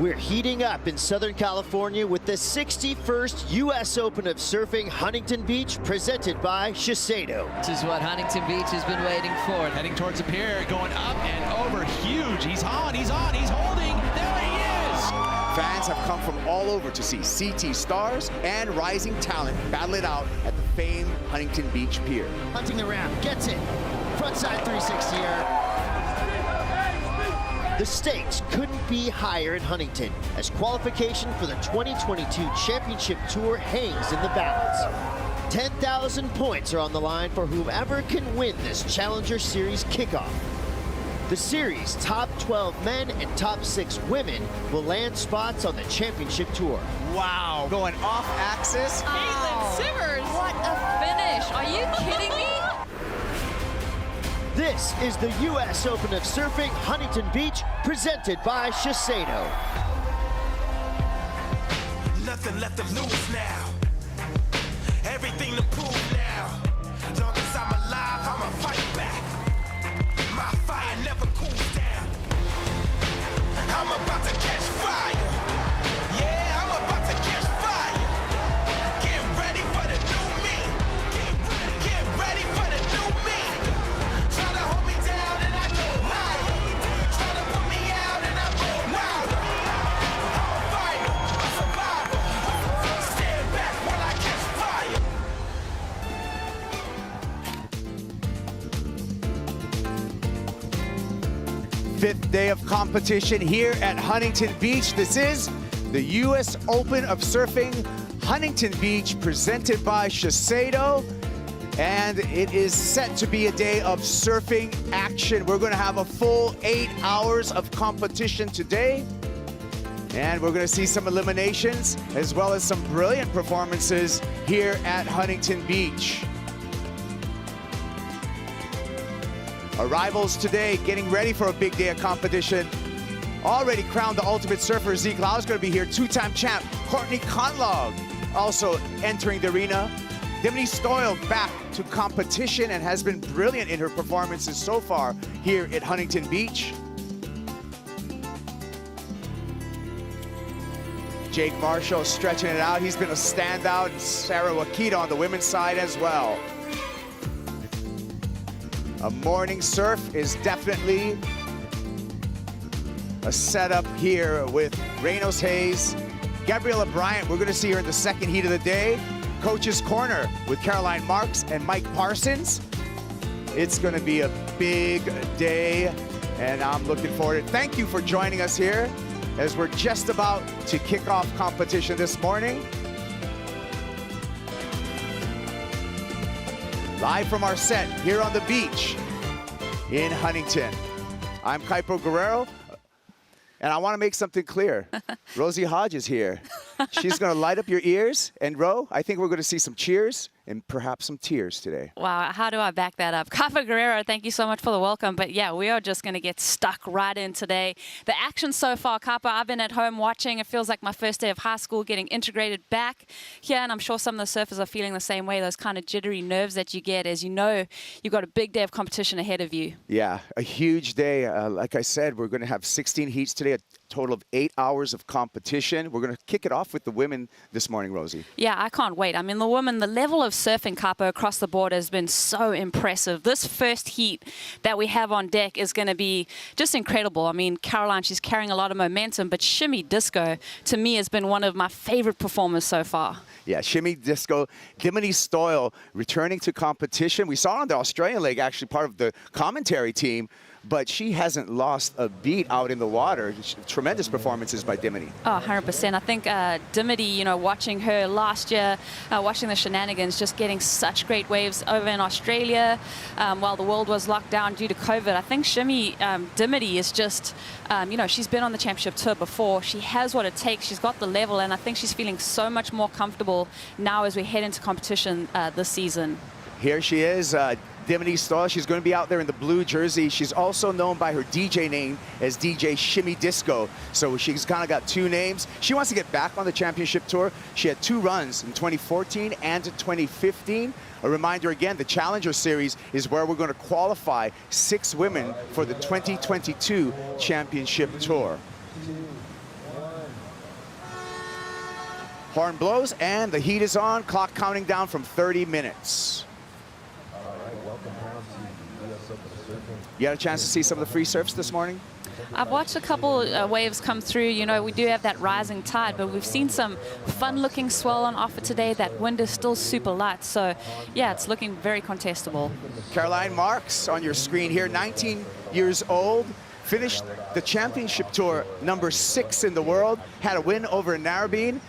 We're heating up in Southern California with the 61st U.S. Open of Surfing Huntington Beach, presented by Shiseido. This is what Huntington Beach has been waiting for. Heading towards the pier, going up and over, huge. He's on, he's holding, there he is! Fans have come from all over to see CT stars and rising talent battle it out at the famed Huntington Beach Pier. Hunting the ramp, gets it. Frontside 360 air. The stakes couldn't be higher in Huntington as qualification for the 2022 Championship Tour hangs in the balance. 10,000 points are on the line for whomever can win this Challenger Series kickoff. The series' top 12 men and top 6 women will land spots on the Championship Tour. Wow, going off axis. Caitlin Simmers. What a finish. Are you kidding me? This is the U.S. Open of Surfing Huntington Beach, presented by Shiseido. Nothing left to lose now. Everything to prove now. Long as I'm alive, I'ma fight back. My fire never cools down. I'm about to catch fire. Yeah, I'm about to catch fire. Get ready for the new me. Get ready for the new me. Try to hold me down and I go higher. Try to put me out and I go louder. I'm a fighter, a survivor. Stand back while I catch fire. Fifth day of competition here at Huntington Beach. This is the U.S. Open of Surfing Huntington Beach, presented by Shiseido. And it is set to be a day of surfing action. We're going to have a full 8 hours of competition today. And we're going to see some eliminations as well as some brilliant performances here at Huntington Beach. Arrivals today, getting ready for a big day of competition. Already crowned the ultimate surfer, Ezekiel is going to be here. Two-time champ, Courtney Conlog, also entering the arena. Dimity Stoyle back to competition and has been brilliant in her performances so far here at Huntington Beach. Jake Marshall stretching it out. He's been a standout. Sarah Wakita on the women's side as well. A morning surf is definitely a setup here with Reynos Hayes. Gabriella Bryant, we're gonna see her in the second heat of the day. Coach's Corner with Caroline Marks and Mike Parsons. It's gonna be a big day, and I'm looking forward. Thank you for joining us here as we're just about to kick off competition this morning. Live from our set here on the beach in Huntington. I'm Kuiper Guerrero, and I want to make something clear. Rosie Hodge is here. She's going to light up your ears, and Ro, I think we're going to see some cheers and perhaps some tears today. Wow, how do I back that up? Kuiper Guerrero, thank you so much for the welcome. But yeah, we are just going to get stuck right in today. The action so far, Kuiper, I've been at home watching. It feels like my first day of high school, getting integrated back here. And I'm sure some of the surfers are feeling the same way, those kind of jittery nerves that you get as you know you've got a big day of competition ahead of you. Yeah, a huge day. Like I said, we're going to have 16 heats today, a total of 8 hours of competition. We're going to kick it off with the women this morning, Rosie. Yeah, I can't wait. I mean, the women, the level of surfing, Kuiper, across the board has been so impressive. This first heat that we have on deck is going to be just incredible. I mean, Caroline, she's carrying a lot of momentum, but Shimmy Disco, to me, has been one of my favorite performers so far. Yeah, Shimmy Disco, Dimity Stoyle returning to competition. We saw her on the Australian leg, actually part of the commentary team, but she hasn't lost a beat out in the water. Tremendous performances by Dimity. Oh, 100%. I think Dimity, you know, watching her last year, watching the shenanigans, just getting such great waves over in Australia while the world was locked down due to COVID. I think Dimity is just, you know, she's been on the championship tour before. She has what it takes. She's got the level, and I think she's feeling so much more comfortable now as we head into competition this season. Here she is. Dimity Stoyle, she's going to be out there in the blue jersey. She's also known by her DJ name as DJ Shimmy Disco. So she's kind of got two names. She wants to get back on the championship tour. She had 2 runs in 2014 and 2015. A reminder again, the Challenger Series is where we're going to qualify 6 women for the 2022 championship tour. Horn blows and the heat is on. Clock counting down from 30 minutes. You had a chance to see some of the free surfs this morning? I've watched a couple waves come through. You know, we do have that rising tide, but we've seen some fun-looking swell on offer today. That wind is still super light, so yeah, it's looking very contestable. Caroline Marks on your screen here, 19 years old, finished the championship tour #6 in the world, had a win over in Narrabeen,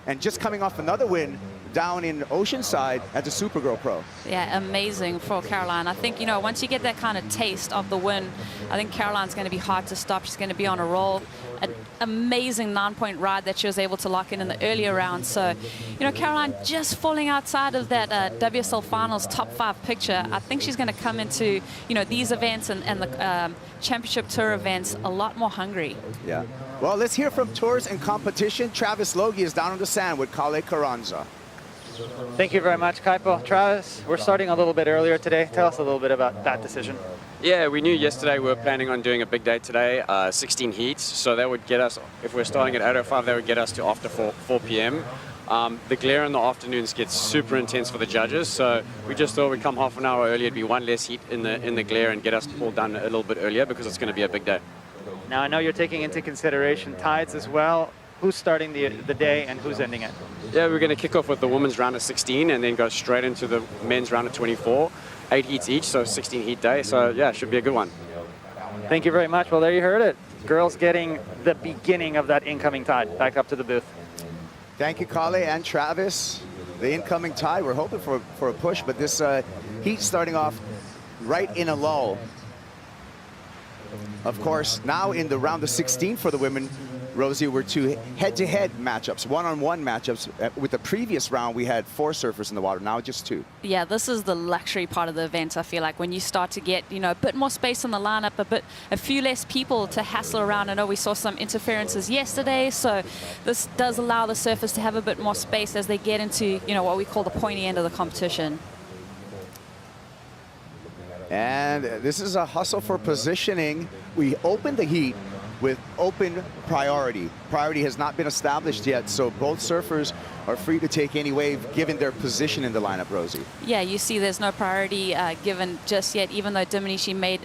and just coming off another win down in Oceanside at the Supergirl Pro. Yeah, amazing for Caroline. I think, you know, once you get that kind of taste of the win, I think Caroline's going to be hard to stop. She's going to be on a roll. An amazing 9-point ride that she was able to lock in the earlier rounds. So, you know, Caroline just falling outside of that WSL Finals top 5 picture. I think she's going to come into, you know, these events and the Championship Tour events a lot more hungry. Yeah. Well, let's hear from Tours and Competition. Travis Logie is down on the sand with Kale Carranza. Thank you very much, Kaipo. Travis, we're starting a little bit earlier today. Tell us a little bit about that decision. Yeah, we knew yesterday we were planning on doing a big day today, 16 heats. So that would get us, if we're starting at 8:05, that would get us to after 4 p.m. The glare in the afternoons gets super intense for the judges. So we just thought we'd come half an hour early. It'd be one less heat in the glare and get us all done a little bit earlier because it's going to be a big day. Now, I know you're taking into consideration tides as well. Who's starting the day and who's ending it? Yeah, we're going to kick off with the women's round at 16 and then go straight into the men's round at 24. 8 heats each, so 16 heat day. So yeah, should be a good one. Thank you very much. Well, there you heard it. Girls getting the beginning of that incoming tide. Back up to the booth. Thank you, Kale and Travis. The incoming tide, we're hoping for a push, but this heat starting off right in a lull. Of course, now in the round of 16 for the women, Rosie, were 2 head-to-head matchups, one-on-one matchups. With the previous round, we had 4 surfers in the water, now just 2. Yeah, this is the luxury part of the event, I feel like, when you start to get, you know, a bit more space in the lineup, a few less people to hassle around. I know we saw some interferences yesterday, so this does allow the surfers to have a bit more space as they get into, you know, what we call the pointy end of the competition. And this is a hustle for positioning. We opened the heat with open priority. Priority has not been established yet, so both surfers are free to take any wave given their position in the lineup, Rosie. Yeah, you see there's no priority given just yet, even though Dimini, she made,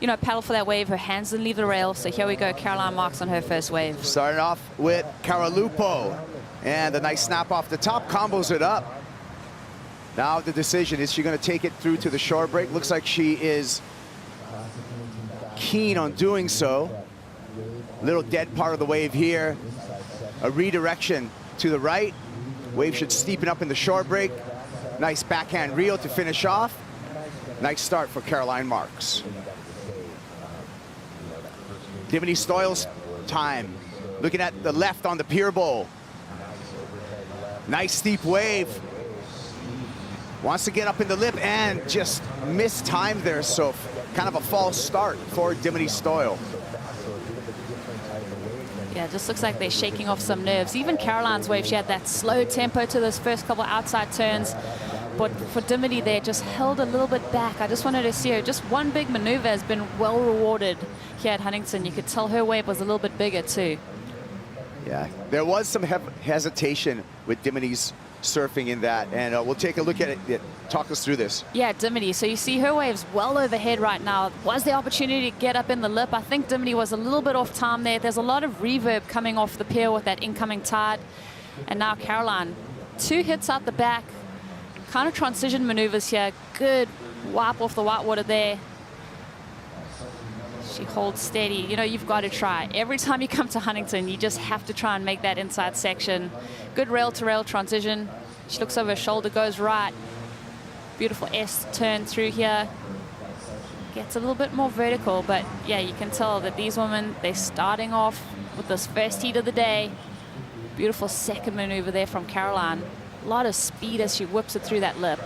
you know, paddle for that wave. Her hands didn't leave the rail, so here we go, Caroline Marks on her first wave. Starting off with Caralupo, and a nice snap off the top, combos it up. Now the decision, is she going to take it through to the shore break? Looks like she is keen on doing so. Little dead part of the wave here. A redirection to the right. Wave should steepen up in the shore break. Nice backhand reel to finish off. Nice start for Caroline Marks. Dimini Stoyles time. Looking at the left on the pier bowl. Nice steep wave. Wants to get up in the lip and just mistimed there, so kind of a false start for Dimini Stoyle. Yeah, it just looks like they're shaking off some nerves. Even Caroline's wave, she had that slow tempo to those first couple outside turns. But for Dimini, they just held a little bit back. I just wanted to see her. Just one big maneuver has been well rewarded here at Huntington. You could tell her wave was a little bit bigger too. Yeah, there was some hesitation with Dimini's surfing in that, and we'll take a look at it. Talk us through this. Yeah, Dimini. So you see her wave's well overhead right now. Was the opportunity to get up in the lip. I think Dimini was a little bit off time there. There's a lot of reverb coming off the pier with that incoming tide. And now Caroline, 2 hits out the back. Kind of transition maneuvers here. Good wipe off the whitewater there. She holds steady. You know, you've got to try. Every time you come to Huntington, you just have to try and make that inside section. Good rail-to-rail transition. She looks over her shoulder, goes right. Beautiful S turn through here. Gets a little bit more vertical, but yeah, you can tell that these women, they're starting off with this first heat of the day. Beautiful second maneuver there from Caroline. A lot of speed as she whips it through that lip.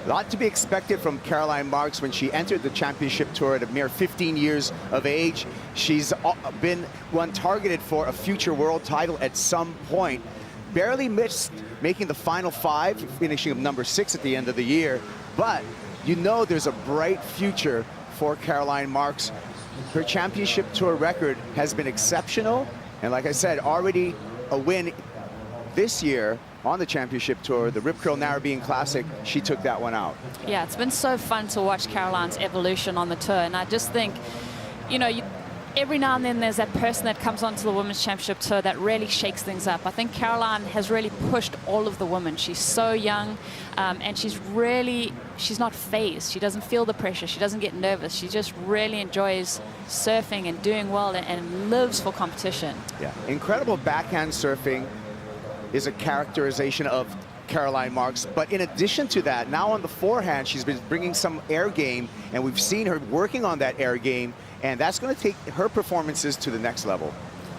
A lot to be expected from Caroline Marks when she entered the championship tour at a mere 15 years of age. She's been one targeted for a future world title at some point. Barely missed making the final 5, finishing up #6 at the end of the year. But you know there's a bright future for Caroline Marks. Her championship tour record has been exceptional. And like I said, already a win this year on the championship tour, the Rip Curl Narrabeen Classic, she took that one out. Yeah, it's been so fun to watch Caroline's evolution on the tour, and I just think, you know, every now and then there's that person that comes onto the Women's Championship Tour that really shakes things up. I think Caroline has really pushed all of the women. She's so young, and she's not phased. She doesn't feel the pressure. She doesn't get nervous. She just really enjoys surfing and doing well and lives for competition. Yeah, incredible backhand surfing is a characterization of Caroline Marks, but in addition to that, now on the forehand, she's been bringing some air game, and we've seen her working on that air game, and that's going to take her performances to the next level.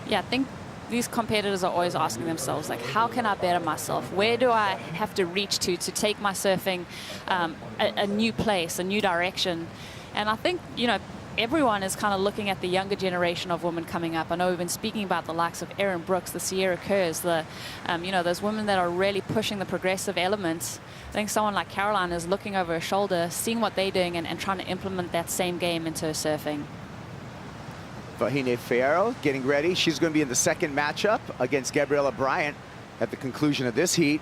Yeah, I think these competitors are always asking themselves, like, how can I better myself? Where do I have to reach to take my surfing a new place, a new direction? And I think, you know, everyone is kind of looking at the younger generation of women coming up. I know we've been speaking about the likes of Erin Brooks, the Sierra Kerrs, you know, those women that are really pushing the progressive elements. I think someone like Caroline is looking over her shoulder, seeing what they're doing, and trying to implement that same game into her surfing. Vahine Fierro getting ready. She's going to be in the second matchup against Gabriella Bryant at the conclusion of this heat.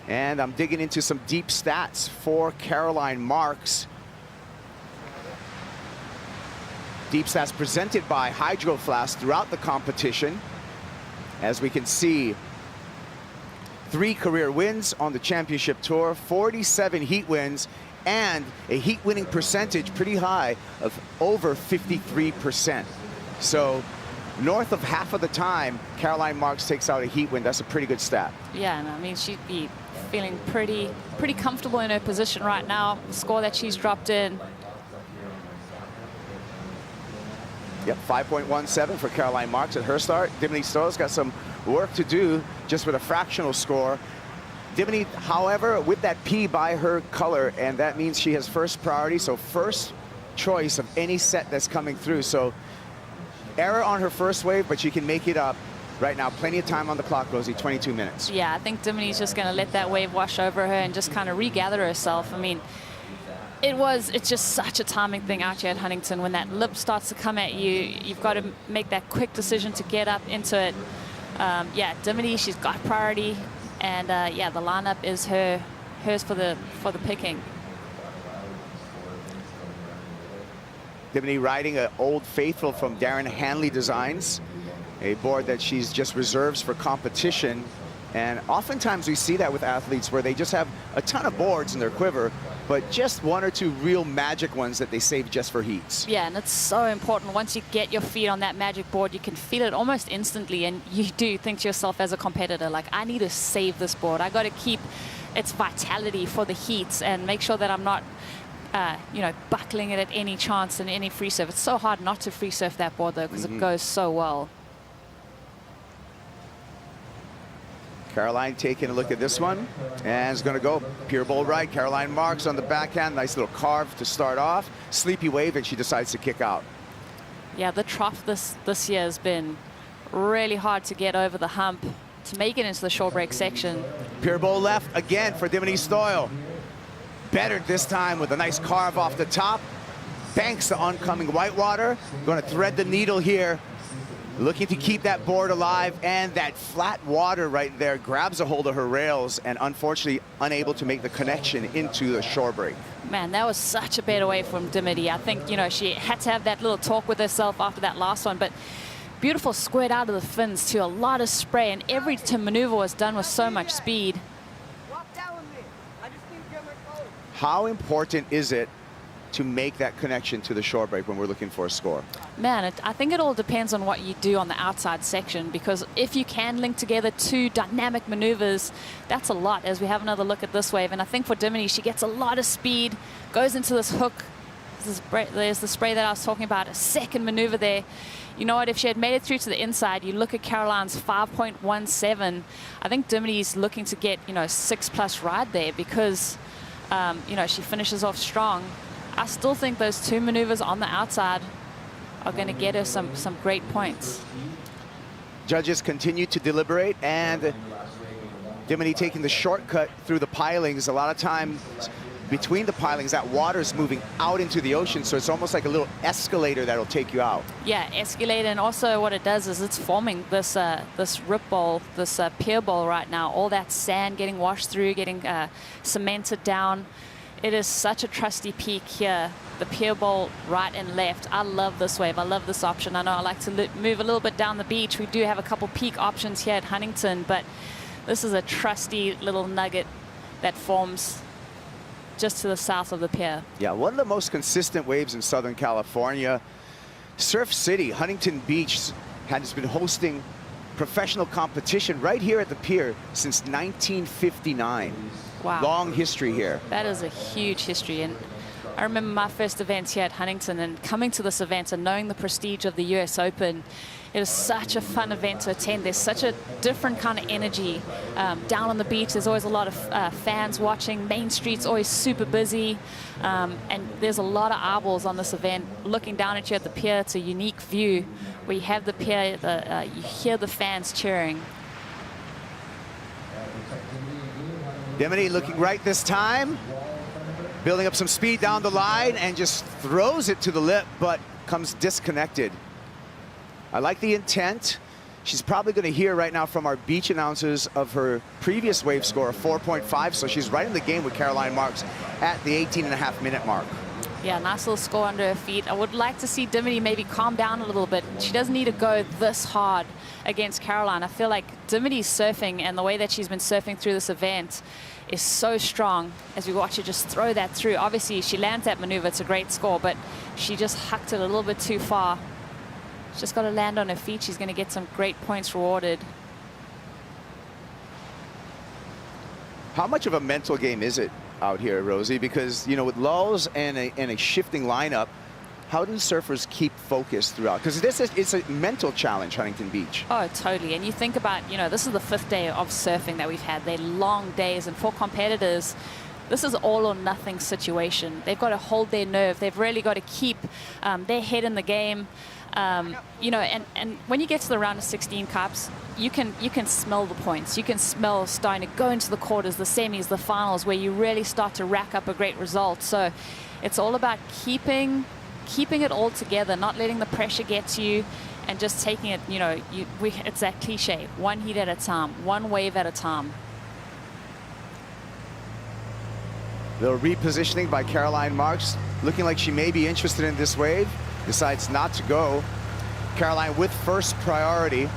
And I'm digging into some deep stats for Caroline Marks. Deep stats presented by Hydro Flask throughout the competition. As we can see, 3 career wins on the championship tour, 47 heat wins, and a heat winning percentage pretty high of over 53%. So north of half of the time, Caroline Marks takes out a heat win. That's a pretty good stat. Yeah, and I mean, she'd be feeling pretty comfortable in her position right now. The score that she's dropped in. Yep, 5.17 for Caroline Marks at her start. Dimity Stoyle's got some work to do just with a fractional score. Dimity, however, with that P by her color, and that means she has first priority, so first choice of any set that's coming through. So error on her first wave, but she can make it up right now. Plenty of time on the clock, Rosie, 22 minutes. Yeah, I think Dimity's just going to let that wave wash over her and just kind of regather herself. I mean, it's just such a timing thing out here at Huntington. When that lip starts to come at you, you've got to make that quick decision to get up into it. Yeah, Dimity, she's got priority, and yeah, the lineup is hers for the picking. Dimity riding an Old Faithful from Darren Hanley Designs, a board that she's just reserves for competition. And oftentimes we see that with athletes where they just have a ton of boards in their quiver, but just 1 or 2 real magic ones that they save just for heats. Yeah, and it's so important. Once you get your feet on that magic board, you can feel it almost instantly, and you do think to yourself as a competitor, like, I need to save this board. I got to keep its vitality for the heats and make sure that I'm not, you know, buckling it at any chance in any free surf. It's so hard not to free surf that board, though, because it goes so well. Caroline taking a look at this one, and is going to go pure bowl right. Caroline Marks on the backhand, nice little carve to start off. Sleepy wave, and she decides to kick out. Yeah, the trough this year has been really hard to get over the hump to make it into the short break section. Pure bowl left again for Dimity Stoyle. Bettered this time with a nice carve off the top. Banks the oncoming whitewater. Going to thread the needle here. Looking to keep that board alive, and that flat water right there grabs a hold of her rails and unfortunately unable to make the connection into the shore break. Man, that was such a better wave from Dimity. I think, you know, she had to have that little talk with herself after that last one, but beautiful squared out of the fins to a lot of spray, and every maneuver was done with so much speed. How important is it to make that connection to the shore break when we're looking for a score? Man, I think it all depends on what you do on the outside section, because if you can link together 2 dynamic maneuvers, that's a lot, as we have another look at this wave. And I think for Dimity, she gets a lot of speed, goes into this hook. There's the spray that I was talking about, a second maneuver there. You know what, if she had made it through to the inside, you look at Caroline's 5.17. I think Dimity's looking to get, you know, 6+ ride there, because, you know, she finishes off strong. I still think those 2 maneuvers on the outside are going to get her some great points. Judges continue to deliberate, and Dimity taking the shortcut through the pilings. A lot of times between the pilings, that water is moving out into the ocean, so it's almost like a little escalator that'll take you out. Yeah, escalator, and also what it does is it's forming this this rip bowl, this pier bowl right now. All that sand getting washed through, getting cemented down. It is such a trusty peak here. The pier bowl right and left. I love this wave. I love this option. I know I like to move a little bit down the beach. We do have a couple peak options here at Huntington, but this is a trusty little nugget that forms just to the south of the pier. Yeah, one of the most consistent waves in Southern California. Surf City, Huntington Beach, has been hosting professional competition right here at the pier since 1959. Wow. Long history here. That is a huge history. And I remember my first events here at Huntington and coming to this event and knowing the prestige of the US Open. It is such a fun event to attend. There's such a different kind of energy. Down on the beach, there's always a lot of fans watching. Main Street's always super busy. And there's a lot of eyeballs on this event. Looking down at you at the pier, it's a unique view where you have the pier, you hear the fans cheering. Dimity looking right this time. Building up some speed down the line and just throws it to the lip, but comes disconnected. I like the intent. She's probably going to hear right now from our beach announcers of her previous wave score of 4.5, so she's right in the game with Caroline Marks at the 18.5-minute mark. Yeah, nice little score under her feet. I would like to see Dimity maybe calm down a little bit. She doesn't need to go this hard against Caroline. I feel like Dimity's surfing and the way that she's been surfing through this event is so strong as we watch her just throw that through. Obviously, she lands that maneuver. It's a great score, but she just hucked it a little bit too far. She's just got to land on her feet. She's going to get some great points rewarded. How much of a mental game is it out here, Rosie? Because, you know, with lulls and a shifting lineup, how do surfers keep focused throughout? Because it's a mental challenge, Huntington Beach. Oh, totally. And you think about, you know, this is the 5th day of surfing that we've had. They're long days. And for competitors, this is all or nothing situation. They've got to hold their nerve. They've really got to keep their head in the game. You know, and when you get to the round of 16 cups, you can smell the points. You can smell starting to go into the quarters, the semis, the finals, where you really start to rack up a great result. So it's all about keeping it all together, not letting the pressure get to you, and just taking it, you know, it's that cliche, one heat at a time, one wave at a time. Little repositioning by Caroline Marks, looking like she may be interested in this wave, decides not to go. Caroline with first priority.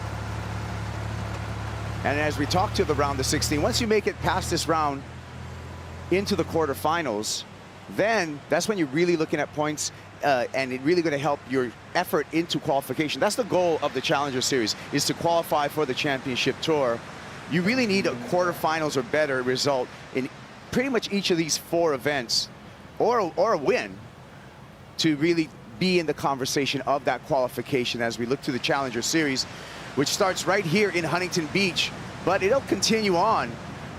And as we talk to the round of 16, once you make it past this round into the quarterfinals, then that's when you're really looking at points and it's really going to help your effort into qualification. That's the goal of the Challenger Series, is to qualify for the championship tour. You really need a quarterfinals or better result in pretty much each of these 4 events, or a win, to really be in the conversation of that qualification as we look to the Challenger Series, which starts right here in Huntington Beach, but it'll continue on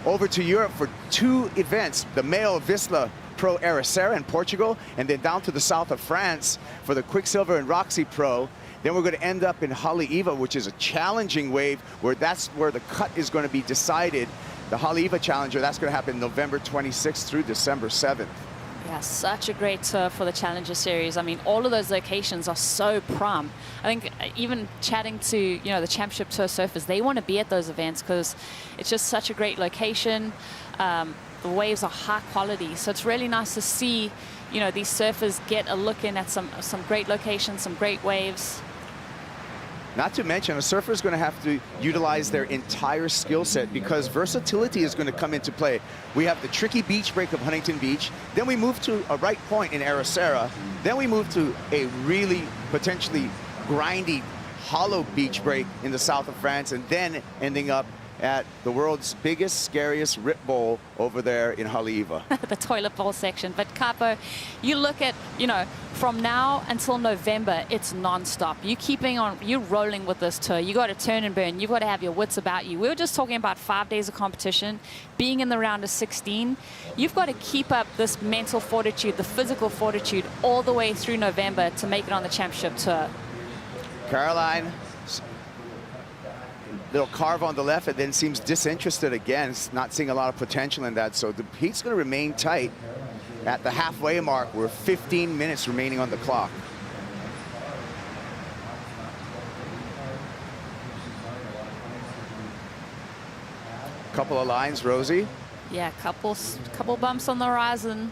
over to Europe for 2 events, the Male Visla Pro Ericeira in Portugal, and then down to the south of France for the Quicksilver and Roxy Pro. Then we're going to end up in Haleiwa, which is a challenging wave, where that's where the cut is going to be decided. The Haleiwa Challenger, that's going to happen November 26th through December 7th. Yeah, such a great tour for the Challenger Series. I mean, all of those locations are so prime. I think even chatting to, you know, the Championship Tour surfers, they want to be at those events because it's just such a great location. The waves are high quality, so it's really nice to see, you know, these surfers get a look in at some great locations, some great waves. Not to mention, a surfer is going to have to utilize their entire skill set, because versatility is going to come into play. We have the tricky beach break of Huntington Beach, then we move to a right point in Ericeira, then we move to a really potentially grindy, hollow beach break in the south of France, and then ending up at the world's biggest, scariest rip bowl over there in Haleiwa. The toilet bowl section. But Capo, you look at, you know, from now until November, it's non-stop. You're rolling with this tour. You got to turn and burn. You've got to have your wits about you. We were just talking about 5 days of competition, being in the round of 16. You've got to keep up this mental fortitude, the physical fortitude, all the way through November to make it on the championship tour. Caroline, little carve on the left, and then seems disinterested again, not seeing a lot of potential in that. So the heat's going to remain tight. at the halfway mark. We're 15 minutes remaining on the clock. Couple of lines, Rosie. Yeah, couple bumps on the horizon.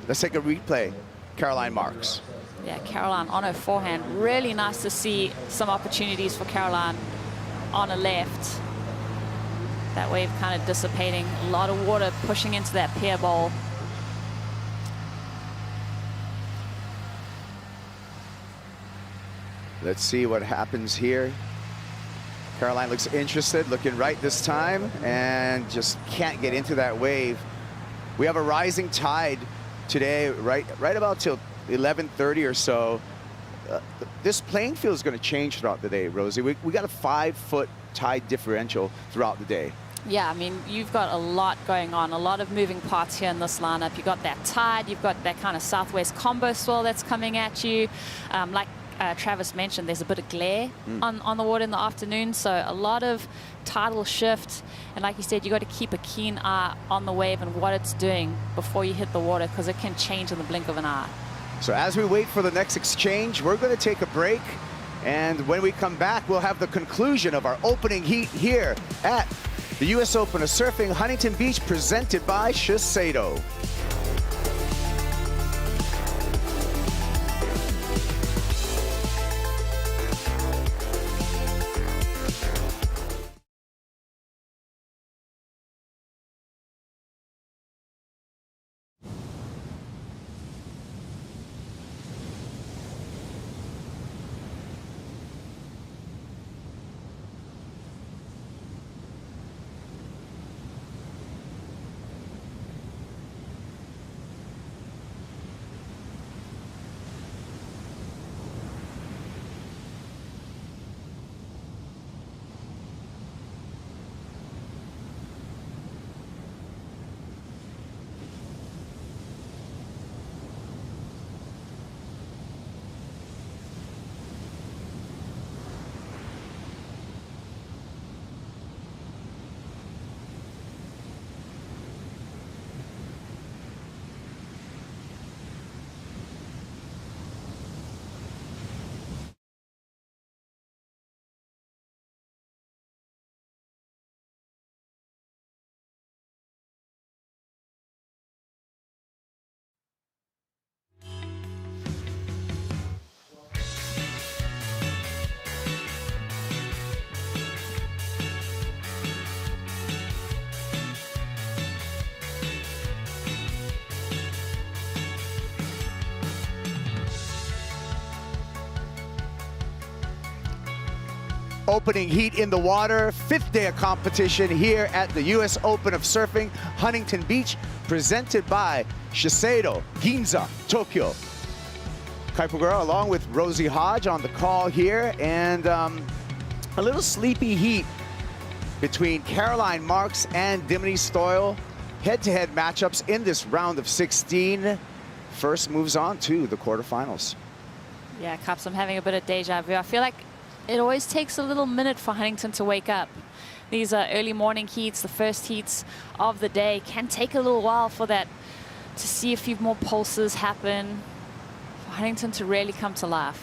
Let's take a replay. Caroline Marks. Yeah, Caroline on her forehand. Really nice to see some opportunities for Caroline on her left. That wave kind of dissipating. A lot of water pushing into that pair bowl. Let's see what happens here. Caroline looks interested, looking right this time, and just can't get into that wave. We have a rising tide today, right about till 11:30 or so. This playing field is going to change throughout the day, Rosie. We got a 5-foot tide differential throughout the day. Yeah, I mean, you've got a lot going on, a lot of moving parts here in this lineup. You've got that tide, you've got that kind of southwest combo swell that's coming at you. Like Travis mentioned, there's a bit of glare on the water in the afternoon, so a lot of tidal shift. And like you said, you got to keep a keen eye on the wave and what it's doing before you hit the water, because it can change in the blink of an eye. So as we wait for the next exchange, we're going to take a break. And when we come back, we'll have the conclusion of our opening heat here at the U.S. Open of Surfing Huntington Beach, presented by Shiseido. Opening heat in the water, 5th day of competition here at the U.S. Open of Surfing Huntington Beach, presented by Shiseido, Ginza, Tokyo. Kaipogura along with Rosie Hodge on the call here, and a little sleepy heat between Caroline Marks and Dimity Stoyle. Head-to-head matchups in this round of 16. First moves on to the quarterfinals. Yeah, Cups, I'm having a bit of deja vu. I feel like it always takes a little minute for Huntington to wake up. These are early morning heats, the first heats of the day. Can take a little while for that, to see a few more pulses happen, for Huntington to really come to life.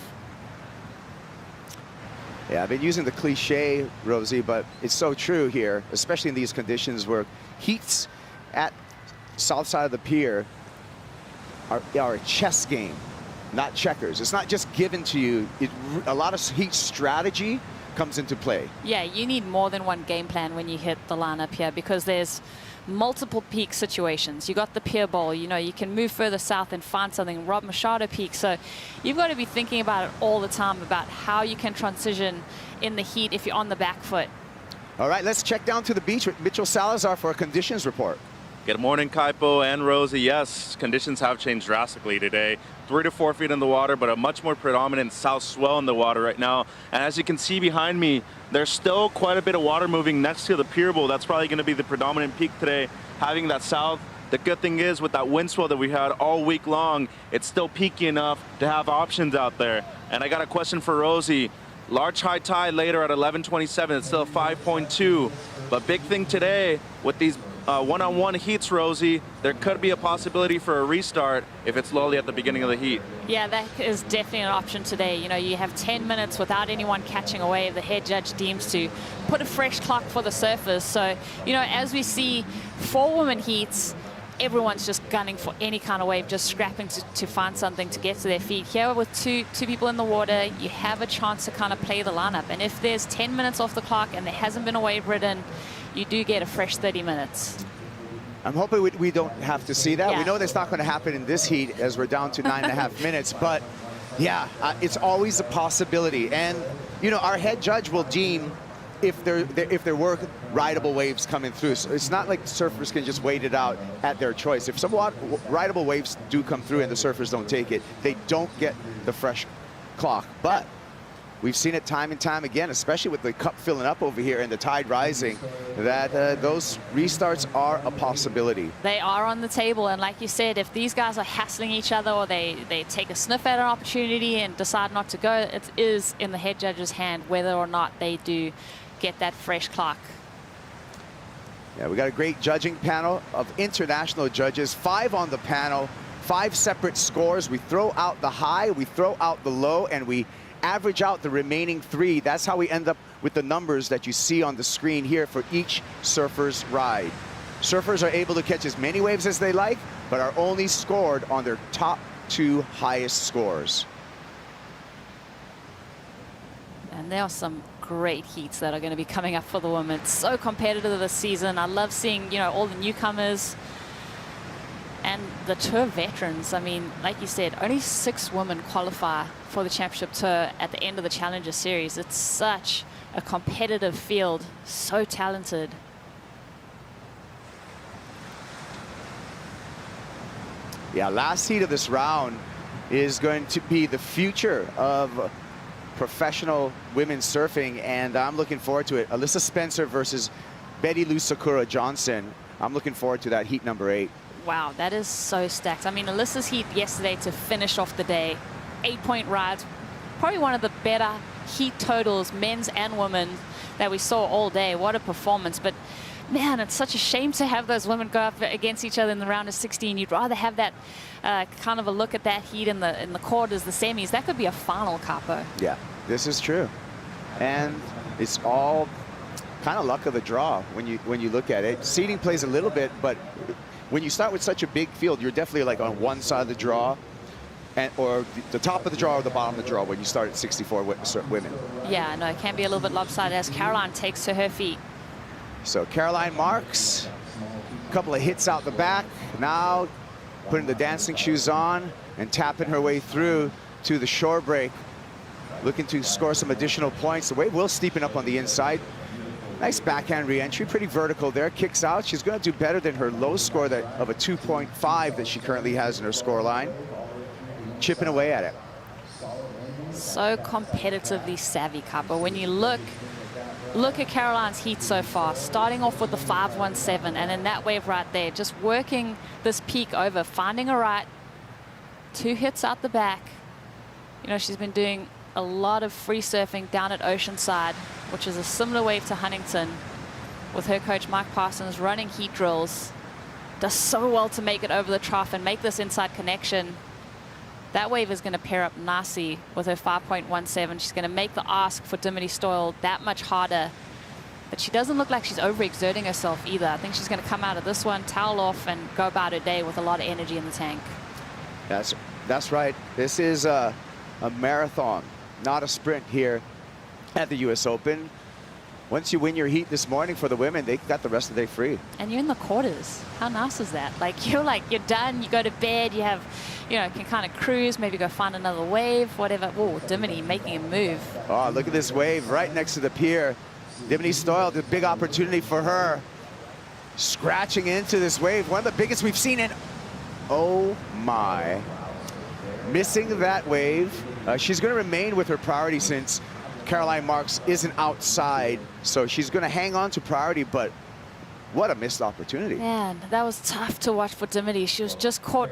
Yeah, I've been using the cliche, Rosie, but it's so true here, especially in these conditions where heats at south side of the pier are a chess game, not checkers. It's not just given to you. A lot of heat strategy comes into play. Yeah, you need more than one game plan when you hit the lineup here, because there's multiple peak situations. You got the pier bowl, you know, you can move further south and find something, Rob Machado peak. So you've got to be thinking about it all the time, about how you can transition in the heat if you're on the back foot. All right, let's check down to the beach with Mitchell Salazar for a conditions report. Good morning, Kaipo and Rosie. Yes, conditions have changed drastically today. 3 to 4 feet in the water, but a much more predominant south swell in the water right now. And as you can see behind me, there's still quite a bit of water moving next to the pier bowl. That's probably going to be the predominant peak today, having that south. The good thing is, with that wind swell that we had all week long, it's still peaky enough to have options out there. And I got a question for Rosie. Large high tide later at 11:27. It's still 5.2. But big thing today with these one-on-one heats, Rosie, there could be a possibility for a restart if it's slowly at the beginning of the heat. Yeah, that is definitely an option today. You know, you have 10 minutes without anyone catching a wave. The head judge deems to put a fresh clock for the surfers. So, you know, as we see 4 women heats, everyone's just gunning for any kind of wave, just scrapping to find something to get to their feet. Here with two people in the water, you have a chance to kind of play the lineup. And if there's 10 minutes off the clock and there hasn't been a wave ridden, you do get a fresh 30 minutes. I'm hoping we don't have to see that. Yeah. We know that's not going to happen in this heat as we're down to 9.5 minutes. But yeah, it's always a possibility. And, you know, our head judge will deem if there were rideable waves coming through. So it's not like surfers can just wait it out at their choice. If some rideable waves do come through and the surfers don't take it, they don't get the fresh clock. But we've seen it time and time again, especially with the cup filling up over here and the tide rising, that those restarts are a possibility. They are on the table, and like you said, if these guys are hassling each other or they take a sniff at an opportunity and decide not to go, it is in the head judge's hand whether or not they do get that fresh clock. Yeah, we got a great judging panel of international judges, 5 on the panel, 5 separate scores. We throw out the high, we throw out the low, and we average out the remaining 3. That's how we end up with the numbers that you see on the screen here for each surfer's ride. Surfers are able to catch as many waves as they like, but are only scored on their top 2 highest scores. And there are some great heats that are going to be coming up for the women. It's so competitive this season. I love seeing, you know, all the newcomers and the tour veterans. I mean, like you said, only 6 women qualify for the championship tour at the end of the Challenger Series. It's such a competitive field, so talented. Yeah, last heat of this round is going to be the future of professional women's surfing, and I'm looking forward to it. Alyssa Spencer versus Betty Lou Sakura Johnson. I'm looking forward to that heat number 8. Wow, that is so stacked. I mean, Alyssa's heat yesterday to finish off the day, 8-point rides, probably one of the better heat totals, men's and women, that we saw all day. What a performance. But man, it's such a shame to have those women go up against each other in the round of 16. You'd rather have that kind of a look at that heat in the quarters, the semis. That could be a final, Capo. Yeah, this is true. And it's all kind of luck of the draw when you look at it. Seeding plays a little bit, but when you start with such a big field, you're definitely like on one side of the draw, or the top of the draw or the bottom of the draw when you start at 64 women. Yeah, no, it can be a little bit lopsided as Caroline takes to her feet. So Caroline Marks, a couple of hits out the back, now putting the dancing shoes on and tapping her way through to the shore break, looking to score some additional points. The wave will steepen up on the inside. Nice backhand re-entry, pretty vertical there, kicks out. She's going to do better than her low score of a 2.5 that she currently has in her score line. Chipping away at it. So competitively savvy, Capo. When you look at Caroline's heat so far, starting off with the 517, and then that wave right there, just working this peak over, finding a right, 2 hits out the back. You know, she's been doing a lot of free surfing down at Oceanside, which is a similar wave to Huntington, with her coach Mike Parsons running heat drills. Does so well to make it over the trough and make this inside connection. That wave is going to pair up nicely with her 5.17. She's going to make the ask for Dimity Stoyle that much harder. But she doesn't look like she's overexerting herself either. I think she's going to come out of this one, towel off, and go about her day with a lot of energy in the tank. That's right. This is a marathon, not a sprint here at the U.S. Open. Once you win your heat this morning for the women, they got the rest of the day free. And you're in the quarters. How nice is that? You're done, you go to bed, you have, you know, can kind of cruise, maybe go find another wave, whatever. Oh, Dimity making a move. Oh, look at this wave right next to the pier. Dimity Stoyle, the big opportunity for her. Scratching into this wave, one of the biggest we've seen in, oh my. Missing that wave. She's going to remain with her priority since Caroline Marks isn't outside, so she's going to hang on to priority, but what a missed opportunity. Man, that was tough to watch for Dimity. She was just caught,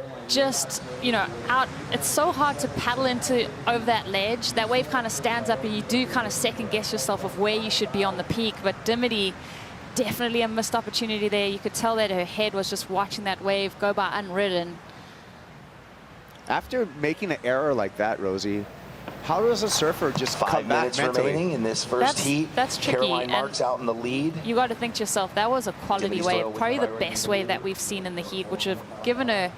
you know, out. It's so hard to paddle over that ledge. That wave kind of stands up and you do kind of second guess yourself of where you should be on the peak, but Dimity definitely a missed opportunity there. You could tell that her head was just watching that wave go by unridden. After making an error like that, Rosie, how does a surfer just 5 come back minutes mentally? remaining in this first heat. That's tricky. Caroline Marks out in the lead. You got to think to yourself, that was a quality Dimity wave, Stoyle with probably the priority best wave that we've seen in the heat, which have given her,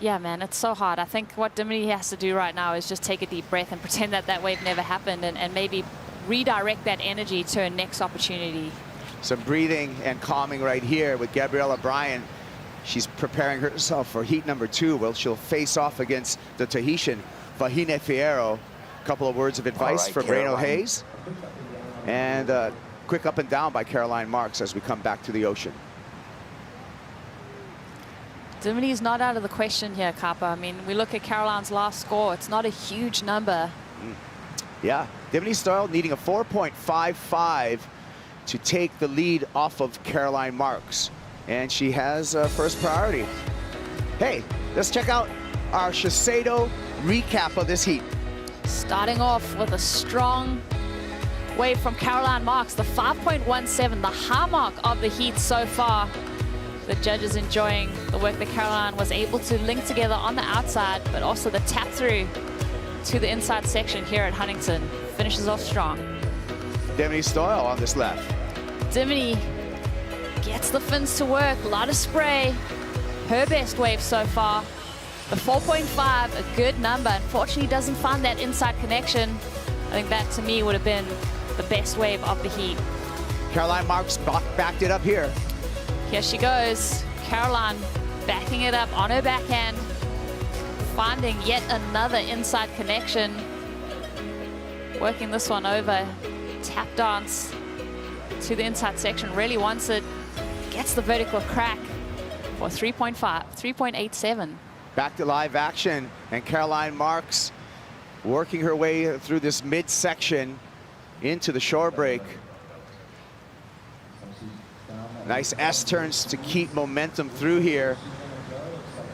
yeah, man, it's so hard. I think what Dimity has to do right now is just take a deep breath and pretend that that wave never happened, and maybe redirect that energy to her next opportunity. Some breathing and calming right here with Gabriella Bryan. She's preparing herself for heat number 2, where she'll face off against the Tahitian Vahine Fierro. A couple of words of advice from Reno Hayes. And quick up and down by Caroline Marks as we come back to the ocean. Dimity's not out of the question here, Kappa. I mean, we look at Caroline's last score. It's not a huge number. Yeah, Dimity Stoyle needing a 4.55 to take the lead off of Caroline Marks. And she has first priority. Hey, let's check out our Shiseido recap of this heat. Starting off with a strong wave from Caroline Marks, the 5.17, the high mark of the heat so far. The judges enjoying the work that Caroline was able to link together on the outside, but also the tap through to the inside section here at Huntington. Finishes off strong. Dimity Stoyle on this left. Dimity gets the fins to work, a lot of spray. Her best wave so far. The 4.5, a good number. Unfortunately, doesn't find that inside connection. I think that, to me, would have been the best wave of the heat. Caroline Marks backed it up here. Here she goes. Caroline backing it up on her backhand. Finding yet another inside connection. Working this one over. Tap dance to the inside section. Really wants it. Gets the vertical crack for 3.87. Back to live action, and Caroline Marks working her way through this midsection into the shore break. Nice S-turns to keep momentum through here.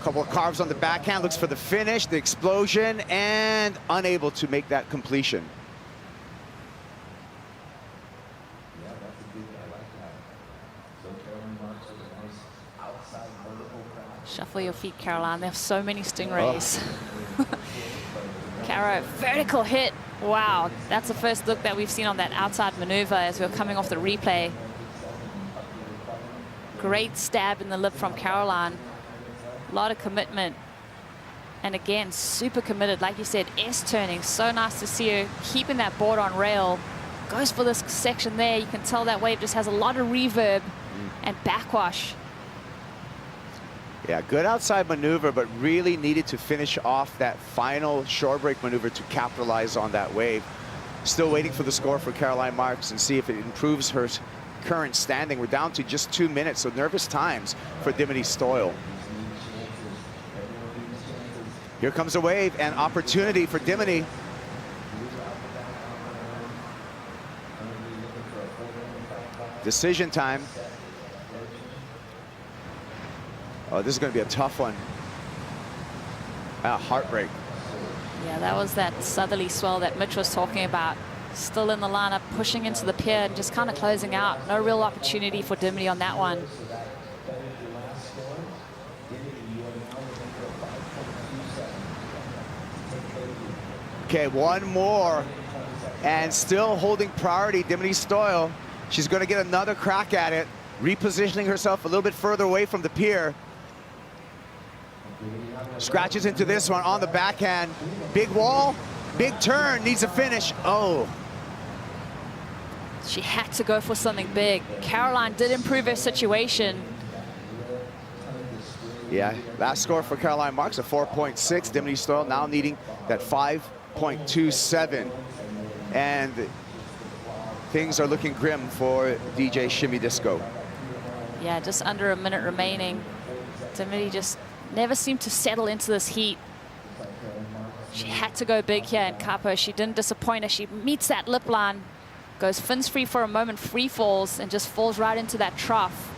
A couple of carves on the backhand, looks for the finish, the explosion, and unable to make that completion. Shuffle your feet, Caroline. They have so many stingrays. Caro, vertical hit. Wow, that's the first look that we've seen on that outside maneuver as we're coming off the replay. Great stab in the lip from Caroline. A lot of commitment. And again, super committed. Like you said, S-turning. So nice to see her keeping that board on rail. Goes for this section there. You can tell that wave just has a lot of reverb and backwash. Yeah, good outside maneuver, but really needed to finish off that final shore break maneuver to capitalize on that wave. Still waiting for the score for Caroline Marks and see if it improves her current standing. We're down to just 2 minutes, so nervous times for Dimity Stoyle. Here comes a wave and opportunity for Dimity. Decision time. Oh, this is going to be a tough one. Heartbreak. Yeah, that was that southerly swell that Mitch was talking about. Still in the lineup, pushing into the pier and just kind of closing out. No real opportunity for Dimity on that one. Okay, one more. And still holding priority, Dimity Stoyle. She's going to get another crack at it, repositioning herself a little bit further away from the pier. Scratches into this one on the backhand. Big wall, big turn, needs a finish. Oh. She had to go for something big. Caroline did improve her situation. Yeah, last score for Caroline Marks, a 4.6. Dimity Stoyle now needing that 5.27. And things are looking grim for DJ Shimmy Disco. Yeah, just under a minute remaining. Dimity just never seemed to settle into this heat. She had to go big here in Capo. She didn't disappoint her. She meets that lip line, goes fins free for a moment, free falls, and just falls right into that trough.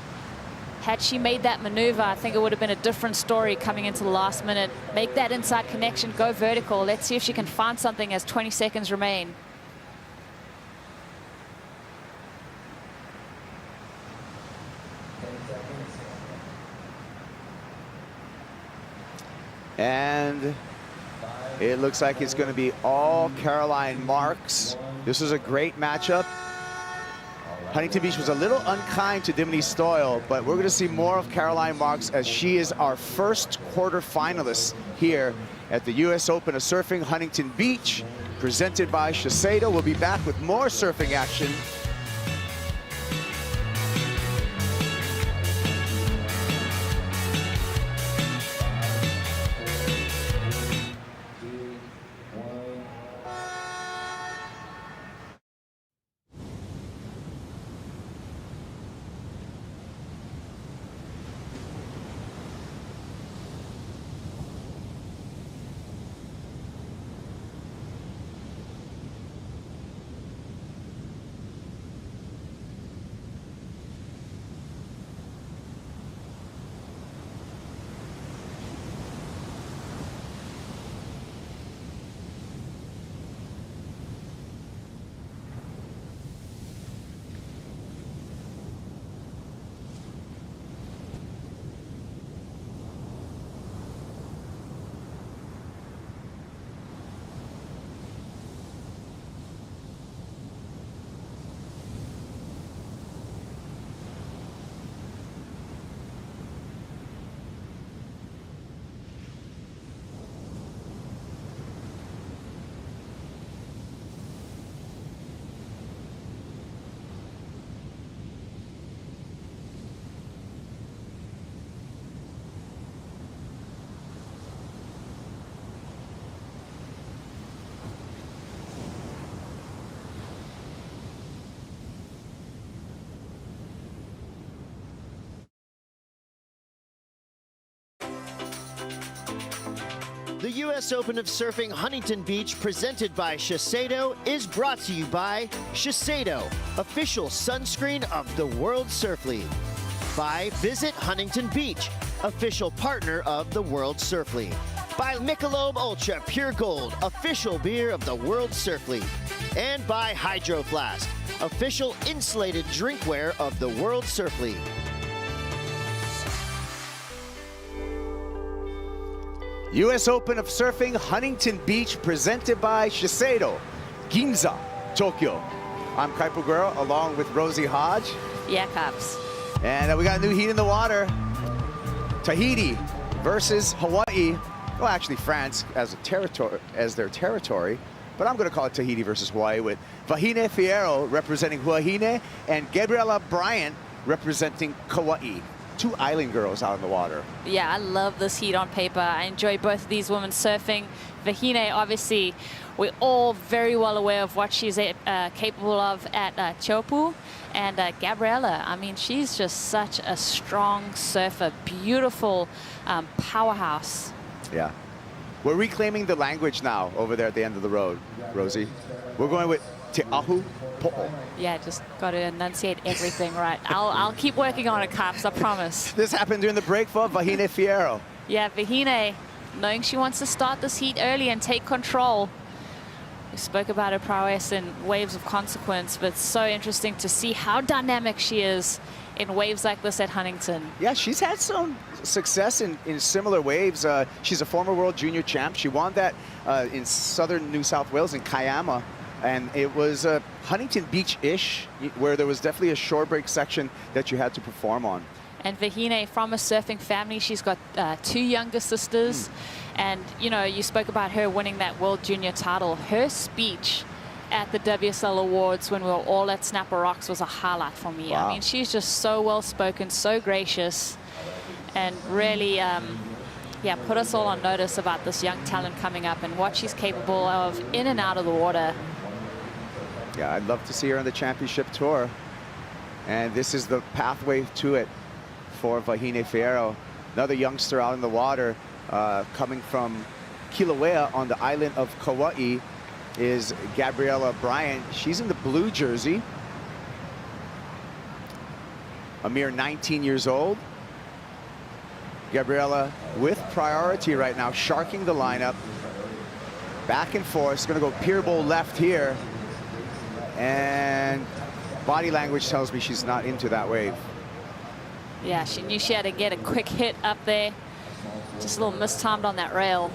Had she made that maneuver, I think it would have been a different story coming into the last minute. Make that inside connection, go vertical. Let's see if she can find something as 20 seconds remain. And it looks like it's going to be all Caroline Marks. This was a great matchup. Huntington Beach was a little unkind to Dimity Stoyle, but we're going to see more of Caroline Marks as she is our first quarterfinalist here at the U.S. Open of Surfing Huntington Beach, presented by Shiseido. We'll be back with more surfing action. The U.S. Open of Surfing Huntington Beach, presented by Shiseido, is brought to you by Shiseido, official sunscreen of the World Surf League. By Visit Huntington Beach, official partner of the World Surf League. By Michelob Ultra Pure Gold, official beer of the World Surf League. And by Hydro Flask, official insulated drinkware of the World Surf League. U.S. Open of Surfing Huntington Beach, presented by Shiseido, Ginza, Tokyo. I'm Kaipo Guerrero, along with Rosie Hodge. Yeah, Caps. And we got a new heat in the water. Tahiti versus Hawaii. Well, actually France as their territory, but I'm going to call it Tahiti versus Hawaii, with Vahine Fierro representing Vahine and Gabriela Bryant representing Kauai. Two island girls out in the water. Yeah, I love this heat on paper. I enjoy both of these women surfing. Vahine, obviously, we're all very well aware of what she's capable of at Chopu. And Gabriela, I mean, she's just such a strong surfer, beautiful powerhouse. Yeah. We're reclaiming the language now over there at the end of the road, Rosie. We're going with Te Ahu Po'o. Yeah, just got to enunciate everything right. I'll keep working on it, Caps, I promise. This happened during the break for Vahine Fierro. Yeah, Vahine, knowing she wants to start this heat early and take control. We spoke about her prowess in waves of consequence, but it's so interesting to see how dynamic she is in waves like this at Huntington. Yeah, she's had some success in similar waves. She's a former world junior champ. She won that in southern New South Wales in Kiama. And it was Huntington Beach-ish, where there was definitely a shore break section that you had to perform on. And Vahine, from a surfing family, she's got two younger sisters. And, you know, you spoke about her winning that World Junior title. Her speech at the WSL Awards when we were all at Snapper Rocks was a highlight for me. Wow. I mean, she's just so well-spoken, so gracious, and really, yeah, put us all on notice about this young talent coming up and what she's capable of in and out of the water. Yeah, I'd love to see her on the championship tour. And this is the pathway to it for Vahine Fierro. Another youngster out in the water, coming from Kilauea on the island of Kauai, is Gabriela Bryant. She's in the blue jersey. A mere 19 years old. Gabriela with priority right now, sharking the lineup. Back and forth, it's gonna go pier bowl left here. And body language tells me she's not into that wave. Yeah, she knew she had to get a quick hit up there. Just a little mistimed on that rail.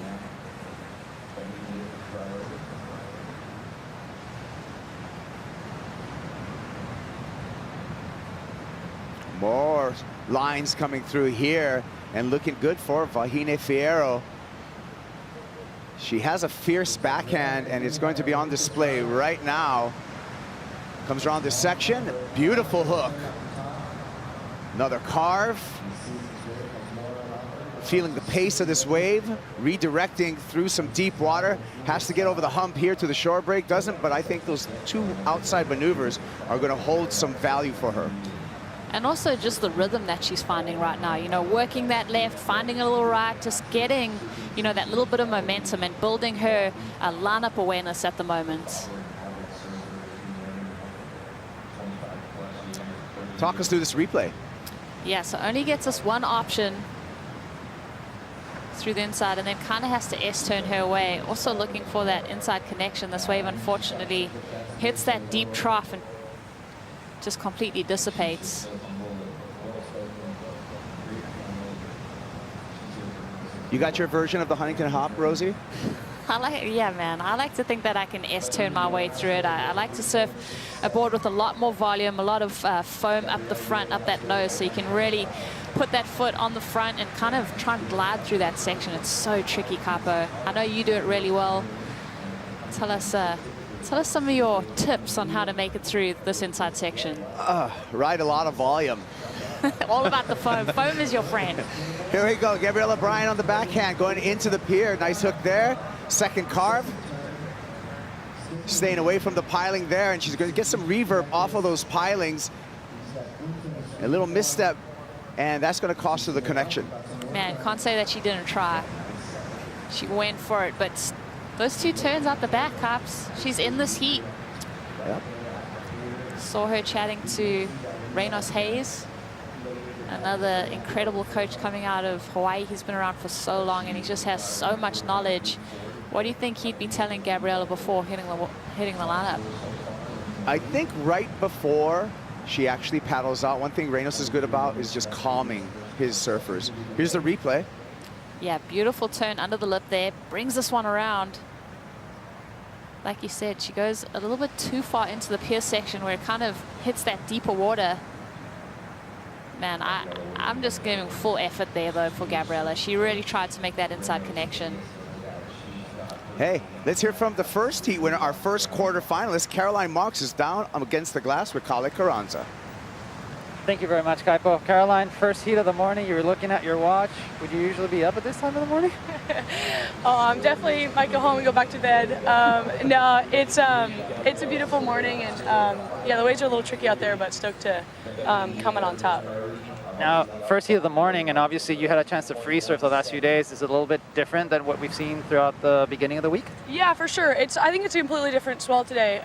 More lines coming through here and looking good for Vahine Fierro. She has a fierce backhand and it's going to be on display right now. Comes around this section, beautiful hook. Another carve. Feeling the pace of this wave, redirecting through some deep water. Has to get over the hump here to the shore break, doesn't, but I think those two outside maneuvers are going to hold some value for her. And also just the rhythm that she's finding right now, you know, working that left, finding a little right, just getting, you know, that little bit of momentum and building her lineup awareness at the moment. Talk us through this replay. Yeah, so only gets us one option through the inside and then kind of has to S-turn her way. Also looking for that inside connection. This wave, unfortunately, hits that deep trough and just completely dissipates. You got your version of the Huntington hop, Rosie? Yeah, man. I like to think that I can S-turn my way through it. I like to surf a board with a lot more volume, a lot of foam up the front, up that nose, so you can really put that foot on the front and kind of try and glide through that section. It's so tricky, Capo. I know you do it really well. Tell us some of your tips on how to make it through this inside section. Ride a lot of volume. All about the foam. Foam is your friend. Here we go. Gabriella Bryan on the backhand going into the pier. Nice hook there. Second carve. Staying away from the piling there, and she's going to get some reverb off of those pilings. A little misstep, and that's going to cost her the connection. Man, can't say that she didn't try. She went for it, but those two turns out the back, Cops. She's in this heat. Yep. Saw her chatting to Reynos Hayes, another incredible coach coming out of Hawaii. He's been around for so long and he just has so much knowledge. What do you think he'd be telling Gabriella before hitting the lineup? I think right before she actually paddles out, one thing Reynos is good about is just calming his surfers. Here's the replay. Yeah, beautiful turn under the lip there. Brings this one around. Like you said, she goes a little bit too far into the pier section where it kind of hits that deeper water. Man, I'm just giving full effort there, though, for Gabriella. She really tried to make that inside connection. Hey, let's hear from the first heat winner, our first quarter finalist. Caroline Marks is down against the glass with Kale Carranza. Thank you very much, Kaipo. Caroline, first heat of the morning. You were looking at your watch. Would you usually be up at this time of the morning? I'm definitely might go home and go back to bed. No, it's a beautiful morning, and yeah, the waves are a little tricky out there, but stoked to come in on top. Now, first heat of the morning, and obviously you had a chance to free surf the last few days. Is it a little bit different than what we've seen throughout the beginning of the week? Yeah, for sure. I think it's a completely different swell today.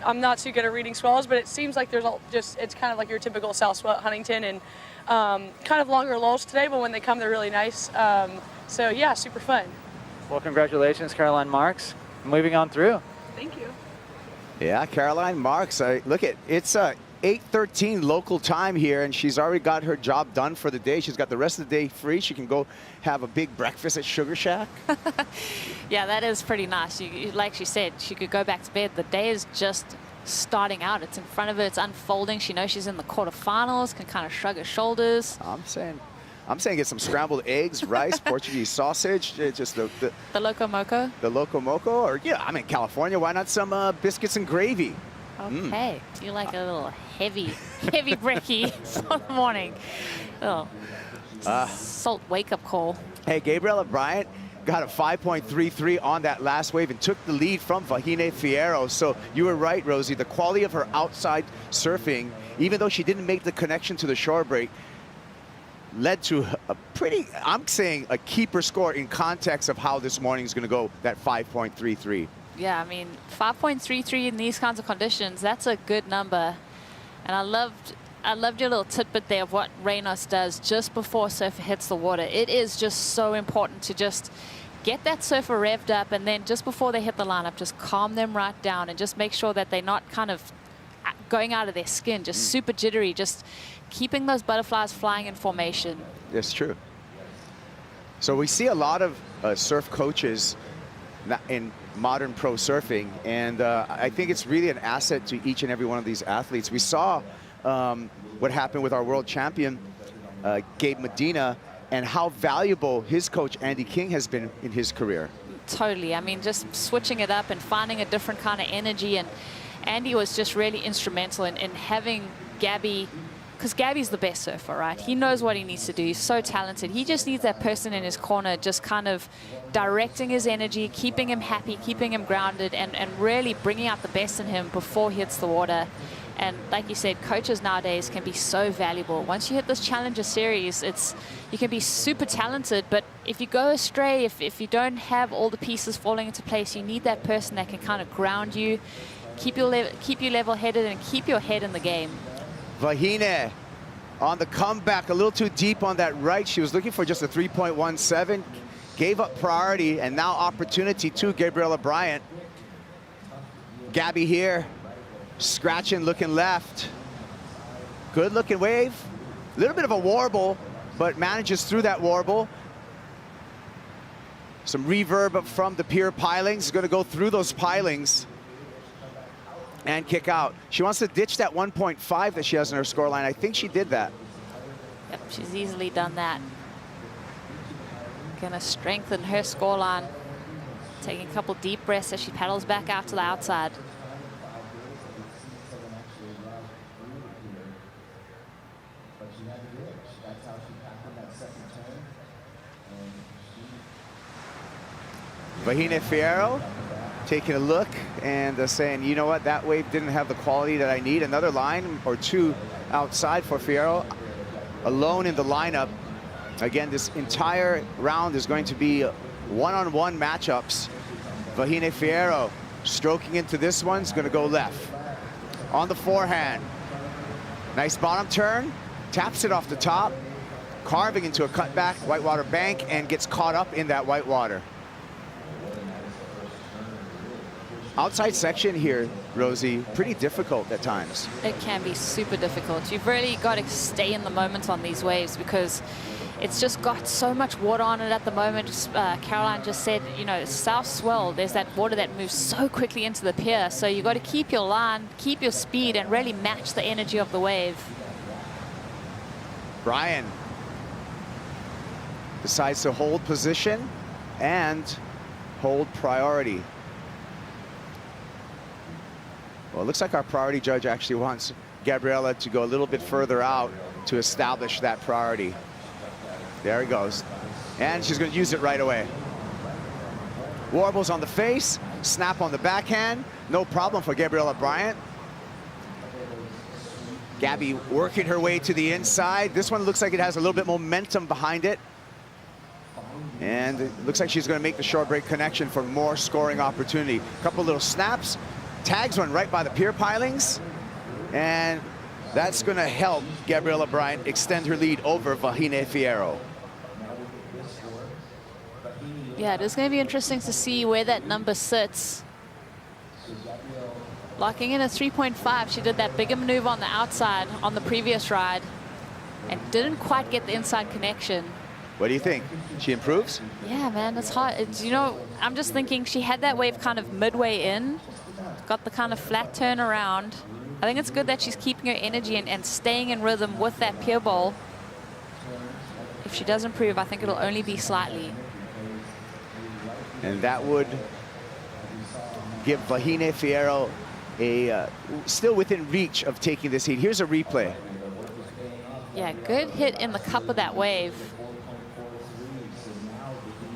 I'm not too good at reading swells, but it seems like there's it's kind of like your typical south swell at Huntington, and kind of longer lulls today, but when they come, they're really nice. So yeah, super fun. Well, congratulations, Caroline Marks. Moving on through. Thank you. Yeah, Caroline Marks. Look at it's 8:13 local time here, and she's already got her job done for the day. She's got the rest of the day free. She can go have a big breakfast at Sugar Shack. Yeah, that is pretty nice. Like she said, she could go back to bed. The day is just starting out. It's in front of her. It's unfolding. She knows she's in the quarterfinals, can kind of shrug her shoulders. I'm saying get some scrambled eggs, rice, Portuguese sausage, just the Loco Moco? The Loco Moco, or yeah, I'm in California. Why not some biscuits and gravy? Okay, you like a little heavy brekkie for the morning. Oh, salt wake-up call. Hey, Gabriella Bryant got a 5.33 on that last wave and took the lead from Vahine Fierro. So you were right, Rosie. The quality of her outside surfing, even though she didn't make the connection to the shore break, led to a pretty, I'm saying, a keeper score in context of how this morning is going to go, that 5.33. Yeah, I mean, 5.33 in these kinds of conditions, that's a good number. And I loved your little tidbit there of what Reynos does just before surfer hits the water. It is just so important to just get that surfer revved up, and then just before they hit the lineup, just calm them right down and just make sure that they're not kind of going out of their skin, just super jittery, just keeping those butterflies flying in formation. That's true. So we see a lot of surf coaches in modern pro surfing, and I think it's really an asset to each and every one of these athletes. We saw what happened with our world champion, Gabe Medina, and how valuable his coach, Andy King, has been in his career. Totally. I mean, just switching it up and finding a different kind of energy. And Andy was just really instrumental in having Gabby, because Gabby's the best surfer, right? He knows what he needs to do. He's so talented. He just needs that person in his corner just kind of directing his energy, keeping him happy, keeping him grounded, and really bringing out the best in him before he hits the water. And like you said, coaches nowadays can be so valuable. Once you hit this Challenger Series, you can be super talented, but if you go astray, if you don't have all the pieces falling into place, you need that person that can kind of ground you, keep you level-headed, and keep your head in the game. Vahine on the comeback, a little too deep on that right. She was looking for just a 3.17, gave up priority, and now opportunity to Gabriela Bryant. Gabby here, scratching, looking left. Good looking wave. A little bit of a warble, but manages through that warble. Some reverb from the pier pilings. Going to go through those pilings and kick out. She wants to ditch that 1.5 that she has in her scoreline. I think she did that. Yep, she's easily done that. Going to strengthen her scoreline. Taking a couple deep breaths as she paddles back out to the outside. Vahine Fierro taking a look and saying, you know what, that wave didn't have the quality that I need. Another line or two outside for Fierro, alone in the lineup. Again, this entire round is going to be one-on-one matchups. Vahine Fierro stroking into this one, is going to go left. On the forehand, nice bottom turn, taps it off the top, carving into a cutback whitewater bank, and gets caught up in that whitewater. Outside section here, Rosie, pretty difficult at times. It can be super difficult. You've really got to stay in the moment on these waves because it's just got so much water on it at the moment. Caroline just said, you know, south swell, there's that water that moves so quickly into the pier. So you've got to keep your line, keep your speed, and really match the energy of the wave. Brian decides to hold position and hold priority. Well, it looks like our priority judge actually wants Gabriela to go a little bit further out to establish that priority. There he goes. And she's going to use it right away. Warbles on the face, snap on the backhand. No problem for Gabriela Bryant. Gabby working her way to the inside. This one looks like it has a little bit momentum behind it. And it looks like she's going to make the short break connection for more scoring opportunity. A couple little snaps. Tags one right by the pier pilings, and that's going to help Gabriela Bryant extend her lead over Vahine Fierro. Yeah, it is going to be interesting to see where that number sits. Locking in a 3.5, she did that bigger maneuver on the outside on the previous ride and didn't quite get the inside connection. What do you think? She improves? Yeah, man, it's hard. You know, I'm just thinking she had that wave kind of midway in. Got the kind of flat turn around. I think it's good that she's keeping her energy and staying in rhythm with that pier ball. If she does improve, I think it'll only be slightly. And that would give Vahine Fierro still within reach of taking this heat. Here's a replay. Yeah, good hit in the cup of that wave.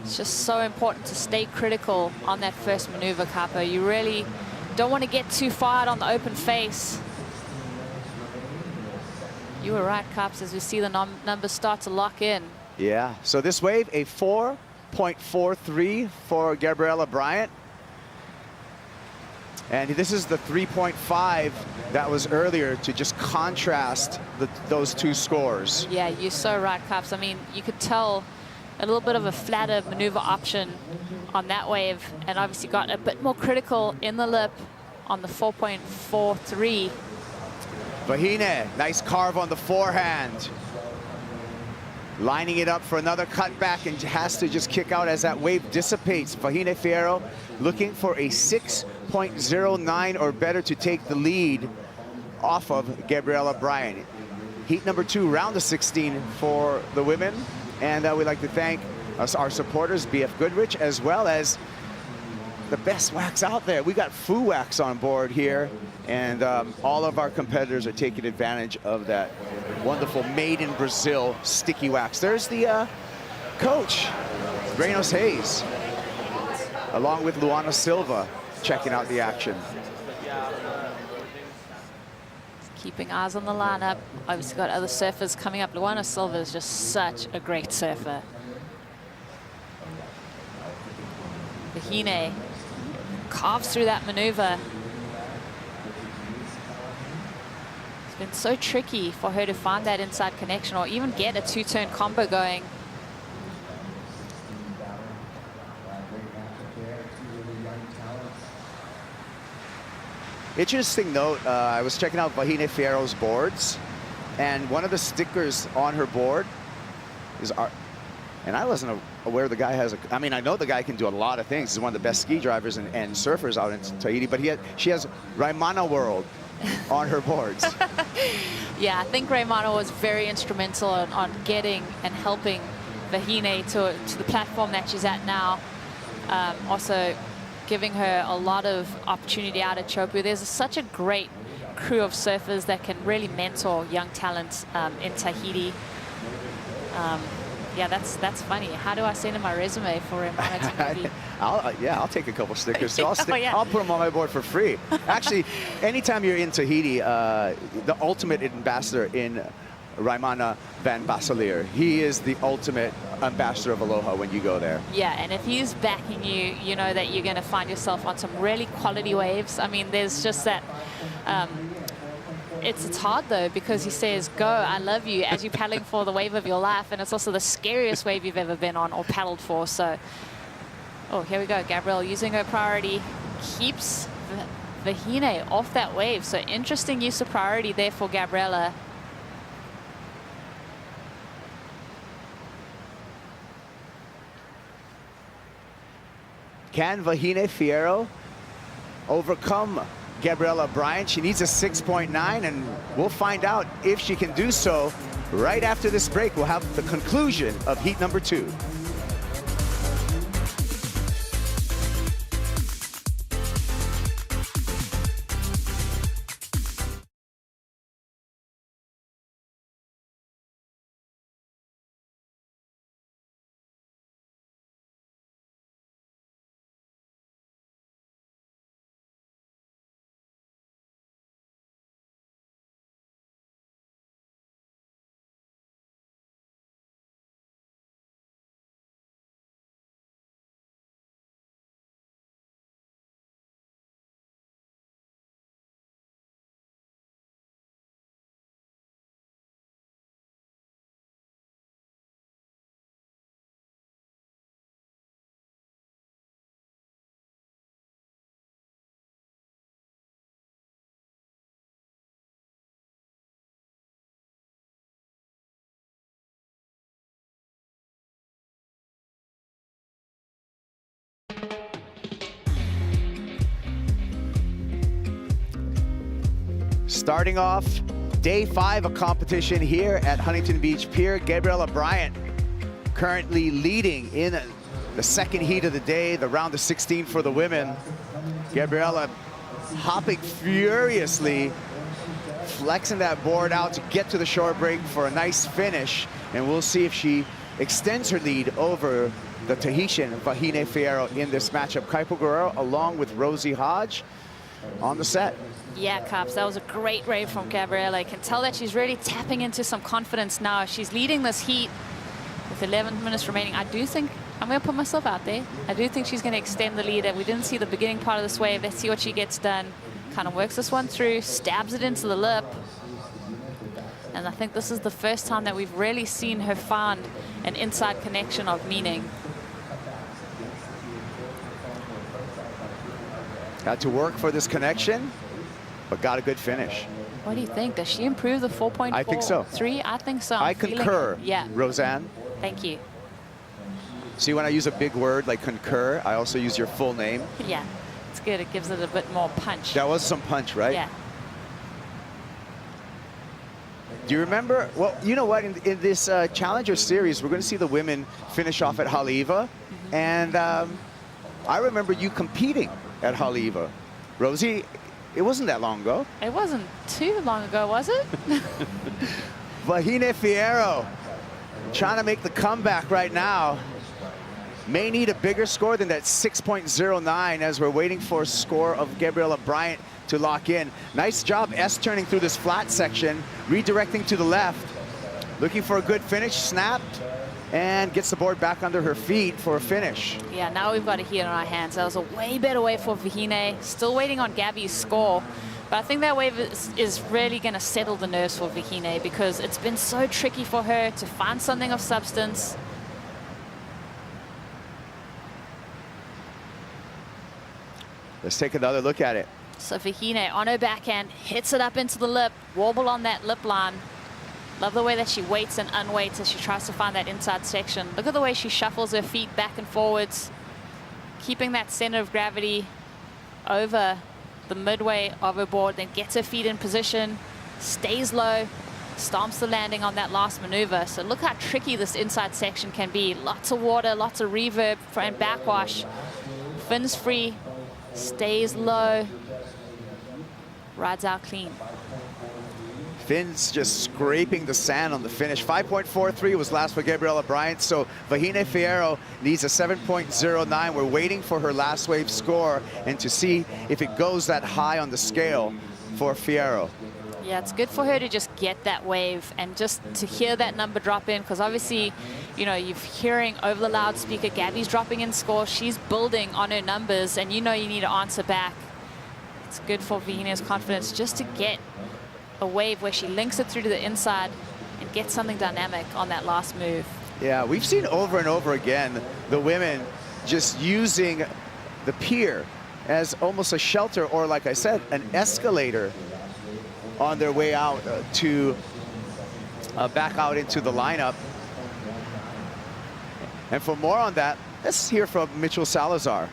It's just so important to stay critical on that first maneuver, Capo. You really don't want to get too far out on the open face. You were right, Caps, as we see the numbers start to lock in. Yeah, so this wave, a 4.43 for Gabriela Bryant. And this is the 3.5 that was earlier to just contrast those two scores. Yeah, you're so right, Caps. I mean, you could tell a little bit of a flatter maneuver option on that wave, and obviously got a bit more critical in the lip on the 4.43. Vahine, nice carve on the forehand. lining it up for another cutback and has to just kick out as that wave dissipates. Vahine Fierro looking for a 6.09 or better to take the lead off of Gabriela Bryant. Heat number 2, round of 16 for the women. And we'd like to thank our supporters, BF Goodrich, as well as the best wax out there. We got Fu Wax on board here, and all of our competitors are taking advantage of that wonderful made in Brazil sticky wax. There's the coach, Reynos Hayes, along with Luana Silva, checking out the action. Keeping eyes on the lineup. Obviously got other surfers coming up. Luana Silva is just such a great surfer. Vahine carves through that maneuver. It's been so tricky for her to find that inside connection or even get a two-turn combo going. Interesting note, I was checking out Vahine Fierro's boards, and one of the stickers on her board is art. And I wasn't aware the guy has I mean, I know the guy can do a lot of things. He's one of the best ski drivers and surfers out in Tahiti, but she has Raimana World on her boards. Yeah, I think Raimana was very instrumental on getting and helping Vahine to the platform that she's at now. Also giving her a lot of opportunity out at Chopu. There's such a great crew of surfers that can really mentor young talents in Tahiti. Yeah, that's funny. How do I send in my resume for Raimana? I'll take a couple stickers. So Yeah. I'll put them on my board for free. Actually, anytime you're in Tahiti, the ultimate ambassador in Raimana Van Basselier, he is the ultimate ambassador of Aloha when you go there. Yeah, and if he's backing you, you know that you're going to find yourself on some really quality waves. I mean, there's just that... It's hard though, because he says, go, I love you, as you're paddling for the wave of your life, and it's also the scariest wave you've ever been on or paddled for. So, oh, here we go. Gabrielle using her priority, keeps Vahine off that wave. So interesting use of priority there for Gabriella. Can Vahine Fierro overcome Gabriela Bryant? She needs a 6.9, and we'll find out if she can do so right after this break. We'll have the conclusion of heat number 2. Starting off day 5 of competition here at Huntington Beach Pier, Gabriela Bryant currently leading in the second heat of the day, the round of 16 for the women. Gabriela hopping furiously, flexing that board out to get to the shore break for a nice finish, and we'll see if she extends her lead over the Tahitian Vahine Fierro in this matchup. Kaipo Guerrero along with Rosie Hodge on the set. Yeah, Caps, that was a great wave from Gabriella. I can tell that she's really tapping into some confidence now. She's leading this heat with 11 minutes remaining. I do think, I'm going to put myself out there, I do think she's going to extend the lead. We didn't see the beginning part of this wave. Let's see what she gets done. Kind of works this one through, stabs it into the lip. And I think this is the first time that we've really seen her find an inside connection of meaning. Got to work for this connection, but got a good finish. What do you think? Does she improve the 4.43? I think so. I think so. I I'm feeling concur, it. Yeah. Roseanne. Thank you. See, when I use a big word like concur, I also use your full name. Yeah. It's good. It gives it a bit more punch. That was some punch, right? Yeah. Do you remember? Well, you know what? In this Challenger Series, we're going to see the women finish off at Haleiwa. And I remember you competing at Haleiwa. Rosie, it wasn't that long ago. It wasn't too long ago, was it? Vahine Fierro trying to make the comeback right now. May need a bigger score than that 6.09 as we're waiting for a score of Gabriela Bryant to lock in. Nice job S-turning through this flat section, redirecting to the left. Looking for a good finish, snapped, and gets the board back under her feet for a finish. Yeah, now we've got a heat on our hands. That was a way better wave for Vahine. Still waiting on Gabby's score. But I think that wave is really going to settle the nerves for Vahine because it's been so tricky for her to find something of substance. Let's take another look at it. So Vahine on her backhand, hits it up into the lip, wobble on that lip line. Love the way that she waits and unwaits as she tries to find that inside section. Look at the way she shuffles her feet back and forwards, keeping that center of gravity over the midway of her board, then gets her feet in position, stays low, stomps the landing on that last maneuver. So look how tricky this inside section can be. Lots of water, lots of reverb and backwash. Fins free, stays low, rides out clean. Fins just scraping the sand on the finish. 5.43 was last for Gabriela Bryant, so Vahine Fierro needs a 7.09. We're waiting for her last wave score and to see if it goes that high on the scale for Fierro. Yeah, it's good for her to just get that wave and just to hear that number drop in, because obviously, you know, you're hearing over the loudspeaker, Gabby's dropping in score, she's building on her numbers, and you know you need to answer back. It's good for Vahine's confidence just to get a wave where she links it through to the inside and gets something dynamic on that last move. Yeah, we've seen over and over again the women just using the pier as almost a shelter, or like I said, an escalator on their way out to back out into the lineup. And for more on that, let's hear from Mitchell Salazar.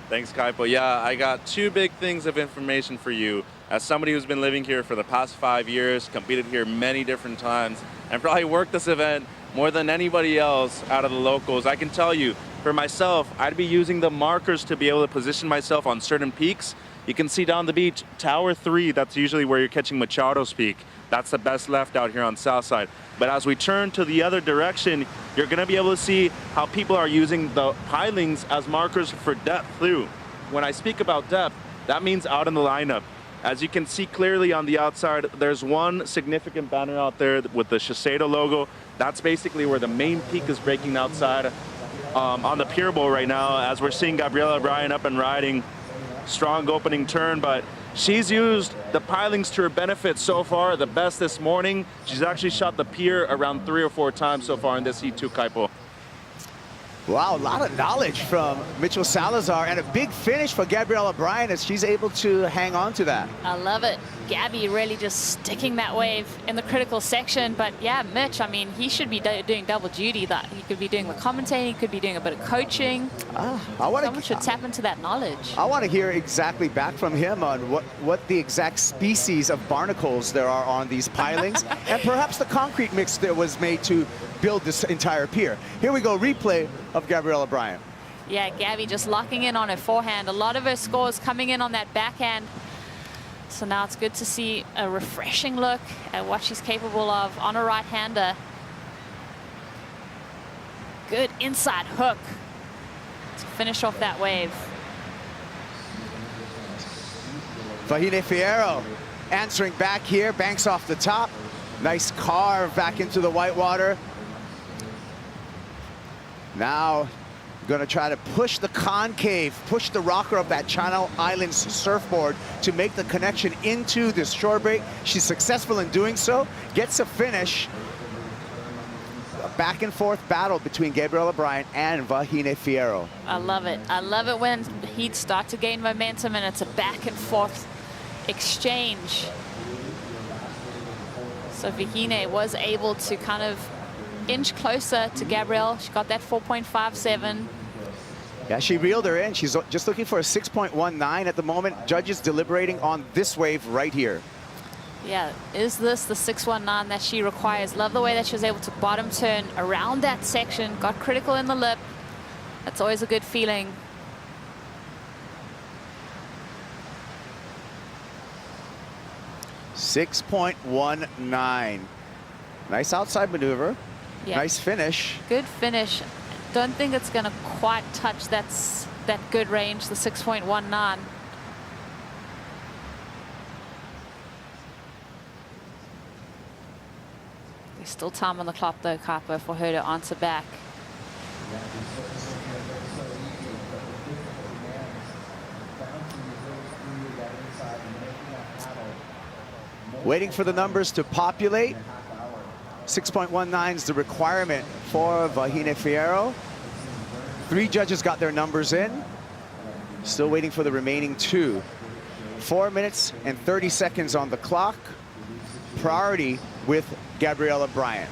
Thanks, Kaipo. Yeah, I got two big things of information for you. As somebody who's been living here for the past 5 years, competed here many different times, and probably worked this event more than anybody else out of the locals, I can tell you, for myself, I'd be using the markers to be able to position myself on certain peaks. You can see down the beach, Tower 3, that's usually where you're catching Machado's Peak. That's the best left out here on South Side. But as we turn to the other direction, you're gonna be able to see how people are using the pilings as markers for depth too. When I speak about depth, that means out in the lineup. As you can see clearly on the outside, there's one significant banner out there with the Shiseido logo. That's basically where the main peak is breaking outside on the pier bowl right now, as we're seeing Gabriela Bryant up and riding. Strong opening turn, but she's used the pilings to her benefit so far. The best this morning. She's actually shot the pier around 3 or 4 times so far in this heat too, Kaipo. Wow, a lot of knowledge from Mitchell Salazar, and a big finish for Gabriela Bryant as she's able to hang on to that. I love it. Gabby really just sticking that wave in the critical section. But yeah, Mitch, I mean, he should be doing double duty. That he could be doing the commentating, he could be doing a bit of coaching. Someone should tap into that knowledge. I want to hear exactly back from him on what the exact species of barnacles there are on these pilings, and perhaps the concrete mix that was made to build this entire pier. Here we go, replay of Gabriela Bryant. Yeah, Gabby just locking in on her forehand. A lot of her scores coming in on that backhand. So now it's good to see a refreshing look at what she's capable of on a right-hander. Good inside hook to finish off that wave. Vahine Fierro answering back here, banks off the top. Nice carve back into the whitewater. Now gonna try to push the concave, push the rocker of that Channel Islands surfboard to make the connection into this shore break. She's successful in doing so, gets a finish. A back and forth battle between Gabriela Bryant and Vahine Fierro. I love it. I love it when he'd start to gain momentum and it's a back and forth exchange. So Vahine was able to kind of inch closer to Gabrielle. She got that 4.57. Yeah, she reeled her in. She's just looking for a 6.19 at the moment. Judges deliberating on this wave right here. Yeah, is this the 619 that she requires? Love the way that she was able to bottom turn around that section, got critical in the lip. That's always a good feeling. .19. Nice outside maneuver. Yeah. Nice finish. Good finish. Don't think it's going to quite touch that good range, the 6.19. There's still time on the clock though, Capo, for her to answer back. Waiting for the numbers to populate. 6.19 is the requirement for Vahine Fierro. 3 judges got their numbers in. Still waiting for the remaining 2. 4 minutes and 30 seconds on the clock. Priority with Gabriella Bryant.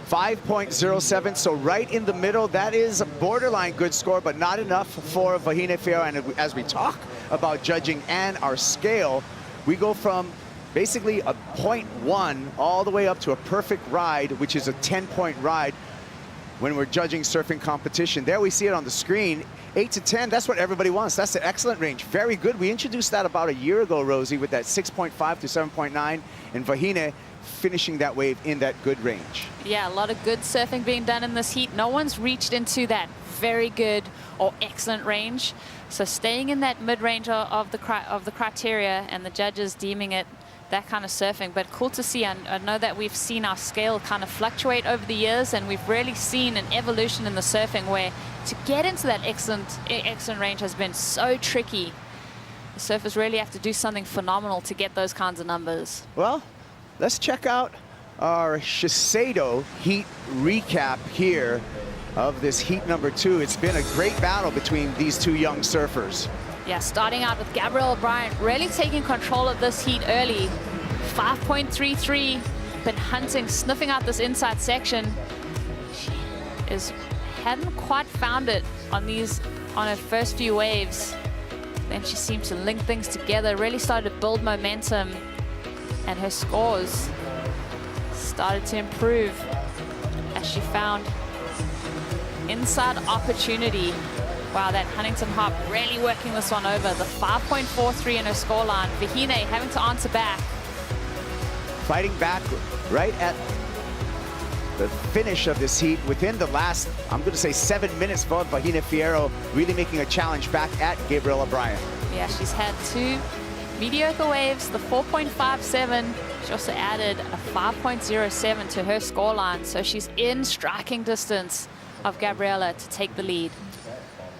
.07, so right in the middle. That is a borderline good score, but not enough for Vahine Fierro. And as we talk about judging and our scale, we go from basically a 0.1 all the way up to a perfect ride, which is a 10-point ride when we're judging surfing competition. There we see it on the screen. 8 to 10, that's what everybody wants. That's an excellent range. Very good. We introduced that about a year ago, Rosie, with that 6.5 to 7.9, and Vahine finishing that wave in that good range. Yeah, a lot of good surfing being done in this heat. No one's reached into that very good or excellent range. So staying in that mid-range of the criteria, and the judges deeming it that kind of surfing. But cool to see. I know that we've seen our scale kind of fluctuate over the years, and we've really seen an evolution in the surfing where to get into that excellent range has been so tricky. The surfers really have to do something phenomenal to get those kinds of numbers. Well, let's check out our Shiseido heat recap here of this heat number 2. It's been a great battle between these 2 young surfers. Yeah, starting out with Gabrielle Bryant really taking control of this heat early. 5.33, been hunting, sniffing out this inside section. She hadn't quite found it on her first few waves. Then she seemed to link things together, really started to build momentum, and her scores started to improve as she found inside opportunity. Wow, that Huntington hop really working this one over. The 5.43 in her scoreline. Vahine having to answer back. Fighting back right at the finish of this heat within the last, I'm going to say 7 minutes, for Vahine Fierro really making a challenge back at Gabriella Bryant. Yeah, she's had 2 mediocre waves, the 4.57. She also added a 5.07 to her scoreline, so she's in striking distance of Gabriella to take the lead.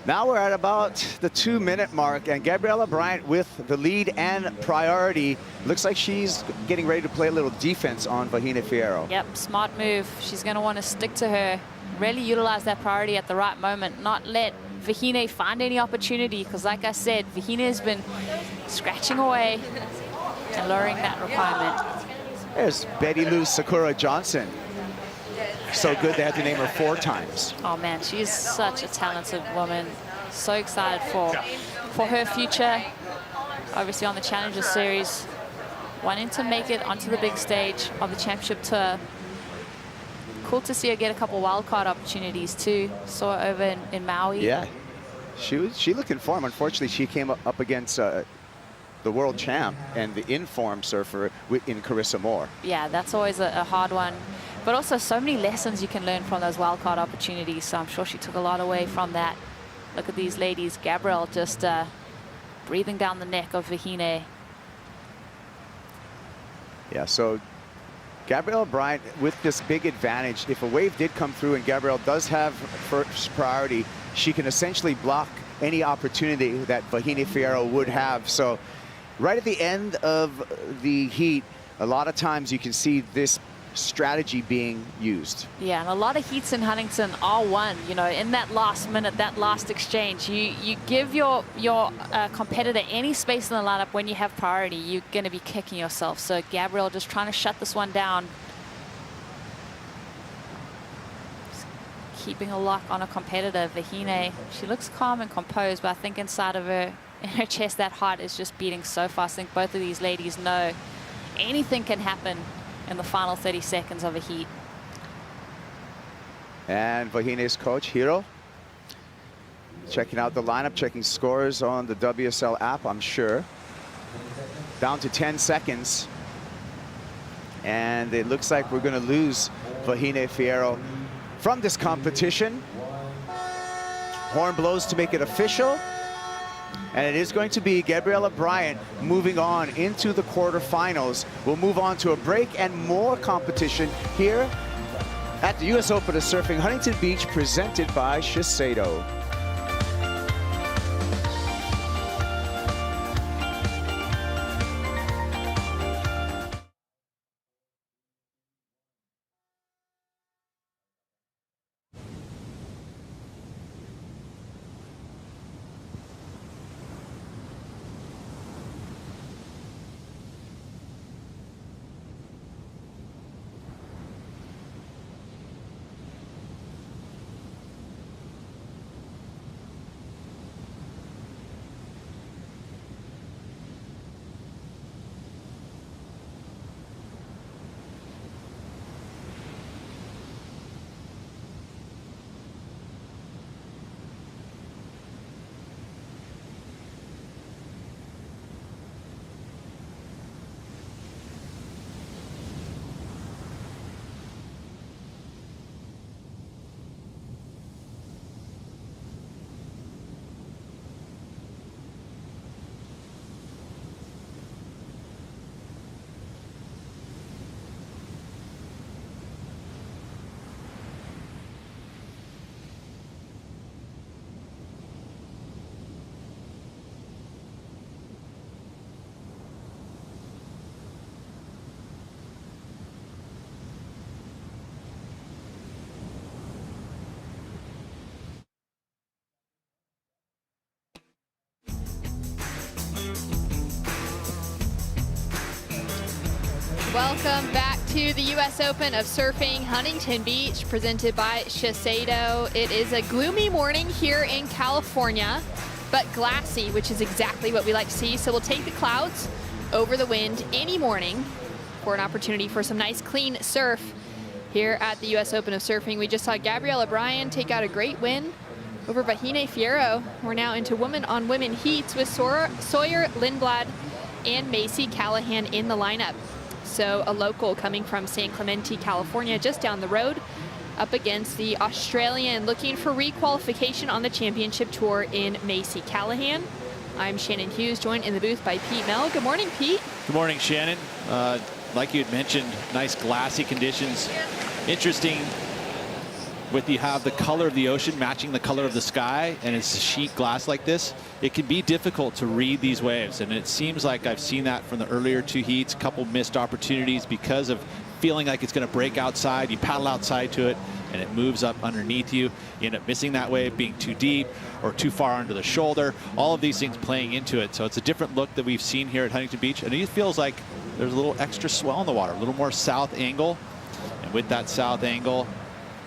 Now we're at about the 2-minute mark, and Gabriella Bryant with the lead and priority. Looks like she's getting ready to play a little defense on Vahine Fierro. Yep, smart move. She's going to want to stick to her, really utilize that priority at the right moment, not let Vahine find any opportunity, because like I said, Vahine has been scratching away and lowering that requirement. There's Betty Lou Sakura Johnson. So good they had to name her 4 times. Oh man, she's such a talented woman. So excited for her future. Obviously on the Challenger Series, wanting to make it onto the big stage of the Championship Tour. Cool to see her get a couple wildcard opportunities too. Saw her over in Maui. Yeah, she looked in form. Unfortunately, she came up against the world champ and the in-form surfer in Carissa Moore. Yeah, that's always a hard one. But also so many lessons you can learn from those wildcard opportunities. So I'm sure she took a lot away from that. Look at these ladies. Gabrielle just breathing down the neck of Vahine. Yeah, so Gabriella Bryant with this big advantage. If a wave did come through and Gabrielle does have first priority, she can essentially block any opportunity that Vahine Fierro would have. So right at the end of the heat, a lot of times you can see this strategy being used. Yeah, and a lot of heats in Huntington are won, you know, in that last minute, that last exchange. You give your competitor any space in the lineup when you have priority, you're going to be kicking yourself. So Gabrielle just trying to shut this one down. Just keeping a lock on a competitor. Vahine, she looks calm and composed, but I think inside of her, in her chest, that heart is just beating so fast. I think both of these ladies know anything can happen in the final 30 seconds of a heat. And Vahine's coach, Fierro, checking out the lineup, checking scores on the WSL app, I'm sure. Down to 10 seconds. And it looks like we're going to lose Vahine Fierro from this competition. Horn blows to make it official. And it is going to be Gabriella Bryant moving on into the quarterfinals. We'll move on to a break and more competition here at the US Open of Surfing Huntington Beach, presented by Shiseido. Welcome back to the US Open of Surfing Huntington Beach, presented by Shiseido. It is a gloomy morning here in California, but glassy, which is exactly what we like to see. So we'll take the clouds over the wind any morning for an opportunity for some nice clean surf here at the US Open of Surfing. We just saw Gabriella Bryant take out a great win over Vahine Fierro. We're now into women-on-women heats with Sawyer Lindblad and Macy Callahan in the lineup. So a local coming from San Clemente, California, just down the road, up against the Australian looking for requalification on the championship tour in Macy Callahan. I'm Shannon Hughes, joined in the booth by Pete Mel. Good morning, Pete. Good morning, Shannon. Like you had mentioned, nice glassy conditions. Interesting with you have the color of the ocean matching the color of the sky, and it's a sheet glass like this. It can be difficult to read these waves, and it seems like I've seen that from the earlier two heats, a couple missed opportunities because of feeling like it's going to break outside. You paddle outside to it, and it moves up underneath you. You end up missing that wave, being too deep or too far under the shoulder. All of these things playing into it. So it's a different look that we've seen here at Huntington Beach, and it feels like there's a little extra swell in the water, a little more south angle. And with that south angle,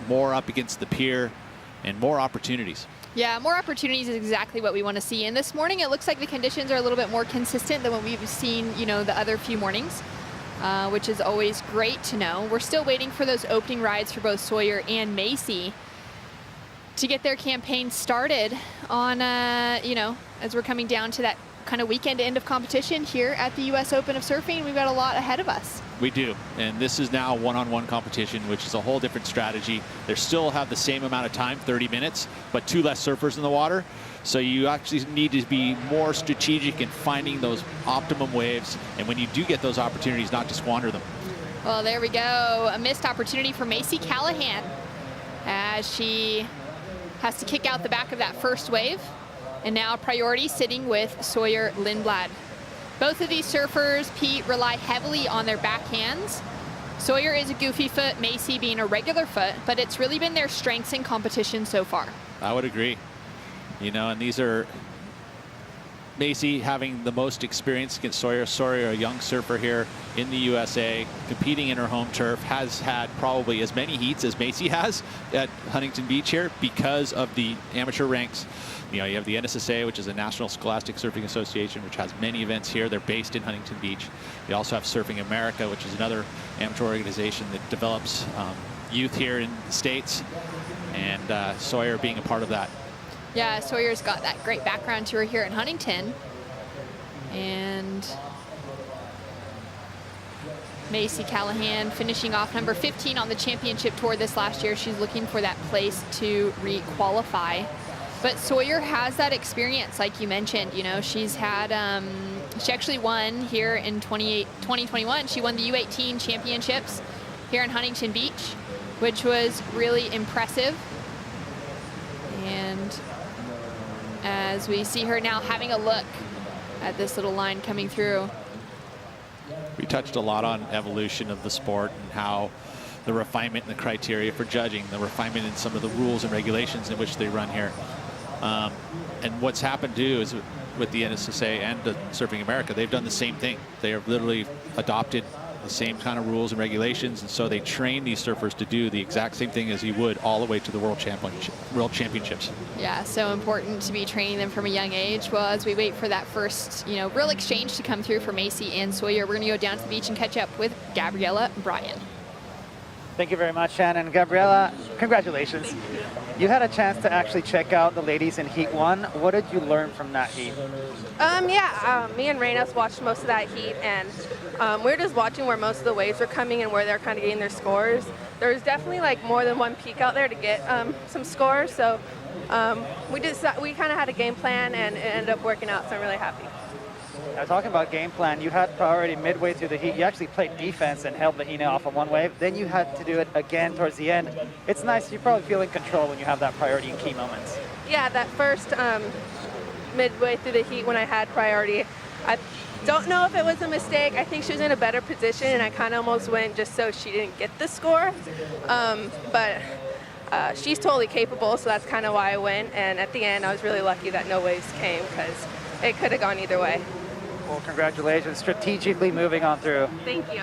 more up against the pier and more opportunities. Yeah, more opportunities is exactly what we want to see. And this morning, it looks like the conditions are a little bit more consistent than what we've seen, you know, the other few mornings, which is always great to know. We're still waiting for those opening rides for both Sawyer and Macy to get their campaign started on, you know, as we're coming down to that kind of weekend end of competition here at the US Open of Surfing. We've got a lot ahead of us. We do, and this is now one-on-one competition, which is a whole different strategy. They still have the same amount of time, 30 minutes, but two less surfers in the water. So you actually need to be more strategic in finding those optimum waves, and when you do get those opportunities, not to squander them. Well, there we go. A missed opportunity for Macy Callahan as she has to kick out the back of that first wave. And now priority sitting with Sawyer Lindblad. Both of these surfers, Pete, rely heavily on their backhands Sawyer is a goofy foot, Macy being a regular foot, but it's really been their strengths in competition so far. I would agree. You know, and these are Macy having the most experience against Sawyer. Sawyer, a young surfer here in the USA, competing in her home turf, has had probably as many heats as Macy has at Huntington Beach here because of the amateur ranks. You know, you have the NSSA, which is the National Scholastic Surfing Association, which has many events here. They're based in Huntington Beach. You also have Surfing America, which is another amateur organization that develops youth here in the States, and Sawyer being a part of that. Yeah, Sawyer's got that great background to her here in Huntington. And Macy Callahan finishing off number 15 on the championship tour this last year. She's looking for that place to re-qualify. But Sawyer has that experience, like you mentioned. You know, she's had, she actually won here in 2021. She won the U18 championships here in Huntington Beach, which was really impressive. And as we see her now having a look at this little line coming through. We touched a lot on evolution of the sport and how the refinement and the criteria for judging, the refinement in some of the rules and regulations in which they run here. And what's happened too is with the NSSA and the Surfing America, they've done the same thing. They have literally adopted the same kind of rules and regulations, and so they train these surfers to do the exact same thing as you would all the way to the world championships. Yeah, so important to be training them from a young age. Well, as we wait for that first, you know, real exchange to come through for Macy and Sawyer, we're going to go down to the beach and catch up with Gabriella and Brian. Thank you very much, Shannon. Gabriella, congratulations. You had a chance to actually check out the ladies in Heat 1. What did you learn from that heat? Me and Reynos watched most of that heat, and we were just watching where most of the waves were coming and where they're kind of getting their scores. There was definitely like more than one peak out there to get some scores, so we kind of had a game plan, and it ended up working out, so I'm really happy. Now, talking about game plan, you had priority midway through the heat. You actually played defense and held Vahine off on one wave. Then you had to do it again towards the end. It's nice. You probably feel in control when you have that priority in key moments. Yeah, that first midway through the heat when I had priority, I don't know if it was a mistake. I think she was in a better position, and I kind of almost went just so she didn't get the score. But she's totally capable, so that's kind of why I went. And at the end, I was really lucky that no waves came because it could have gone either way. Well, congratulations. Strategically moving on through. Thank you.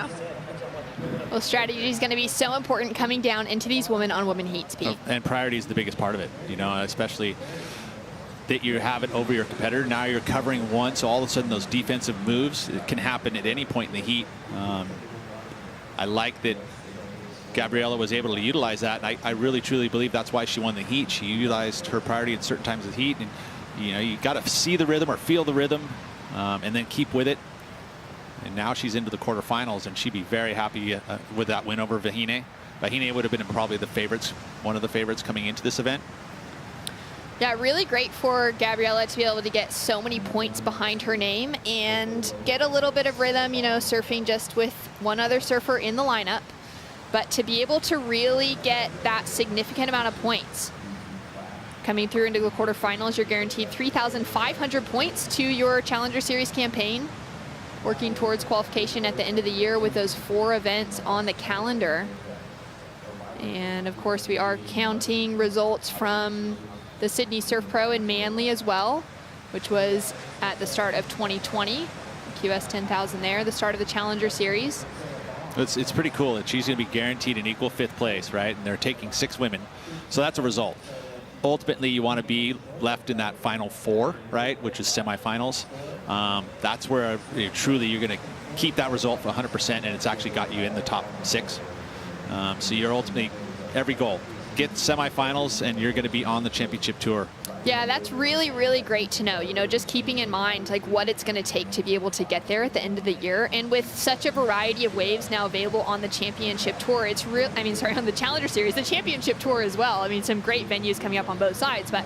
Well, strategy is going to be so important coming down into these women-on-women heats, Pete. And priority is the biggest part of it, you know, especially that you have it over your competitor. Now you're covering one, so all of a sudden those defensive moves, it can happen at any point in the heat. I like that Gabriella was able to utilize that, and I really truly believe that's why she won the heat. She utilized her priority at certain times of the heat, and you know, you got to see the rhythm or feel the rhythm, and then keep with it. And now she's into the quarterfinals, and she'd be very happy with that win over Vahine. Vahine would have been probably the favorites, one of the favorites coming into this event. Yeah, really great for Gabriella to be able to get so many points behind her name and get a little bit of rhythm, you know, surfing just with one other surfer in the lineup. But to be able to really get that significant amount of points. Coming through into the quarterfinals, you're guaranteed 3,500 points to your Challenger Series campaign. Working towards qualification at the end of the year with those 4 events on the calendar. And of course, we are counting results from the Sydney Surf Pro in Manly as well, which was at the start of 2020. QS 10,000 there, the start of the Challenger Series. It's pretty cool that she's going to be guaranteed an equal 5th place, right? And they're taking 6 women. So that's a result. Ultimately, you want to be left in that final 4, right, which is semifinals. That's where truly you're going to keep that result for 100%, and it's actually got you in the top 6. So you're ultimately, every goal, get semifinals, and you're going to be on the championship tour. Yeah, that's really, really great to know. You know, just keeping in mind like what it's going to take to be able to get there at the end of the year. And with such a variety of waves now available on the championship tour, it's real. I mean, sorry, on the Challenger Series, the championship tour as well. I mean, some great venues coming up on both sides. But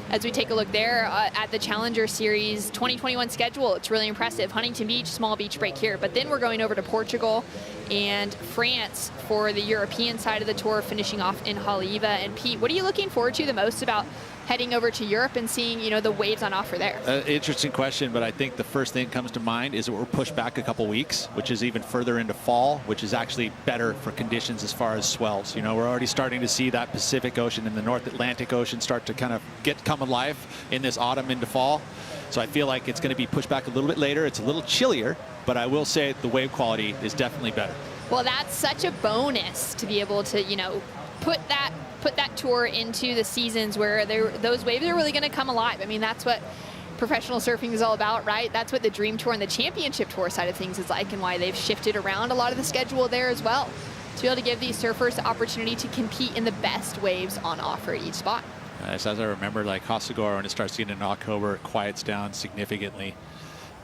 as we take a look there at the Challenger Series 2021 schedule, it's really impressive. Huntington Beach, small beach break here. But then we're going over to Portugal and France for the European side of the tour, finishing off in Haleiwa. And Pete, what are you looking forward to the most about heading over to Europe and seeing, you know, the waves on offer there? Interesting question, but I think the first thing that comes to mind is that we're pushed back a couple weeks, which is even further into fall, which is actually better for conditions as far as swells. You know, we're already starting to see that Pacific Ocean and the North Atlantic Ocean start to kind of come alive in this autumn into fall. So I feel like it's going to be pushed back a little bit later. It's a little chillier, but I will say the wave quality is definitely better. Well, that's such a bonus to be able to, you know, put that tour into the seasons where those waves are really going to come alive. I mean, that's what professional surfing is all about, right? That's what the Dream Tour and the Championship Tour side of things is like, and why they've shifted around a lot of the schedule there as well, to be able to give these surfers the opportunity to compete in the best waves on offer at each spot. As I remember, like Hasagora, when it starts getting into October, it quiets down significantly.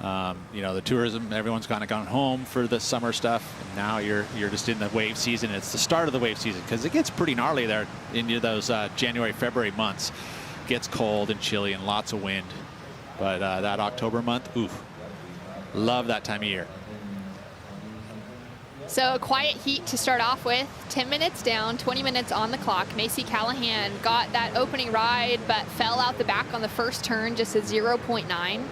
You know, the tourism, everyone's kind of gone home for the summer stuff. And now you're just in the wave season. It's the start of the wave season because it gets pretty gnarly there into those January, February months. It gets cold and chilly and lots of wind. But that October month, oof, love that time of year. So a quiet heat to start off with, 10 minutes down, 20 minutes on the clock. Macy Callahan got that opening ride, but fell out the back on the first turn, just a 0.9.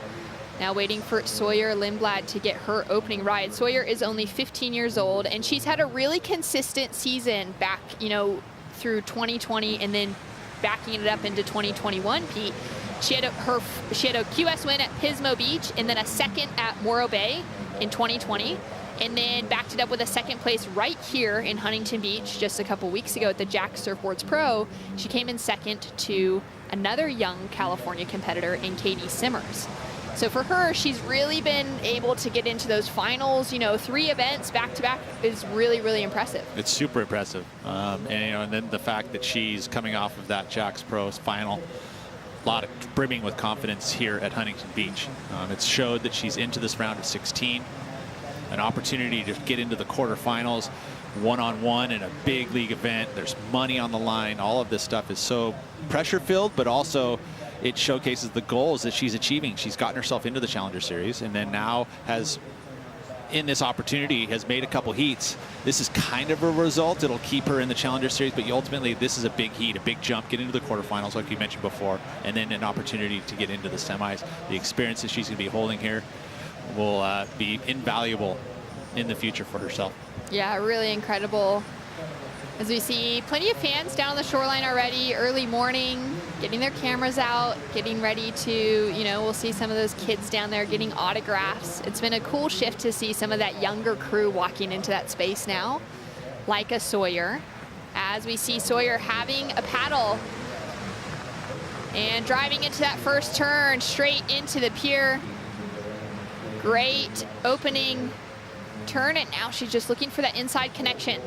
Now waiting for Sawyer Lindblad to get her opening ride. Sawyer is only 15 years old, and she's had a really consistent season back, you know, through 2020 and then backing it up into 2021, Pete. She had a QS win at Pismo Beach and then a second at Morro Bay in 2020. And then backed it up with a second place right here in Huntington Beach just a couple weeks ago at the Jack Surfboards Pro. She came in second to another young California competitor in Katie Simmers. So for her, she's really been able to get into those finals. You know, 3 events back to back is really, really impressive. It's super impressive. And, you know, and then the fact that she's coming off of that Jack's Pros final, a lot of brimming with confidence here at Huntington Beach. It's showed that she's into this round of 16. An opportunity to get into the quarterfinals, one-on-one in a big league event. There's money on the line. All of this stuff is so pressure-filled, but also it showcases the goals that she's achieving. She's gotten herself into the Challenger Series, and then now has, in this opportunity, has made a couple heats. This is kind of a result. It'll keep her in the Challenger Series, but ultimately this is a big heat, a big jump, get into the quarterfinals like you mentioned before, and then an opportunity to get into the semis. The experience that she's going to be holding here will be invaluable in the future for herself. Yeah, really incredible. As we see plenty of fans down on the shoreline already, early morning, getting their cameras out, getting ready to, you know, we'll see some of those kids down there getting autographs. It's been a cool shift to see some of that younger crew walking into that space now, like a Sawyer. As we see Sawyer having a paddle and driving into that first turn straight into the pier. Great opening turn, and now she's just looking for that inside connection.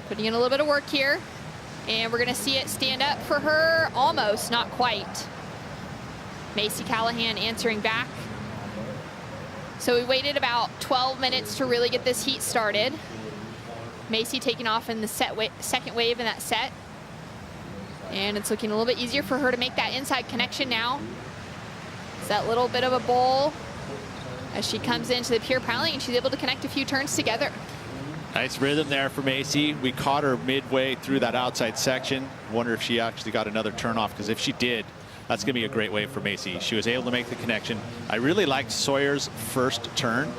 Putting in a little bit of work here, and we're gonna see it stand up for her, almost, not quite. Macy Callahan answering back. So we waited about 12 minutes to really get this heat started. Macy taking off in the second wave in that set. And it's looking a little bit easier for her to make that inside connection now. It's that little bit of a bowl as she comes into the pier piling, and she's able to connect a few turns together. Nice rhythm there for Macy. We caught her midway through that outside section. Wonder if she actually got another turn off, because if she did, that's going to be a great wave for Macy. She was able to make the connection. I really liked Sawyer's first turn.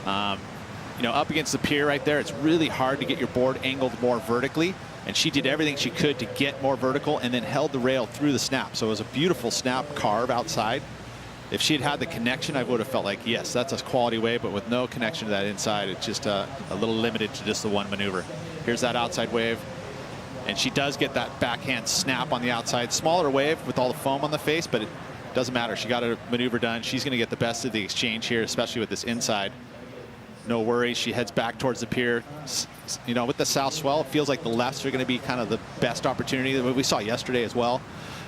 You know, up against the pier right there, it's really hard to get your board angled more vertically, and she did everything she could to get more vertical and then held the rail through the snap. So it was a beautiful snap carve outside. If she had had the connection, I would have felt like, yes, that's a quality wave, but with no connection to that inside, it's just a little limited to just the one maneuver. Here's that outside wave, and she does get that backhand snap on the outside. Smaller wave with all the foam on the face, but it doesn't matter. She got a maneuver done. She's going to get the best of the exchange here, especially with this inside. No worries. She heads back towards the pier. You know, with the south swell, it feels like the lefts are going to be kind of the best opportunity that we saw yesterday as well.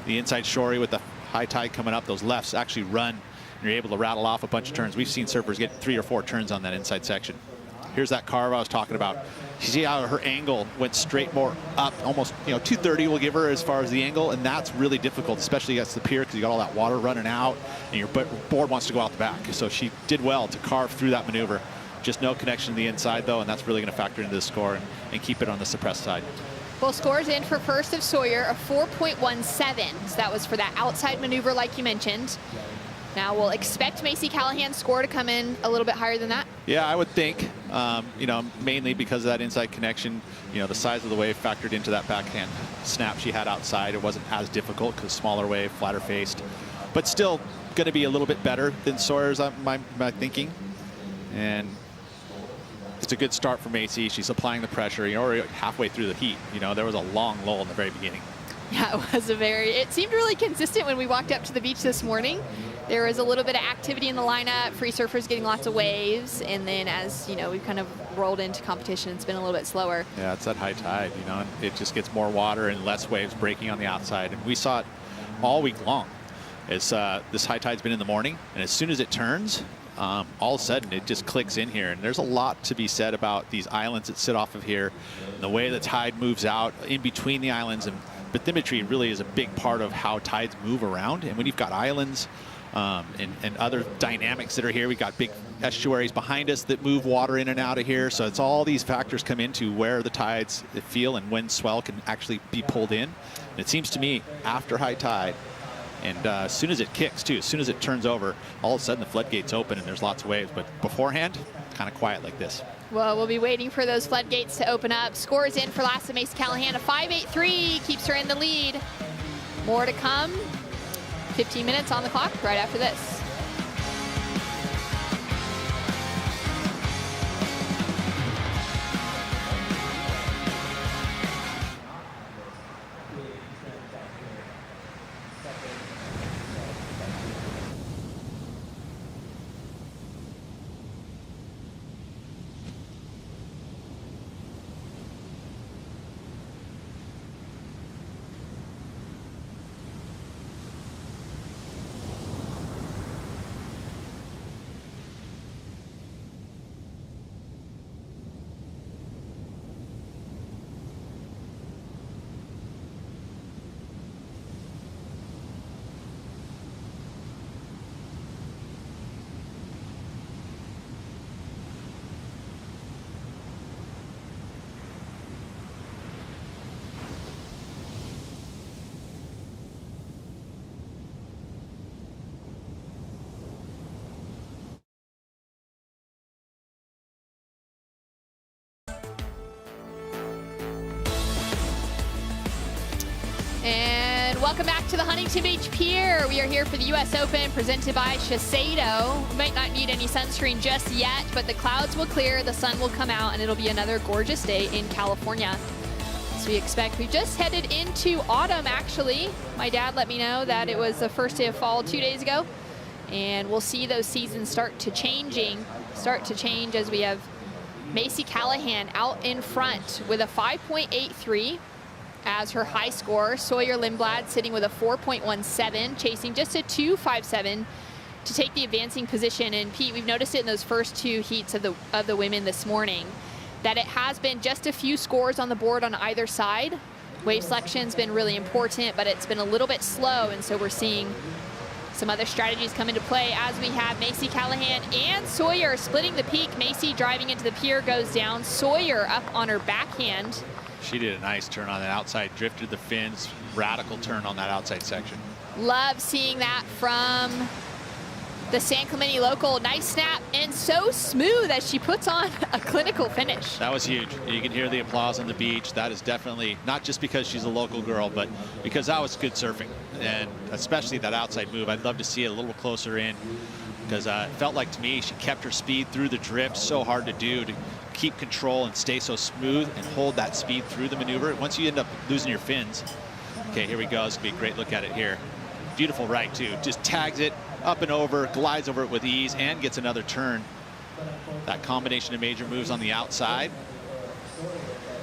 The inside shorey with the high tide coming up, those lefts actually run, and you're able to rattle off a bunch of turns. We've seen surfers get 3 or 4 turns on that inside section. Here's that carve I was talking about. You see how her angle went straight more up, almost, you know, 230 will give her as far as the angle, and that's really difficult, especially against the pier, because you got all that water running out, and your board wants to go out the back. So she did well to carve through that maneuver. Just no connection to the inside, though, and that's really going to factor into the score and keep it on the suppressed side. Well, scores in for first of Sawyer of 4.17. So that was for that outside maneuver like you mentioned. Now we'll expect Macy Callahan's score to come in a little bit higher than that. Yeah, I would think, you know, mainly because of that inside connection, you know, the size of the wave factored into that backhand snap she had outside. It wasn't as difficult because smaller wave, flatter faced, but still going to be a little bit better than Sawyer's, my thinking. And it's a good start for Macy. She's applying the pressure, you know, already halfway through the heat. You know, there was a long lull in the very beginning. Yeah, it seemed really consistent when we walked up to the beach this morning. There was a little bit of activity in the lineup, free surfers getting lots of waves, and then as, you know, we've kind of rolled into competition, it's been a little bit slower. Yeah, it's that high tide, you know, it just gets more water and less waves breaking on the outside. And we saw it all week long. As this high tide's been in the morning, and as soon as it turns, all of a sudden it just clicks in here. And there's a lot to be said about these islands that sit off of here, and the way the tide moves out in between the islands. And bathymetry really is a big part of how tides move around. And when you've got islands and other dynamics that are here, we've got big estuaries behind us that move water in and out of here. So it's all these factors come into where the tides feel and when swell can actually be pulled in. And it seems to me after high tide, and as soon as it kicks too, as soon as it turns over, all of a sudden the floodgates open and there's lots of waves. But beforehand, kind of quiet like this. Well, we'll be waiting for those floodgates to open up. Scores in for last of Macy Callahan, a 5.83, keeps her in the lead. More to come. 15 minutes on the clock right after this. And welcome back to the Huntington Beach Pier. We are here for the U.S. Open presented by Shiseido. Might not need any sunscreen just yet, but the clouds will clear, the sun will come out, and it'll be another gorgeous day in California. So we expect, we just headed into autumn actually. My dad let me know that it was the first day of fall 2 days ago. And we'll see those seasons start to change as we have Macy Callahan out in front with a 5.83. as her high score. Sawyer Lindblad sitting with a 4.17, chasing just a 2.57 to take the advancing position. And Pete, we've noticed it in those first two heats of the women this morning, that it has been just a few scores on the board on either side. Wave selection's been really important, but it's been a little bit slow, and so we're seeing some other strategies come into play as we have Macy Callahan and Sawyer splitting the peak. Macy driving into the pier goes down. Sawyer up on her backhand. She did a nice turn on that outside, drifted the fins, radical turn on that outside section. Love seeing that from the San Clemente local. Nice snap and so smooth as she puts on a clinical finish. That was huge. You can hear the applause on the beach. That is definitely not just because she's a local girl, but because that was good surfing, and especially that outside move. I'd love to see it a little closer in, because it felt like to me she kept her speed through the drift. So hard to do, to keep control and stay so smooth and hold that speed through the maneuver. Once you end up losing your fins, okay, here we go. It's gonna be a great look at it here. Beautiful right too. Just tags it up and over, glides over it with ease, and gets another turn. That combination of major moves on the outside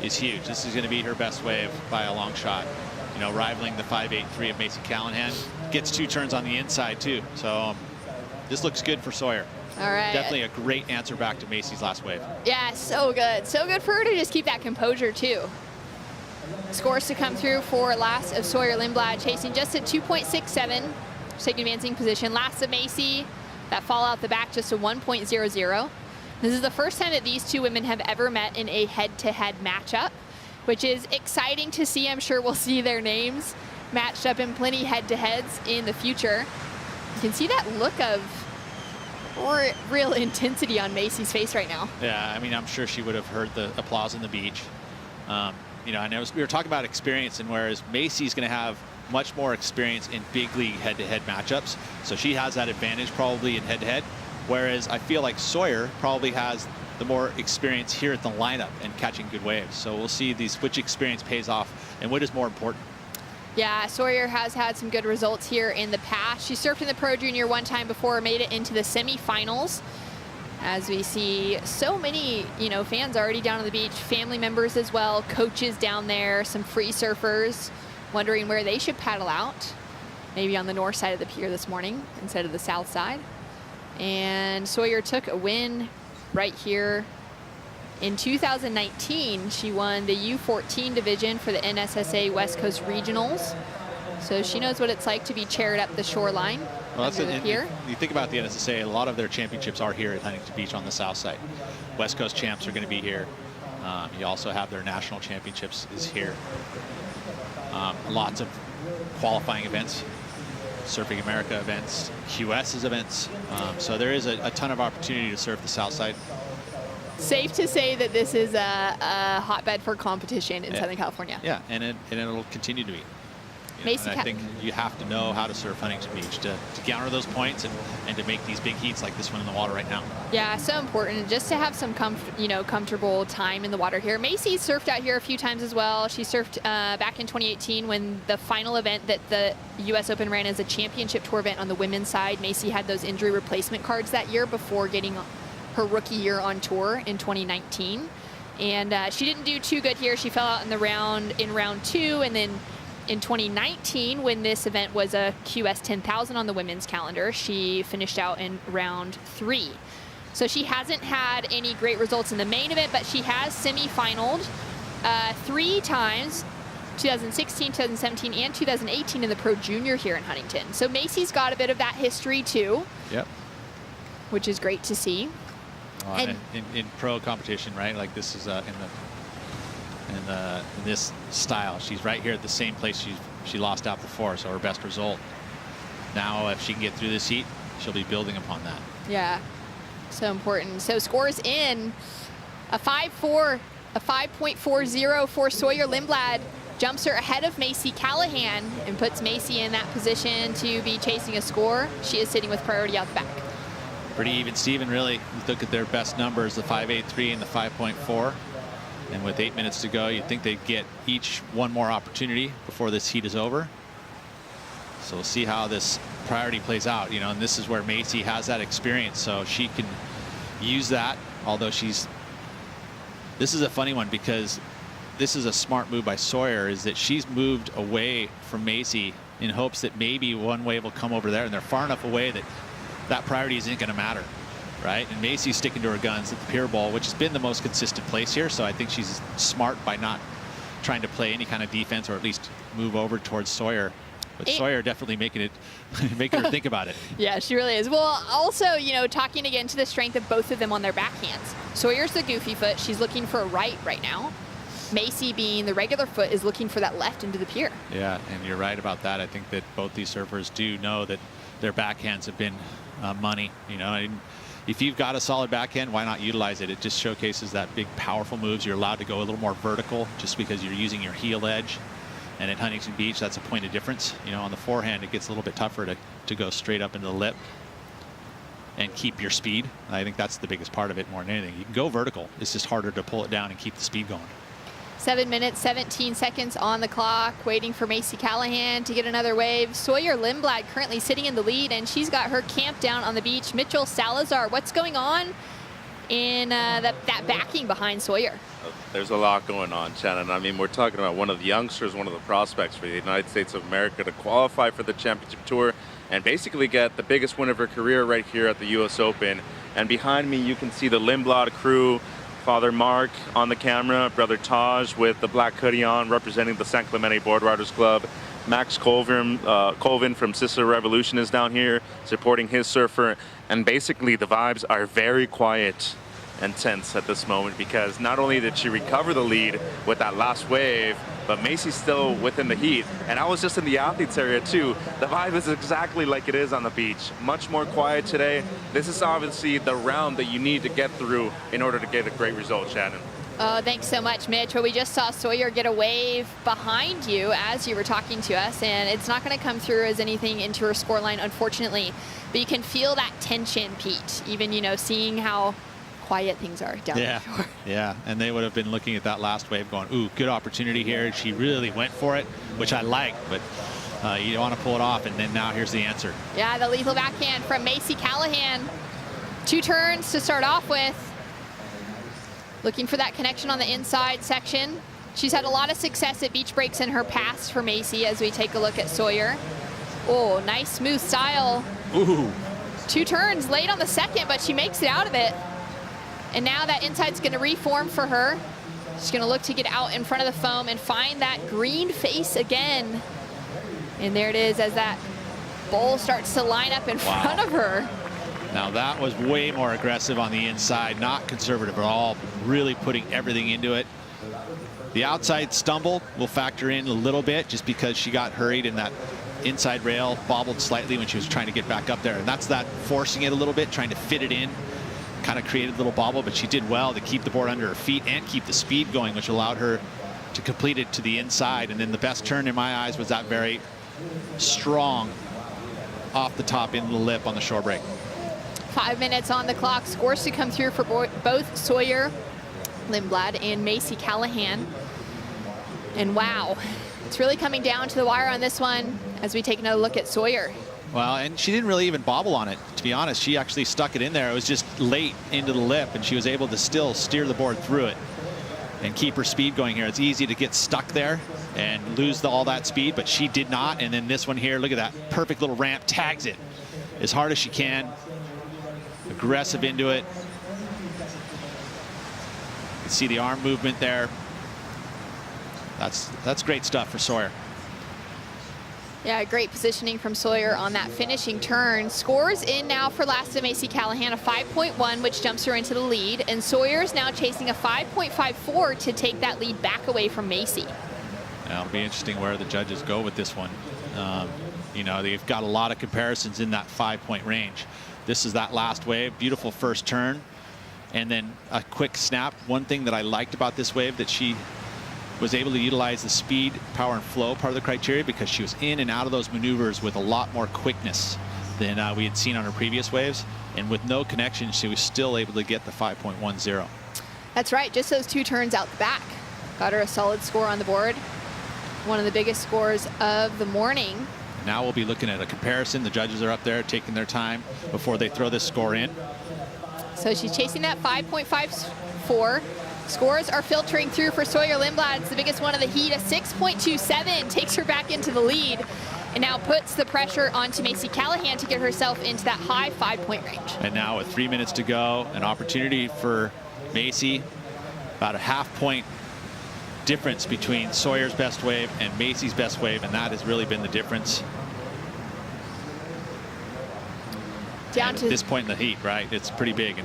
is huge. This is gonna be her best wave by a long shot. You know, rivaling the 5.83 of Macy Callahan. Gets two turns on the inside too. So this looks good for Sawyer. All right. Definitely a great answer back to Macy's last wave. Yeah, so good. So good for her to just keep that composure too. Scores to come through for last of Sawyer Lindblad, chasing just at 2.67, taking advancing position. Last of Macy, that fall out the back just a 1.00. This is the first time that these two women have ever met in a head-to-head matchup, which is exciting to see. I'm sure we'll see their names matched up in plenty head-to-heads in the future. You can see that look of real intensity on Macy's face right now. Yeah, I mean, I'm sure she would have heard the applause on the beach. You know, I know we were talking about experience, and whereas Macy's going to have much more experience in big league head-to-head matchups, so she has that advantage probably in head-to-head, whereas I feel like Sawyer probably has the more experience here at the lineup and catching good waves. So we'll see which experience pays off and what is more important. Yeah, Sawyer has had some good results here in the past. She surfed in the Pro Junior one time before, made it into the semifinals. As we see so many, you know, fans already down on the beach, family members as well, coaches down there, some free surfers wondering where they should paddle out. Maybe on the north side of the pier this morning instead of the south side. And Sawyer took a win right here. In 2019, she won the U14 division for the NSSA West Coast Regionals. So she knows what it's like to be chaired up the shoreline. Well, that's the pier. You think about the NSSA, a lot of their championships are here at Huntington Beach on the south side. West Coast champs are going to be here. You also have their national championships is here. Lots of qualifying events, Surfing America events, QS's events. So there is a ton of opportunity to surf the south side. Safe to say that this is a hotbed for competition in Southern California. Yeah, and it'll continue to be. And I think you have to know how to surf Huntington Beach to garner those points and to make these big heats like this one in the water right now. Yeah, so important just to have some comfortable time in the water here. Macy surfed out here a few times as well. She surfed back in 2018 when the final event that the U.S. Open ran as a championship tour event on the women's side. Macy had those injury replacement cards that year before getting her rookie year on tour in 2019. And she didn't do too good here. She fell out in round 2, and then in 2019, when this event was a QS 10,000 on the women's calendar, she finished out in round 3. So she hasn't had any great results in the main event, but she has semi-finaled 3 times, 2016, 2017, and 2018 in the Pro Junior here in Huntington. So Macy's got a bit of that history too. Yep. Which is great to see. And in pro competition, right? Like this is in this style, she's right here at the same place she lost out before, so her best result. Now if she can get through this heat, she'll be building upon that. Yeah, so important. So scores in a 5.4, a 5.40 for Sawyer Lindblad, jumps her ahead of Macy Callahan and puts Macy in that position to be chasing a score. She is sitting with priority out the back. Pretty even Steven, really. You look at their best numbers, the 5.83 and the 5.4. And with 8 minutes to go, you'd think they'd get each one more opportunity before this heat is over. So we'll see how this priority plays out, you know, and this is where Macy has that experience, so she can use that, although this is a funny one because this is a smart move by Sawyer, is that she's moved away from Macy in hopes that maybe one wave will come over there, and they're far enough away that priority isn't going to matter. Right, and Macy's sticking to her guns at the pier bowl, which has been the most consistent place here. So I think she's smart by not trying to play any kind of defense, or at least move over towards Sawyer. But Sawyer definitely making her think about it. Yeah, she really is. Well, also, you know, talking again to the strength of both of them on their backhands. Sawyer's the goofy foot. She's looking for a right now. Macy, being the regular foot, is looking for that left into the pier. Yeah, and you're right about that. I think that both these surfers do know that their backhands have been money, you know. And if you've got a solid backhand, why not utilize it? It just showcases that big, powerful moves. You're allowed to go a little more vertical just because you're using your heel edge. And at Huntington Beach, that's a point of difference. You know, on the forehand, it gets a little bit tougher to go straight up into the lip and keep your speed. I think that's the biggest part of it more than anything. You can go vertical. It's just harder to pull it down and keep the speed going. 7 minutes, 17 seconds on the clock, waiting for Macy Callahan to get another wave. Sawyer Lindblad currently sitting in the lead, and she's got her camp down on the beach. Mitchell Salazar, what's going on in that backing behind Sawyer? There's a lot going on, Shannon. I mean, we're talking about one of the youngsters, one of the prospects for the United States of America to qualify for the championship tour and basically get the biggest win of her career right here at the U.S. Open. And behind me, you can see the Lindblad crew. Father Mark on the camera, Brother Taj with the black hoodie on, representing the San Clemente Board Riders Club. Max Colvin from Sister Revolution is down here supporting his surfer. And basically the vibes are very quiet and tense at this moment, because not only did she recover the lead with that last wave, but Macy's still within the heat. And I was just in the athletes area too. The vibe is exactly like it is on the beach. Much more quiet today. This is obviously the round that you need to get through in order to get a great result, Shannon. Oh, thanks so much, Mitch. Well, we just saw Sawyer get a wave behind you as you were talking to us, and it's not going to come through as anything into her scoreline, unfortunately. But you can feel that tension, Pete, even, you know, seeing how quiet things are down there. Yeah, and they would have been looking at that last wave going, ooh, good opportunity here. She really went for it, which I like, but you don't want to pull it off, and then now here's the answer. Yeah, the lethal backhand from Macy Callahan. 2 turns to start off with. Looking for that connection on the inside section. She's had a lot of success at beach breaks in her past for Macy as we take a look at Sawyer. Oh, nice smooth style. Ooh. 2 turns late on the second, but she makes it out of it. And now that inside's going to reform for her. She's going to look to get out in front of the foam and find that green face again. And there it is as that bowl starts to line up in front of her. Now that was way more aggressive on the inside, not conservative at all, really putting everything into it. The outside stumble will factor in a little bit just because she got hurried and that inside rail bobbled slightly when she was trying to get back up there. And that's that forcing it a little bit, trying to fit it in. Kind of created a little bobble, but she did well to keep the board under her feet and keep the speed going, which allowed her to complete it to the inside. And then the best turn in my eyes was that very strong off the top into the lip on the shore break. 5 minutes on the clock. Scores to come through for both Sawyer Lindblad and Macy Callahan. And wow, it's really coming down to the wire on this one as we take another look at Sawyer. Well, and she didn't really even bobble on it, to be honest. She actually stuck it in there. It was just late into the lip, and she was able to still steer the board through it and keep her speed going here. It's easy to get stuck there and lose all that speed, but she did not. And then this one here, look at that perfect little ramp, tags it as hard as she can. Aggressive into it. You can see the arm movement there. That's great stuff for Sawyer. Yeah, great positioning from Sawyer on that finishing turn. Scores in now for last of Macy Callahan, a 5.1, which jumps her into the lead. And Sawyer's now chasing a 5.54 to take that lead back away from Macy. Now, it'll be interesting where the judges go with this one. You know, they've got a lot of comparisons in that 5-point range. This is that last wave, beautiful first turn, and then a quick snap. One thing that I liked about this wave that she was able to utilize the speed, power, and flow part of the criteria because she was in and out of those maneuvers with a lot more quickness than we had seen on her previous waves. And with no connection, she was still able to get the 5.10. That's right, just those 2 turns out the back. Got her a solid score on the board. One of the biggest scores of the morning. Now we'll be looking at a comparison. The judges are up there taking their time before they throw this score in. So she's chasing that 5.54. Scores are filtering through for Sawyer Lindblad. It's the biggest one of the heat. A 6.27 takes her back into the lead and now puts the pressure onto Macy Callahan to get herself into that high 5-point range. And now with 3 minutes to go, an opportunity for Macy. About a half-point difference between Sawyer's best wave and Macy's best wave, and that has really been the difference. Down to this point in the heat, right? It's pretty big.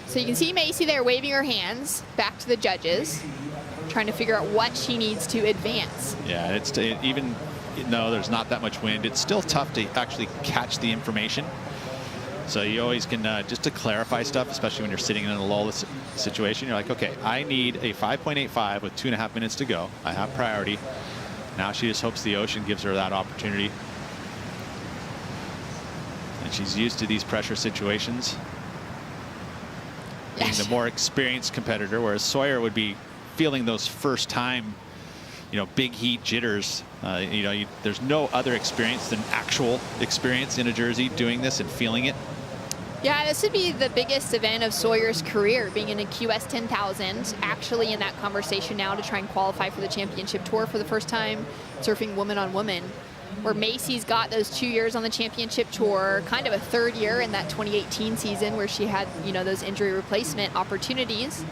So you can see Macy there waving her hands back to the judges, trying to figure out what she needs to advance. Yeah, it's even though there's not that much wind, it's still tough to actually catch the information. So you always can, just to clarify stuff, especially when you're sitting in a lull situation, you're like, okay, I need a 5.85 with 2.5 minutes to go. I have priority. Now she just hopes the ocean gives her that opportunity. And she's used to these pressure situations. Being the more experienced competitor, whereas Sawyer would be feeling those first time, you know, big heat jitters. You know, there's no other experience than actual experience in a jersey doing this and feeling it. Yeah, this would be the biggest event of Sawyer's career, being in a QS 10,000, actually in that conversation now to try and qualify for the championship tour for the first time, surfing woman on woman, where Macy's got those 2 years on the championship tour, kind of a third year in that 2018 season where she had, you know, those injury replacement opportunities.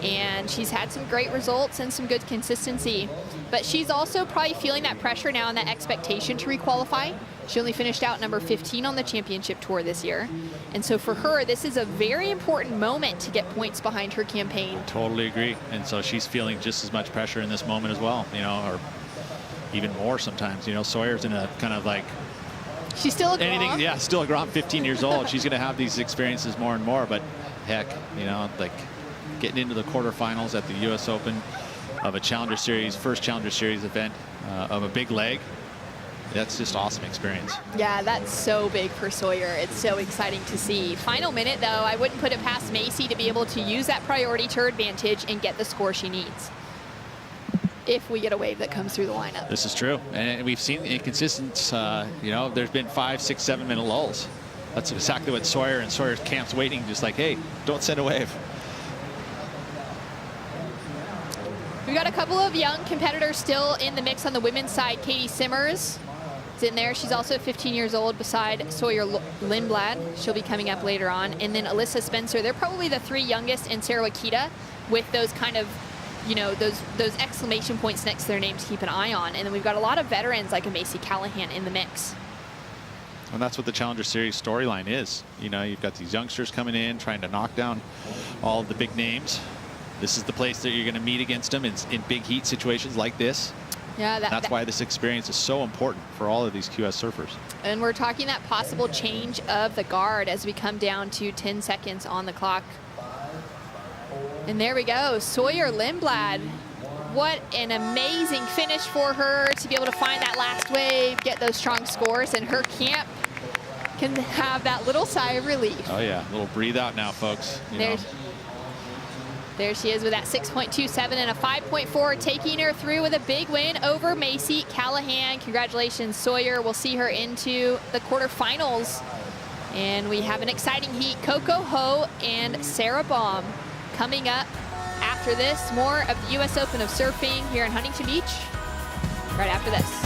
and she's had some great results and some good consistency. But she's also probably feeling that pressure now and that expectation to requalify. She only finished out number 15 on the championship tour this year. And so for her, this is a very important moment to get points behind her campaign. Totally agree. And so she's feeling just as much pressure in this moment as well, you know, or even more sometimes. You know, Sawyer's in a kind of like, she's still a Grom. Yeah, still a Grom, 15 years old. She's going to have these experiences more and more. But heck, you know, like getting into the quarterfinals at the U.S. Open of a Challenger Series, first Challenger Series event of a big leg. That's just awesome experience. Yeah, that's so big for Sawyer. It's so exciting to see. Final minute, though, I wouldn't put it past Macy to be able to use that priority to her advantage and get the score she needs if we get a wave that comes through the lineup. This is true. And we've seen inconsistent, you know, there's been 5, 6, 7 minute lulls. That's exactly what Sawyer and Sawyer's camp's waiting, just like, hey, don't send a wave. We've got a couple of young competitors still in the mix on the women's side. Katie Simmers is in there. She's also 15 years old beside Sawyer Lindblad. She'll be coming up later on. And then Alyssa Spencer. They're probably the 3 youngest, and Sarah Wakita with those kind of, you know, those exclamation points next to their name to keep an eye on. And then we've got a lot of veterans like a Macy Callahan in the mix. And that's what the Challenger Series storyline is. You know, you've got these youngsters coming in, trying to knock down all of the big names. This is the place that you're going to meet against them in big heat situations like this. Yeah, that's why this experience is so important for all of these QS surfers. And we're talking that possible change of the guard as we come down to 10 seconds on the clock. And there we go, Sawyer Lindblad. What an amazing finish for her to be able to find that last wave, get those strong scores, and her camp can have that little sigh of relief. Oh yeah, a little breathe out now, folks. There she is with that 6.27 and a 5.4, taking her through with a big win over Macy Callahan. Congratulations, Sawyer. We'll see her into the quarterfinals. And we have an exciting heat. Coco Ho and Sarah Baum coming up after this. More of the U.S. Open of Surfing here in Huntington Beach right after this.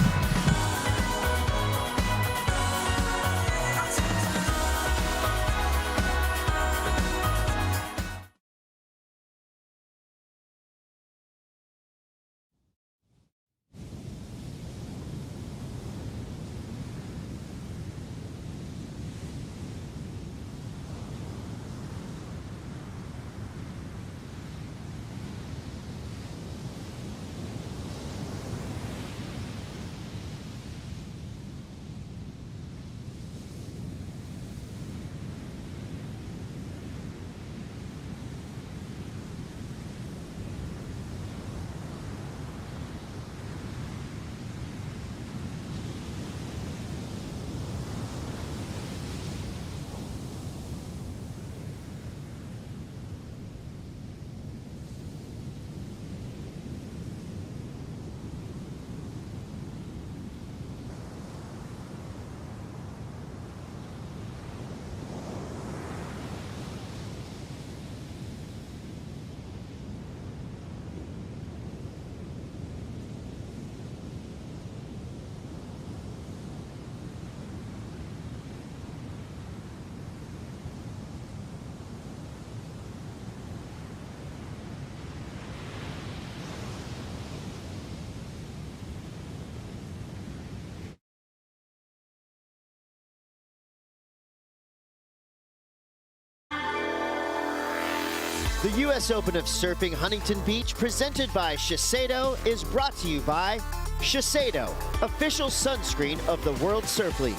The U.S. Open of Surfing Huntington Beach, presented by Shiseido, is brought to you by Shiseido, official sunscreen of the World Surf League.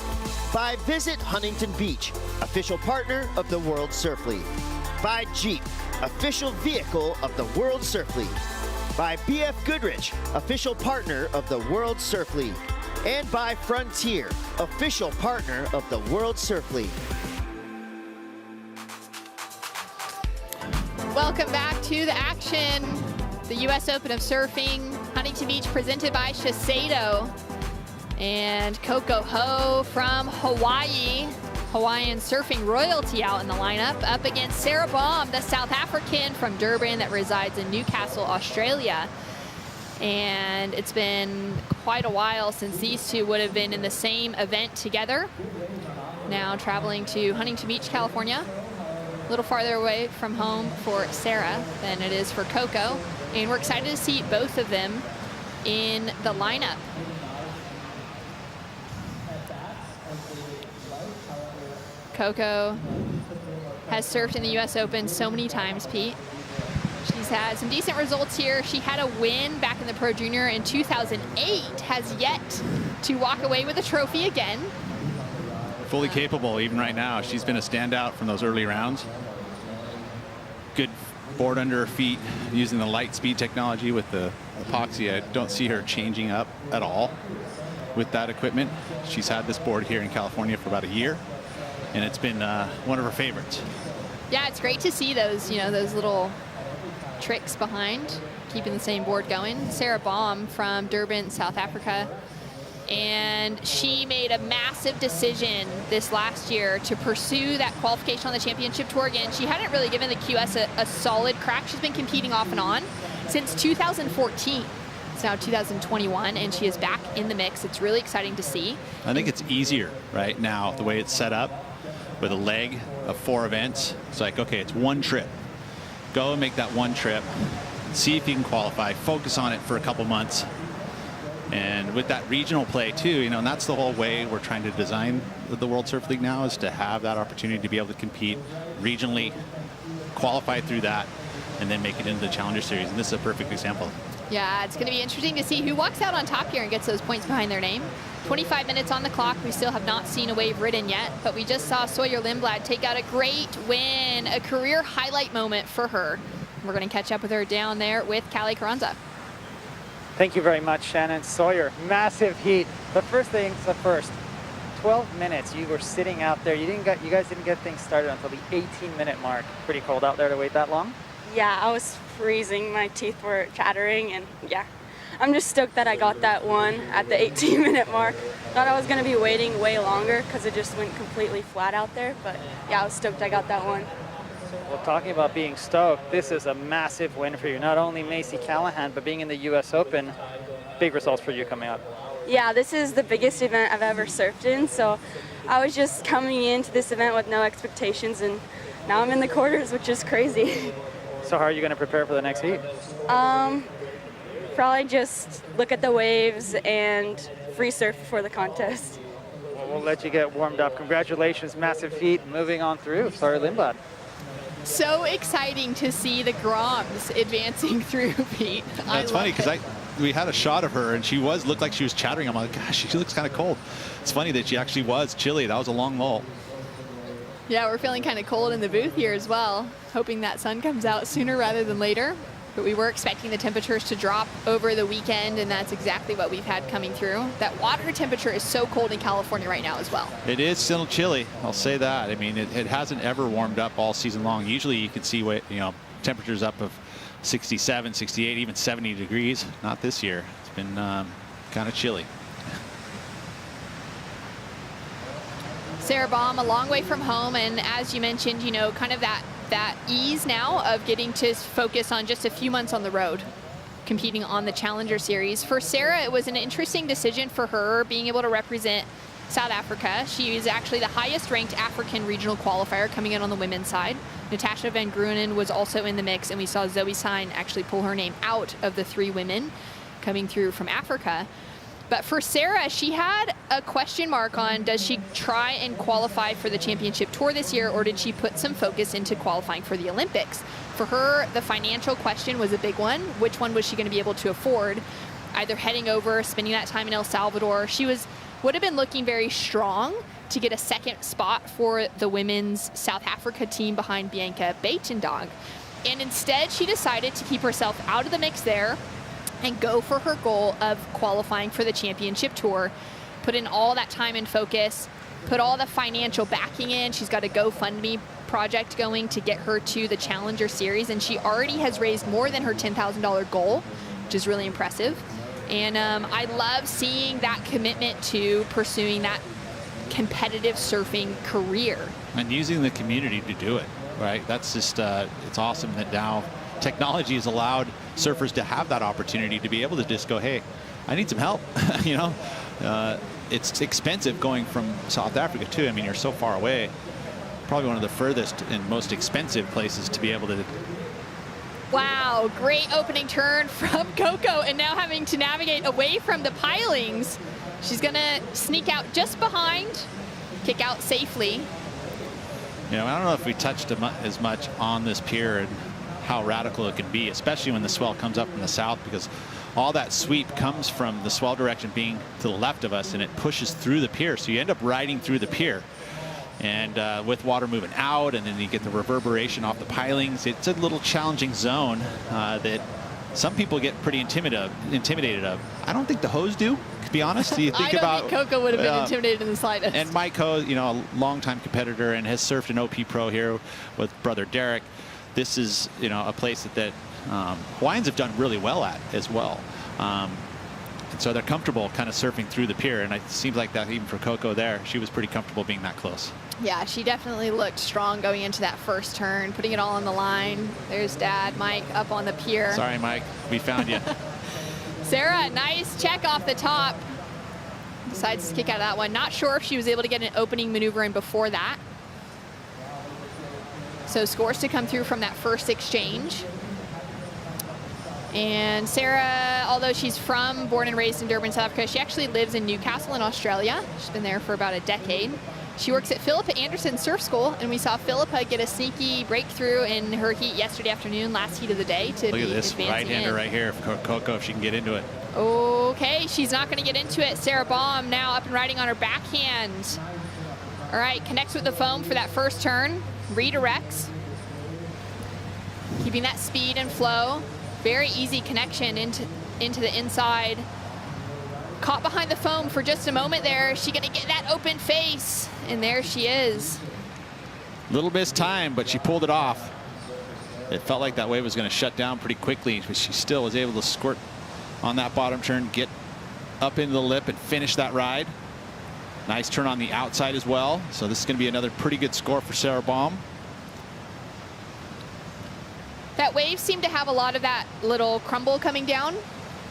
By Visit Huntington Beach, official partner of the World Surf League. By Jeep, official vehicle of the World Surf League. By BF Goodrich, official partner of the World Surf League. And by Frontier, official partner of the World Surf League. Welcome back to the action. The U.S. Open of Surfing, Huntington Beach, presented by Shiseido. And Coco Ho from Hawaii, Hawaiian surfing royalty out in the lineup, up against Sarah Baum, the South African from Durban that resides in Newcastle, Australia. And it's been quite a while since these two would have been in the same event together. Now traveling to Huntington Beach, California. a little farther away from home for Sarah than it is for Coco. And we're excited to see both of them in the lineup. Coco has surfed in the US Open so many times, Pete. She's had some decent results here. She had a win back in the Pro Junior in 2008, has yet to walk away with a trophy again. Fully capable even right now. She's been a standout from those early rounds. Good board under her feet, using the light speed technology with the epoxy. I don't see her changing up at all with that equipment. She's had this board here in California for about a year, and it's been one of her favorites. Yeah, it's great to see those, you know, those little tricks behind keeping the same board going. Sarah Baum from Durban, South Africa. And she made a massive decision this last year to pursue that qualification on the championship tour again. She hadn't really given the QS a solid crack. She's been competing off and on since 2014. It's now 2021, and she is back in the mix. It's really exciting to see. I think it's easier right now, the way it's set up with a leg of 4 events. It's like, okay, it's one trip. Go and make that one trip, see if you can qualify, focus on it for a couple months. And with that regional play too, you know, and that's the whole way we're trying to design the World Surf League now, is to have that opportunity to be able to compete regionally, qualify through that, and then make it into the Challenger Series. And this is a perfect example. Yeah, it's going to be interesting to see who walks out on top here and gets those points behind their name. 25 minutes on the clock. We still have not seen a wave ridden yet, but we just saw Sawyer Lindblad take out a great win, a career highlight moment for her. We're going to catch up with her down there with Callie Carranza. Thank you very much, Shannon. Sawyer, massive heat. But first things first, 12 minutes you were sitting out there. You guys didn't get things started until the 18-minute mark. Pretty cold out there to wait that long? Yeah, I was freezing. My teeth were chattering, and yeah. I'm just stoked that I got that one at the 18-minute mark. Thought I was going to be waiting way longer because it just went completely flat out there. But yeah, I was stoked I got that one. Well, talking about being stoked, this is a massive win for you. Not only Macy Callahan, but being in the US Open, big results for you coming up. Yeah, this is the biggest event I've ever surfed in. So I was just coming into this event with no expectations, and now I'm in the quarters, which is crazy. So how are you going to prepare for the next heat? Probably just look at the waves and free surf before the contest. Well, we'll let you get warmed up. Congratulations, massive heat. Moving on through, Sawyer Lindblad. So exciting to see the Groms advancing through, Pete. That's funny because we had a shot of her and she looked like she was chattering. I'm like, gosh, she looks kind of cold. It's funny that she actually was chilly. That was a long lull. Yeah, we're feeling kind of cold in the booth here as well, hoping that sun comes out sooner rather than later. But we were expecting the temperatures to drop over the weekend, and that's exactly what we've had coming through. That water temperature is so cold in California right now as well. It is still chilly, I'll say that. I mean, it hasn't ever warmed up all season long. Usually you can see what, you know, temperatures up of 67, 68, even 70 degrees. Not this year. It's been kind of chilly. Sarah Baum, a long way from home, and as you mentioned, you know, kind of that ease now of getting to focus on just a few months on the road, competing on the Challenger Series. For Sarah, it was an interesting decision for her being able to represent South Africa. She is actually the highest ranked African regional qualifier coming in on the women's side. Natasha Van Gruenen was also in the mix, and we saw Zoe Sine actually pull her name out of the 3 women coming through from Africa. But for Sarah, she had a question mark on, does she try and qualify for the championship tour this year, or did she put some focus into qualifying for the Olympics? For her, the financial question was a big one. Which one was she going to be able to afford? Either heading over, spending that time in El Salvador. She would have been looking very strong to get a second spot for the women's South Africa team behind Bianca Buitendog. And instead, she decided to keep herself out of the mix there and go for her goal of qualifying for the championship tour. Put in all that time and focus, put all the financial backing in. She's got a GoFundMe project going to get her to the Challenger Series, and she already has raised more than her $10,000 goal, which is really impressive. And I love seeing that commitment to pursuing that competitive surfing career. And using the community to do it, right? That's just, it's awesome that now technology has allowed surfers to have that opportunity to be able to just go, hey, I need some help. You know, it's expensive going from South Africa too. I mean, you're so far away. probably one of the furthest and most expensive places to be able to. Wow, great opening turn from Coco, and now having to navigate away from the pilings. She's gonna sneak out just behind, kick out safely. You know, I don't know if we touched as much on this pier and how radical it can be, especially when the swell comes up from the south, because all that sweep comes from the swell direction being to the left of us, and it pushes through the pier. So you end up riding through the pier. And with water moving out, and then you get the reverberation off the pilings. It's a little challenging zone that some people get pretty intimidated of. I don't think the hose do, to be honest. You think I don't think Coco would have been intimidated in the slightest. And Mike Ho, you know, a longtime competitor and has surfed an OP Pro here with brother Derek. This is, you know, a place that Hawaiians have done really well at as well. And so they're comfortable kind of surfing through the pier, and it seems like that even for Coco there. She was pretty comfortable being that close. Yeah, she definitely looked strong going into that first turn, putting it all on the line. There's Dad, Mike, up on the pier. Sorry, Mike, we found you. Sarah, nice check off the top. Decides to kick out of that one. Not sure if she was able to get an opening maneuver in before that. So scores to come through from that first exchange. And Sarah, although she's born and raised in Durban, South Africa, she actually lives in Newcastle in Australia. She's been there for about a decade. She works at Philippa Anderson Surf School, and we saw Philippa get a sneaky breakthrough in her heat yesterday afternoon, last heat of the day. Look at this right-hander right here for Coco, if she can get into it. Okay, she's not going to get into it. Sarah Baum now up and riding on her backhand. All right, connects with the foam for that first turn, redirects, keeping that speed and flow. Very easy connection into the inside. Caught behind the foam for just a moment there. Is she gonna get that open face? And there she is. Little missed time, but she pulled it off. It felt like that wave was gonna shut down pretty quickly, but she still was able to squirt on that bottom turn, get up into the lip and finish that ride. Nice turn on the outside as well. So this is gonna be another pretty good score for Sarah Baum. That wave seemed to have a lot of that little crumble coming down,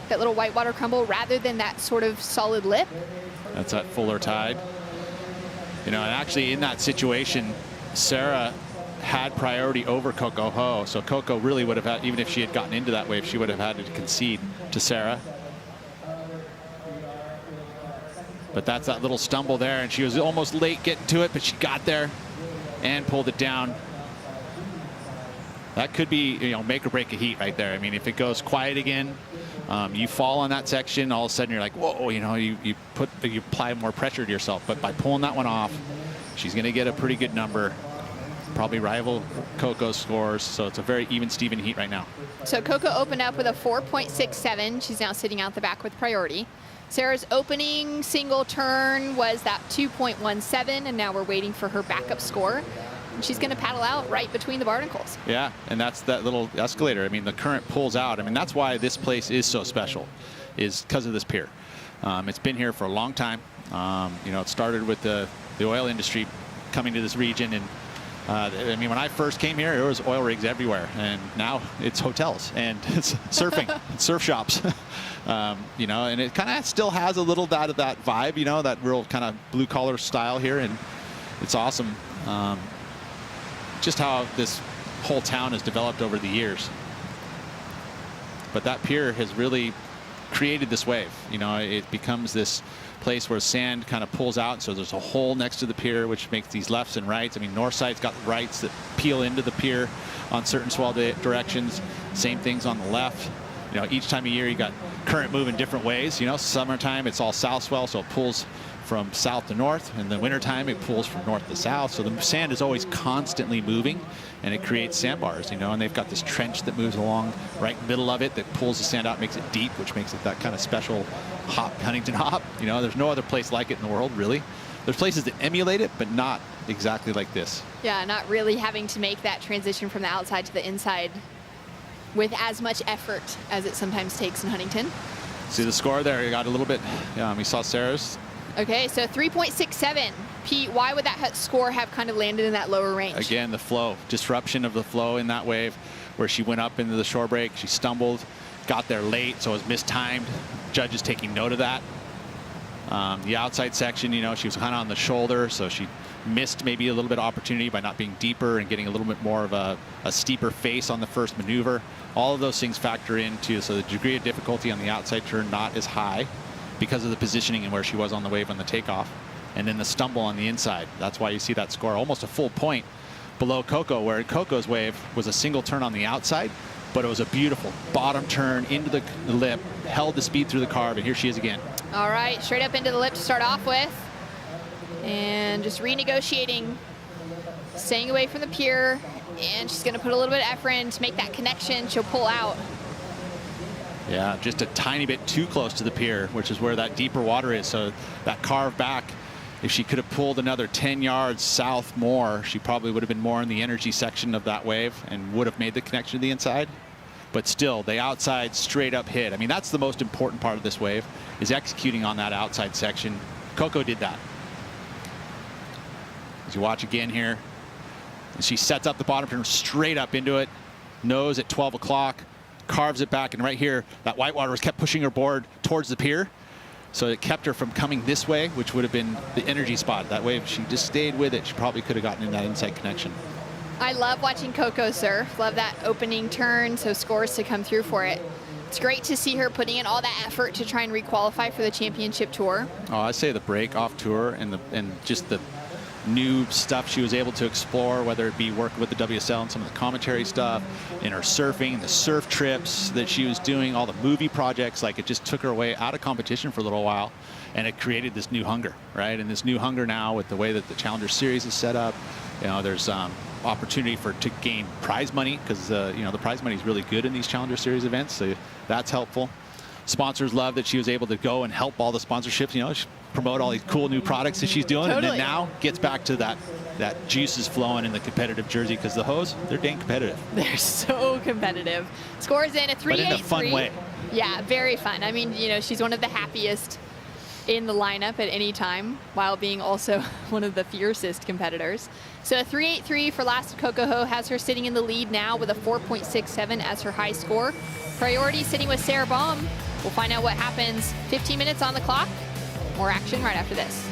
that little whitewater crumble, rather than that sort of solid lip. That's that fuller tide. You know, and actually in that situation, Sarah had priority over Coco Ho. So Coco really would have had, even if she had gotten into that wave, she would have had to concede to Sarah. But that's that little stumble there, and she was almost late getting to it, but she got there and pulled it down. That could be, you know, make or break a heat right there. I mean, if it goes quiet again, you fall on that section, all of a sudden you're like, whoa, you know, you apply more pressure to yourself. But by pulling that one off, she's going to get a pretty good number, probably rival Coco's scores. So it's a very even Steven heat right now. So Coco opened up with a 4.67. She's now sitting out the back with priority. Sarah's opening single turn was that 2.17, and now we're waiting for her backup score. And she's going to paddle out right between the barnacles. Yeah, and that's that little escalator. I mean, the current pulls out. I mean, that's why this place is so special, is because of this pier. It's been here for a long time. You know, it started with the oil industry coming to this region. And I mean, when I first came here, there was oil rigs everywhere. And now it's hotels and it's surfing, it's surf shops. You know, and it kind of still has a little bit of that vibe, you know, that real kind of blue collar style here. And it's awesome. Just how this whole town has developed over the years. But that pier has really created this wave. You know, it becomes this place where sand kind of pulls out. So there's a hole next to the pier, which makes these lefts and rights. I mean, north side's got rights that peel into the pier on certain swell directions. Same things on the left. You know, each time of year you got current moving different ways. You know, summertime it's all south swell, so it pulls from south to north, and the wintertime it pulls from north to south. So the sand is always constantly moving, and it creates sandbars, you know, and they've got this trench that moves along right in the middle of it that pulls the sand out, makes it deep, which makes it that kind of special hop, Huntington hop. You know, there's no other place like it in the world, really. There's places that emulate it, but not exactly like this. Yeah, not really having to make that transition from the outside to the inside with as much effort as it sometimes takes in Huntington. See the score there, you got a little bit, we saw Sarah's. Okay, so 3.67. Pete, why would that score have kind of landed in that lower range? Again, the flow, disruption of the flow in that wave where she went up into the shore break. She stumbled, got there late, so it was mistimed. Judges taking note of that. The outside section, you know, she was kind of on the shoulder, so she missed maybe a little bit of opportunity by not being deeper and getting a little bit more of a steeper face on the first maneuver. All of those things factor into, so the degree of difficulty on the outside turn not as high because of the positioning and where she was on the wave on the takeoff. And then the stumble on the inside. That's why you see that score almost a full point below Coco, where Coco's wave was a single turn on the outside, but it was a beautiful bottom turn into the lip, held the speed through the carve, and here she is again. All right, straight up into the lip to start off with. And just renegotiating, staying away from the pier, and she's gonna put a little bit of effort in to make that connection. She'll pull out. Yeah, just a tiny bit too close to the pier, which is where that deeper water is. So that carve back, if she could have pulled another 10 yards south more, she probably would have been more in the energy section of that wave and would have made the connection to the inside. But still, the outside straight up hit. I mean, that's the most important part of this wave, is executing on that outside section. Coco did that. As you watch again here, she sets up the bottom turn straight up into it, nose at 12 o'clock, carves it back, and right here, that whitewater was kept pushing her board towards the pier. So it kept her from coming this way, which would have been the energy spot. That way, if she just stayed with it, she probably could have gotten in that inside connection. I love watching Coco surf. Love that opening turn, so scores to come through for it. It's great to see her putting in all that effort to try and requalify for the championship tour. Oh, I say the break off tour and just the new stuff she was able to explore, whether it be working with the WSL and some of the commentary stuff, in her surfing, the surf trips that she was doing, all the movie projects. Like, it just took her away out of competition for a little while, and it created this new hunger, right? And this new hunger now, with the way that the Challenger Series is set up, you know, there's opportunity to gain prize money, because you know, the prize money is really good in these Challenger Series events, so that's helpful. Sponsors love that she was able to go and help all the sponsorships, you know, promote all these cool new products that she's doing. Totally. And then now gets back to that juice is flowing in the competitive jersey, because the Hoes, they're dang competitive. They're so competitive. Scores in a 3.83. But in a fun way. Yeah, very fun. I mean, you know, she's one of the happiest in the lineup at any time, while being also one of the fiercest competitors. So a 3.83 for last Coco Ho has her sitting in the lead now with a 4.67 as her high score. Priority sitting with Sarah Baum. We'll find out what happens. 15 minutes on the clock. More action right after this.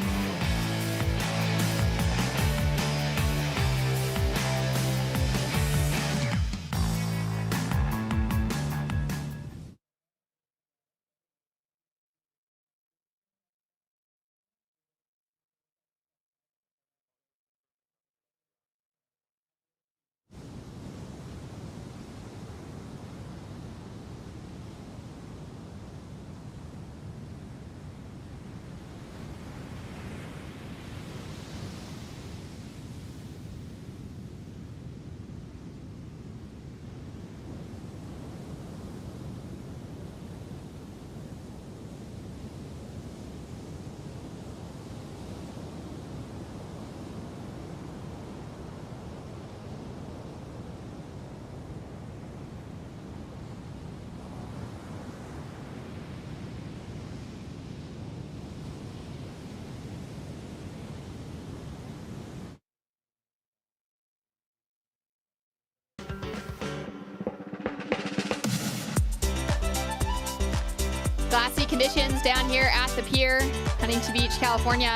Glassy conditions down here at the pier, Huntington Beach, California.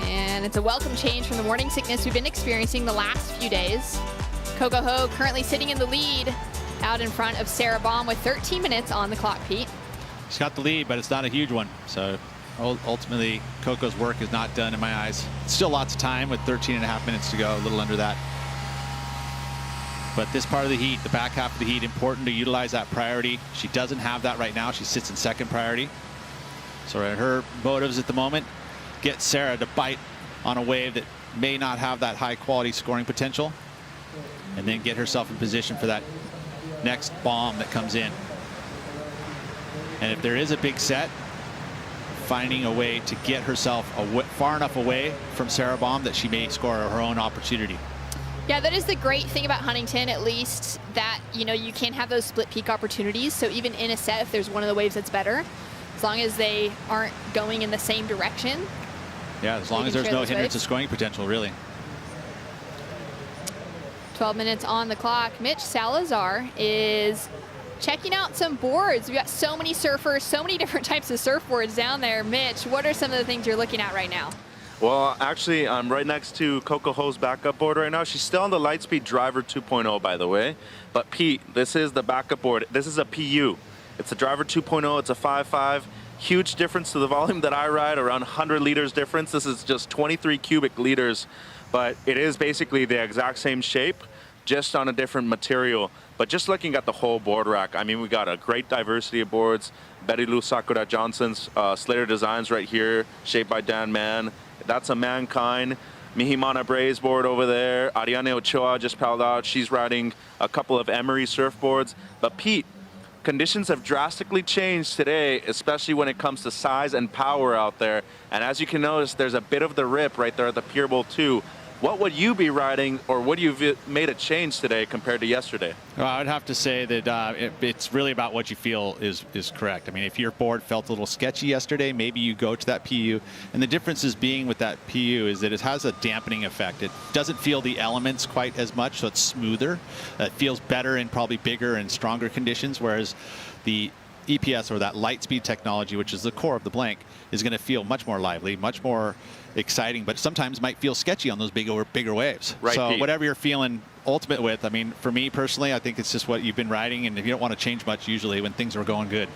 And it's a welcome change from the morning sickness we've been experiencing the last few days. Coco Ho currently sitting in the lead out in front of Sarah Baum with 13 minutes on the clock, Pete. She's got the lead, but it's not a huge one. So ultimately, Coco's work is not done in my eyes. Still lots of time with 13 and a half minutes to go, a little under that. But this part of the heat, the back half of the heat, important to utilize that priority. She doesn't have that right now. She sits in second priority. So her motives at the moment, get Sarah to bite on a wave that may not have that high quality scoring potential, and then get herself in position for that next bomb that comes in. And if there is a big set, finding a way to get herself far enough away from Sarah Baum that she may score her own opportunity. Yeah, that is the great thing about Huntington, at least, that, you know, you can have those split peak opportunities. So even in a set, if there's one of the waves that's better, as long as they aren't going in the same direction. Yeah, as long as there's no hindrance to scoring potential, really. 12 minutes on the clock. Mitch Salazar is checking out some boards. We got so many surfers, so many different types of surfboards down there. Mitch, what are some of the things you're looking at right now? Well, actually, I'm right next to Coco Ho's backup board right now. She's still on the Lightspeed Driver 2.0, by the way. But Pete, this is the backup board. This is a PU. It's a Driver 2.0. It's a 5.5. Huge difference to the volume that I ride, around 100 liters difference. This is just 23 cubic liters, but it is basically the exact same shape, just on a different material. But just looking at the whole board rack, I mean, we got a great diversity of boards. Betty Lou Sakura Johnson's Slater Designs right here, shaped by Dan Mann. That's a Mankind. Mihimana Bray's board over there. Ariane Ochoa just paddled out. She's riding a couple of Emery surfboards. But Pete, conditions have drastically changed today, especially when it comes to size and power out there. And as you can notice, there's a bit of the rip right there at the Pier Bowl 2. What would you be riding, or would you have made a change today compared to yesterday? Well, I would have to say that it's really about what you feel is correct. I mean, if your board felt a little sketchy yesterday, maybe you go to that PU. And the difference is being with that PU is that it has a dampening effect. It doesn't feel the elements quite as much, so it's smoother. It feels better in probably bigger and stronger conditions, whereas the EPS, or that Lightspeed technology, which is the core of the blank, is going to feel much more lively, much more exciting, but sometimes might feel sketchy on those bigger waves. Right, so Pete. whatever you're feeling ultimate with, I mean, for me personally, I think it's just what you've been riding, and if you don't want to change much usually when things are going good.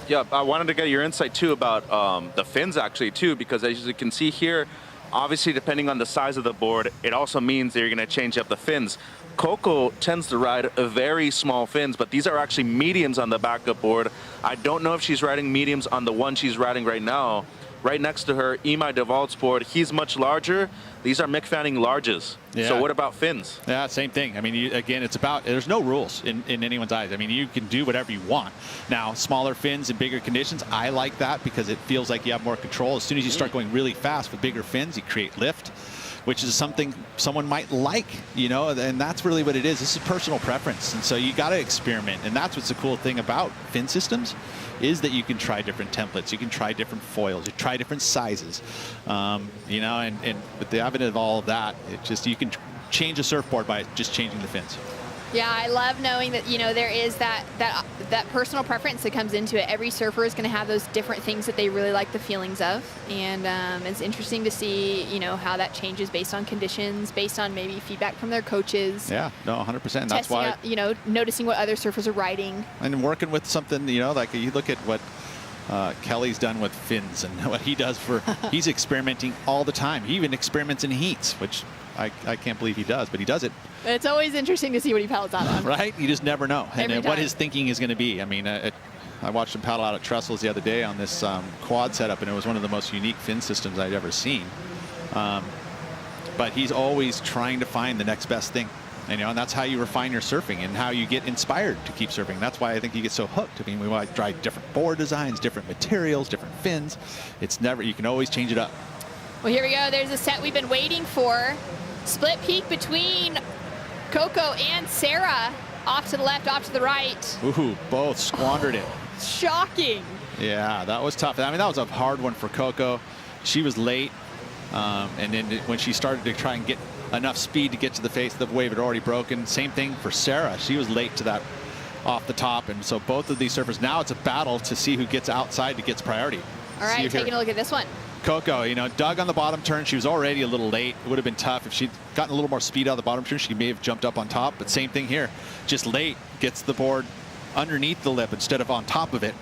Yeah, I wanted to get your insight too about the fins actually too, because as you can see here, obviously depending on the size of the board, it also means that you're going to change up the fins. Coco tends to ride a very small fins, but these are actually mediums on the backup board. I don't know if she's riding mediums on the one she's riding right now. Right next to her, Imai DeVault's board, he's much larger. These are Mick Fanning larges. Yeah. So what about fins? Yeah, same thing. I mean, again, it's about, there's no rules in anyone's eyes. I mean, you can do whatever you want. Now, smaller fins in bigger conditions, I like that because it feels like you have more control. As soon as you start going really fast with bigger fins, you create lift, which is something someone might like, you know, and that's really what it is. This is personal preference. And so you got to experiment. And that's what's the cool thing about fin systems, is that you can try different templates, you can try different foils, you try different sizes, you know, and with the advent of all of that, it just, you can change a surfboard by just changing the fins. Yeah, I love knowing that, you know, there is that personal preference that comes into it. Every surfer is going to have those different things that they really like the feelings of, and it's interesting to see, you know, how that changes based on conditions, based on maybe feedback from their coaches. Yeah, no, 100%. That's testing why, out, you know, noticing what other surfers are riding. and working with something, you know, like you look at what Kelly's done with fins and what he does for, he's experimenting all the time. He even experiments in heats, which I can't believe he does, but he does it. It's always interesting to see what he paddles out on. Right? You just never know. Every And what time. his thinking is going to be. I mean, I watched him paddle out at Trestles the other day on this quad setup, and it was one of the most unique fin systems I'd ever seen. But he's always trying to find the next best thing. And, you know, and that's how you refine your surfing and how you get inspired to keep surfing. That's why I think you get so hooked. I mean, we want to try different board designs, different materials, different fins. It's never, you can always change it up. Well, here we go. There's a set we've been waiting for. Split peak between Coco and Sarah. Off to the left, off to the right. Ooh, both squandered it. Shocking. Yeah, that was tough. I mean, that was a hard one for Coco. She was late, and then when she started to try and get enough speed to get to the face, the wave had already broken. Same thing for Sarah. She was late to that off the top, and so both of these surfers, now it's a battle to see who gets outside, who gets priority. All right, taking a look at this one. Coco, you know, dug on the bottom turn. She was already a little late. It would have been tough if she'd gotten a little more speed out of the bottom turn. She may have jumped up on top, but same thing here. Just late, gets the board underneath the lip instead of on top of it,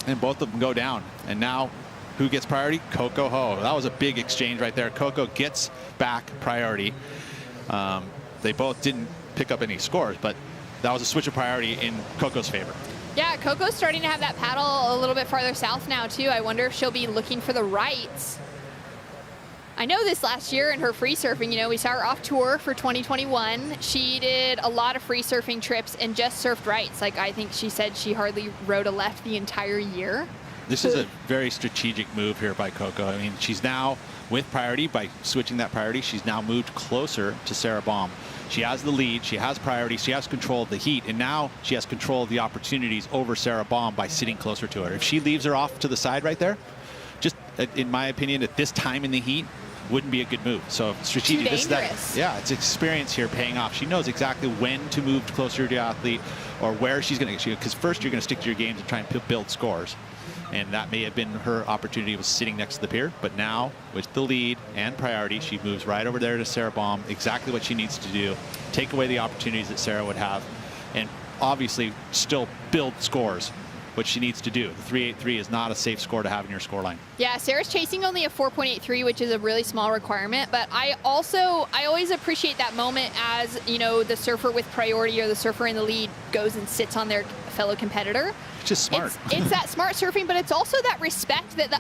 and both of them go down. And now, who gets priority? Coco Ho. That was a big exchange right there. Coco gets back priority. They both didn't pick up any scores, but that was a switch of priority in Coco's favor. Yeah, Coco's starting to have that paddle a little bit farther south now, too. I wonder if she'll be looking for the rights. I know this last year in her free surfing, you know, we saw her off tour for 2021. She did a lot of free surfing trips and just surfed rights. Like, I think she said she hardly rode a left the entire year. This is a very strategic move here by Coco. I mean, she's now with priority. By switching that priority, she's now moved closer to Sarah Baum. She has the lead, she has priority, she has control of the heat, and now she has control of the opportunities over Sarah Baum by sitting closer to her. If she leaves her off to the side right there, just in my opinion, at this time in the heat, wouldn't be a good move. So strategic, this is that, yeah, it's experience here paying off. She knows exactly when to move closer to the athlete or where she's going to, because first you're going to stick to your games and try and build scores. And that may have been her opportunity, was sitting next to the pier. But now, with the lead and priority, she moves right over there to Sarah Baum, exactly what she needs to do, take away the opportunities that Sarah would have, and obviously still build scores, which she needs to do. The 3.83 is not a safe score to have in your scoreline. Yeah, Sarah's chasing only a 4.83, which is a really small requirement. But I always appreciate that moment as, you know, the surfer with priority or the surfer in the lead goes and sits on their fellow competitor. It's just smart. It's that smart surfing, but it's also that respect that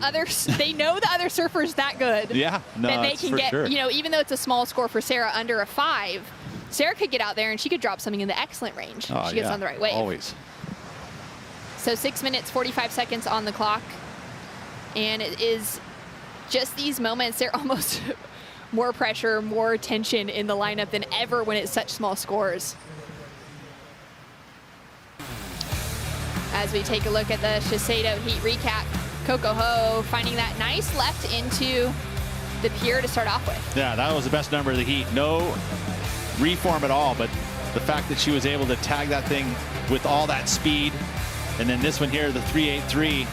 they know the other surfer's that good. Yeah, no, that they can get, you know, even though it's a small score for Sarah, under a 5, Sarah could get out there and she could drop something in the excellent range. She gets on the right wave. Always. So 6 minutes, 45 seconds on the clock. And it is just these moments, they're almost more pressure, more tension in the lineup than ever when it's such small scores. As we take a look at the Shiseido heat recap, Coco Ho finding that nice left into the pier to start off with. Yeah, that was the best number of the heat. No reform at all, but the fact that she was able to tag that thing with all that speed. And then this one here, the 3.83,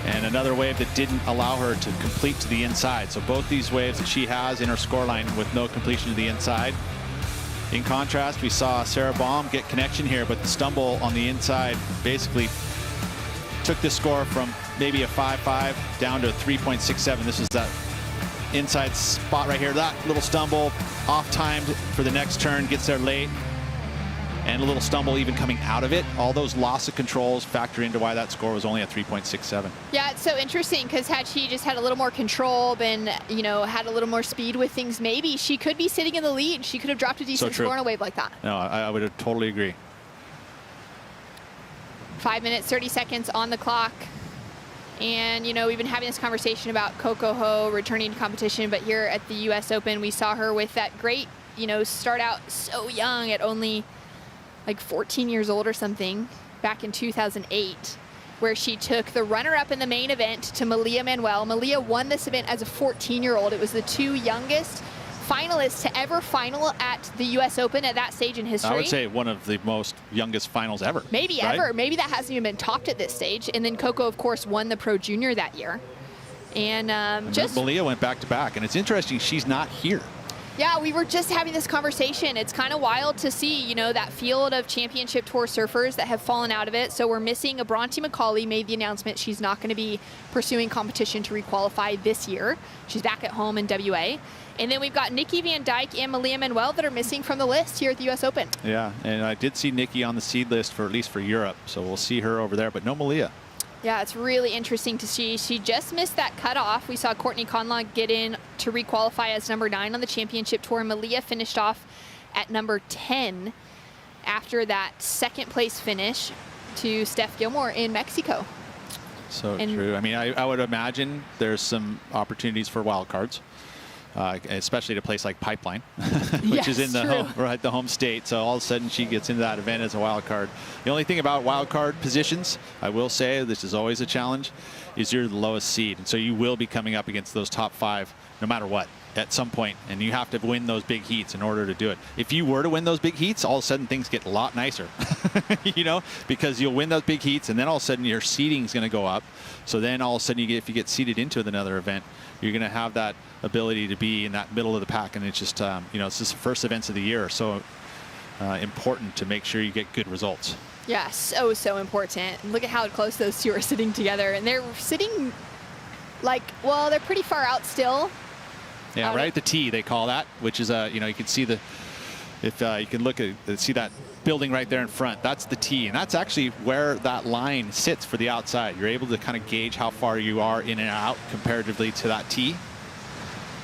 and another wave that didn't allow her to complete to the inside. So both these waves that she has in her scoreline with no completion to the inside. In contrast, we saw Sarah Baum get connection here, but the stumble on the inside basically took this score from maybe a 5.5 down to a 3.67. This is that inside spot right here. That little stumble, off-timed for the next turn, gets there late. And a little stumble even coming out of it. All those loss of controls factor into why that score was only a 3.67. Yeah, it's so interesting because had she just had a little more control, been, you know, had a little more speed with things, maybe she could be sitting in the lead. She could have dropped a decent score on a wave like that. No, I would have totally agree. 5 minutes, 30 seconds on the clock. And, you know, we've been having this conversation about Coco Ho returning to competition, but here at the US Open, we saw her with that great, you know, start out so young at only like 14 years old or something back in 2008, where she took the runner-up in the main event to Malia Manuel. Malia won this event as a 14-year-old. It was the 2 youngest finalists to ever final at the US Open at that stage in history. I would say one of the most youngest finals ever. Maybe right? ever. Maybe that hasn't even been topped at this stage. And then Coco, of course, won the Pro Junior that year. And just Malia went back-to-back, and it's interesting she's not here. Yeah, we were just having this conversation. It's kind of wild to see, you know, that field of championship tour surfers that have fallen out of it. So we're missing a Bronte McCauley made the announcement she's not going to be pursuing competition to requalify this year. She's back at home in WA. And then we've got Nikki Van Dyke and Malia Manuel that are missing from the list here at the US Open. Yeah, and I did see Nikki on the seed list for at least for Europe. So we'll see her over there, but no Malia. Yeah, it's really interesting to see. She just missed that cutoff. We saw Courtney Conlon get in to requalify as number 9 on the championship tour. Malia finished off at number 10 after that second place finish to Steph Gilmore in Mexico. So true. I mean, I would imagine there's some opportunities for wild cards. Especially at a place like Pipeline, which is in the home state. So all of a sudden she gets into that event as a wild card. The only thing about wild card positions, I will say, this is always a challenge, is you're the lowest seed. And so you will be coming up against those top 5 no matter what at some point. And you have to win those big heats in order to do it. If you were to win those big heats, all of a sudden things get a lot nicer, you know, because you'll win those big heats and then all of a sudden your seeding is going to go up. So then all of a sudden if you get seeded into another event, you're going to have that ability to be in that middle of the pack. And it's just, you know, it's just the first events of the year. So important to make sure you get good results. Yeah, so important. Look at how close those two are sitting together. And they're sitting like, well, they're pretty far out still. Yeah, right at the tee, they call that, which is, you know, you can see if you can look at, see that building right there in front, that's the tee. And that's actually where that line sits for the outside. You're able to kind of gauge how far you are in and out comparatively to that tee.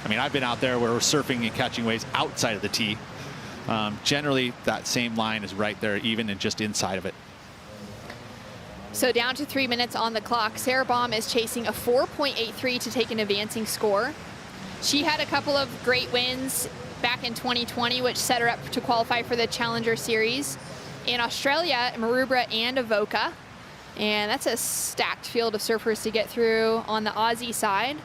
I mean, I've been out there where we're surfing and catching waves outside of the tee. Generally, that same line is right there, even and just inside of it. So down to 3 minutes on the clock. Sarah Baum is chasing a 4.83 to take an advancing score. She had a couple of great wins back in 2020, which set her up to qualify for the Challenger Series. In Australia, Maroubra and Avoca. And that's a stacked field of surfers to get through on the Aussie side.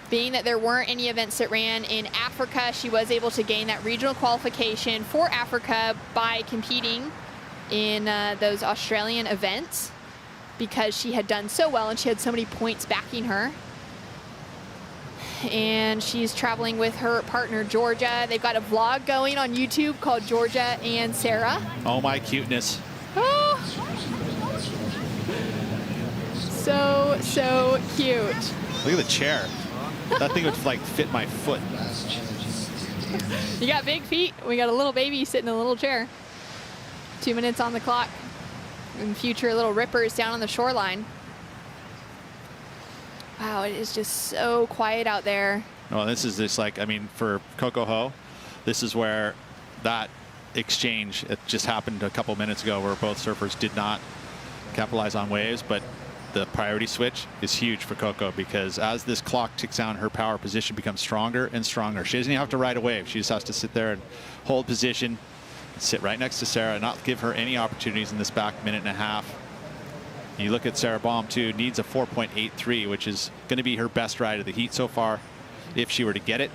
Being that there weren't any events that ran in Africa, she was able to gain that regional qualification for Africa by competing in those Australian events because she had done so well and she had so many points backing her. And she's traveling with her partner, Georgia. They've got a vlog going on YouTube called Georgia and Sarah. Oh, my cuteness. Oh. So, so cute. Look at the chair. That thing would like fit my foot. You got big feet. We got a little baby sitting in a little chair. 2 minutes on the clock. And future little rippers down on the shoreline. Wow, it is just so quiet out there. No, this is just like, I mean, for Coco Ho, this is where that exchange, it just happened a couple minutes ago where both surfers did not capitalize on waves, but the priority switch is huge for Coco because as this clock ticks down, her power position becomes stronger and stronger. She doesn't even have to ride a wave. She just has to sit there and hold position, sit right next to Sarah, and not give her any opportunities in this back minute and a half. You look at Sarah Baum too, needs a 4.83, which is going to be her best ride of the heat so far if she were to get it.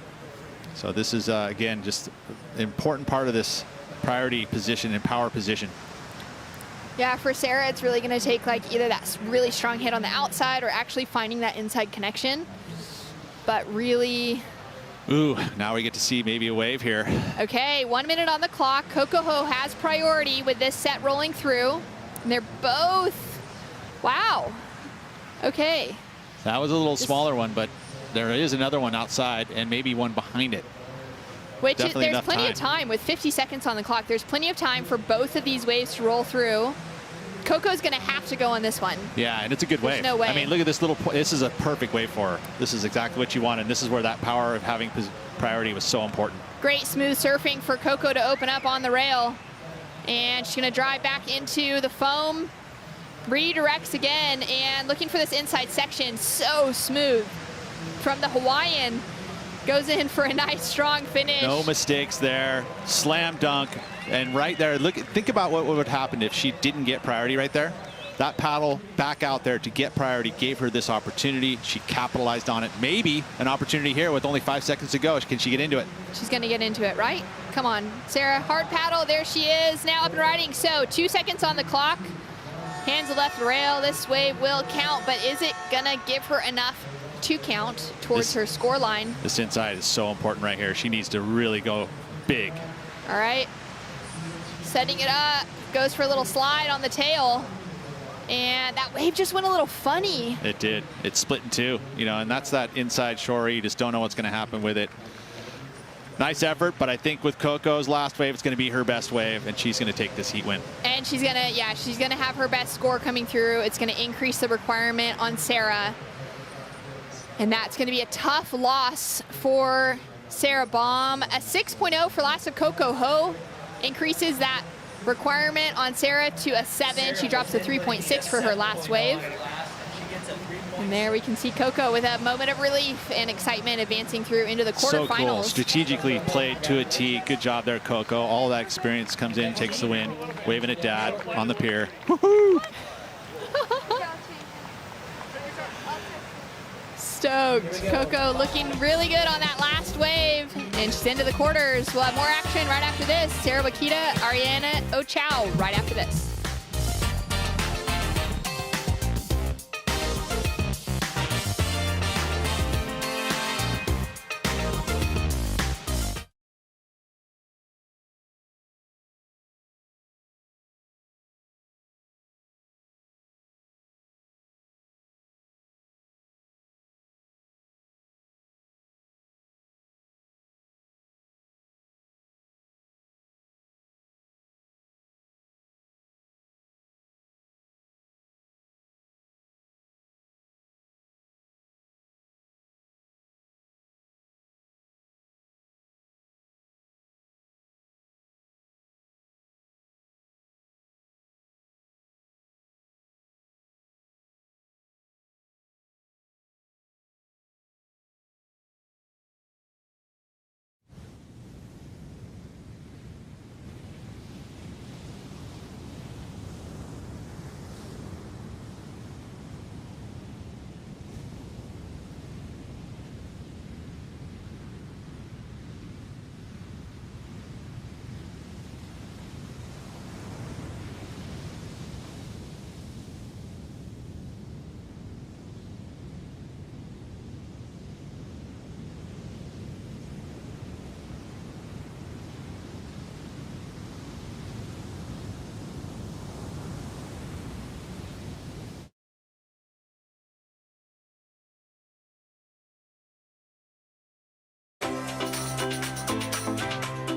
So this is, again, just an important part of this priority position and power position. Yeah, for Sarah, it's really going to take like either that really strong hit on the outside or actually finding that inside connection. But really... Ooh, now we get to see maybe a wave here. Okay, 1 minute on the clock. Coco Ho has priority with this set rolling through. And they're both... Wow. Okay. That was a little smaller one, but there is another one outside and maybe one behind it. Which Definitely there's plenty of time with 50 seconds on the clock. There's plenty of time for both of these waves to roll through. Coco's going to have to go on this one. Yeah, and it's a good There's wave. no way. I mean, look at this little, this is a perfect wave for her. This is exactly what you want, and this is where that power of having priority was so important. Great smooth surfing for Coco to open up on the rail. And she's going to drive back into the foam. Redirects again and looking for this inside section. So smooth from the Hawaiian. Goes in for a nice strong finish. No mistakes there. Slam dunk. And right there, look, think about what would happen if she didn't get priority right there. That paddle back out there to get priority gave her this opportunity. She capitalized on it. Maybe an opportunity here with only 5 seconds to go. Can she get into it? She's going to get into it, right? Come on, Sarah. Hard paddle. There she is. Now up and riding. So 2 seconds on the clock. Hands the left rail. This wave will count, but is it going to give her enough to count towards her score line? This inside is so important right here. She needs to really go big. All right. Setting it up. Goes for a little slide on the tail. And that wave just went a little funny. It did. It split in two, you know, and that's that inside shore. You just don't know what's going to happen with it. Nice effort, but I think with Coco's last wave, it's going to be her best wave, and she's going to take this heat win. And she's going to, yeah, she's going to have her best score coming through. It's going to increase the requirement on Sarah. And that's going to be a tough loss for Sarah Baum. A 6.0 for last of Coco Ho increases that requirement on Sarah to a 7. She drops a 3.6 for her last wave. And there we can see Coco with a moment of relief and excitement advancing through into the quarterfinals. So cool. Strategically played to a T. Good job there, Coco. All that experience comes in, takes the win. Waving at Dad on the pier. Woohoo! Stoked. Coco looking really good on that last wave. And she's into the quarters. We'll have more action right after this. Sarah Wakita, Ariana Ochoa right after this.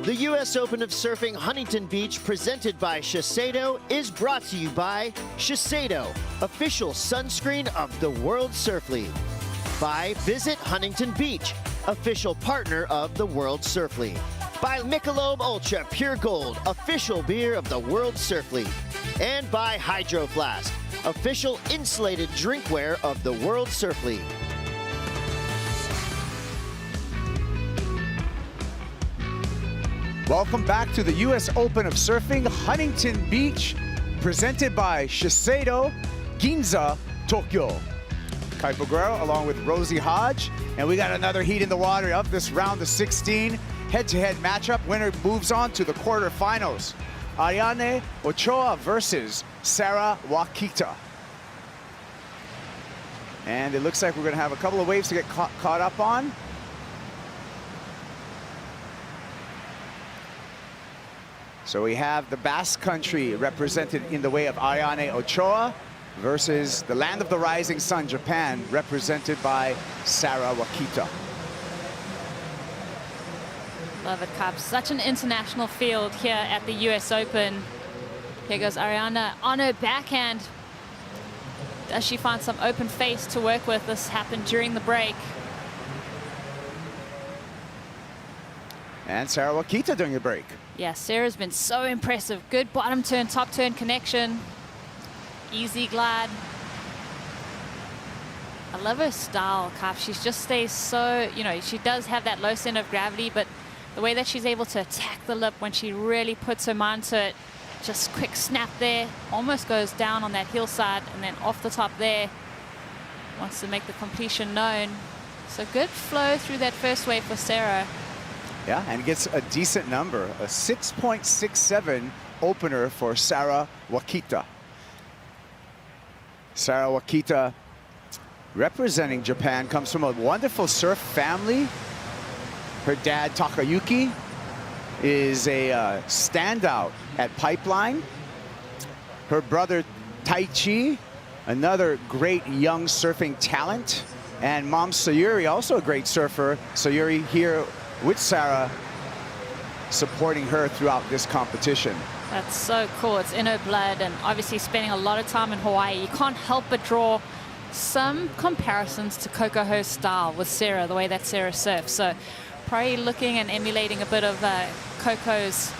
The U.S. Open of Surfing Huntington Beach, presented by Shiseido, is brought to you by Shiseido, official sunscreen of the World Surf League. By Visit Huntington Beach, official partner of the World Surf League. By Michelob Ultra Pure Gold, official beer of the World Surf League. And by Hydro Flask, official insulated drinkware of the World Surf League. Welcome back to the U.S. Open of Surfing Huntington Beach, presented by Shiseido, Ginza, Tokyo. Kaipo Guerrero along with Rosie Hodge, and we got another heat in the water of this round of 16. Head-to-head matchup. Winner moves on to the quarterfinals. Ariane Ochoa versus Sarah Wakita. And it looks like we're going to have a couple of waves to get caught up on. So we have the Basque Country represented in the way of Ariane Ochoa versus the Land of the Rising Sun, Japan, represented by Sarah Wakita. Love it, Cap. Such an international field here at the US Open. Here goes Ariana on her backhand. Does she find some open face to work with? This happened during the break. And Sarah Wakita during the break. Yeah, Sarah's been so impressive. Good bottom turn, top turn connection. Easy glide. I love her style, Cap. She just stays so, you know, she does have that low center of gravity, but the way that she's able to attack the lip when she really puts her mind to it, just quick snap there, almost goes down on that hillside, and then off the top there, wants to make the completion known. So good flow through that first wave for Sarah. Yeah, and gets a decent number, a 6.67 opener for Sarah Wakita. Sarah Wakita, representing Japan, comes from a wonderful surf family. Her dad, Takayuki, is a standout at Pipeline. Her brother, Taichi, another great young surfing talent. And mom, Sayuri, also a great surfer. Sayuri here with Sarah, supporting her throughout this competition. That's so cool. It's in her blood, and obviously spending a lot of time in Hawaii, you can't help but draw some comparisons to Coco's style with Sarah, the way that Sarah surfs. So probably looking and emulating a bit of Coco's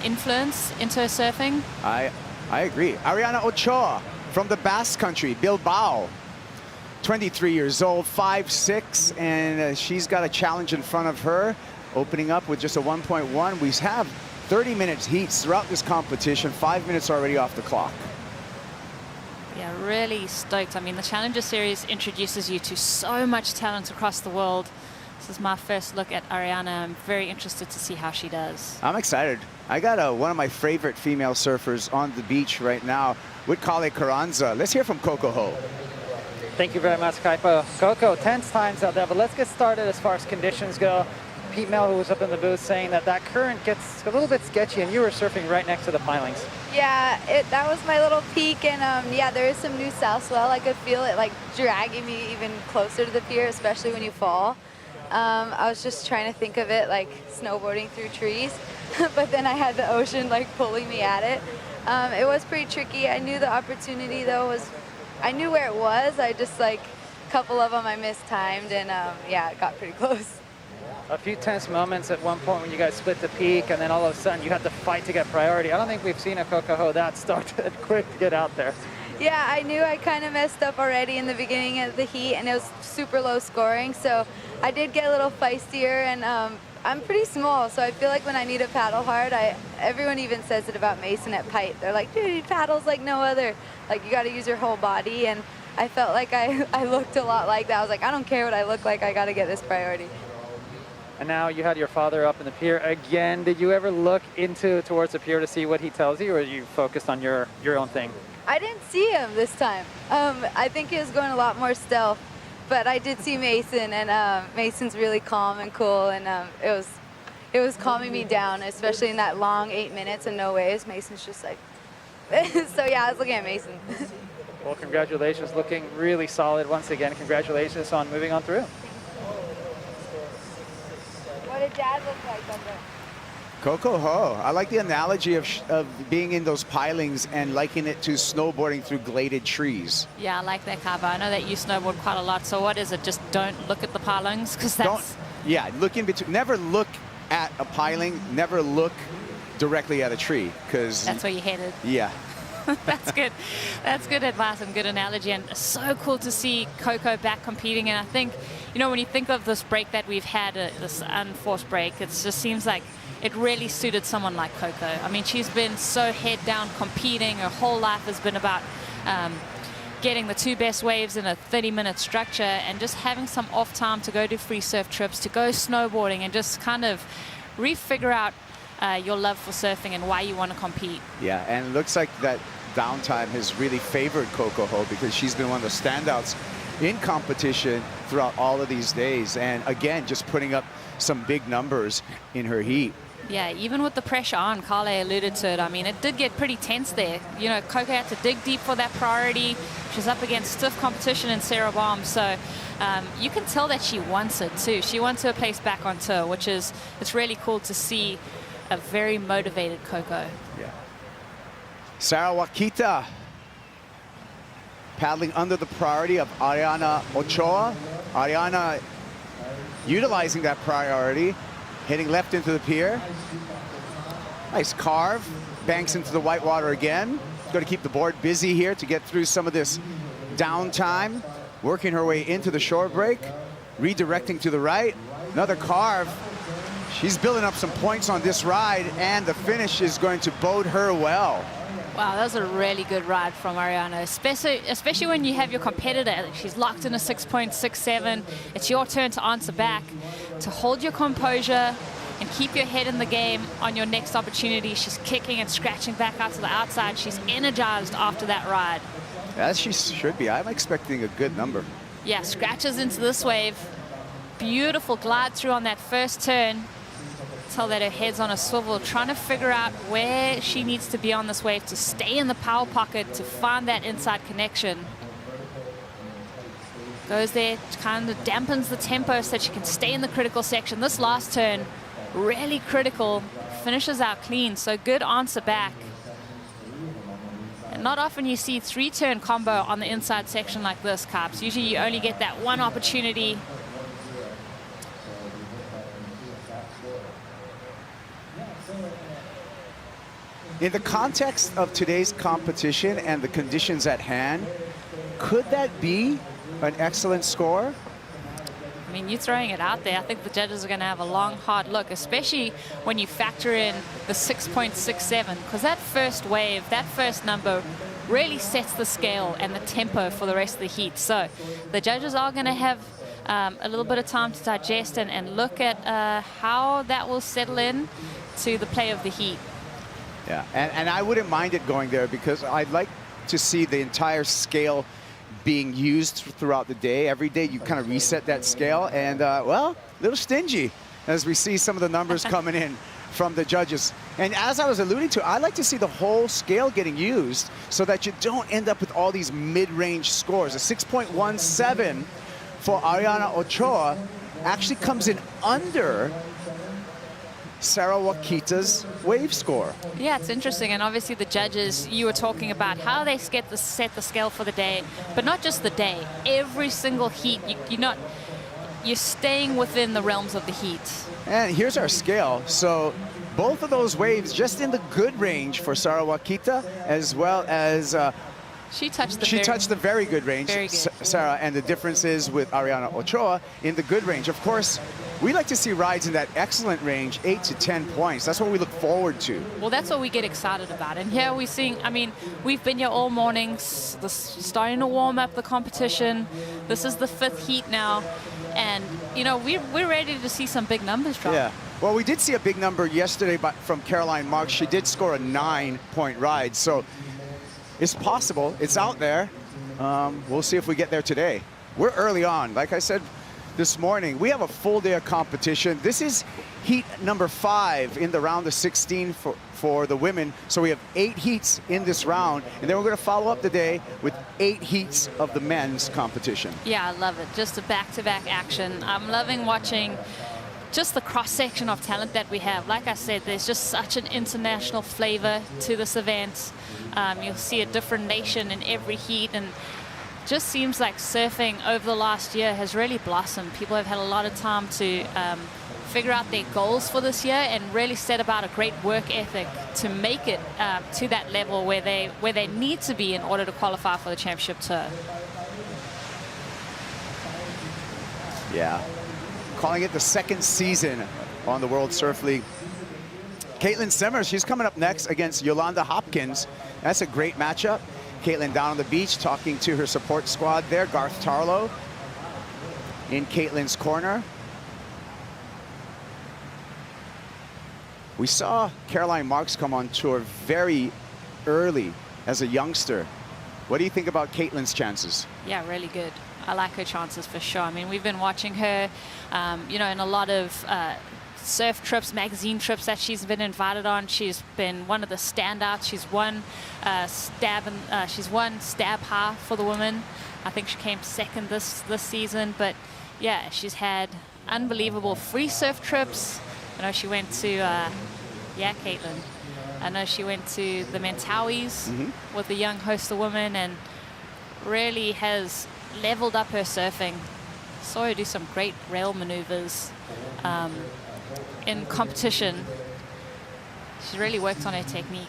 influence into her surfing. I agree. Ariana Ochoa from the Basque Country, Bilbao. 23 years old, 5'6", and she's got a challenge in front of her, opening up with just a 1.1. We have 30 minutes heats throughout this competition, 5 minutes already off the clock. Yeah, really stoked. I mean, the Challenger Series introduces you to so much talent across the world. This is my first look at Ariana. I'm very interested to see how she does. I'm excited. I got one of my favorite female surfers on the beach right now with Kale Carranza. Let's hear from Coco Ho. Thank you very much, Kaipo. Coco, tense times out there, but let's get started as far as conditions go. Pete Mel, who was up in the booth, saying that that current gets a little bit sketchy, and you were surfing right next to the pilings. Yeah, that was my little peak, and yeah, there is some new south swell. I could feel it like dragging me even closer to the pier, especially when you fall. I was just trying to think of it like snowboarding through trees, but then I had the ocean like pulling me at it. It was pretty tricky. I knew the opportunity though was, I knew where it was. I just like a couple of them I mistimed, and yeah, it got pretty close. A few tense moments at one point when you guys split the peak, and then all of a sudden you had to fight to get priority. I don't think we've seen a Coco Ho that start that quick to get out there. Yeah, I knew I kind of messed up already in the beginning of the heat, and it was super low scoring, so I did get a little feistier, and I'm pretty small, so I feel like when I need to paddle hard, everyone even says it about Mason at Pipe. They're like, dude, he paddles like no other. Like, you got to use your whole body, and I felt like I looked a lot like that. I was like, I don't care what I look like, I got to get this priority. And now you had your father up in the pier again. Did you ever look towards the pier to see what he tells you, or are you focused on your own thing? I didn't see him this time. I think he was going a lot more stealth, but I did see Mason, and Mason's really calm and cool, and it was calming me down, especially in that long 8 minutes and no waves. Mason's just like, so yeah, I was looking at Mason. Well, congratulations, looking really solid once again. Congratulations on moving on through. What did Dad look like up there? Coco Ho. I like the analogy of being in those pilings and liking it to snowboarding through gladed trees. Yeah, I like that, Kava. I know that you snowboard quite a lot. So what is it? Just don't look at the pilings? Because that's... Yeah, look in between. Never look at a piling. Never look directly at a tree, because... That's where you're headed. Yeah. That's good. That's good advice and good analogy. And so cool to see Coco back competing. And I think, you know, when you think of this break that we've had, this unforced break, it just seems like it really suited someone like Coco. I mean, she's been so head down competing. Her whole life has been about getting the 2 best waves in a 30-minute structure and just having some off time to go do free surf trips, to go snowboarding and just kind of refigure out your love for surfing and why you want to compete. Yeah, and it looks like that downtime has really favored Coco Ho, because she's been one of the standouts in competition throughout all of these days. And again, just putting up some big numbers in her heat. Yeah, even with the pressure on, Carle alluded to it. I mean, it did get pretty tense there. You know, Coco had to dig deep for that priority. She's up against stiff competition in Sarah Baum, so you can tell that she wants it too. She wants her place back on tour, which is, it's really cool to see a very motivated Coco. Yeah. Sarah Wakita paddling under the priority of Ariana Ochoa. Ariana utilizing that priority, heading left into the pier. Nice carve, banks into the white water again. Got to keep the board busy here to get through some of this downtime. Working her way into the shore break, redirecting to the right. Another carve. She's building up some points on this ride, and the finish is going to bode her well. Wow, that was a really good ride from Ariana, especially when you have your competitor. She's locked in a 6.67. It's your turn to answer back, to hold your composure and keep your head in the game on your next opportunity. She's kicking and scratching back out to the outside. She's energized after that ride. As she should be. I'm expecting a good number. Yeah, scratches into this wave. Beautiful glide through on that first turn. Tell that her head's on a swivel, trying to figure out where she needs to be on this wave to stay in the power pocket, to find that inside connection. Goes there, kind of dampens the tempo so that she can stay in the critical section. This last turn, really critical, finishes out clean, so good answer back. And not often you see 3-turn combo on the inside section like this, Carps. Usually you only get that one opportunity. In the context of today's competition and the conditions at hand, could that be an excellent score? I mean, you're throwing it out there. I think the judges are going to have a long, hard look, especially when you factor in the 6.67, because that first wave, that first number really sets the scale and the tempo for the rest of the heat. So the judges are going to have a little bit of time to digest and look at how that will settle in to the play of the heat. Yeah, and I wouldn't mind it going there, because I'd like to see the entire scale being used throughout the day. Every day you kind of reset that scale, and well, a little stingy as we see some of the numbers coming in from the judges. And as I was alluding to, I like to see the whole scale getting used so that you don't end up with all these mid-range scores. A 6.17 for Ariana Ochoa actually comes in under Sarah Wakita's wave score. Yeah, it's interesting. And obviously the judges, you were talking about how they set the scale for the day, but not just the day. Every single heat, you're staying within the realms of the heat. And here's our scale. So both of those waves just in the good range for Sarah Wakita, as well as she touched the very good range, very good. Sarah, and the difference is with Ariana Ochoa in the good range. Of course, we like to see rides in that excellent range, 8 to 10 points. That's what we look forward to. Well, that's what we get excited about. And here we're seeing, I mean, we've been here all morning, starting to warm up the competition. This is the 5th heat now. And, you know, we're ready to see some big numbers drop. Yeah. Well, we did see a big number yesterday from Caroline Marks. She did score a 9-point ride. So it's possible. It's out there. We'll see if we get there today. We're early on. Like I said this morning, we have a full day of competition. This is heat number 5 in the round of 16 for the women. So we have 8 heats in this round, and then we're going to follow up the day with 8 heats of the men's competition. Yeah, I love it. Just a back-to-back action. I'm loving watching just the cross-section of talent that we have. Like I said, there's just such an international flavor to this event. You'll see a different nation in every heat, and just seems like surfing over the last year has really blossomed. People have had a lot of time to figure out their goals for this year and really set about a great work ethic to make it to that level where they need to be in order to qualify for the championship tour. Yeah, calling it the second season on the World Surf League. Caitlin Simmers, she's coming up next against Yolanda Hopkins. That's a great matchup. Caitlin down on the beach talking to her support squad there. Garth Tarlow in Caitlin's corner. We saw Caroline Marks come on tour very early as a youngster. What do you think about Caitlin's chances? Yeah, really good. I like her chances for sure. I mean, we've been watching her, you know, in a lot of surf trips, magazine trips that she's been invited on. She's been one of the standouts. She's won stab half for the women. I think she came second this season. But yeah, she's had unbelievable free surf trips. I know she went to, yeah, Caitlin. I know she went to the Mentawis with the young host of women and really has leveled up her surfing. Saw her do some great rail maneuvers in competition. She's really worked on her technique.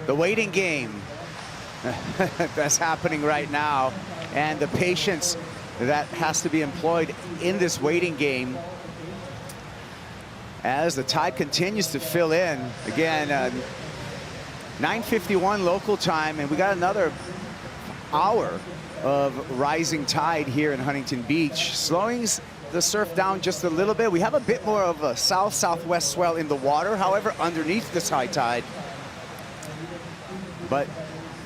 The waiting game that's happening right now, and the patience that has to be employed in this waiting game as the tide continues to fill in. Again, 9:51 local time, and we got another hour of rising tide here in Huntington Beach, slowing the surf down just a little bit. We have a bit more of a south-southwest swell in the water, however, underneath this high tide. But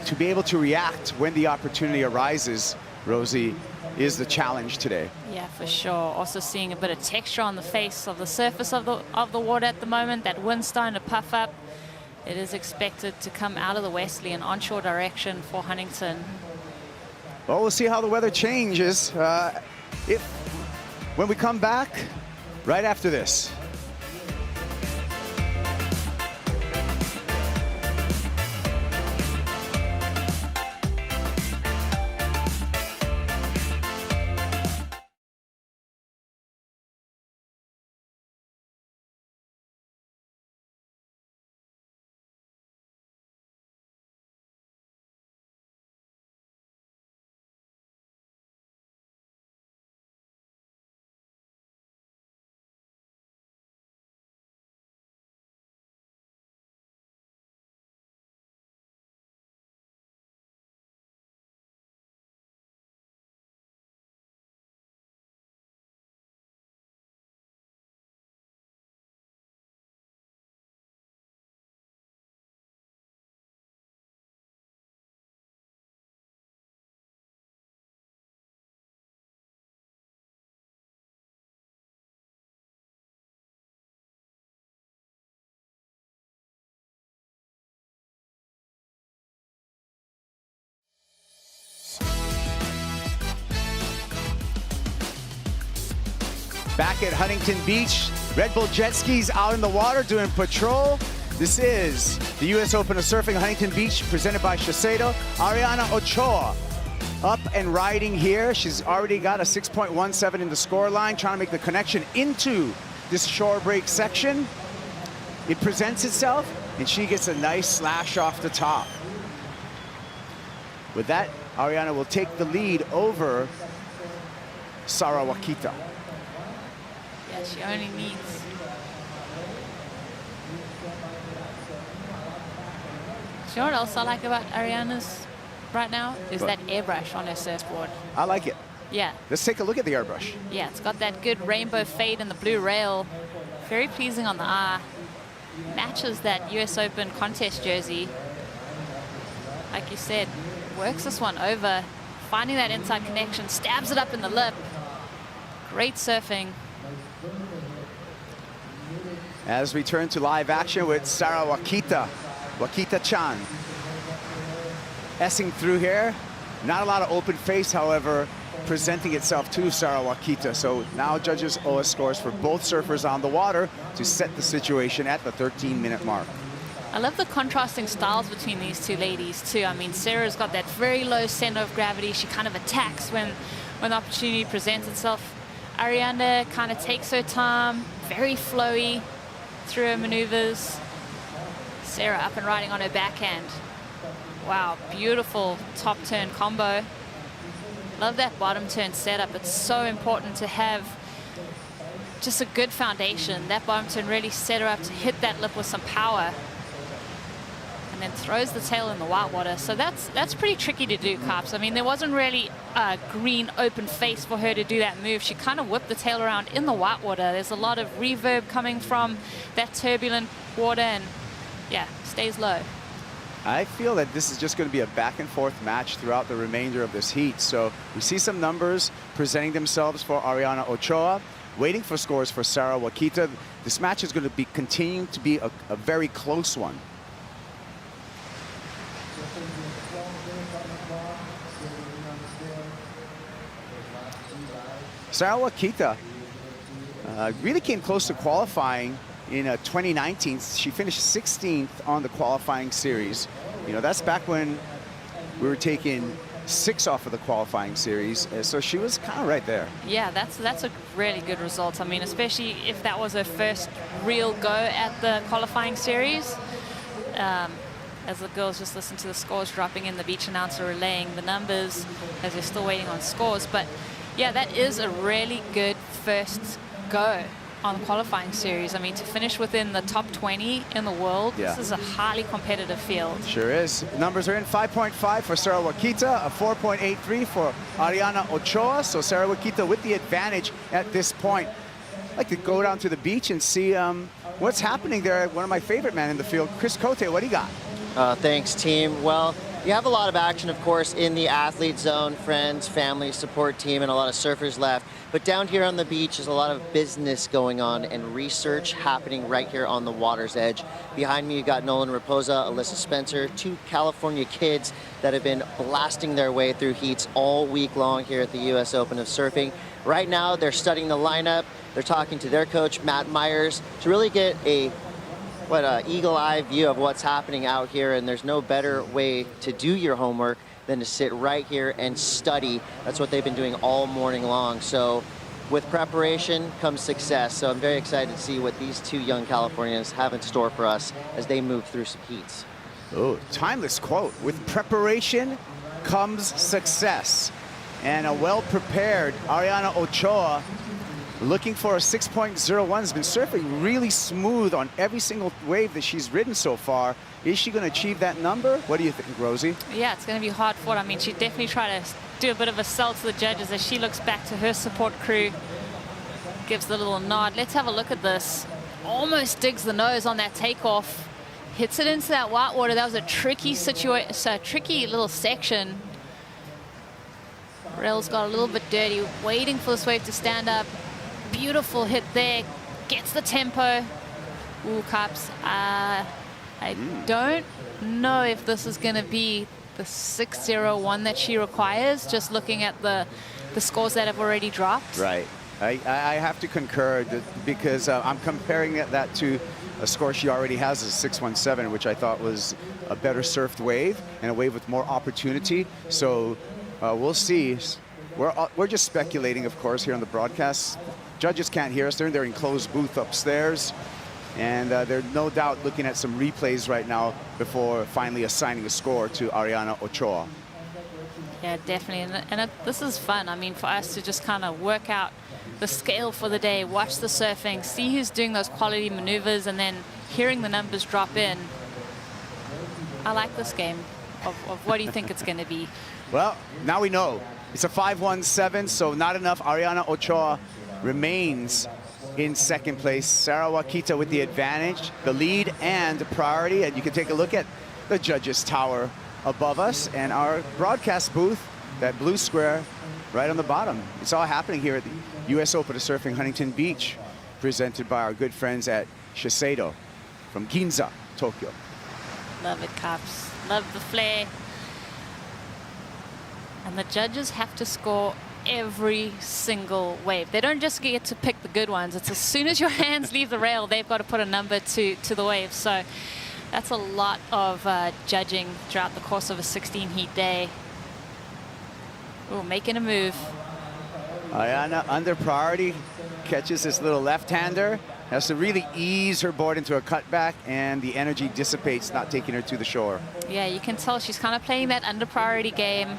to be able to react when the opportunity arises, Rosie, is the challenge today. Yeah, for sure. Also seeing a bit of texture on the face of the surface of the water at the moment. That wind's starting to puff up. It is expected to come out of the westerly and onshore direction for Huntington. Well, we'll see how the weather changes when we come back right after this. Back at Huntington Beach, Red Bull jet skis out in the water doing patrol. This is the U.S. Open of Surfing Huntington Beach, presented by Shiseido. Ariana Ochoa up and riding here. She's already got a 6.17 in the score line, trying to make the connection into this shore break section. It presents itself, and she gets a nice slash off the top. With that, Ariana will take the lead over Sara Wakita. Yeah, she only needs... You know what else I like about Ariana's right now? Is that airbrush on her surfboard. I like it. Yeah. Let's take a look at the airbrush. Yeah, it's got that good rainbow fade in the blue rail. Very pleasing on the eye. Matches that US Open contest jersey. Like you said, works this one over. Finding that inside connection, stabs it up in the lip. Great surfing. As we turn to live action with Sarah Wakita-chan. S-ing through here. Not a lot of open face, however, presenting itself to Sarah Wakita. So now judges owe us scores for both surfers on the water to set the situation at the 13-minute mark. I love the contrasting styles between these two ladies too. I mean, Sarah's got that very low center of gravity. She kind of attacks when the opportunity presents itself. Ariana kind of takes her time, very flowy through her maneuvers. Sarah up and riding on her backhand. Wow, beautiful top turn combo. Love that bottom turn setup. It's so important to have just a good foundation. That bottom turn really set her up to hit that lip with some power. And then throws the tail in the whitewater. So that's pretty tricky to do, Carps. I mean, there wasn't really a green open face for her to do that move. She kind of whipped the tail around in the whitewater. There's a lot of reverb coming from that turbulent water, and yeah, stays low. I feel that this is just going to be a back and forth match throughout the remainder of this heat. So we see some numbers presenting themselves for Ariana Ochoa, waiting for scores for Sarah Wakita. This match is going to be continuing to be a very close one. Sarah Wakita really came close to qualifying in 2019. She finished 16th on the qualifying series. You know, that's back when we were taking 6 off of the qualifying series. So she was kind of right there. Yeah, that's a really good result. I mean, especially if that was her first real go at the qualifying series. As the girls just listen to the scores dropping in, the beach announcer relaying the numbers as they're still waiting on scores. But yeah, that is a really good first go on the qualifying series. I mean, to finish within the top 20 in the world, yeah. This is a highly competitive field. Sure is. Numbers are in. 5.5 for Sarah Wakita, a 4.83 for Ariana Ochoa. So Sarah Wakita with the advantage at this point. I'd like to go down to the beach and see what's happening there. One of my favorite men in the field, Chris Cote, what do you got? Thanks, team. Well, you have a lot of action, of course, in the athlete zone, friends, family, support team, and a lot of surfers left. But down here on the beach, there's a lot of business going on and research happening right here on the water's edge. Behind me, you've got Nolan Raposa, Alyssa Spencer, 2 California kids that have been blasting their way through heats all week long here at the U.S. Open of Surfing. Right now, they're studying the lineup. They're talking to their coach, Matt Myers, to really get a eagle-eye view of what's happening out here, and there's no better way to do your homework than to sit right here and study. That's what they've been doing all morning long. So with preparation comes success. So I'm very excited to see what these 2 young Californians have in store for us as they move through some heats. Oh, timeless quote. With preparation comes success. And a well-prepared Ariana Ochoa looking for a 6.01, has been surfing really smooth on every single wave that she's ridden so far. Is she going to achieve that number? What do you think, Rosie? Yeah, it's going to be hard fought. I mean, she definitely tried to do a bit of a sell to the judges as she looks back to her support crew, gives the little nod. Let's have a look at this. Almost digs the nose on that takeoff. Hits it into that white water. That was a tricky situation, so a tricky little section. Rails got a little bit dirty, waiting for this wave to stand up. Beautiful hit there, gets the tempo. Ooh, Cups. I don't know if this is going to be the 6.01 that she requires, just looking at the scores that have already dropped. Right. I have to concur because I'm comparing that to a score she already has as 6.17, which I thought was a better surfed wave and a wave with more opportunity. So we'll see. We're just speculating, of course, here on the broadcast. Judges can't hear us. They're in their enclosed booth upstairs. And they're no doubt looking at some replays right now before finally assigning a score to Ariana Ochoa. Yeah, definitely. And this is fun. I mean, for us to just kind of work out the scale for the day, watch the surfing, see who's doing those quality maneuvers, and then hearing the numbers drop in. I like this game of what do you think it's going to be? Well, now we know. It's a 5.17, so not enough. Ariana Ochoa remains in second place. Sarah Wakita with the advantage, the lead and priority. And you can take a look at the judges' tower above us and our broadcast booth, that blue square right on the bottom. It's all happening here at the U.S. Open of Surfing Huntington Beach, presented by our good friends at Shiseido from Ginza, Tokyo. Love it, Caps. Love the flare. And the judges have to score every single wave. They don't just get to pick the good ones. It's as soon as your hands leave the rail, they've got to put a number to the wave. So that's a lot of judging throughout the course of a 16-heat day. Ooh, making a move. Ariana, under priority, catches this little left-hander. Has to really ease her board into a cutback, and the energy dissipates, not taking her to the shore. Yeah, you can tell she's kind of playing that under priority game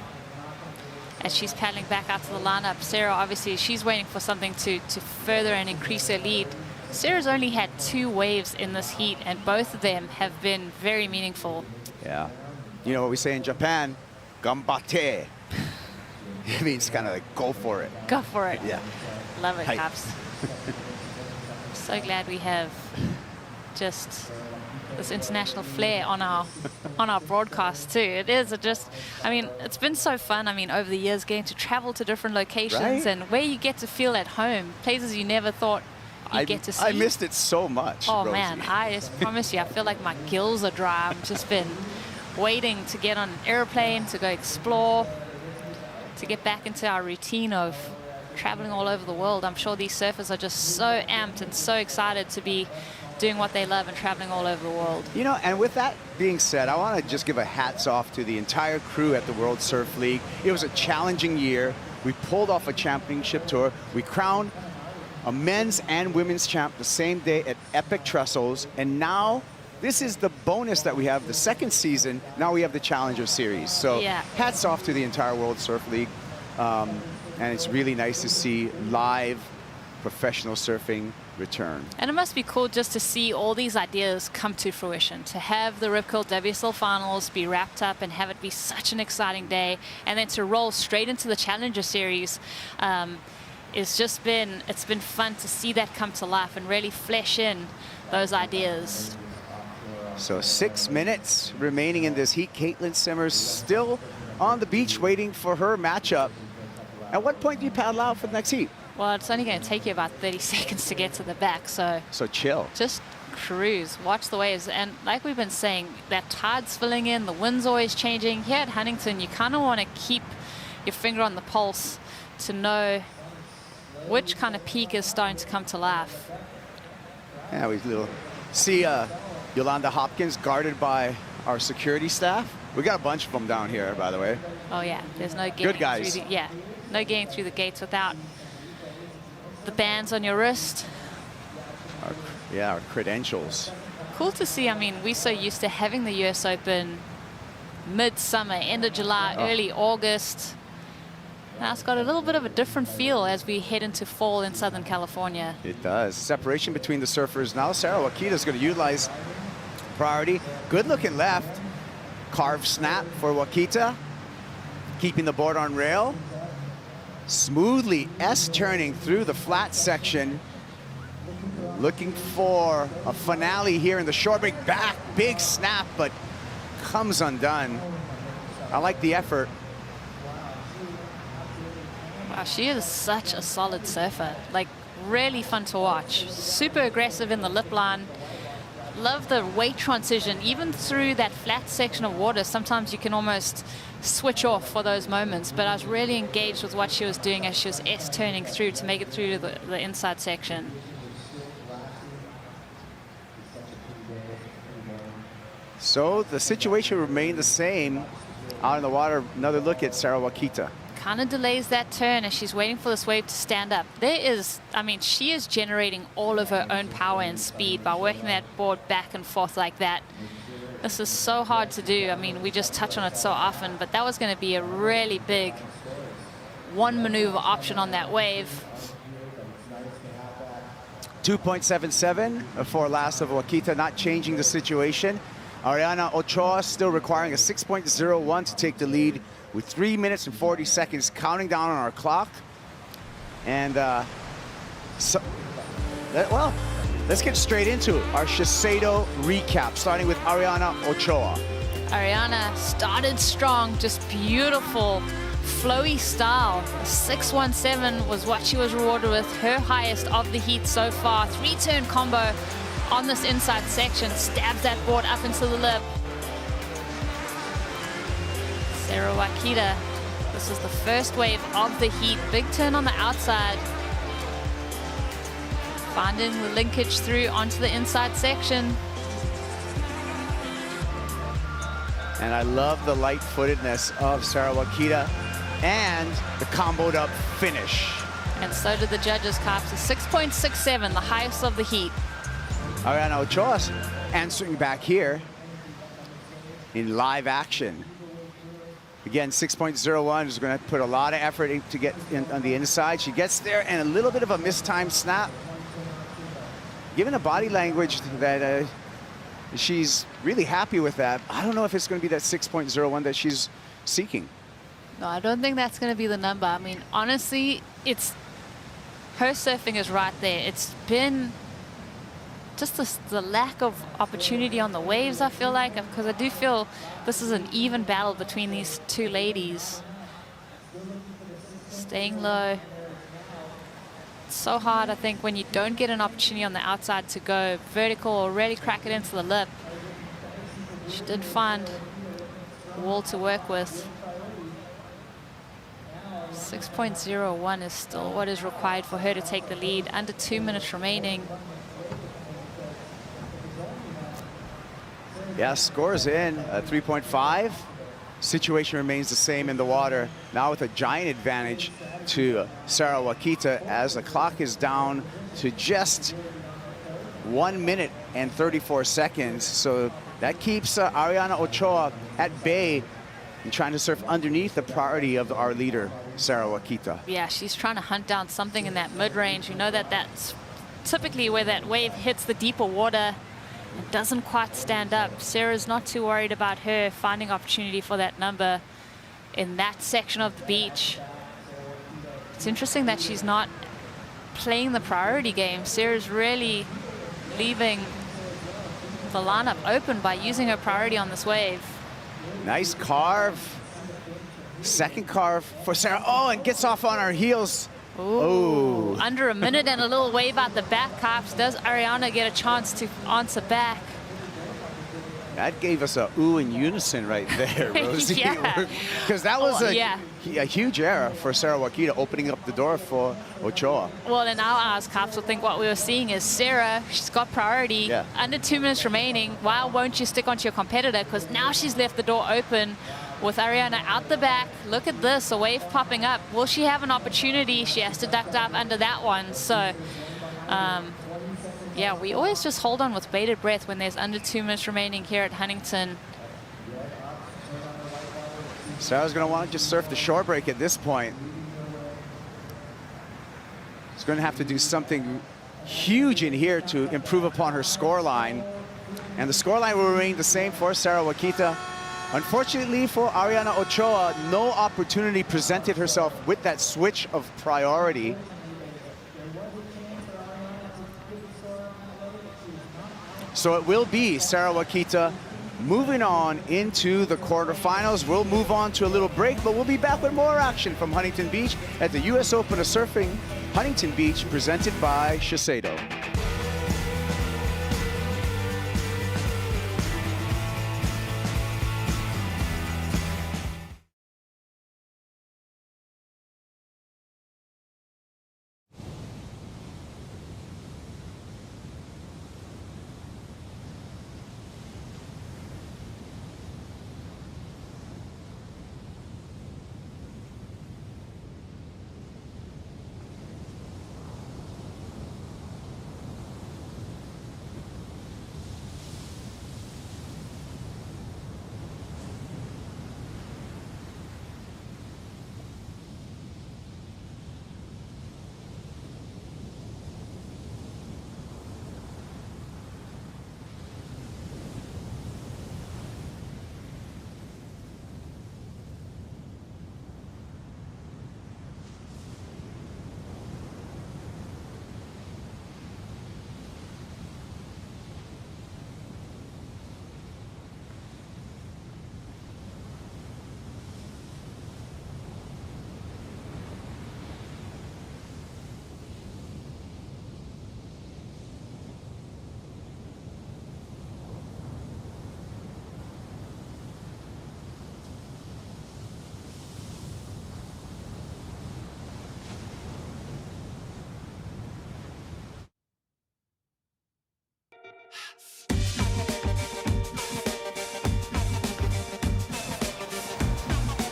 as she's paddling back out to the lineup. Sarah, obviously, she's waiting for something to further and increase her lead. Sarah's only had 2 waves in this heat, and both of them have been very meaningful. Yeah. You know what we say in Japan? Gambate. It means kind of like go for it. Go for it. Yeah. Love it, Hi. Caps. So glad we have just this international flair on our broadcast too. It is just, I mean, it's been so fun. I mean, over the years, getting to travel to different locations, right? And where you get to feel at home, places you never thought you'd get to see. I missed it so much, Oh Rosie. man, I just promise you, I feel like my gills are dry. I've just been waiting to get on an airplane, to go explore, to get back into our routine of traveling all over the world. I'm sure these surfers are just so amped and so excited to be doing what they love and traveling all over the world. You know, and with that being said, I want to just give a hats off to the entire crew at the World Surf League. It was a challenging year. We pulled off a championship tour. We crowned a men's and women's champ the same day at Epic Trestles. And now this is the bonus that we have, the second season. Now we have the Challenger Series. So yeah, hats off to the entire World Surf League. And it's really nice to see live professional surfing return. And it must be cool just to see all these ideas come to fruition, to have the Rip Curl WSL finals be wrapped up and have it be such an exciting day, and then to roll straight into the Challenger Series. It's been fun to see that come to life and really flesh in those ideas. So 6 minutes remaining in this heat. Caitlin Simmers still on the beach waiting for her matchup. At what point do you paddle out for the next heat? Well, it's only going to take you about 30 seconds to get to the back, so chill. Just cruise, watch the waves. And like we've been saying, that tide's filling in, the wind's always changing. Here at Huntington, you kind of want to keep your finger on the pulse to know which kind of peak is starting to come to life. Yeah, we see Yolanda Hopkins guarded by our security staff. We got a bunch of them down here, by the way. Oh yeah, there's no getting good guys. through no getting through the gates without the bands on your wrist. Our credentials. Cool to see. I mean, we're so used to having the US Open mid-summer, end of July, early August. Now it's got a little bit of a different feel as we head into fall in Southern California. It does. Separation between the surfers. Now Sarah Wakita's going to utilize priority. Good looking left. Carve snap for Wakita. Keeping the board on rail. Smoothly S-turning through the flat section. Looking for a finale here in the short break. Back, big snap, but comes undone. I like the effort. Wow, she is such a solid surfer. Like, really fun to watch. Super aggressive in the lip line. Love the weight transition, even through that flat section of water. Sometimes you can almost switch off for those moments, but I was really engaged with what she was doing as she was S-turning through to make it through to the inside section. So the situation remained the same out in the water. Another look at Sarah Wakita. Kind of delays that turn as she's waiting for this wave to stand up. She is generating all of her own power and speed by working that board back and forth like that. This is so hard to do. I mean, we just touch on it so often, but that was going to be a really big one maneuver option on that wave. 2.77 for last of Wakita, not changing the situation. Ariana Ochoa still requiring a 6.01 to take the lead with 3 minutes and 40 seconds counting down on our clock. And let's get straight into our Shiseido recap, starting with Ariana Ochoa. Ariana started strong, just beautiful, flowy style. 617 was what she was rewarded with, her highest of the heat so far. 3-turn combo on this inside section, stabs that board up into the lip. Sarah Wakita, this is the first wave of the heat. Big turn on the outside. Finding the linkage through onto the inside section. And I love the light-footedness of Sarah Wakita and the comboed up finish. And so did the judges, Cops. A 6.67, the highest of the heat. Ariana Ochoa answering back here in live action. Again, 6.01 is going to put a lot of effort to get in on the inside. She gets there, and a little bit of a mistimed snap. Given a body language that she's really happy with that, I don't know if it's going to be that 6.01 that she's seeking. No, I don't think that's going to be the number. I mean, honestly, her surfing is right there. It's been just the lack of opportunity on the waves, I feel like, because I do feel this is an even battle between these two ladies. Staying low. It's so hard, I think, when you don't get an opportunity on the outside to go vertical or really crack it into the lip. She did find a wall to work with. 6.01 is still what is required for her to take the lead. Under 2 minutes remaining. Yeah, scores in 3.5. Situation remains the same in the water. Now with a giant advantage to Sarah Wakita as the clock is down to just 1 minute and 34 seconds. So that keeps Ariana Ochoa at bay and trying to surf underneath the priority of our leader, Sarah Wakita. Yeah, she's trying to hunt down something in that mid-range. You know that that's typically where that wave hits the deeper water and doesn't quite stand up. Sarah's not too worried about her finding opportunity for that number in that section of the beach. It's interesting that she's not playing the priority game. Sarah's really leaving the lineup open by using her priority on this wave. Nice carve. Second carve for Sarah. Oh, and gets off on her heels. Ooh. Under a minute and a little wave out the back, Cops. Does Ariana get a chance to answer back? That gave us a ooh in unison right there, Rosie. Yeah. Because that was yeah. a huge error for Sarah Wakita, opening up the door for Ochoa. Well, in our eyes, Cops will think what we were seeing is Sarah, she's got priority. Yeah. Under 2 minutes remaining. Why won't you stick onto your competitor? Because now she's left the door open with Ariana out the back. Look at this, a wave popping up. Will she have an opportunity? She has to duck dive under that one. So, yeah, we always just hold on with bated breath when there's under 2 minutes remaining here at Huntington. Sarah's going to want to just surf the shore break at this point. She's going to have to do something huge in here to improve upon her score line. And the score line will remain the same for Sarah Wakita. Unfortunately for Ariana Ochoa, no opportunity presented herself with that switch of priority. So it will be Sarah Wakita moving on into the quarterfinals. We'll move on to a little break, but we'll be back with more action from Huntington Beach at the U.S. Open of Surfing Huntington Beach, presented by Shiseido.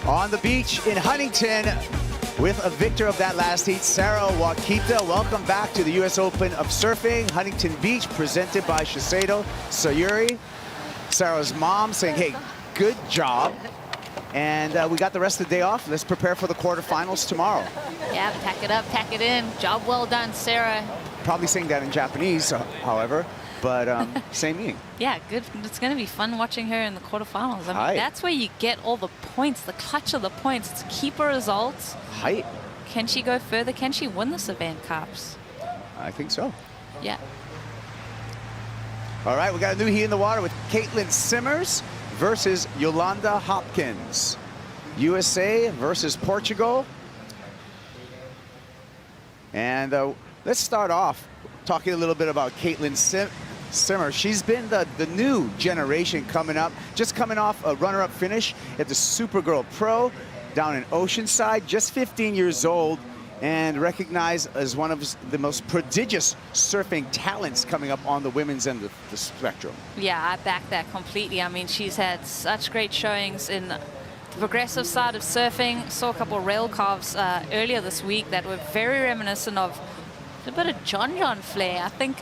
On the beach in Huntington with a victor of that last heat, Sarah Wakita. Welcome back to the U.S. Open of Surfing Huntington Beach, presented by Shiseido. Sayuri, Sarah's mom, saying, hey, good job. And we got the rest of the day off. Let's prepare for the quarterfinals tomorrow. Yeah, pack it up, pack it in. Job well done, Sarah. Probably saying that in Japanese, however, but same meaning. Yeah, good. It's going to be fun watching her in the quarterfinals. I mean, Hi. that's where you get all the points, the clutch of the points. It's keeper results. Height. Can she go further? Can she win this event, Carps? I think so. Yeah. All right, we got a new heat in the water with Caitlin Simmers versus Yolanda Hopkins. USA versus Portugal. And let's start off talking a little bit about Caitlin Simmers. She's been the new generation coming up, just coming off a runner-up finish at the Supergirl Pro down in Oceanside, just 15 years old, and recognized as one of the most prodigious surfing talents coming up on the women's end of the spectrum. Yeah, I back that completely. I mean, she's had such great showings in the progressive side of surfing. Saw a couple of rail carves earlier this week that were very reminiscent of a bit of John flair. I think,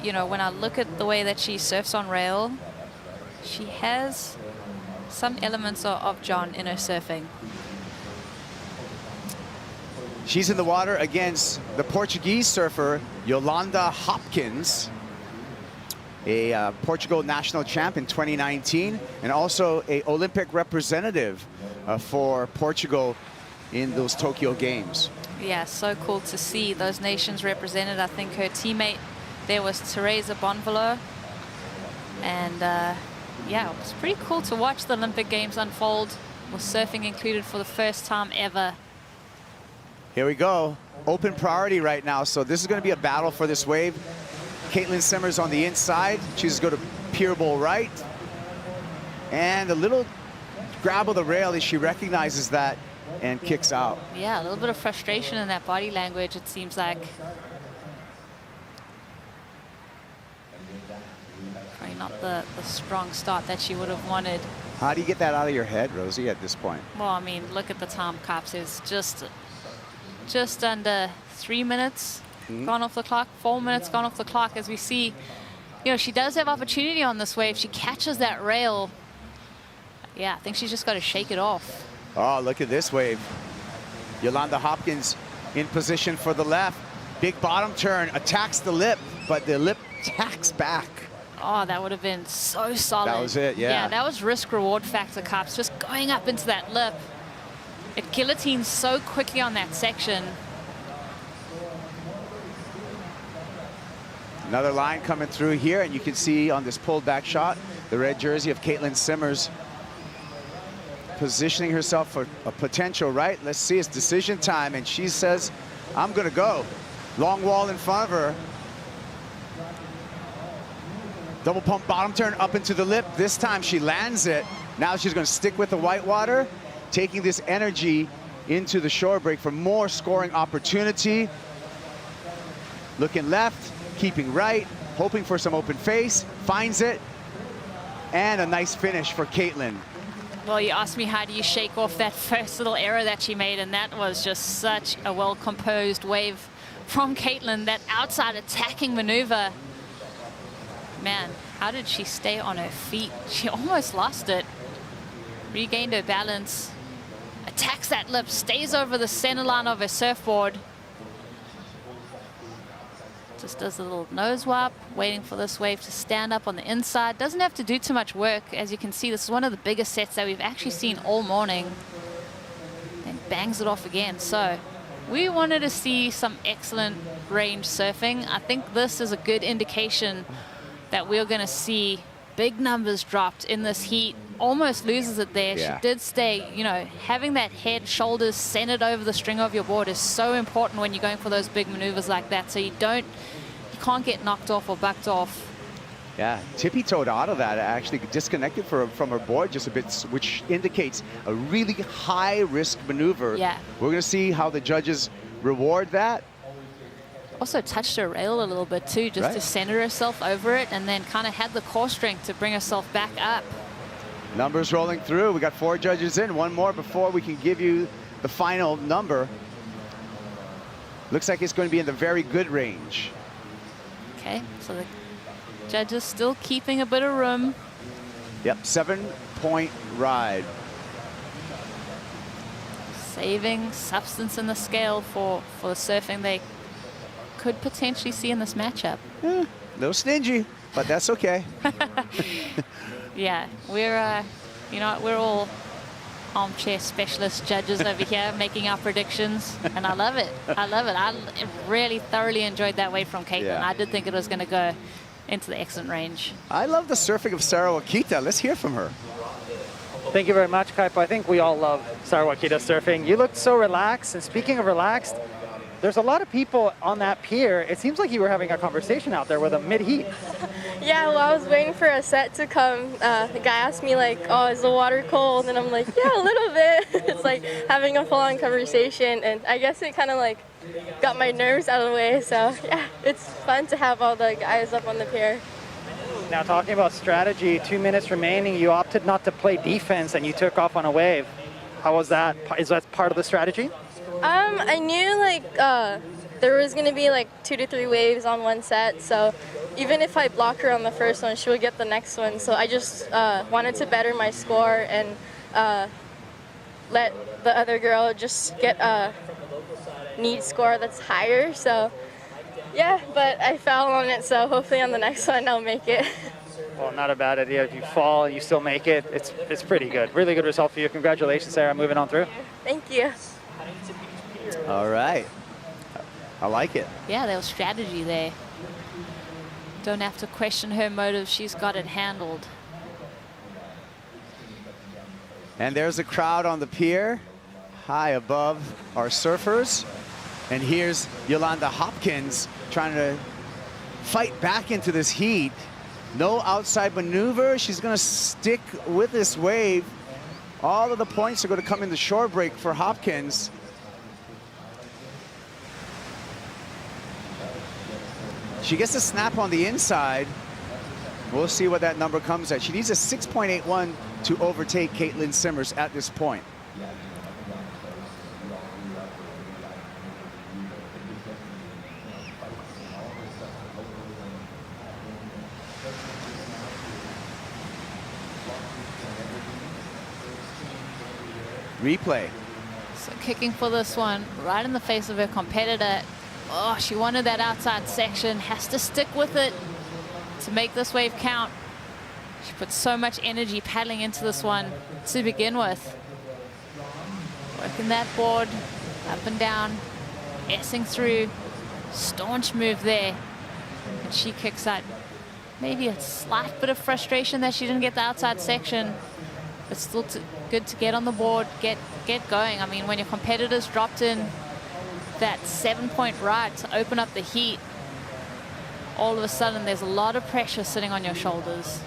you know, when I look at the way that she surfs on rail, she has some elements of John in her surfing. She's in the water against the Portuguese surfer, Yolanda Hopkins, a Portugal national champ in 2019, and also a Olympic representative for Portugal in those Tokyo Games. Yeah, so cool to see those nations represented. I think her teammate there was Teresa Bonvallo. And yeah, it was pretty cool to watch the Olympic Games unfold with surfing included for the first time ever. Here we go. Open priority right now, so this is going to be a battle for this wave. Caitlin Simmers on the inside. She's going to pier bowl right. And a little grab of the rail as she recognizes that and kicks out. Yeah, a little bit of frustration in that body language, it seems like. Probably not the strong start that she would have wanted. How do you get that out of your head, Rosie, at this point? Well, I mean, look at the time, Cops. It's just under 3 minutes gone off the clock, 4 minutes gone off the clock. As we see, you know, she does have opportunity on this wave. She catches that rail. Yeah, I think she's just got to shake it off. Oh, look at this wave. Yolanda Hopkins in position for the left. Big bottom turn, attacks the lip, but the lip tacks back. Oh, that would have been so solid. That was it, yeah. Yeah, that was risk-reward factor, Cops. Just going up into that lip. It guillotines so quickly on that section. Another line coming through here, and you can see on this pulled back shot, the red jersey of Caitlin Simmers positioning herself for a potential right. Let's see, it's decision time, and she says, I'm gonna go. Long wall in front of her. Double pump bottom turn up into the lip. This time she lands it. Now she's gonna stick with the whitewater, taking this energy into the shore break for more scoring opportunity. Looking left, keeping right, hoping for some open face, finds it, and a nice finish for Caitlin. Well, you asked me how do you shake off that first little error that she made, and that was just such a well-composed wave from Caitlin, that outside attacking maneuver. Man, how did she stay on her feet? She almost lost it. Regained her balance, attacks that lip, stays over the center line of her surfboard. Just does a little nose wipe, waiting for this wave to stand up on the inside. Doesn't have to do too much work. As you can see, this is one of the biggest sets that we've actually seen all morning. And bangs it off again. So we wanted to see some excellent range surfing. I think this is a good indication that we're going to see big numbers dropped in this heat. Almost loses it there. Yeah. She did stay, you know, having that head, shoulders centered over the string of your board is so important when you're going for those big maneuvers like that. So you can't get knocked off or bucked off. Yeah, tippy-toed out of that, actually disconnected from her board just a bit, which indicates a really high-risk maneuver. Yeah. We're going to see how the judges reward that. Also touched her rail a little bit too, just to center herself over it, and then kind of had the core strength to bring herself back up. Numbers rolling through. We got 4 judges in. One more before we can give you the final number. Looks like it's going to be in the very good range. Okay, so the judges still keeping a bit of room. Yep, 7-point ride. Saving substance in the scale for the surfing they could potentially see in this matchup. A little stingy, but that's okay. Yeah, we're, you know, we're all armchair specialist judges over here making our predictions, and I love it. I love it. I really thoroughly enjoyed that wave from Caitlin. Yeah. I did think it was going to go into the excellent range. I love the surfing of Sarah Wakita. Let's hear from her. Thank you very much, Kaipo. I think we all love Sarah Wakita surfing. You looked so relaxed, and speaking of relaxed, there's a lot of people on that pier. It seems like you were having a conversation out there with them mid-heat. Yeah, well, I was waiting for a set to come. The guy asked me, like, oh, is the water cold? And I'm like, yeah, a little bit. It's like having a full-on conversation, and I guess it kind of, like, got my nerves out of the way. So, yeah, it's fun to have all the guys up on the pier. Now, talking about strategy, 2 minutes remaining, you opted not to play defense, and you took off on a wave. How was that? Is that part of the strategy? I knew, like, there was going to be, like, 2 to 3 waves on one set, so even if I block her on the first one, she would get the next one. So I just wanted to better my score and let the other girl just get a neat score that's higher. So, yeah, but I fell on it, so hopefully on the next one I'll make it. Well, not a bad idea. If you fall and you still make it, it's pretty good. Really good result for you. Congratulations, Sarah. Moving on through. Thank you. All right. I like it. Yeah, there was strategy there. Don't have to question her motive. She's got it handled. And there's a crowd on the pier, high above our surfers. And here's Yolanda Hopkins trying to fight back into this heat. No outside maneuver. She's going to stick with this wave. All of the points are going to come in the shore break for Hopkins. She gets a snap on the inside. We'll see what that number comes at. She needs a 6.81 to overtake Caitlin Simmers at this point. Replay. So kicking for this one, right in the face of her competitor. Oh, she wanted that outside section, has to stick with it to make this wave count. She put so much energy paddling into this one to begin with. Working that board, up and down, S-ing through. Staunch move there. And she kicks out. Maybe a slight bit of frustration that she didn't get the outside section, but still good to get on the board, get going. I mean, when your competitors dropped in that 7-point ride to open up the heat, all of a sudden there's a lot of pressure sitting on your shoulders.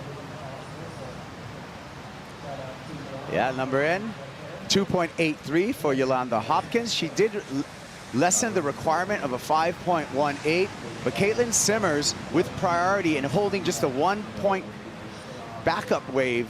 Yeah, number in, 2.83 for Yolanda Hopkins. She did lessen the requirement of a 5.18, but Caitlin Simmers with priority and holding just a 1-point backup wave,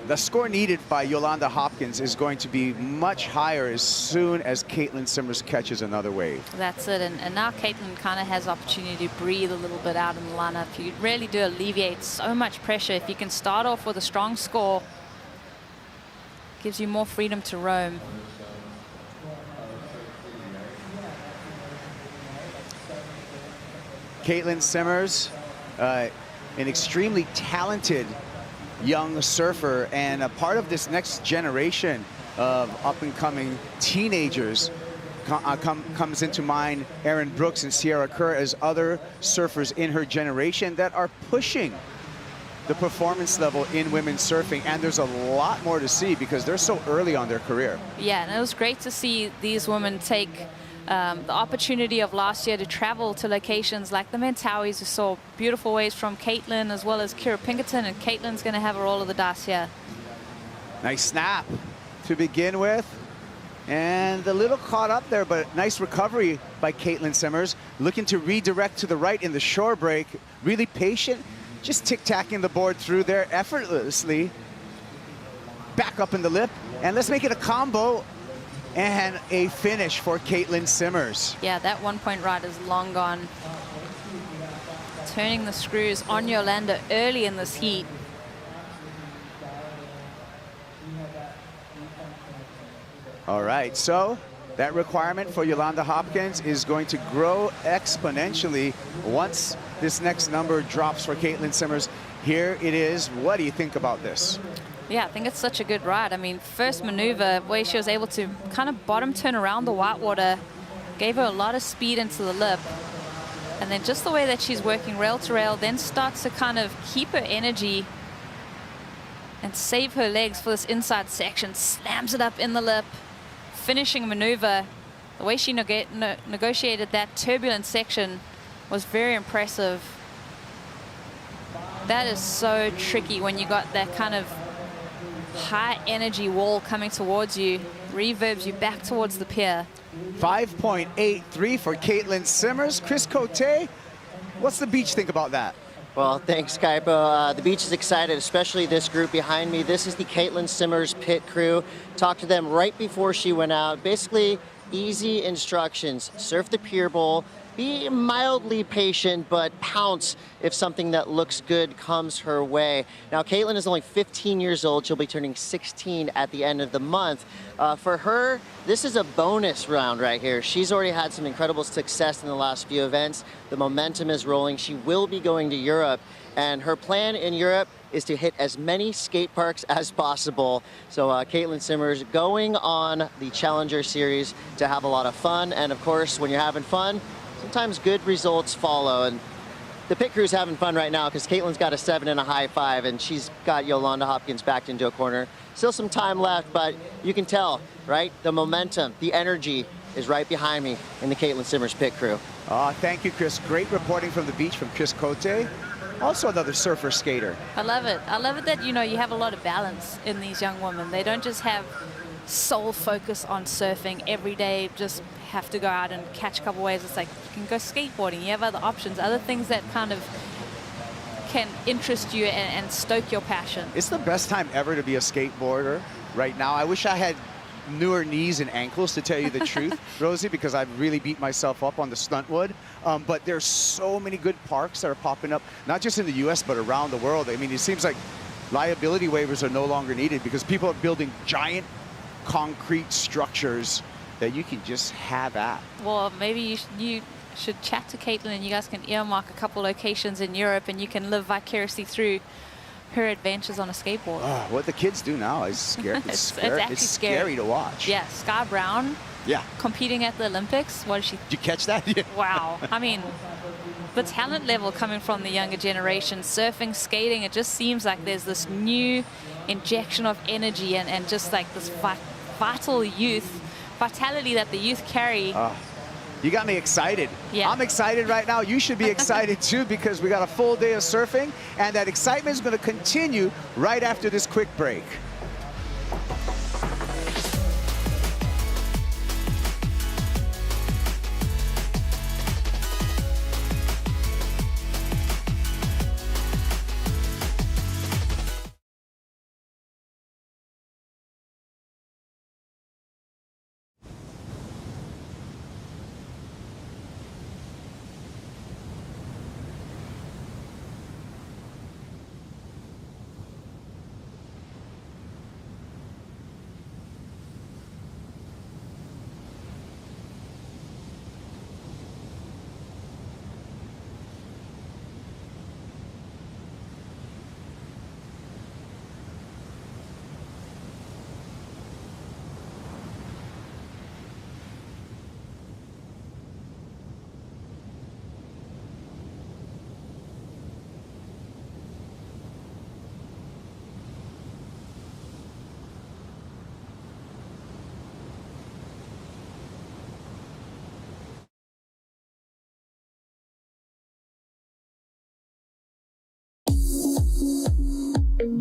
the score needed by Yolanda Hopkins is going to be much higher as soon as Caitlin Simmers catches another wave. That's it, and now Caitlin kind of has opportunity to breathe a little bit out in the lineup. You really do alleviate so much pressure. If you can start off with a strong score, gives you more freedom to roam. Caitlin Simmers, an extremely talented young surfer and a part of this next generation of up-and-coming teenagers. Comes into mind Aaron Brooks and Sierra Kerr as other surfers in her generation that are pushing the performance level in women's surfing, and there's a lot more to see because they're so early on their career. Yeah, and it was great to see these women take the opportunity of last year to travel to locations like the Mentawis. We saw beautiful waves from Caitlin as well as Kira Pinkerton, and Caitlin's going to have a roll of the dice here. Nice snap to begin with. And a little caught up there, but nice recovery by Caitlin Simmers. Looking to redirect to the right in the shore break. Really patient, just tic-tacking the board through there effortlessly. Back up in the lip, and let's make it a combo and a finish for Caitlin Simmers. Yeah, that 1-point ride is long gone. Turning the screws on Yolanda early in this heat. All right, so that requirement for Yolanda Hopkins is going to grow exponentially once this next number drops for Caitlin Simmers. Here it is. What do you think about this? Yeah, I think it's such a good ride. I mean, first maneuver, where she was able to kind of bottom turn around the whitewater, gave her a lot of speed into the lip. And then just the way that she's working rail to rail, then starts to kind of keep her energy and save her legs for this inside section. Slams it up in the lip, finishing maneuver. The way she negotiated that turbulent section was very impressive. That is so tricky when you got that kind of high energy wall coming towards you, reverbs you back towards the pier. 5.83 for Caitlin Simmers. Chris Cote, what's the beach think about that? Well, thanks, Kaipo. The beach is excited, especially this group behind me. This is the Caitlin Simmers pit crew. Talked to them right before she went out. Basically, easy instructions. Surf the pier bowl. Be mildly patient, but pounce if something that looks good comes her way. Now, Caitlin is only 15 years old. She'll be turning 16 at the end of the month. For her, this is a bonus round right here. She's already had some incredible success in the last few events. The momentum is rolling. She will be going to Europe, and her plan in Europe is to hit as many skate parks as possible. So Caitlin Simmers going on the Challenger Series to have a lot of fun. And of course, when you're having fun, sometimes good results follow, and the pit crew's having fun right now because Caitlin's got a 7 and a high 5, and she's got Yolanda Hopkins backed into a corner. Still some time left, but you can tell, right? The momentum, the energy is right behind me in the Caitlin Simmers pit crew. Thank you, Chris. Great reporting from the beach from Chris Cote. Also another surfer skater. I love it. I love it that, you know, you have a lot of balance in these young women. They don't just have sole focus on surfing every day, just have to go out and catch a couple waves. It's like you can go skateboarding, you have other options, other things that kind of can interest you and stoke your passion. It's the best time ever to be a skateboarder right now. I wish I had newer knees and ankles, to tell you the truth, Rosie, because I've really beat myself up on the stuntwood. But there's so many good parks that are popping up, not just in the US, but around the world. I mean, it seems like liability waivers are no longer needed because people are building giant concrete structures that you can just have at. Well, maybe you should chat to Caitlin and you guys can earmark a couple locations in Europe and you can live vicariously through her adventures on a skateboard. What the kids do now is scary. It's actually scary to watch. Yeah, Sky Brown. Yeah. Competing at the Olympics. What is she? Did you catch that? Yeah. Wow. I mean, the talent level coming from the younger generation, surfing, skating, it just seems like there's this new injection of energy and just like this vitality that the youth carry. You got me excited. Yeah. I'm excited right now. You should be excited too, because we got a full day of surfing, and that excitement is going to continue right after this quick break.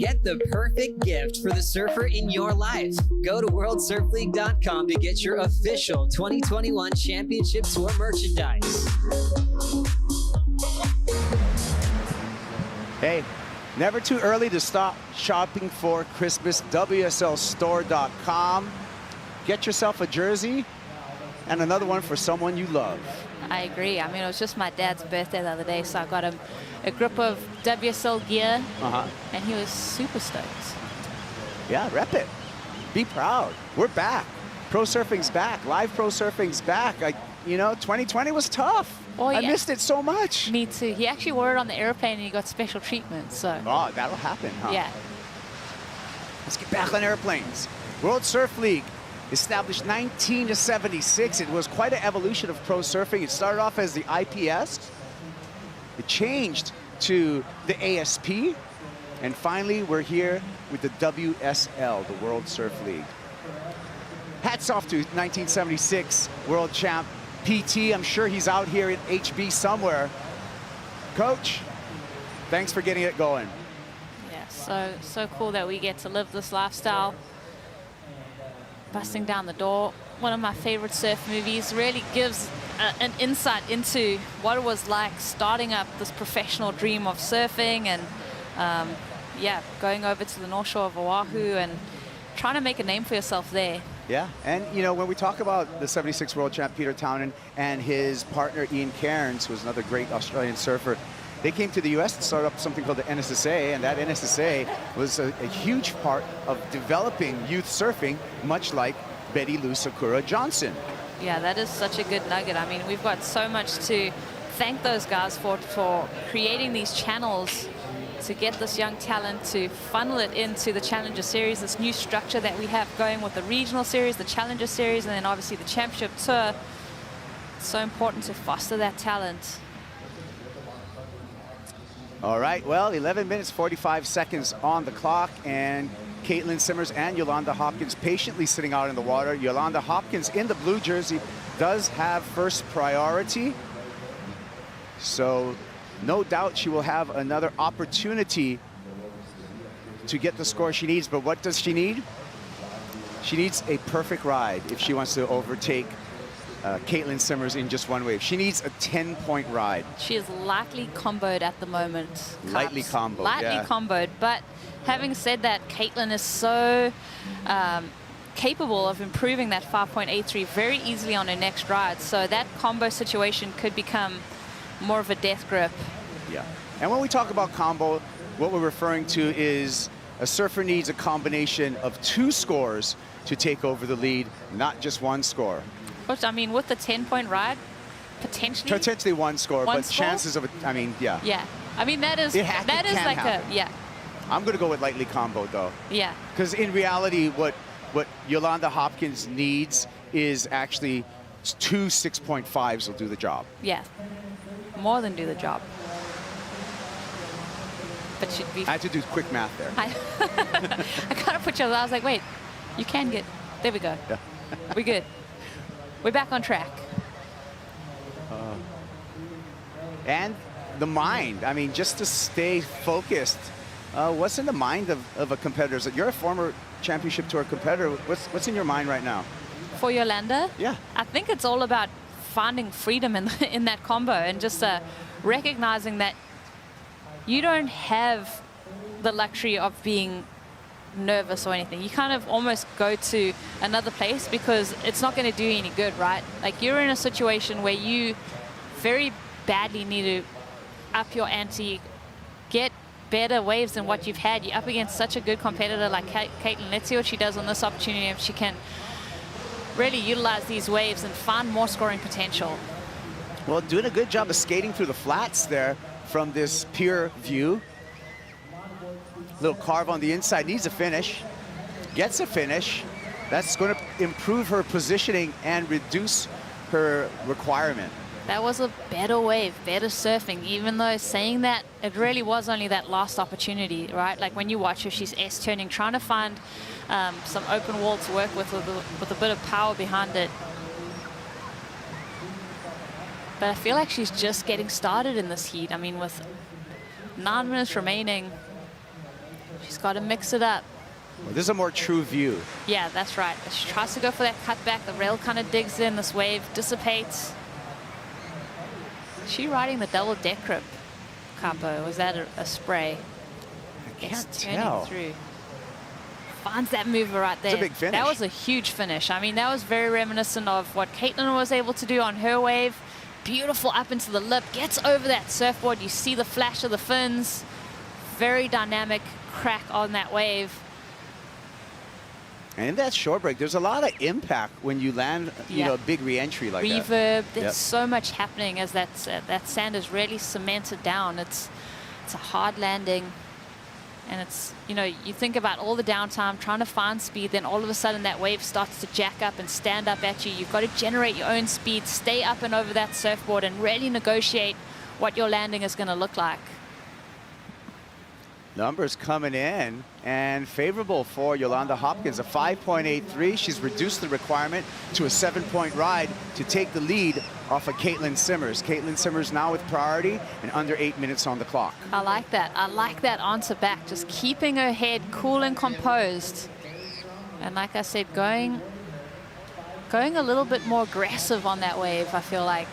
Get the perfect gift for the surfer in your life. Go to worldsurfleague.com to get your official 2021 Championship Tour merchandise. Hey, never too early to stop shopping for Christmas. WSLstore.com. Get yourself a jersey and another one for someone you love. I agree. I mean, it was just my dad's birthday the other day, so I got him a grip of WSL gear, and he was super stoked. Yeah, rep it. Be proud. We're back. Pro surfing's back. Live pro surfing's back. You know, 2020 was tough. Oh, yeah. I missed it so much. Me too. He actually wore it on the airplane, and he got special treatment. So. Oh, that'll happen, huh? Yeah. Let's get back on airplanes. World Surf League, established 1976. It was quite an evolution of pro surfing. It started off as the IPS. It changed to the ASP. And finally, we're here with the WSL, the World Surf League. Hats off to 1976 world champ PT. I'm sure he's out here in HB somewhere. Coach, thanks for getting it going. Yeah, so cool that we get to live this lifestyle. Busting Down the Door, one of my favorite surf movies, really gives an insight into what it was like starting up this professional dream of surfing and yeah, going over to the North Shore of Oahu and trying to make a name for yourself there. Yeah, and you know, when we talk about the 76 world champ Peter Townend and his partner Ian Cairns, who's another great Australian surfer, they came to the US to start up something called the NSSA, and that NSSA was a huge part of developing youth surfing, much like Betty Lou Sakura Johnson. Yeah, that is such a good nugget. I mean, we've got so much to thank those guys for creating these channels to get this young talent to funnel it into the Challenger Series, this new structure that we have going with the Regional Series, the Challenger Series, and then obviously the Championship Tour. It's so important to foster that talent. All right, well, 11 minutes, 45 seconds on the clock, and Caitlin Simmers and Yolanda Hopkins patiently sitting out in the water. Yolanda Hopkins in the blue jersey does have first priority. So no doubt she will have another opportunity to get the score she needs. But what does she need? She needs a perfect ride if she wants to overtake Caitlin Simmers in just one wave. She needs a 10-point ride. She is lightly comboed at the moment. Lightly comboed, Lightly comboed, but having said that, Caitlin is so capable of improving that 5.83 very easily on her next ride. So that combo situation could become more of a death grip. Yeah. And when we talk about combo, what we're referring to is a surfer needs a combination of 2 scores to take over the lead, not just 1 score. Which, I mean, with the 10-point ride, potentially 1 score, but chances of it, I mean, yeah. Yeah. I mean, that is like happen. yeah. I'm going to go with lightly combo, though. Yeah. Because in reality, what Yolanda Hopkins needs is actually 2 6.5s will do the job. Yeah. More than do the job. But she'd be... I had to do quick math there. I kind of put you on. I was like, wait, you can get... There we go. Yeah. We're good. We're back on track. And the mind, I mean, just to stay focused. What's in the mind of a competitor? You're a former Championship Tour competitor. What's in your mind right now? For Yolanda? Yeah. I think it's all about finding freedom in that combo and just recognizing that you don't have the luxury of being nervous or anything. You kind of almost go to another place because it's not going to do you any good, right? Like, you're in a situation where you very badly need to up your ante, get better waves than what you've had. You're up against such a good competitor like Caitlin. Let's see what she does on this opportunity, if she can really utilize these waves and find more scoring potential. Well, doing a good job of skating through the flats there from this pier view. Little carve on the inside, needs a finish, gets a finish. That's going to improve her positioning and reduce her requirement. That was a better wave, better surfing, even though saying that, it really was only that last opportunity, right? Like, when you watch her, she's S-turning, trying to find some open wall to work with a bit of power behind it. But I feel like she's just getting started in this heat. I mean, with 9 minutes remaining, she's got to mix it up. Well, this is a more true view. Yeah, that's right. She tries to go for that cutback. The rail kind of digs in. This wave dissipates. Is she riding the double deck grip, Capo? Was that a spray? I can't it's turning tell. through. Finds that mover right there. It's a big finish. That was a huge finish. I mean, that was very reminiscent of what Caitlin was able to do on her wave. Beautiful up into the lip. Gets over that surfboard. You see the flash of the fins. Very dynamic crack on that wave. And in that short break, there's a lot of impact when you land, you know, a big re-entry like that. Reverb. There's so much happening as that sand is really cemented down. It's a hard landing, and it's, you know, you think about all the downtime trying to find speed, then all of a sudden that wave starts to jack up and stand up at you. You've got to generate your own speed, stay up and over that surfboard, and really negotiate what your landing is going to look like. Numbers coming in and favorable for Yolanda Hopkins, a 5.83. She's reduced the requirement to a 7-point ride to take the lead off of Caitlin Simmers. Caitlin Simmers now with priority and under 8 minutes on the clock. I like that. I like that answer back. Just keeping her head cool and composed. And like I said, going a little bit more aggressive on that wave, I feel like.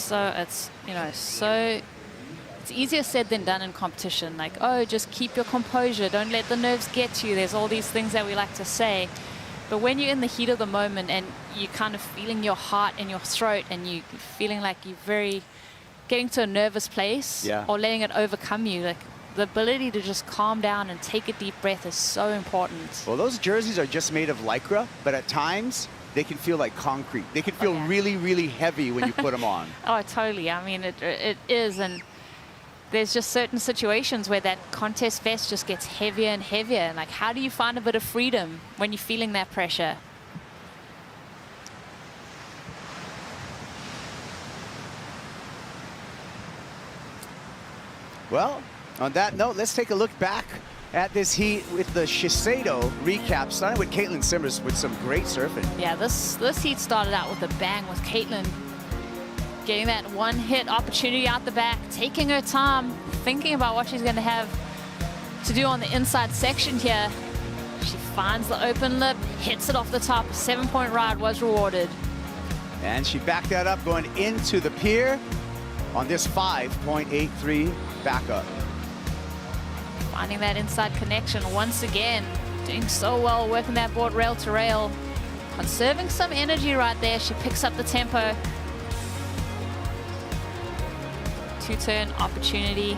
It's easier said than done in competition. Like, oh, just keep your composure. Don't let the nerves get to you. There's all these things that we like to say. But when you're in the heat of the moment and you're kind of feeling your heart in your throat and you're feeling like you're getting to a nervous place or letting it overcome you, like the ability to just calm down and take a deep breath is so important. Well, those jerseys are just made of Lycra, but at times they can feel like concrete. They can feel really, really heavy when you put them on. Oh, totally. I mean, it is. And there's just certain situations where that contest vest just gets heavier and heavier. And like, how do you find a bit of freedom when you're feeling that pressure? Well, on that note, let's take a look back at this heat with the Shiseido recap, starting with Caitlin Simmers with some great surfing. Yeah, this heat started out with a bang with Caitlin getting that one hit opportunity out the back, taking her time, thinking about what she's going to have to do on the inside section here. She finds the open lip, hits it off the top. A 7-point ride was rewarded. And she backed that up going into the pier on this 5.83 backup. Finding that inside connection once again. Doing so well, working that board rail to rail. Conserving some energy right there. She picks up the tempo. Two-turn opportunity.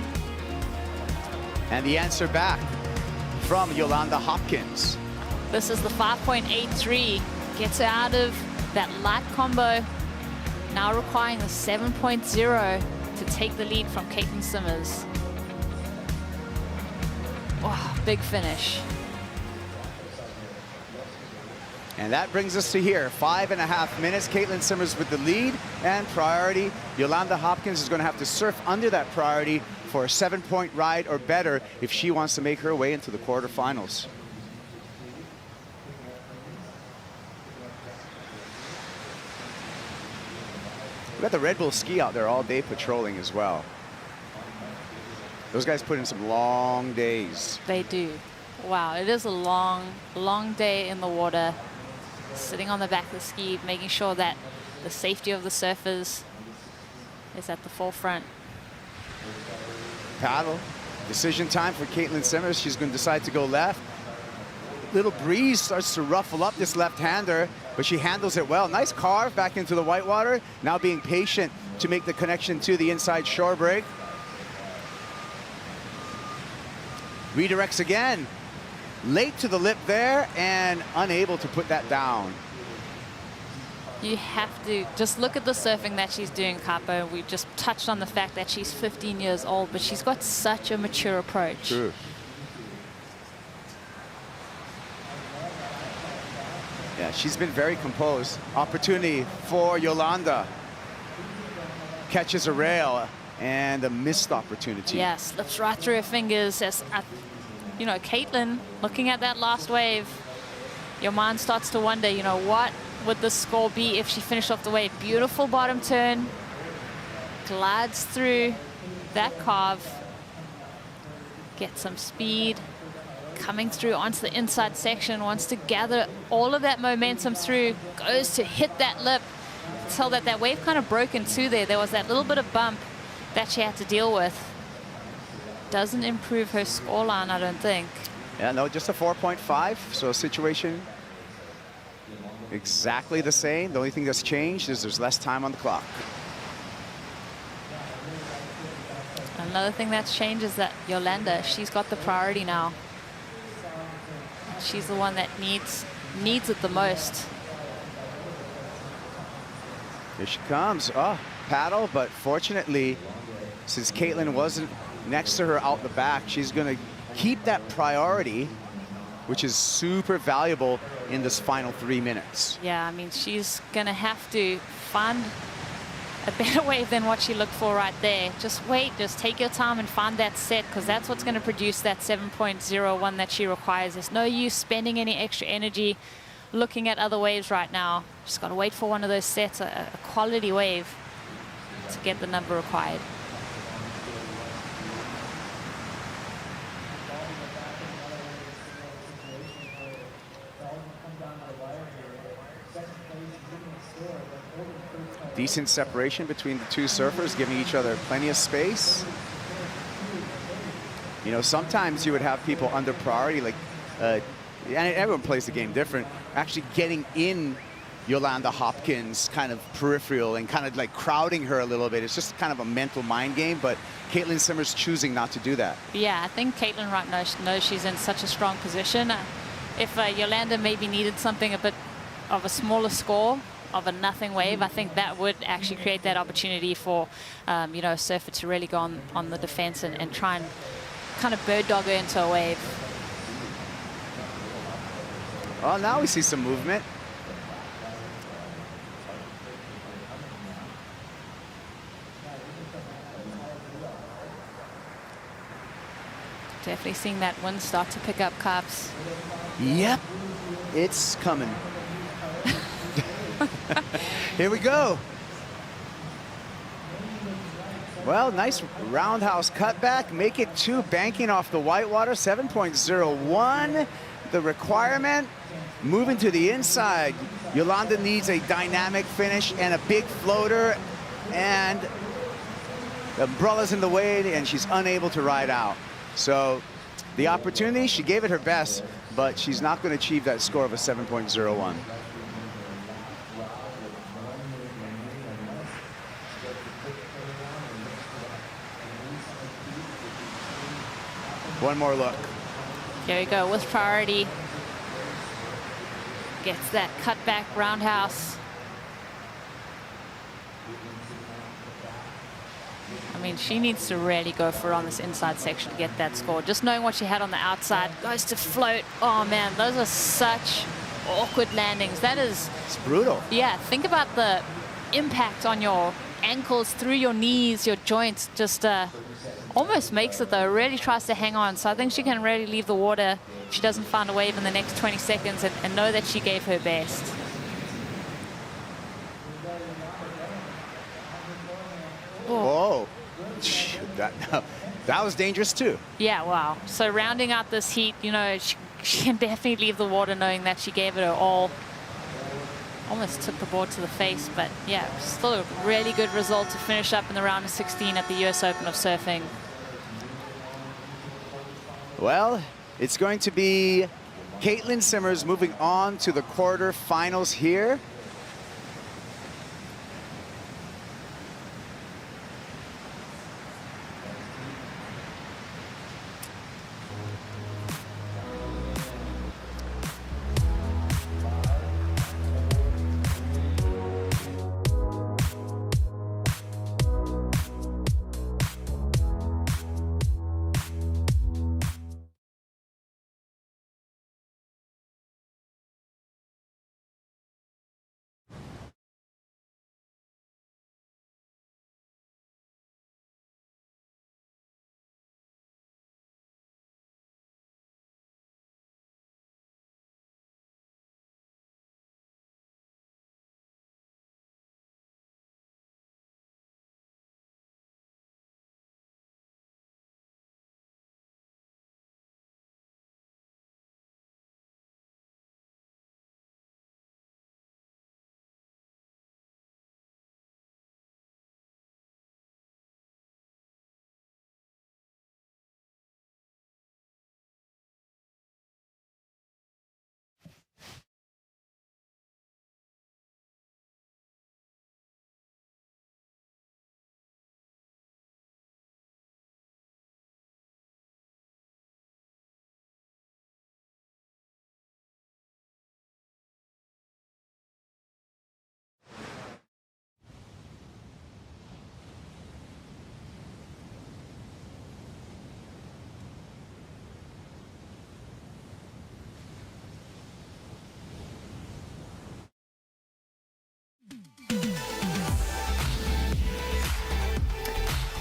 And the answer back from Yolanda Hopkins. This is the 5.83. Gets her out of that light combo. Now requiring the 7.0 to take the lead from Caitlin Simmers. Oh, big finish. And that brings us to here, 5.5 minutes. Caitlin Simmers with the lead and priority. Yolanda Hopkins is going to have to surf under that priority for a 7-point ride or better if she wants to make her way into the quarterfinals. We got the Red Bull ski out there all day patrolling as well. Those guys put in some long days. They do. Wow, it is a long, long day in the water. Sitting on the back of the ski, making sure that the safety of the surfers is at the forefront. Paddle. Decision time for Caitlin Simmers. She's going to decide to go left. Little breeze starts to ruffle up this left-hander, but she handles it well. Nice carve back into the whitewater. Now being patient to make the connection to the inside shore break. Redirects again. Late to the lip there and unable to put that down. You have to just look at the surfing that she's doing, Capo. We just touched on the fact that she's 15 years old, but she's got such a mature approach. True. Yeah, she's been very composed. Opportunity for Yolanda. Catches a rail and a missed opportunity. Yeah, slips right through her fingers. As you know, Caitlin, looking at that last wave, your mind starts to wonder, you know, what would the score be if she finished off the wave? Beautiful bottom turn, glides through that carve, get some speed, coming through onto the inside section, wants to gather all of that momentum through, goes to hit that lip. Tell that wave kind of broke in two there. There was that little bit of bump that she had to deal with. Doesn't improve her scoreline, I don't think. Yeah, no, just a 4.5. So situation exactly the same. The only thing that's changed is there's less time on the clock. Another thing that's changed is that Yolanda, she's got the priority now. She's the one that needs it the most. Here she comes. Oh, paddle, but fortunately, since Caitlin wasn't next to her out the back, she's going to keep that priority, which is super valuable in this final 3 minutes. Yeah, I mean, she's going to have to find a better wave than what she looked for right there. Just wait, just take your time and find that set, because that's what's going to produce that 7.01 that she requires. There's no use spending any extra energy looking at other waves right now. Just got to wait for one of those sets, a quality wave, to get the number required. Decent separation between the two surfers, giving each other plenty of space. You know, sometimes you would have people under priority, like, and everyone plays the game different, actually getting in Yolanda Hopkins' kind of peripheral and kind of like crowding her a little bit. It's just kind of a mental mind game, but Caitlin Simmers choosing not to do that. Yeah, I think Caitlin right now knows she's in such a strong position. If Yolanda maybe needed something a bit of a smaller score, of a nothing wave, I think that would actually create that opportunity for, you know, a surfer to really go on the defense and try and kind of bird dog her into a wave. Oh, now we see some movement. Definitely seeing that wind start to pick up, Cups. Yep, it's coming. Here we go. Well, nice roundhouse cutback. Make it 2, banking off the whitewater. 7.01, the requirement. Moving to the inside. Yolanda needs a dynamic finish and a big floater. And the umbrella's in the way, and she's unable to ride out. So the opportunity, she gave it her best, but she's not going to achieve that score of a 7.01. One more look. Here we go with priority. Gets that cutback roundhouse. I mean, she needs to really go for it on this inside section to get that score. Just knowing what she had on the outside, goes to float. Oh man, those are such awkward landings. That is... It's brutal. Yeah, think about the impact on your ankles, through your knees, your joints. Just almost makes it though, really tries to hang on. So I think she can really leave the water if she doesn't find a wave in the next 20 seconds and know that she gave her best. Oh, that was dangerous too. Yeah, wow. So rounding out this heat, you know, she can definitely leave the water knowing that she gave it her all. Almost took the board to the face, but yeah, still a really good result to finish up in the round of 16 at the US Open of Surfing. Well, it's going to be Caitlin Simmers moving on to the quarterfinals here.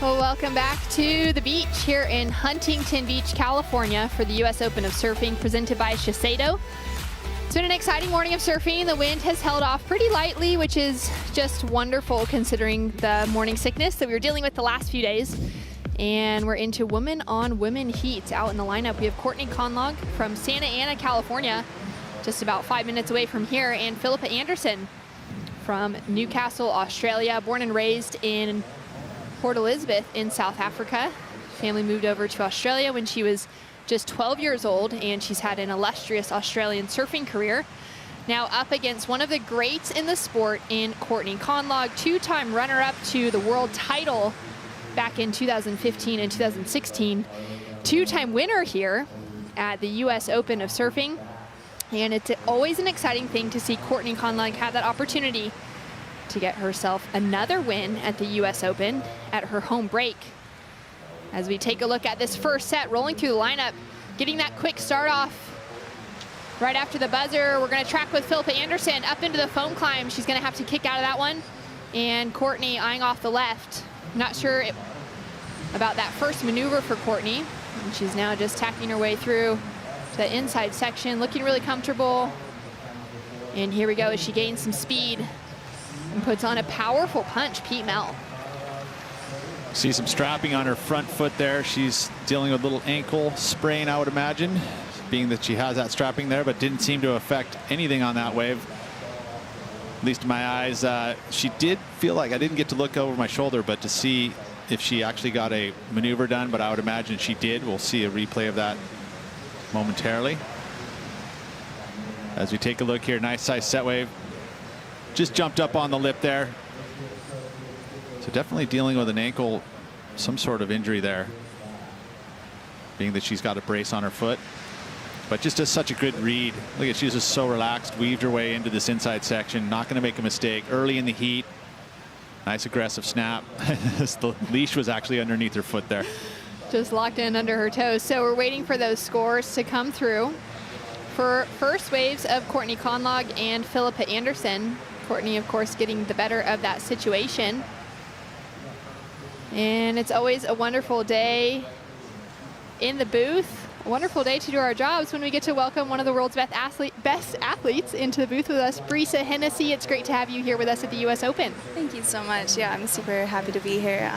Well, welcome back to the beach here in Huntington Beach, California for the U.S. Open of Surfing presented by Shiseido. It's been an exciting morning of surfing. The wind has held off pretty lightly, which is just wonderful considering the morning sickness that we were dealing with the last few days. And we're into women-on-women heats. Out in the lineup, we have Courtney Conlog from Santa Ana, California, just about 5 minutes away from here, and Philippa Anderson from Newcastle, Australia, born and raised in Port Elizabeth in South Africa. Family moved over to Australia when she was just 12 years old, and she's had an illustrious Australian surfing career. Now up against one of the greats in the sport in Courtney Conlog, two-time runner-up to the world title back in 2015 and 2016, two-time winner here at the U.S. Open of Surfing. And it's always an exciting thing to see Courtney Conlog have that opportunity to get herself another win at the U.S. Open at her home break. As we take a look at this first set, rolling through the lineup, getting that quick start off right after the buzzer. We're going to track with Philippa Anderson up into the foam climb. She's going to have to kick out of that one. And Courtney eyeing off the left. Not sure about that first maneuver for Courtney. And she's now just tacking her way through the inside section, looking really comfortable. And here we go as she gains some speed and puts on a powerful punch, Pete Mel. See some strapping on her front foot there. She's dealing with a little ankle sprain, I would imagine, being that she has that strapping there, but didn't seem to affect anything on that wave. At least in my eyes, she did feel like, I didn't get to look over my shoulder, but to see if she actually got a maneuver done, but I would imagine she did. We'll see a replay of that momentarily. As we take a look here, nice size set wave. Just jumped up on the lip there. So definitely dealing with an ankle, some sort of injury there, being that she's got a brace on her foot. But just does such a good read. Look at, she's just so relaxed, weaved her way into this inside section, not going to make a mistake early in the heat. Nice aggressive snap. The leash was actually underneath her foot there. Just locked in under her toes. So we're waiting for those scores to come through. For first waves of Courtney Conlog and Philippa Anderson. Courtney, of course, getting the better of that situation. And it's always a wonderful day in the booth. A wonderful day to do our jobs when we get to welcome one of the world's best athletes into the booth with us. Brisa Hennessy, it's great to have you here with us at the U.S. Open. Thank you so much. Yeah, I'm super happy to be here.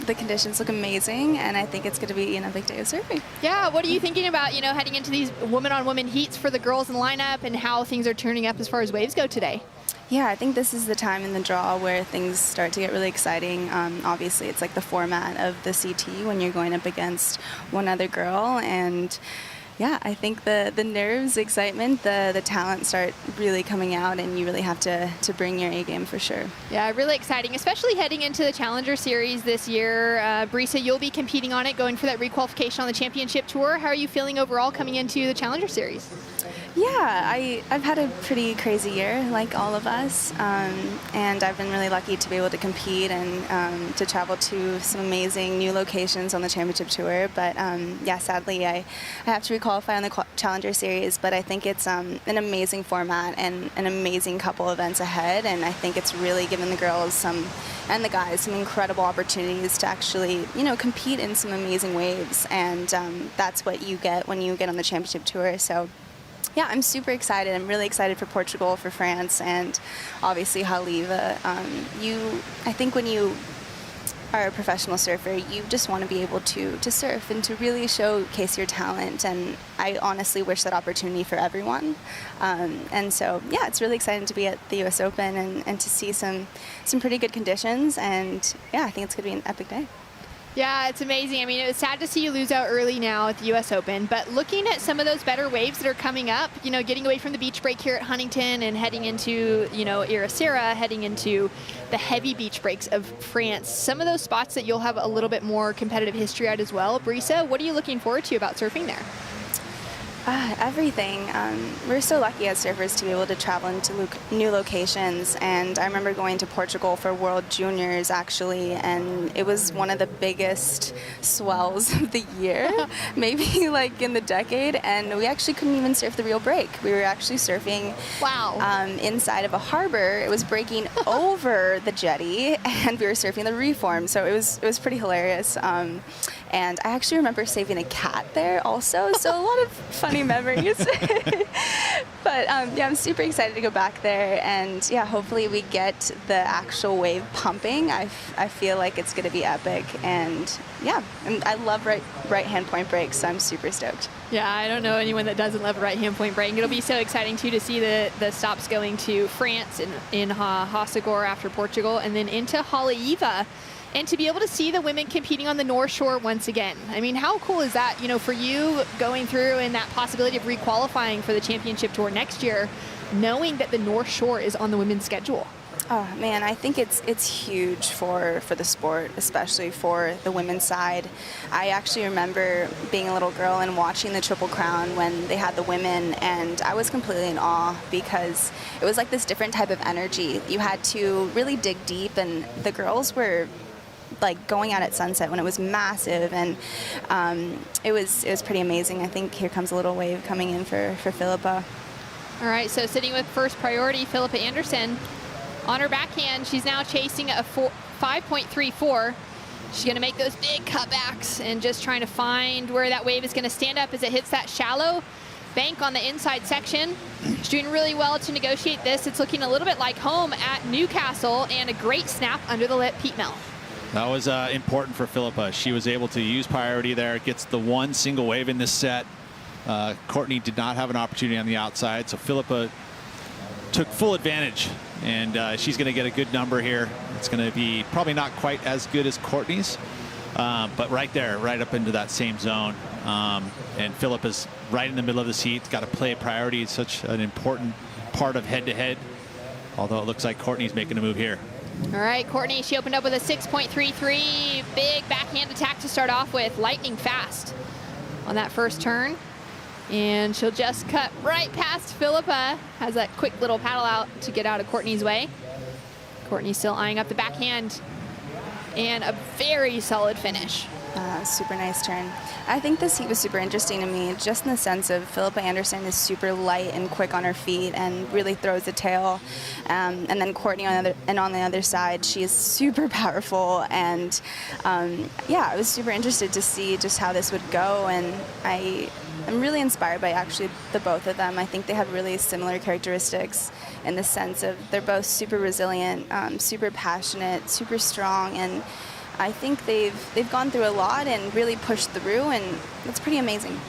The conditions look amazing, and I think it's going to be a big day of surfing. Yeah, what are you thinking about, heading into these woman-on-woman heats for the girls in the lineup and how things are turning up as far as waves go today? Yeah, I think this is the time in the draw where things start to get really exciting. Obviously, it's like the format of the CT when you're going up against one other girl. And yeah, I think the nerves, excitement, the talent start really coming out, and you really have to bring your A game for sure. Yeah, really exciting, especially heading into the Challenger Series this year. Brisa, you'll be competing on it, going for that requalification on the championship tour. How are you feeling overall coming into the Challenger Series? Yeah, I've had a pretty crazy year, like all of us, and I've been really lucky to be able to compete and to travel to some amazing new locations on the championship tour. But yeah, sadly, I have to requalify on the Challenger Series, but I think it's an amazing format and an amazing couple events ahead, and I think it's really given the girls and the guys some incredible opportunities to actually, compete in some amazing waves, and that's what you get when you get on the championship tour. So yeah, I'm super excited. I'm really excited for Portugal, for France, and obviously Haliva. I think when you are a professional surfer, you just want to be able to surf and to really showcase your talent. And I honestly wish that opportunity for everyone. And so, yeah, it's really exciting to be at the U.S. Open and to see some pretty good conditions. And yeah, I think it's going to be an epic day. Yeah, it's amazing. I mean, it was sad to see you lose out early now at the U.S. Open, but looking at some of those better waves that are coming up, getting away from the beach break here at Huntington and heading into, Ericeira, heading into the heavy beach breaks of France, some of those spots that you'll have a little bit more competitive history at as well. Brisa, what are you looking forward to about surfing there? Everything. We're so lucky as surfers to be able to travel into new locations, and I remember going to Portugal for World Juniors actually, and it was one of the biggest swells of the year, maybe like in the decade, and we actually couldn't even surf the real break. We were actually surfing inside of a harbor. It was breaking over the jetty, and we were surfing the reform, so it was pretty hilarious. And I actually remember saving a cat there also, so a lot of funny memories. But yeah, I'm super excited to go back there, and yeah, hopefully we get the actual wave pumping. I feel like it's going to be epic, and yeah, I love right-hand point breaks, so I'm super stoked. Yeah, I don't know anyone that doesn't love a right-hand point break. It'll be so exciting, too, to see the stops going to France in Hossegor after Portugal, and then into Haleiwa. And to be able to see the women competing on the North Shore once again. I mean, how cool is that, for you going through and that possibility of requalifying for the championship tour next year, knowing that the North Shore is on the women's schedule? Oh man, I think it's huge for the sport, especially for the women's side. I actually remember being a little girl and watching the Triple Crown when they had the women, and I was completely in awe because it was like this different type of energy. You had to really dig deep, and the girls were like going out at sunset when it was massive, and it was pretty amazing. I think here comes a little wave coming in for Philippa. All right, so sitting with first priority, Philippa Anderson. On her backhand, she's now chasing a 5.34. She's going to make those big cutbacks and just trying to find where that wave is going to stand up as it hits that shallow bank on the inside section. She's doing really well to negotiate this. It's looking a little bit like home at Newcastle, and a great snap under the lip, Pete Mel. That was important for Philippa. She was able to use priority there, gets the one single wave in this set. Courtney did not have an opportunity on the outside, so Philippa took full advantage, and she's going to get a good number here. It's going to be probably not quite as good as Courtney's, but right there, right up into that same zone. And Philippa's right in the middle of the heat. Got to play priority. It's such an important part of head-to-head, although it looks like Courtney's making a move here. All right, Courtney, she opened up with a 6.33. Big backhand attack to start off with, lightning fast on that first turn. And she'll just cut right past Philippa. Has that quick little paddle out to get out of Courtney's way. Courtney still eyeing up the backhand. And a very solid finish. Super nice turn. I think this heat was super interesting to me, just in the sense of Philippa Anderson is super light and quick on her feet and really throws the tail. And then Courtney on the other side, she is super powerful. And yeah, I was super interested to see just how this would go. And I'm really inspired by actually the both of them. I think they have really similar characteristics in the sense of they're both super resilient, super passionate, super strong, and I think they've gone through a lot and really pushed through, and it's pretty amazing.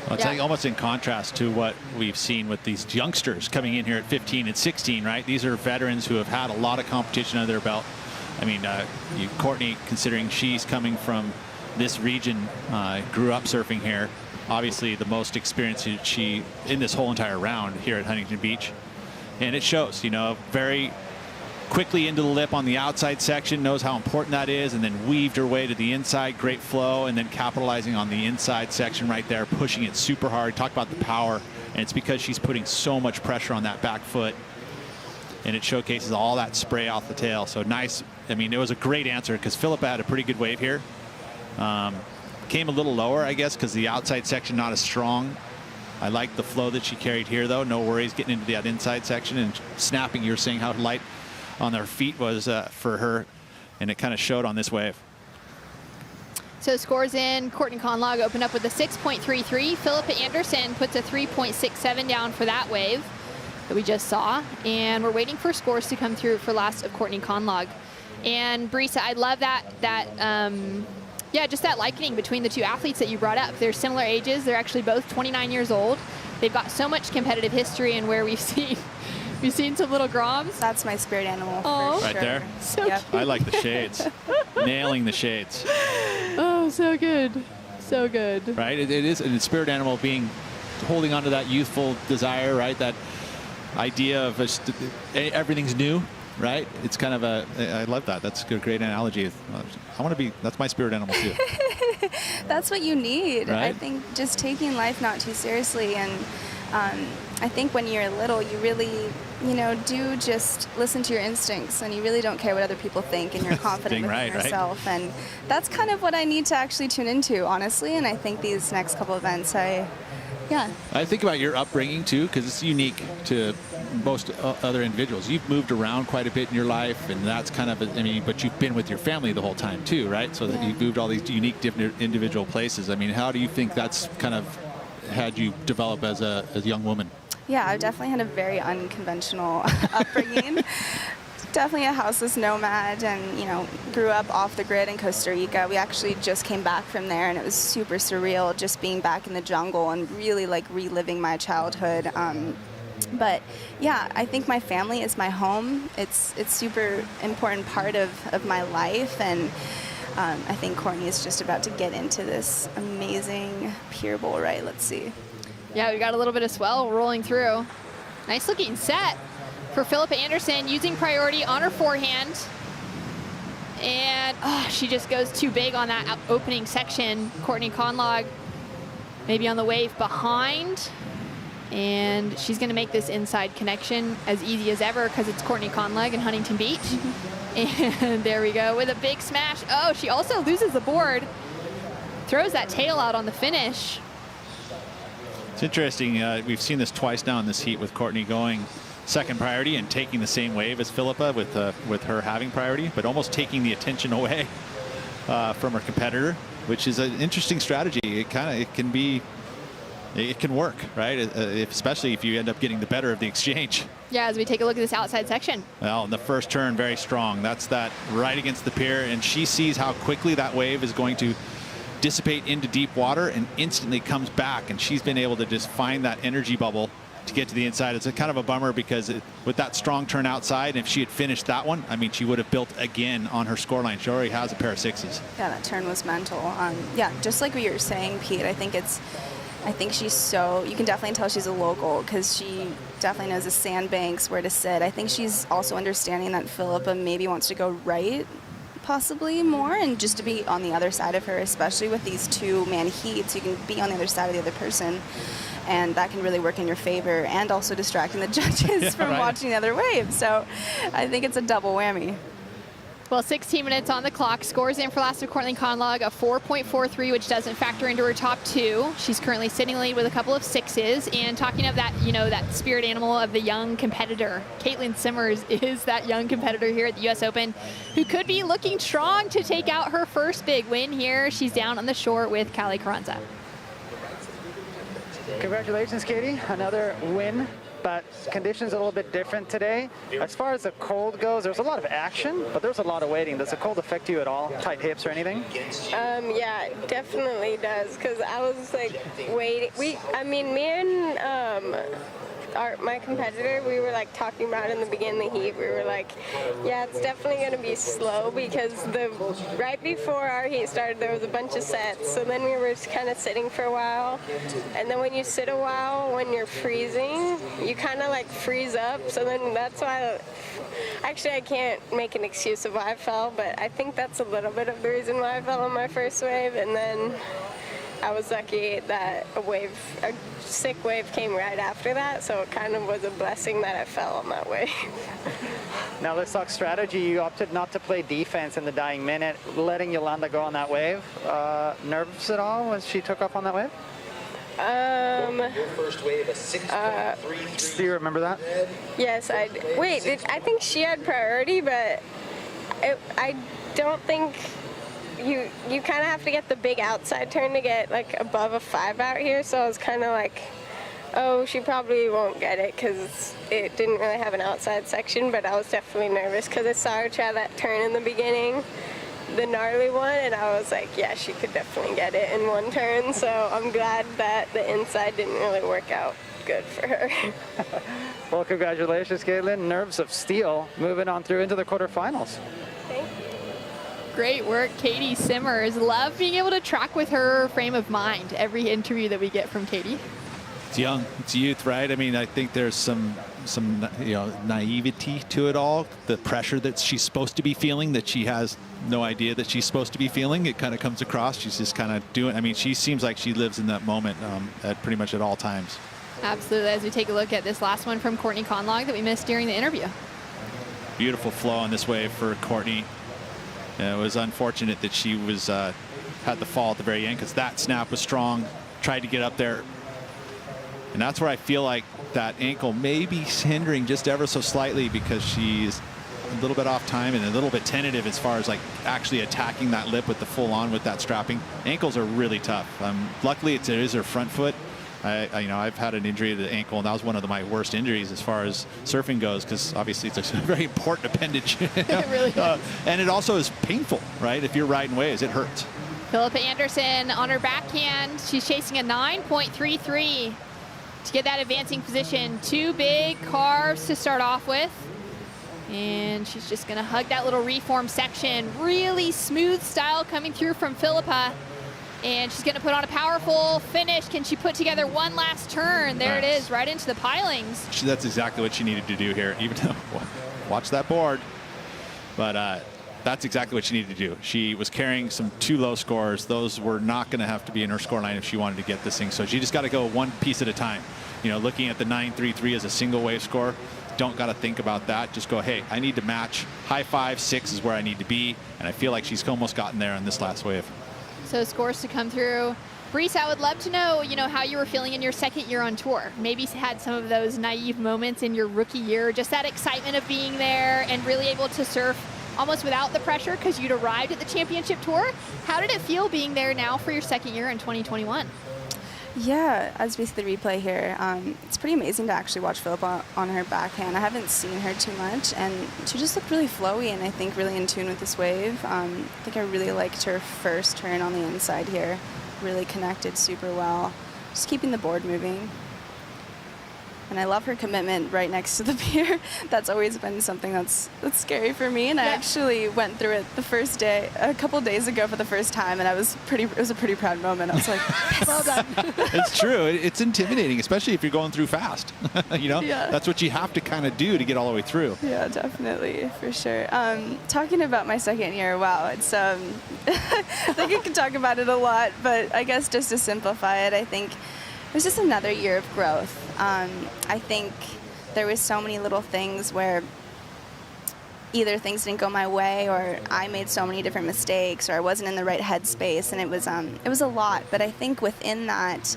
Well, it's like almost in contrast to what we've seen with these youngsters coming in here at 15 and 16, right? These are veterans who have had a lot of competition under their belt. I mean, Courtney, considering she's coming from this region, grew up surfing here, obviously the most experienced she in this whole entire round here at Huntington Beach. And it shows, very quickly into the lip on the outside section, knows how important that is, and then weaved her way to the inside, great flow, and then capitalizing on the inside section right there, pushing it super hard. Talk about the power, and it's because she's putting so much pressure on that back foot, and it showcases all that spray off the tail. So nice. I mean, it was a great answer because Philippa had a pretty good wave here. Came a little lower, I guess, because the outside section not as strong. I like the flow that she carried here, though. No worries getting into that inside section and snapping. You're saying how light on their feet was for her, and it kind of showed on this wave. So scores in, Courtney Conlog opened up with a 6.33. Philippa Anderson puts a 3.67 down for that wave that we just saw. And we're waiting for scores to come through for last of Courtney Conlog. And Brisa, I love yeah, just that likening between the two athletes that you brought up. They're similar ages. They're actually both 29 years old. They've got so much competitive history, and where we've seen some little groms. That's my spirit animal. Oh, for right sure. there. So Yep. I like the shades. Nailing the shades. Oh, so good. So good. Right? It is a spirit animal holding on to that youthful desire, right? That idea of everything's new, right? It's kind of I love that. That's a great analogy. That's my spirit animal too. That's what you need. Right? I think just taking life not too seriously, and I think when you're little, you really, do just listen to your instincts, and you really don't care what other people think, and you're confident within yourself. Right? And that's kind of what I need to actually tune into, honestly. And I think these next couple events, I think about your upbringing too, because it's unique to most other individuals. You've moved around quite a bit in your life, and that's kind of, but you've been with your family the whole time too, right? So that you've moved all these unique, different individual places. How do you think that's kind of had you develop as a young woman? Yeah, I've definitely had a very unconventional upbringing. Definitely a houseless nomad, and grew up off the grid in Costa Rica. We actually just came back from there, and it was super surreal just being back in the jungle and really like reliving my childhood. But yeah, I think my family is my home. It's super important part of my life, and I think Courtney is just about to get into this amazing pier bowl, right? Let's see. Yeah, we got a little bit of swell rolling through. Nice looking set for Philippa Anderson, using priority on her forehand. And she just goes too big on that opening section. Courtney Conlog maybe on the wave behind. And she's going to make this inside connection as easy as ever because it's Courtney Conlog in Huntington Beach. And there we go with a big smash. Oh, she also loses the board. Throws that tail out on the finish. It's interesting. We've seen this twice now in this heat with Courtney going second priority and taking the same wave as Philippa with her having priority, but almost taking the attention away from her competitor, which is an interesting strategy. It can work, right? Especially if you end up getting the better of the exchange. Yeah, as we take a look at this outside section. Well, in the first turn, very strong. That's that right against the pier, and she sees how quickly that wave is going to dissipate into deep water and instantly comes back, and she's been able to just find that energy bubble to get to the inside. It's a kind of a bummer because with that strong turn outside, if she had finished that one, she would have built again on her scoreline. She already has a pair of sixes. Yeah, that turn was mental. Yeah, just like what you were saying, Pete, I think she's so, you can definitely tell she's a local because she definitely knows the sandbanks, where to sit. I think she's also understanding that Philippa maybe wants to go right, possibly more, and just to be on the other side of her, especially with these two-man heats, you can be on the other side of the other person, and that can really work in your favor, and also distracting the judges from watching the other wave. So I think it's a double whammy. Well, 16 minutes on the clock. Scores in for last of Courtney Conlog, a 4.43, which doesn't factor into her top two. She's currently sitting lead with a couple of sixes. And talking of that, that spirit animal of the young competitor, Caitlin Simmers is that young competitor here at the U.S. Open who could be looking strong to take out her first big win here. She's down on the short with Callie Carranza. Congratulations, Katie. Another win. But conditions a little bit different today. As far as the cold goes, there's a lot of action, but there's a lot of waiting. Does the cold affect you at all? Tight hips or anything? Yeah, it definitely does. Because I was like waiting. Me and my competitor, we were like talking about in the beginning of the heat. We were like, yeah, it's definitely going to be slow because right before our heat started, there was a bunch of sets. So then we were just kind of sitting for a while. And then when you sit a while, when you're freezing, you kind of like freeze up. So then that's why, actually, I can't make an excuse of why I fell, but I think that's a little bit of the reason why I fell on my first wave. And then I was lucky that a sick wave came right after that, so it kind of was a blessing that I fell on that wave. Now let's talk strategy. You opted not to play defense in the dying minute, letting Yolanda go on that wave. Nerves at all when she took off on that wave? Your first wave, a 6.3. Do you remember that? Yes, I think she had priority, but I don't think you kind of have to get the big outside turn to get like above a 5 out here. So I was kind of like, oh, she probably won't get it because it didn't really have an outside section. But I was definitely nervous because I saw her try that turn in the beginning, the gnarly one, and I was like, yeah, she could definitely get it in one turn. So I'm glad that the inside didn't really work out good for her. Well, congratulations, Caitlin. Nerves of steel, moving on through into the quarterfinals. Thank you. Great work, Katie Simmers. Love being able to track with her frame of mind every interview that we get from Katie. It's young, it's youth, right? I think there's some some naivety to it all. The pressure that she's supposed to be feeling, that she has no idea that she's supposed to be feeling, it kind of comes across. She's just kind of doing. I mean, she seems like she lives in that moment at pretty much at all times. Absolutely. As we take a look at this last one from Courtney Conlog that we missed during the interview. Beautiful flow on this wave for Courtney. It was unfortunate that she was had the fall at the very end, because that snap was strong. Tried to get up there, and that's where I feel like that ankle may be hindering just ever so slightly, because she's a little bit off time and a little bit tentative as far as like actually attacking that lip with the full on with that strapping. Ankles are really tough. Luckily it is her front foot. I've had an injury to the ankle, and that was one of my worst injuries as far as surfing goes, because obviously it's a very important appendage. It really is. And it also is painful, right? If you're riding waves, it hurts. Philippa Anderson on her backhand. She's chasing a 9.33 to get that advancing position. 2 big carves to start off with. And she's just going to hug that little reform section. Really smooth style coming through from Philippa. And she's going to put on a powerful finish. Can she put together one last turn? There it is, right into the pilings. That's exactly what she needed to do here, even though, watch that board. But that's exactly what she needed to do. She was carrying some 2 low scores. Those were not going to have to be in her score line if she wanted to get this thing. So she just got to go one piece at a time. Looking at the 9.33 as a single wave score, don't got to think about that. Just go, hey, I need to match. High 5, 6 is where I need to be. And I feel like she's almost gotten there on this last wave. So scores to come through. Brees, I would love to know, how you were feeling in your second year on tour. Maybe had some of those naive moments in your rookie year, just that excitement of being there and really able to surf almost without the pressure because you'd arrived at the championship tour. How did it feel being there now for your second year in 2021? Yeah, as we see the replay here, it's pretty amazing to actually watch Philippa on her backhand. I haven't seen her too much, and she just looked really flowy and I think really in tune with this wave. I think I really liked her first turn on the inside here. Really connected super well. Just keeping the board moving. And I love her commitment right next to the pier. That's always been something that's scary for me. And I actually went through it the first day, a couple of days ago for the first time, and it was a pretty proud moment. I was like, yes. Well done. It's true. It's intimidating, especially if you're going through fast. Yeah. That's what you have to kind of do to get all the way through. Yeah, definitely, for sure. Talking about my second year, wow, it's I think I can talk about it a lot, but I guess just to simplify it, I think it was just another year of growth. I think there was so many little things where either things didn't go my way or I made so many different mistakes or I wasn't in the right headspace, and it was a lot. But I think within that,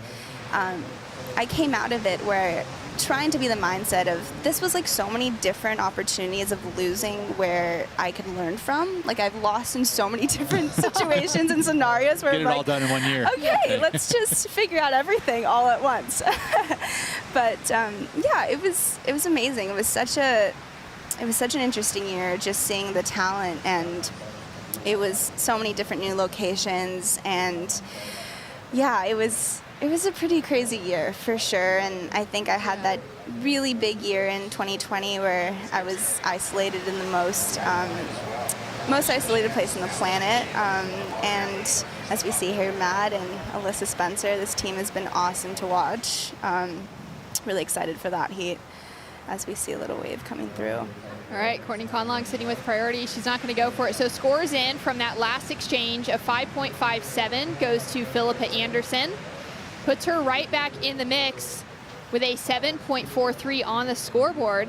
I came out of it where trying to be the mindset of this was like so many different opportunities of losing where I could learn from. Like I've lost in so many different situations and scenarios where Get it all done in 1 year. Okay, let's just figure out everything all at once. But yeah, it was amazing. It was such an interesting year, just seeing the talent, and it was so many different new locations, and yeah, it was a pretty crazy year for sure. And I think I had that really big year in 2020 where I was isolated in the most isolated place on the planet. And as we see here, Matt and Alyssa Spencer, this team has been awesome to watch. Really excited for that heat as we see a little wave coming through. All right, Courtney Conlong sitting with priority. She's not going to go for it. So scores in from that last exchange of 5.57 goes to Philippa Anderson. Puts her right back in the mix with a 7.43 on the scoreboard.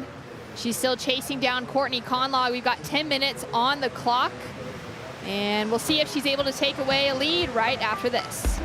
She's still chasing down Courtney Conlog. We've got 10 minutes on the clock, and we'll see if she's able to take away a lead right after this.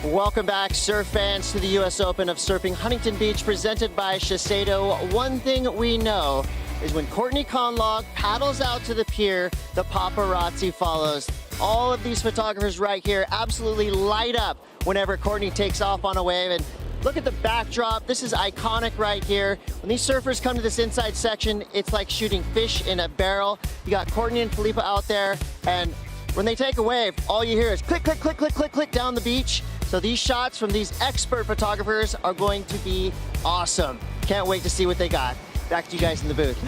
Welcome back, surf fans, to the U.S. Open of Surfing Huntington Beach, presented by Shiseido. One thing we know is when Courtney Conlogue paddles out to the pier, the paparazzi follows. All of these photographers right here absolutely light up whenever Courtney takes off on a wave. And look at the backdrop. This is iconic right here. When these surfers come to this inside section, it's like shooting fish in a barrel. You got Courtney and Felipe out there, and when they take a wave, all you hear is click, click, click, click, click, click down the beach. So these shots from these expert photographers are going to be awesome. Can't wait to see what they got. Back to you guys in the booth.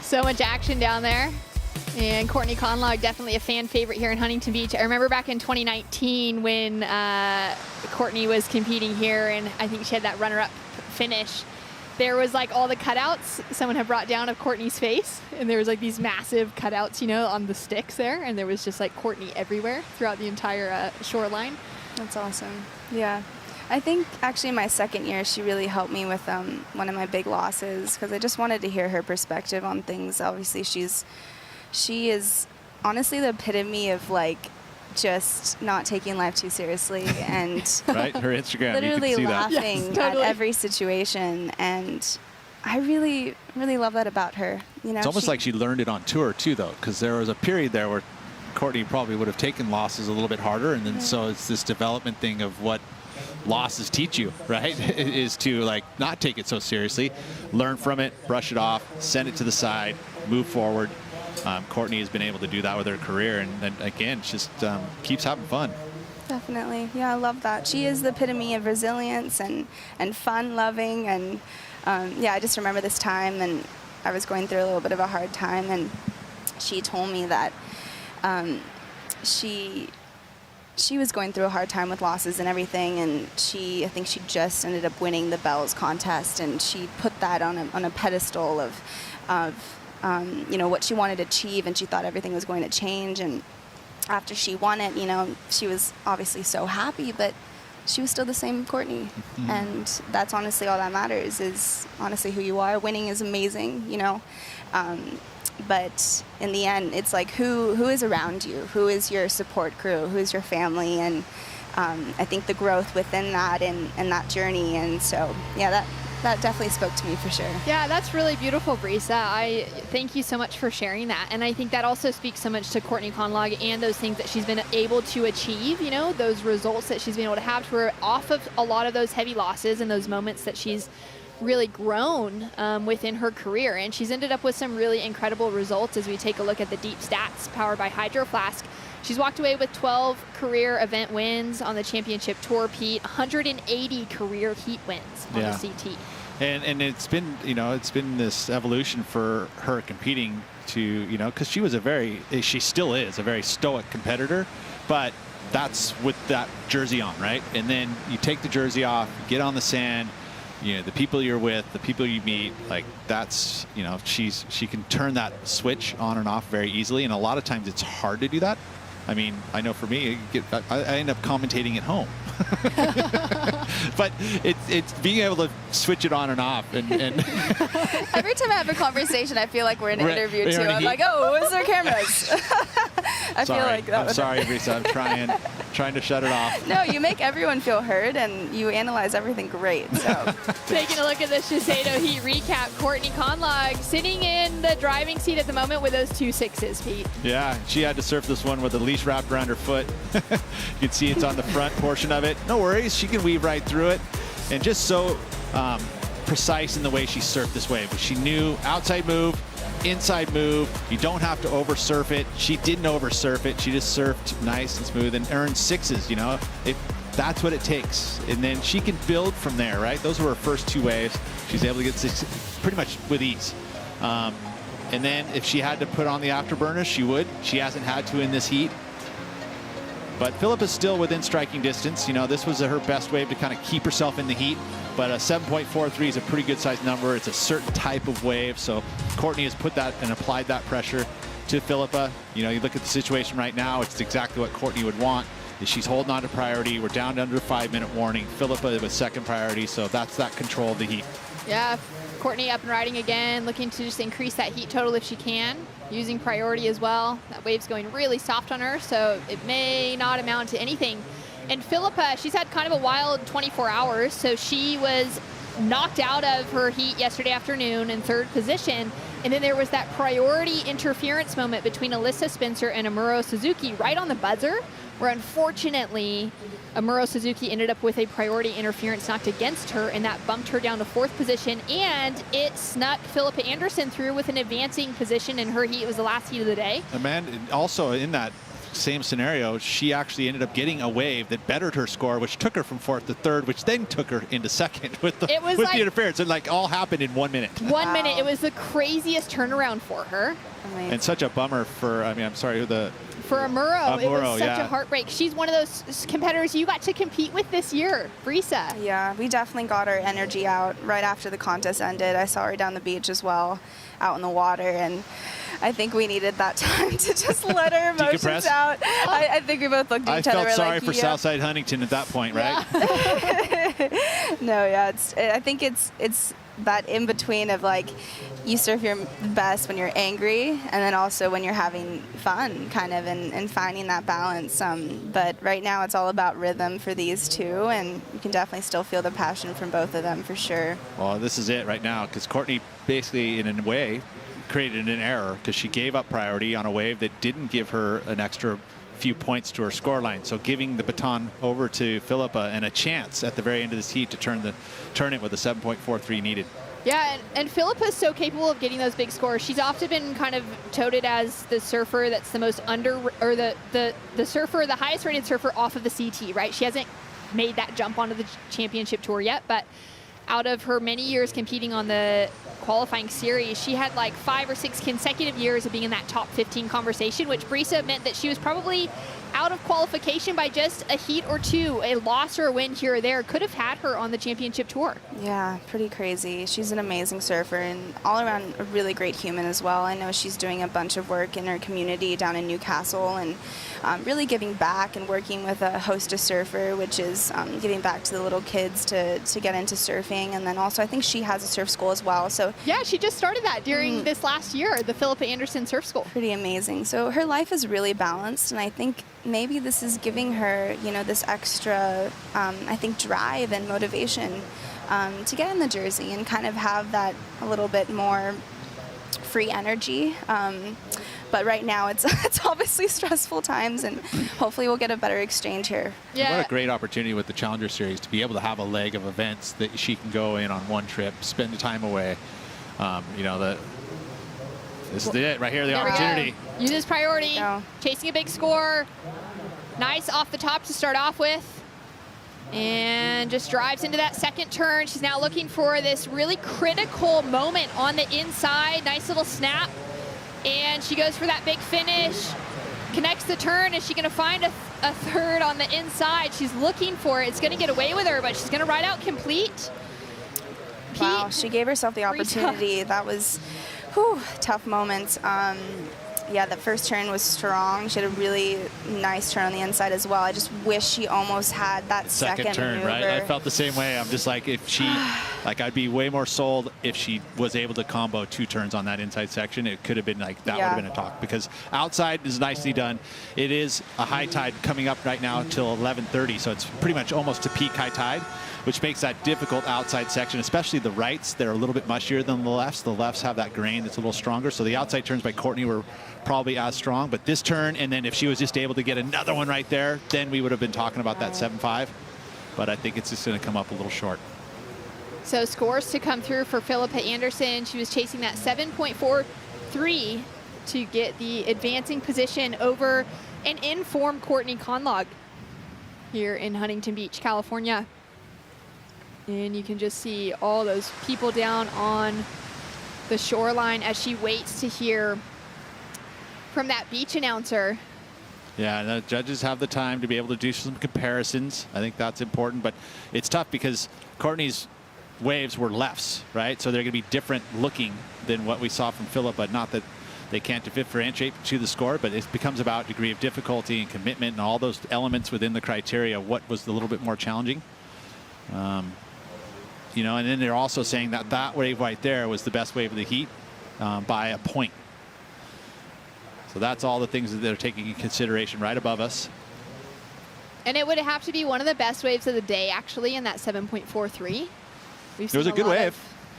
So much action down there. And Courtney Conlogue, definitely a fan favorite here in Huntington Beach. I remember back in 2019 when Courtney was competing here, and I think she had that runner-up finish. There was like all the cutouts someone had brought down of Courtney's face, and there was like these massive cutouts, you know, on the sticks there, and there was just like Courtney everywhere throughout the entire shoreline. That's awesome. Yeah. I think actually my second year she really helped me with one of my big losses, because I just wanted to hear her perspective on things. Obviously she is honestly the epitome of like just not taking life too seriously and right, her Instagram, literally you can see laughing yes, totally. at every situation, and I really love that about her. You know, It's almost like she learned it on tour too, though, because there was a period there where Courtney probably would have taken losses a little bit harder, and then so it's this development thing of what losses teach you, right? Is to like not take it so seriously, learn from it, brush it off, send it to the side, move forward. Courtney has been able to do that with her career, and again, just keeps having fun. Definitely. Yeah, I love that. She is the epitome of resilience and fun loving, and yeah, I just remember this time, and I was going through a little bit of a hard time, and she told me that she was going through a hard time with losses and everything, and I think she just ended up winning the Bells contest, and she put that on a pedestal of you know, what she wanted to achieve, and she thought everything was going to change. And after she won it, you know, she was obviously so happy, but she was still the same Courtney. Mm-hmm. And that's honestly all that matters, is honestly who you are. Winning is amazing, you know, but in the end, it's like who is around you, who is your support crew, who is your family, and I think the growth within that and that journey. And so, yeah, that definitely spoke to me for sure. Yeah, that's really beautiful, Brisa. I thank you so much for sharing that. And I think that also speaks so much to Courtney Conlogue and those things that she's been able to achieve, you know, those results that she's been able to have to her off of a lot of those heavy losses and those moments that she's really grown within her career. And she's ended up with some really incredible results as we take a look at the deep stats powered by Hydro Flask. She's walked away with 12 career event wins on the championship tour, Pete, 180 career heat wins on the CT. And it's been, you know, it's been this evolution for her competing to, you know, because she still is a very stoic competitor, but that's with that jersey on, right? And then you take the jersey off, get on the sand, you know, the people you're with, the people you meet, like that's, you know, she can turn that switch on and off very easily. And a lot of times it's hard to do that. I mean, I know for me, I end up commentating at home. But it's being able to switch it on and off. And every time I have a conversation, I feel like we're in an interview too. I'm like, oh, where's their cameras? I feel like that. I'm sorry, Brisa. I'm trying to shut it off. No, you make everyone feel heard, and you analyze everything great. So taking a look at the Shiseido Heat recap, Courtney Conlogue sitting in the driving seat at the moment with those 2 6s, Pete. Yeah, she had to surf this one with a leash wrapped around her foot. You can see it's on the front portion of it. No worries, she can weave right through it. And just so precise in the way she surfed this wave. She knew outside move, inside move. You don't have to over surf it. She didn't over surf it. She just surfed nice and smooth and earned 6s, you know. That's what it takes. And then she can build from there, right? Those were her first 2 waves. She's able to get 6 pretty much with ease. And then if she had to put on the afterburner, she would. She hasn't had to in this heat. But Philippa's still within striking distance. You know, this was her best wave to kind of keep herself in the heat. But a 7.43 is a pretty good sized number. It's a certain type of wave. So Courtney has put that and applied that pressure to Philippa. You know, you look at the situation right now, it's exactly what Courtney would want. She's holding on to priority. We're down to under 5-minute warning. Philippa with second priority. So that's that control of the heat. Yeah, Courtney up and riding again, looking to just increase that heat total if she can, using priority as well. That wave's going really soft on her, so it may not amount to anything And Philippa, she's had kind of a wild 24 hours. So she was knocked out of her heat yesterday afternoon in 3rd position. And then there was that priority interference moment between Alyssa Spencer and Amuro Suzuki right on the buzzer, where unfortunately Amuro Suzuki ended up with a priority interference knocked against her, and that bumped her down to 4th position, and it snuck Philippa Anderson through with an advancing position in her heat. It was the last heat of the day. Amanda, also in that same scenario, she actually ended up getting a wave that bettered her score, which took her from 4th to 3rd, which then took her into 2nd with the, the interference. It like all happened in 1 minute. 1 minute. It was the craziest turnaround for her. And such a bummer for, I mean, I'm sorry who the... For Amuro, it was such yeah. a heartbreak. She's one of those competitors you got to compete with this year, Brisa. Yeah, we definitely got our energy out right after the contest ended. I saw her down the beach as well, out in the water, and I think we needed that time to just let our emotions out. I think we both looked at each other. I felt sorry like, for Southside Huntington at that point, right? No, yeah, I think it's that in between of like you surf your best when you're angry and then also when you're having fun kind of and finding that balance. But right now it's all about rhythm for these two, and you can definitely still feel the passion from both of them for sure. Well, this is it right now, because Courtney basically in a way created an error because she gave up priority on a wave that didn't give her an extra few points to her scoreline. So giving the baton over to Philippa and a chance at the very end of this heat to turn it with a 7.43 needed. Yeah, and Philippa's so capable of getting those big scores. She's often been kind of touted as the surfer that's the most the highest rated surfer off of the CT, right? She hasn't made that jump onto the championship tour yet, but out of her many years competing on the qualifying series, she had like 5 or 6 consecutive years of being in that top 15 conversation, which Brisa meant that she was probably out of qualification by just a heat or two. A loss or a win here or there could have had her on the championship tour. Yeah, pretty crazy. She's an amazing surfer and all around a really great human as well. I know she's doing a bunch of work in her community down in Newcastle and really giving back and working with a Hostess Surfer, which is giving back to the little kids to get into surfing. And then also I think she has a surf school as well. So yeah, she just started that during this last year, the Philippa Anderson Surf School. Pretty amazing. So her life is really balanced, and I think maybe this is giving her, you know, this extra, I think, drive and motivation to get in the jersey and kind of have that a little bit more free energy. But right now it's obviously stressful times, and hopefully we'll get a better exchange here. Yeah. What a great opportunity with the Challenger Series to be able to have a leg of events that she can go in on one trip, spend the time away. You know, this is it right here, the opportunity. Uses priority, chasing a big score. Nice off the top to start off with. And just drives into that second turn. She's now looking for this really critical moment on the inside. Nice little snap. And she goes for that big finish. Connects the turn. Is she going to find a third on the inside? She's looking for it. It's going to get away with her, but she's going to ride out complete. Wow, she gave herself the opportunity. That was tough moments. Yeah, that first turn was strong. She had a really nice turn on the inside as well. I just wish she almost had that second turn, maneuver. right? I felt the same way. I'm just like, if she, like, I'd be way more sold if she was able to combo 2 turns on that inside section. It could have been like, that would have been a talk, because outside is nicely done. It is a high tide coming up right now till 11:30, so it's pretty much almost to peak high tide, which makes that difficult outside section, especially the rights. They're a little bit mushier than the lefts. The lefts have that grain that's a little stronger. So the outside turns by Courtney were probably as strong, but this turn, and then if she was just able to get another one right there, then we would have been talking about that 7.5. But I think it's just going to come up a little short. So scores to come through for Philippa Anderson. She was chasing that 7.43 to get the advancing position over an in-form Courtney Conlog here in Huntington Beach, California. And you can just see all those people down on the shoreline as she waits to hear from that beach announcer. Yeah, the judges have the time to be able to do some comparisons. I think that's important, but it's tough because Courtney's waves were lefts, right? So they're going to be different looking than what we saw from Philippa. Not that they can't differentiate to the score, but it becomes about degree of difficulty and commitment and all those elements within the criteria. What was a little bit more challenging? You know, and then they're also saying that that wave right there was the best wave of the heat by a point. So that's all the things that they're taking in consideration right above us. And it would have to be one of the best waves of the day, actually, in that 7.43. It was a good wave,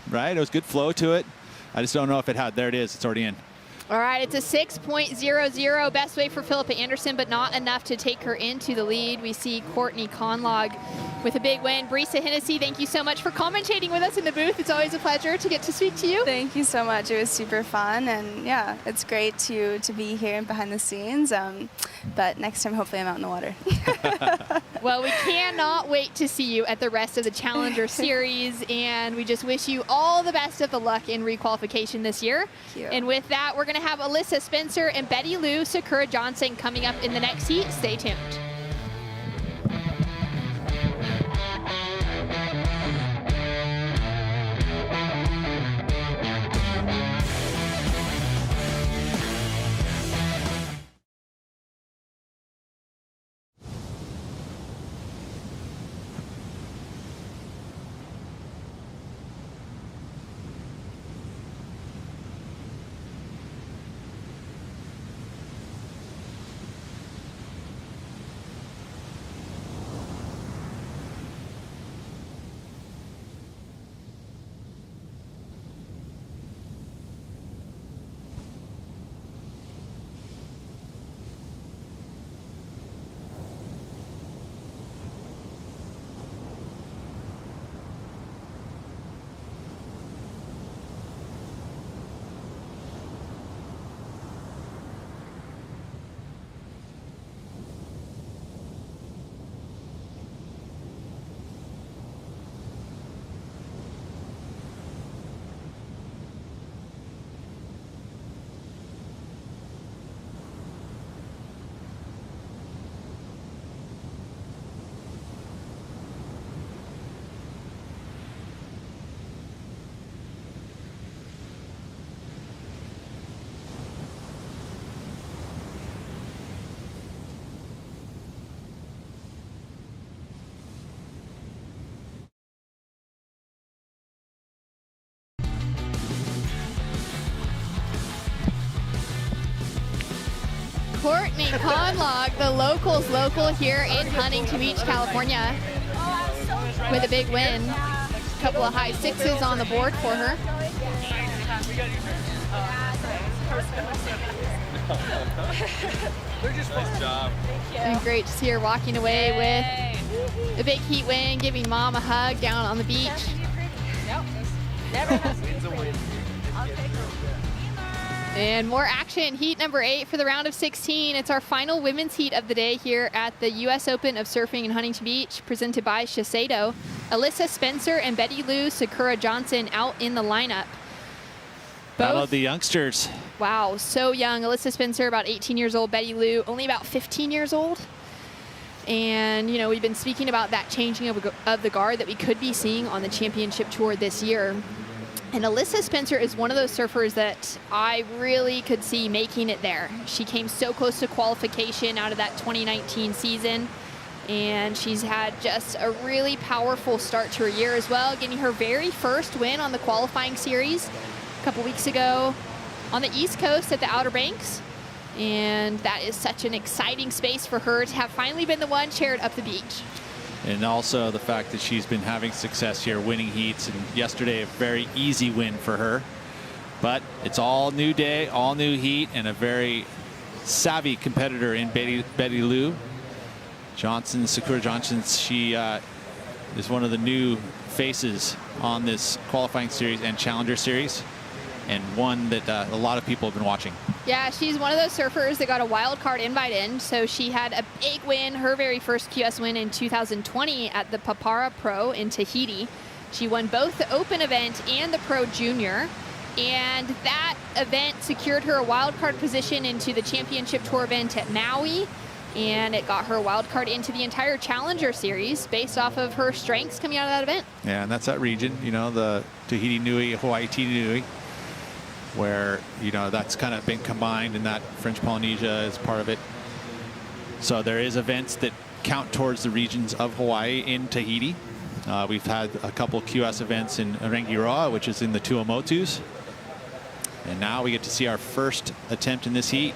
right? It was good flow to it. I just don't know if it had, there it is, it's already in. All right, it's a 6.00 best wave for Philippa Anderson, but not enough to take her into the lead. We see Courtney Conlog with a big win. Brisa Hennessy, thank you so much for commentating with us in the booth. It's always a pleasure to get to speak to you. Thank you so much. It was super fun, and yeah, it's great to be here behind the scenes. But next time, hopefully, I'm out in the water. Well, we cannot wait to see you at the rest of the Challenger Series, and we just wish you all the best of the luck in requalification this year. Thank you. And with that, we're going to have Alyssa Spencer and Betty Lou Sakura Johnson coming up in the next heat. Stay tuned. Courtney Conlog, the locals local here in Huntington Beach, California, with a big win. A couple of high sixes on the board for her. Nice job. And great to see her walking away with a big heat win, giving mom a hug down on the beach. And more action, heat number 8 for the round of 16. It's our final women's heat of the day here at the U.S. Open of Surfing in Huntington Beach, presented by Shiseido. Alyssa Spencer and Betty Lou Sakura Johnson out in the lineup. Battle of the youngsters. Wow, so young. Alyssa Spencer, about 18 years old. Betty Lou, only about 15 years old. And, you know, we've been speaking about that changing of the guard that we could be seeing on the championship tour this year. And Alyssa Spencer is one of those surfers that I really could see making it there. She came so close to qualification out of that 2019 season, and she's had just a really powerful start to her year as well, getting her very first win on the qualifying series a couple weeks ago on the East Coast at the Outer Banks. And that is such an exciting space for her to have finally been the one chaired up the beach. And also the fact that she's been having success here, winning heats. And yesterday, a very easy win for her. But it's all new day, all new heat, and a very savvy competitor in Betty Lou Johnson, Sakura Johnson. She is one of the new faces on this qualifying series and challenger series, and one that a lot of people have been watching. Yeah, she's one of those surfers that got a wild card invite in. So she had a big win, her very first QS win in 2020 at the Papara Pro in Tahiti. She won both the Open event and the Pro Junior. And that event secured her a wild card position into the Championship Tour event at Maui. And it got her a wild card into the entire Challenger Series based off of her strengths coming out of that event. Yeah, and that's that region, you know, the Tahiti Nui, Hawaii Nui, where, you know, that's kind of been combined, and that French Polynesia is part of it. So there is events that count towards the regions of Hawaii in Tahiti. We've had a couple QS events in Rangiroa, which is in the Tuamotus. And now we get to see our first attempt in this heat.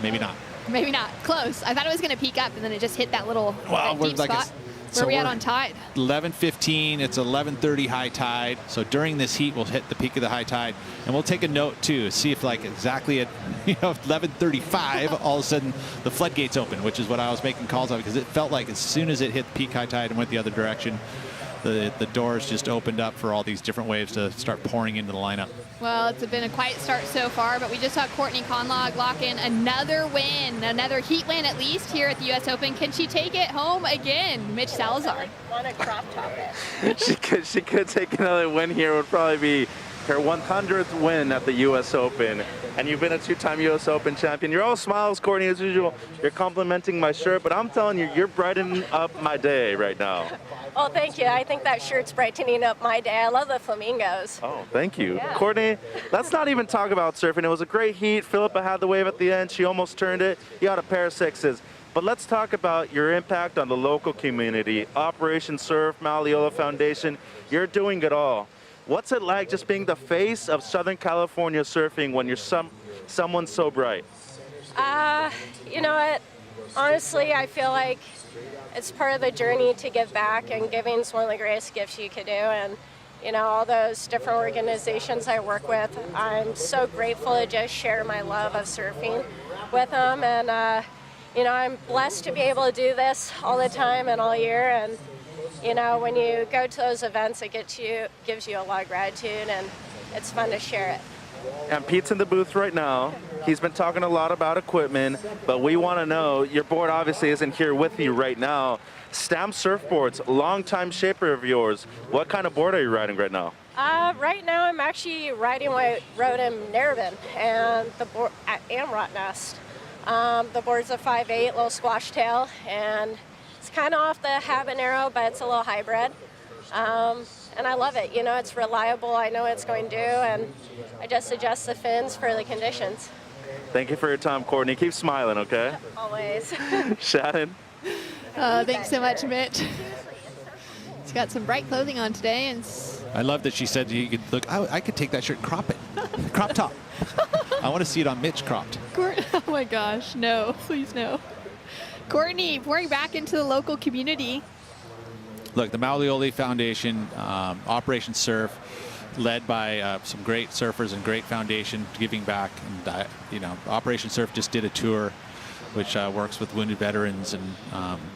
Maybe not. maybe not. Close. I thought it was going to peak up, and then it just hit that little deep like spot. Where are we at on tide? 11:15. It's 11:30 high tide. So during this heat, we'll hit the peak of the high tide, and we'll take a note too. See if like exactly at 11:35, all of a sudden the floodgates open, which is what I was making calls on, because it felt like as soon as it hit peak high tide and went the other direction, the doors just opened up for all these different waves to start pouring into the lineup. Well, it's been a quiet start so far, but we just saw Courtney Conlogue lock in another win, another heat win at least here at the U.S. Open. Can she take it home again? Mitch Salazar. Want to crop top it. She could take another win here. It would probably be her 100th win at the U.S. Open. And you've been a two-time U.S. Open champion. You're all smiles, Courtney, as usual. You're complimenting my shirt, but I'm telling you, you're brightening up my day right now. Well, thank you. I think that shirt's brightening up my day. I love the flamingos. Oh, thank you. Yeah. Courtney, let's not even talk about surfing. It was a great heat. Philippa had the wave at the end. She almost turned it. You had a pair of sixes. But let's talk about your impact on the local community. Operation Surf, Malleola Foundation, you're doing it all. What's it like just being the face of Southern California surfing when you're someone so bright? You know what? Honestly, I feel like it's part of the journey to give back, and giving is one of the greatest gifts you could do. And you know, all those different organizations I work with, I'm so grateful to just share my love of surfing with them. And you know, I'm blessed to be able to do this all the time and all year. And you know, when you go to those events, it gives you a lot of gratitude, and it's fun to share it. And Pete's in the booth right now. He's been talking a lot about equipment, but we want to know, your board obviously isn't here with you right now. Stamp Surfboards, longtime shaper of yours. What kind of board are you riding right now? Right now I'm actually riding what I rode in Narrabeen, and the board at Amrot Nest. The board's a 5'8", little squash tail, and it's kind of off the habanero, but it's a little hybrid. And I love it. You know, it's reliable. I know what it's going to do, and I just adjust the fins for the conditions. Thank you for your time, Courtney. Keep smiling, okay? Always. Shannon? Thanks so much, Mitch. He's got some bright clothing on today, and I love that she said you could look. I could take that shirt, crop it, crop top. I want to see it on Mitch cropped. oh my gosh, no, please no. Courtney, pouring back into the local community. Look, the Malleola Foundation, Operation Surf, led by some great surfers and great foundation giving back. And you know, Operation Surf just did a tour, which works with wounded veterans, and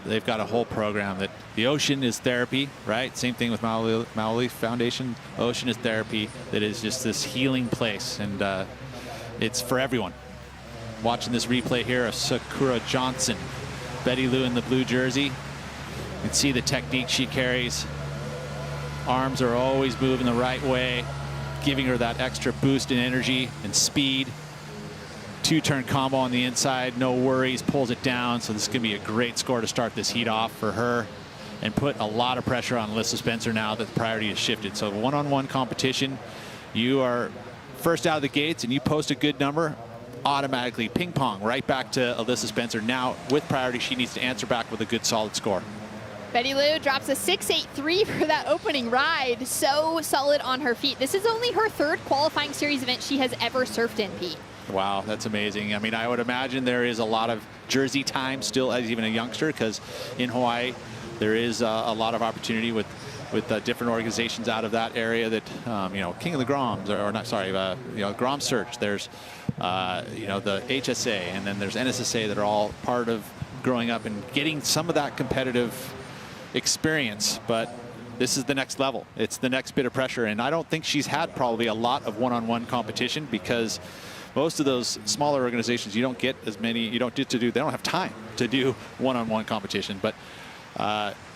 they've got a whole program that the ocean is therapy, right? Same thing with Malleola Foundation. Ocean is therapy. That is just this healing place, and it's for everyone. Watching this replay here of Sakura Johnson, Betty Lou in the blue jersey. You can see the technique she carries. Arms are always moving the right way, giving her that extra boost in energy and speed. Two-turn combo on the inside, no worries, pulls it down. So this is going to be a great score to start this heat off for her and put a lot of pressure on Alyssa Spencer now that the priority has shifted. So one-on-one competition, you are first out of the gates and you post a good number, automatically ping pong right back to Alyssa Spencer. Now with priority, she needs to answer back with a good solid score. Betty Lou drops a 6.83 for that opening ride. So solid on her feet. This is only her third qualifying series event she has ever surfed in, Pete. Wow, that's amazing. I mean, I would imagine there is a lot of jersey time still as even a youngster, because in Hawaii there is a lot of opportunity with different organizations out of that area that, you know, King of the Groms, or not, sorry, you know, Grom Search. There's, you know, the HSA, and then there's NSSA that are all part of growing up and getting some of that competitive experience. But this is the next level. It's the next bit of pressure, and I don't think she's had probably a lot of one-on-one competition, because most of those smaller organizations, you don't get as many, you don't get to do, they don't have time to do one-on-one competition. But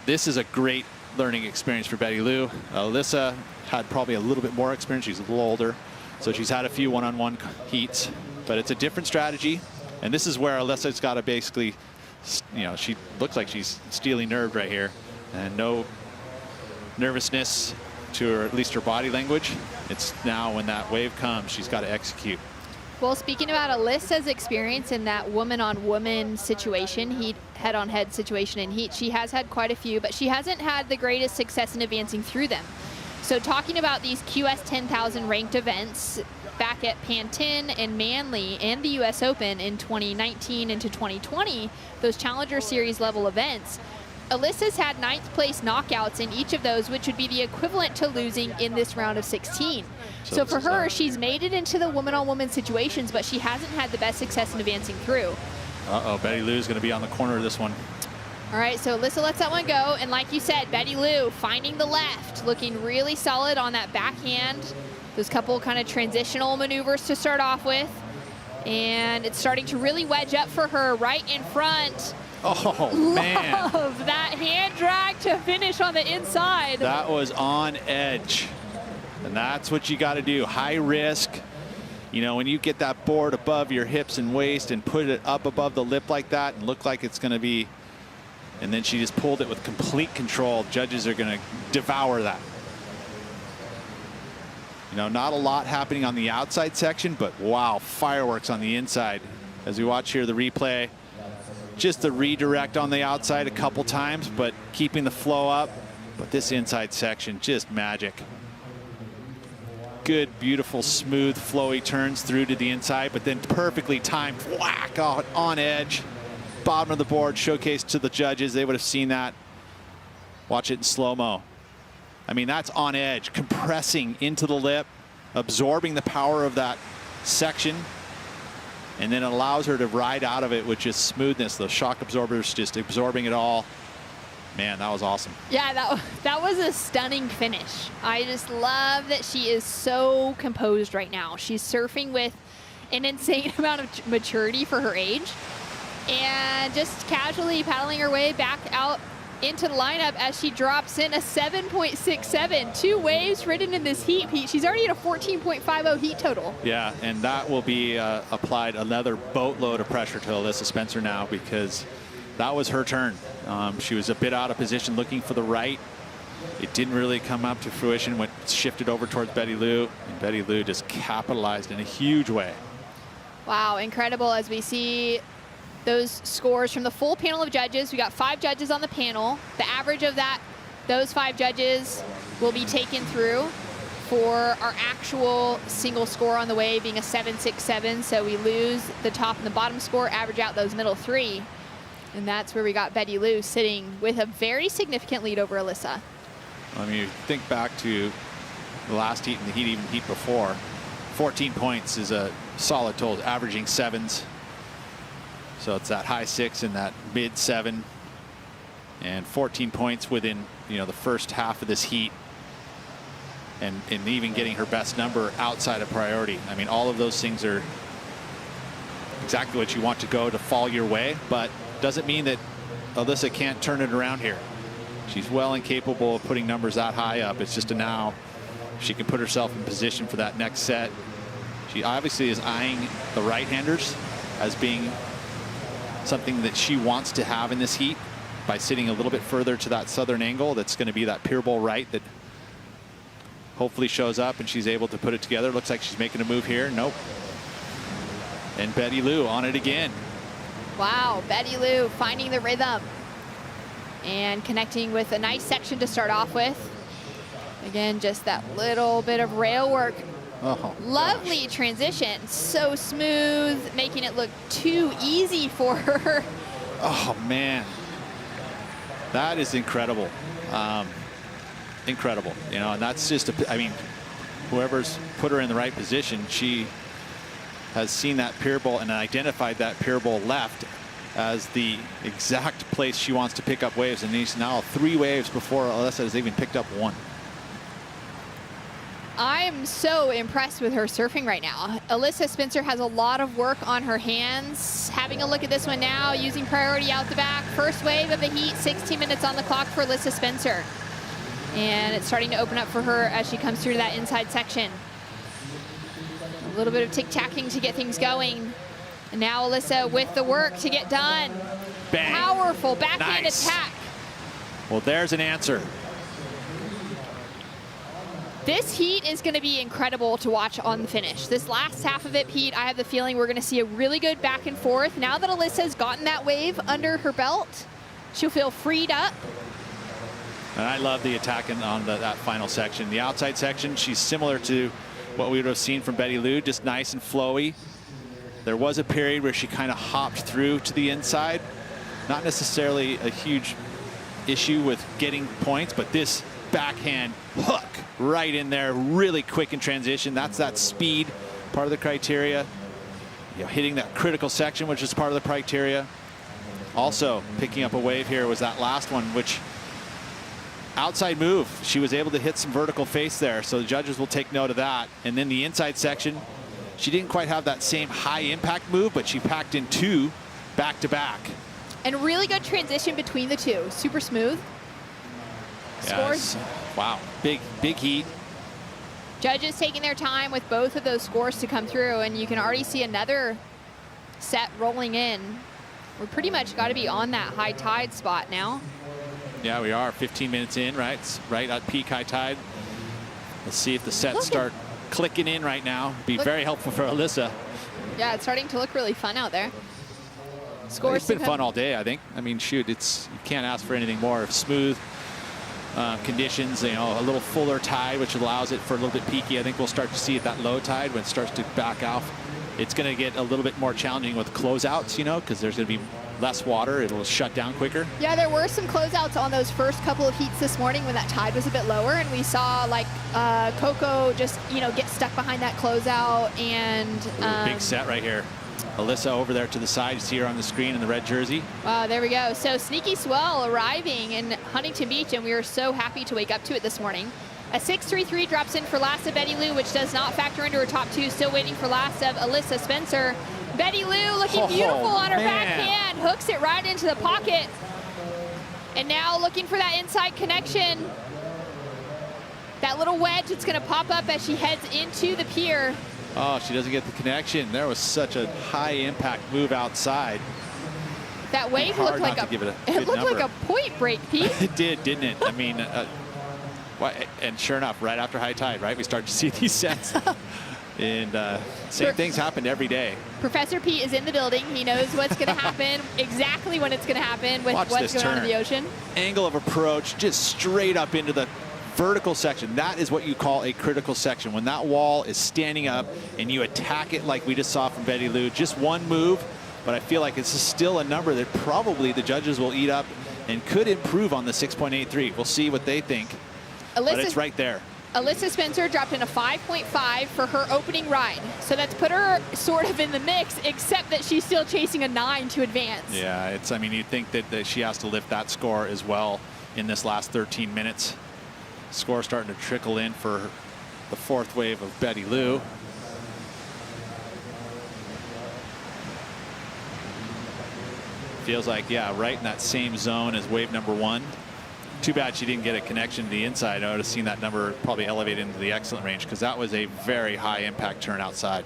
this is a great learning experience for Betty Lou. Alyssa had probably a little bit more experience. She's a little older, so she's had a few one-on-one heats, but it's a different strategy. And this is where Alyssa's got to basically, you know, she looks like she's steely nerved right here, and no nervousness to her, at least her body language. It's now when that wave comes, she's got to execute. Well, speaking about Alyssa's experience in that woman-on-woman situation, head-on-head situation in heat, she has had quite a few, but she hasn't had the greatest success in advancing through them. So talking about these QS 10,000 ranked events back at Pantin and Manly and the US Open in 2019 into 2020, those Challenger Series level events, Alyssa's had 9th place knockouts in each of those, which would be the equivalent to losing in this round of 16. So for her, she's made it into the woman-on-woman situations, but she hasn't had the best success in advancing through. Uh-oh, Betty Lou's going to be on the corner of this one. All right, so Alyssa lets that one go. And like you said, Betty Lou finding the left, looking really solid on that backhand. Those couple kind of transitional maneuvers to start off with. And it's starting to really wedge up for her right in front. Oh, man. Love that hand drag to finish on the inside. That was on edge. And that's what you got to do. High risk. You know, when you get that board above your hips and waist and put it up above the lip like that and look like it's going to be, and then she just pulled it with complete control. Judges are going to devour that. You know, not a lot happening on the outside section, but wow, fireworks on the inside. As we watch here the replay, just the redirect on the outside a couple times, but keeping the flow up. But this inside section, just magic. Good, beautiful, smooth, flowy turns through to the inside, but then perfectly timed whack on edge. Bottom of the board, showcased to the judges. They would have seen that. Watch it in slow-mo. I mean, that's on edge, compressing into the lip, absorbing the power of that section, and then it allows her to ride out of it with just smoothness. Those shock absorbers just absorbing it all. Man, that was awesome. Yeah, that was a stunning finish. I just love that she is so composed right now. She's surfing with an insane amount of maturity for her age, and just casually paddling her way back out into the lineup as she drops in a 7.67. 2 waves ridden in this heat, Pete. She's already at a 14.50 heat total. Yeah, and that will be applied another boatload of pressure to Alyssa Spencer now, because that was her turn. She was a bit out of position looking for the right. It didn't really come up to fruition when it shifted over towards Betty Lou, and Betty Lou just capitalized in a huge way. Wow, incredible as we see those scores from the full panel of judges. We got 5 judges on the panel. The average of those 5 judges will be taken through for our actual single score on the wave being a 7.67. So we lose the top and the bottom score, average out those middle 3. And that's where we got Betty Lou sitting with a very significant lead over Alyssa. I mean, you think back to the last heat and the heat before. 14 points is a solid total, averaging 7s. So it's that high 6 and that mid 7, and 14 points within, you know, the first half of this heat, and even getting her best number outside of priority. I mean, all of those things are exactly what you want to go to fall your way, but doesn't mean that Alyssa can't turn it around here. She's well and capable of putting numbers that high up. It's just now she can put herself in position for that next set. She obviously is eyeing the right-handers as being something that she wants to have in this heat by sitting a little bit further to that southern angle. That's going to be that pier bowl right that hopefully shows up and she's able to put it together. Looks like she's making a move here. Nope. And Betty Lou on it again. Wow, Betty Lou finding the rhythm and connecting with a nice section to start off with. Again, just that little bit of rail work. Oh, lovely transition, so smooth, making it look too easy for her. Oh man, that is incredible. Incredible, you know, and that's just I mean, whoever's put her in the right position, she has seen that pier bowl and identified that pier bowl left as the exact place she wants to pick up waves, and he's now 3 waves before Alyssa has even picked up 1. I'm so impressed with her surfing right now. Alyssa Spencer has a lot of work on her hands. Having a look at this one now, using priority out the back. First wave of the heat, 16 minutes on the clock for Alyssa Spencer. And it's starting to open up for her as she comes through that inside section. A little bit of tic-tacking to get things going. And now Alyssa with the work to get done. Bang. Powerful backhand Nice. attack. Well, there's an answer. This heat is going to be incredible to watch on the finish. This last half of it, Pete, I have the feeling we're going to see a really good back and forth. Now that Alyssa's gotten that wave under her belt, she'll feel freed up. And I love the attack on that final section. The outside section, she's similar to what we would have seen from Betty Lou, just nice and flowy. There was a period where she kind of hopped through to the inside. Not necessarily a huge issue with getting points, but this backhand hook right in there, really quick in transition. That's that speed, part of the criteria. You know, hitting that critical section, which is part of the criteria. Also picking up a wave here was that last one, which outside move. She was able to hit some vertical face there, so the judges will take note of that. And then the inside section, she didn't quite have that same high impact move, but she packed in 2 back to back. And really good transition between the two. Super smooth. Scores. Wow, big heat. Judges taking their time with both of those scores to come through, and you can already see another set rolling in. We're pretty much got to be on that high tide spot now. Yeah, we are 15 minutes in, right? It's right at peak high tide. Let's see if the sets start clicking in right now. Be very helpful for Alyssa. Yeah, it's starting to look really fun out there. Scores. It's been fun all day, I think. I mean, shoot, you can't ask for anything more. Smooth conditions, you know, a little fuller tide, which allows it for a little bit peaky. I think we'll start to see at that low tide when it starts to back off. It's going to get a little bit more challenging with closeouts, you know, because there's going to be less water. It'll shut down quicker. Yeah, there were some closeouts on those first couple of heats this morning when that tide was a bit lower, and we saw like Coco just, you know, get stuck behind that closeout. And big set right here. Alyssa over there to the side. You see her on the screen in the red jersey. There we go. So Sneaky Swell arriving in Huntington Beach, and we are so happy to wake up to it this morning. A 6.33 drops in for last of Betty Lou, which does not factor into her top 2. Still waiting for last of Alyssa Spencer. Betty Lou looking beautiful on her backhand. Hooks it right into the pocket. And now looking for that inside connection. That little wedge that's going to pop up as she heads into the pier. Oh, she doesn't get the connection. There was such a high impact move outside. That wave looked like a point break, Pete. It did, didn't it? I mean, and sure enough, right after high tide, right, we start to see these sets. And same things happened every day. Professor Pete is in the building. He knows what's going to happen, exactly when it's going to happen with what's going on in the ocean. Angle of approach, just straight up into the vertical section. That is what you call a critical section. When that wall is standing up and you attack it like we just saw from Betty Lou. Just one move, but I feel like it's still a number that probably the judges will eat up and could improve on the 6.83. We'll see what they think, but it's right there. Alyssa Spencer dropped in a 5.5 for her opening ride. So that's put her sort of in the mix, except that she's still chasing a 9 to advance. Yeah, I mean, you'd think that she has to lift that score as well in this last 13 minutes. Score starting to trickle in for the 4th wave of Betty Lou. Feels like, yeah, right in that same zone as wave number 1. Too bad she didn't get a connection to the inside. I would have seen that number probably elevate into the excellent range, because that was a very high impact turn outside.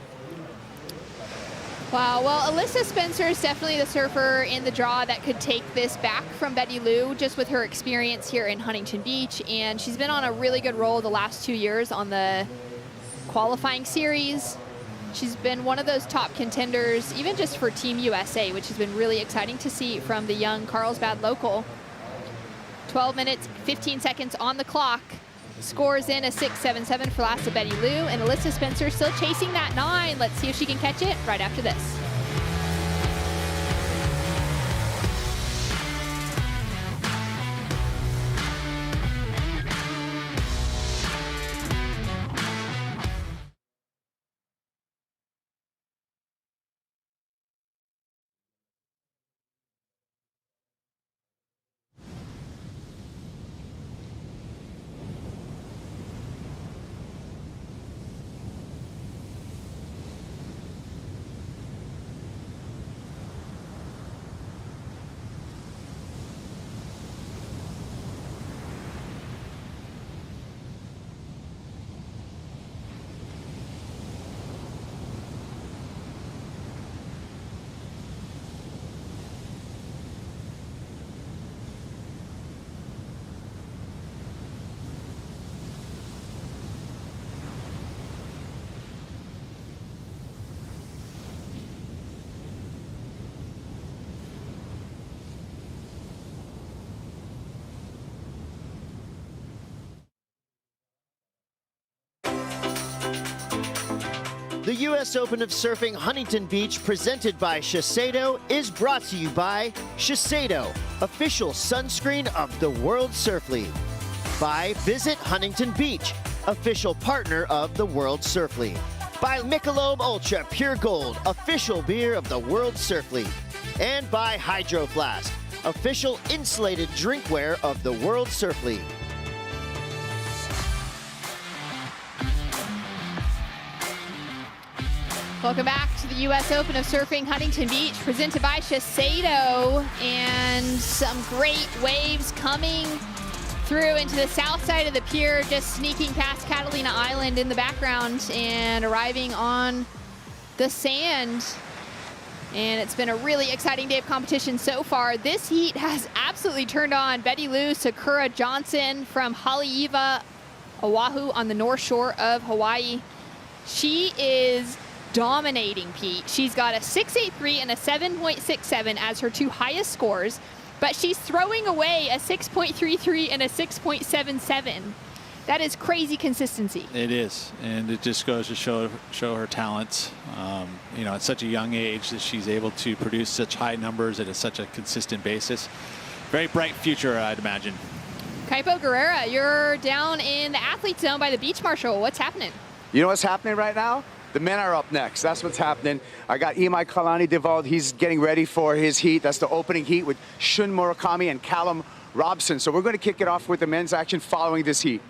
Wow, well, Alyssa Spencer is definitely the surfer in the draw that could take this back from Betty Lou, just with her experience here in Huntington Beach. And she's been on a really good roll the last 2 years on the qualifying series. She's been one of those top contenders, even just for Team USA, which has been really exciting to see from the young Carlsbad local. 12 minutes, 15 seconds on the clock. Scores in a 6.77 for last of Betty Lou, and Alyssa Spencer still chasing that 9. Let's see if she can catch it right after this. The U.S. Open of Surfing Huntington Beach, presented by Shiseido, is brought to you by Shiseido, official sunscreen of the World Surf League. By Visit Huntington Beach, official partner of the World Surf League. By Michelob Ultra Pure Gold, official beer of the World Surf League. And by Hydro Flask, official insulated drinkware of the World Surf League. Welcome back to the U.S. Open of Surfing Huntington Beach, presented by Shiseido, and some great waves coming through into the south side of the pier, just sneaking past Catalina Island in the background and arriving on the sand. And it's been a really exciting day of competition so far. This heat has absolutely turned on. Betty Lou Sakura Johnson from Haleiwa, Oahu on the north shore of Hawaii. She is dominating, Pete. She's got a 6.83 and a 7.67 as her two highest scores, but she's throwing away a 6.33 and a 6.77. That is crazy consistency. It is, and it just goes to show her talents. You know, at such a young age that she's able to produce such high numbers at such a consistent basis. Very bright future, I'd imagine. Kaipo Guerrera, you're down in the athlete zone by the beach marshal. What's happening? You know what's happening right now? The men are up next. That's what's happening. I got Imai Kalani-Devald. He's getting ready for his heat. That's the opening heat with Shun Murakami and Callum Robson. So we're going to kick it off with the men's action following this heat.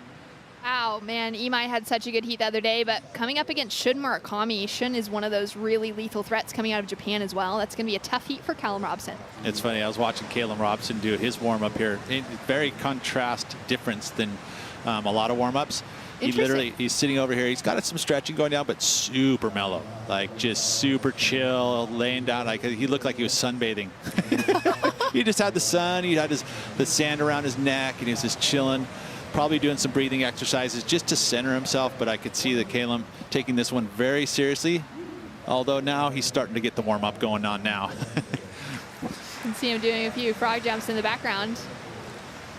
Wow, man, Imai had such a good heat the other day, but coming up against Shun Murakami, Shun is one of those really lethal threats coming out of Japan as well. That's going to be a tough heat for Callum Robson. It's funny, I was watching Callum Robson do his warm-up here. Very contrast difference than a lot of warm-ups. He's sitting over here. He's got some stretching going down, but super mellow, like just super chill, laying down. Like he looked like he was sunbathing. He just had the sun. He had the sand around his neck, and he was just chilling. Probably doing some breathing exercises just to center himself. But I could see that Callum taking this one very seriously. Although now he's starting to get the warm up going on now. You can see him doing a few frog jumps in the background.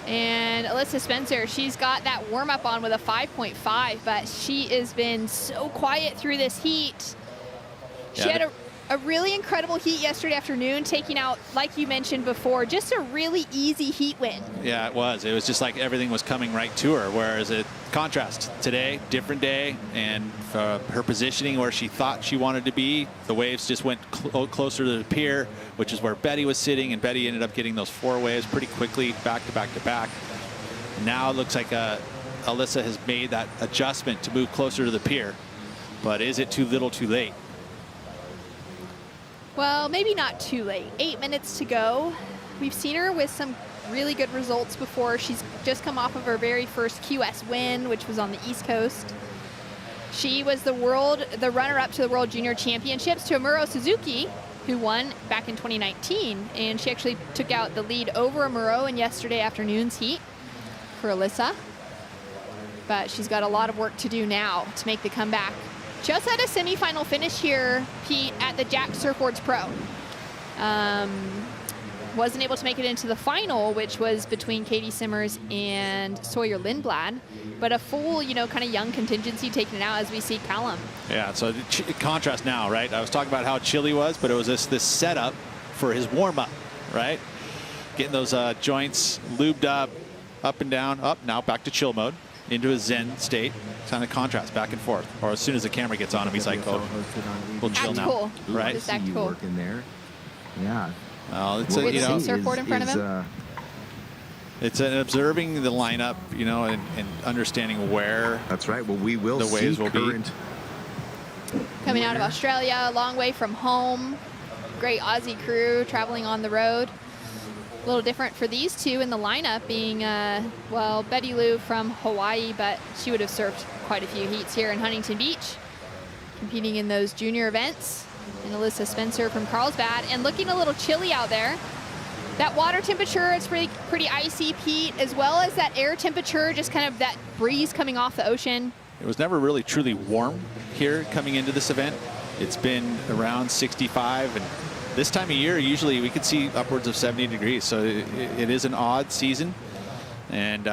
And Alyssa Spencer, she's got that warm-up on with a 5.5, but she has been so quiet through this heat. She had a really incredible heat yesterday afternoon, taking out, like you mentioned before, just a really easy heat win. Yeah, it was. It was just like everything was coming right to her, whereas it contrast today, different day, and her positioning where she thought she wanted to be, the waves just went closer to the pier, which is where Betty was sitting, and Betty ended up getting those 4 waves pretty quickly, back to back to back. Now it looks like Alyssa has made that adjustment to move closer to the pier, but is it too little too late? Well, maybe not too late. 8 minutes to go. We've seen her with some really good results before. She's just come off of her very first QS win, which was on the East Coast. She was the runner-up to the World Junior Championships to Amuro Suzuki, who won back in 2019. And she actually took out the lead over Amuro in yesterday afternoon's heat for Alyssa. But she's got a lot of work to do now to make the comeback. Just had a semifinal finish here, Pete, at the Jack Surfboards Pro. Wasn't able to make it into the final, which was between Katie Simmers and Sawyer Lindblad, but a full, kind of young contingency taking it out as we see Callum. Yeah, so contrast now, right? I was talking about how chill he was, but it was this setup for his warm-up, right? Getting those joints lubed up and down, up, now back to chill mode, into a zen state. Kind of contrast back and forth. Or as soon as the camera gets on him, he's like, oh, we'll chill now. Cool. Right? Just act cool. Working there. Yeah. Well, it's with the surfboard in front of him. It's an observing the lineup, and understanding where. That's right. Well, we will the waves see will current. Coming out of Australia, a long way from home. Great Aussie crew traveling on the road. A little different for these two in the lineup being, Betty Lou from Hawaii, but she would have surfed quite a few heats here in Huntington Beach, competing in those junior events. And Alyssa Spencer from Carlsbad, and looking a little chilly out there. That water temperature is pretty icy, Pete, as well as that air temperature, just kind of that breeze coming off the ocean. It was never really truly warm here coming into this event. It's been around 65, and this time of year, usually we could see upwards of 70 degrees. So it is an odd season. And,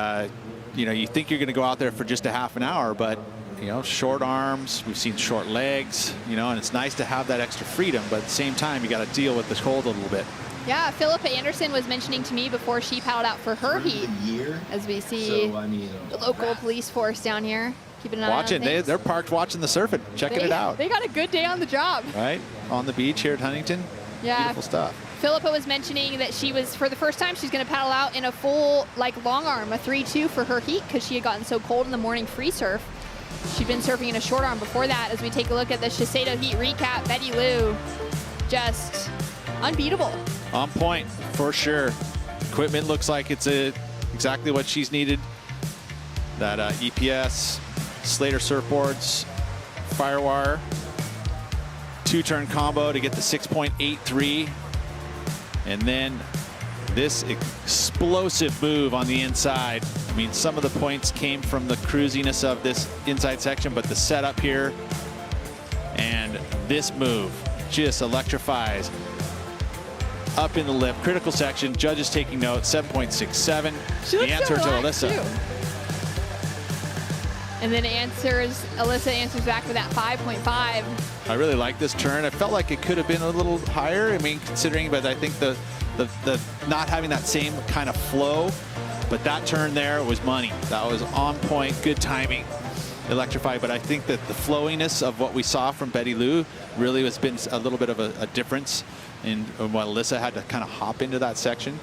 you think you're going to go out there for just a half an hour, but you know, short arms. We've seen short legs, you know, and it's nice to have that extra freedom. But at the same time, you got to deal with the cold a little bit. Yeah, Philippa Anderson was mentioning to me before she paddled out for her heat, as we see the local police force down here keeping an eye on things. They're parked watching the surfing, checking it out. They got a good day on the job. Right, on the beach here at Huntington. Yeah. Beautiful stuff. Philippa was mentioning that she was, for the first time, she's going to paddle out in a full, like, long arm, a 3-2 for her heat, because she had gotten so cold in the morning free surf. She'd been surfing in a short arm before that. As we take a look at the Shiseido heat recap, Betty Lou, just unbeatable. On point, for sure. Equipment looks like it's exactly what she's needed. That EPS, Slater surfboards, Firewire, 2-turn combo to get the 6.83. And then this explosive move on the inside. I mean, some of the points came from the cruisiness of this inside section, but the setup here and this move just electrifies. Up in the lip, critical section, judges taking note, 7.67. The answer to Alyssa. Too. And then Alyssa answers back with that 5.5. I really like this turn. I felt like it could have been a little higher. I mean, considering, but I think the not having that same kind of flow, but that turn there was money. That was on point, good timing, electrified. But I think that the flowiness of what we saw from Betty Lou really has been a little bit of a difference in what Alyssa had to kind of hop into that section.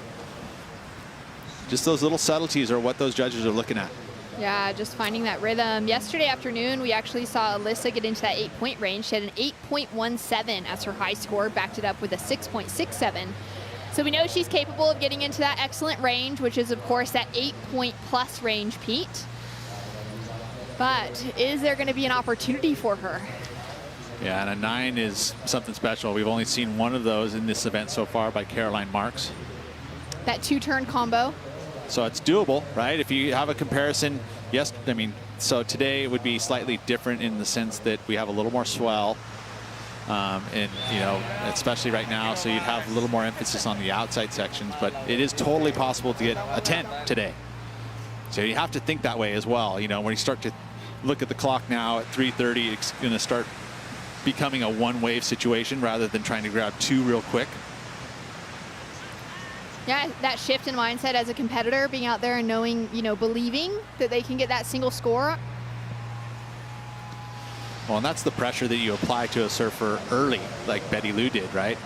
Just those little subtleties are what those judges are looking at. Yeah, just finding that rhythm. Yesterday afternoon, we actually saw Alyssa get into that 8-point range. She had an 8.17 as her high score, backed it up with a 6.67. So we know she's capable of getting into that excellent range, which is, of course, that 8-point plus range, Pete. But is there going to be an opportunity for her? Yeah, and a 9 is something special. We've only seen one of those in this event so far by Caroline Marks. That 2-turn combo. So it's doable, right? If you have a comparison, yes, I mean, so today it would be slightly different in the sense that we have a little more swell. And, you know, especially right now, so you'd have a little more emphasis on the outside sections, but it is totally possible to get a 10 today. So you have to think that way as well. You know, when you start to look at the clock now at 3:30, it's going to start becoming a one-wave situation rather than trying to grab 2 real quick. Yeah, that shift in mindset as a competitor, being out there and knowing, you know, believing that they can get that single score. Well, and that's the pressure that you apply to a surfer early, like Betty Lou did, right?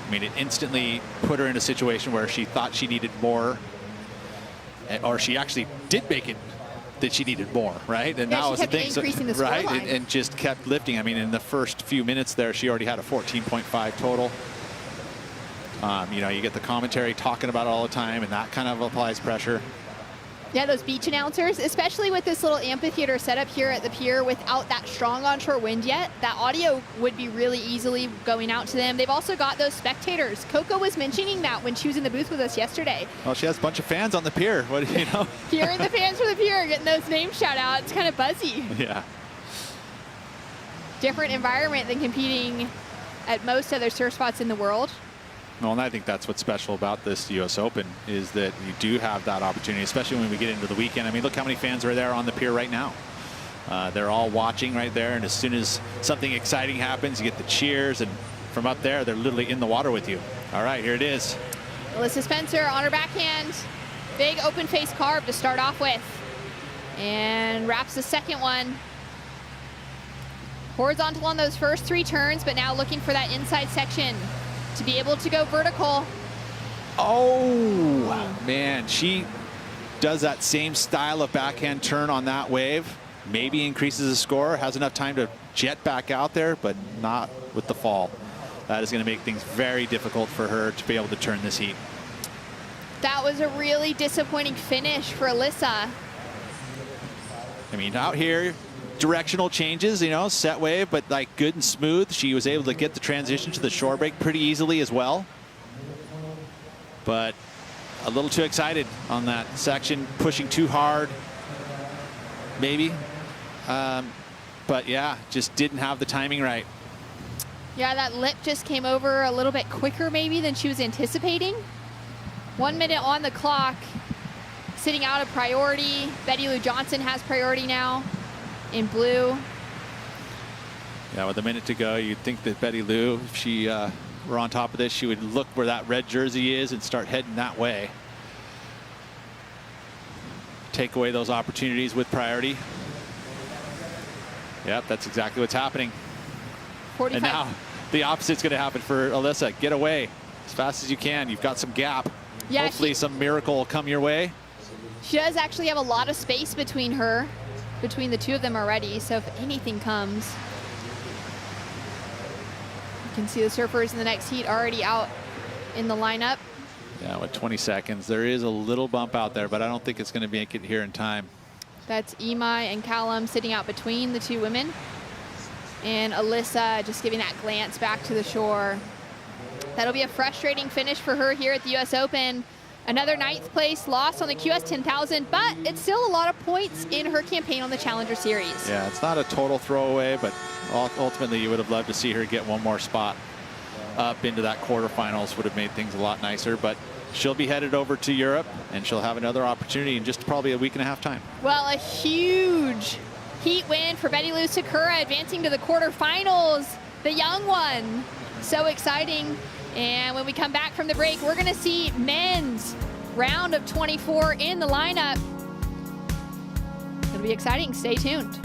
I mean, it instantly put her in a situation where she thought she needed more, or she actually did make it that she needed more, right? And yeah, now she was the kept thing, increasing the right? scoreline. And just kept lifting. I mean, in the first few minutes there, she already had a 14.5 total. You know, you get the commentary talking about it all the time, and that kind of applies pressure. Yeah, those beach announcers, especially with this little amphitheater setup here at the pier without that strong onshore wind yet, that audio would be really easily going out to them. They've also got those spectators. Coco was mentioning that when she was in the booth with us yesterday. Well, she has a bunch of fans on the pier. What do you know? Hearing the fans from the pier, getting those names shout out, it's kind of buzzy. Yeah. Different environment than competing at most other surf spots in the world. Well, and I think that's what's special about this U.S. Open is that you do have that opportunity, especially when we get into the weekend. I mean, look how many fans are there on the pier right now. They're all watching right there, and as soon as something exciting happens, you get the cheers, and from up there, they're literally in the water with you. All right, here it is. Alyssa Spencer on her backhand. Big open face carve to start off with. And wraps the second one. Horizontal on those first 3 turns, but now looking for that inside section to be able to go vertical. Oh, man, she does that same style of backhand turn on that wave. Maybe increases the score, has enough time to jet back out there, but not with the fall. That is going to make things very difficult for her to be able to turn this heat. That was a really disappointing finish for Alyssa. I mean, out here, directional changes, you know, set wave, but like good and smooth. She was able to get the transition to the shore break pretty easily as well. But a little too excited on that section, pushing too hard, maybe. But yeah, just didn't have the timing right. Yeah, that lip just came over a little bit quicker maybe than she was anticipating. 1 minute on the clock, sitting out of priority. Betty Lou Johnson has priority now. in blue. Yeah, with a minute to go, you'd think that Betty Lou, if she were on top of this, she would look where that red jersey is and start heading that way. Take away those opportunities with priority. Yep, that's exactly what's happening. 45. And now the opposite's going to happen for Alyssa. Get away as fast as you can. You've got some gap. Yeah, hopefully some miracle will come your way. She does actually have a lot of space between the two of them already, so if anything comes. You can see the surfers in the next heat already out in the lineup. Yeah, with 20 seconds. There is a little bump out there, but I don't think it's going to make it here in time. That's Imai and Callum sitting out between the two women. And Alyssa just giving that glance back to the shore. That'll be a frustrating finish for her here at the US Open. Another 9th place loss on the QS 10,000, but it's still a lot of points in her campaign on the Challenger Series. Yeah, it's not a total throwaway, but ultimately you would have loved to see her get one more spot up into that quarterfinals. Would have made things a lot nicer, but she'll be headed over to Europe and she'll have another opportunity in just probably a week and a half time. Well, a huge heat win for Betty Lou Sakura, advancing to the quarterfinals, the young one. So exciting. And when we come back from the break, we're going to see men's round of 24 in the lineup. It'll be exciting. Stay tuned.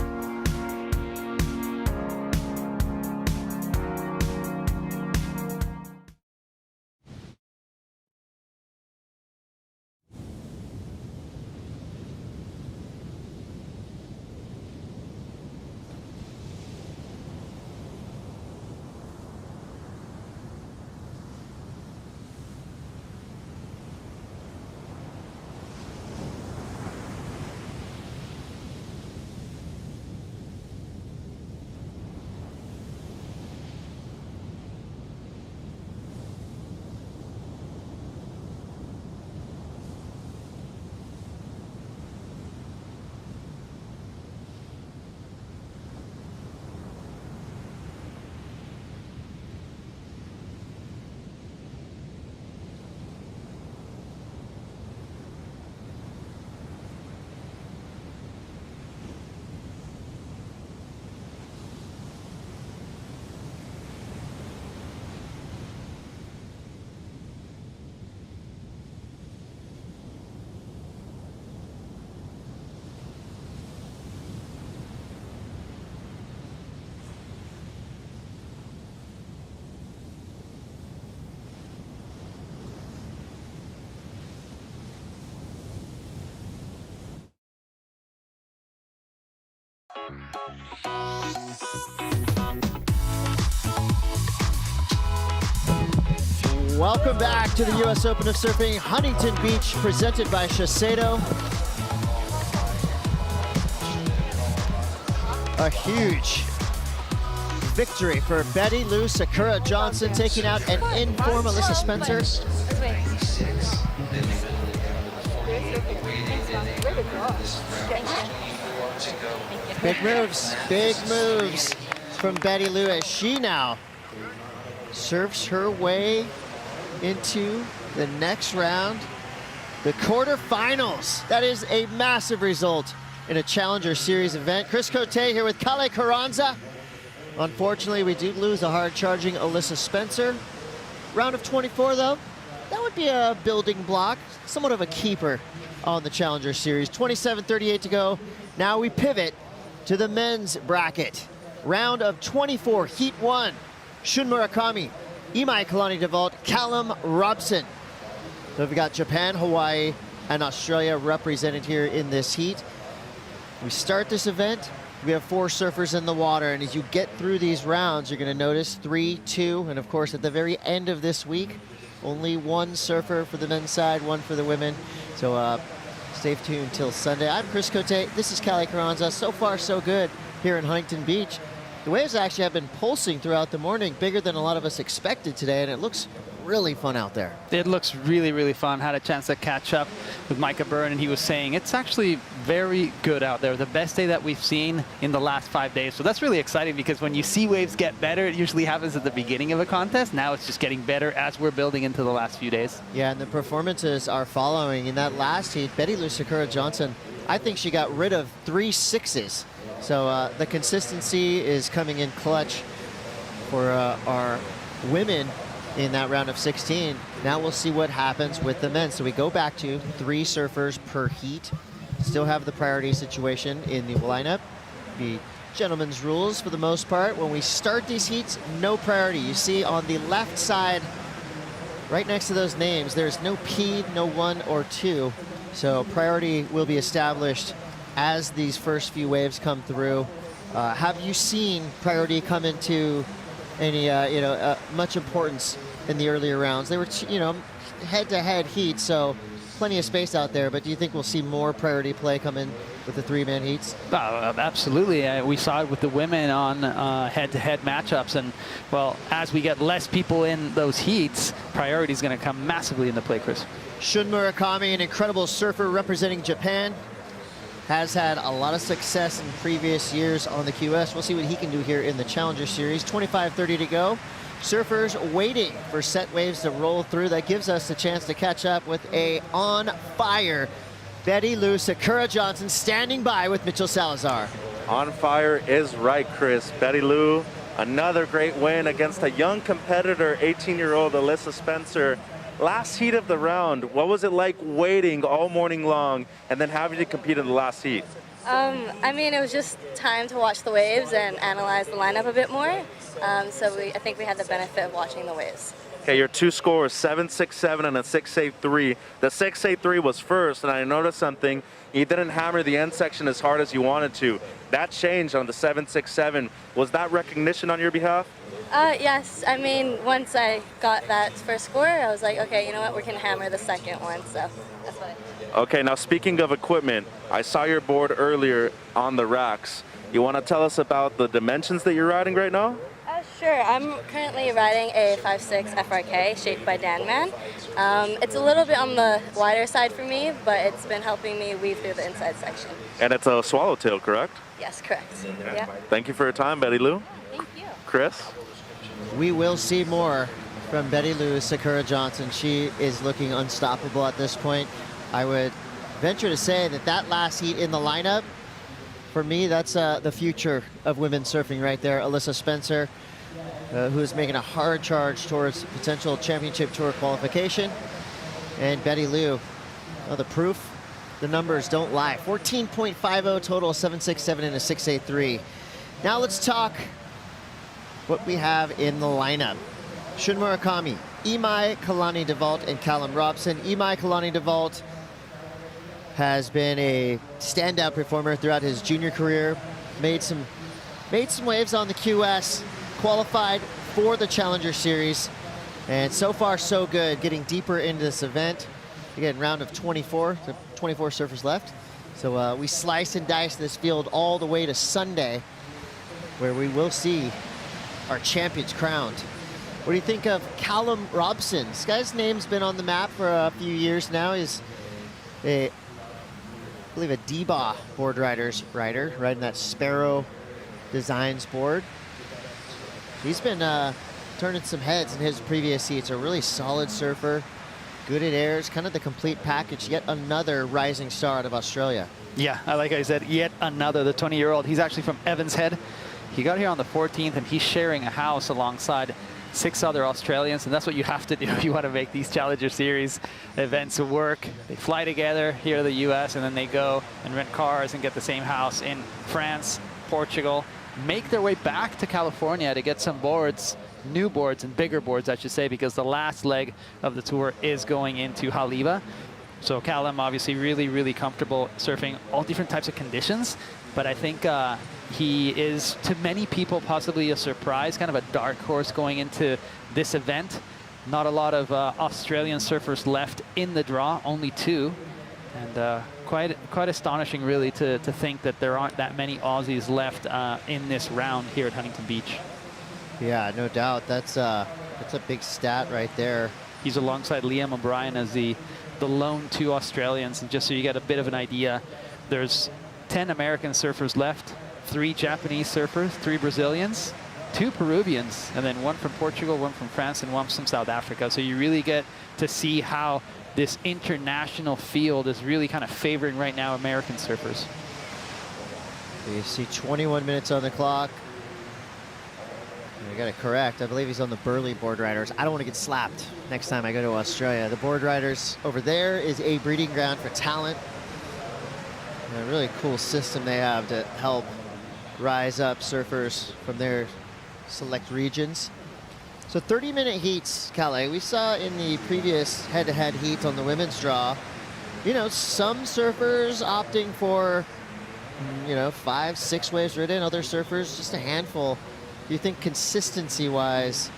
Welcome back to the US Open of Surfing Huntington Beach, presented by Shiseido. A huge victory for Betty Lou Sakura Johnson, taking out an in-form Alyssa Spencer. Big moves from Betty Lou as she now surfs her way into the next round, the quarterfinals. That is a massive result in a Challenger Series event. Chris Cote here with Kale Carranza. Unfortunately, we do lose a hard-charging Alyssa Spencer. Round of 24, though, that would be a building block, somewhat of a keeper on the Challenger Series. 27:38 to go. Now we pivot to the men's bracket. Round of 24, Heat 1. Shun Murakami, Imai Kalani DeVault, Callum Robson. So we've got Japan, Hawaii, and Australia represented here in this heat. We start this event, we have 4 surfers in the water, and as you get through these rounds, you're gonna notice 3, 2, and of course at the very end of this week, only 1 surfer for the men's side, 1 for the women. So stay tuned till Sunday. I'm Chris Cote, this is Kale Carranza. So far so good here in Huntington Beach. The waves actually have been pulsing throughout the morning, bigger than a lot of us expected today, and it looks really fun out there. It looks really, really fun. Had a chance to catch up with Micah Byrne, and he was saying it's actually very good out there. The best day that we've seen in the last 5 days. So that's really exciting, because when you see waves get better, it usually happens at the beginning of a contest. Now it's just getting better as we're building into the last few days. Yeah, and the performances are following. In that last heat, Betty Lou Sakura Johnson, I think she got rid of 3 6s So the consistency is coming in clutch for our women in that round of 16. Now we'll see what happens with the men. So we go back to 3 surfers per heat. Still have the priority situation in the lineup. The gentlemen's rules for the most part. When we start these heats, no priority. You see on the left side, right next to those names, there's no P, no 1 or 2. So priority will be established as these first few waves come through. Have you seen priority come into any much importance in the earlier rounds? They were head-to-head heats, so plenty of space out there, but do you think we'll see more priority play come in with the 3-man heats? Absolutely. We saw it with the women on head-to-head matchups, and well, as we get less people in those heats, priority is going to come massively into play, Chris. Shun Murakami, an incredible surfer representing Japan, has had a lot of success in previous years on the QS. We'll see what he can do here in the Challenger Series. 25:30 to go. Surfers waiting for set waves to roll through. That gives us a chance to catch up with a on-fire Betty Lou Sakura Johnson standing by with Mitchell Salazar. On fire is right, Chris. Betty Lou, another great win against a young competitor, 18-year-old Alyssa Spencer. Last heat of the round, what was it like waiting all morning long and then having to compete in the last heat? I mean, it was just time to watch the waves and analyze the lineup a bit more. So I think we had the benefit of watching the waves. Okay, your 2 scores, 7.67 and a 6.83. The 6.83 was first, and I noticed something. You didn't hammer the end section as hard as you wanted to. That changed on the 7.67. Was that recognition on your behalf? Yes. I mean, once I got that first score, I was like, okay, you know what? We can hammer the second one. So that's what I did. Okay, now speaking of equipment, I saw your board earlier on the racks. You want to tell us about the dimensions that you're riding right now? Sure. I'm currently riding a 5.6 FRK shaped by Danman. It's a little bit on the wider side for me, but it's been helping me weave through the inside section. And it's a swallowtail, correct? Yes, correct. Yeah. Thank you for your time, Betty Lou. Thank you. Chris? We will see more from Betty Lou Sakura Johnson. She is looking unstoppable at this point. I would venture to say that last heat in the lineup, for me, that's the future of women's surfing right there. Alyssa Spencer, who is making a hard charge towards potential championship tour qualification. And Betty Lou, the proof, the numbers don't lie. 14.50 total, 7.67 and a 6.83. Now let's talk what we have in the lineup. Shun Murakami, Imai Kalani DeVault, and Callum Robson. Imai Kalani DeVault has been a standout performer throughout his junior career. Made some waves on the QS, qualified for the Challenger Series, and so far so good, getting deeper into this event. Again, round of 24, so 24 surfers left. So we slice and dice this field all the way to Sunday, where we will see our champions crowned. What do you think of Callum Robson? This guy's name's been on the map for a few years now. He's I believe a D-Bah board rider, riding that Sparrow Designs board. He's been turning some heads in his previous heats. A really solid surfer, good at airs, kind of the complete package. Yet another rising star out of Australia. Yeah, like I said, yet another, the 20-year-old. He's actually from Evans Head. He got here on the 14th, and he's sharing a house alongside 6 other Australians, and that's what you have to do if you want to make these Challenger Series events work. They fly together here to the US, and then they go and rent cars and get the same house in France, Portugal, make their way back to California to get some boards, new boards and bigger boards, I should say, because the last leg of the tour is going into Haleiwa. So Callum obviously really comfortable surfing all different types of conditions, but I think he is, to many people, possibly a surprise, kind of a dark horse going into this event. Not a lot of Australian surfers left in the draw, only 2. And quite astonishing, really, to think that there aren't that many Aussies left in this round here at Huntington Beach. Yeah, no doubt. That's a big stat right there. He's alongside Liam O'Brien as the lone 2 Australians. And just so you get a bit of an idea, there's 10 American surfers left, 3 Japanese surfers, 3 Brazilians, 2 Peruvians, and then 1 from Portugal, 1 from France, and 1 from South Africa. So you really get to see how this international field is really kind of favoring right now American surfers. You see 21 minutes on the clock. I got it correct. I believe he's on the Burley board riders. I don't want to get slapped next time I go to Australia. The board riders over there is a breeding ground for talent. And a really cool system they have to help rise up surfers from their select regions. So 30-minute heats, Calais. We saw in the previous head-to-head heats on the women's draw, you know, some surfers opting for, you know, 5, 6 waves ridden, other surfers just a handful. Do you think consistency-wise,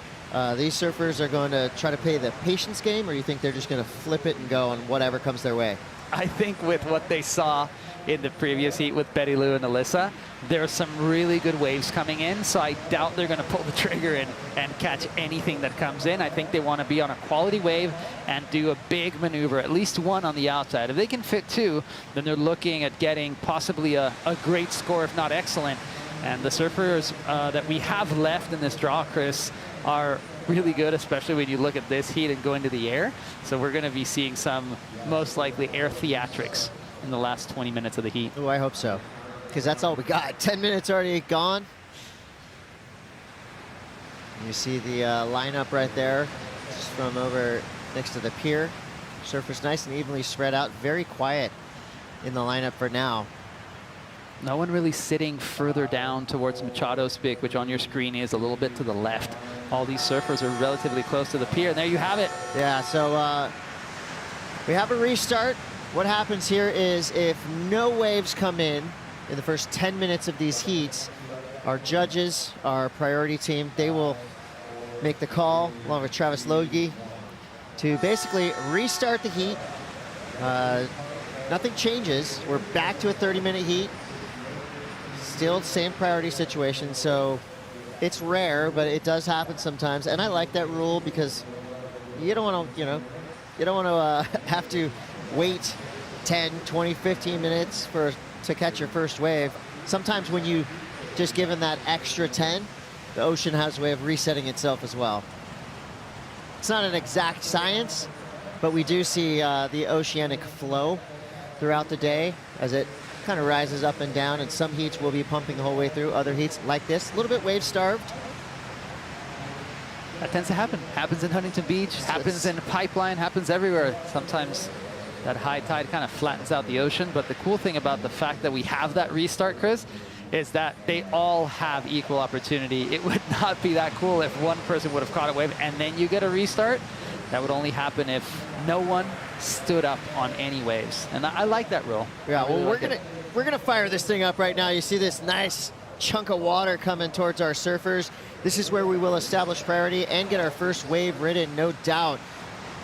these surfers are going to try to play the patience game, or you think they're just going to flip it and go on whatever comes their way? I think with what they saw in the previous heat with Betty Lou and Alyssa, there are some really good waves coming in, so I doubt they're going to pull the trigger and catch anything that comes in. I think they want to be on a quality wave and do a big maneuver, at least one on the outside. If they can fit 2, then they're looking at getting possibly a great score, if not excellent. And the surfers that we have left in this draw, Chris, are really good, especially when you look at this heat and go into the air. So we're going to be seeing some, most likely, air theatrics in the last 20 minutes of the heat. Oh, I hope so, because that's all we got. 10 minutes already gone. You see the lineup right there, just from over next to the pier. Surfers nice and evenly spread out, very quiet in the lineup for now. No one really sitting further down towards Machado's Peak, which on your screen is a little bit to the left. All these surfers are relatively close to the pier, and there you have it. Yeah, so we have a restart. What happens here is if no waves come in the first 10 minutes of these heats, our judges, our priority team, they will make the call, along with Travis Logie, to basically restart the heat. Nothing changes. We're back to a 30-minute heat. Still same priority situation, so it's rare, but it does happen sometimes. And I like that rule because you don't want to, you don't want to have to wait 10, 20, 15 minutes to catch your first wave. Sometimes when you just given that extra 10, the ocean has a way of resetting itself as well. It's not an exact science, but we do see the oceanic flow throughout the day as it kind of rises up and down, and some heats will be pumping the whole way through. Other heats like this, a little bit wave starved. That tends to happen. Happens in Huntington Beach, happens in Pipeline, happens everywhere. Sometimes that high tide kind of flattens out the ocean, but the cool thing about the fact that we have that restart, Chris, is that they all have equal opportunity. It would not be that cool if one person would have caught a wave and then you get a restart. That would only happen if no one stood up on any waves. And I like that rule. Yeah, well, we're gonna fire this thing up right now. You see this nice chunk of water coming towards our surfers. This is where we will establish priority and get our first wave ridden, no doubt.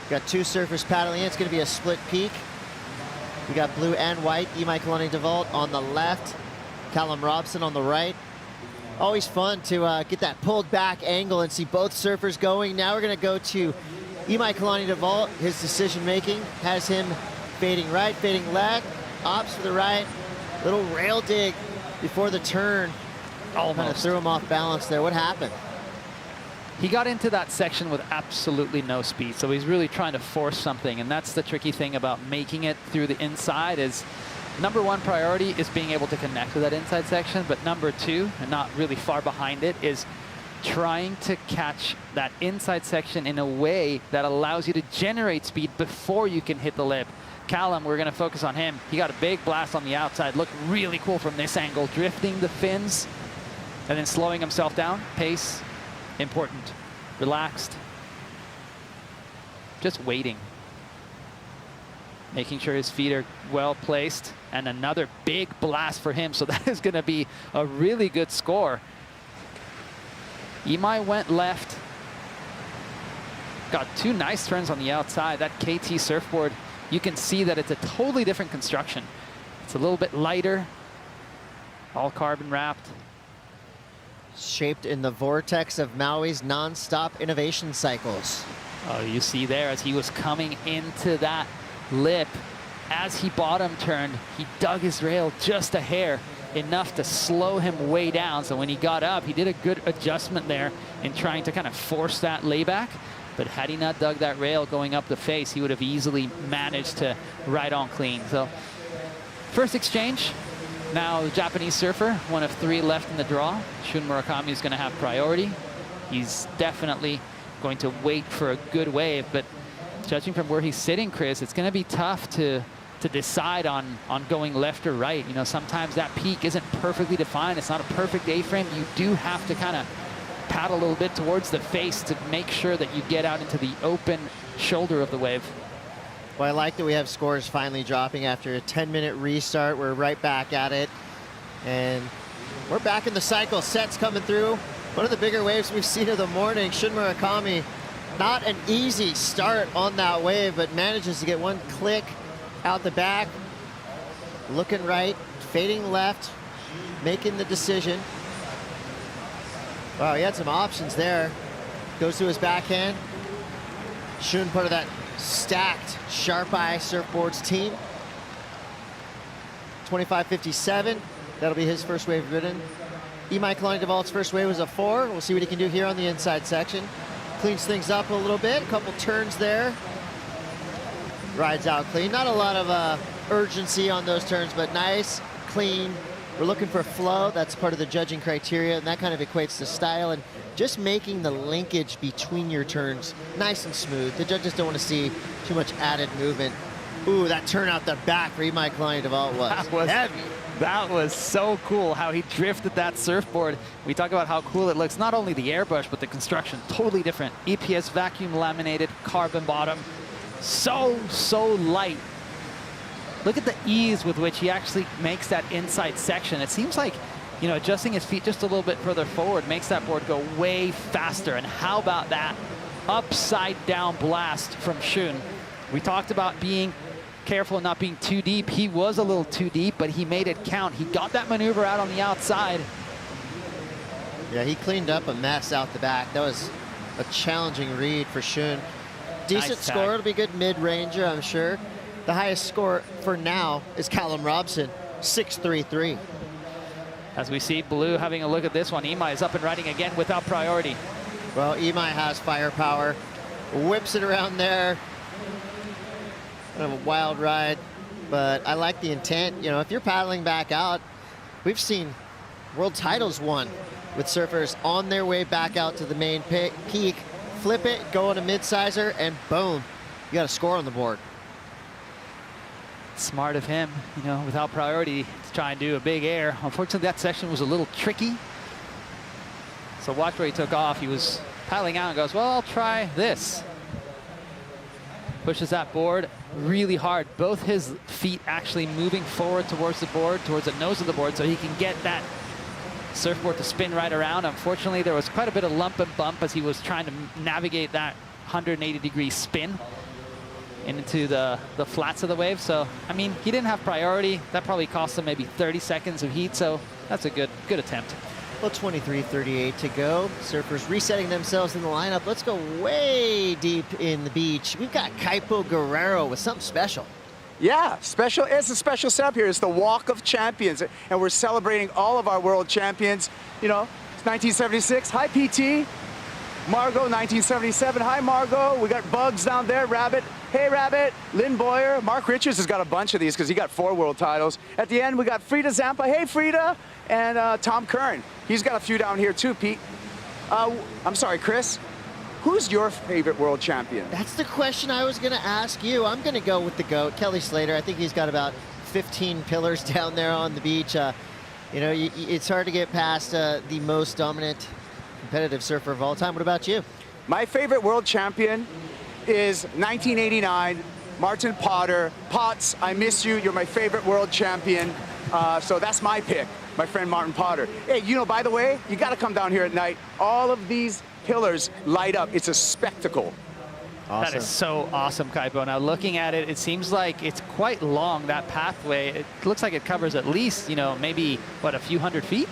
We've got 2 surfers paddling in. It's gonna be a split peak. We got blue and white. Imai Kalani-DeVault on the left, Callum Robson on the right. Always fun to get that pulled back angle and see both surfers going. Now we're gonna go to Imai Kalani-DeVault. His decision making has him fading right, fading left, opts for the right. Little rail dig before the turn. Almost. Kind of threw him off balance there. What happened? He got into that section with absolutely no speed, so he's really trying to force something, and that's the tricky thing about making it through the inside is number 1 priority is being able to connect with that inside section, but number 2, and not really far behind it, is trying to catch that inside section in a way that allows you to generate speed before you can hit the lip. Callum, we're going to focus on him. He got a big blast on the outside. Looked really cool from this angle, drifting the fins and then slowing himself down. Pace, important. Relaxed. Just waiting. Making sure his feet are well placed. And another big blast for him. So that is going to be a really good score. Imai went left. Got 2 nice turns on the outside. That KT surfboard, you can see that it's a totally different construction. It's a little bit lighter, all carbon wrapped. Shaped in the vortex of Maui's non-stop innovation cycles. Oh, you see there as he was coming into that lip, as he bottom turned, he dug his rail just a hair, enough to slow him way down. So when he got up, he did a good adjustment there in trying to kind of force that layback. But had he not dug that rail going up the face, he would have easily managed to ride on clean. So first exchange, Now, the Japanese surfer, one of 3 left in the draw. Shun Murakami is going to have priority. He's definitely going to wait for a good wave, but judging from where he's sitting, Chris, it's going to be tough to decide on going left or right. You know, sometimes that peak isn't perfectly defined. It's not a perfect A-frame. You do have to kind of paddle a little bit towards the face to make sure that you get out into the open shoulder of the wave. Well, I like that we have scores finally dropping after a 10-minute restart. We're right back at it, and we're back in the cycle. Sets coming through. One of the bigger waves we've seen of the morning. Shun Murakami, not an easy start on that wave, but manages to get one click out the back, looking right, fading left, making the decision. Wow, he had some options there. Goes to his backhand. Shun, part of that stacked Sharp Eye Surfboards team. 25.57, that'll be his first wave ridden. Imai Kalani-Devalt's first wave was a 4. We'll see what he can do here on the inside section. Cleans things up a little bit, a couple turns there. Rides out clean. Not a lot of urgency on those turns, but nice, clean. We're looking for flow. That's part of the judging criteria, and that kind of equates to style and just making the linkage between your turns nice and smooth. The judges don't want to see too much added movement. Ooh, that turn out the back for Imai Kalani-Devalt was heavy. That was so cool how he drifted that surfboard. We talk about how cool it looks. Not only the airbrush, but the construction, totally different. EPS vacuum laminated, carbon bottom. So light. Look at the ease with which he actually makes that inside section. It seems like, you know, adjusting his feet just a little bit further forward makes that board go way faster. And how about that upside down blast from Shun? We talked about being careful and not being too deep. He was a little too deep, but he made it count. He got that maneuver out on the outside. Yeah, he cleaned up a mess out the back. That was a challenging read for Shun. Decent Nice score. It'll be good mid-ranger, I'm sure. The highest score for now is Callum Robson, 6.33. As we see Blue having a look at this one, Imai is up and riding again without priority. Well, Imai has firepower, whips it around there. Kind of a wild ride, but I like the intent. You know, if you're paddling back out, we've seen world titles won with surfers on their way back out to the main peak, flip it, go on a mid-sizer, and boom, you got a score on the board. Smart of him, you know, without priority to try and do a big air. Unfortunately, that section was a little tricky. So watch where he took off. He was paddling out and goes, well, I'll try this. Pushes that board really hard. Both his feet actually moving forward towards the board, towards the nose of the board, so he can get that surfboard to spin right around. Unfortunately, there was quite a bit of lump and bump as he was trying to navigate that 180-degree spin into the flats of the wave. So, I mean, he didn't have priority. That probably cost him maybe 30 seconds of heat, so that's a good attempt. Well, 23:38 to go. Surfers resetting themselves in the lineup. Let's go way deep in the beach. We've got Kaipo Guerrero with something special. Yeah, special. It's a special setup here. It's the Walk of Champions, and we're celebrating all of our world champions. You know, it's 1976. Hi, PT. Margot, 1977. Hi, Margot. We got Bugs down there. Rabbit. Hey, Rabbit. Lynn Boyer. Mark Richards has got a bunch of these because he got 4 world titles. At the end, we got Frida Zampa. Hey, Frida. And Tom Curran. He's got a few down here, too, Pete. I'm sorry, Chris. Who's your favorite world champion? That's the question I was going to ask you. I'm going to go with the GOAT, Kelly Slater. I think he's got about 15 pillars down there on the beach. You know, it's hard to get past the most dominant competitive surfer of all time. What about you? My favorite world champion is 1989, Martin Potter. Potts, I miss you. You're my favorite world champion. So that's my pick, my friend Martin Potter. Hey, you know, by the way, you got to come down here at night. All of these pillars light up. It's a spectacle. Awesome. That is so awesome, Kaipo. Now, looking at it, it seems like it's quite long, that pathway. It looks like it covers at least, you know, maybe, what, a few hundred feet?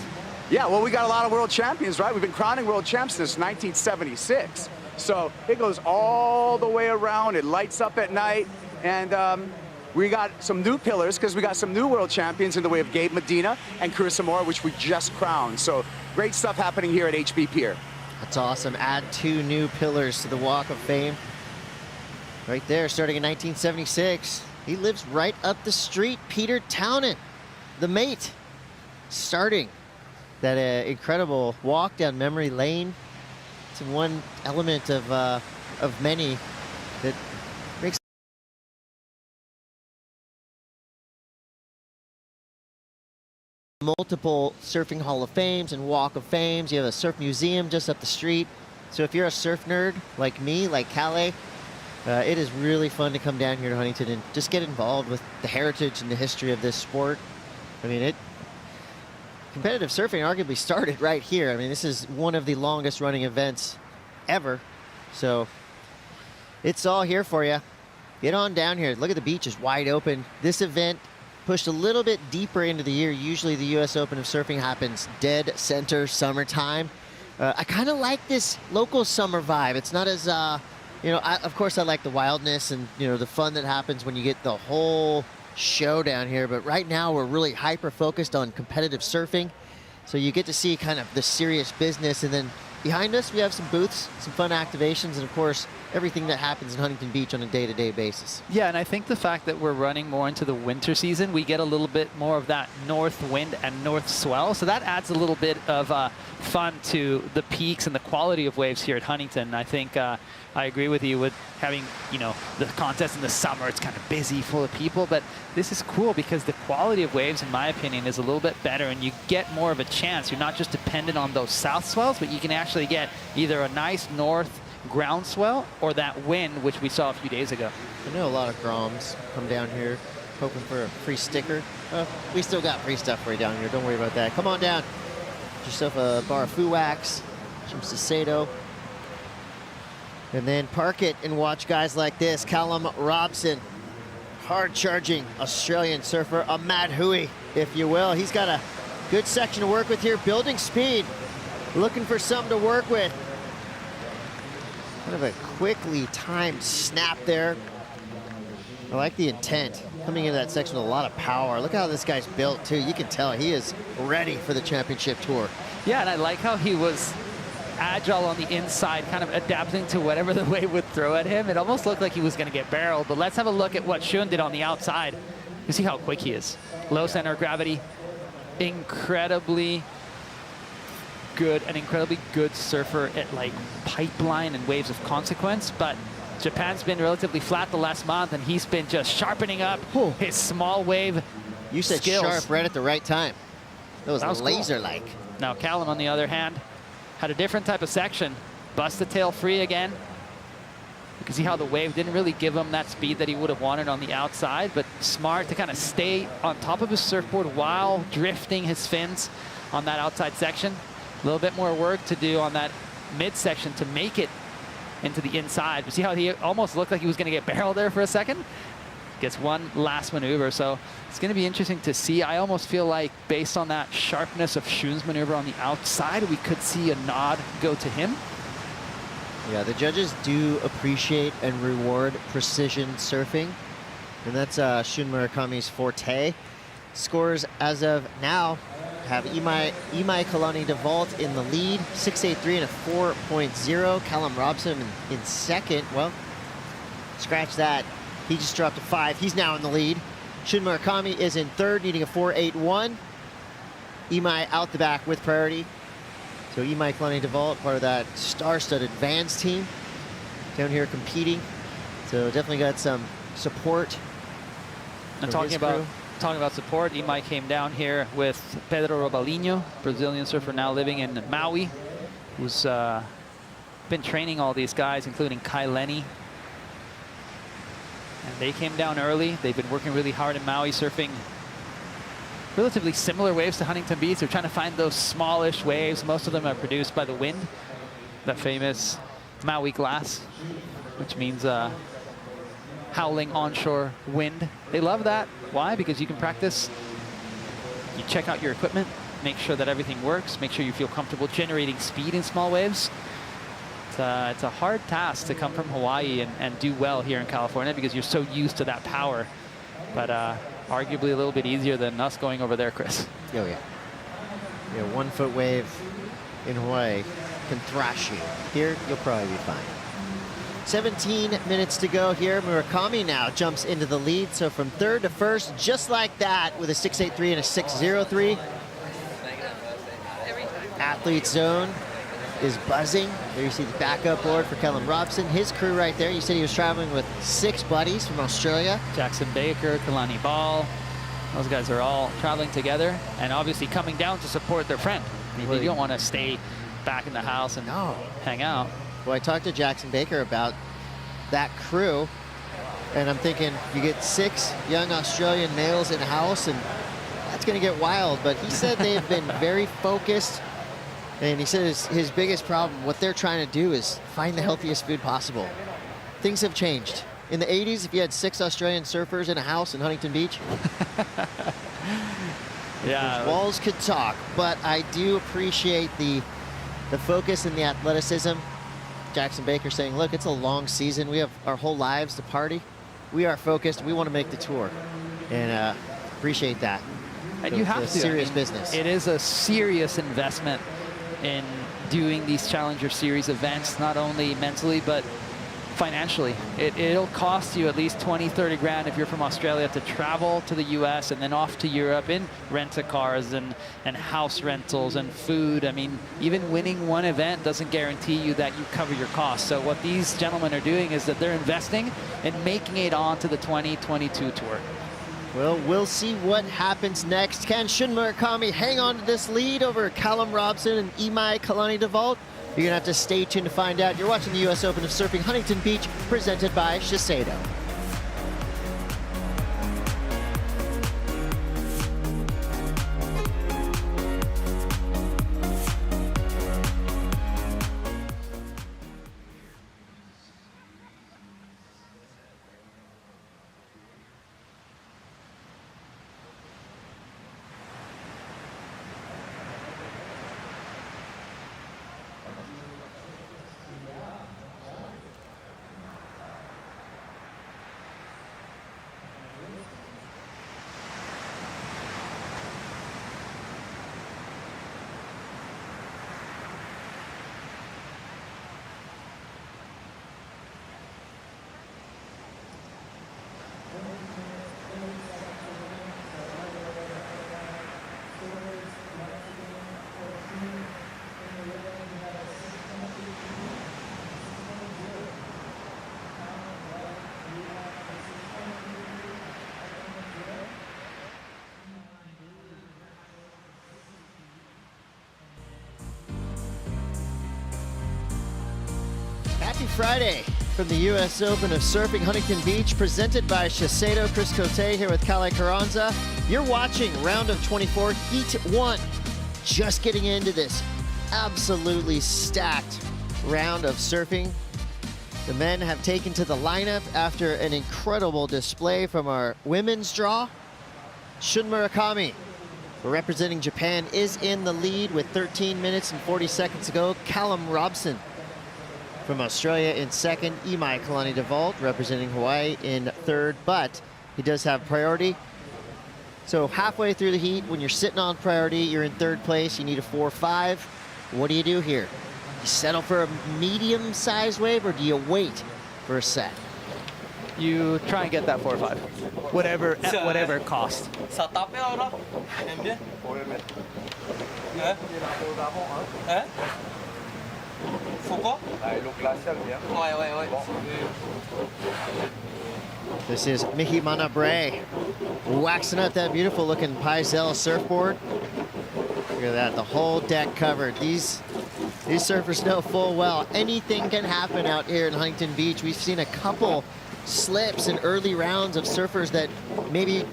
Yeah, well, we got a lot of world champions, right? We've been crowning world champs since 1976. So it goes all the way around. It lights up at night. And we got some new pillars because we got some new world champions in the way of Gabe Medina and Carissa Moore, which we just crowned. So great stuff happening here at HB Pier. That's awesome. Add 2 new pillars to the Walk of Fame. Right there, starting in 1976. He lives right up the street. Peter Townend, the mate. starting that incredible walk down memory lane. It's one element of many that makes multiple surfing Hall of Fames and Walk of Fames. You have a surf museum just up the street. So if you're a surf nerd like me, like Calais, it is really fun to come down here to Huntington and just get involved with the heritage and the history of this sport. I mean, competitive surfing arguably started right here. I mean, this is one of the longest running events ever. So it's all here for you. Get on down here. Look at the beach is wide open. This event pushed a little bit deeper into the year. Usually the US Open of Surfing happens dead center summertime. I kind of like this local summer vibe. It's not as, of course I like the wildness and, the fun that happens when you get the whole show down here. But right now we're really hyper focused on competitive surfing. So you get to see kind of the serious business, and then behind us we have some booths, some fun activations, and of course everything that happens in Huntington Beach on a day-to-day basis. Yeah, and I think the fact that we're running more into the winter season, we get a little bit more of that north wind and north swell. So that adds a little bit of fun to the peaks and the quality of waves here at Huntington. I think I agree with you with having, the contest in the summer. It's kind of busy, full of people, but this is cool because the quality of waves, in my opinion, is a little bit better, and you get more of a chance. You're not just dependent on those south swells, but you can actually get either a nice north ground swell or that wind, which we saw a few days ago. I know a lot of Groms come down here hoping for a free sticker. We still got free stuff for you down here. Don't worry about that. Come on down. Get yourself a bar of Foo Wax, some Shiseido, and then park it and watch guys like this. Callum Robson, hard-charging Australian surfer, a Mad Hui, if you will. He's got a good section to work with here, building speed, looking for something to work with. Kind of a quickly timed snap there. I like the intent. Coming into that section with a lot of power. Look how this guy's built too. You can tell he is ready for the championship tour. Yeah, and I like how he was agile on the inside, kind of adapting to whatever the wave would throw at him. It almost looked like he was going to get barreled, but let's have a look at what Shun did on the outside. You see how quick he is. Low center of gravity, incredibly good, an incredibly good surfer at like pipeline and waves of consequence, but Japan's been relatively flat the last month, and he's been just sharpening up his small wave You said skills. sharp right at the right time. That was laser-like. Cool. Now Callum, on the other hand, had a different type of section. Bust the tail free again. You can see how the wave didn't really give him that speed that he would have wanted on the outside, but smart to kind of stay on top of his surfboard while drifting his fins on that outside section. A little bit more work to do on that midsection to make it into the inside. You see how he almost looked like he was going to get barreled there for a second? Gets one last maneuver, so it's going to be interesting to see. I almost feel like based on that sharpness of Shun's maneuver on the outside, we could see a nod go to him. Yeah, the judges do appreciate and reward precision surfing, and that's Shun Murakami's forte. Scores as of now have Imai Kalani DeVault in the lead, 6.83 and a 4.0. Callum Robson in second. Well, scratch that. He just dropped a 5. He's now in the lead. Shun Murakami is in third, needing a 4.81. Imai out the back with priority. So Imai Kalani DeVault, part of that star-studded Vans team, down here competing. So definitely got some support. And talking about support, Imai came down here with Pedro Robalinho, Brazilian surfer now living in Maui, who's been training all these guys, including Kai Lenny. And they came down early. They've been working really hard in Maui, surfing relatively similar waves to Huntington Beach. They're trying to find those smallish waves. Most of them are produced by the wind, that famous Maui glass, which means howling onshore wind. They love that. Why? Because you can practice. You check out your equipment, make sure that everything works, make sure you feel comfortable generating speed in small waves. It's a hard task to come from Hawaii and do well here in California because you're so used to that power. But arguably a little bit easier than us going over there, Chris. Oh, yeah. Yeah, 1 foot wave in Hawaii can thrash you. Here, you'll probably be fine. 17 minutes to go here. Murakami now jumps into the lead. So from third to first, just like that, with a 6.83 and a 6.03. Athlete zone is buzzing. There you see the backup board for Callum Robson. His crew right there. You said he was traveling with 6 buddies from Australia. Jackson Baker, Kalani Ball. Those guys are all traveling together and obviously coming down to support their friend. I mean, you don't want to stay back in the house and hang out. Well, I talked to Jackson Baker about that crew, and I'm thinking you get 6 young Australian males in a house, and that's going to get wild. But he said they've been very focused, and he said his biggest problem, what they're trying to do is find the healthiest food possible. Things have changed. In the 80s, if you had 6 Australian surfers in a house in Huntington Beach, yeah, walls could talk. But I do appreciate the focus and the athleticism. Jackson Baker saying, look, it's a long season. We have our whole lives to party. We are focused. We want to make the tour. And appreciate that. And you have to. Serious business. It is a serious investment in doing these Challenger Series events, not only mentally, but financially. It'll cost you at least 20, 30 grand if you're from Australia to travel to the US and then off to Europe in rent-a-cars and house rentals and food. I mean, even winning one event doesn't guarantee you that you cover your costs. So what these gentlemen are doing is that they're investing in making it onto the 2022 tour. Well, we'll see what happens next. Can Shun Murakami hang on to this lead over Callum Robson and Imai Kalani DeVault? You're going to have to stay tuned to find out. You're watching the U.S. Open of Surfing Huntington Beach, presented by Shiseido. Happy Friday from the U.S. Open of Surfing Huntington Beach, presented by Shiseido. Chris Cote here with Kale Carranza. You're watching round of 24, heat 1. Just getting into this absolutely stacked round of surfing. The men have taken to the lineup after an incredible display from our women's draw. Shun Murakami, representing Japan, is in the lead with 13 minutes and 40 seconds to go. Callum Robson from Australia in second. Imai Kalani DeVault representing Hawaii in third, but he does have priority. So halfway through the heat, when you're sitting on priority, you're in third place, you need a 4-5. What do you do here? You settle for a medium-sized wave, or do you wait for a set? You try and get that 4-5, whatever at whatever cost. This is Mihimana Bray waxing up that beautiful looking Paizel surfboard. Look at that, the whole deck covered. These surfers know full well anything can happen out here in Huntington Beach. We've seen a couple slips in early rounds of surfers that maybe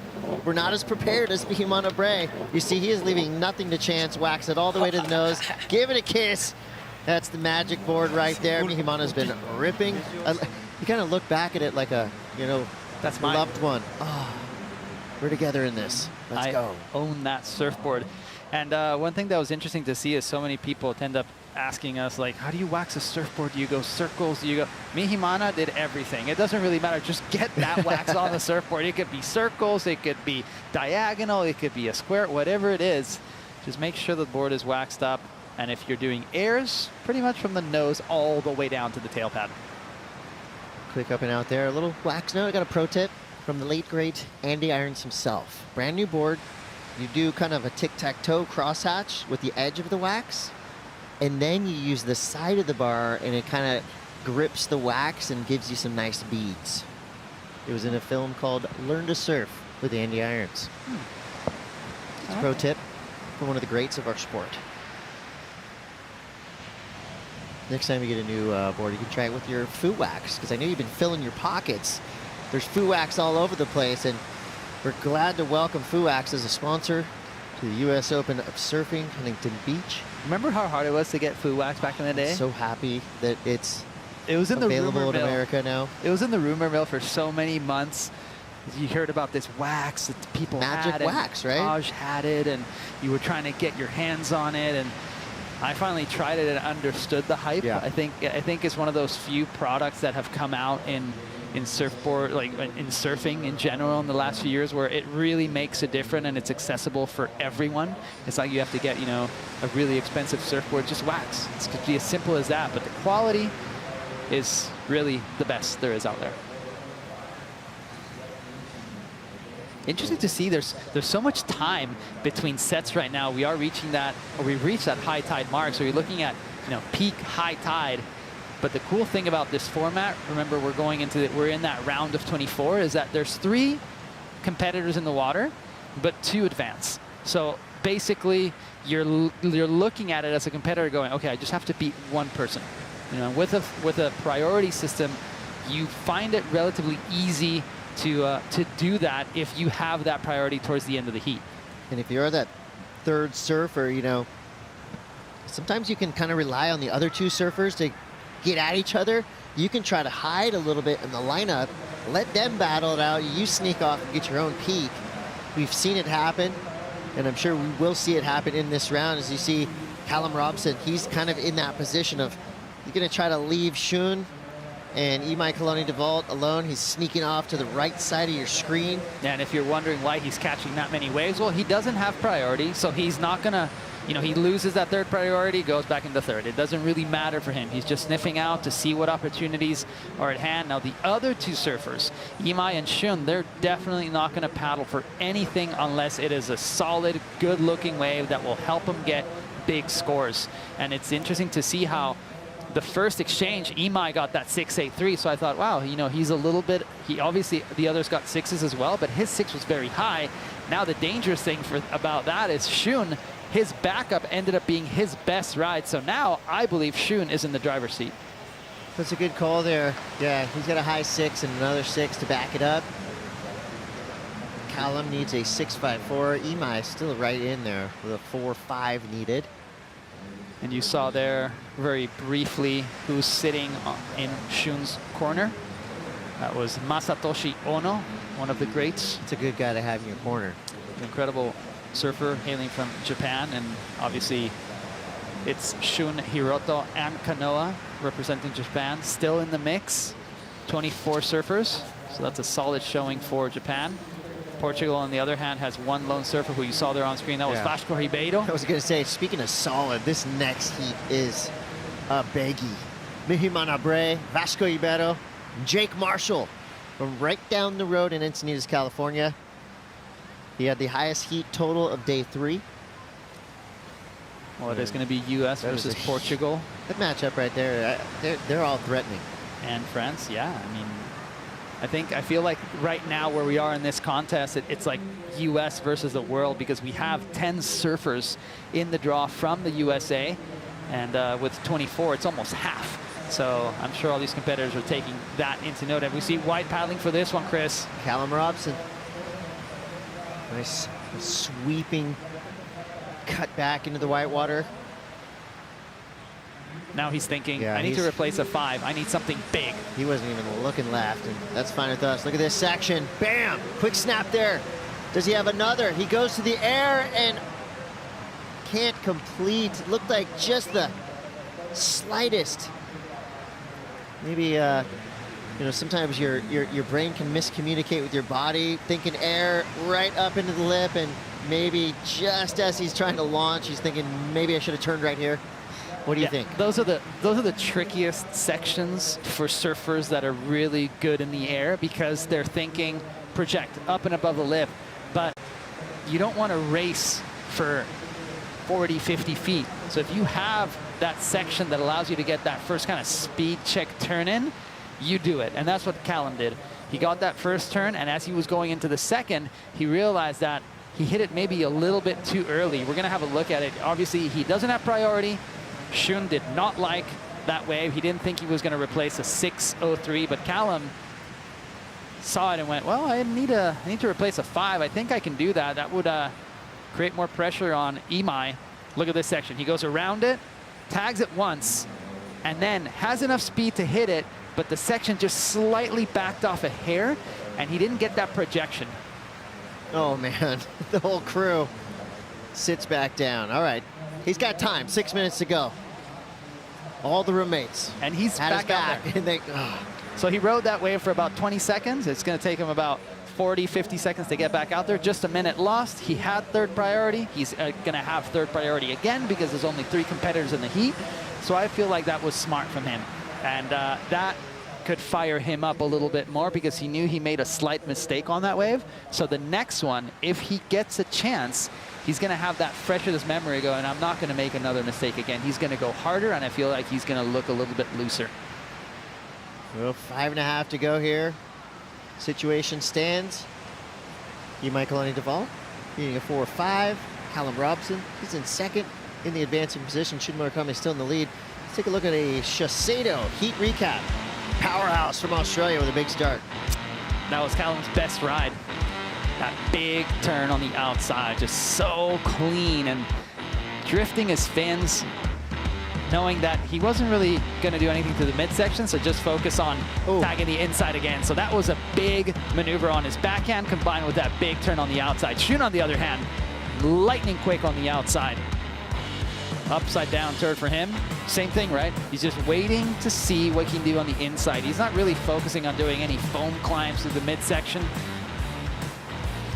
were not as prepared as Mihimana Bray. You see, he is leaving nothing to chance. Wax it all the way to the nose. Give it a kiss. That's the magic board right there. Mihimana's been ripping. You kind of look back at it like a, that's my loved one. Oh, we're together in this. Let's go. Own that surfboard. And one thing that was interesting to see is so many people tend up asking us, like, how do you wax a surfboard? Do you go circles? Do you go? Mihimana did everything. It doesn't really matter. Just get that wax on the surfboard. It could be circles. It could be diagonal. It could be a square. Whatever it is, just make sure the board is waxed up. And if you're doing airs, pretty much from the nose all the way down to the tail pad. Quick up and out there. A little wax note. I got a pro tip from the late, great Andy Irons himself. Brand new board. You do kind of a tic-tac-toe crosshatch with the edge of the wax. and then you use the side of the bar, and it kind of grips the wax and gives you some nice beads. It was in a film called Learn to Surf with Andy Irons. It's a pro tip from one of the greats of our sport. Next time you get a new board, you can try it with your foo wax, because I know you've been filling your pockets. There's foo wax all over the place, and we're glad to welcome foo wax as a sponsor to the U.S. Open of Surfing Huntington Beach. Remember how hard it was to get foo wax back in the day? I'm so happy that it was in the available rumor in mill. America now. It was in the rumor mill for so many months. You heard about this wax that people Magic had. wax, right? Taj had it, and you were trying to get your hands on it. And I finally tried it and understood the hype. Yeah. I think it's one of those few products that have come out in surfboard, like in surfing in general in the last few years, where it really makes a difference and it's accessible for everyone. It's like you have to get, a really expensive surfboard, just wax. It could be as simple as that, but the quality is really the best there is out there. Interesting to see there's so much time between sets right now. We are reaching that, or we reached that high tide mark. So you're looking at, peak high tide. But the cool thing about this format, remember we're in that round of 24, is that there's 3 competitors in the water, but 2 advance. So basically you're looking at it as a competitor going, okay, I just have to beat one person. With a priority system, you find it relatively easy to do that if you have that priority towards the end of the heat. And if you're that third surfer, sometimes you can kind of rely on the other 2 surfers to get at each other. You can try to hide a little bit in the lineup, let them battle it out. You sneak off and get your own peak. We've seen it happen, and I'm sure we will see it happen in this round. As you see, Callum Robson, he's kind of in that position of, you're going to try to leave Shun and Imai Kaloni DeVault alone. He's sneaking off to the right side of your screen. And if you're wondering why he's catching that many waves, well, he doesn't have priority, so he's not going to, he loses that third priority, goes back into third. It doesn't really matter for him. He's just sniffing out to see what opportunities are at hand. Now, the other 2 surfers, Imai and Shun, they're definitely not going to paddle for anything unless it is a solid, good-looking wave that will help them get big scores. And it's interesting to see how the first exchange, Imai got that 6.83, so I thought, wow, he's a little bit, obviously the others got 6s as well, but his 6 was very high. Now the dangerous thing about that is Shun, his backup ended up being his best ride, so now I believe Shun is in the driver's seat. That's a good call there. Yeah, he's got a high 6 and another 6 to back it up. Callum needs a 6.54. Imai still right in there with a 4.5 needed. And you saw there very briefly who's sitting in Shun's corner. That was Masatoshi Ono, one of the greats. It's a good guy to have in your corner. An incredible surfer hailing from Japan, and obviously it's Shun, Hiroto, and Kanoa representing Japan still in the mix. 24 surfers, so that's a solid showing for Japan. Portugal, on the other hand, has 1 lone surfer who you saw there on screen. That was Vasco Ribeiro. I was going to say, speaking of solid, this next heat is a biggie. Mihima Abre, Vasco Ribeiro, Jake Marshall from right down the road in Encinitas, California. He had the highest heat total of day 3. Well, it is going to be U.S. versus Portugal. That matchup right there, they're all threatening. And France, yeah. I mean, I feel like right now where we are in this contest, it's like U.S. versus the world, because we have 10 surfers in the draw from the USA, and with 24, it's almost half. So I'm sure all these competitors are taking that into note. And we see wide paddling for this one, Chris. Callum Robson. Nice sweeping cut back into the whitewater. Now he's thinking, I need to replace a 5. I need something big. He wasn't even looking left, and that's fine with us. Look at this section. Bam! Quick snap there. Does he have another? He goes to the air and can't complete. Looked like just the slightest. Maybe, sometimes your brain can miscommunicate with your body, thinking air right up into the lip, and maybe just as he's trying to launch, he's thinking, maybe I should have turned right here. What do you think? Those are the trickiest sections for surfers that are really good in the air, because they're thinking project up and above the lip, but you don't want to race for 40, 50 feet. So if you have that section that allows you to get that first kind of speed check turn in, you do it. And that's what Callum did. He got that first turn, and as he was going into the second, he realized that he hit it maybe a little bit too early. We're going to have a look at it. Obviously, he doesn't have priority. Shun did not like that wave. He didn't think he was going to replace a 6.03, but Callum saw it and went, well, I need to replace a 5. I think I can do that. That would create more pressure on Imai. Look at this section. He goes around it, tags it once, and then has enough speed to hit it, but the section just slightly backed off a hair, and he didn't get that projection. Oh, man. The whole crew sits back down. All right. He's got time. 6 minutes to go. All the roommates. And he's back out there. And they, So he rode that wave for about 20 seconds. It's going to take him about 40, 50 seconds to get back out there. Just a minute lost. He had third priority. He's going to have third priority again because there's only 3 competitors in the heat. So I feel like that was smart from him. And that could fire him up a little bit more because he knew he made a slight mistake on that wave. So the next one, if he gets a chance, he's going to have that fresh in his memory going, I'm not going to make another mistake again. He's going to go harder, and I feel like he's going to look a little bit looser. Well, 5.5 to go here. Situation stands. Michael Duvall beating a 4-5. Callum Robson, he's in second in the advancing position. Shun Murakami still in the lead. Let's take a look at a Shiseido heat recap. Powerhouse from Australia with a big start. That was Callum's best ride. That big turn on the outside, just so clean and drifting his fins, knowing that he wasn't really going to do anything to the midsection, so just focus on tagging the inside again. So that was a big maneuver on his backhand combined with that big turn on the outside. Shun, on the other hand, lightning quick on the outside. Upside down turn for him. Same thing, right? He's just waiting to see what he can do on the inside. He's not really focusing on doing any foam climbs to the midsection.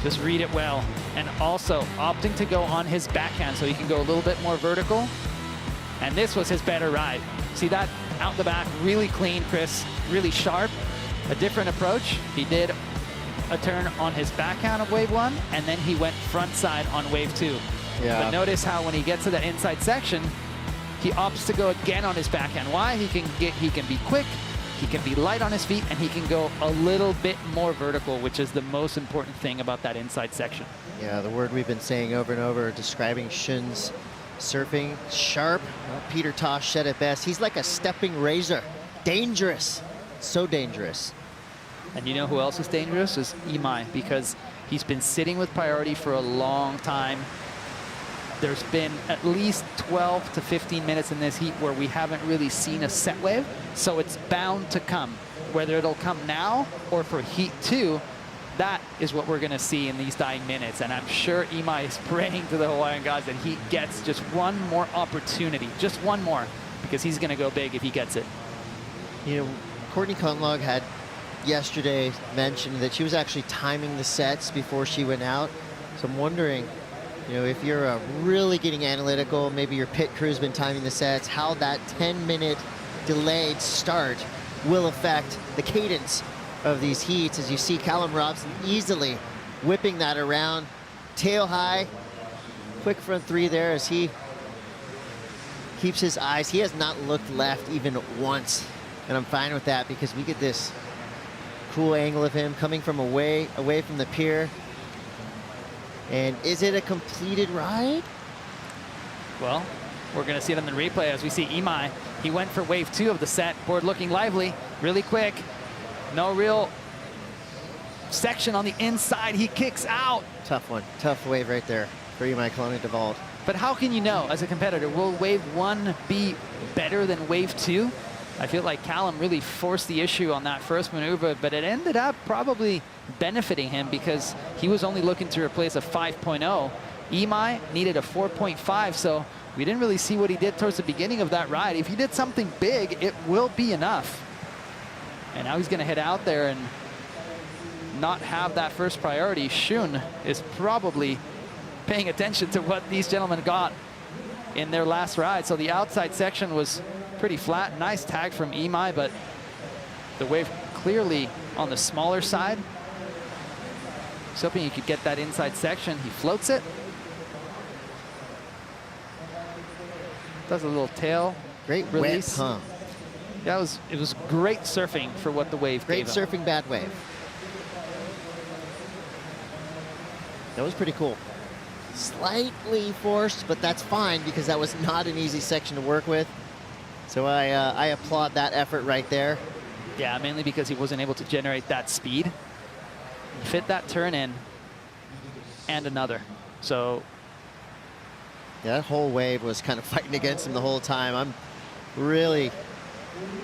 Just read it well. And also opting to go on his backhand so he can go a little bit more vertical. And this was his better ride. See that out the back, really clean, Chris, really sharp. A different approach. He did a turn on his backhand of wave 1, and then he went front side on wave 2. Yeah. But notice how when he gets to that inside section, he opts to go again on his backhand. Why? He can be quick, he can be light on his feet, and he can go a little bit more vertical, which is the most important thing about that inside section. Yeah, the word we've been saying over and over, describing Shun's surfing, sharp. Well, Peter Tosh said it best. He's like a stepping razor. Dangerous. So dangerous. And you know who else is dangerous? Is Imai, because he's been sitting with priority for a long time. There's been at least 12 to 15 minutes in this heat where we haven't really seen a set wave, so it's bound to come. Whether it'll come now or for heat 2, that is what we're going to see in these dying minutes. And I'm sure Imai is praying to the Hawaiian gods that he gets just one more opportunity, just one more, because he's going to go big if he gets it. You know, Courtney Conlog had yesterday mentioned that she was actually timing the sets before she went out. So I'm wondering, you know, if you're really getting analytical, maybe your pit crew's been timing the sets, how that 10-minute delayed start will affect the cadence of these heats. As you see Callum Robson easily whipping that around, tail high, quick front 3 there as he keeps his eyes. He has not looked left even once, and I'm fine with that because we get this cool angle of him coming from away from the pier. And is it a completed ride? Well, we're going to see it on the replay as we see Imai. He went for wave 2 of the set. Board looking lively, really quick. No real section on the inside. He kicks out. Tough one. Tough wave right there for Imai Duvall. But how can you know as a competitor, will wave 1 be better than wave 2? I feel like Callum really forced the issue on that first maneuver, but it ended up probably benefiting him because he was only looking to replace a 5.0. Imai needed a 4.5, so we didn't really see what he did towards the beginning of that ride. If he did something big, it will be enough. And now he's going to head out there and not have that first priority. Shun is probably paying attention to what these gentlemen got in their last ride. So the outside section was pretty flat. Nice tag from Imai, but the wave clearly on the smaller side. He's hoping he could get that inside section. He floats it. Does a little tail Great release. wet pump. Yeah, it was great surfing for what the wave Great gave him. surfing, bad wave. That was pretty cool. Slightly forced, but that's fine because that was not an easy section to work with. So I applaud that effort right there. Yeah, mainly because he wasn't able to generate that speed. Fit that turn in and another. So yeah, that whole wave was kind of fighting against him the whole time. I'm really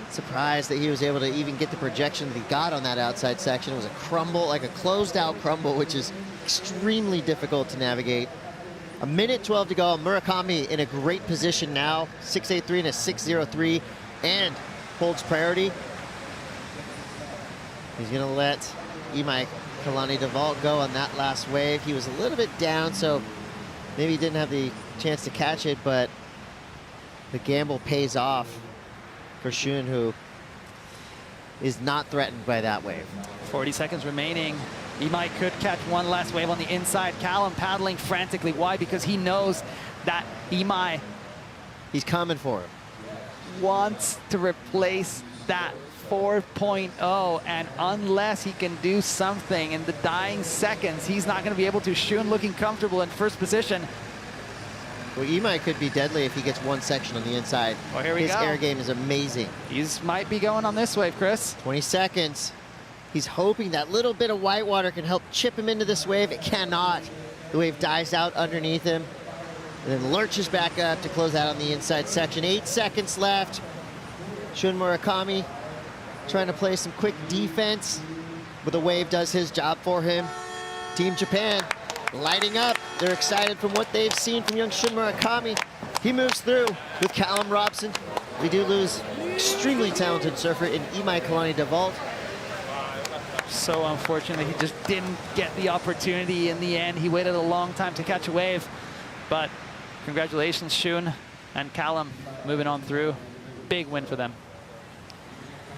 surprised that he was able to even get the projection that he got on that outside section. It was a crumble, like a closed out crumble, which is extremely difficult to navigate. A minute 12 to go. Murakami in a great position now. 6.83 and a 6.03 and holds priority. He's going to let Imai Kalani-Devault go on that last wave. He was a little bit down, so maybe he didn't have the chance to catch it, but the gamble pays off for Shun, who is not threatened by that wave. 40 seconds remaining. Imai could catch one last wave on the inside. Callum paddling frantically. Why? Because he knows that Imai, he's coming for him, wants to replace that 4.0, and unless he can do something in the dying seconds, he's not going to be able to. Shun looking comfortable in first position. Well, Imai could be deadly if he gets one section on the inside. Oh, here we His go. air game is amazing. He's might be going on this wave, Chris. 20 seconds. He's hoping that little bit of white water can help chip him into this wave. It cannot. The wave dies out underneath him and then lurches back up to close out on the inside section. 8 seconds left. Shun Murakami trying to play some quick defense, but the wave does his job for him. Team Japan lighting up. They're excited from what they've seen from young Shun Murakami. He moves through with Callum Robson. We do lose extremely talented surfer in Imai Kalani-Devault. So unfortunately, he just didn't get the opportunity in the end. He waited a long time to catch a wave, but congratulations, Shun and Callum, moving on through. Big win for them.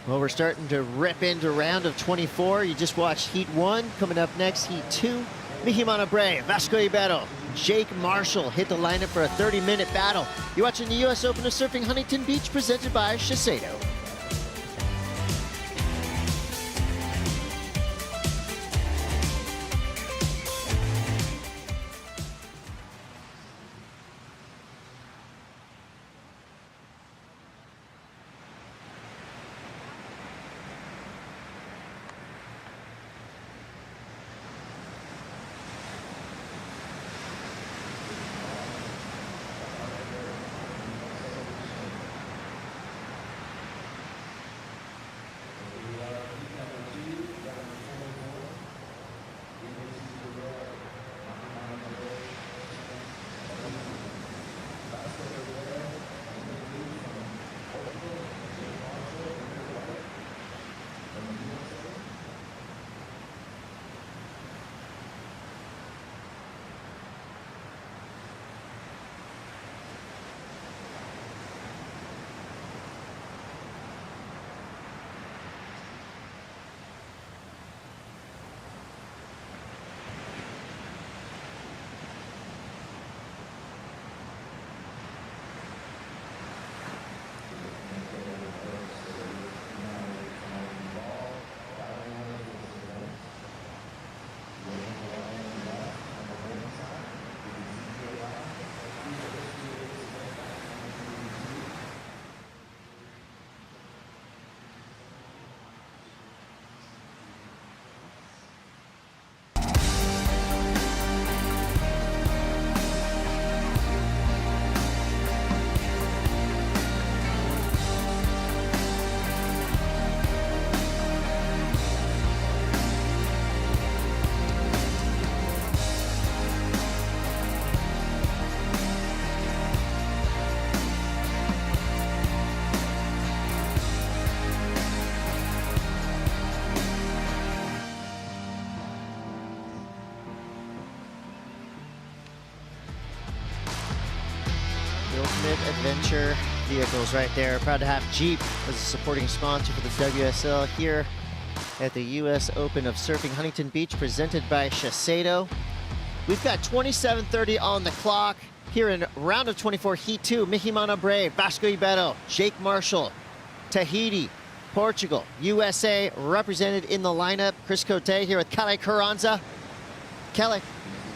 Well, we're starting to rip into round of 24. You just watched Heat 1. Coming up next, Heat 2. Mihimana Bray, Vasco Ibero, Jake Marshall hit the lineup for a 30-minute battle. You're watching the U.S. Open of Surfing Huntington Beach, presented by Shiseido. Adventure vehicles right there. Proud to have Jeep as a supporting sponsor for the WSL here at the U.S. Open of Surfing Huntington Beach, presented by Shiseido. We've got 27:30 on the clock here in round of 24, Heat 2. Vahine Brave, Vasco Ibeto, Jake Marshall, Tahiti, Portugal, USA represented in the lineup. Chris Cote here with Kale Carranza. Kale,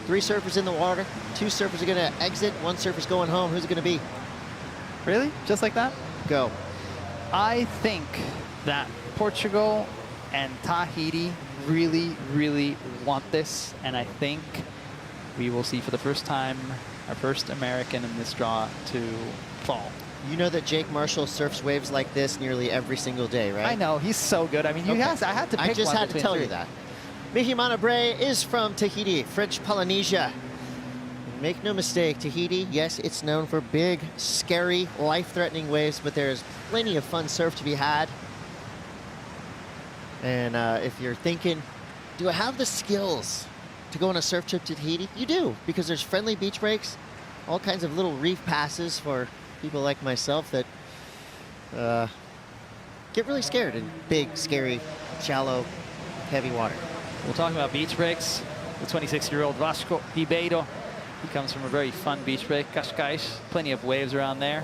3 surfers in the water. 2 surfers are going to exit. 1 surfer's going home. Who's it going to be? Really? Just like that? Go. I think that Portugal and Tahiti really, really want this, and I think we will see for the first time our first American in this draw to fall. You know that Jake Marshall surfs waves like this nearly every single day, right? I know, he's so good. I mean, I had to pick I just one had to between tell 3. you that. Vahine Brave is from Tahiti, French Polynesia. Make no mistake, Tahiti, yes, it's known for big, scary, life-threatening waves, but there's plenty of fun surf to be had. And if you're thinking, do I have the skills to go on a surf trip to Tahiti? You do, because there's friendly beach breaks, all kinds of little reef passes for people like myself that get really scared in big, scary, shallow, heavy water. We'll talk about beach breaks. The 26-year-old Vasco Ibeto, he comes from a very fun beach break, Cascais, plenty of waves around there.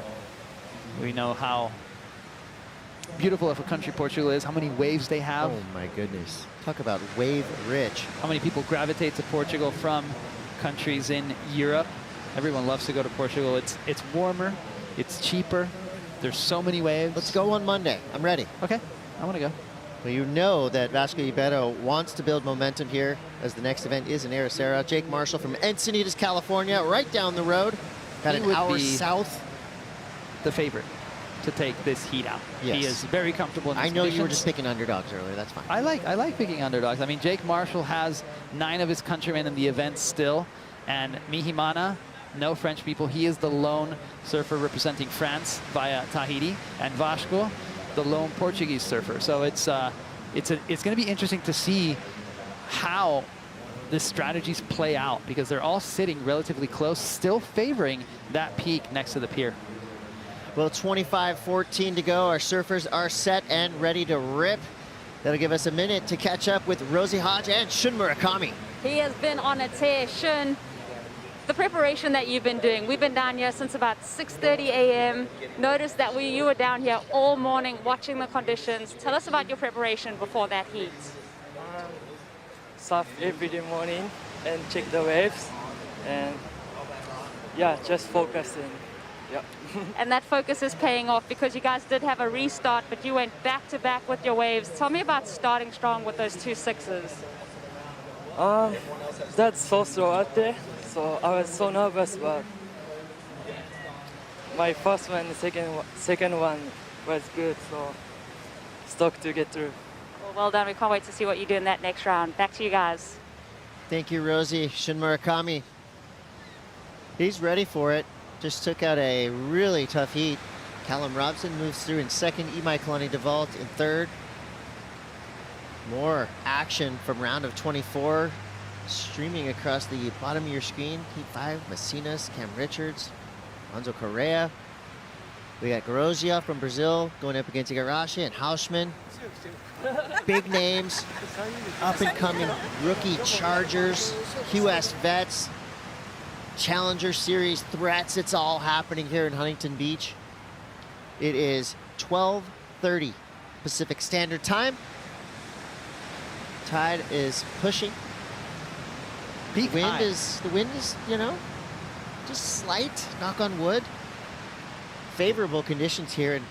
We know how beautiful of a country Portugal is, how many waves they have. Oh my goodness. Talk about wave rich. How many people gravitate to Portugal from countries in Europe. Everyone loves to go to Portugal. It's warmer, it's cheaper. There's so many waves. Let's go on Monday. I'm ready. Okay, I want to go. Well, you know that Vasco Ibeto wants to build momentum here as the next event is in Ericeira. Jake Marshall from Encinitas, California, right down the road. About an hour south. The favorite to take this heat out. Yes. He is very comfortable in these I know conditions. you were just picking underdogs earlier. That's fine. I like picking underdogs. I mean, Jake Marshall has 9 of his countrymen in the event still, and Vahine, no French people. He is the lone surfer representing France via Tahiti, and Vasco, the lone Portuguese surfer. So it's going to be interesting to see how the strategies play out, because they're all sitting relatively close, still favoring that peak next to the pier. Well, 25:14 to go. Our surfers are set and ready to rip. That'll give us a minute to catch up with Rosie Hodge and Shun Murakami. He has been on a tear. Shun, the preparation that you've been doing, we've been down here since about 6:30 a.m. Noticed that you were down here all morning watching the conditions. Tell us about your preparation before that heat. Surf every day morning and check the waves, and yeah, just focusing. Yeah. And that focus is paying off, because you guys did have a restart, but you went back to back with your waves. Tell me about starting strong with those 2 6s. That's so slow out there, so I was so nervous, but my first one and second one was good, so stoked to get through. Well done. We can't wait to see what you do in that next round. Back to you guys. Thank you, Rosie. Shun Murakami. He's ready for it. Just took out a really tough heat. Callum Robson moves through in second. Imai Kalani DeVault in third. More action from round of 24 streaming across the bottom of your screen. Heat 5, Macinas, Cam Richards, Alonso Correa. We got Garozia from Brazil going up against Igarashi and Hausman. Big names, up-and-coming rookie Chargers, QS vets, Challenger Series threats. It's all happening here in Huntington Beach. It is 12:30 Pacific Standard Time. Tide is pushing. The wind is, you know, just slight, knock on wood. Favorable conditions here, and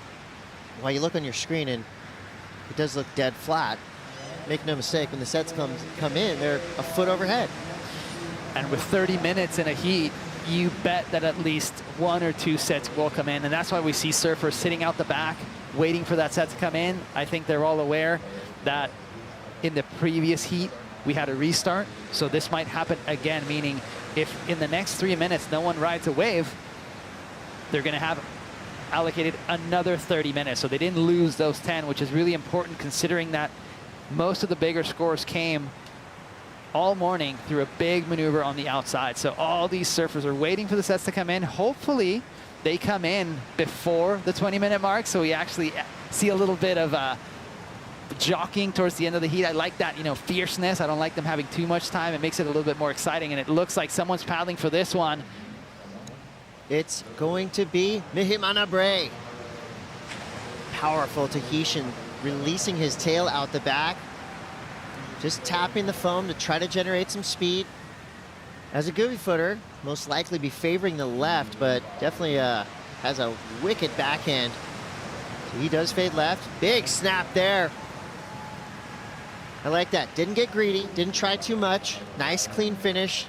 while you look on your screen and it does look dead flat, make no mistake, when the sets come in, they're a foot overhead. And with 30 minutes in a heat, you bet that at least 1 or 2 sets will come in. And that's why we see surfers sitting out the back, waiting for that set to come in. I think they're all aware that in the previous heat, we had a restart. So this might happen again, meaning if in the next 3 minutes, no one rides a wave, they're going to have allocated another 30 minutes. So they didn't lose those 10, which is really important considering that most of the bigger scores came all morning through a big maneuver on the outside. So all these surfers are waiting for the sets to come in. Hopefully they come in before the 20-minute mark, so we actually see a little bit of jockeying towards the end of the heat. I like that, you know, fierceness. I don't like them having too much time. It makes it a little bit more exciting, and it looks like someone's paddling for this one. It's going to be Vahine Bray. Powerful Tahitian, releasing his tail out the back. Just tapping the foam to try to generate some speed. As a goofy footer, most likely be favoring the left, but definitely has a wicked backhand. So he does fade left. Big snap there. I like that. Didn't get greedy, didn't try too much. Nice clean finish.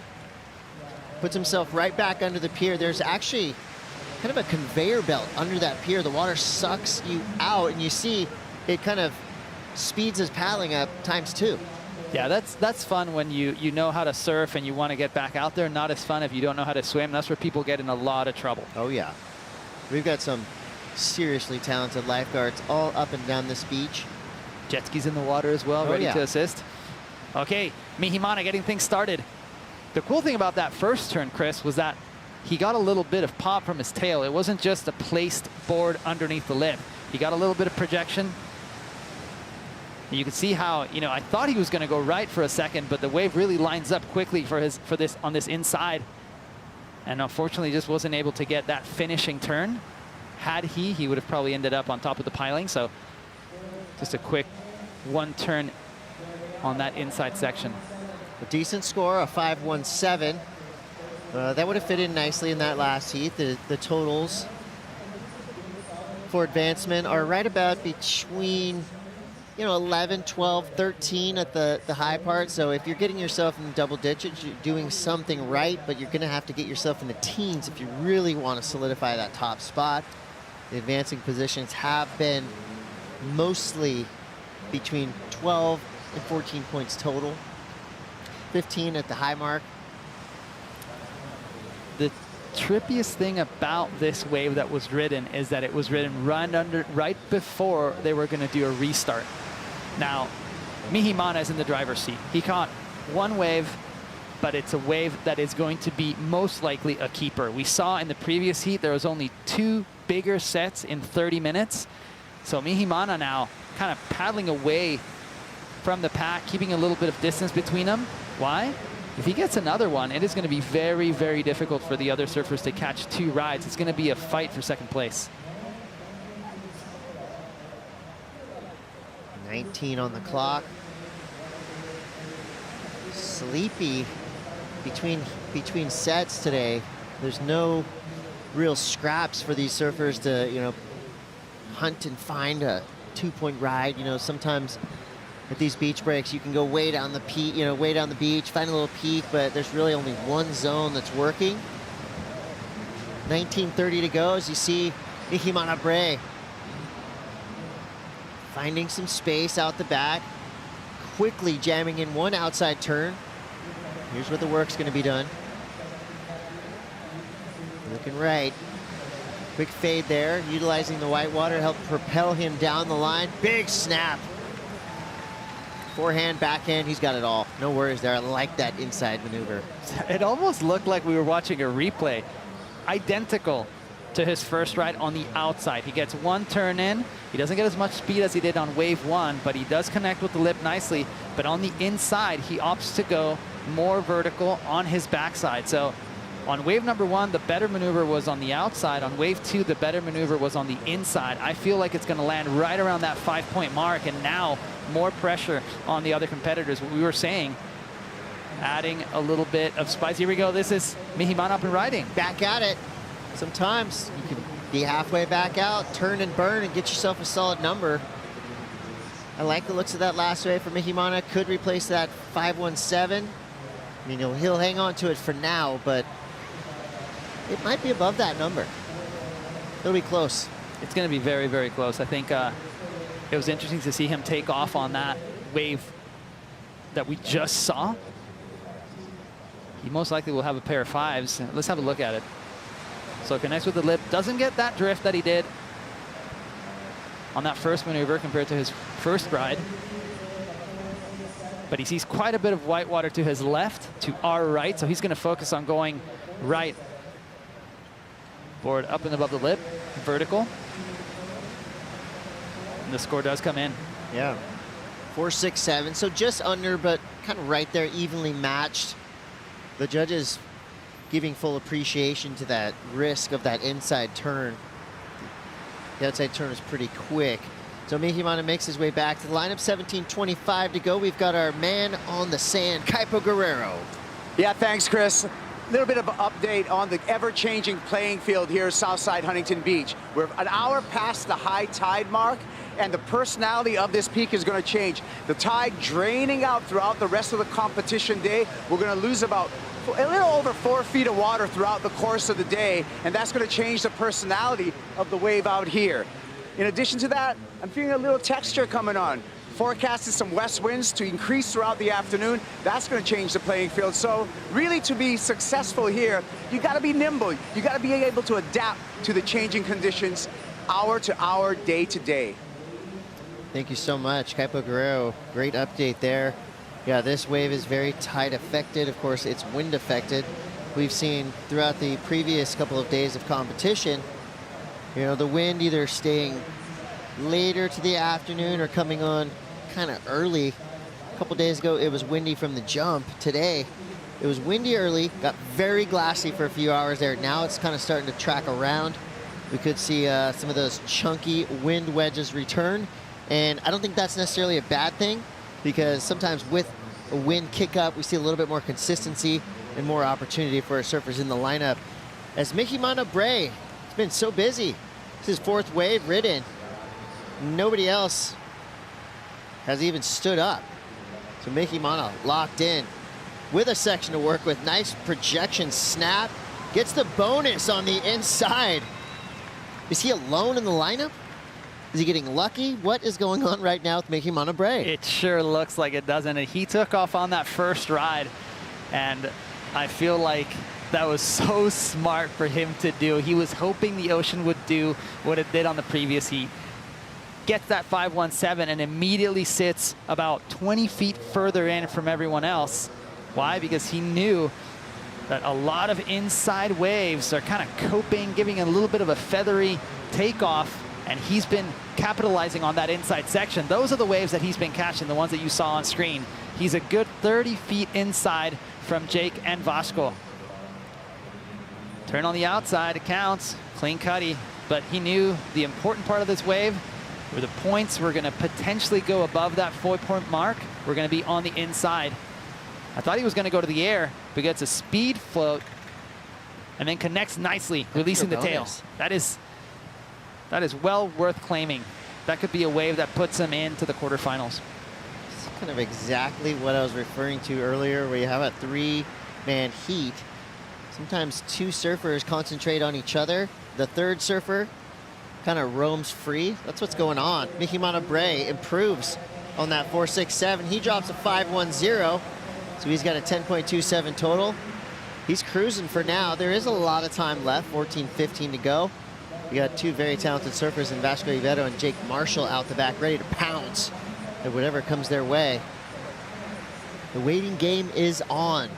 Puts himself right back under the pier. There's actually kind of a conveyor belt under that pier. The water sucks you out, and you see it kind of speeds his paddling up ×2. Yeah, that's fun when you know how to surf and you want to get back out there. Not as fun if you don't know how to swim. That's where people get in a lot of trouble. Oh yeah. We've got some seriously talented lifeguards all up and down this beach. Jet skis in the water as well, ready yeah. to assist. Okay, Vahine getting things started. The cool thing about that first turn, Chris, was that he got a little bit of pop from his tail. It wasn't just a placed board underneath the lip. He got a little bit of projection. And you can see how, you know, I thought he was going to go right for a second, but the wave really lines up quickly for this on this inside. And unfortunately just wasn't able to get that finishing turn. Had he would have probably ended up on top of the piling. So just a quick one turn on that inside section. A decent score, a 5.17. That would have fit in nicely in that last heat. The totals for advancement are right about between, you know, 11, 12, 13 at the high part. So if you're getting yourself in the double digits, you're doing something right, but you're going to have to get yourself in the teens if you really want to solidify that top spot. The advancing positions have been mostly between 12 and 14 points total. 15 at the high mark. The trippiest thing about this wave that was ridden is that it was ridden right before they were going to do a restart. Now, Vahine is in the driver's seat. He caught one wave, but it's a wave that is going to be most likely a keeper. We saw in the previous heat there was only 2 bigger sets in 30 minutes. So Vahine now kind of paddling away from the pack, keeping a little bit of distance between them. Why? If he gets another one, it is going to be very, very difficult for the other surfers to catch 2 rides. It's going to be a fight for second place. 19 on the clock. Sleepy between sets today. There's no real scraps for these surfers to, you know, hunt and find a 2-point ride. You know, sometimes at these beach breaks, you can go way down the peak, you know, way down the beach, find a little peak, but there's really only one zone that's working. 19:30 to go as you see Vahine Bray finding some space out the back, quickly jamming in one outside turn. Here's where the work's going to be done. Looking right. Quick fade there, utilizing the white water to help propel him down the line. Big snap. Forehand, backhand, he's got it all. No worries there. I like that inside maneuver. It almost looked like we were watching a replay. Identical to his first ride on the outside. He gets one turn in. He doesn't get as much speed as he did on wave 1, but he does connect with the lip nicely. But on the inside, he opts to go more vertical on his backside. So on wave number 1, the better maneuver was on the outside. On wave 2, the better maneuver was on the inside. I feel like it's going to land right around that 5-point mark, and now more pressure on the other competitors. What we were saying, adding a little bit of spice. Here we go. This is Vahine up and riding. Back at it. Sometimes you can be halfway back out, turn and burn, and get yourself a solid number. I like the looks of that last wave for Vahine. Could replace that 5.17. I mean, he'll hang on to it for now, but it might be above that number. It'll be close. It's going to be very, very close. I think it was interesting to see him take off on that wave that we just saw. He most likely will have a pair of 5s. Let's have a look at it. So connects with the lip, doesn't get that drift that he did on that first maneuver compared to his first ride. But he sees quite a bit of white water to his left, to our right, so he's going to focus on going right. Board up and above the lip, vertical. And the score does come in. Yeah, 4.67, so just under, but kind of right there, evenly matched. The judges giving full appreciation to that risk of that inside turn. The outside turn is pretty quick. So Mihimana makes his way back to the lineup. 17:25 to go. We've got our man on the sand, Kaipo Guerrero. Yeah, thanks, Chris. A little bit of an update on the ever-changing playing field here at Southside Huntington Beach. We're an hour past the high tide mark, and the personality of this peak is going to change. The tide draining out throughout the rest of the competition day. We're going to lose about a little over 4 feet of water throughout the course of the day, and that's going to change the personality of the wave out here. In addition to that, I'm feeling a little texture coming on. Forecasted some west winds to increase throughout the afternoon. That's going to change the playing field. So really, to be successful here, you got to be nimble. You got to be able to adapt to the changing conditions hour to hour, day to day. Thank you so much, Kaipo Guerrero. Great update there. Yeah, this wave is very tide affected. Of course, it's wind affected. We've seen throughout the previous couple of days of competition, you know, the wind either staying later to the afternoon or coming on kind of early. A couple days ago, it was windy from the jump. Today, it was windy early, got very glassy for a few hours there. Now it's kind of starting to track around. We could see some of those chunky wind wedges return. And I don't think that's necessarily a bad thing, because sometimes with a wind kick up, we see a little bit more consistency and more opportunity for our surfers in the lineup. As Mihimana Bray, it's been so busy. It's his 4th wave ridden. Nobody else has even stood up. So Mihimana locked in with a section to work with. Nice projection snap. Gets the bonus on the inside. Is he alone in the lineup? Is he getting lucky? What is going on right now with Mihimana Bray? It sure looks like it, doesn't it? He took off on that first ride, and I feel like that was so smart for him to do. He was hoping the ocean would do what it did on the previous heat. Gets that 5.17 and immediately sits about 20 feet further in from everyone else. Why? Because he knew that a lot of inside waves are kind of coping, giving a little bit of a feathery takeoff, and he's been capitalizing on that inside section. Those are the waves that he's been catching, the ones that you saw on screen. He's a good 30 feet inside from Jake and Vasco. Turn on the outside, it counts, clean cutty, but he knew the important part of this wave where the points were going to potentially go above that 4-point mark. We're going to be on the inside. I thought he was going to go to the air, but gets a speed float and then connects nicely, releasing the tail. That is well worth claiming. That could be a wave that puts him into the quarterfinals. It's kind of exactly what I was referring to earlier, where you have a 3-man heat. Sometimes 2 surfers concentrate on each other. The 3rd surfer kind of roams free. That's what's going on. Mihimana Bray improves on that 4.67. He drops a 5.10, so he's got a 10.27 total. He's cruising for now. There is a lot of time left, 14:15 to go. We got 2 very talented surfers in Vasco Ivedo and Jake Marshall out the back, ready to pounce at whatever comes their way. The waiting game is on.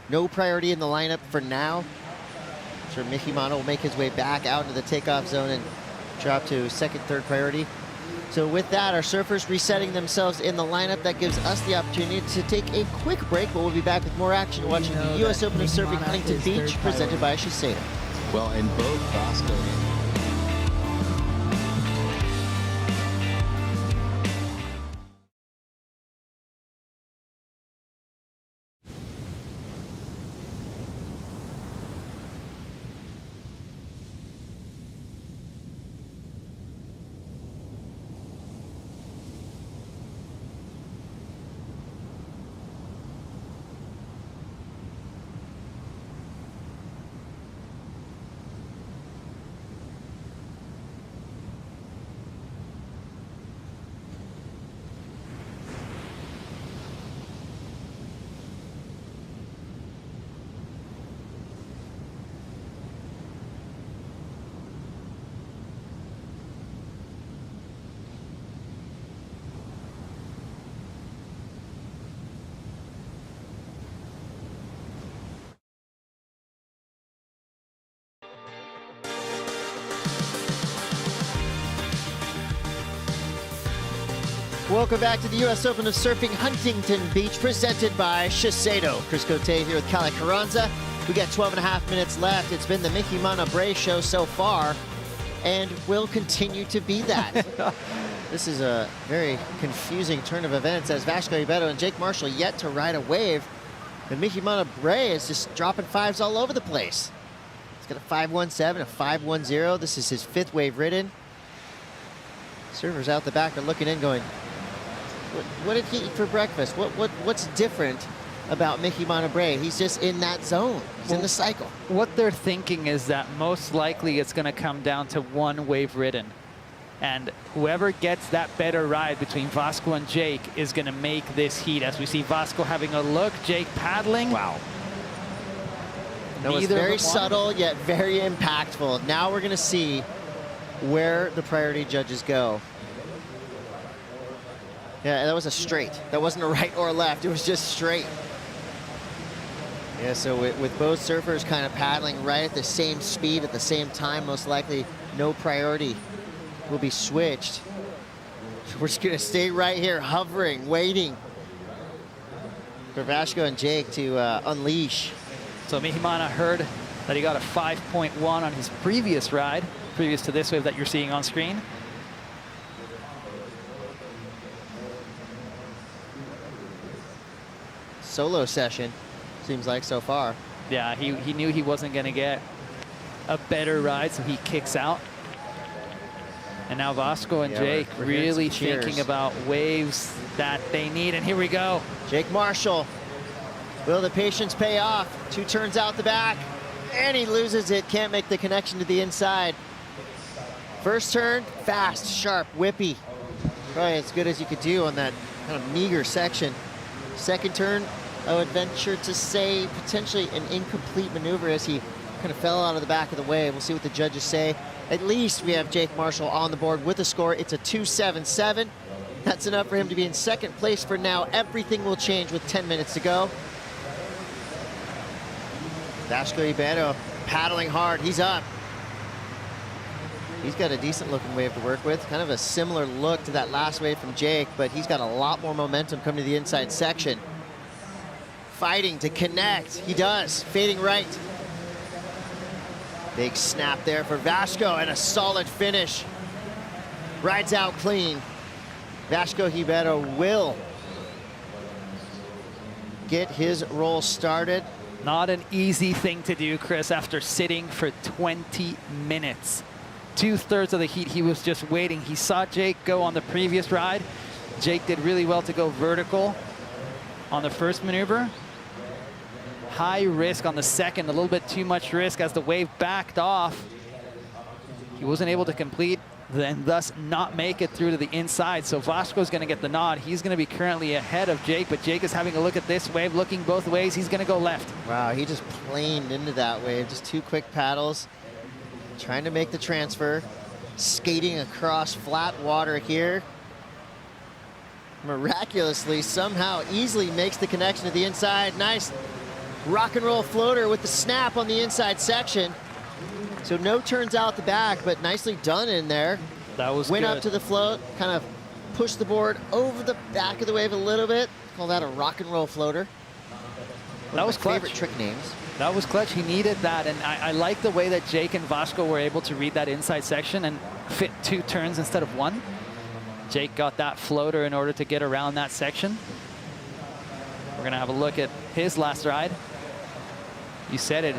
No priority in the lineup for now. I'm sure Mihimana will make his way back out into the takeoff zone and drop to 2nd, 3rd priority. So with that, our surfers resetting themselves in the lineup. That gives us the opportunity to take a quick break, but we'll be back with more action watching the U.S. Open of Surfing Huntington Beach, presented by Shiseido. Well, in both Vasco Welcome back to the U.S. Open of Surfing Huntington Beach, presented by Shiseido. Chris Cote here with Kale Carranza. We got 12 and a half minutes left. It's been the Vahine Bray show so far, and will continue to be that. This is a very confusing turn of events as Vasco Ribeiro and Jake Marshall yet to ride a wave. And Vahine Bray is just dropping fives all over the place. He's got a 5-1-7, a 5-1-0. This is his 5th wave ridden. Servers out the back are looking in going, what did he eat for breakfast? What's different about Vahine Bray? He's just in that zone. He's in the cycle. What they're thinking is that most likely it's going to come down to one wave ridden. And whoever gets that better ride between Vasco and Jake is going to make this heat. As we see Vasco having a look, Jake paddling. Wow. That was very subtle, yet very impactful. Now we're going to see where the priority judges go. Yeah, that was a straight. That wasn't a right or a left. It was just straight. Yeah, so with both surfers kind of paddling right at the same speed at the same time, most likely no priority will be switched. We're just going to stay right here, hovering, waiting for Vasco and Jake to unleash. So Vahine heard that he got a 5.1 on his previous ride, previous to this wave that you're seeing on screen. Solo session, seems like so far. Yeah, he knew he wasn't going to get a better ride, so he kicks out. And now Vasco and Jake we're really thinking about waves that they need. And here we go. Jake Marshall. Will the patience pay off? 2 turns out the back, and he loses it. Can't make the connection to the inside. First turn, fast, sharp, whippy. Probably as good as you could do on that kind of meager section. Second turn, I would venture to say potentially an incomplete maneuver as he kind of fell out of the back of the wave. We'll see what the judges say. At least we have Jake Marshall on the board with a score. It's a 2.77. That's enough for him to be in second place for now. Everything will change with 10 minutes to go. Vasco Ribeiro paddling hard. He's up. He's got a decent looking wave to work with. Kind of a similar look to that last wave from Jake, but he's got a lot more momentum coming to the inside section. Fighting to connect. He does. Fading right. Big snap there for Vasco and a solid finish. Rides out clean. Vasco Ribeiro will get his roll started. Not an easy thing to do, Chris, after sitting for 20 minutes. 2/3 of the heat, he was just waiting. He saw Jake go on the previous ride. Jake did really well to go vertical on the first maneuver. High risk on the second, a little bit too much risk as the wave backed off. He wasn't able to complete, then thus not make it through to the inside. So Vasco's going to get the nod. He's going to be currently ahead of Jake, but Jake is having a look at this wave, looking both ways. He's going to go left. Wow, he just planed into that wave. Just 2 quick paddles. Trying to make the transfer. Skating across flat water here. Miraculously, somehow, easily makes the connection to the inside. Nice rock and roll floater with the snap on the inside section. So no turns out the back, but nicely done in there. That was Went good. up to the float, kind of pushed the board over the back of the wave a little bit. Call that a rock and roll floater. That was clutch. Favorite trick names. That was clutch. He needed that, and I like the way that Jake and Vasco were able to read that inside section and fit 2 turns instead of 1. Jake got that floater in order to get around that section. We're gonna have a look at his last ride. You said it.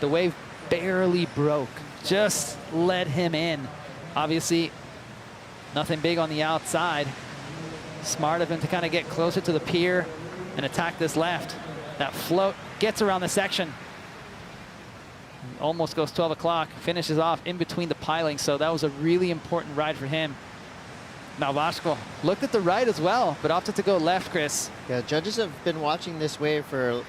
The wave barely broke, just let him in. Obviously, nothing big on the outside. Smart of him to kind of get closer to the pier and attack this left. That float gets around the section. Almost goes 12 o'clock, finishes off in between the pilings, so that was a really important ride for him. Now Vasco looked at the right as well, but opted to go left, Chris. Yeah, judges have been watching this wave for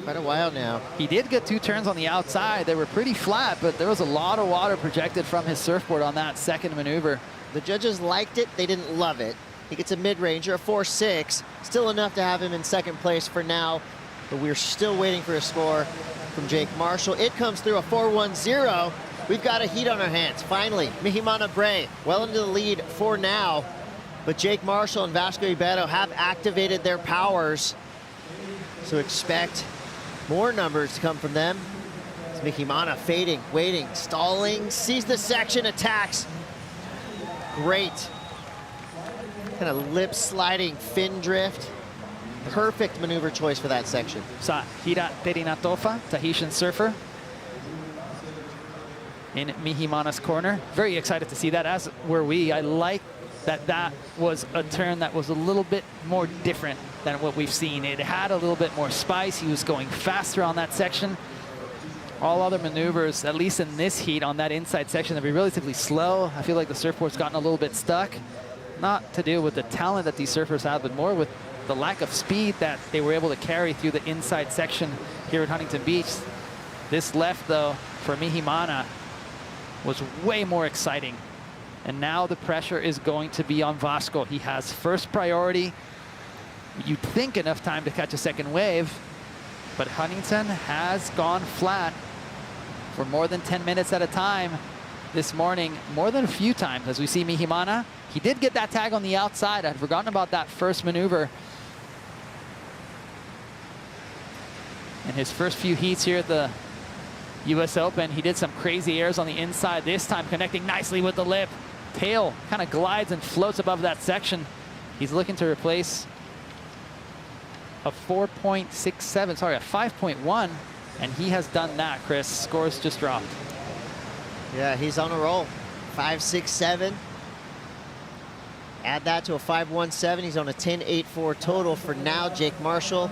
quite a while now. He did get 2 turns on the outside. They were pretty flat, but there was a lot of water projected from his surfboard on that second maneuver. The judges liked it. They didn't love it. He gets a mid-ranger, a 4.6. Still enough to have him in second place for now, but we're still waiting for a score from Jake Marshall. It comes through a 4.10. We've got a heat on our hands, finally. Vahine Bray well into the lead for now. But Jake Marshall and Vasco Ribeiro have activated their powers, so expect more numbers to come from them. It's Mihimana fading, waiting, stalling, sees the section, attacks. Great. Kind of lip sliding fin drift. Perfect maneuver choice for that section. Sa Hira Terinatofa, Tahitian surfer, in Mihimana's corner. Very excited to see that, as were we. I like that that was a turn that was a little bit more different than what we've seen. It had a little bit more spice. He was going faster on that section. All other maneuvers, at least in this heat on that inside section, have been relatively slow. I feel like the surfboard's gotten a little bit stuck. Not to do with the talent that these surfers have, but more with the lack of speed that they were able to carry through the inside section here at Huntington Beach. This left, though, for Mihimana was way more exciting. And now the pressure is going to be on Vasco. He has first priority. You'd think enough time to catch a second wave, but Huntington has gone flat for more than 10 minutes at a time this morning, more than a few times, as we see Mihimana. He did get that tag on the outside. I'd forgotten about that first maneuver. In his first few heats here at the US Open, he did some crazy airs on the inside, this time connecting nicely with the lip. Tail kind of glides and floats above that section. He's looking to replace a 4.67, sorry, a 5.1, and he has done that, Chris. Scores just dropped. Yeah, he's on a roll. 5.67. Add that to a 5.17. He's on a 10.84 total for now. Jake Marshall,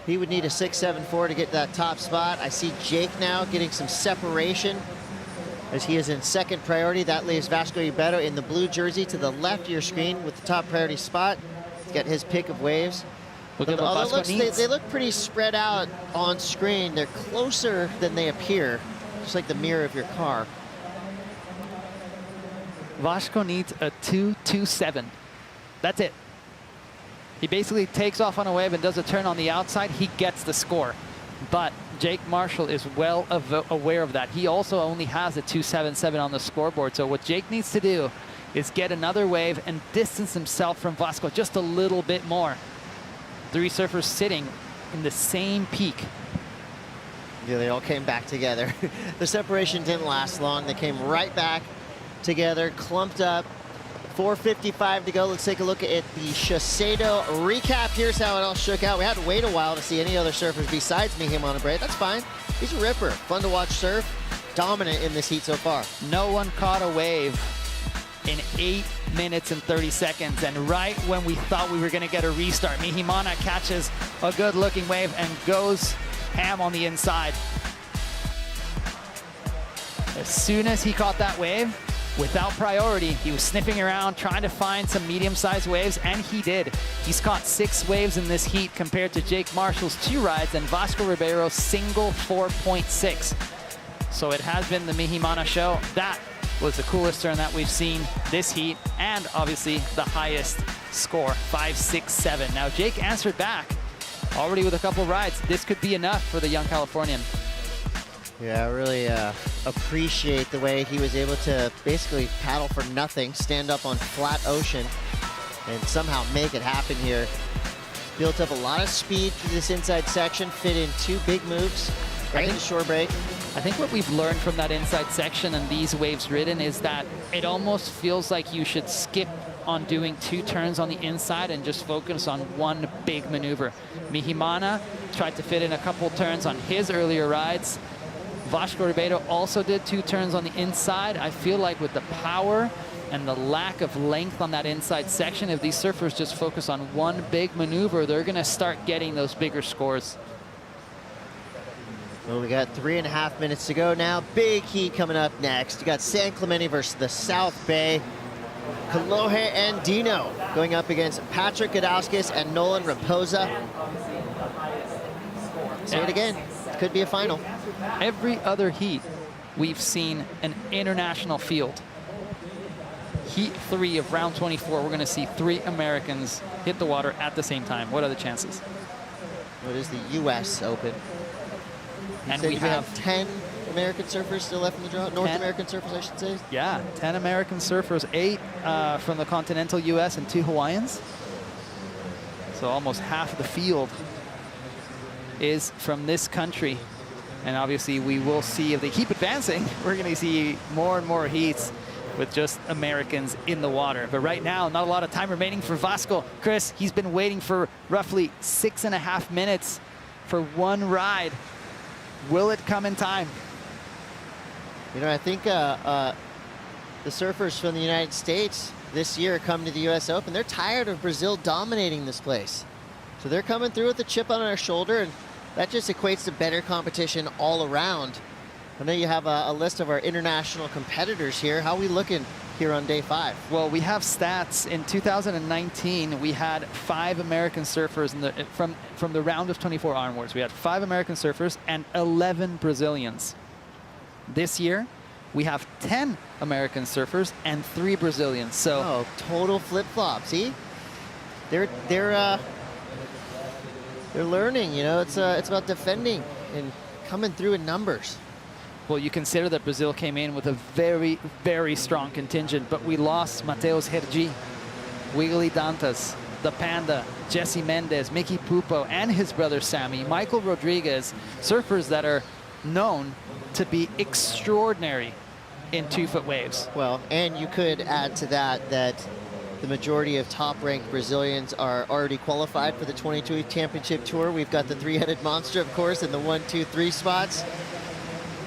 he would need a 6.74 to get that top spot. I see Jake now getting some separation as he is in second priority. That leaves Vasco Ribeiro in the blue jersey to the left of your screen with the top priority spot. He's got his pick of waves. Look But at the what other Vasco looks, needs. they look pretty spread out on screen. They're closer than they appear, just like the mirror of your car. Vasco needs a 2.27. That's it. He basically takes off on a wave and does a turn on the outside. He gets the score. But Jake Marshall is well aware of that. He also only has a 2.77 on the scoreboard. So what Jake needs to do is get another wave and distance himself from Vasco just a little bit more. Three surfers sitting in the same peak. Yeah, they all came back together. The separation didn't last long. They came right back together, clumped up. 4:55 to go. Let's take a look at the Shiseido recap. Here's how it all shook out. We had to wait a while to see any other surfers besides Mihimana Bray. That's fine. He's a ripper. Fun to watch surf. Dominant in this heat so far. No one caught a wave in 8 minutes and 30 seconds. And right when we thought we were going to get a restart, Mihimana catches a good-looking wave and goes ham on the inside. As soon as he caught that wave, without priority, he was sniffing around, trying to find some medium-sized waves, and he did. He's caught 6 waves in this heat compared to Jake Marshall's 2 rides and Vasco Ribeiro's single 4.6. So it has been the Mihimana show. That was the coolest turn that we've seen this heat, and obviously the highest score, 5.67. Now Jake answered back already with a couple rides. This could be enough for the young Californian. Yeah, I really appreciate the way he was able to basically paddle for nothing, stand up on flat ocean, and somehow make it happen here. Built up a lot of speed through this inside section, fit in 2 big moves, right in the shore break. I think what we've learned from that inside section and these waves ridden is that it almost feels like you should skip on doing 2 turns on the inside and just focus on one big maneuver. Mihimana tried to fit in a couple turns on his earlier rides. Vasco Ribeiro also did 2 turns on the inside. I feel like with the power and the lack of length on that inside section, if these surfers just focus on one big maneuver, they're going to start getting those bigger scores. Well, we got 3.5 minutes to go now. Big heat coming up next. You got San Clemente versus the South Bay. Kalohe and Dino going up against Patrick Gadauskas and Nolan Raposa. Say it again. It could be a final. Every other heat, we've seen an international field. Heat 3 of round 24, we're going to see 3 Americans hit the water at the same time. What are the chances? What is the U.S. Open? And So we you have 10 American surfers still left in the draw? North 10. American surfers, I should say. Yeah, 10 American surfers, 8 from the continental U.S. and 2 Hawaiians. So almost half of the field is from this country. And obviously we will see, if they keep advancing, we're going to see more and more heats with just Americans in the water. But right now, not a lot of time remaining for Vasco. Chris, he's been waiting for roughly 6.5 minutes for one ride. Will it come in time? You know, I think the surfers from the United States this year come to the U.S. Open. They're tired of Brazil dominating this place. So they're coming through with a chip on their shoulder, and that just equates to better competition all around. I know you have a list of our international competitors here. How are we looking here on day 5? Well, we have stats. In 2019, we had 5 American surfers in the, from the round of 24 onwards. We had 5 American surfers and 11 Brazilians. This year, we have 10 American surfers and 3 Brazilians. So total flip-flop. See, they're learning. You know, it's about defending and coming through in numbers. Well, you consider that Brazil came in with a very, very strong contingent, but we lost Mateus Herdy, Wiggly Dantas, the Panda, Jesse Mendez, Mickey Pupo, and his brother Sammy, Michael Rodriguez, surfers that are known to be extraordinary in 2-foot waves. Well, and you could add to that the majority of top-ranked Brazilians are already qualified for the 22 Championship Tour. We've got the 3-headed monster, of course, in the 1, 2, 3 spots.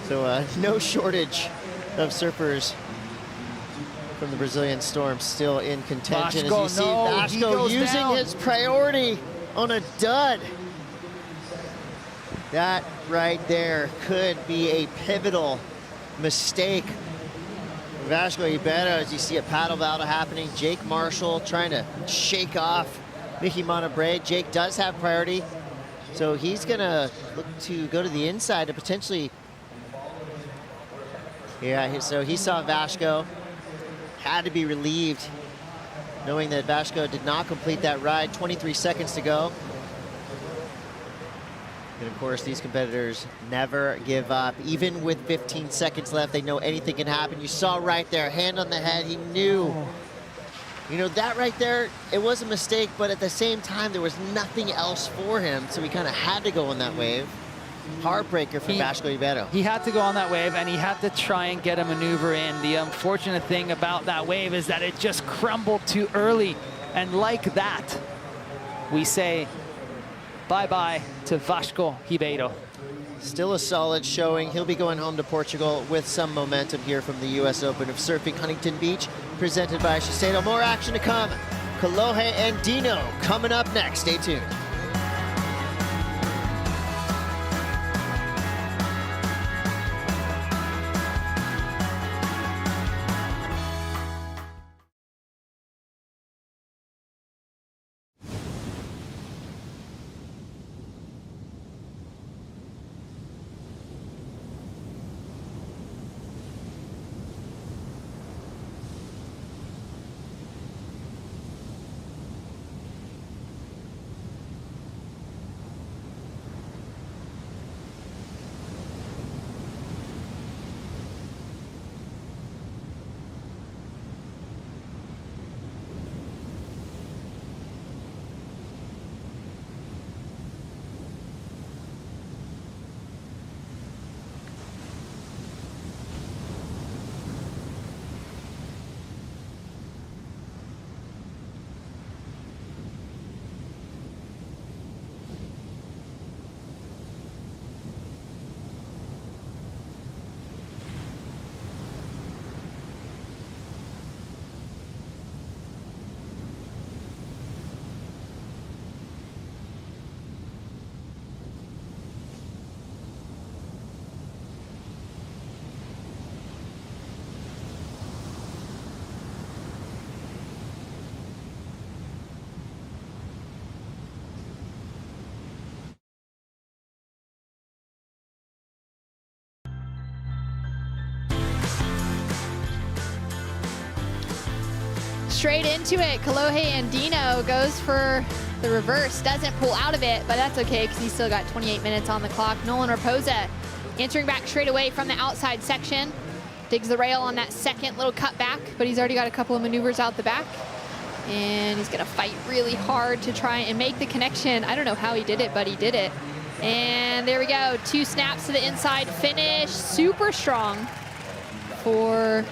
So no shortage of surfers from the Brazilian Storm still in contention. Vasco, as you see Vasco using his priority on a dud. That right there could be a pivotal mistake. Vasco Ribeiro, as you see a paddle battle happening. Jake Marshall trying to shake off Mickey Montebrae. Jake does have priority, so he's gonna look to go to the inside to potentially. Yeah, so he saw Vasco, had to be relieved, knowing that Vasco did not complete that ride. 23 seconds to go. And of course, these competitors never give up. Even with 15 seconds left, they know anything can happen. You saw right there, hand on the head, he knew. You know, that right there, it was a mistake, but at the same time, there was nothing else for him, so he kind of had to go on that wave. Heartbreaker for Vasco Ribeiro. He had to go on that wave, and he had to try and get a maneuver in. The unfortunate thing about that wave is that it just crumbled too early. And like that, we say bye-bye to Vasco Ribeiro. Still a solid showing. He'll be going home to Portugal with some momentum here from the U.S. Open of Surfing Huntington Beach, presented by Shiseido. More action to come. Kolohe and Dino coming up next. Stay tuned. Straight into it, Kolohe Andino goes for the reverse, doesn't pull out of it, but that's okay because he's still got 28 minutes on the clock. Nolan Raposa Answering back straight away from the outside section. Digs the rail on that second little cut back, but he's already got a couple of maneuvers out the back. And he's gonna fight really hard to try and make the connection. I don't know how he did it, but he did it. And there we go, 2 snaps to the inside finish. Super strong for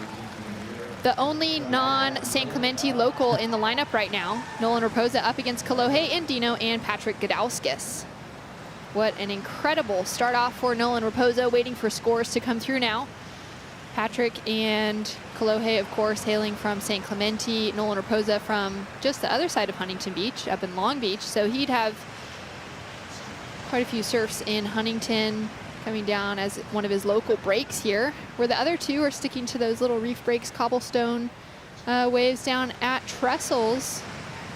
the only non-San Clemente local in the lineup right now. Nolan Raposa up against Kolohe Andino and Patrick Gudauskas. What an incredible start off for Nolan Raposa, waiting for scores to come through now. Patrick and Kolohe, of course, hailing from San Clemente. Nolan Raposa from just the other side of Huntington Beach, up in Long Beach. So he'd have quite a few surfs in Huntington coming down as one of his local breaks here, where the other 2 are sticking to those little reef breaks, cobblestone waves down at Trestles.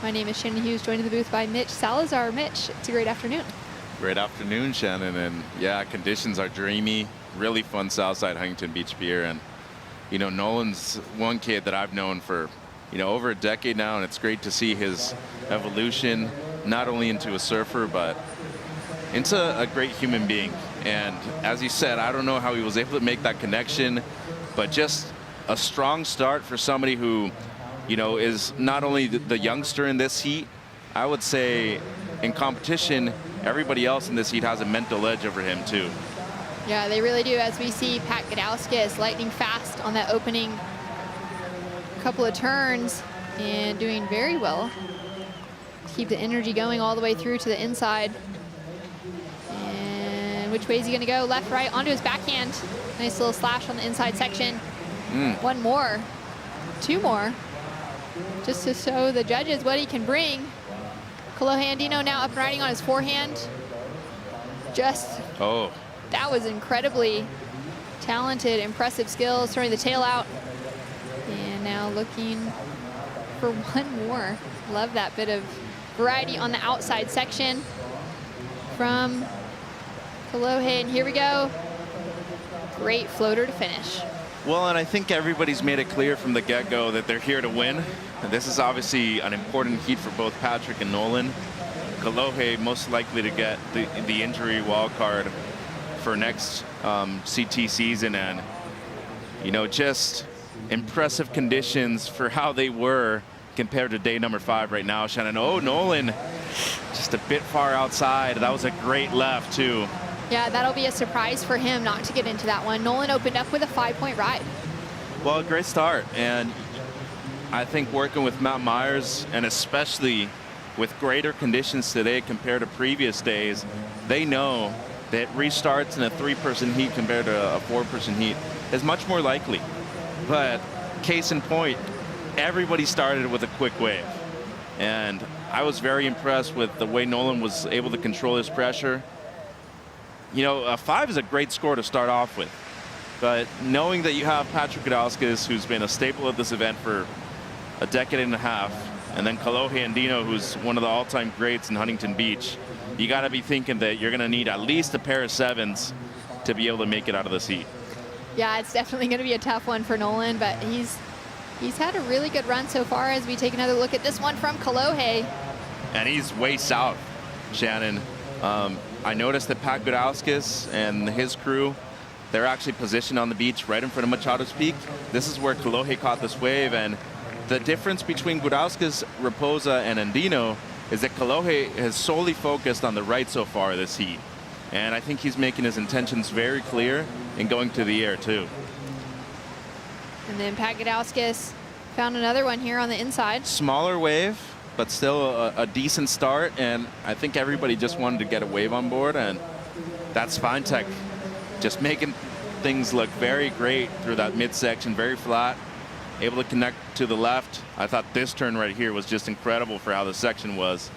My name is Shannon Hughes, joined in the booth by Mitch Salazar. Mitch, it's a great afternoon. Great afternoon, Shannon. And yeah, conditions are dreamy. Really fun Southside Huntington Beach pier. And, you know, Nolan's one kid that I've known for, you know, over a decade now. And it's great to see his evolution, not only into a surfer, but into a great human being. And as you said, I don't know how he was able to make that connection, but just a strong start for somebody who, you know, is not only the youngster in this heat. I would say in competition, everybody else in this heat has a mental edge over him too. Yeah, they really do, as we see Pat Gudauskas lightning fast on that opening couple of turns and doing very well. Keep the energy going all the way through to the inside. And which way is he gonna go? Left, right, onto his backhand. Nice little slash on the inside section. One more, 2 more, just to show the judges what he can bring. Kolohe Andino now up and riding on his forehand. That was incredibly talented, impressive skills, throwing the tail out. And now looking for one more. Love that bit of variety on the outside section from Kolohe. And here we go. Great floater to finish. Well, and I think everybody's made it clear from the get-go that they're here to win. And this is obviously an important heat for both Patrick and Nolan. Kolohe most likely to get the injury wild card for next CT season. And, you know, just impressive conditions for how they were compared to day number 5 right now, Shannon. Oh, Nolan just a bit far outside. That was a great left, too. Yeah, that'll be a surprise for him not to get into that one. Nolan opened up with a 5-point ride. Well, great start. And I think working with Matt Myers, and especially with greater conditions today compared to previous days, they know that restarts in a 3-person heat compared to a 4-person heat is much more likely. But case in point, everybody started with a quick wave. And I was very impressed with the way Nolan was able to control his pressure. You know, a 5 is a great score to start off with. But knowing that you have Patrick Gudauskas, who's been a staple at this event for a decade and a half, and then Kolohe Andino, who's one of the all-time greats in Huntington Beach, you got to be thinking that you're going to need at least a pair of 7s to be able to make it out of this heat. Yeah, it's definitely going to be a tough one for Nolan, but he's had a really good run so far as we take another look at this one from Kolohe. And he's way south, Shannon. I noticed that Pat Gudauskas and his crew, they're actually positioned on the beach right in front of Machado's Peak. This is where Kolohe caught this wave, and the difference between Gudauskas, Raposa, and Andino is that Kolohe has solely focused on the right so far this heat. And I think he's making his intentions very clear in going to the air, too. And then Pat Gudauskas found another one here on the inside. Smaller wave, but still a decent start. And I think everybody just wanted to get a wave on board, and that's Fine Tech. Just making things look very great through that midsection, very flat, able to connect to the left. I thought this turn right here was just incredible for how the section was.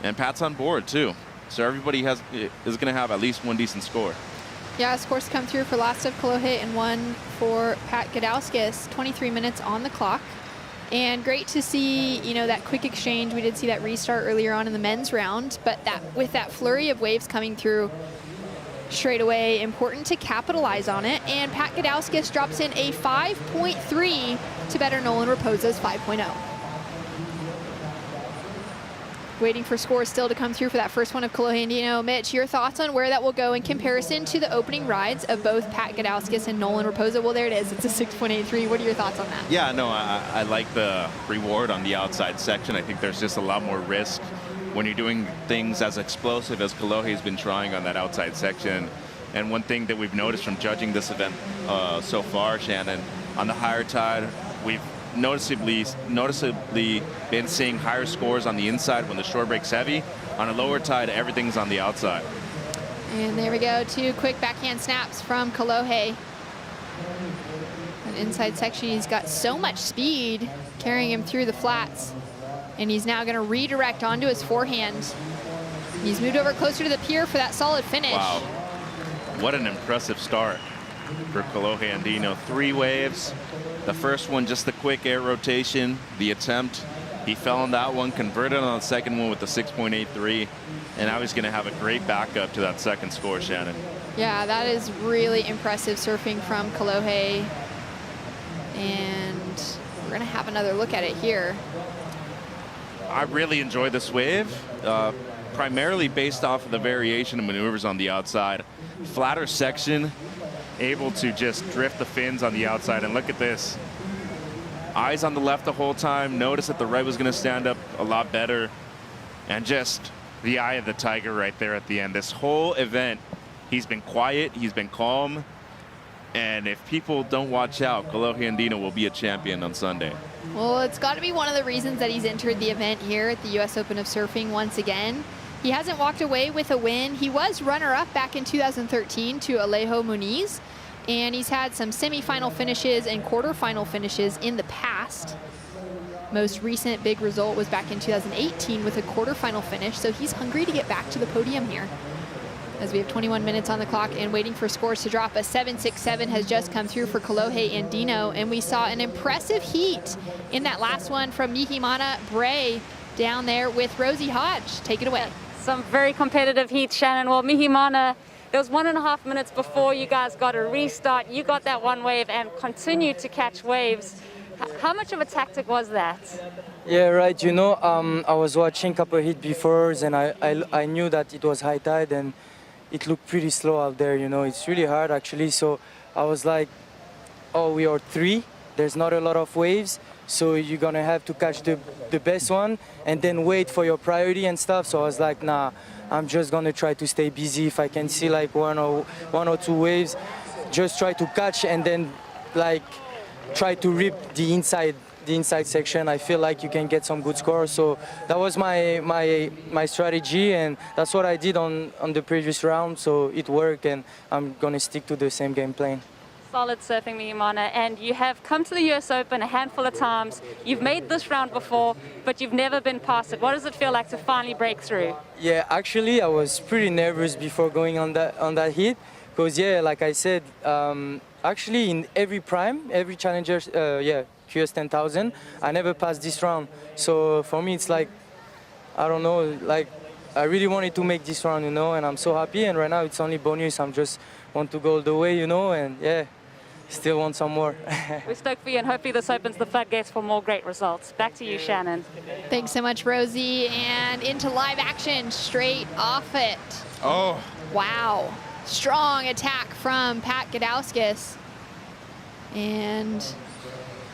And Pat's on board, too. So everybody is going to have at least one decent score. Yeah, scores come through for last of Kolohe and 1 for Pat Gudauskas. 23 minutes on the clock. And great to see, you know, that quick exchange. We did see that restart earlier on in the men's round, but with that flurry of waves coming through straight away, important to capitalize on it. And Pat Gudauskas drops in a 5.3 to better Nolan Raposa's 5.0. Waiting for scores still to come through for that first one of Kolohe and Dino. Mitch, your thoughts on where that will go in comparison to the opening rides of both Pat Gudauskas and Nolan Raposo? Well, there it is. It's a 6.83. What are your thoughts on that? Yeah, no, I like the reward on the outside section. I think there's just a lot more risk when you're doing things as explosive as Kolohe's been trying on that outside section. And one thing that we've noticed from judging this event so far, Shannon, on the higher tide, we've noticeably been seeing higher scores on the inside when the shore break's heavy. On a lower tide, everything's on the outside. And there we go, 2 quick backhand snaps from Kolohe. An inside section, he's got so much speed carrying him through the flats. And he's now gonna redirect onto his forehand. He's moved over closer to the pier for that solid finish. Wow, what an impressive start for Kolohe and Dino. 3 waves. The first one, just the quick air rotation, the attempt. He fell on that one, converted on the second one with the 6.83, and now he's going to have a great backup to that second score, Shannon. Yeah, that is really impressive surfing from Kolohe. And we're going to have another look at it here. I really enjoy this wave, primarily based off of the variation of maneuvers on the outside. Flatter section, able to just drift the fins on the outside. And look at this. Eyes on the left the whole time. Notice that the right was going to stand up a lot better. And just the eye of the tiger right there at the end. This whole event, he's been quiet, he's been calm. And if people don't watch out, Kolohe and Dino will be a champion on Sunday. Well, it's got to be one of the reasons that he's entered the event here at the U.S. Open of Surfing once again. He hasn't walked away with a win. He was runner-up back in 2013 to Alejo Muniz, and he's had some semifinal finishes and quarterfinal finishes in the past. Most recent big result was back in 2018 with a quarterfinal finish, so he's hungry to get back to the podium here. As we have 21 minutes on the clock and waiting for scores to drop, a 7.67 has just come through for Kolohe and Dino, and we saw an impressive heat in that last one from Mihimana Bray down there with Rosie Hodge. Take it away. Some very competitive heat, Shannon. Well, Mihimana, there was 1.5 minutes before you guys got a restart. You got that one wave and continued to catch waves. How much of a tactic was that? Yeah, right. You know, I was watching a couple of heat before, and I knew that it was high tide, and it looked pretty slow out there. You know, it's really hard actually. So I was like, oh, we are 3. There's not a lot of waves, so you're gonna have to catch the best one and then wait for your priority and stuff. So I was like, nah, I'm just gonna try to stay busy. If I can see like one or 2 waves, just try to catch and then like try to rip the inside section. I feel like you can get some good scores. So that was my strategy, and that's what I did on the previous round. So it worked, and I'm gonna stick to the same game plan. Solid surfing, Mihimana, and you have come to the US Open a handful of times. You've made this round before, but you've never been past it. What does it feel like to finally break through? Yeah, actually, I was pretty nervous before going on that heat, because yeah, like I said, actually in every prime, every challenger, QS 10,000, I never passed this round. So for me, it's like, I don't know, like I really wanted to make this round, you know, and I'm so happy. And right now it's only bonus. I'm just want to go all the way, you know, and yeah. Still want some more. We're stoked for you, and hopefully this opens the floodgates for more great results. Back to you, Shannon. Thanks so much, Rosie. And into live action, straight off it. Oh. Wow. Strong attack from Pat Gudauskas. And,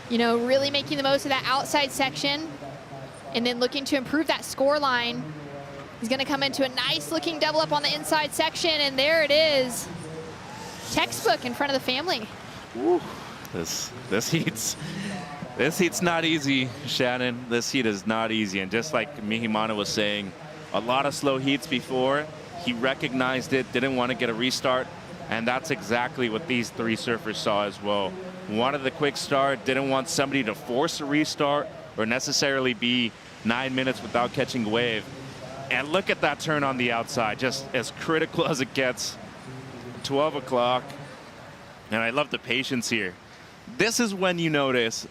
you know, really making the most of that outside section and then looking to improve that score line. He's going to come into a nice looking double up on the inside section, and there it is. Textbook in front of the family. Ooh, this heat's not easy, Shannon. This heat is not easy, and just like Mihimana was saying, a lot of slow heats before. He recognized it, didn't want to get a restart, and that's exactly what these 3 surfers saw as well. Wanted the quick start, didn't want somebody to force a restart or necessarily be 9 minutes without catching a wave. And look at that turn on the outside, just as critical as it gets. 12 o'clock. And I love the patience here. This is when you notice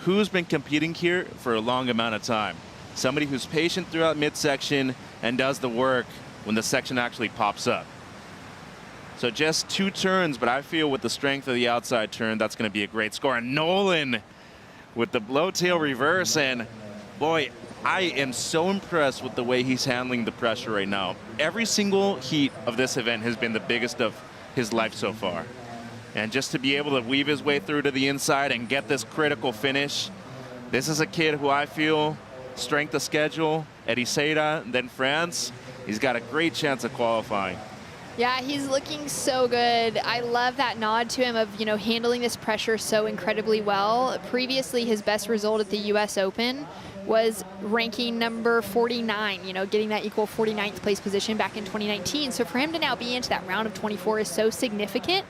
who's been competing here for a long amount of time. Somebody who's patient throughout midsection and does the work when the section actually pops up. So just 2 turns, but I feel with the strength of the outside turn, that's going to be a great score. And Nolan with the blowtail reverse, and boy, I am so impressed with the way he's handling the pressure right now. Every single heat of this event has been the biggest of his life so far. And just to be able to weave his way through to the inside and get this critical finish, this is a kid who I feel, strength of schedule, at Shiseido, then France, he's got a great chance of qualifying. Yeah, he's looking so good. I love that nod to him of, handling this pressure so incredibly well. Previously, his best result at the U.S. Open was ranking number 49, getting that equal 49th place position back in 2019. So for him to now be into that round of 24 is so significant,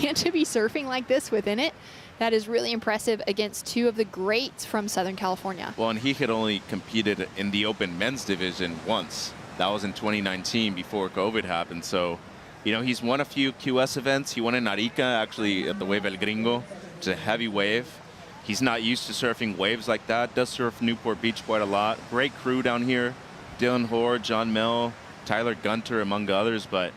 and to be surfing like this within it, that is really impressive against two of the greats from Southern California. Well, and he had only competed in the Open men's division once. That was in 2019 before COVID happened. So, he's won a few QS events. He won in Arica, actually, at the Wave El Gringo. It's a heavy wave. He's not used to surfing waves like that. Does surf Newport Beach quite a lot. Great crew down here. Dylan Hoare, John Mell, Tyler Gunter, among others. But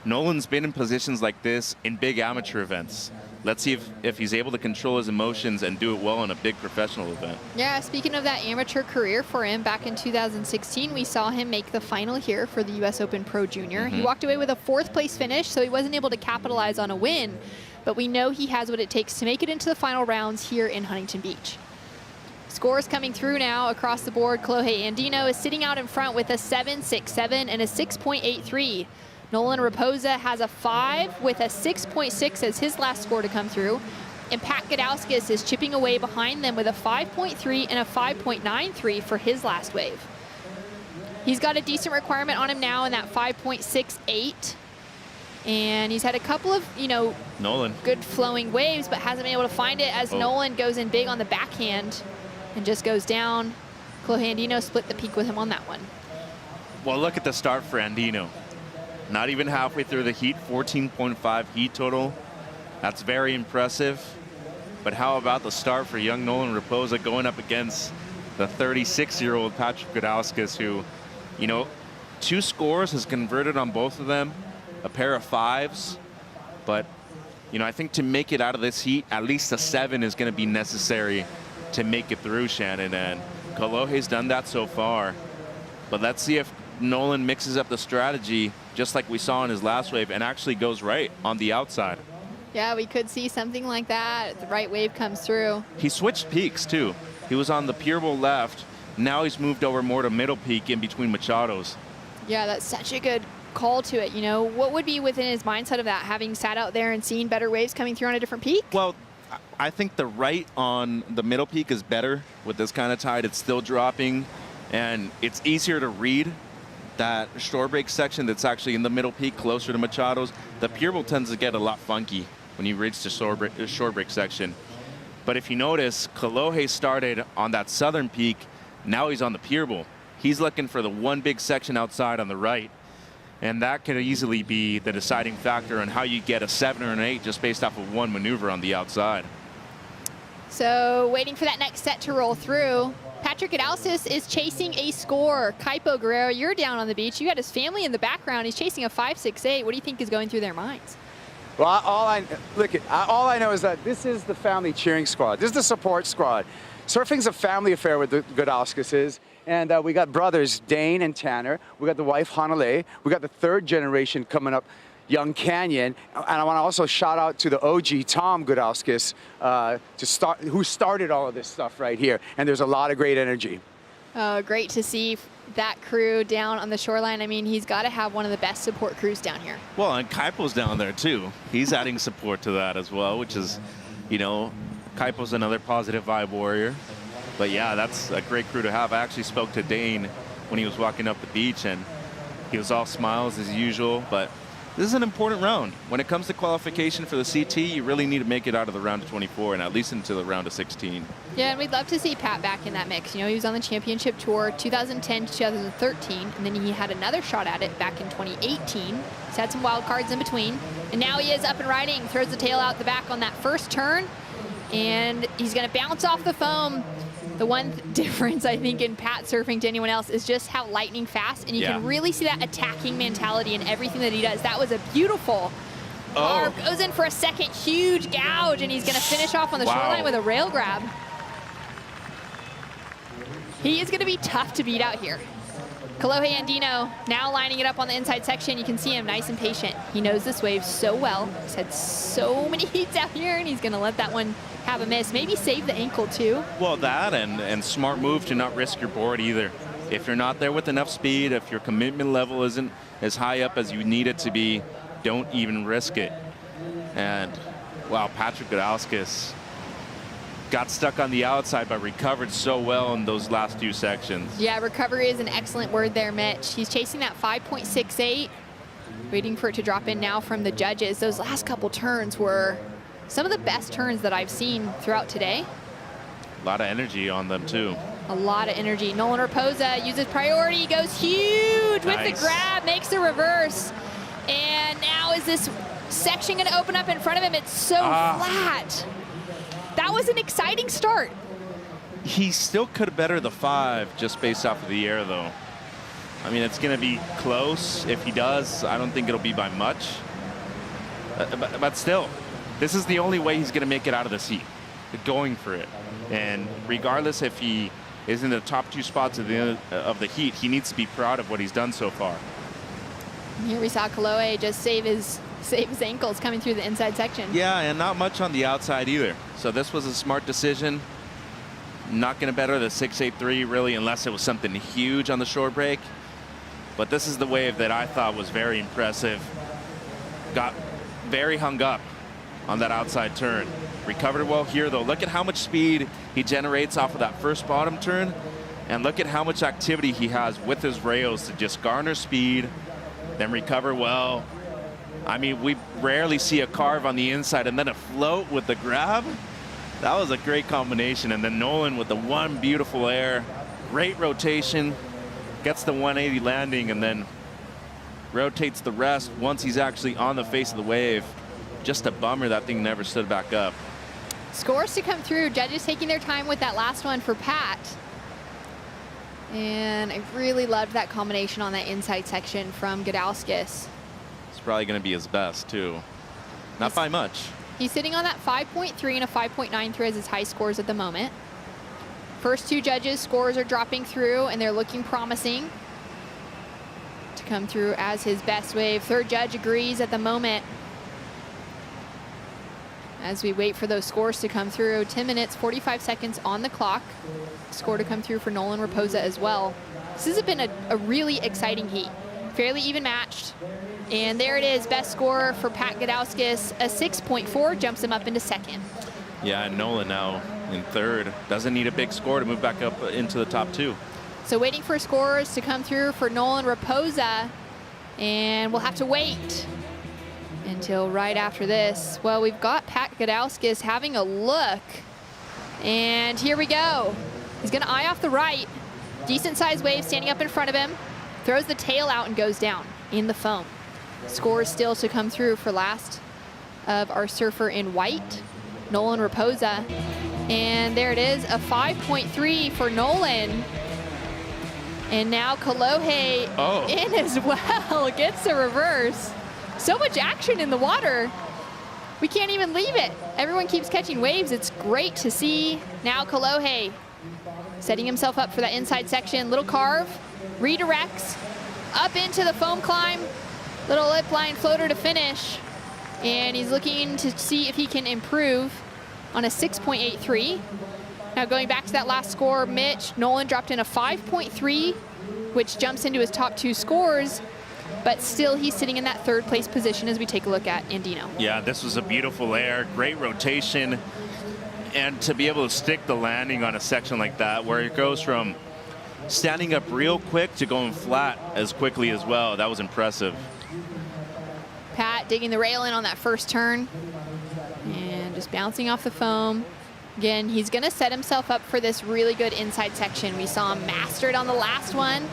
Nolan's been in positions like this in big amateur events. Let's see if he's able to control his emotions and do it well in a big professional event. Yeah, speaking of that amateur career for him, back in 2016, we saw him make the final here for the U.S. Open Pro Junior. He walked away with a 4th place finish, so he wasn't able to capitalize on a win. But we know he has what it takes to make it into the final rounds here in Huntington Beach. Scores coming through now across the board. Clohe Andino is sitting out in front with a 7.67 and a 6.83. Nolan Raposa has a 5 with a 6.6 as his last score to come through. And Pat Gudauskas is chipping away behind them with a 5.3 and a 5.93 for his last wave. He's got a decent requirement on him now in that 5.68. And he's had a couple of, Nolan, good flowing waves, but hasn't been able to find it as Nolan goes in big on the backhand and just goes down. Clohe Andino split the peak with him on that one. Well, look at the start for Andino. Not even halfway through the heat, 14.5 heat total. That's very impressive. But how about the start for young Nolan Raposa going up against the 36-year-old Patrick Gudauskas, who, 2 scores, has converted on both of them, a pair of 5s. But, I think to make it out of this heat, at least a 7 is going to be necessary to make it through, Shannon. And Colohe's done that so far. But let's see if Nolan mixes up the strategy just like we saw in his last wave and actually goes right on the outside. Yeah, we could see something like that if the right wave comes through. He switched peaks too. He was on the pier bowl left. Now he's moved over more to middle peak in between Machados. Yeah, that's such a good call to it. What would be within his mindset of that, having sat out there and seen better waves coming through on a different peak? Well, I think the right on the middle peak is better with this kind of tide. It's still dropping and it's easier to read that shore break section that's actually in the middle peak closer to Machado's. The pier bowl tends to get a lot funky when you reach the shore break section. But if you notice, Colohe started on that southern peak. Now he's on the pier bowl. He's looking for the one big section outside on the right. And that could easily be the deciding factor on how you get a 7 or an 8 just based off of one maneuver on the outside. So waiting for that next set to roll through. Patrick Gudauskas is chasing a score. Kaipo Guerrero, you're down on the beach. You got his family in the background. He's chasing a 5.68. What do you think is going through their minds? Well, all I know is that this is the family cheering squad. This is the support squad. Surfing's a family affair with the Gudauskases. And we got brothers, Dane and Tanner. We got the wife, Hanale. We got the 3rd generation coming up, Young Canyon. And I want to also shout out to the OG, Tom Gudauskas, who started all of this stuff right here. And there's a lot of great energy. Great to see that crew down on the shoreline. I mean, he's got to have one of the best support crews down here. Well, and Kaipo's down there too. He's adding support to that as well, which is, Kaipo's another positive vibe warrior. But yeah, that's a great crew to have. I actually spoke to Dane when he was walking up the beach, and he was all smiles as usual. But this is an important round. When it comes to qualification for the CT, you really need to make it out of the round of 24 and at least into the round of 16. Yeah, and we'd love to see Pat back in that mix. He was on the championship tour 2010 to 2013, and then he had another shot at it back in 2018. He's had some wild cards in between, and now he is up and riding. Throws the tail out the back on that first turn, and he's going to bounce off the foam. The one difference, I think, in Pat surfing to anyone else is just how lightning fast, and you can really see that attacking mentality in everything that he does. That was a beautiful carve. Goes in for a second huge gouge, and he's going to finish off on the shoreline with a rail grab. He is going to be tough to beat out here. Kolohe Andino now lining it up on the inside section. You can see him nice and patient. He knows this wave so well. He's had so many heats out here, and he's going to let that one have a miss. Maybe save the ankle, too. Well, that and smart move to not risk your board either. If you're not there with enough speed, if your commitment level isn't as high up as you need it to be, don't even risk it. And, wow, Patrick Gudauskas got stuck on the outside but recovered so well in those last few sections. Yeah, recovery is an excellent word there, Mitch. He's chasing that 5.68, waiting for it to drop in now from the judges. Those last couple turns were some of the best turns that I've seen throughout today. A lot of energy on them, too. A lot of energy. Nolan Raposa uses priority, goes huge with the grab, makes the reverse. And now is this section going to open up in front of him? It's so flat. That was an exciting start. He still could have bettered the 5 just based off of the air, though. I mean, it's going to be close. If he does, I don't think it'll be by much. But still, this is the only way he's going to make it out of the seat, going for it. And regardless if he is in the top 2 spots at the end of the heat, he needs to be proud of what he's done so far. Here we saw Kolohe just save his ankles coming through the inside section. Yeah, and not much on the outside either. So this was a smart decision. Not going to better the 6.83 really unless it was something huge on the short break. But this is the wave that I thought was very impressive. Got very hung up on that outside turn. Recovered well here though. Look at how much speed he generates off of that first bottom turn. And look at how much activity he has with his rails to just garner speed, then recover well. I mean, we rarely see a carve on the inside and then a float with the grab. That was a great combination. And then Nolan with the one beautiful air, great rotation, gets the 180 landing and then rotates the rest once he's actually on the face of the wave. Just a bummer that thing never stood back up. Scores to come through. Judges taking their time with that last one for Pat. And I really loved that combination on that inside section from Gudauskas. It's probably going to be his best, too. Not by much. He's sitting on that 5.3 and a 5.93 as his high scores at the moment. First 2 judges' scores are dropping through, and they're looking promising to come through as his best wave. Third judge agrees at the moment. As we wait for those scores to come through, 10 minutes, 45 seconds on the clock. Score to come through for Nolan Raposa as well. This has been a really exciting heat. Fairly even matched. And there it is, best score for Pat Gudauskas. A 6.4 jumps him up into second. Yeah, and Nolan now in third. Doesn't need a big score to move back up into the top 2. So waiting for scores to come through for Nolan Raposa. And we'll have to wait until right after this. Well, we've got Pat Gudauskas having a look. And here we go. He's going to eye off the right. Decent sized wave standing up in front of him. Throws the tail out and goes down in the foam. Scores still to come through for last of our surfer in white, Nolan Raposa. And there it is, a 5.3 for Nolan. And now Kolohe in as well, gets a reverse. So much action in the water. We can't even leave it. Everyone keeps catching waves. It's great to see. Now Kolohe setting himself up for that inside section. Little carve, redirects, up into the foam climb. Little lip line floater to finish. And he's looking to see if he can improve on a 6.83. Now going back to that last score, Mitch, Nolan dropped in a 5.3, which jumps into his top 2 scores. But still, he's sitting in that 3rd place position as we take a look at Andino. Yeah, this was a beautiful air, great rotation. And to be able to stick the landing on a section like that, where it goes from standing up real quick to going flat as quickly as well, that was impressive. Pat digging the rail in on that first turn. And just bouncing off the foam. Again, he's going to set himself up for this really good inside section. We saw him master it on the last one.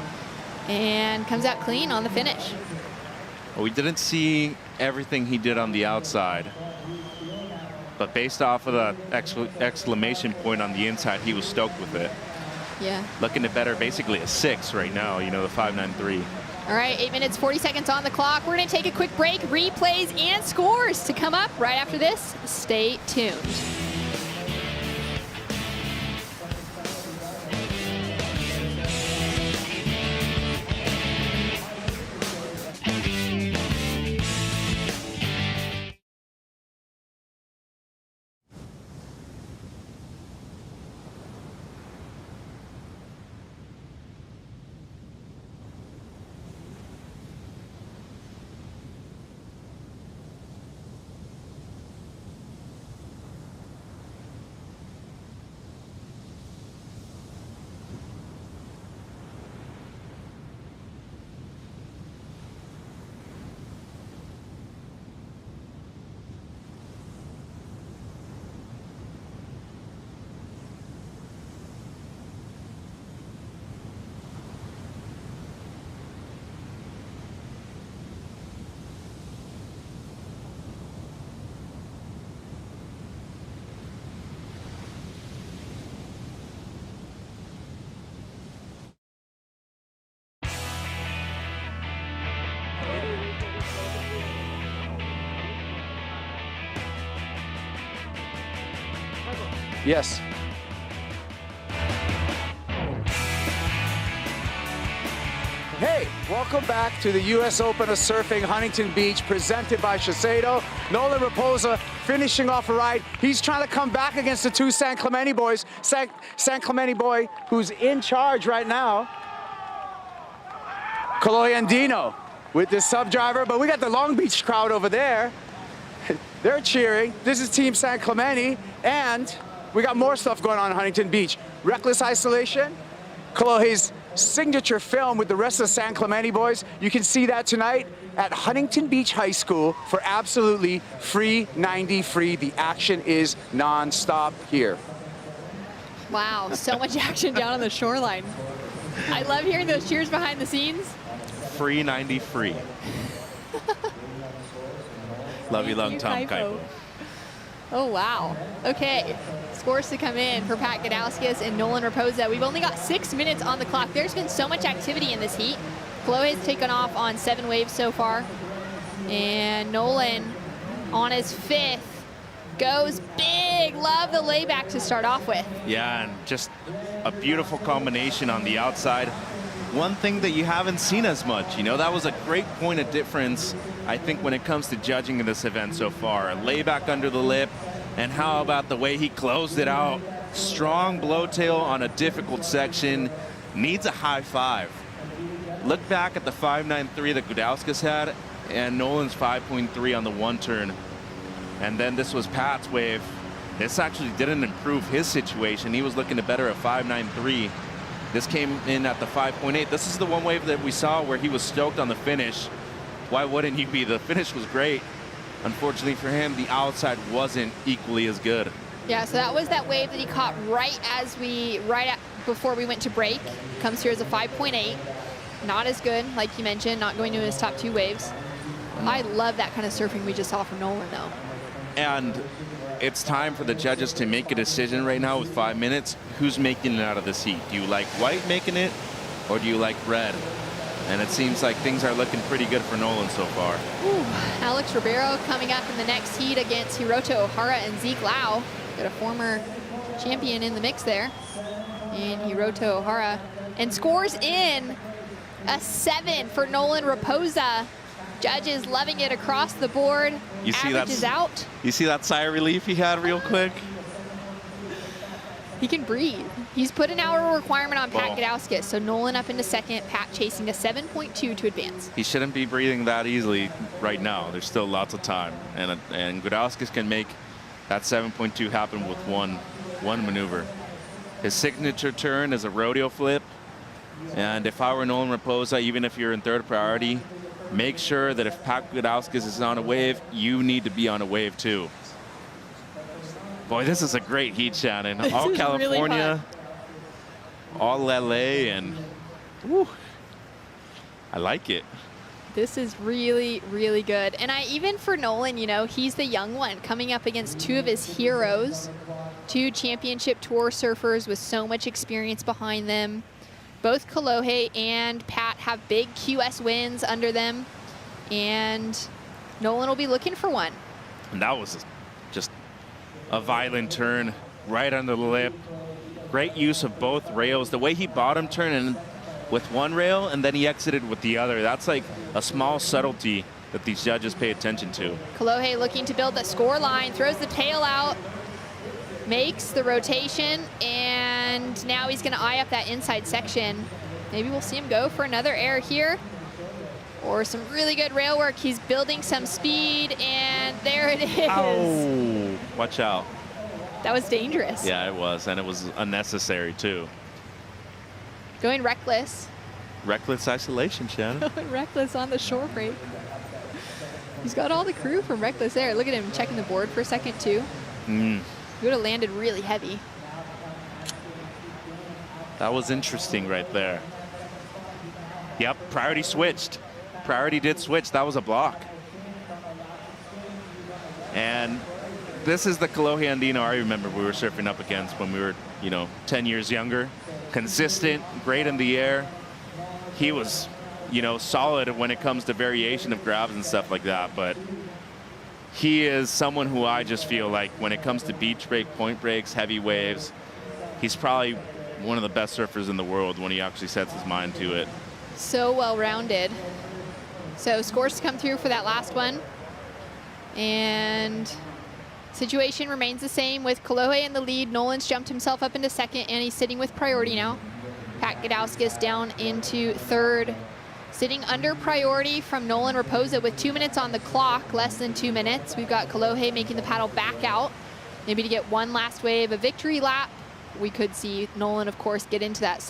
And comes out clean on the finish. Well, we didn't see everything he did on the outside. But based off of the exclamation point on the inside, he was stoked with it. Yeah. Looking to better basically a 6 right now, you know, the 5.93. All right, 8 minutes, 40 seconds on the clock. We're going to take a quick break. Replays and scores to come up right after this. Stay tuned. Yes. Hey, welcome back to the U.S. Open of Surfing Huntington Beach, presented by Shiseido. Nolan Raposa finishing off a ride. He's trying to come back against the two San Clemente boys. San Clemente boy, who's in charge right now, Kolohe Andino, with this sub driver. But we got the Long Beach crowd over there. They're cheering. This is Team San Clemente, and we got more stuff going on in Huntington Beach. Reckless isolation, Kolohe's signature film with the rest of the San Clemente boys. You can see that tonight at Huntington Beach High School for absolutely free, 90 free. The action is non-stop here. Wow, so much action down on the shoreline. I love hearing those cheers behind the scenes. Free 90 free. Love you long time, Kaipo. Oh, wow. Okay, scores to come in for Pat Gudauskas and Nolan Raposa. We've only got 6 minutes on the clock. There's been so much activity in this heat. Kolohe's taken off on 7 waves so far. And Nolan on his 5th goes big. Love the layback to start off with. Yeah, and just a beautiful combination on the outside. One thing that you haven't seen as much, you know, that was a great point of difference, I think, when it comes to judging in this event so far. A layback under the lip, and how about the way he closed it out? Strong blowtail on a difficult section, needs a high 5. Look back at the 5.93 that Gudauskas had, and Nolan's 5.3 on the one turn. And then this was Pat's wave. This actually didn't improve his situation. He was looking to better a 5.93. This came in at the 5.8. This is the one wave that we saw where he was stoked on the finish. Why wouldn't you be? The finish was great. Unfortunately for him, the outside wasn't equally as good. Yeah, so that was that wave that he caught before we went to break. Comes here as a 5.8. Not as good, like you mentioned, not going to his top 2 waves. I love that kind of surfing we just saw from Nolan, though. And it's time for the judges to make a decision right now with 5 minutes. Who's making it out of this heat? Do you like white making it, or do you like red? And it seems like things are looking pretty good for Nolan so far. Ooh, Alex Ribeiro coming up in the next heat against Hiroto Ohara and Zeke Lau. Got a former champion in the mix there. And Hiroto Ohara. And scores in a 7 for Nolan Raposa. Judges loving it across the board. You see Averages out. You see that sigh of relief he had real quick? He can breathe. He's put an hour requirement on Pat Gudauskas, so Nolan up into 2nd, Pat chasing a 7.2 to advance. He shouldn't be breathing that easily right now. There's still lots of time, and Gudauskas can make that 7.2 happen with one maneuver. His signature turn is a rodeo flip, and if I were Nolan Raposa, even if you're in 3rd priority, make sure that if Pat Gudauskas is on a wave, you need to be on a wave too. Boy, this is a great heat, Shannon. All California, really all LA, and whew, I like it. This is really, really good. And even for Nolan, you know, he's the young one coming up against 2 of his heroes, 2 championship tour surfers with so much experience behind them. Both Kolohe and Pat have big QS wins under them, and Nolan will be looking for one. And that was just a violent turn right under the lip. Great use of both rails. The way he bottom turned with one rail and then he exited with the other. That's like a small subtlety that these judges pay attention to. Kolohe looking to build the score line, throws the tail out, makes the rotation, and now he's going to eye up that inside section. Maybe we'll see him go for another air here, or some really good rail work. He's building some speed, and there it is. Ow. Watch out. That was dangerous. Yeah, it was, and it was unnecessary too. Going reckless. Reckless isolation, Shannon. Going reckless on the shore break. He's got all the crew from Reckless there. Look at him checking the board for a second too. He would have landed really heavy. That was interesting right there. Yep, priority switched. Priority did switch. That was a block. And this is the Kolohe Andino I remember we were surfing up against when we were, 10 years younger. Consistent, great in the air. He was, solid when it comes to variation of grabs and stuff like that. But he is someone who I just feel like when it comes to beach break, point breaks, heavy waves, he's probably one of the best surfers in the world when he actually sets his mind to it. So well-rounded. So scores to come through for that last one. And situation remains the same with Kolohe in the lead. Nolan's jumped himself up into second, and he's sitting with priority now. Pat Gadauskas down into third. Sitting under priority from Nolan Raposa with 2 minutes on the clock, less than 2 minutes. We've got Kolohe making the paddle back out, maybe to get one last wave, a victory lap. We could see Nolan, of course, get into that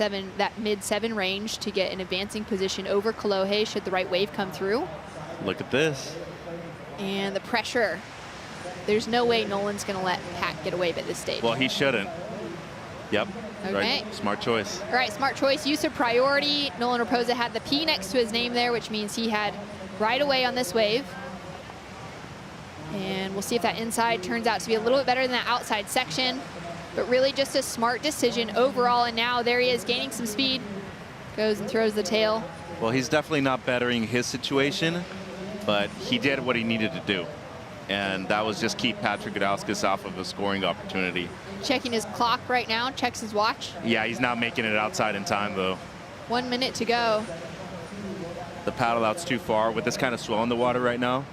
mid-7 range to get an advancing position over Kolohe should the right wave come through. Look at this. And the pressure. There's no way Nolan's going to let Pat get a wave at this stage. Well, he shouldn't. Yep. Okay. Right. Smart choice. All right, smart choice. Use of priority. Nolan Raposa had the P next to his name there, which means he had right away on this wave. And we'll see if that inside turns out to be a little bit better than that outside section. But really just a smart decision overall. And now there he is gaining some speed. Goes and throws the tail. Well, he's definitely not bettering his situation, but he did what he needed to do. And that was just keep Patrick Gadauskas off of a scoring opportunity. Checking his clock right now, checks his watch. Yeah, he's not making it outside in time, though. 1 minute to go. The paddle out's too far. With this kind of swell in the water right now,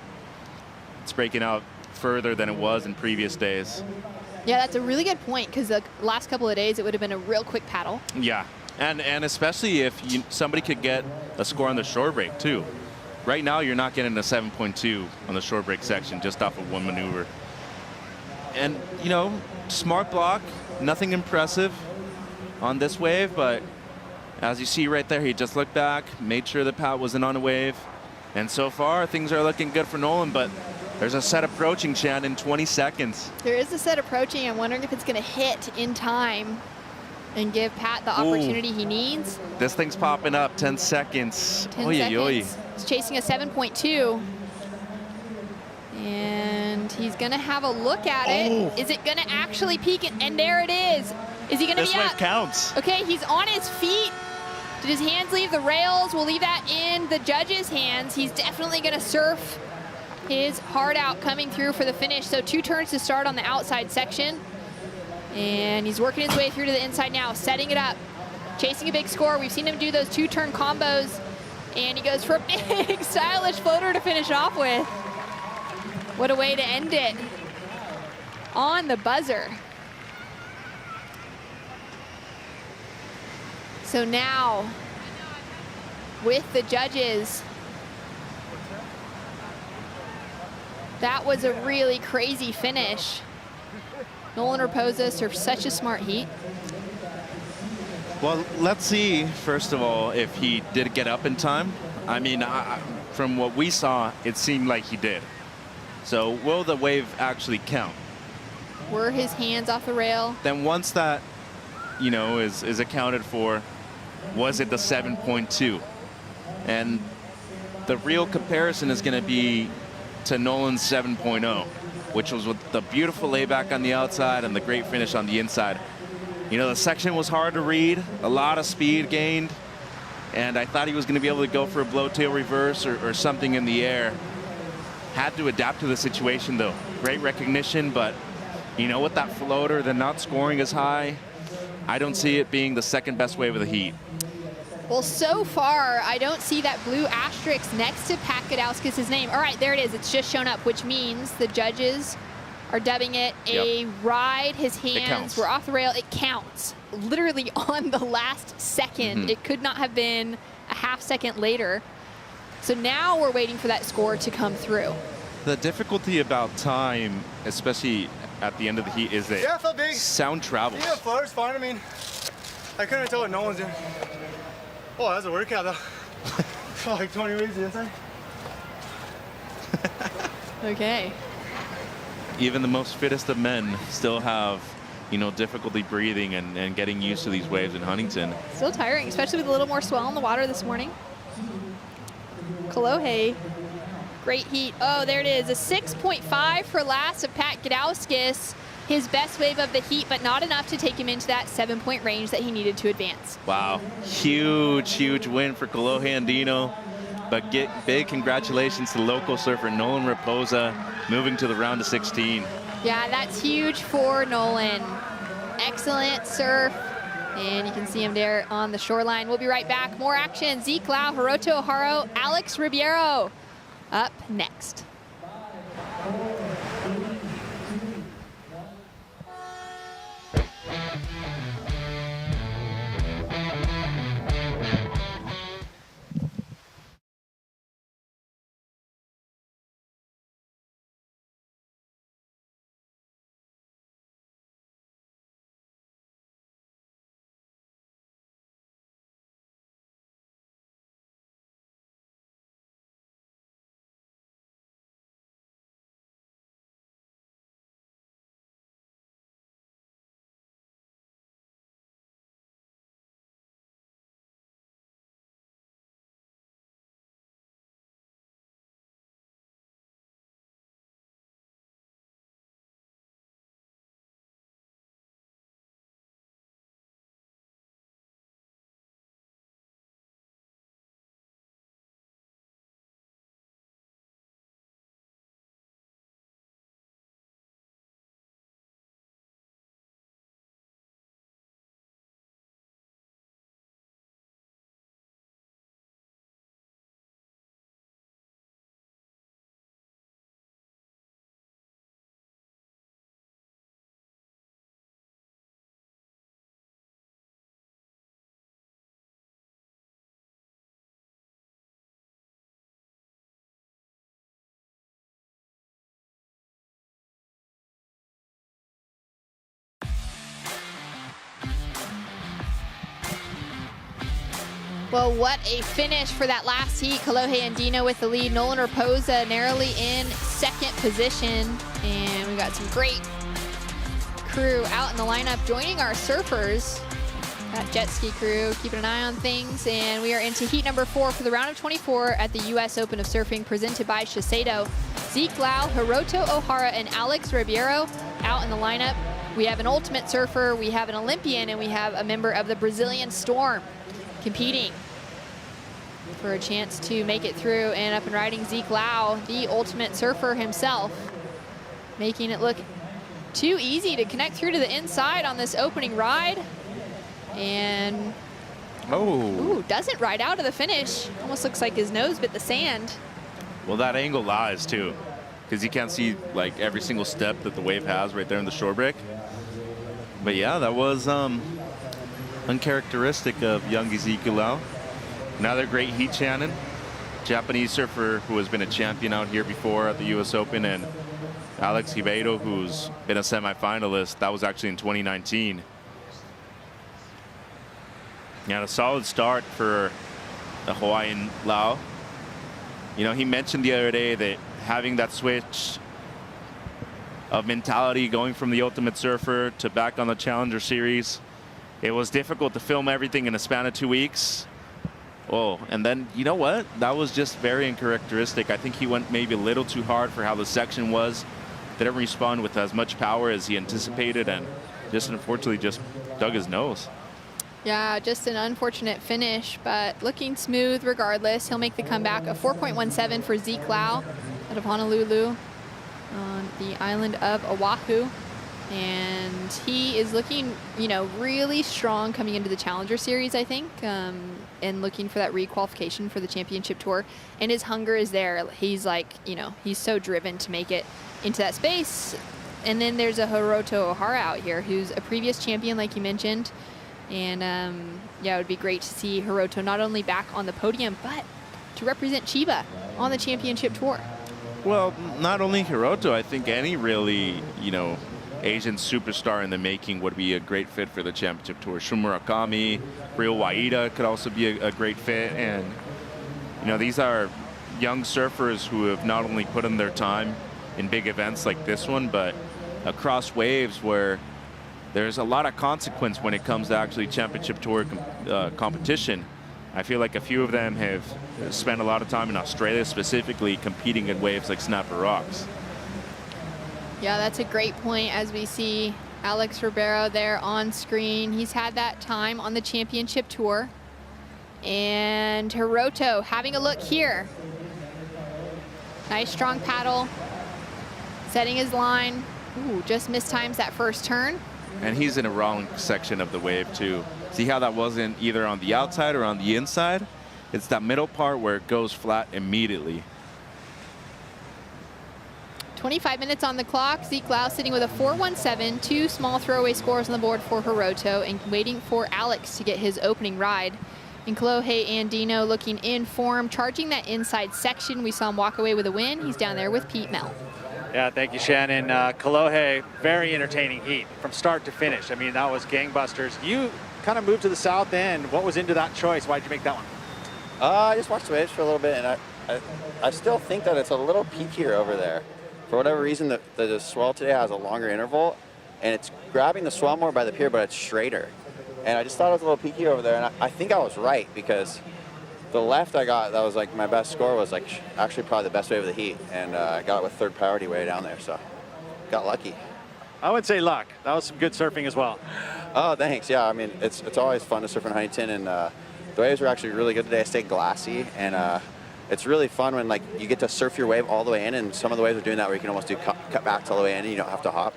it's breaking out further than it was in previous days. Yeah, that's a really good point, because the last couple of days it would have been a real quick paddle. Yeah, and especially if somebody could get a score on the shore break, too. Right now, you're not getting a 7.2 on the shore break section just off of one maneuver. And, you know, smart block, nothing impressive on this wave, but as you see right there, he just looked back, made sure the Pat wasn't on a wave. And so far, things are looking good for Nolan, but there's a set approaching, Shan, in 20 seconds. There is a set approaching. I'm wondering if it's going to hit in time and give Pat the opportunity he needs. This thing's popping up, 10 seconds. 10 seconds. He's chasing a 7.2. And he's going to have a look at it. Is it going to actually peak? And there it is. Is he going to be up? This wave counts. Okay, he's on his feet. Did his hands leave the rails? We'll leave that in the judge's hands. He's definitely going to surf his heart out coming through for the finish. So 2 turns to start on the outside section. And he's working his way through to the inside now, setting it up, chasing a big score. We've seen him do those 2-turn combos. And he goes for a big stylish floater to finish off with. What a way to end it on the buzzer. So now, with the judges, that was a really crazy finish. Nolan Raposa surfed such a smart heat. Well, let's see, first of all, if he did get up in time. I mean, from what we saw, it seemed like he did. So will the wave actually count? Were his hands off the rail? Then once that, you know, is accounted for, was it the 7.2? And the real comparison is going to be to Nolan's 7.0, which was with the beautiful layback on the outside and the great finish on the inside. You know, the section was hard to read, a lot of speed gained, and I thought he was going to be able to go for a blowtail reverse or something in the air. Had to adapt to the situation, though. Great recognition, but you know, with that floater, the not scoring as high, I don't see it being the second best wave of the heat. Well, so far, I don't see that blue asterisk next to Pat Gadauskas' name. All right, there it is. It's just shown up, which means the judges are dubbing it a ride. His hands were off the rail. It counts literally on the last second. It could not have been a half second later. So now we're waiting for that score to come through. The difficulty about time, especially at the end of the heat, is that sound travels. Yeah, floater's fine. I mean, I couldn't tell what Nolan's doing. Oh, that was a workout though. Like 20 waves inside. Okay. Even the most fittest of men still have, you know, difficulty breathing and getting used to these waves in Huntington. Still tiring, especially with a little more swell in the water this morning. Kolohe, great heat. Oh, there it is, a 6.5 for last of Pat Gadauskas. His best wave of the heat, but not enough to take him into that 7-point range that he needed to advance. Wow, huge, huge win for Kolohe Andino. But big congratulations to local surfer Nolan Raposa moving to the round of 16. Yeah, that's huge for Nolan. Excellent surf. And you can see him there on the shoreline. We'll be right back. More action. Zeke Lau, Hiroto Ohara, Alex Ribeiro up next. Well, what a finish for that last heat. Kalohe Andino with the lead. Nolan Raposa narrowly in second position. And we got some great crew out in the lineup joining our surfers. That jet ski crew keeping an eye on things. And we are into heat number 4 for the round of 24 at the U.S. Open of Surfing presented by Shiseido. Zeke Lau, Hiroto Ohara, and Alex Ribeiro out in the lineup. We have an ultimate surfer, we have an Olympian, and we have a member of the Brazilian Storm competing for a chance to make it through. And up and riding Zeke Lau, the ultimate surfer himself, making it look too easy to connect through to the inside on this opening ride. And ooh, doesn't ride out of the finish. Almost looks like his nose bit the sand. Well, that angle lies too, because you can't see like every single step that the wave has right there in the shore break. But yeah, that was uncharacteristic of young Ezekiel Lau. Another great heat, Shannon. Japanese surfer who has been a champion out here before at the U.S. Open, and Alex Ribeiro, who's been a semifinalist. That was actually in 2019. Yeah, a solid start for the Hawaiian Lau. You know, he mentioned the other day that having that switch of mentality going from the Ultimate Surfer to back on the Challenger Series, it was difficult to film everything in a span of 2 weeks. Oh, and then, you know what? That was just very uncharacteristic. I think he went maybe a little too hard for how the section was. Didn't respond with as much power as he anticipated, and just unfortunately just dug his nose. Yeah, just an unfortunate finish, but looking smooth regardless. He'll make the comeback. A 4.17 for Zeke Lau out of Honolulu on the island of Oahu. And he is looking, you know, really strong coming into the Challenger Series, I think, and looking for that re-qualification for the championship tour. And his hunger is there. He's like, you know, he's so driven to make it into that space. And then there's a Hiroto Ohara out here who's a previous champion, like you mentioned. And yeah, it would be great to see Hiroto not only back on the podium, but to represent Chiba on the championship tour. Well, not only Hiroto, I think any really, you know, Asian superstar in the making would be a great fit for the championship tour. Shun Murakami, Ryo Waida could also be a great fit. And, you know, these are young surfers who have not only put in their time in big events like this one, but across waves where there's a lot of consequence when it comes to actually championship tour competition. I feel like a few of them have spent a lot of time in Australia specifically competing in waves like Snapper Rocks. Yeah, that's a great point as we see Alex Ribeiro there on screen. He's had that time on the championship tour. And Hiroto having a look here. Nice strong paddle, setting his line. Ooh, just mistimes that first turn. And he's in a wrong section of the wave too. See how that wasn't either on the outside or on the inside? It's that middle part where it goes flat immediately. 25 minutes on the clock. Zeke Lau sitting with a 4.17, 2 small throwaway scores on the board for Hiroto, and waiting for Alex to get his opening ride. And Kolohe Andino looking in form, charging that inside section. We saw him walk away with a win. He's down there with Pete Mel. Yeah, thank you, Shannon. Kolohe, very entertaining heat from start to finish. I mean, that was gangbusters. You kind of moved to the south end. What was into that choice? Why'd you make that one? I just watched the waves for a little bit, and I still think that it's a little peakier over there. For whatever reason, the swell today has a longer interval, and it's grabbing the swell more by the pier, but it's straighter. And I just thought it was a little peaky over there, and I think I was right, because the left I got, that was like my best score, was like actually probably the best wave of the heat, and I got it with third priority way down there, so got lucky. I would say luck. That was some good surfing as well. Oh, thanks. Yeah, I mean, it's always fun to surf in Huntington, and the waves were actually really good today. I stayed glassy, and it's really fun when like you get to surf your wave all the way in, and some of the waves are doing that where you can almost do cutbacks all the way in, and you don't have to hop.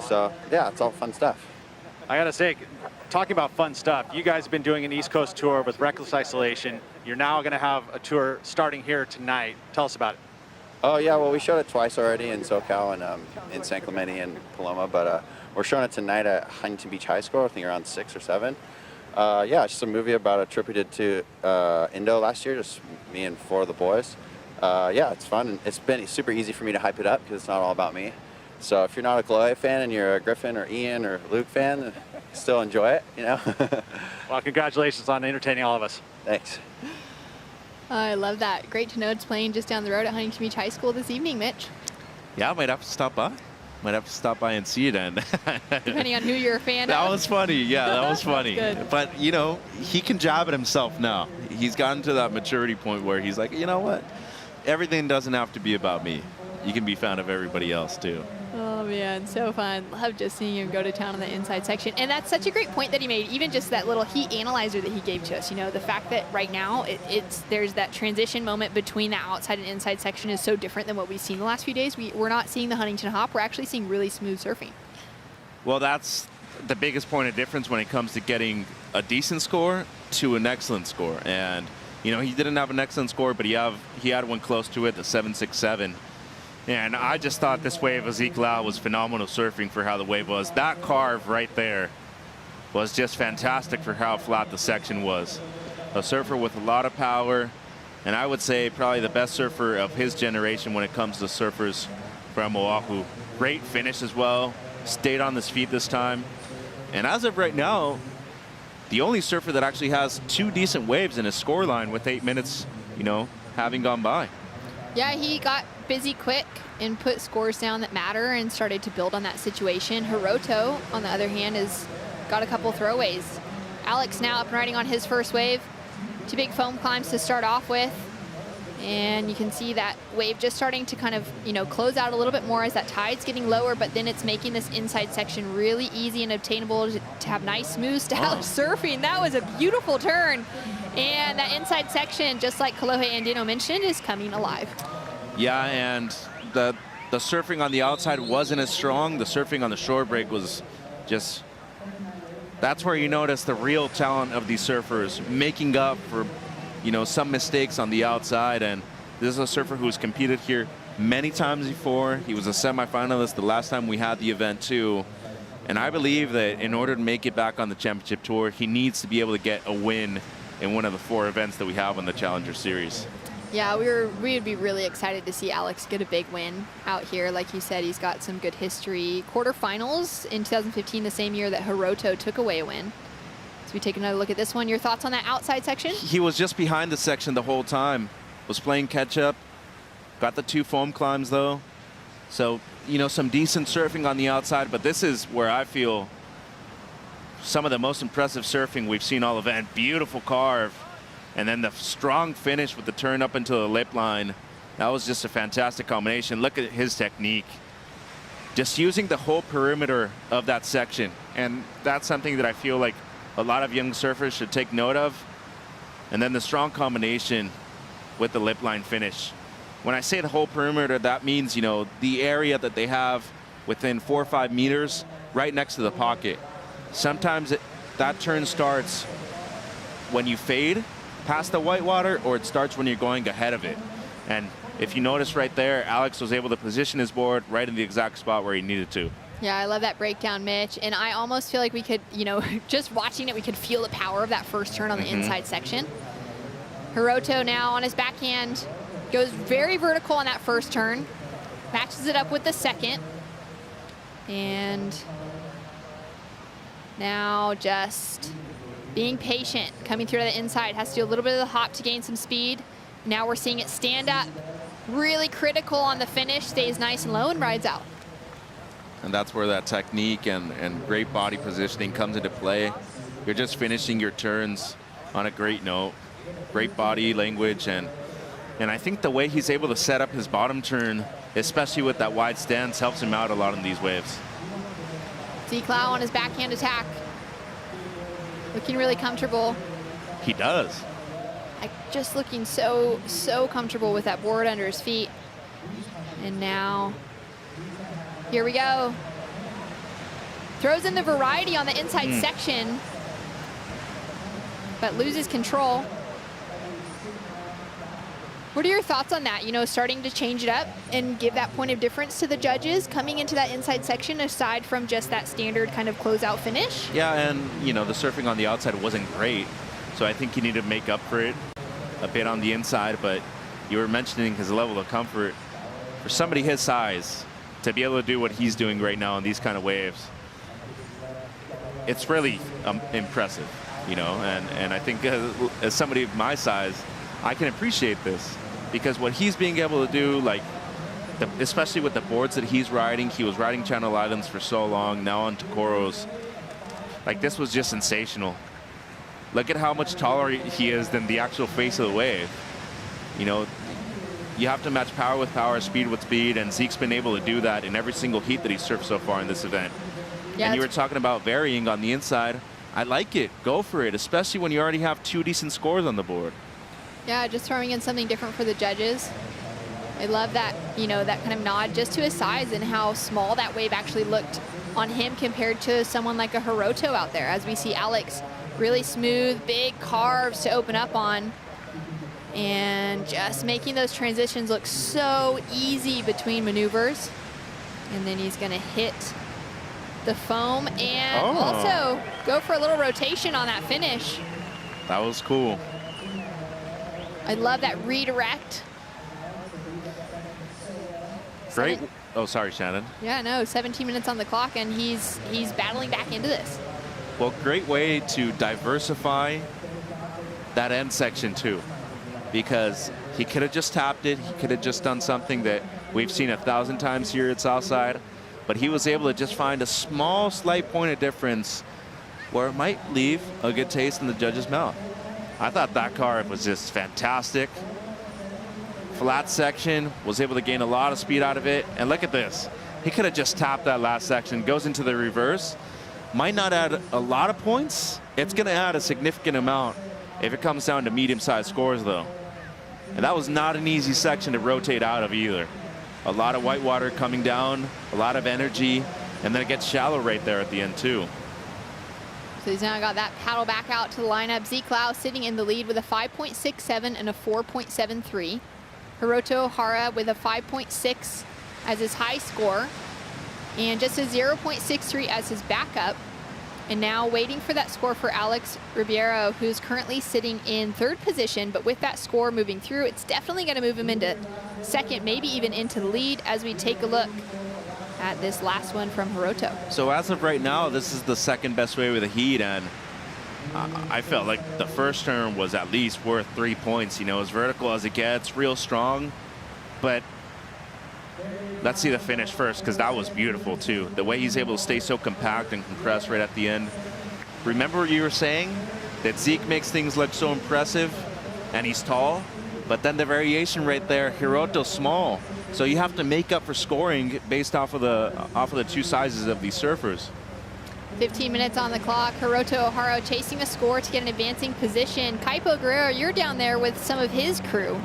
So yeah, it's all fun stuff. I gotta say, talking about fun stuff, you guys have been doing an East Coast tour with Reckless Isolation. You're now gonna have a tour starting here tonight. Tell us about it. Oh yeah, well we showed it twice already in SoCal and in San Clemente and Paloma, but we're showing it tonight at Huntington Beach High School, I think around 6 or 7. Yeah, it's just a movie about a trip we did to Indo last year, just me and 4 of the boys. Yeah, it's fun, and it's been super easy for me to hype it up because it's not all about me. So if you're not a Chloe fan and you're a Griffin or Ian or Luke fan, still enjoy it, you know? Well, congratulations on entertaining all of us. Thanks. I love that. Great to know it's playing just down the road at Huntington Beach High School this evening, Mitch. Yeah, I might have to stop by. Might have to stop by and see it. And depending on who you're a fan that of. was funny. Yeah, that was funny. Good. But, you know, he can jab at himself now. He's gotten to that maturity point where he's like, you know what? Everything doesn't have to be about me. You can be a fan of everybody else, too. Oh, man, so fun. Love just seeing him go to town on the inside section. And that's such a great point that he made, even just that little heat analyzer that he gave to us. You know, the fact that right now there's that transition moment between the outside and inside section is so different than what we've seen the last few days. We're not seeing the Huntington hop. We're actually seeing really smooth surfing. Well, that's the biggest point of difference when it comes to getting a decent score to an excellent score. And, you know, he didn't have an excellent score, but he had one close to it, the 7.67. And I just thought this wave of Ezekiel was phenomenal surfing for how the wave was. That carve right there was just fantastic for how flat the section was. A surfer with a lot of power, and I would say probably the best surfer of his generation when it comes to surfers from Oahu. Great finish as well, stayed on his feet this time. And as of right now, the only surfer that actually has 2 decent waves in his score line with 8 minutes, you know, having gone by. Yeah, he got busy quick and put scores down that matter and started to build on that situation. Hiroto, on the other hand, has got a couple throwaways. Alex now up and riding on his first wave. 2 big foam climbs to start off with. And you can see that wave just starting to kind of, you know, close out a little bit more as that tide's getting lower, but then it's making this inside section really easy and obtainable to have nice, smooth style surfing. That was a beautiful turn. And that inside section, just like Kolohe Andino mentioned, is coming alive. Yeah, and the surfing on the outside wasn't as strong. The surfing on the shore break was just, that's where you notice the real talent of these surfers, making up for, you know, some mistakes on the outside. And this is a surfer who's competed here many times before. He was a semifinalist the last time we had the event too. And I believe that in order to make it back on the championship tour, he needs to be able to get a win in one of the 4 events that we have on the Challenger Series. Yeah, we would be really excited to see Alex get a big win out here. Like you said, he's got some good history. Quarterfinals in 2015, the same year that Hiroto took away a win. So we take another look at this one. Your thoughts on that outside section? He was just behind the section the whole time. Was playing catch up. Got the 2 foam climbs though. So, you know, some decent surfing on the outside, but this is where I feel some of the most impressive surfing we've seen all event. Beautiful carve. And then the strong finish with the turn up into the lip line. That was just a fantastic combination. Look at his technique. Just using the whole perimeter of that section. And that's something that I feel like a lot of young surfers should take note of. And then the strong combination with the lip line finish. When I say the whole perimeter, that means, you know, the area that they have within 4 or 5 meters right next to the pocket. Sometimes that turn starts when you fade past the whitewater, or it starts when you're going ahead of it. And if you notice right there, Alex was able to position his board right in the exact spot where he needed to. Yeah, I love that breakdown, Mitch. And I almost feel like we could, you know, just watching it, we could feel the power of that first turn on the inside section. Hiroto now on his backhand goes very vertical on that first turn, matches it up with the second. And now just being patient, coming through to the inside, has to do a little bit of the hop to gain some speed. Now we're seeing it stand up, really critical on the finish, stays nice and low and rides out. And that's where that technique and great body positioning comes into play. You're just finishing your turns on a great note, great body language, and I think the way he's able to set up his bottom turn, especially with that wide stance, helps him out a lot in these waves. Ezekiel on his backhand attack, looking really comfortable. He does. Like just looking so comfortable with that board under his feet. And now, here we go. Throws in the variety on the inside section, but loses control. What are your thoughts on that? You know, starting to change it up and give that point of difference to the judges coming into that inside section, aside from just that standard kind of closeout finish? Yeah, and you know, the surfing on the outside wasn't great, so I think you need to make up for it a bit on the inside. But you were mentioning his level of comfort. For somebody his size to be able to do what he's doing right now in these kind of waves, it's really impressive, you know. And I think as somebody of my size, I can appreciate this, because what he's being able to do, like, especially with the boards that he's riding, he was riding Channel Islands for so long, now on Tokoros. Like, this was just sensational. Look at how much taller he is than the actual face of the wave. You know, you have to match power with power, speed with speed, and Zeke's been able to do that in every single heat that he's surfed so far in this event. Yeah, and you were talking about varying on the inside. I like it. Go for it, especially when you already have 2 decent scores on the board. Yeah, just throwing in something different for the judges. I love that, you know, that kind of nod just to his size and how small that wave actually looked on him compared to someone like a Hiroto out there. As we see Alex, really smooth, big carves to open up on, and just making those transitions look so easy between maneuvers. And then he's gonna hit the foam and also go for a little rotation on that finish. That was cool. I love that redirect. Great. Oh, sorry, Shannon. Yeah, no, 17 minutes on the clock, and he's battling back into this. Well, great way to diversify that end section too, because he could have just tapped it. He could have just done something that we've seen 1,000 times here at Southside, but he was able to just find a small, slight point of difference where it might leave a good taste in the judge's mouth. I thought that carve was just fantastic. Flat section, was able to gain a lot of speed out of it. And look at this. He could have just tapped that last section, goes into the reverse. Might not add a lot of points. It's going to add a significant amount if it comes down to medium-sized scores, though. And that was not an easy section to rotate out of either. A lot of whitewater coming down, a lot of energy, and then it gets shallow right there at the end, too. So he's now got that paddle back out to the lineup. Ezekiel sitting in the lead with a 5.67 and a 4.73. Hiroto Ohara with a 5.6 as his high score, and just a 0.63 as his backup. And now waiting for that score for Alex Ribeiro, who's currently sitting in 3rd position, but with that score moving through, it's definitely going to move him into 2nd, maybe even into the lead, as we take a look at this last one from Hiroto. So as of right now, this is the 2nd best wave of the heat, and I felt like the first turn was at least worth 3 points. You know, as vertical as it gets, real strong. But let's see the finish first, because that was beautiful too. The way he's able to stay so compact and compressed right at the end. Remember what you were saying? That Zeke makes things look so impressive, and he's tall. But then the variation right there, Hiroto's small. So you have to make up for scoring based off of the 2 sizes of these surfers. 15 minutes on the clock. Hiroto Ohara chasing a score to get an advancing position. Kaipo Guerrero, you're down there with some of his crew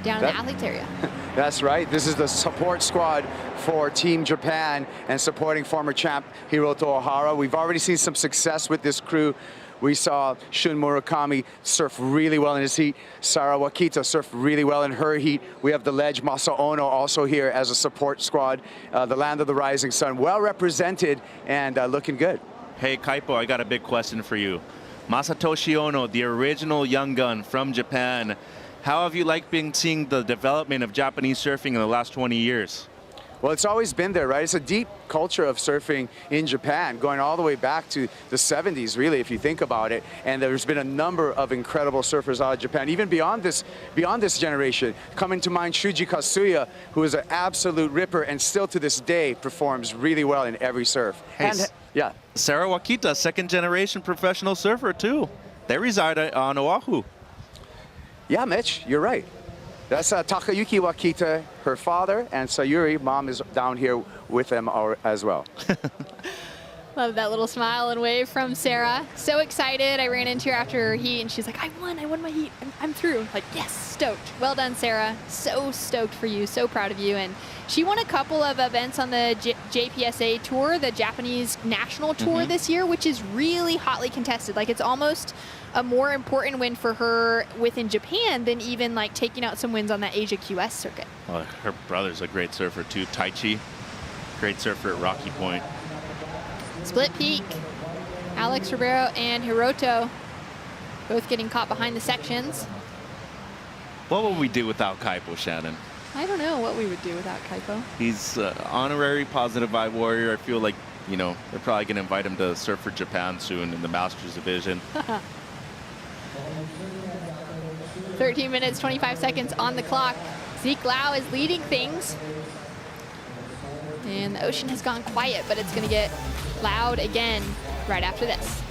down in the athletes area. That's right. This is the support squad for Team Japan and supporting former champ Hiroto Ohara. We've already seen some success with this crew. We saw Shun Murakami surf really well in his heat. Sara Wakita surf really well in her heat. We have the ledge Masa Ono also here as a support squad. The land of the rising sun, well represented and looking good. Hey, Kaipo, I got a big question for you. Masatoshi Ono, the original young gun from Japan. How have you liked seeing the development of Japanese surfing in the last 20 years? Well, it's always been there, right? It's a deep culture of surfing in Japan, going all the way back to the 70s, really, if you think about it. And there's been a number of incredible surfers out of Japan, even beyond this generation. Coming to mind, Shuji Kasuya, who is an absolute ripper and still to this day performs really well in every surf. Hey, and, yeah. Sara Wakita, second-generation professional surfer, too. They reside on Oahu. Yeah, Mitch, you're right. That's Takayuki Wakita, her father, and Sayuri, mom, is down here with them as well. Love that little smile and wave from Sarah. So excited. I ran into her after her heat, and she's like, I won my heat. I'm through. Like, yes, stoked. Well done, Sarah. So stoked for you. So proud of you. And she won a couple of events on the JPSA tour, the Japanese national tour this year, which is really hotly contested. Like, it's almost a more important win for her within Japan than even like taking out some wins on that Asia QS circuit. Well, her brother's a great surfer too, Taichi. Great surfer at Rocky Point. Split peak. Alex Ribeiro and Hiroto both getting caught behind the sections. What would we do without Kaipo, Shannon? I don't know what we would do without Kaipo. He's honorary positive vibe warrior. I feel like, you know, they're probably going to invite him to surf for Japan soon in the Masters division. 13 minutes, 25 seconds on the clock. Zeke Lau is leading things. And the ocean has gone quiet, but it's going to get loud again right after this.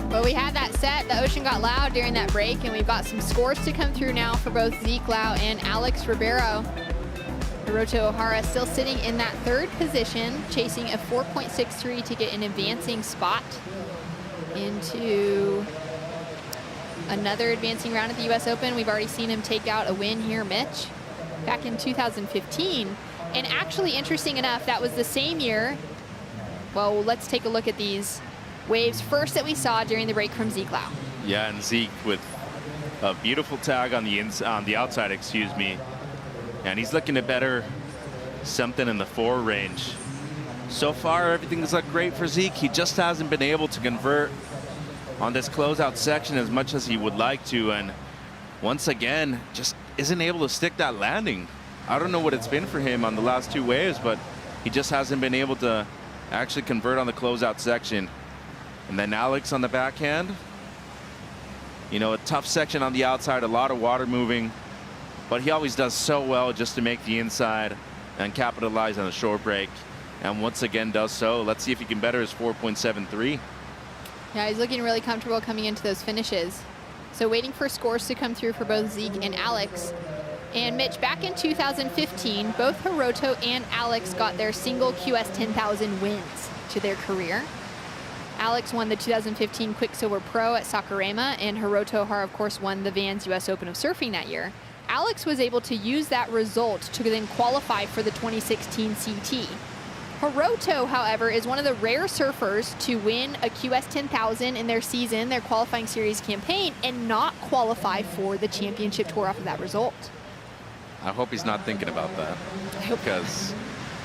Well, we had that set. The ocean got loud during that break, and we've got some scores to come through now for both Zeke Lau and Alex Ribeiro. Hiroto Ohara still sitting in that third position, chasing a 4.63 to get an advancing spot into another advancing round at the US Open. We've already seen him take out a win here, Mitch, back in 2015. And actually, interesting enough, that was the same year. Well, let's take a look at these waves first that we saw during the break from Zeke Lau. Yeah, and Zeke with a beautiful tag on the outside, excuse me. And he's looking to better something in the 4 range. So far, everything's looked great for Zeke. He just hasn't been able to convert on this closeout section as much as he would like to. And once again, just isn't able to stick that landing. I don't know what it's been for him on the last 2 waves, but he just hasn't been able to actually convert on the closeout section. And then Alex on the backhand. You know, a tough section on the outside, a lot of water moving, but he always does so well just to make the inside and capitalize on the short break. And once again does so. Let's see if he can better his 4.73. Yeah, he's looking really comfortable coming into those finishes. So waiting for scores to come through for both Zeke and Alex. And Mitch, back in 2015, both Hiroto and Alex got their single QS 10,000 wins to their career. Alex won the 2015 Quicksilver Pro at Sakurama, and Hiroto Ohara, of course, won the Vans US Open of Surfing that year. Alex was able to use that result to then qualify for the 2016 CT. Hiroto, however, is one of the rare surfers to win a QS 10,000 in their season, their qualifying series campaign, and not qualify for the championship tour off of that result. I hope he's not thinking about that. Because,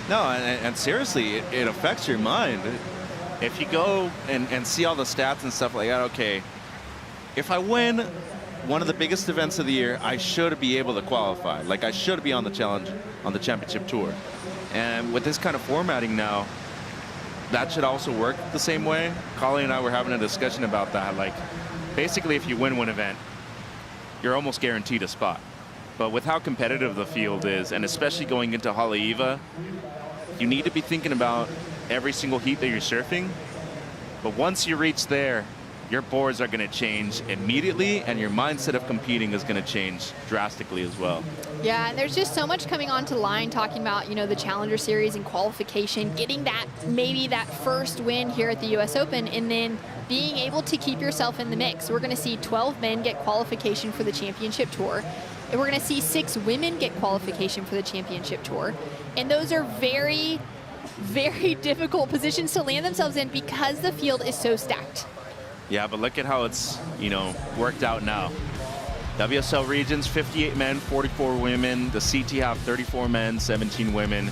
no, and seriously, it affects your mind. If you go and see all the stats and stuff like that, okay, if I win one of the biggest events of the year, I should be able to qualify. Like, I should be on the challenge, on the championship tour. And with this kind of formatting now, that should also work the same way. Colleen and I were having a discussion about that. Like, basically, if you win one event, you're almost guaranteed a spot. But with how competitive the field is, and especially going into Haleiwa, you need to be thinking about every single heat that you're surfing. But once you reach there, your boards are going to change immediately, and your mindset of competing is going to change drastically as well. Yeah, and there's just so much coming onto the line, talking about, you know, the Challenger Series and qualification, getting that, maybe that first win here at the US Open, and then being able to keep yourself in the mix. We're going to see 12 men get qualification for the championship tour, and we're going to see 6 women get qualification for the championship tour. And those are very, very difficult positions to land themselves in because the field is so stacked. Yeah, but look at how it's, you know, worked out now. WSL regions, 58 men, 44 women. The CT have 34 men, 17 women.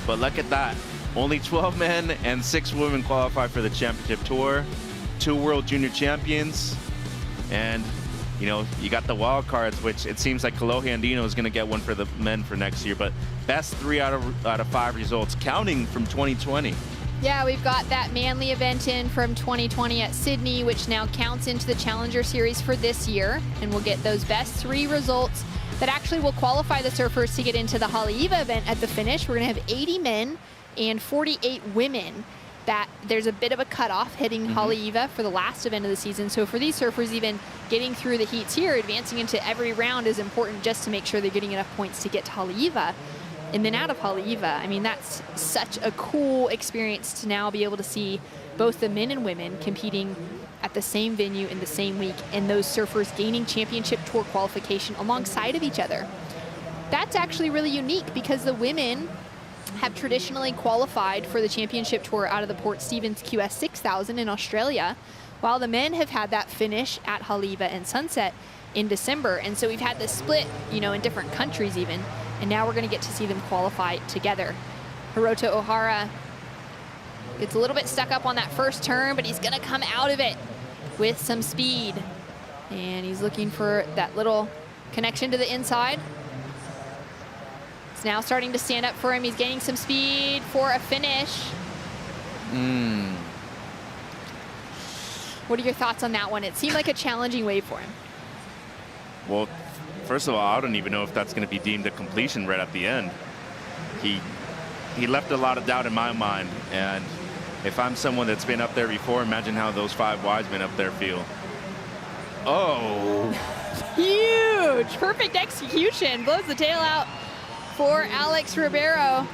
But look at that. Only 12 men and 6 women qualify for the championship tour. 2 world junior champions. And, you know, you got the wild cards, which it seems like Kolohe Andino is going to get one for the men for next year. But best 3 out of 5 results, counting from 2020. Yeah, we've got that Manly event in from 2020 at Sydney, which now counts into the Challenger Series for this year. And we'll get those best 3 results that actually will qualify the surfers to get into the Haleiwa event at the finish. We're going to have 80 men and 48 women. That there's a bit of a cutoff hitting Haleiwa for the last event of the season. So for these surfers, even getting through the heats here, advancing into every round is important just to make sure they're getting enough points to get to Haleiwa. And then out of Haleiwa, I mean, that's such a cool experience to now be able to see both the men and women competing at the same venue in the same week, and those surfers gaining championship tour qualification alongside of each other. That's actually really unique because the women have traditionally qualified for the championship tour out of the Port Stephens QS 6000 in Australia, while the men have had that finish at Haleiwa and Sunset in December. And so we've had this split, you know, in different countries even. And now we're going to get to see them qualify together. Hiroto Ohara gets a little bit stuck up on that first turn, but he's going to come out of it with some speed. And he's looking for that little connection to the inside. It's now starting to stand up for him. He's gaining some speed for a finish. What are your thoughts on that one? It seemed like a challenging wave for him. Well, first of all, I don't even know if that's going to be deemed a completion right at the end. He left a lot of doubt in my mind, and if I'm someone that's been up there before, imagine how those 5 wise men up there feel. Oh. Huge, perfect execution. Blows the tail out for Alex Ribeiro.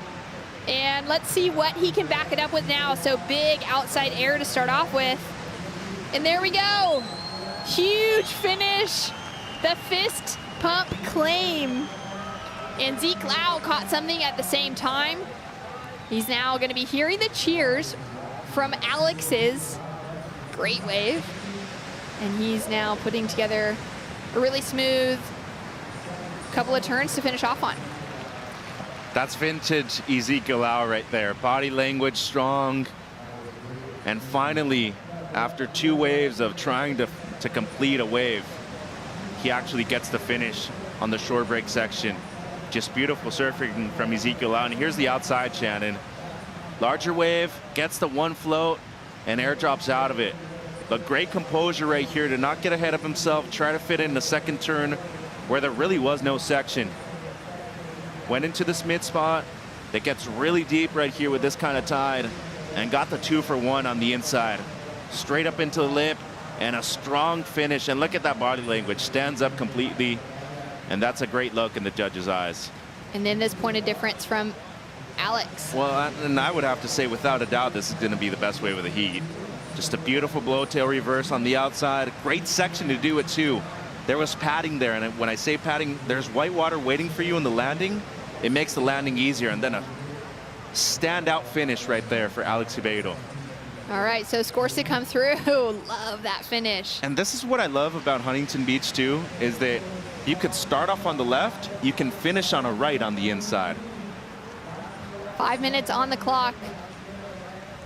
And let's see what he can back it up with now. So big outside air to start off with. And there we go. Huge finish. The fist pump claim. And Zeke Lau caught something at the same time. He's now going to be hearing the cheers from Alex's great wave. And he's now putting together a really smooth couple of turns to finish off on. That's vintage Ezekiel Lau right there. Body language strong. And finally, after 2 waves of trying to complete a wave, he actually gets the finish on the shore break section. Just beautiful surfing from Ezekiel Lau. And here's the outside, Shannon. Larger wave, gets the 1 float, and airdrops out of it. But great composure right here to not get ahead of himself, try to fit in the second turn where there really was no section. Went into this mid spot that gets really deep right here with this kind of tide, and got the 2 for 1 on the inside. Straight up into the lip, and a strong finish. And look at that body language, stands up completely. And that's a great look in the judge's eyes. And then this point of difference from Alex. Well, and I would have to say, without a doubt, this is going to be the best wave of the heat. Just a beautiful blow-tail reverse on the outside. Great section to do it too. There was padding there, and when I say padding, there's white water waiting for you in the landing. It makes the landing easier, and then a standout finish right there for Alex Shiseido. All right, so scores to come through. Love that finish. And this is what I love about Huntington Beach too, is that you could start off on the left, you can finish on a right on the inside. 5 minutes on the clock.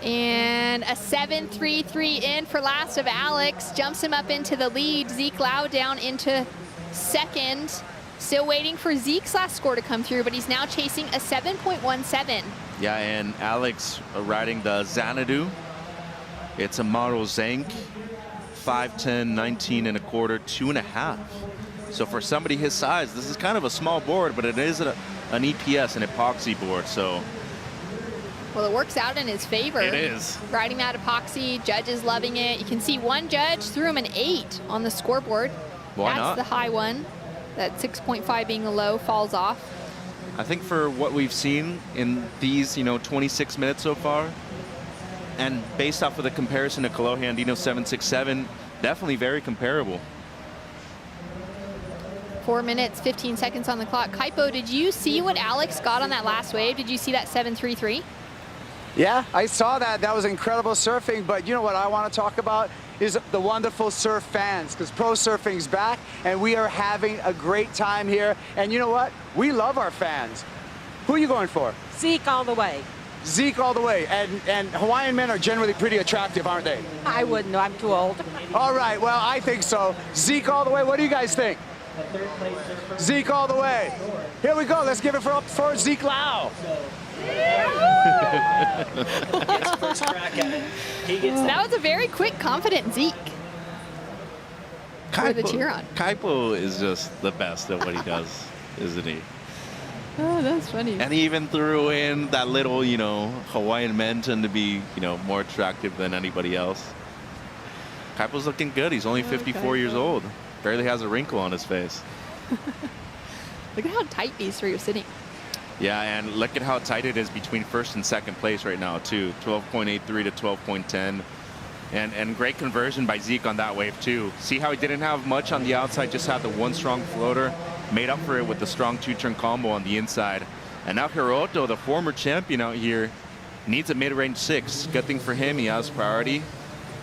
And a 7.33 in for last of Alex. Jumps him up into the lead. Zeke Lau down into second. Still waiting for Zeke's last score to come through, but he's now chasing a 7.17. Yeah, and Alex riding the Xanadu. It's a model Zank, 5'10", 19 and a quarter, 2.5. So for somebody his size, this is kind of a small board, but it is an EPS, an epoxy board, so. Well, it works out in his favor. It is. Riding that epoxy, judges loving it. You can see one judge threw him an 8 on the scoreboard. Why not? That's the high one. That 6.5 being a low falls off. I think for what we've seen in these, 26 minutes so far, and based off of the comparison to Kolohe Andino 767, definitely very comparable. 4 minutes, 15 seconds on the clock. Kaipo, did you see what Alex got on that last wave? Did you see that 7.33? Yeah, I saw that. That was incredible surfing. But you know what I want to talk about is the wonderful surf fans, because pro surfing's back and we are having a great time here. And you know what? We love our fans. Who are you going for? Zeke all the way. Zeke all the way. And Hawaiian men are generally pretty attractive, aren't they? I wouldn't know. I'm too old. All right. Well, I think so. Zeke all the way. What do you guys think? Zeke all the way. Here we go. Let's give it up for Zeke Lau. That was a very quick, confident Zeke. For the cheer on. Kaipo is just the best at what he does, isn't he? Oh, that's funny. And he even threw in that little, Hawaiian men tend to be, more attractive than anybody else. Kaipo's looking good. He's only 54 years old. Barely has a wrinkle on his face. Look at how tight these three are sitting. Yeah, and look at how tight it is between first and second place right now, too. 12.83 to 12.10. And great conversion by Zeke on that wave, too. See how he didn't have much on the outside, just had the one strong floater. Made up for it with the strong two-turn combo on the inside. And now Hiroto, the former champion out here, needs a mid-range 6. Good thing for him, he has priority,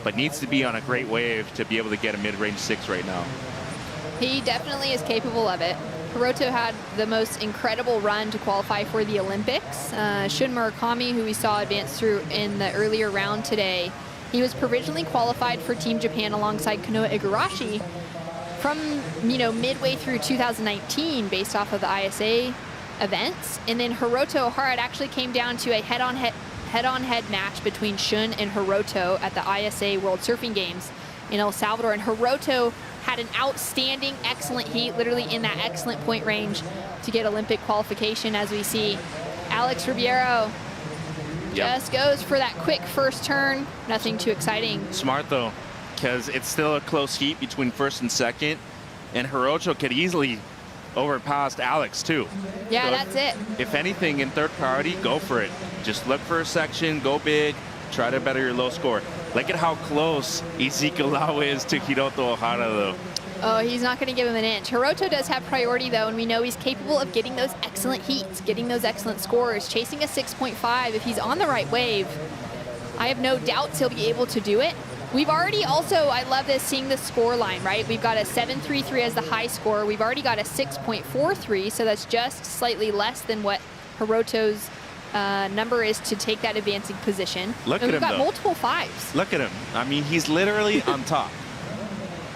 but needs to be on a great wave to be able to get a mid-range 6 right now. He definitely is capable of it. Hiroto had the most incredible run to qualify for the Olympics. Shun Murakami, who we saw advance through in the earlier round today, he was provisionally qualified for Team Japan alongside Kanoa Igarashi from, midway through 2019 based off of the ISA events. And then Hiroto Ohara actually came down to a head-on-head match between Shun and Hiroto at the ISA World Surfing Games in El Salvador. And Hiroto had an outstanding, excellent heat, literally in that excellent point range to get Olympic qualification, as we see. Alex Ribeiro just goes for that quick first turn. Nothing too exciting. Smart, though, because it's still a close heat between first and second, and Hiroto could easily overpass Alex, too. Yeah, so that's it. If anything, in third priority, go for it. Just look for a section, go big, try to better your low score. Look at how close Ezekiel Lau is to Hiroto Ohara, though. Oh, he's not going to give him an inch. Hiroto does have priority, though, and we know he's capable of getting those excellent heats, getting those excellent scores, chasing a 6.5. If he's on the right wave, I have no doubts he'll be able to do it. We've already also, I love this, seeing the score line, right? We've got a 7.33 as the high score. We've already got a 6.43, so that's just slightly less than what Hiroto's number is to take that advancing position. Look and at him, we've got though. multiple 5s. Look at him. I mean, he's literally on top.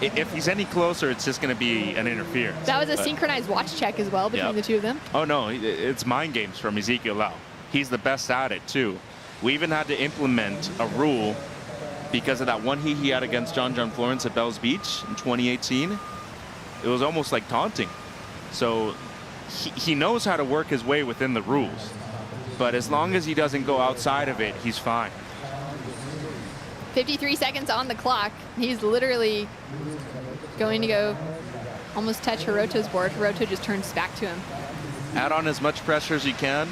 If he's any closer, it's just going to be an interference. That was a synchronized watch check as well between the two of them. Oh, no, it's mind games from Ezekiel Lau. He's the best at it, too. We even had to implement a rule because of that one heat he had against John Florence at Bells Beach in 2018. It was almost like taunting. So he knows how to work his way within the rules. But as long as he doesn't go outside of it, he's fine. 53 seconds on the clock. He's literally going to go almost touch Hiroto's board. Hiroto just turns back to him. Add on as much pressure as you can.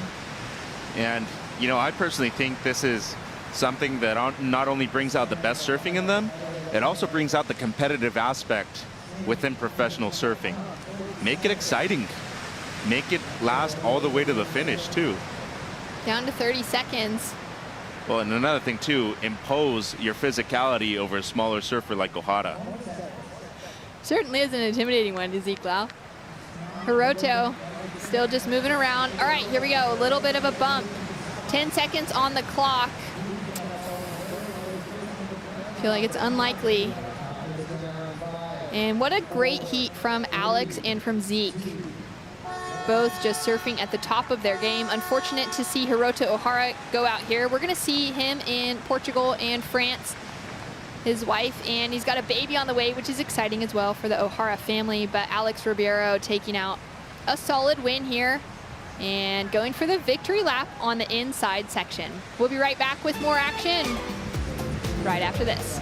And, I personally think this is something that not only brings out the best surfing in them, it also brings out the competitive aspect within professional surfing. Make it exciting. Make it last all the way to the finish, too. Down to 30 seconds. Well, and another thing, too, impose your physicality over a smaller surfer like Ohara. Certainly is an intimidating one, Ezekiel. Hiroto still just moving around. All right, here we go. A little bit of a bump. 10 seconds on the clock. Feel like it's unlikely. And what a great heat from Alex and from Zeke. Both just surfing at the top of their game. Unfortunate to see Hiroto Ohara go out here. We're gonna see him in Portugal and France, his wife, and he's got a baby on the way, which is exciting as well for the Ohara family. But Alex Ribeiro taking out a solid win here and going for the victory lap on the inside section. We'll be right back with more action right after this.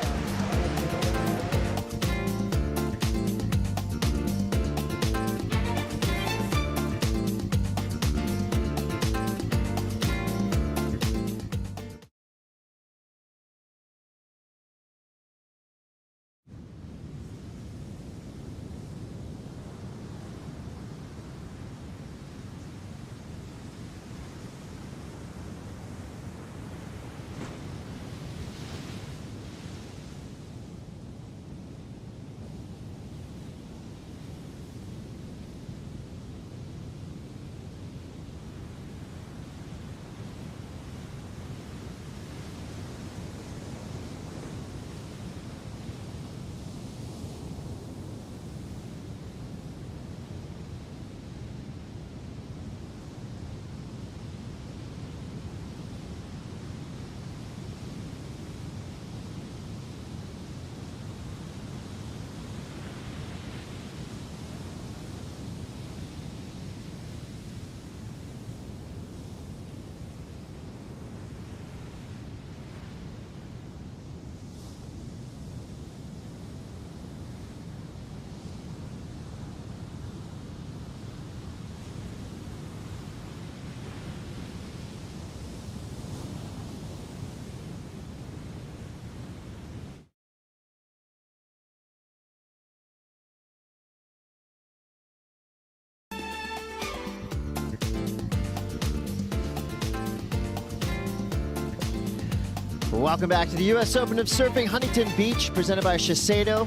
Welcome back to the U.S. Open of Surfing Huntington Beach, presented by Shiseido.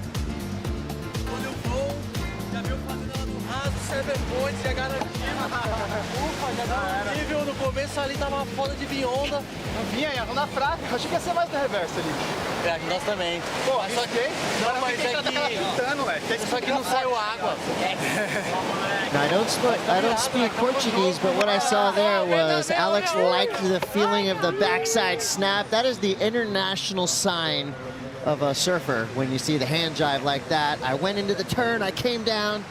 Nível no começo ali tava foda de vir onda. Vinha, ia na fraca. Achei que ia ser mais da reversa ali. É, nós também. Pô, mas só que, não, mas é que só que não saiu água. Now, I don't speak Portuguese, but what I saw there was Alex liked the feeling of the backside snap. That is the international sign of a surfer when you see the hand jive like that. I went into the turn, I came down,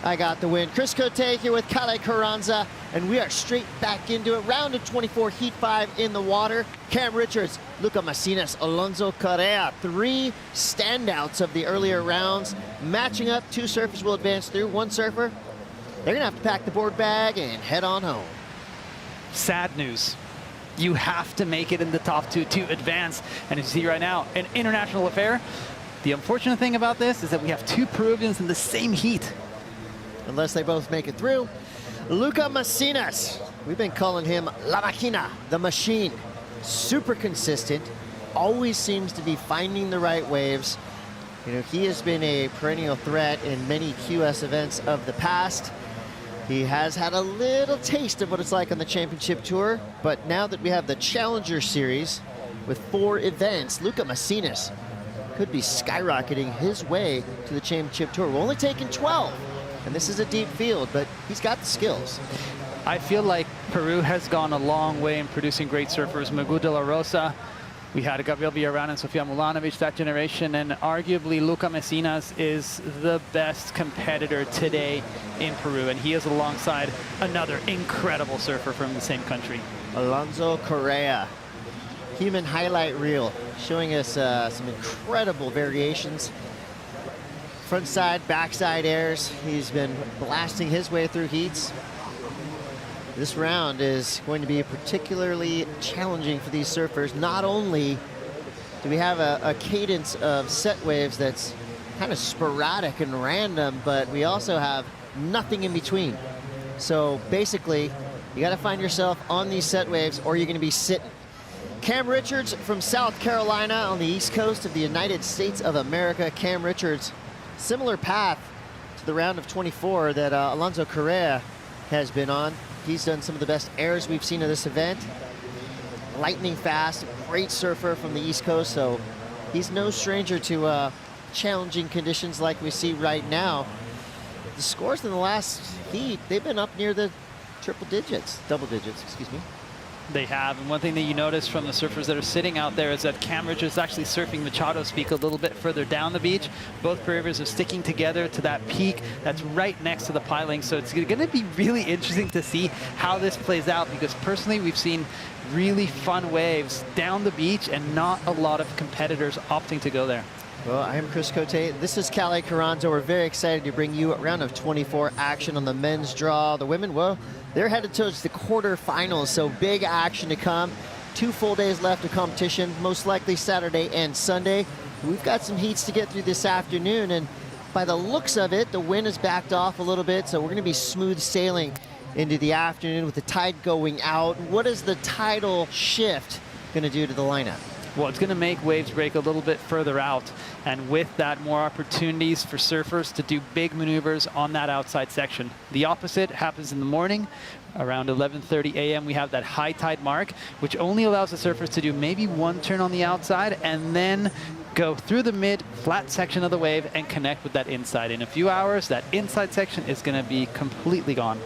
I got the win. Chris Cote here with Kale Carranza, and we are straight back into it. Round of 24, Heat 5 in the water. Cam Richards, Luca Macinas, Alonso Correa, 3 standouts of the earlier rounds. Matching up, 2 surfers will advance through. 1 surfer, they're gonna have to pack the board bag and head on home. Sad news. You have to make it in the top 2 to advance. And as you see right now, an international affair. The unfortunate thing about this is that we have 2 Peruvians in the same heat. Unless they both make it through. Luca Macinas, we've been calling him La Máquina, the machine. Super consistent, always seems to be finding the right waves. You know, he has been a perennial threat in many QS events of the past. He has had a little taste of what it's like on the Championship Tour, but now that we have the Challenger Series with 4 events, Luca Macinas could be skyrocketing his way to the Championship Tour. We're only taking 12. And this is a deep field, but he's got the skills. I feel like Peru has gone a long way in producing great surfers. Magu de la Rosa, we had Gabriel Villarán and Sofia Mulanovic that generation, and arguably Luca Macinas is the best competitor today in Peru, and he is alongside another incredible surfer from the same country. Alonso Correa, human highlight reel, showing us some incredible variations. Front side, backside airs. He's been blasting his way through heats. This round is going to be particularly challenging for these surfers. Not only do we have a cadence of set waves that's kind of sporadic and random, but we also have nothing in between. So basically, you got to find yourself on these set waves or you're going to be sitting. Cam Richards from South Carolina on the east coast of the United States of America. Cam Richards, similar path to the round of 24 that Alonso Correa has been on. He's done some of the best airs we've seen of this event. Lightning fast, great surfer from the East Coast, so he's no stranger to challenging conditions like we see right now. The scores in the last heat, they've been up near the double digits, excuse me. They have, and one thing that you notice from the surfers that are sitting out there is that Cam Richards is actually surfing Machado Peak a little bit further down the beach. Both rivers are sticking together to that peak that's right next to the piling, so it's going to be really interesting to see how this plays out, because personally we've seen really fun waves down the beach and not a lot of competitors opting to go there. Well, I am Chris Cote. This is Calais Carranzo. We're very excited to bring you a round of 24 action on the men's draw. The women, well, they're headed towards the quarterfinals, so big action to come. 2 full days left of competition, most likely Saturday and Sunday. We've got some heats to get through this afternoon, and by the looks of it, the wind has backed off a little bit, so we're going to be smooth sailing into the afternoon with the tide going out. What is the tidal shift going to do to the lineup? Well, it's going to make waves break a little bit further out, and with that, more opportunities for surfers to do big maneuvers on that outside section. The opposite happens in the morning. Around 11:30 a.m. we have that high tide mark, which only allows the surfers to do maybe 1 turn on the outside and then go through the mid flat section of the wave and connect with that inside. In a few hours, that inside section is going to be completely gone.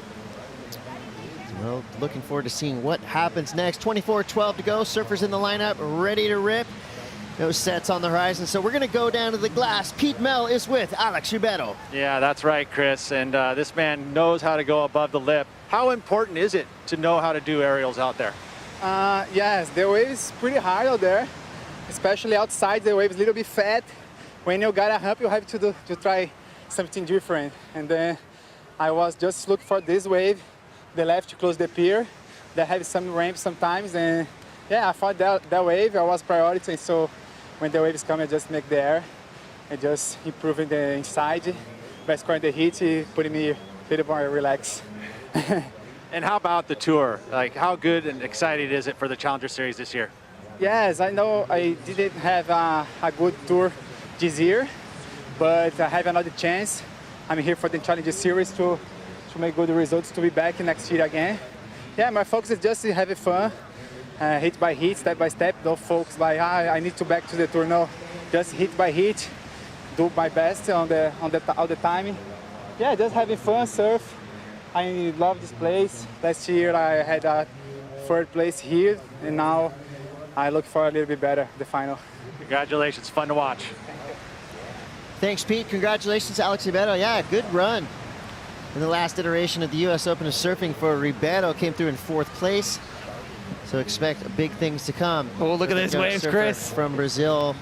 Well, looking forward to seeing what happens next. 24-12 to go. Surfers in the lineup, ready to rip. No sets on the horizon, so we're going to go down to the glass. Pete Mel is with Alex Ribeiro. Yeah, that's right, Chris. And this man knows how to go above the lip. How important is it to know how to do aerials out there? Yes, the wave is pretty hard out there, especially outside. The wave is a little bit fat. When you got a hump, you have to try something different. And then I was just looking for this wave. The left to close the pier. They have some ramps sometimes, and yeah, I thought that wave I was priority. So when the waves come, I just make the air and just improving the inside. By scoring the heat, putting me a little more relaxed. And how about the tour? Like, how good and excited is it for the Challenger Series this year? Yes, I know I didn't have a good tour this year, but I have another chance. I'm here for the Challenger Series to make good results, to be back next year again. Yeah, my focus is just having fun, hit by hit, step by step. Don't focus like, I need to back to the tour. No, just hit by hit, do my best all the time. Yeah, just having fun, surf. I love this place. Last year I had a 3rd place here, and now I look for a little bit better, the final. Congratulations, fun to watch. Thanks, Pete. Congratulations, Alex Ribeiro. Yeah, good run. In the last iteration of the U.S. Open of Surfing for Ribeiro, came through in 4th place. So expect big things to come. Oh, look at these waves, Chris. From Brazil.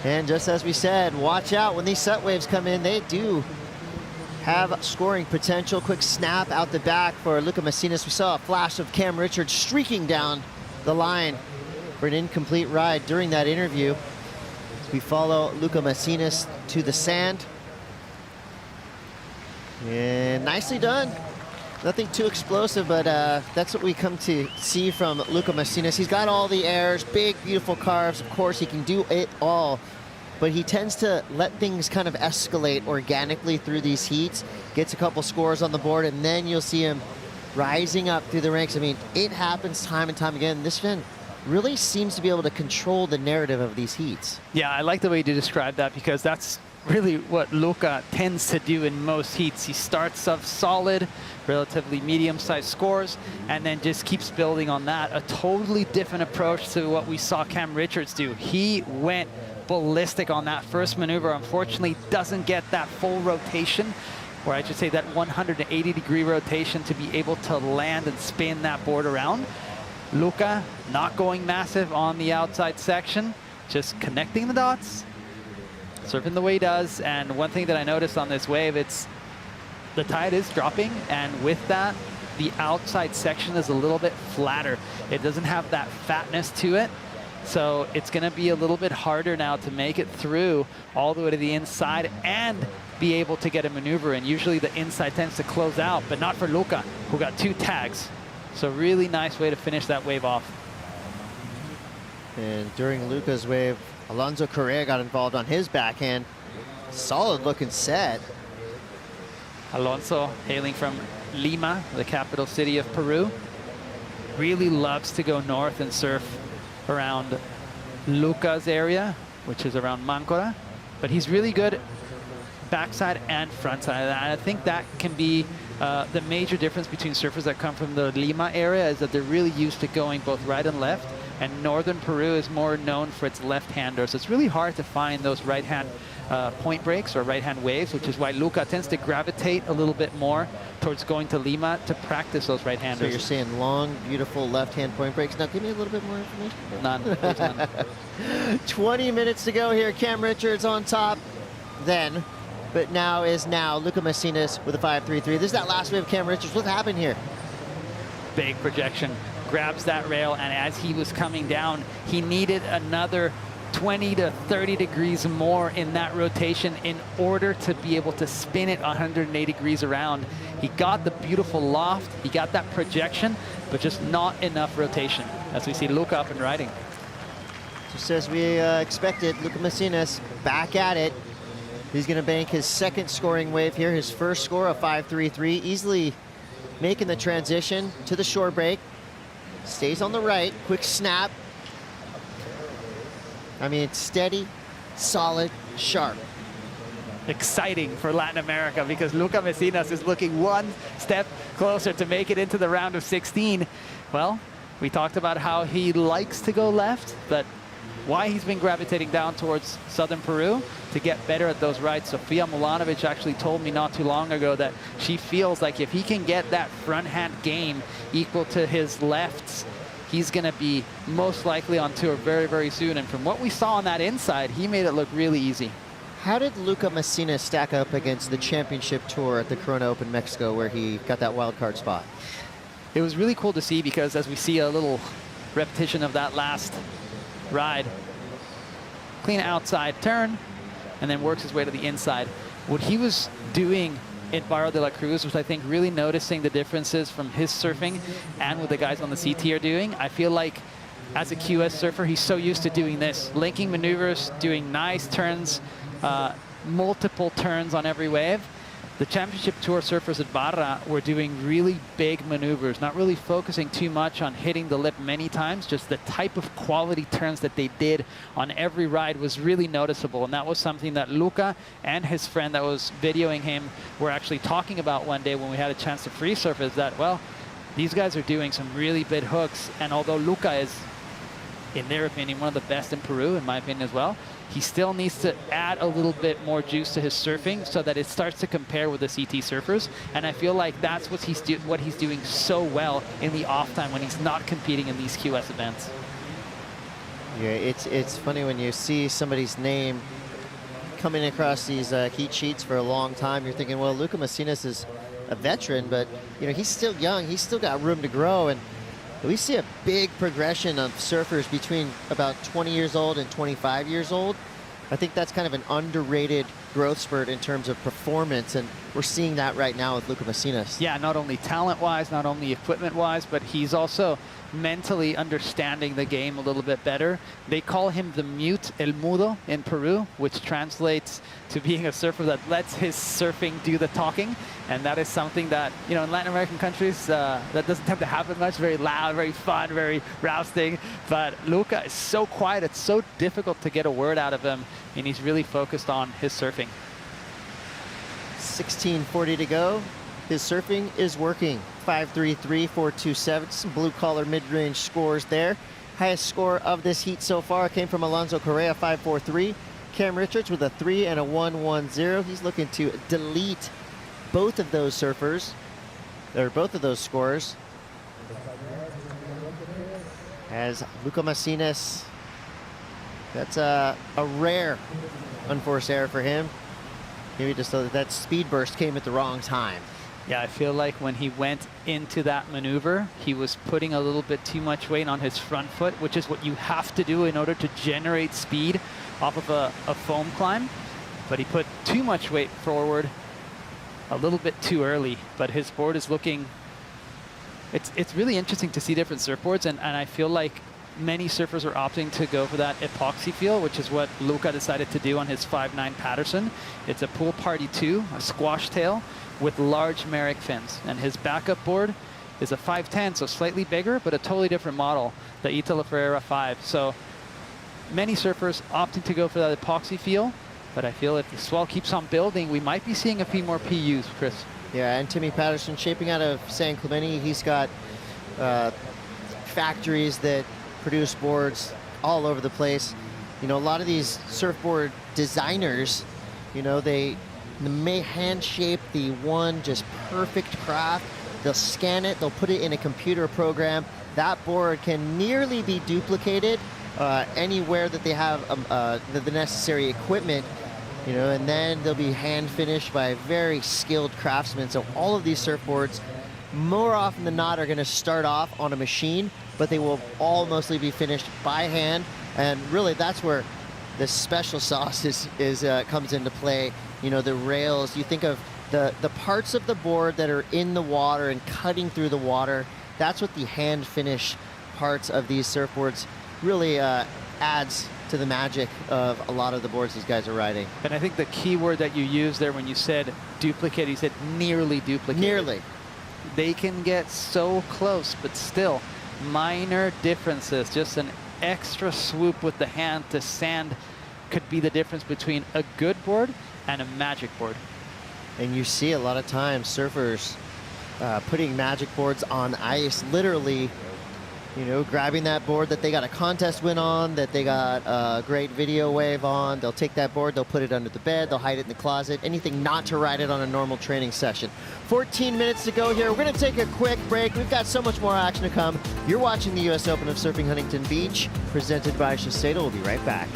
And just as we said, watch out when these set waves come in. They do have scoring potential. Quick snap out the back for Luca Macinas. We saw a flash of Cam Richards streaking down the line for an incomplete ride during that interview. As we follow Luca Macinas to the sand. And nicely done. Nothing too explosive, but that's what we come to see from Luca Macinas. He's got all the airs, big, beautiful carves. Of course, he can do it all, but he tends to let things kind of escalate organically through these heats, gets a couple scores on the board, and then you'll see him rising up through the ranks. I mean, it happens time and time again. This event really seems to be able to control the narrative of these heats. Yeah, I like the way you describe that, because that's really what Luca tends to do in most heats. He starts off solid, relatively medium-sized scores, and then just keeps building on that. A totally different approach to what we saw Cam Richards do. He went ballistic on that first maneuver. Unfortunately, doesn't get that full rotation, or I should say that 180-degree rotation to be able to land and spin that board around. Luca not going massive on the outside section, just connecting the dots, surfing the way he does. And one thing that I noticed on this wave, it's the tide is dropping, and with that, the outside section is a little bit flatter. It doesn't have that fatness to it. So it's going to be a little bit harder now to make it through all the way to the inside and be able to get a maneuver in. Usually the inside tends to close out, but not for Luca, who got 2 tags. So really nice way to finish that wave off. And during Luca's wave, Alonso Correa got involved on his backhand. Solid looking set. Alonso, hailing from Lima, the capital city of Peru, really loves to go north and surf around Luca's area, which is around Mancora. But he's really good backside and frontside. And I think that can be the major difference between surfers that come from the Lima area, is that they're really used to going both right and left. And northern Peru is more known for its left-hander. So it's really hard to find those right-hand point breaks or right-hand waves, which is why Luca tends to gravitate a little bit more towards going to Lima to practice those right-handers. So you're saying long, beautiful left-hand point breaks. Now give me a little bit more information. None. There's none. 20 minutes to go here. Cam Richards on top then, but now Luca Macinas with a 5.33. This is that last wave of Cam Richards. What happened here? Big projection. Grabs that rail, and as he was coming down, he needed another 20 to 30 degrees more in that rotation in order to be able to spin it 180 degrees around. He got the beautiful loft, he got that projection, but just not enough rotation, as we see Luca up and riding. Just as we expected, Luca Macinas back at it. He's going to bank his second scoring wave here, his first score, a 5.33, easily making the transition to the shore break. Stays on the right, quick snap. I mean, it's steady, solid, sharp. Exciting for Latin America, because Luca Macinas is looking one step closer to make it into the round of 16. Well, we talked about how he likes to go left, but why he's been gravitating down towards southern Peru to get better at those rides. Sofia Milanovic actually told me not too long ago that she feels like if he can get that front hand game equal to his lefts, he's going to be most likely on tour very, very soon. And from what we saw on that inside, he made it look really easy. How did Luca Macinas stack up against the championship tour at the Corona Open Mexico, where he got that wild card spot? It was really cool to see, because as we see a little repetition of that last ride, clean outside turn, and then works his way to the inside. What he was doing in Barrio de la Cruz was, I think, really noticing the differences from his surfing and what the guys on the CT are doing. I feel like as a QS surfer, he's so used to doing this, linking maneuvers, doing nice turns, multiple turns on every wave. The Championship Tour surfers at Barra were doing really big maneuvers, not really focusing too much on hitting the lip many times. Just the type of quality turns that they did on every ride was really noticeable. And that was something that Luca and his friend that was videoing him were actually talking about one day when we had a chance to free surf, is that, well, these guys are doing some really big hooks. And although Luca is, in their opinion, one of the best in Peru, in my opinion as well, he still needs to add a little bit more juice to his surfing so that it starts to compare with the CT surfers. And I feel like that's what he's doing so well in the off time when he's not competing in these QS events. Yeah, it's funny when you see somebody's name coming across these heat sheets for a long time. You're thinking, well, Luca Macinas is a veteran, but he's still young. He's still got room to grow. And we see a big progression of surfers between about 20 years old and 25 years old. I think that's kind of an underrated growth spurt in terms of performance, and we're seeing that right now with Luca Macinas. Yeah, not only talent-wise, not only equipment-wise, but he's also mentally understanding the game a little bit better. They call him the mute, el mudo, in Peru, which translates to being a surfer that lets his surfing do the talking. And that is something that, in Latin American countries, that doesn't tend to happen much. Very loud, very fun, very rousing. But Luca is so quiet, it's so difficult to get a word out of him, and he's really focused on his surfing. 16:40 to go. His surfing is working. 5.33, 4.27. Some blue-collar mid-range scores there. Highest score of this heat so far came from Alonso Correa, 5.43. Cam Richards with a 3 and a 1.10. He's looking to delete both of those surfers, or both of those scores. As Luca Macinas, that's a rare unforced error for him. Maybe just so that speed burst came at the wrong time. Yeah, I feel like when he went into that maneuver, he was putting a little bit too much weight on his front foot, which is what you have to do in order to generate speed off of a foam climb. But he put too much weight forward a little bit too early. But his board is looking, it's really interesting to see different surfboards, and I feel like many surfers are opting to go for that epoxy feel, which is what Luca decided to do on his 5.9 Patterson. It's a Pool Party 2, a squash tail with large Merrick fins. And his backup board is a 510, so slightly bigger, but a totally different model, the Italo Ferreira 5. So many surfers opting to go for that epoxy feel, but I feel if the swell keeps on building, we might be seeing a few more PUs, Chris. Yeah, and Timmy Patterson shaping out of San Clemente. He's got factories that produce boards all over the place. You know, a lot of these surfboard designers, you know, they may hand shape the one just perfect craft. They'll scan it, they'll put it in a computer program. That board can nearly be duplicated anywhere that they have the necessary equipment, you know, and then they'll be hand finished by very skilled craftsmen. So all of these surfboards, more often than not, are going to start off on a machine, but they will all mostly be finished by hand. And really, that's where the special sauce comes into play. You know, the rails, you think of the parts of the board that are in the water and cutting through the water. That's what the hand finish parts of these surfboards really adds to the magic of a lot of the boards these guys are riding. And I think the key word that you used there when you said duplicate, you said nearly duplicate. Nearly. They can get so close, but still minor differences. Just an extra swoop with the hand to sand could be the difference between a good board and a magic board. And you see a lot of times surfers putting magic boards on ice, literally, you know, grabbing that board that they got a contest win on, that they got a great video wave on. They'll take that board, they'll put it under the bed, they'll hide it in the closet, anything not to ride it on a normal training session. 14 minutes to go here. We're going to take a quick break. We've got so much more action to come. You're watching the U.S. Open of Surfing Huntington Beach, presented by Shiseido. We'll be right back.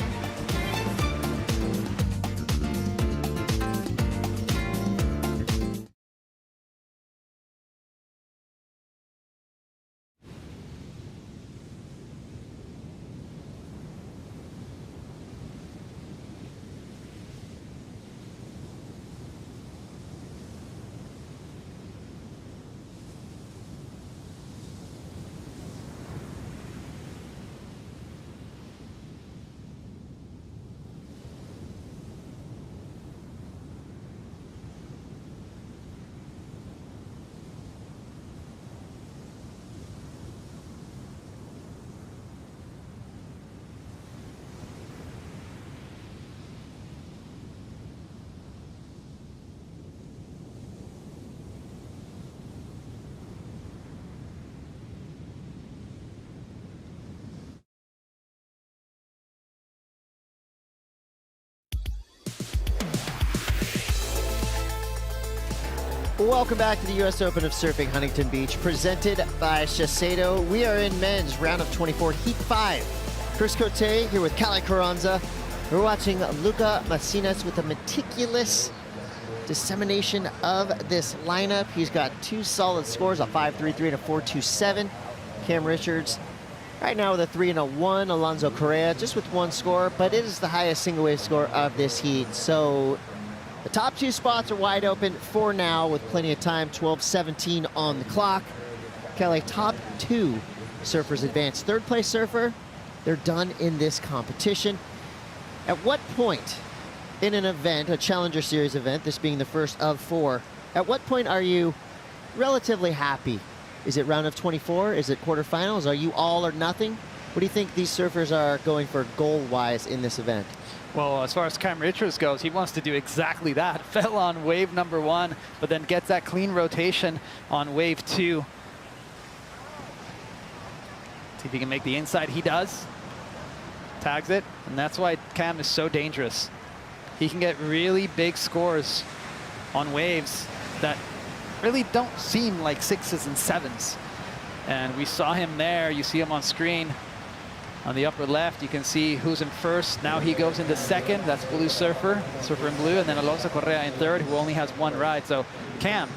Welcome back to the U.S. Open of Surfing Huntington Beach, presented by Shiseido. We are in men's round of 24, heat 5. Chris Cote here with Callie Carranza. We're watching Luca Macinas with a meticulous dissemination of this lineup. He's got 2 solid scores, a 5.33 and a 4.27. Cam Richards right now with a 3 and a 1. Alonso Correa just with 1 score, but it is the highest single wave score of this heat. So the top 2 spots are wide open for now with plenty of time, 12:17 on the clock. Kelly, top 2 surfers advance. 3rd place surfer, they're done in this competition. At what point in an event, a Challenger Series event, this being the first of 4, at what point are you relatively happy? Is it round of 24? Is it quarterfinals? Are you all or nothing? What do you think these surfers are going for goal-wise in this event? Well, as far as Cam Richards goes, he wants to do exactly that. Fell on wave number 1, but then gets that clean rotation on wave 2. See if he can make the inside. He does. Tags it, and that's why Cam is so dangerous. He can get really big scores on waves that really don't seem like 6s and 7s. And we saw him there. You see him on screen. On the upper left, you can see who's in first. Now he goes into 2nd. That's Blue Surfer in blue, and then Alonso Correa in 3rd, who only has 1 ride. So Cam,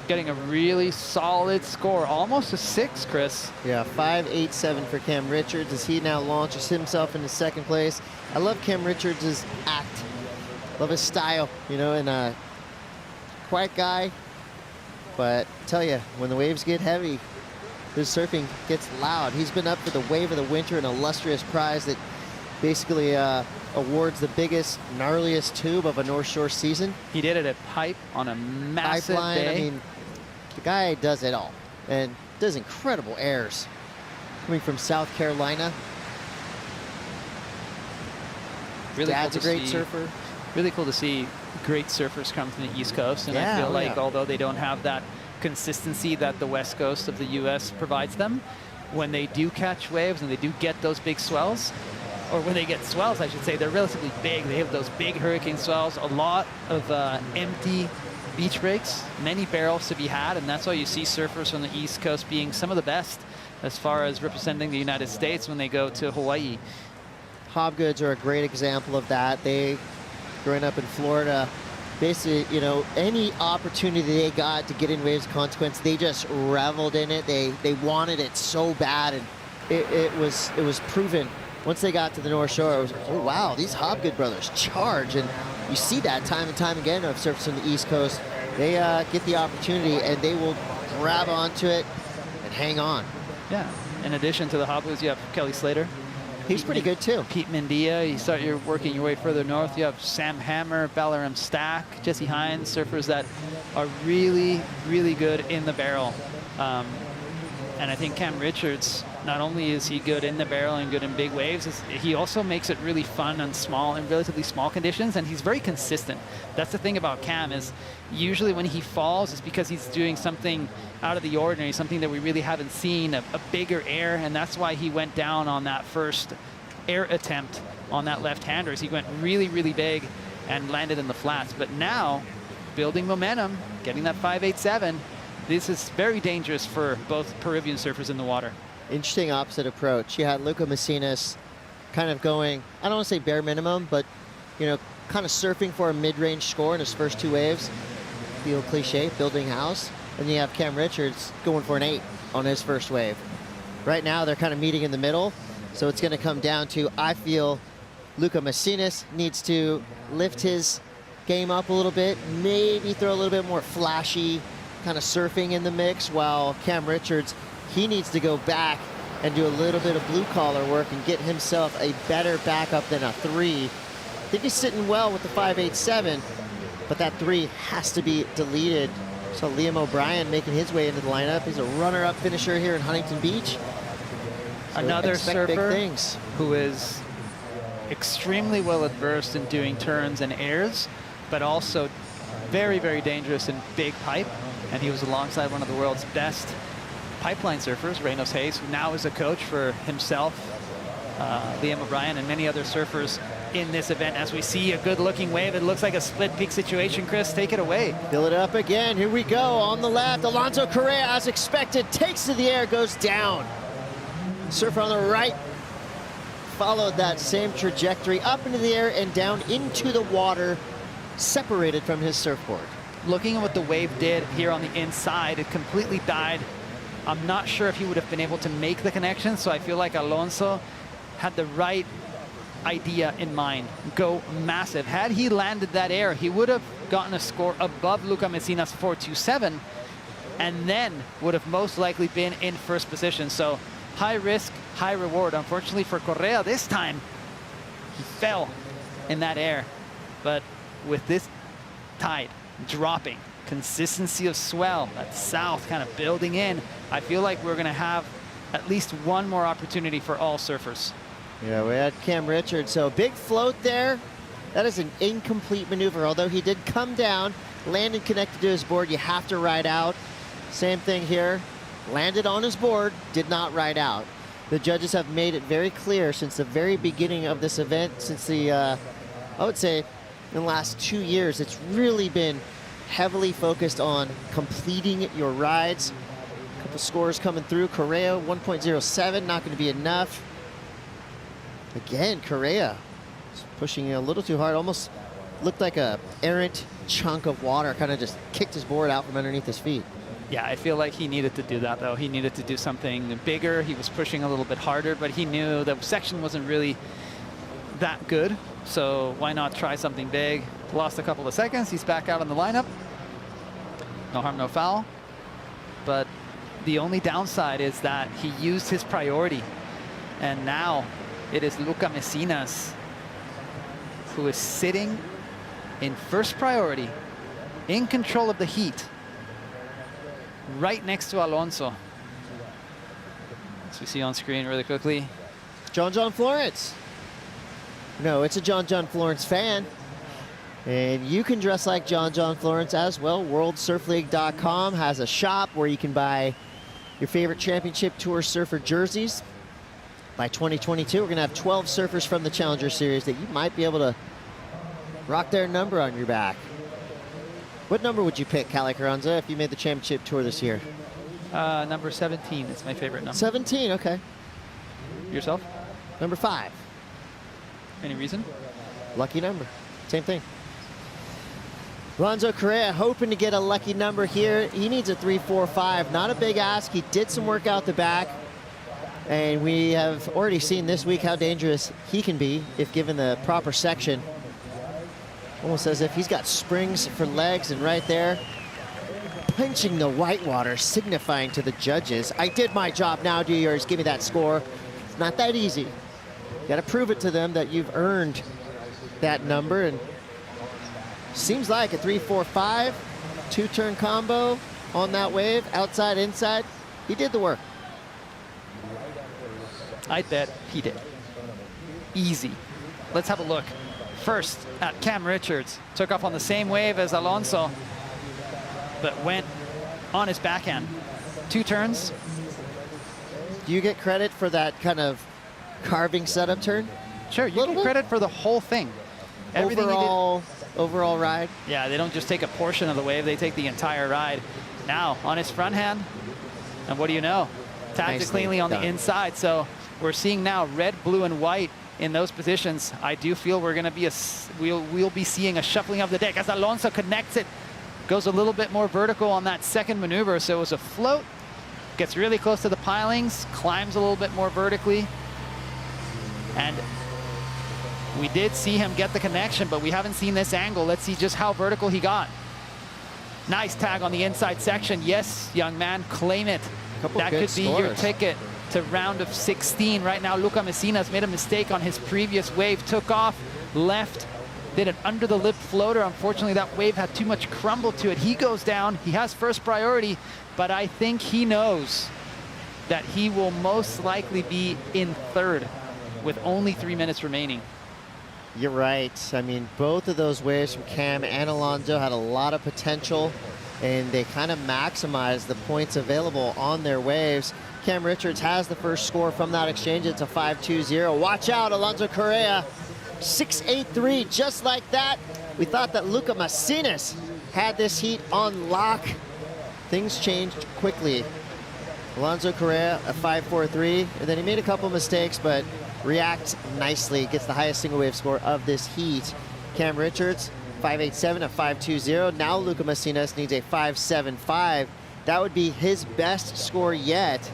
getting a really solid score, almost a 6, Chris. Yeah, 5.87 for Cam Richards as he now launches himself into second place. I love Cam Richards' act. Love his style, you know, and a quiet guy. But tell you, when the waves get heavy, his surfing gets loud. He's been up for the Wave of the Winter, an illustrious prize that basically awards the biggest, gnarliest tube of a North Shore season. He did it at Pipe on a massive Pipeline, day. I mean, the guy does it all and does incredible airs. Coming from South Carolina. Really Dad's cool a great see, surfer. Really cool to see great surfers come from the East Coast. And Yeah, I feel oh like yeah. although they don't have that consistency that the West Coast of the U.S. provides them, when they do catch waves and they do get those big swells, or when they get swells, I should say, they're relatively big. They have those big hurricane swells, a lot of empty beach breaks, many barrels to be had, and that's why you see surfers from the East Coast being some of the best as far as representing the United States when they go to Hawaii. Hobgoods are a great example of that. They, growing up in Florida, basically, you know, any opportunity they got to get in waves of consequence, they just reveled in it. They wanted it so bad, and it was proven. Once they got to the North Shore, it was, oh wow, these Hobgood brothers charge, and you see that time and time again of surfers on the East Coast. They get the opportunity, and they will grab onto it and hang on. Yeah. In addition to the Hobgoods, you have Kelly Slater. He's pretty good too. Pete Mendia. You start your working your way further north. You have Sam Hammer, Balaram Stack, Jesse Hines, surfers that are really, really good in the barrel. And I think Cam Richards, not only is he good in the barrel and good in big waves, he also makes it really fun on small and relatively small conditions, and he's very consistent. That's the thing about Cam, is usually when he falls, it's because he's doing something out of the ordinary, something that we really haven't seen, a bigger air, and that's why he went down on that first air attempt on that left-hander. He went really, really big and landed in the flats. But now, building momentum, getting that 5.87, this is very dangerous for both Peruvian surfers in the water. Interesting opposite approach. You had Luca Macinas kind of going, I don't want to say bare minimum, but, you know, kind of surfing for a mid-range score in his first 2 waves. The old cliche, building house. And you have Cam Richards going for an 8 on his first wave. Right now, they're kind of meeting in the middle. So it's going to come down to, I feel, Luca Macinas needs to lift his game up a little bit, maybe throw a little bit more flashy kind of surfing in the mix, while Cam Richards, he needs to go back and do a little bit of blue collar work and get himself a better backup than a 3. I think he's sitting well with the 5.87, but that 3 has to be deleted. So Liam O'Brien making his way into the lineup. He's a runner-up finisher here in Huntington Beach. So another surfer things. Who is extremely well versed in doing turns and airs, but also very, very dangerous in big pipe. And he was alongside one of the world's best pipeline surfers, Reynos Hayes, who now is a coach for himself, Liam O'Brien, and many other surfers in this event. As we see a good-looking wave, it looks like a split peak situation. Chris, take it away. Fill it up again. Here we go. On the left, Alonso Correa, as expected, takes to the air, goes down. Surfer on the right followed that same trajectory up into the air and down into the water, separated from his surfboard. Looking at what the wave did here on the inside, it completely died. I'm not sure if he would have been able to make the connection, so I feel like Alonso had the right idea in mind. Go massive. Had he landed that air, he would have gotten a score above Luca Messina's 4.27, and then would have most likely been in first position. So high risk, high reward. Unfortunately for Correa this time, he fell in that air. But with this tide dropping, consistency of swell, that south kind of building in, I feel like we're going to have at least one more opportunity for all surfers. Yeah, we had Cam Richards. So big float there. That is an incomplete maneuver. Although he did come down, landed connected to his board, you have to ride out. Same thing here. Landed on his board, did not ride out. The judges have made it very clear since the very beginning of this event, since the, I would say, in the last 2 years, it's really been heavily focused on completing your rides. A couple scores coming through. Correa, 1.07, not going to be enough. Again, Correa is pushing a little too hard, almost looked like a errant chunk of water kind of just kicked his board out from underneath his feet. Yeah, I feel like he needed to do that, though. He needed to do something bigger. He was pushing a little bit harder, but he knew the section wasn't really that good. So why not try something big? Lost a couple of seconds. He's back out in the lineup. No harm, no foul. But the only downside is that he used his priority. And now it is Luca Messinas who is sitting in first priority, in control of the heat, right next to Alonso. As we see on screen really quickly. John Florence. No, it's a John Florence fan. And you can dress like John Florence as well. WorldSurfLeague.com has a shop where you can buy your favorite championship tour surfer jerseys. By 2022, we're going to have 12 surfers from the Challenger Series that you might be able to rock their number on your back. What number would you pick, Cali Carranza, if you made the championship tour this year? Number 17 is my favorite number. 17, okay. Yourself? Number 5. Any reason? Lucky number. Same thing. Alonso Correa hoping to get a lucky number here. He needs a 3-4-5. Not a big ask. He did some work out the back. And we have already seen this week how dangerous he can be if given the proper section. Almost as if he's got springs for legs, and right there, punching the white water, signifying to the judges, I did my job, now do yours, give me that score. It's not that easy. You gotta prove it to them that you've earned that number, and seems like a 3-4-5, 2-turn combo on that wave, outside, inside. He did the work. I bet he did. Easy. Let's have a look. First at Cam Richards. Took off on the same wave as Alonso, but went on his backhand. 2 turns. Do you get credit for that kind of carving setup turn? Sure, you get credit for the whole thing. Everything overall ride? Yeah, they don't just take a portion of the wave, they take the entire ride. Now, on his front hand, and what do you know? Tags it cleanly on the inside, so we're seeing now red, blue, and white in those positions. I do feel we're going to be we'll be seeing a shuffling of the deck as Alonso connects it, goes a little bit more vertical on that second maneuver. So it was a float, gets really close to the pilings, climbs a little bit more vertically, and we did see him get the connection, but we haven't seen this angle. Let's see just how vertical he got. Nice tag on the inside section. Yes, young man, claim it. That could be your ticket to round of 16. Right now, Luca Messinas made a mistake on his previous wave, took off, left, did an under the lip floater. Unfortunately, that wave had too much crumble to it. He goes down, he has first priority, but I think he knows that he will most likely be in third with only 3 minutes remaining. You're right. I mean, both of those waves from Cam and Alonso had a lot of potential, and they kind of maximized the points available on their waves. Cam Richards has the first score from that exchange. It's a 5-2-0. Watch out, Alonso Correa, 6-8-3, just like that. We thought that Luca Messinas had this heat on lock. Things changed quickly. Alonso Correa, a 5-4-3, and then he made a couple mistakes, but reacts nicely, gets the highest single wave score of this heat. Cam Richards, 5-8-7, a 5-2-0. Now Luca Messinas needs a 5-7-5. That would be his best score yet.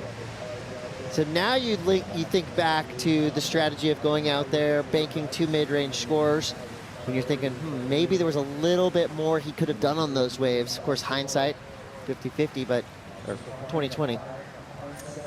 So now you think back to the strategy of going out there, banking 2 mid-range scores, when you're thinking, maybe there was a little bit more he could have done on those waves. Of course, hindsight, 50-50, but, or 20-20.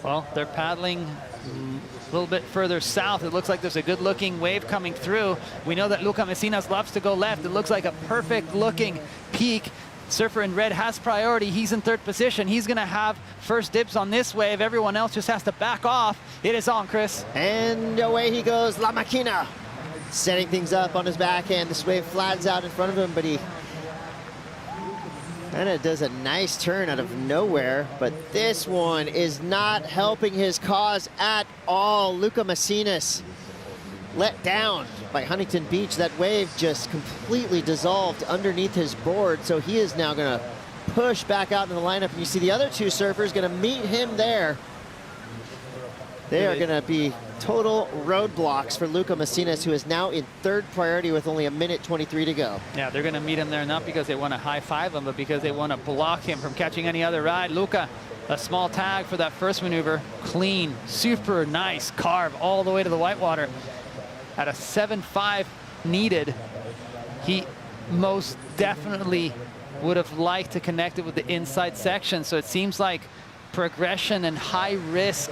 Well, they're paddling a little bit further south. It looks like there's a good-looking wave coming through. We know that Luca Messinas loves to go left. It looks like a perfect-looking peak. Surfer in red has priority. He's in third position. He's going to have first dibs on this wave. Everyone else just has to back off. It is on, Chris. And away he goes, La Máquina. Setting things up on his backhand. This wave flattens out in front of him, but he kind of does a nice turn out of nowhere. But this one is not helping his cause at all. Luca Messinas let down by Huntington Beach. That wave just completely dissolved underneath his board, so he is now going to push back out into the lineup. And you see the other 2 surfers going to meet him there. They are going to be total roadblocks for Luca Macinas, who is now in third priority with only 1:23 to go. Yeah, they're going to meet him there not because they want to high-five him, but because they want to block him from catching any other ride. Luca, a small tag for that first maneuver. Clean, super nice carve all the way to the whitewater. At a 7.5 needed, he most definitely would have liked to connect it with the inside section. So it seems like progression and high risk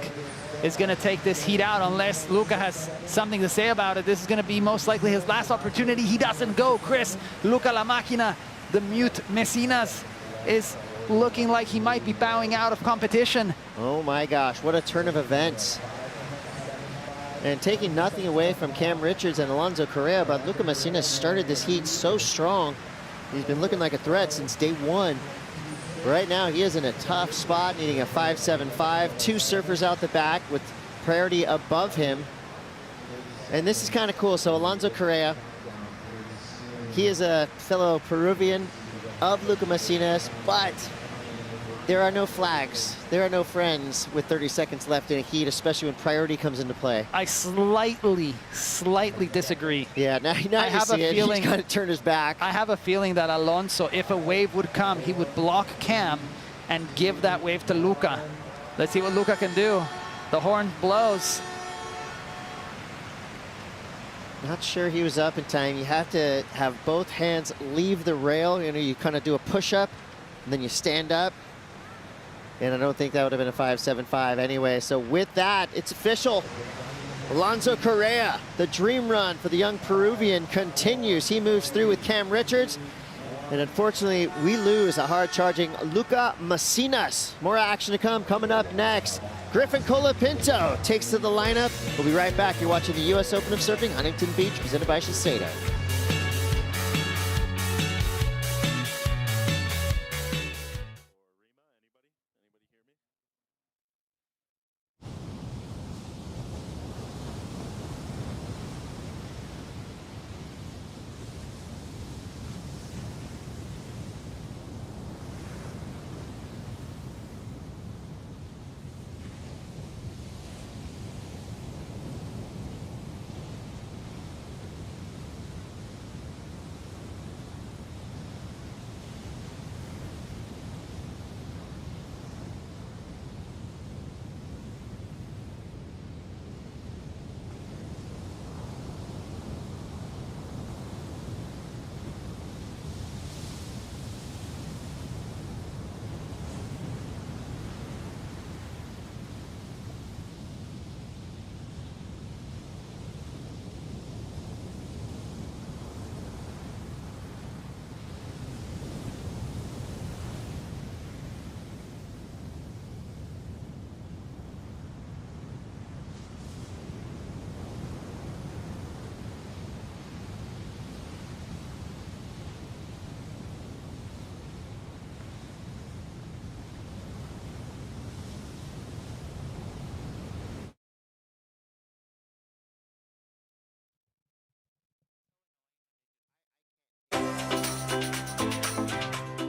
is going to take this heat out unless Luca has something to say about it. This is going to be most likely his last opportunity. He doesn't go, Chris. Luca La Máquina, the mute Messinas, is looking like he might be bowing out of competition. Oh my gosh, what a turn of events. And taking nothing away from Cam Richards and Alonso Correa, but Luca Macinas started this heat so strong. He's been looking like a threat since day one. Right now, he is in a tough spot, needing a 5.75. Two surfers out the back with priority above him. And this is kind of cool. So Alonso Correa, he is a fellow Peruvian of Luca Macinas, but there are no flags. There are no friends with 30 seconds left in a heat, especially when priority comes into play. I slightly disagree. Yeah, now I have a feeling he's kind of turned his back. I have a feeling that Alonso, if a wave would come, he would block Cam and give that wave to Luca. Let's see what Luca can do. The horn blows. Not sure he was up in time. You have to have both hands leave the rail. You know, you kind of do a push-up, and then you stand up. And I don't think that would have been a 5.75 anyway. So with that, it's official. Alonso Correa, the dream run for the young Peruvian continues. He moves through with Cam Richards. And unfortunately, we lose a hard-charging Luca Macinas. More action to come. Coming up next, Griffin Colapinto takes to the lineup. We'll be right back. You're watching the U.S. Open of Surfing Huntington Beach, presented by Shiseido.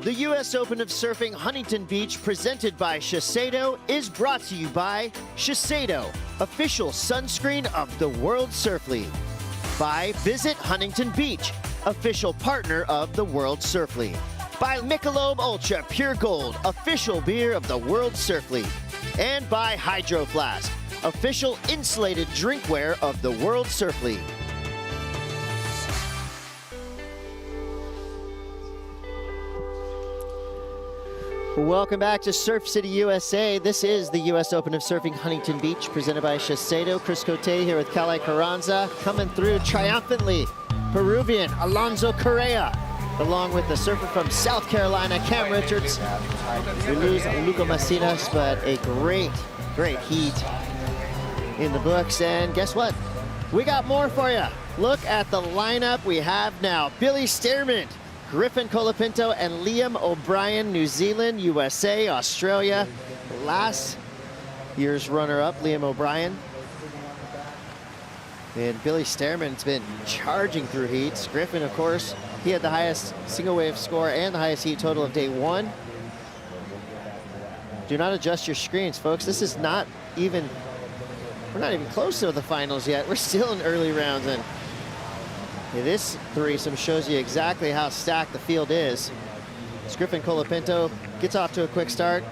The U.S. Open of Surfing Huntington Beach, presented by Shiseido, is brought to you by Shiseido, official sunscreen of the World Surf League. By Visit Huntington Beach, official partner of the World Surf League. By Michelob Ultra Pure Gold, official beer of the World Surf League. And by Hydro Flask, official insulated drinkware of the World Surf League. Welcome back to Surf City, USA. This is the U.S. Open of Surfing Huntington Beach, presented by Shiseido. Chris Cote here with Calais Carranza, coming through triumphantly. Peruvian Alonso Correa, along with the surfer from South Carolina, Cam Richards. We lose Luca Macinas, but a great heat in the books. And guess what? We got more for you. Look at the lineup we have now. Billy Stearman, Griffin Colapinto, and Liam O'Brien, New Zealand, USA, Australia. Last year's runner-up, Liam O'Brien. And Billy Stearman's been charging through heats. Griffin, of course, he had the highest single wave score and the highest heat total of day one. Do not adjust your screens, folks. This is not even we're not even close to the finals yet. We're still in early rounds, and this threesome shows you exactly how stacked the field is. As Griffin Colapinto gets off to a quick start.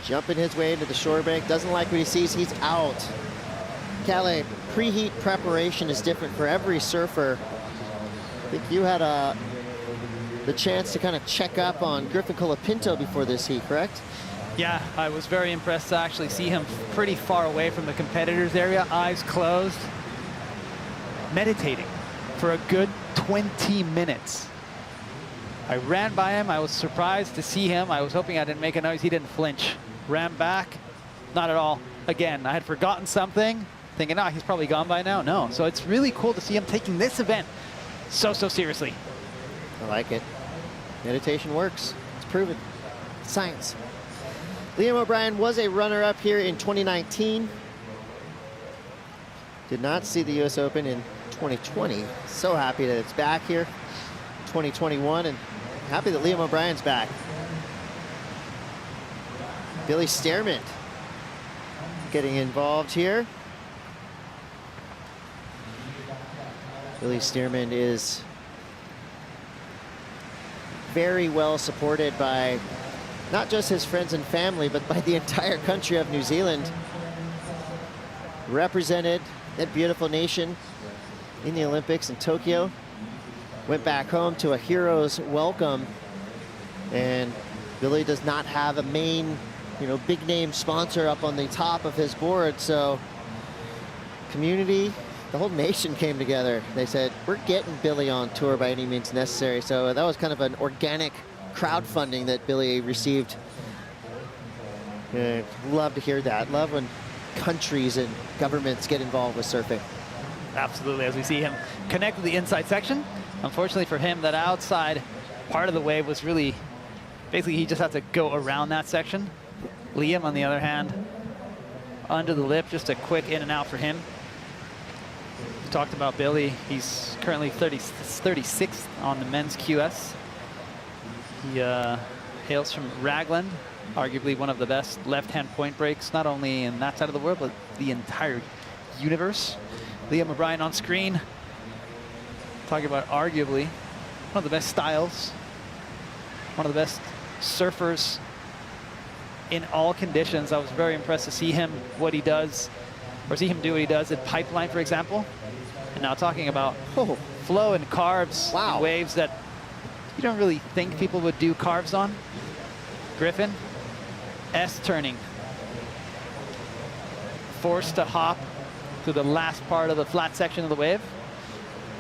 Jumping his way into the shore bank, doesn't like what he sees, he's out. Calais, preheat preparation is different for every surfer. I think you had the chance to kind of check up on Griffin Colapinto before this heat, correct? Yeah, I was very impressed to actually see him pretty far away from the competitors area, eyes closed, meditating for a good 20 minutes. I ran by him, I was surprised to see him. I was hoping I didn't make a noise, he didn't flinch. Ran back, not at all. Again, I had forgotten something, thinking, he's probably gone by now. No, so it's really cool to see him taking this event so seriously. I like it. Meditation works, it's proven. Science. Liam O'Brien was a runner-up here in 2019. Did not see the US Open in 2020. So happy that it's back here, 2021, and happy that Liam O'Brien's back. Billy Stearman getting involved here. Billy Stearman is very well supported by not just his friends and family, but by the entire country of New Zealand. Represented that beautiful nation in the Olympics in Tokyo. Went back home to a hero's welcome. And Billy does not have a main, big name sponsor up on the top of his board. So community, the whole nation came together. They said, we're getting Billy on tour by any means necessary. So that was kind of an organic crowdfunding that Billy received. Love to hear that. Love when countries and governments get involved with surfing. Absolutely, as we see him connect with the inside section. Unfortunately for him, that outside part of the wave was really, basically he just had to go around that section. Liam, on the other hand, under the lip, just a quick in and out for him. We talked about Billy. He's currently 36th on the men's QS. He hails from Raglan, arguably one of the best left-hand point breaks, not only in that side of the world, but the entire universe. Liam O'Brien on screen, talking about arguably one of the best styles, one of the best surfers in all conditions. I was very impressed to see him, what he does, or see him do what he does at Pipeline, for example. And now talking about flow and carves, and waves that you don't really think people would do carves on. Griffin, S turning. Forced to hop to the last part of the flat section of the wave.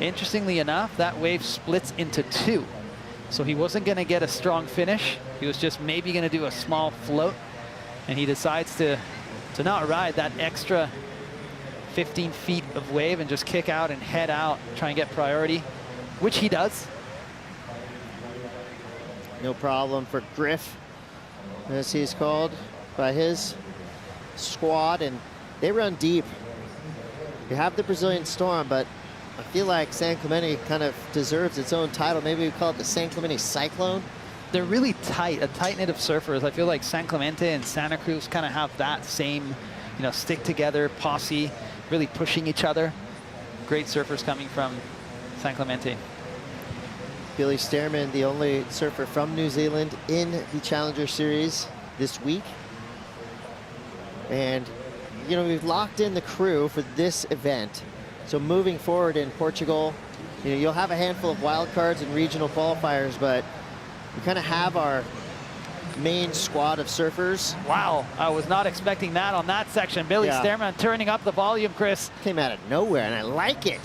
Interestingly enough, that wave splits into two. So he wasn't going to get a strong finish. He was just maybe going to do a small float. And he decides to not ride that extra 15 feet of wave and just kick out and head out, try and get priority, which he does. No problem for Griff, as he's called by his squad, and they run deep. You have the Brazilian Storm, but I feel like San Clemente kind of deserves its own title. Maybe we call it the San Clemente Cyclone. They're really tight, a tight knit of surfers. I feel like San Clemente and Santa Cruz kind of have that same, stick together posse, really pushing each other. Great surfers coming from San Clemente. Billy Stearman, the only surfer from New Zealand in the Challenger Series this week. And, we've locked in the crew for this event. So moving forward in Portugal, you'll have a handful of wild cards and regional qualifiers, but we kind of have our main squad of surfers. Wow, I was not expecting that on that section. Billy Stearman turning up the volume, Chris. Came out of nowhere, and I like it.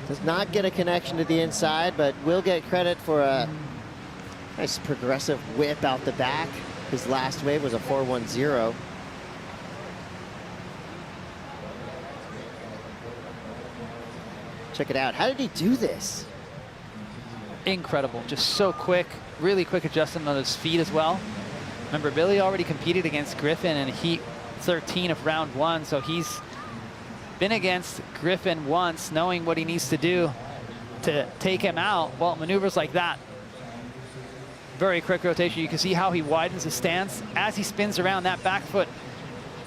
Does not get a connection to the inside, but will get credit for a nice progressive whip out the back. His last wave was a 410. Check it out. How did he do this? Incredible. Just so quick. Really quick adjustment on his feet as well. Remember, Billy already competed against Griffin in heat 13 of round 1, so he's been against Griffin once, knowing what he needs to do to take him out. Well, maneuvers like that Very quick rotation. You can see how he widens his stance. As he spins around, that back foot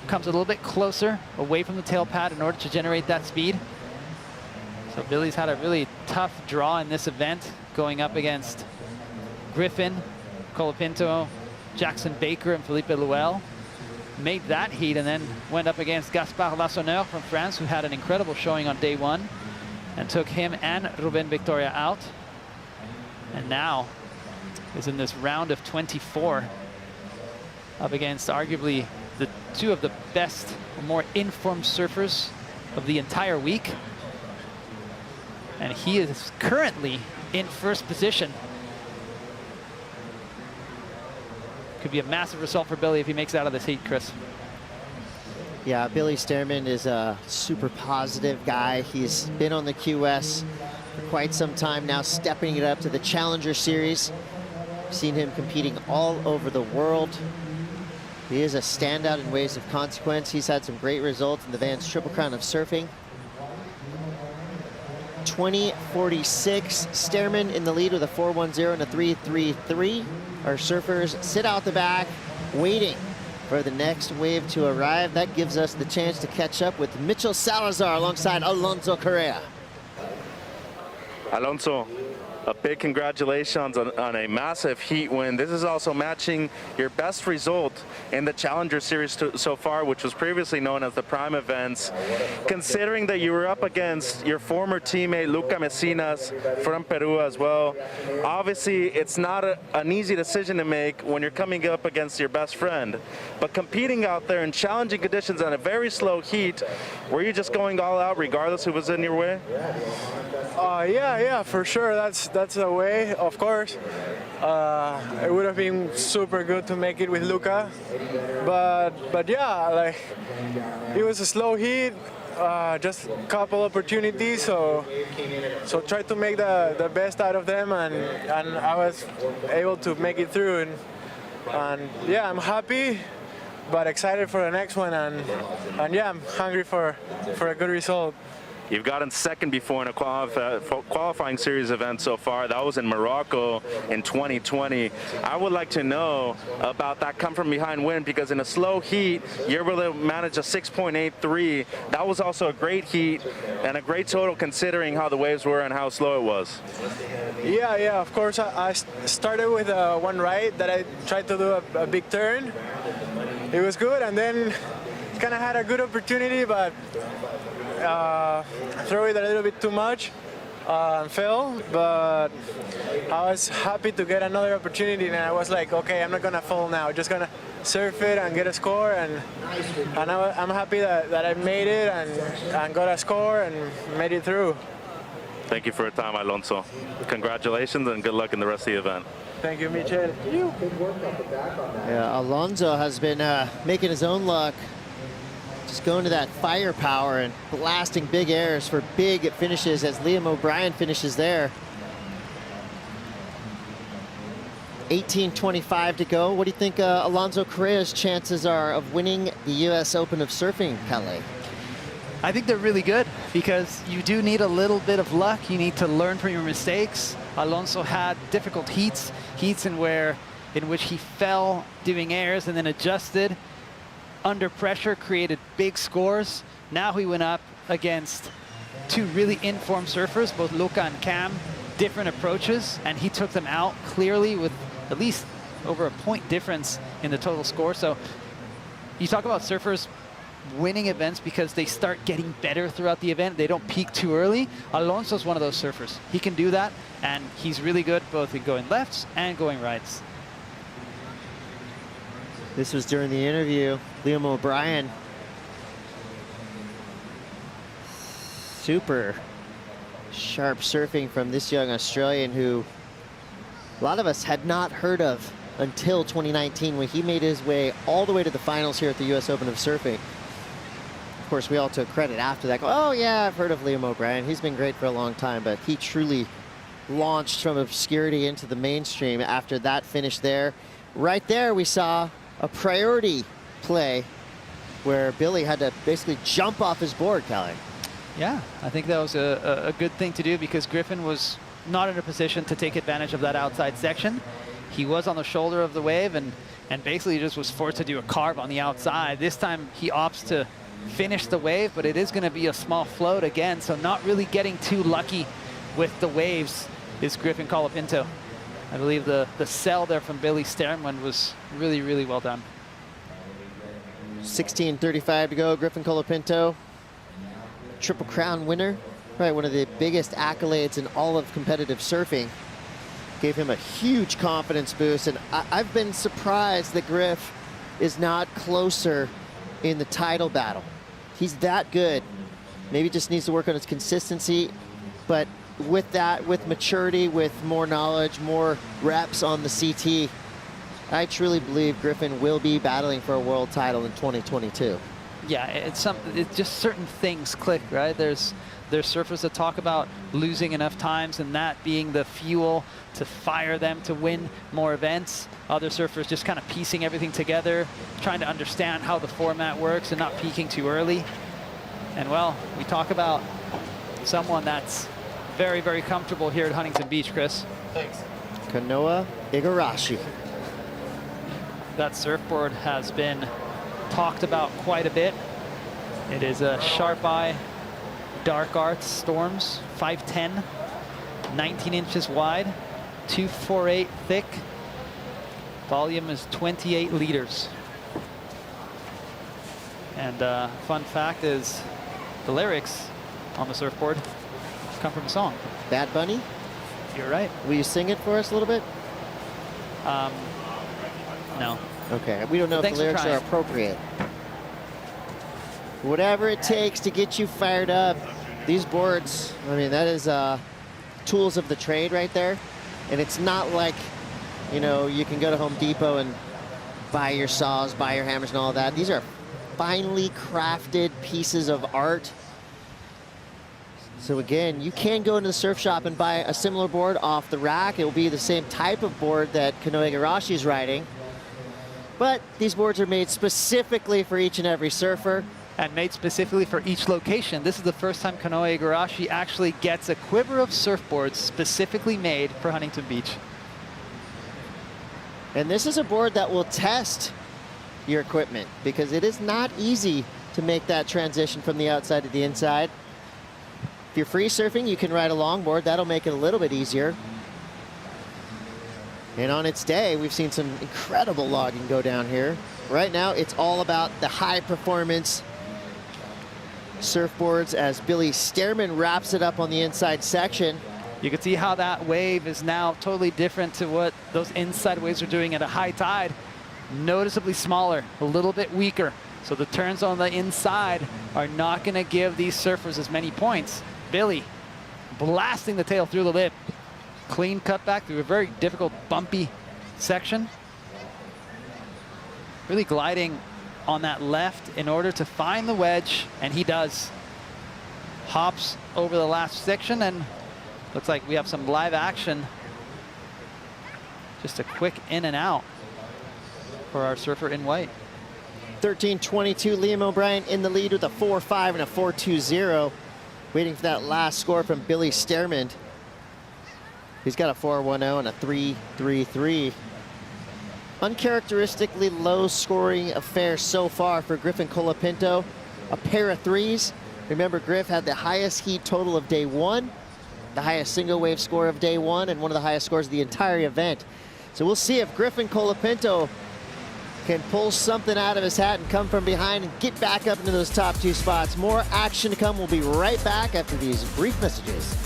comes a little bit closer away from the tail pad in order to generate that speed. So Billy's had a really tough draw in this event, going up against Griffin, Colapinto, Jackson Baker, and Felipe Luel. Made that heat and then went up against Gaspard Lassonneur from France, who had an incredible showing on day one, and took him and Ruben Victoria out. And now is in this round of 24 up against arguably the two of the best, more informed surfers of the entire week. And he is currently in first position. Could be a massive result for Billy if he makes it out of this heat, Chris. Yeah, Billy Stearman is a super positive guy. He's been on the QS for quite some time now, stepping it up to the Challenger Series. Seen him competing all over the world. He is a standout in waves of consequence. He's had some great results in the Vans Triple Crown of Surfing. 20:46, Stearman in the lead with a 4:10 and a 3:33. Our surfers sit out the back, waiting for the next wave to arrive. That gives us the chance to catch up with Mitchell Salazar alongside Alonso Correa. Alonso, a big congratulations on a massive heat win. This is also matching your best result in the Challenger Series so far, which was previously known as the Prime Events. Considering that you were up against your former teammate Luca Messinas from Peru as well, obviously it's not an easy decision to make when you're coming up against your best friend. But competing out there in challenging conditions on a very slow heat, were you just going all out regardless who was in your way? Yeah, for sure. That's a way, of course. It would have been super good to make it with Luca, but yeah, like it was a slow heat, just a couple opportunities. So try to make the best out of them, and I was able to make it through, and yeah, I'm happy, but excited for the next one, and yeah, I'm hungry for a good result. You've gotten second before in a qualifying series event so far. That was in Morocco in 2020. I would like to know about that come from behind win, because in a slow heat, you're able to manage a 6.83. That was also a great heat and a great total considering how the waves were and how slow it was. Yeah, of course. I started with one right that I tried to do a big turn. It was good, and then kind of had a good opportunity, but throw it a little bit too much and fell. But I was happy to get another opportunity, and I was like, okay, I'm not gonna fall now, just gonna surf it and get a score, and I'm happy that I made it and got a score and made it through. Thank you for your time, Alonso. Congratulations and good luck in the rest of the event. Thank you, Michel. Yeah, Alonso has been making his own luck, just going to that firepower and blasting big airs for big finishes as Liam O'Brien finishes there. 18:25 to go. What do you think Alonso Correa's chances are of winning the U.S. Open of Surfing, Calais? I think they're really good, because you do need a little bit of luck. You need to learn from your mistakes. Alonso had difficult heats in which he fell doing airs and then adjusted under pressure, created big scores. Now he went up against two really informed surfers, both Luca and Cam, different approaches, and he took them out clearly with at least over a point difference in the total score. So you talk about surfers winning events because they start getting better throughout the event. They don't peak too early. Alonso's one of those surfers. He can do that, and he's really good both in going lefts and going rights. This was during the interview. Liam O'Brien. Super sharp surfing from this young Australian who a lot of us had not heard of until 2019, when he made his way all the way to the finals here at the U.S. Open of Surfing. Of course, we all took credit after that. Oh yeah, I've heard of Liam O'Brien. He's been great for a long time, but he truly launched from obscurity into the mainstream after that finish there. Right there, we saw a priority play where Billy had to basically jump off his board, Callie. Yeah, I think that was a good thing to do, because Griffin was not in a position to take advantage of that outside section. he was on the shoulder of the wave and basically just was forced to do a carve on the outside. This time he opts to finish the wave, but it is going to be a small float again, so not really getting too lucky with the waves is Griffin Colapinto. I believe the sell there from Billy Stearman was really, really well done. 16:35 to go. Griffin Colapinto, Triple Crown winner, right? One of the biggest accolades in all of competitive surfing. Gave him a huge confidence boost, and I've been surprised that Griff is not closer in the title battle. He's that good. Maybe just needs to work on his consistency, but with that, with maturity, with more knowledge, more reps on the CT, I truly believe Griffin will be battling for a world title in 2022. Yeah, it's just certain things click, right? There's surfers that talk about losing enough times and that being the fuel to fire them to win more events. Other surfers just kind of piecing everything together, trying to understand how the format works and not peaking too early. And well, we talk about someone that's very, very comfortable here at Huntington Beach, Chris. Thanks. Kanoa Igarashi. That surfboard has been talked about quite a bit. It is a Sharp Eye Dark Arts Storms, 5'10", 19 inches wide, 248 thick. Volume is 28 liters. And fun fact is the lyrics on the surfboard come from a song. Bad Bunny? You're right. Will you sing it for us a little bit? No. Okay, we don't know if the lyrics are appropriate. Whatever it takes to get you fired up. These boards, I mean, that is tools of the trade right there. And it's not like, you know, you can go to Home Depot and buy your saws, buy your hammers and all that. These are finely crafted pieces of art. So again, you can go into the surf shop and buy a similar board off the rack. It will be the same type of board that Kanoa Igarashi is riding. But these boards are made specifically for each and every surfer. And made specifically for each location. This is the first time Kanoa Igarashi actually gets a quiver of surfboards specifically made for Huntington Beach. And this is a board that will test your equipment because it is not easy to make that transition from the outside to the inside. If you're free surfing, you can ride a longboard. That'll make it a little bit easier. And on its day, we've seen some incredible logging go down here. Right now, it's all about the high performance surfboards as Billy Stearman wraps it up on the inside section. You can see how that wave is now totally different to what those inside waves are doing at a high tide. Noticeably smaller, a little bit weaker. So the turns on the inside are not going to give these surfers as many points. Billy blasting the tail through the lip. Clean cut back through a very difficult bumpy section. Really gliding on that left in order to find the wedge, and he does. Hops over the last section, and looks like we have some live action. Just a quick in and out for our surfer in white. 13:22, Liam O'Brien in the lead with a 4.5 and a 4.20. Waiting for that last score from Billy Stearman. He's got a 4.10 and a 3.33. Uncharacteristically low scoring affair so far for Griffin Colapinto. A pair of threes. Remember, Griff had the highest heat total of day one, the highest single wave score of day one, and one of the highest scores of the entire event. So we'll see if Griffin Colapinto can pull something out of his hat and come from behind and get back up into those top two spots. More action to come. We'll be right back after these brief messages.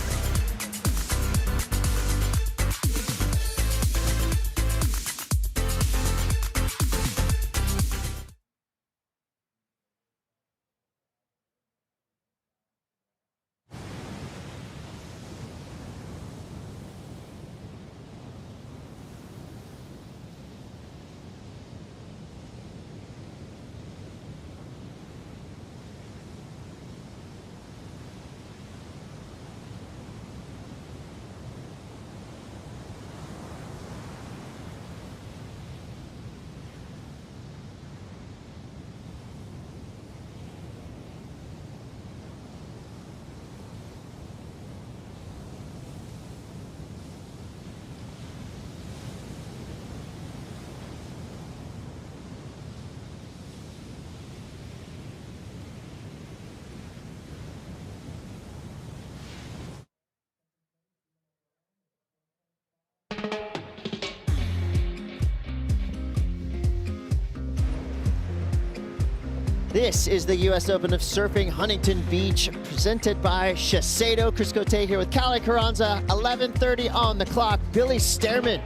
This is the U.S. Open of Surfing Huntington Beach, presented by Shiseido. Chris Cote here with Callie Carranza. 11:30 on the clock. Billy Stearman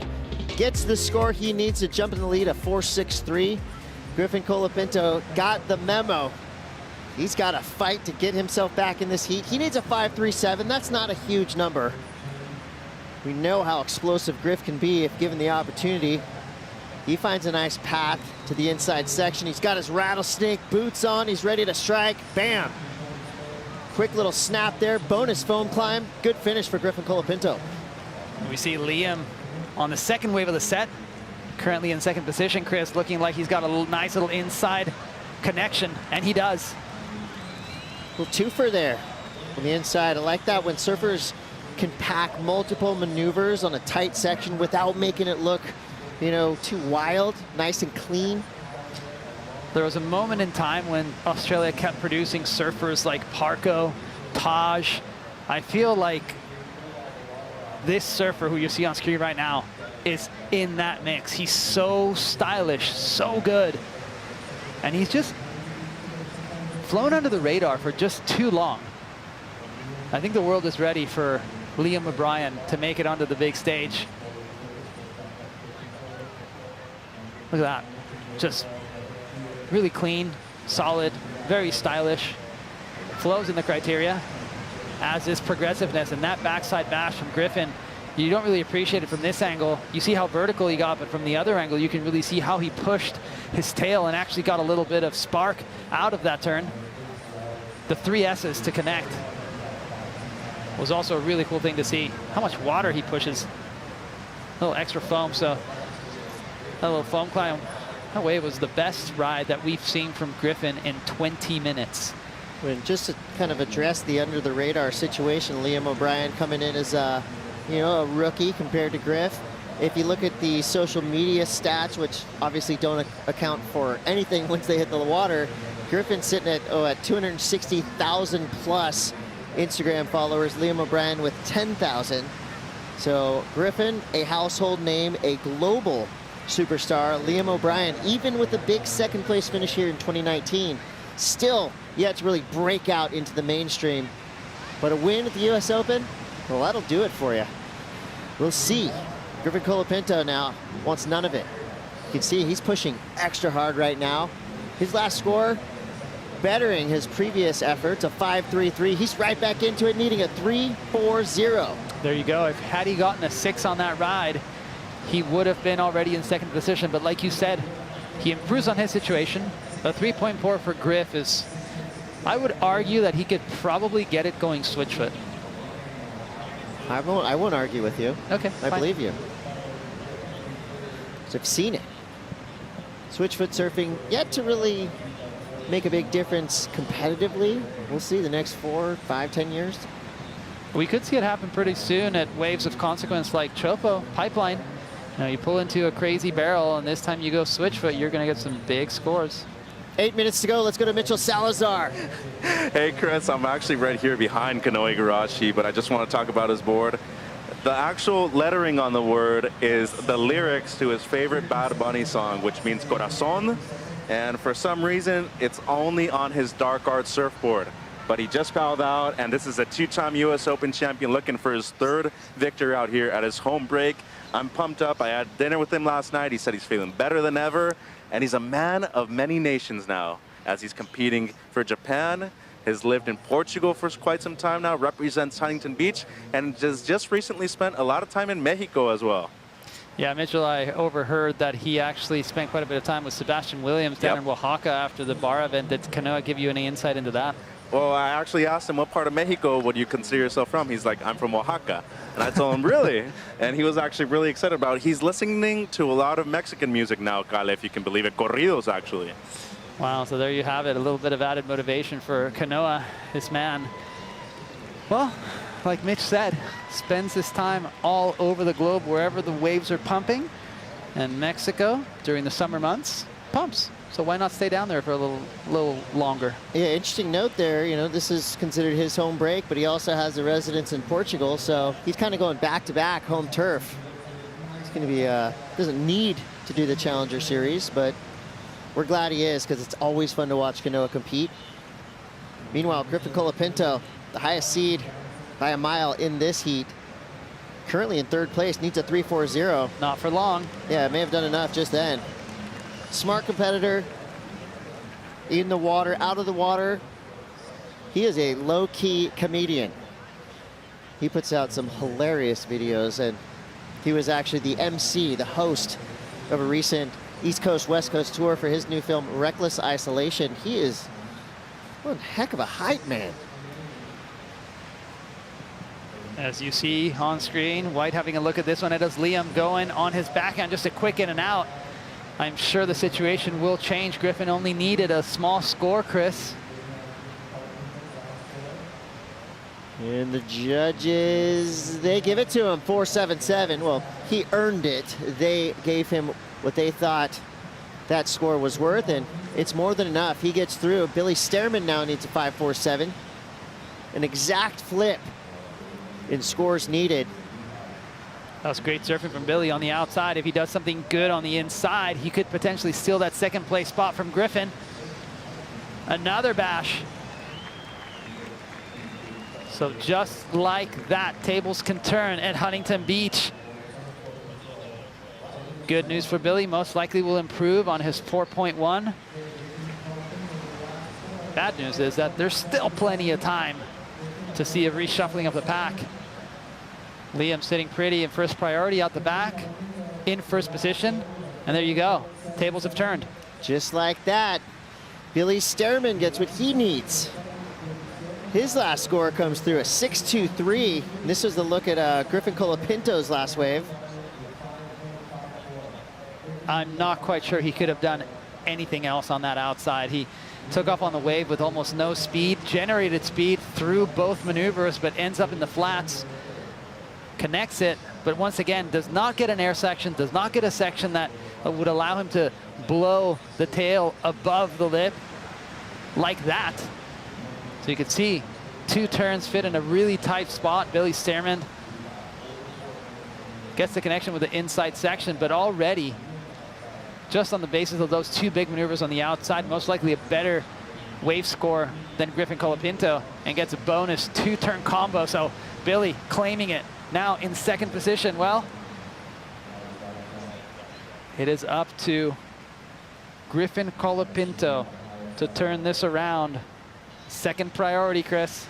gets the score he needs to jump in the lead, a 4.63. Griffin Colapinto got the memo. He's got to fight to get himself back in this heat. He needs a 5.37. That's not a huge number. We know how explosive Griff can be if given the opportunity. He finds a nice path to the inside section. He's got his rattlesnake boots on. He's ready to strike. Bam! Quick little snap there. Bonus foam climb. Good finish for Griffin Colapinto. We see Liam on the second wave of the set. Currently in second position. Chris looking like he's got a nice little inside connection, and he does. Little twofer there on the inside. I like that when surfers can pack multiple maneuvers on a tight section without making it look, you know, too wild, nice and clean. There was a moment in time when Australia kept producing surfers like Parko, Taj. I feel like this surfer who you see on screen right now is in that mix. He's so stylish, so good. And he's just flown under the radar for just too long. I think the world is ready for Liam O'Brien to make it onto the big stage. Look at that. Just really clean, solid, very stylish. Flows in the criteria, as is progressiveness. And that backside bash from Griffin, you don't really appreciate it from this angle. You see how vertical he got, but from the other angle, you can really see how he pushed his tail and actually got a little bit of spark out of that turn. The 3 S's to connect was also a really cool thing to see. How much water he pushes. A little extra foam, so that little foam climb, that wave was the best ride that we've seen from Griffin in 20 minutes. And just to kind of address the under the radar situation, Liam O'Brien coming in as a, you know, a rookie compared to Griff. If you look at the social media stats, which obviously don't account for anything once they hit the water, Griffin's sitting at 260,000 plus Instagram followers. Liam O'Brien with 10,000. So Griffin, a household name, a global superstar. Liam O'Brien, even with a big second place finish here in 2019, still yet to really break out into the mainstream. But a win at the U.S. Open, well, that'll do it for you. We'll see. Griffin Colapinto now wants none of it. You can see he's pushing extra hard right now. His last score, bettering his previous efforts, a 5.33. He's right back into it, needing a 3.40. There you go. Had he gotten a 6 on that ride, he would have been already in second position. But like you said, he improves on his situation. A 3.4 for Griff is, I would argue that he could probably get it going switchfoot. I won't argue with you. Okay, I fine. believe you. 'Cause I've seen it. Switchfoot surfing yet to really make a big difference competitively. We'll see the next 4, 5, 10 years. We could see it happen pretty soon at waves of consequence like Chopo, Pipeline. You know, you pull into a crazy barrel, and this time you go switchfoot, you're going to get some big scores. 8 minutes to go. Let's go to Mitchell Salazar. Hey, Chris, I'm actually right here behind Kanoe Igarashi, but I just want to talk about his board. The actual lettering on the word is the lyrics to his favorite Bad Bunny song, which means corazón. And for some reason, it's only on his dark art surfboard. But he just fouled out, and this is a 2-time U.S. Open champion looking for his 3rd victory out here at his home break. I'm pumped up. I had dinner with him last night. He said he's feeling better than ever. And he's a man of many nations now as he's competing for Japan. Has lived in Portugal for quite some time now, represents Huntington Beach, and just recently spent a lot of time in Mexico as well. Yeah, Mitchell, I overheard that he actually spent quite a bit of time with Sebastian Williams down in Oaxaca after the bar event. Did Kanoa give you any insight into that? Well, I actually asked him, what part of Mexico would you consider yourself from? He's like, I'm from Oaxaca. And I told him, really? And he was actually really excited about it. He's listening to a lot of Mexican music now, Kale, if you can believe it. Corridos, actually. Wow, so there you have it. A little bit of added motivation for Kanoa, this man. Well, like Mitch said, spends his time all over the globe, wherever the waves are pumping. And Mexico, during the summer months, pumps. So why not stay down there for a little longer? Yeah, interesting note there. You know, this is considered his home break, but he also has a residence in Portugal, so he's kind of going back-to-back home turf. It's going to be, doesn't need to do the Challenger Series, but we're glad he is, because it's always fun to watch Kanoa compete. Meanwhile, Griffin Colapinto, the highest seed by a mile in this heat, currently in third place, needs a 3.40. Not for long. Yeah, may have done enough just then. Smart competitor, in the water, out of the water. He is a low-key comedian. He puts out some hilarious videos, and he was actually the MC, the host of a recent East Coast, West Coast tour for his new film, Reckless Isolation. He is one heck of a hype man. As you see on screen, White having a look at this one. It is Liam going on his backhand, just a quick in and out. I'm sure the situation will change. Griffin only needed a small score, Chris. And the judges, they give it to him, 4.77. Well, he earned it. They gave him what they thought that score was worth, and it's more than enough. He gets through. Billy Stearman now needs a 5.47. An exact flip in scores needed. That was great surfing from Billy on the outside. If he does something good on the inside, he could potentially steal that second place spot from Griffin. Another bash. So just like that, tables can turn at Huntington Beach. Good news for Billy, most likely will improve on his 4.1. Bad news is that there's still plenty of time to see a reshuffling of the pack. Liam sitting pretty in first priority out the back, in first position, and there you go. Tables have turned. Just like that, Billy Stearman gets what he needs. His last score comes through a 6.23. This was the look at Griffin Colapinto's last wave. I'm not quite sure he could have done anything else on that outside. He took off on the wave with almost no speed, generated speed through both maneuvers, but ends up in the flats, connects it, but once again, does not get an air section, does not get a section that would allow him to blow the tail above the lip like that. So you can see two turns fit in a really tight spot. Billy Stearman gets the connection with the inside section, but already, just on the basis of those two big maneuvers on the outside, most likely a better wave score than Griffin Colapinto, and gets a bonus two-turn combo. So Billy claiming it now in second position. Well, it is up to Griffin Colapinto to turn this around. Second priority, Chris.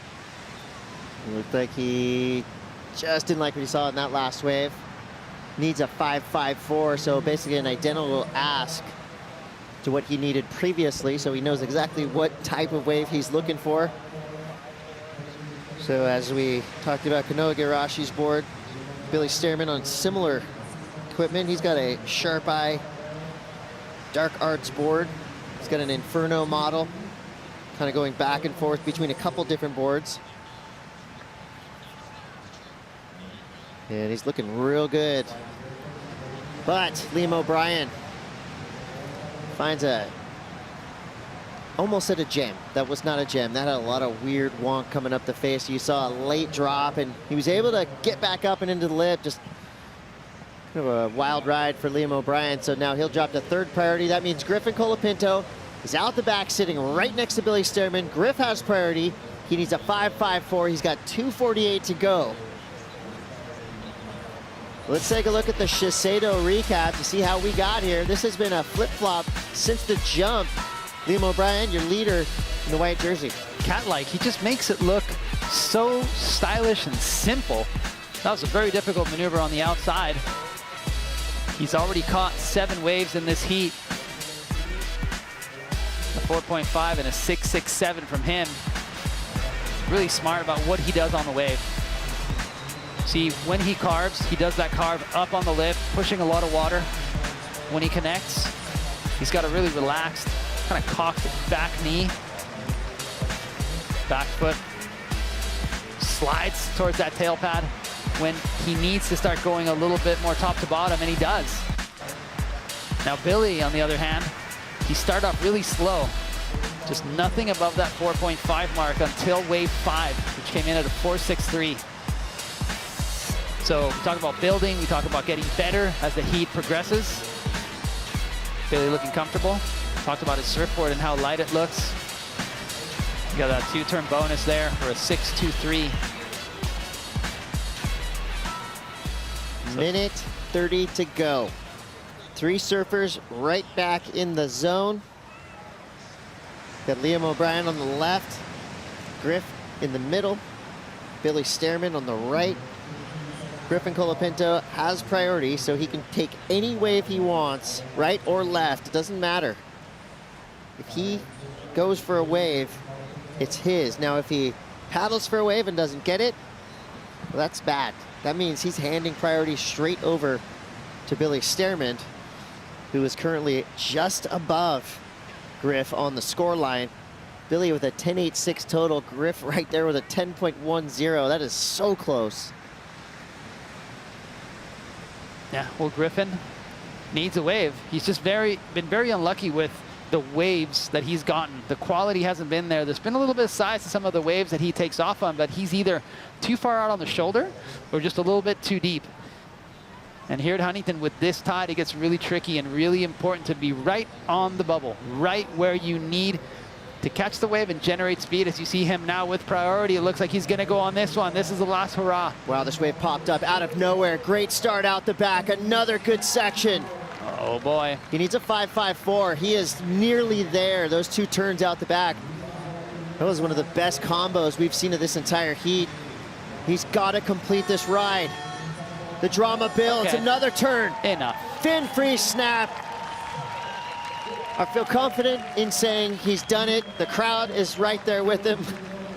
Looked like he just didn't like what he saw in that last wave. Needs a 5.54, so basically an identical ask to what he needed previously, so he knows exactly what type of wave he's looking for. So as we talked about Kanoa Garashi's board, Billy Stearman on similar equipment. He's got a Sharp Eye Dark Arts board. He's got an Inferno model, kind of going back and forth between a couple different boards. And he's looking real good. But Liam O'Brien finds almost at a gem. That was not a gem. That had a lot of weird wonk coming up the face. You saw a late drop, and he was able to get back up and into the lip. Just kind of a wild ride for Liam O'Brien. So now he'll drop to third priority. That means Griffin Colapinto is out the back, sitting right next to Billy Stearman. Griff has priority. He needs a 5.54. He's got 2.48 to go. Let's take a look at the Shiseido recap to see how we got here. This has been a flip-flop since the jump. Liam O'Brien, your leader in the white jersey. Cat-like, he just makes it look so stylish and simple. That was a very difficult maneuver on the outside. He's already caught 7 waves in this heat. A 4.5 and a 6.67 from him. Really smart about what he does on the wave. See, when he carves, he does that carve up on the lip, pushing a lot of water. When he connects, he's got a really relaxed, kind of cocked back knee. Back foot slides towards that tail pad when he needs to start going a little bit more top to bottom, and he does. Now Billy, on the other hand, he started off really slow. Just nothing above that 4.5 mark until wave 5, which came in at a 4.63. So we talk about building, we talk about getting better as the heat progresses. Billy looking comfortable. talked about his surfboard and how light it looks. You got that 2-turn bonus there for a 6.23. Minute 30 to go. 3 surfers right back in the zone. Got Liam O'Brien on the left, Griff in the middle, Billy Stearman on the right. Griffin Colapinto has priority, so he can take any wave he wants, right or left, it doesn't matter. If he goes for a wave, it's his. Now, if he paddles for a wave and doesn't get it, well, that's bad. That means he's handing priority straight over to Billy Stearman, who is currently just above Griff on the score line. Billy with a 10.86 total, Griff right there with a 10.10. That is so close. Yeah, well, Griffin needs a wave. He's just been very unlucky with the waves that he's gotten. The quality hasn't been there. There's been a little bit of size to some of the waves that he takes off on, but he's either too far out on the shoulder or just a little bit too deep. And here at Huntington, with this tide, it gets really tricky and really important to be right on the bubble, right where you need to catch the wave and generate speed. As you see him now with priority, it looks like he's going to go on this one. This is the last hurrah. Wow, this wave popped up out of nowhere. Great start out the back. Another good section. Oh, boy. He needs a 5.54. He is nearly there. Those 2 turns out the back. That was one of the best combos we've seen of this entire heat. He's got to complete this ride. The drama builds. Okay. Another turn. Enough. Fin freeze snap. I feel confident in saying he's done it. The crowd is right there with him.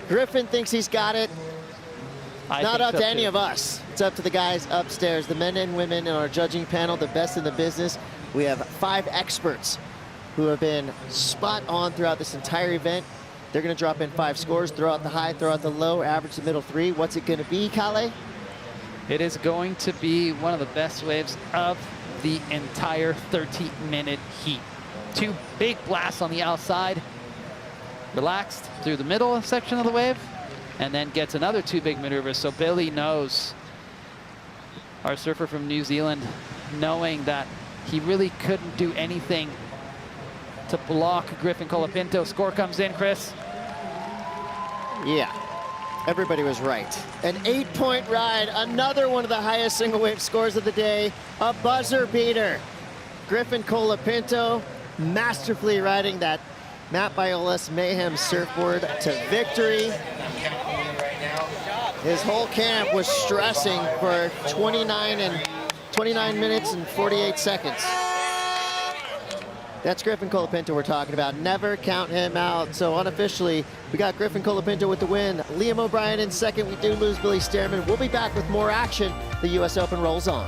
Griffin thinks he's got it. Not up to any of us. It's up to the guys upstairs, the men and women in our judging panel, the best in the business. We have 5 experts who have been spot on throughout this entire event. They're going to drop in 5 scores, throw out the high, throw out the low, average the middle 3. What's it going to be, Kale? It is going to be one of the best waves of the entire 30-minute heat. 2 big blasts on the outside, relaxed through the middle section of the wave, and then gets another 2 big maneuvers. So Billy knows, our surfer from New Zealand, knowing that he really couldn't do anything to block Griffin Colapinto. Score comes in, Chris. Yeah, everybody was right. An 8-point ride, another one of the highest single wave scores of the day, a buzzer beater. Griffin Colapinto masterfully riding that Matt Biola's Mayhem surfboard to victory. His whole camp was stressing for 29 minutes and 48 seconds. That's Griffin Colapinto we're talking about. Never count him out. So unofficially, we got Griffin Colapinto with the win. Liam O'Brien in second. We do lose Billy Stearman. We'll be back with more action. The U.S. Open rolls on.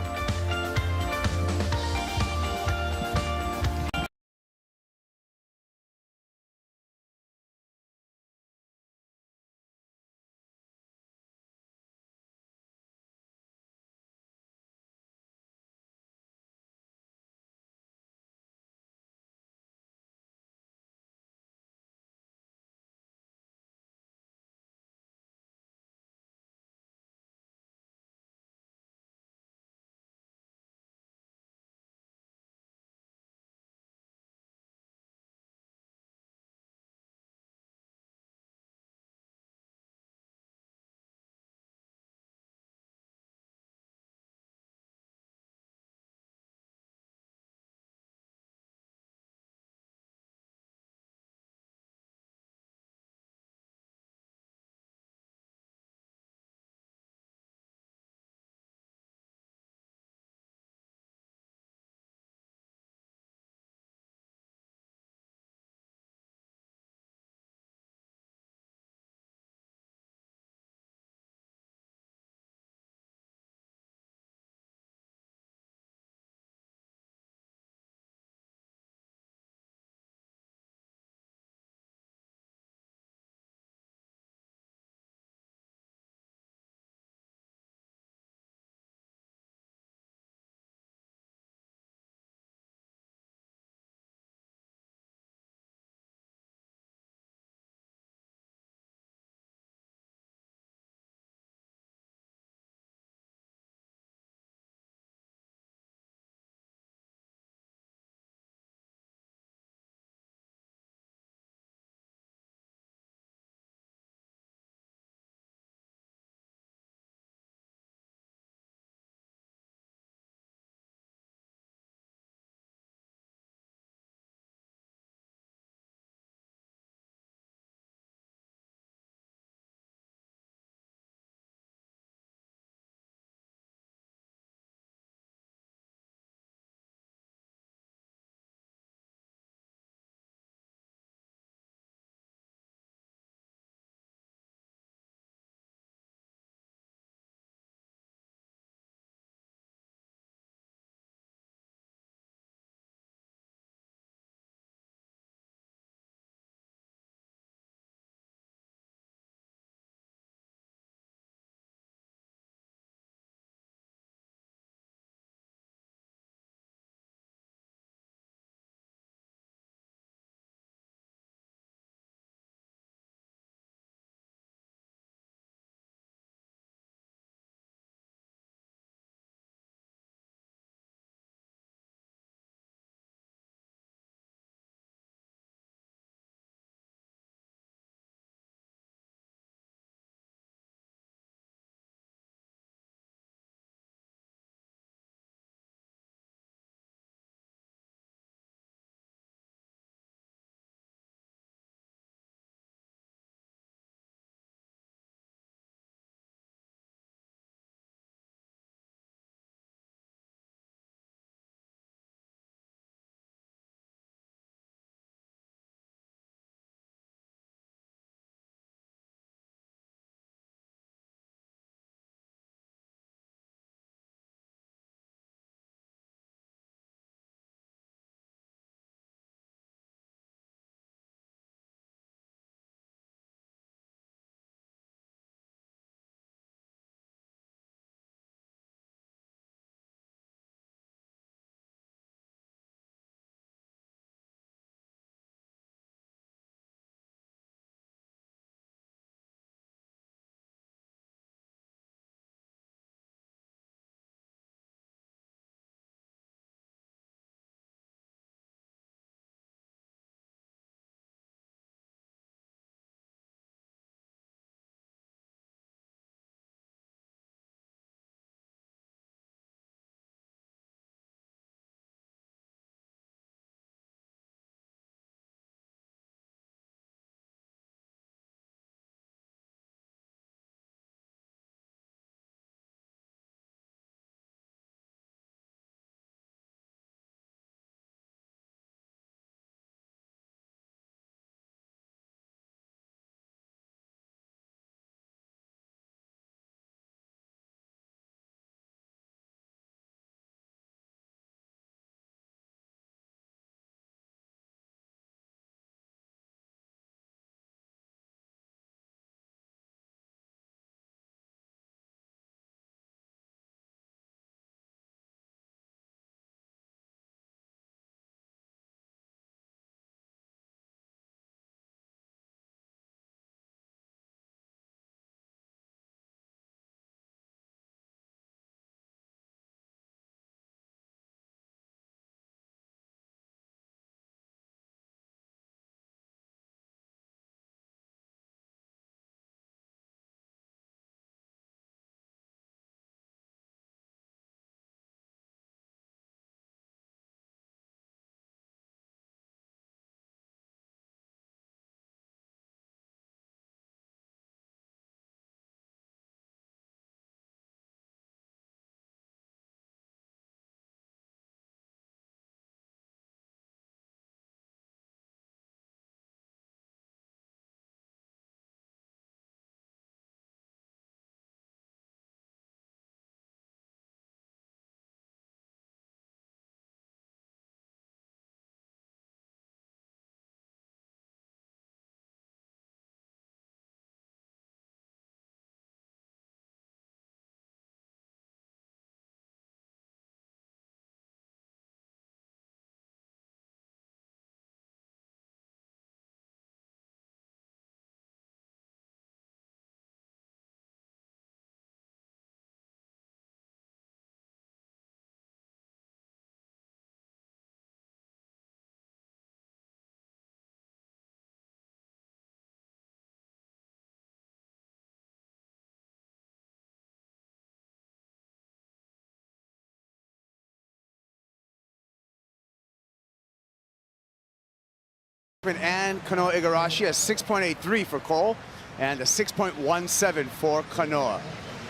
And Kanoa Igarashi, a 6.83 for Cole and a 6.17 for Kanoa.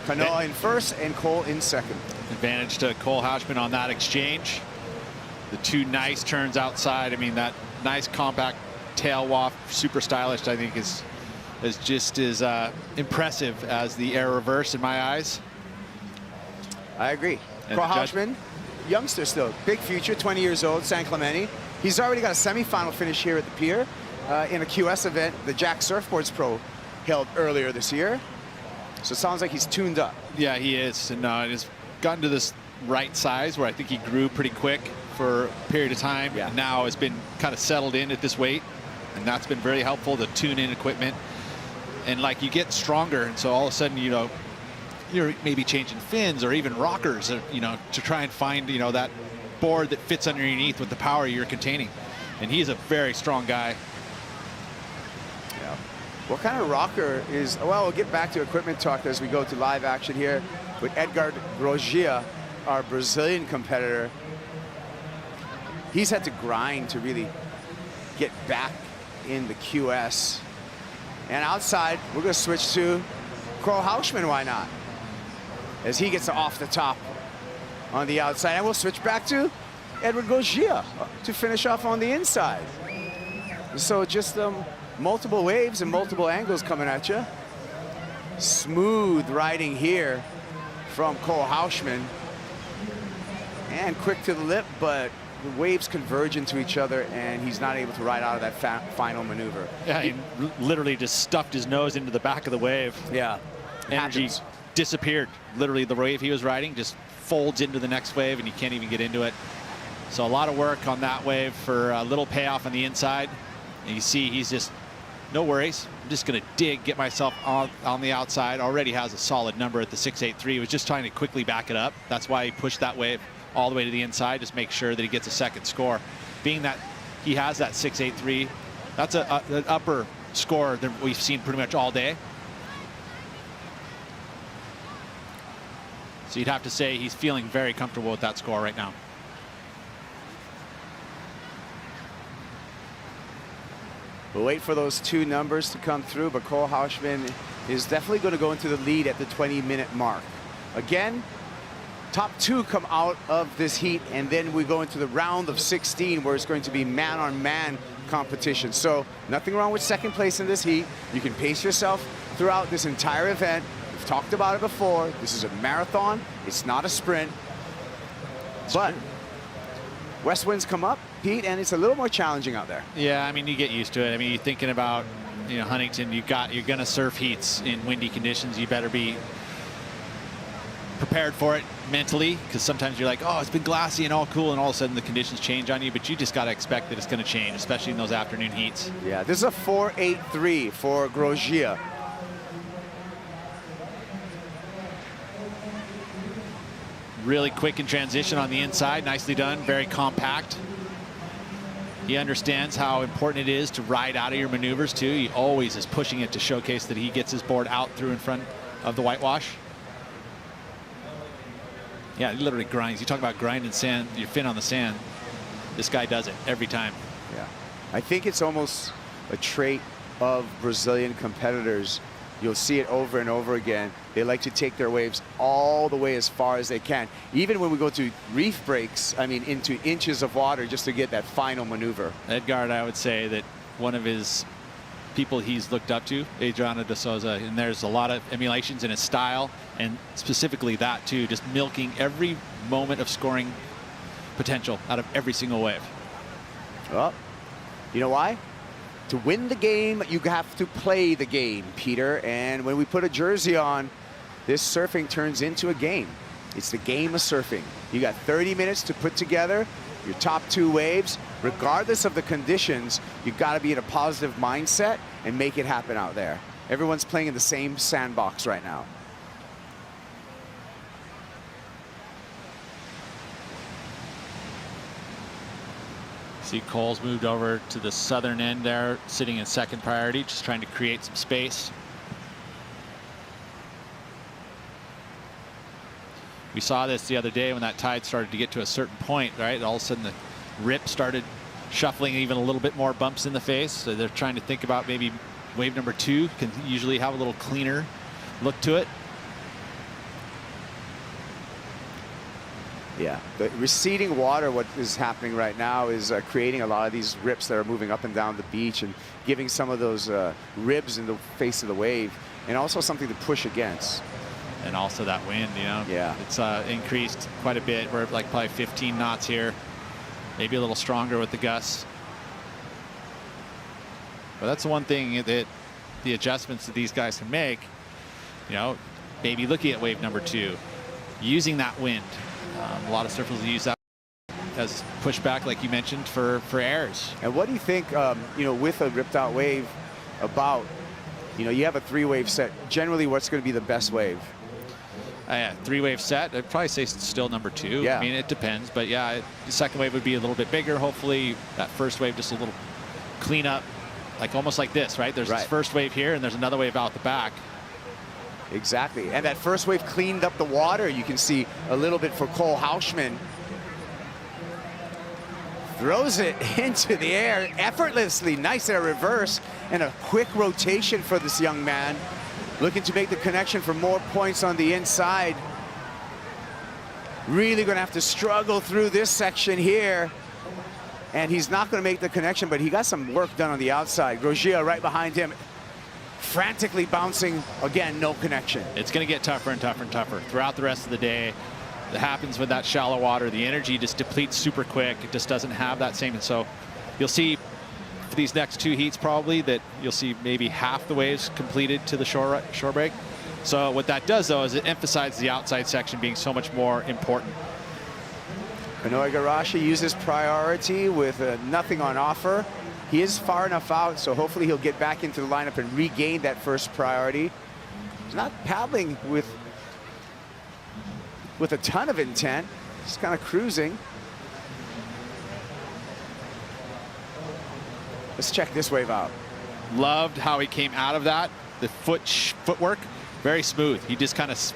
Kanoa in first and Cole in second. Advantage to Cole Houshman on that exchange. The two nice turns outside. I mean, that nice compact tail waft, super stylish, I think is just as impressive as the air reverse in my eyes. I agree. And Cole Houshman, youngster still, big future, 20 years old, San Clemente. He's already got a semifinal finish here at the pier in a QS event the Jack Surfboards Pro held earlier this year. So it sounds like he's tuned up. Yeah, he is. And he's gotten to this right size where I think he grew pretty quick for a period of time. Yeah. And now has been kind of settled in at this weight. And that's been very helpful to tune in equipment. And like you get stronger. And so all of a sudden, you know, you're maybe changing fins or even rockers, you know, to try and find, you know, that board that fits underneath with the power you're containing. And he's a very strong guy. Yeah. What kind of rocker is, well, we'll get back to equipment talk as we go to live action here with Edgar Grosjean, our Brazilian competitor. He's had to grind to really get back in the QS. And outside, we're going to switch to Cole Houshman, why not? As he gets off the top on the outside. And we'll switch back to Edward Grosjean to finish off on the inside. So just multiple waves and multiple angles coming at you. Smooth riding here from Cole Houshman. And quick to the lip, but the waves converge into each other and he's not able to ride out of that final maneuver. Yeah, he literally just stuffed his nose into the back of the wave. Yeah. Energy disappeared. Literally the wave he was riding just folds into the next wave and you can't even get into it. So a lot of work on that wave for a little payoff on the inside. And you see he's just, no worries. I'm just going to dig, get myself on the outside. Already has a solid number at the 6.83. He was just trying to quickly back it up. That's why he pushed that wave all the way to the inside, just make sure that he gets a second score. Being that he has that 6.83, that's an upper score that we've seen pretty much all day. So you'd have to say he's feeling very comfortable with that score right now. We'll wait for those two numbers to come through, but Cole Houshman is definitely going to go into the lead at the 20-minute mark. Again, top two come out of this heat, and then we go into the round of 16 where it's going to be man-on-man competition. So nothing wrong with second place in this heat. You can pace yourself throughout this entire event. We've talked about it before. This is a marathon. It's not a sprint. But west winds come up, Pete, and it's a little more challenging out there. Yeah, I mean, you get used to it. I mean, you're thinking about, you know, Huntington, you're going to surf heats in windy conditions. You better be prepared for it mentally, because sometimes you're like, oh, it's been glassy and all cool, and all of a sudden the conditions change on you, but you just got to expect that it's going to change, especially in those afternoon heats. Yeah, this is a 4.83 for Grosjean. Really quick in transition on the inside, nicely done, very compact. He understands how important it is to ride out of your maneuvers too. He always is pushing it to showcase that he gets his board out through in front of the whitewash. Yeah, he literally grinds. You talk about grinding sand, your fin on the sand. This guy does it every time. Yeah, I think it's almost a trait of Brazilian competitors. You'll see it over and over again. They like to take their waves all the way as far as they can. Even when we go to reef breaks, I mean, into inches of water just to get that final maneuver. Edgar, I would say that one of his people he's looked up to, Adriano de Souza, and there's a lot of emulations in his style, and specifically that too, just milking every moment of scoring potential out of every single wave. Well, you know why? To win the game, you have to play the game, Peter. And when we put a jersey on, this surfing turns into a game. It's the game of surfing. You got 30 minutes to put together your top two waves. Regardless of the conditions, you've got to be in a positive mindset and make it happen out there. Everyone's playing in the same sandbox right now. See Cole's moved over to the southern end there, sitting in second priority, just trying to create some space. We saw this the other day when that tide started to get to a certain point, right? All of a sudden the rip started shuffling even a little bit more bumps in the face. So they're trying to think about maybe wave number 2 can usually have a little cleaner look to it. Yeah, the receding water, what is happening right now is creating a lot of these rips that are moving up and down the beach and giving some of those ribs in the face of the wave, and also something to push against. And also that wind, you know. Yeah. It's increased quite a bit. We're like probably 15 knots here, maybe a little stronger with the gusts. But that's the one thing that the adjustments that these guys can make, you know, maybe looking at wave number 2, using that wind. A lot of surfers will use that as pushback, like you mentioned, for airs. And what do you think, you know, with a ripped out wave about, you know, you have a 3-wave set. Generally, what's going to be the best wave? Yeah, 3-wave set. I'd probably say still number 2. Yeah. I mean, it depends. But yeah, the second wave would be a little bit bigger. Hopefully, that first wave just a little cleanup, like almost like this, right? There's this first wave here, and there's another wave out the back. Exactly. And that first wave cleaned up the water. You can see a little bit for Cole Hauschman. Throws it into the air effortlessly. Nice air reverse and a quick rotation for this young man. Looking to make the connection for more points on the inside. Really going to have to struggle through this section here. And he's not going to make the connection, but he got some work done on the outside. Grosjean right behind him, frantically bouncing. Again, no connection. It's going to get tougher and tougher and tougher throughout the rest of the day. That happens with that shallow water. The energy just depletes super quick. It just doesn't have that same. And so you'll see for these next 2 heats probably that you'll see maybe half the waves completed to the shore break. So what that does, though, is it emphasizes the outside section being so much more important. Kanoe Igarashi uses priority with nothing on offer. He is far enough out, so hopefully he'll get back into the lineup and regain that first priority. He's not paddling with a ton of intent, just kind of cruising. Let's check this wave out. Loved how he came out of that. The footwork, very smooth. He just kind of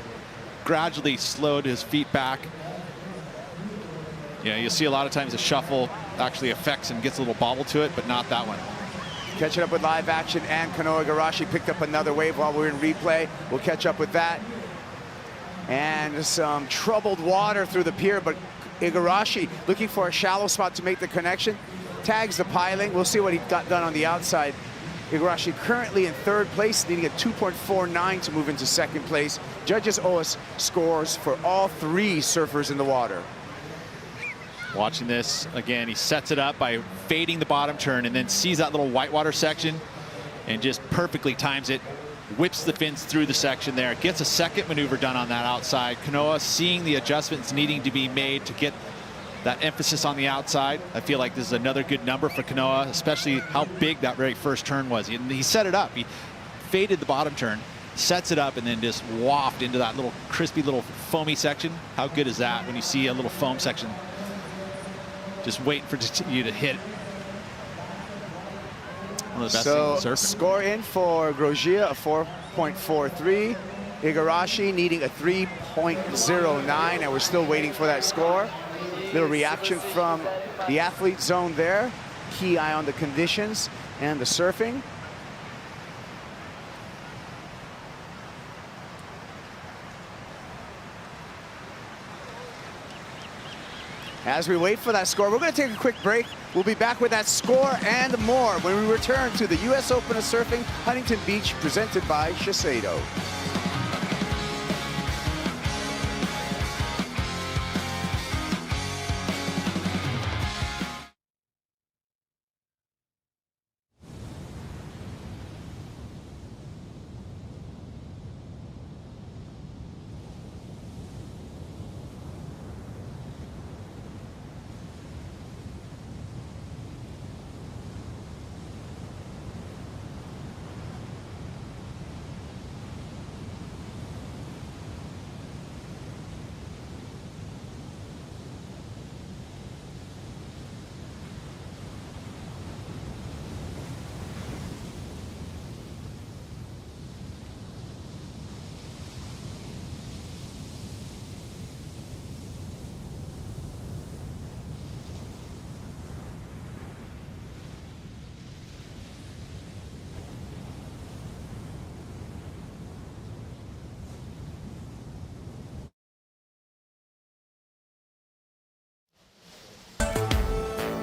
gradually slowed his feet back. Yeah, you'll see a lot of times the shuffle actually affects and gets a little bobble to it, but not that one. Catching up with live action, and Kanoe Igarashi picked up another wave while we're in replay. We'll catch up with that. And some troubled water through the pier, but Igarashi looking for a shallow spot to make the connection. Tags the piling. We'll see what he got done on the outside. Igarashi currently in 3rd place, needing a 2.49 to move into 2nd place. Judges owe us scores for all 3 surfers in the water. Watching this again, he sets it up by fading the bottom turn and then sees that little whitewater section and just perfectly times it, whips the fins through the section there, gets a second maneuver done on that outside. Kanoa seeing the adjustments needing to be made to get that emphasis on the outside. I feel like this is another good number for Kanoa, especially how big that very first turn was. He set it up. He faded the bottom turn, sets it up, and then just waft into that little crispy little foamy section. How good is that when you see a little foam section just waiting for you to hit? One of the best things in surfing. Score in for Grosjean, a 4.43. Igarashi needing a 3.09, and we're still waiting for that score. Little reaction from the athlete zone there. Key eye on the conditions and the surfing. As we wait for that score, we're going to take a quick break. We'll be back with that score and more when we return to the U.S. Open of Surfing Huntington Beach, presented by Shiseido.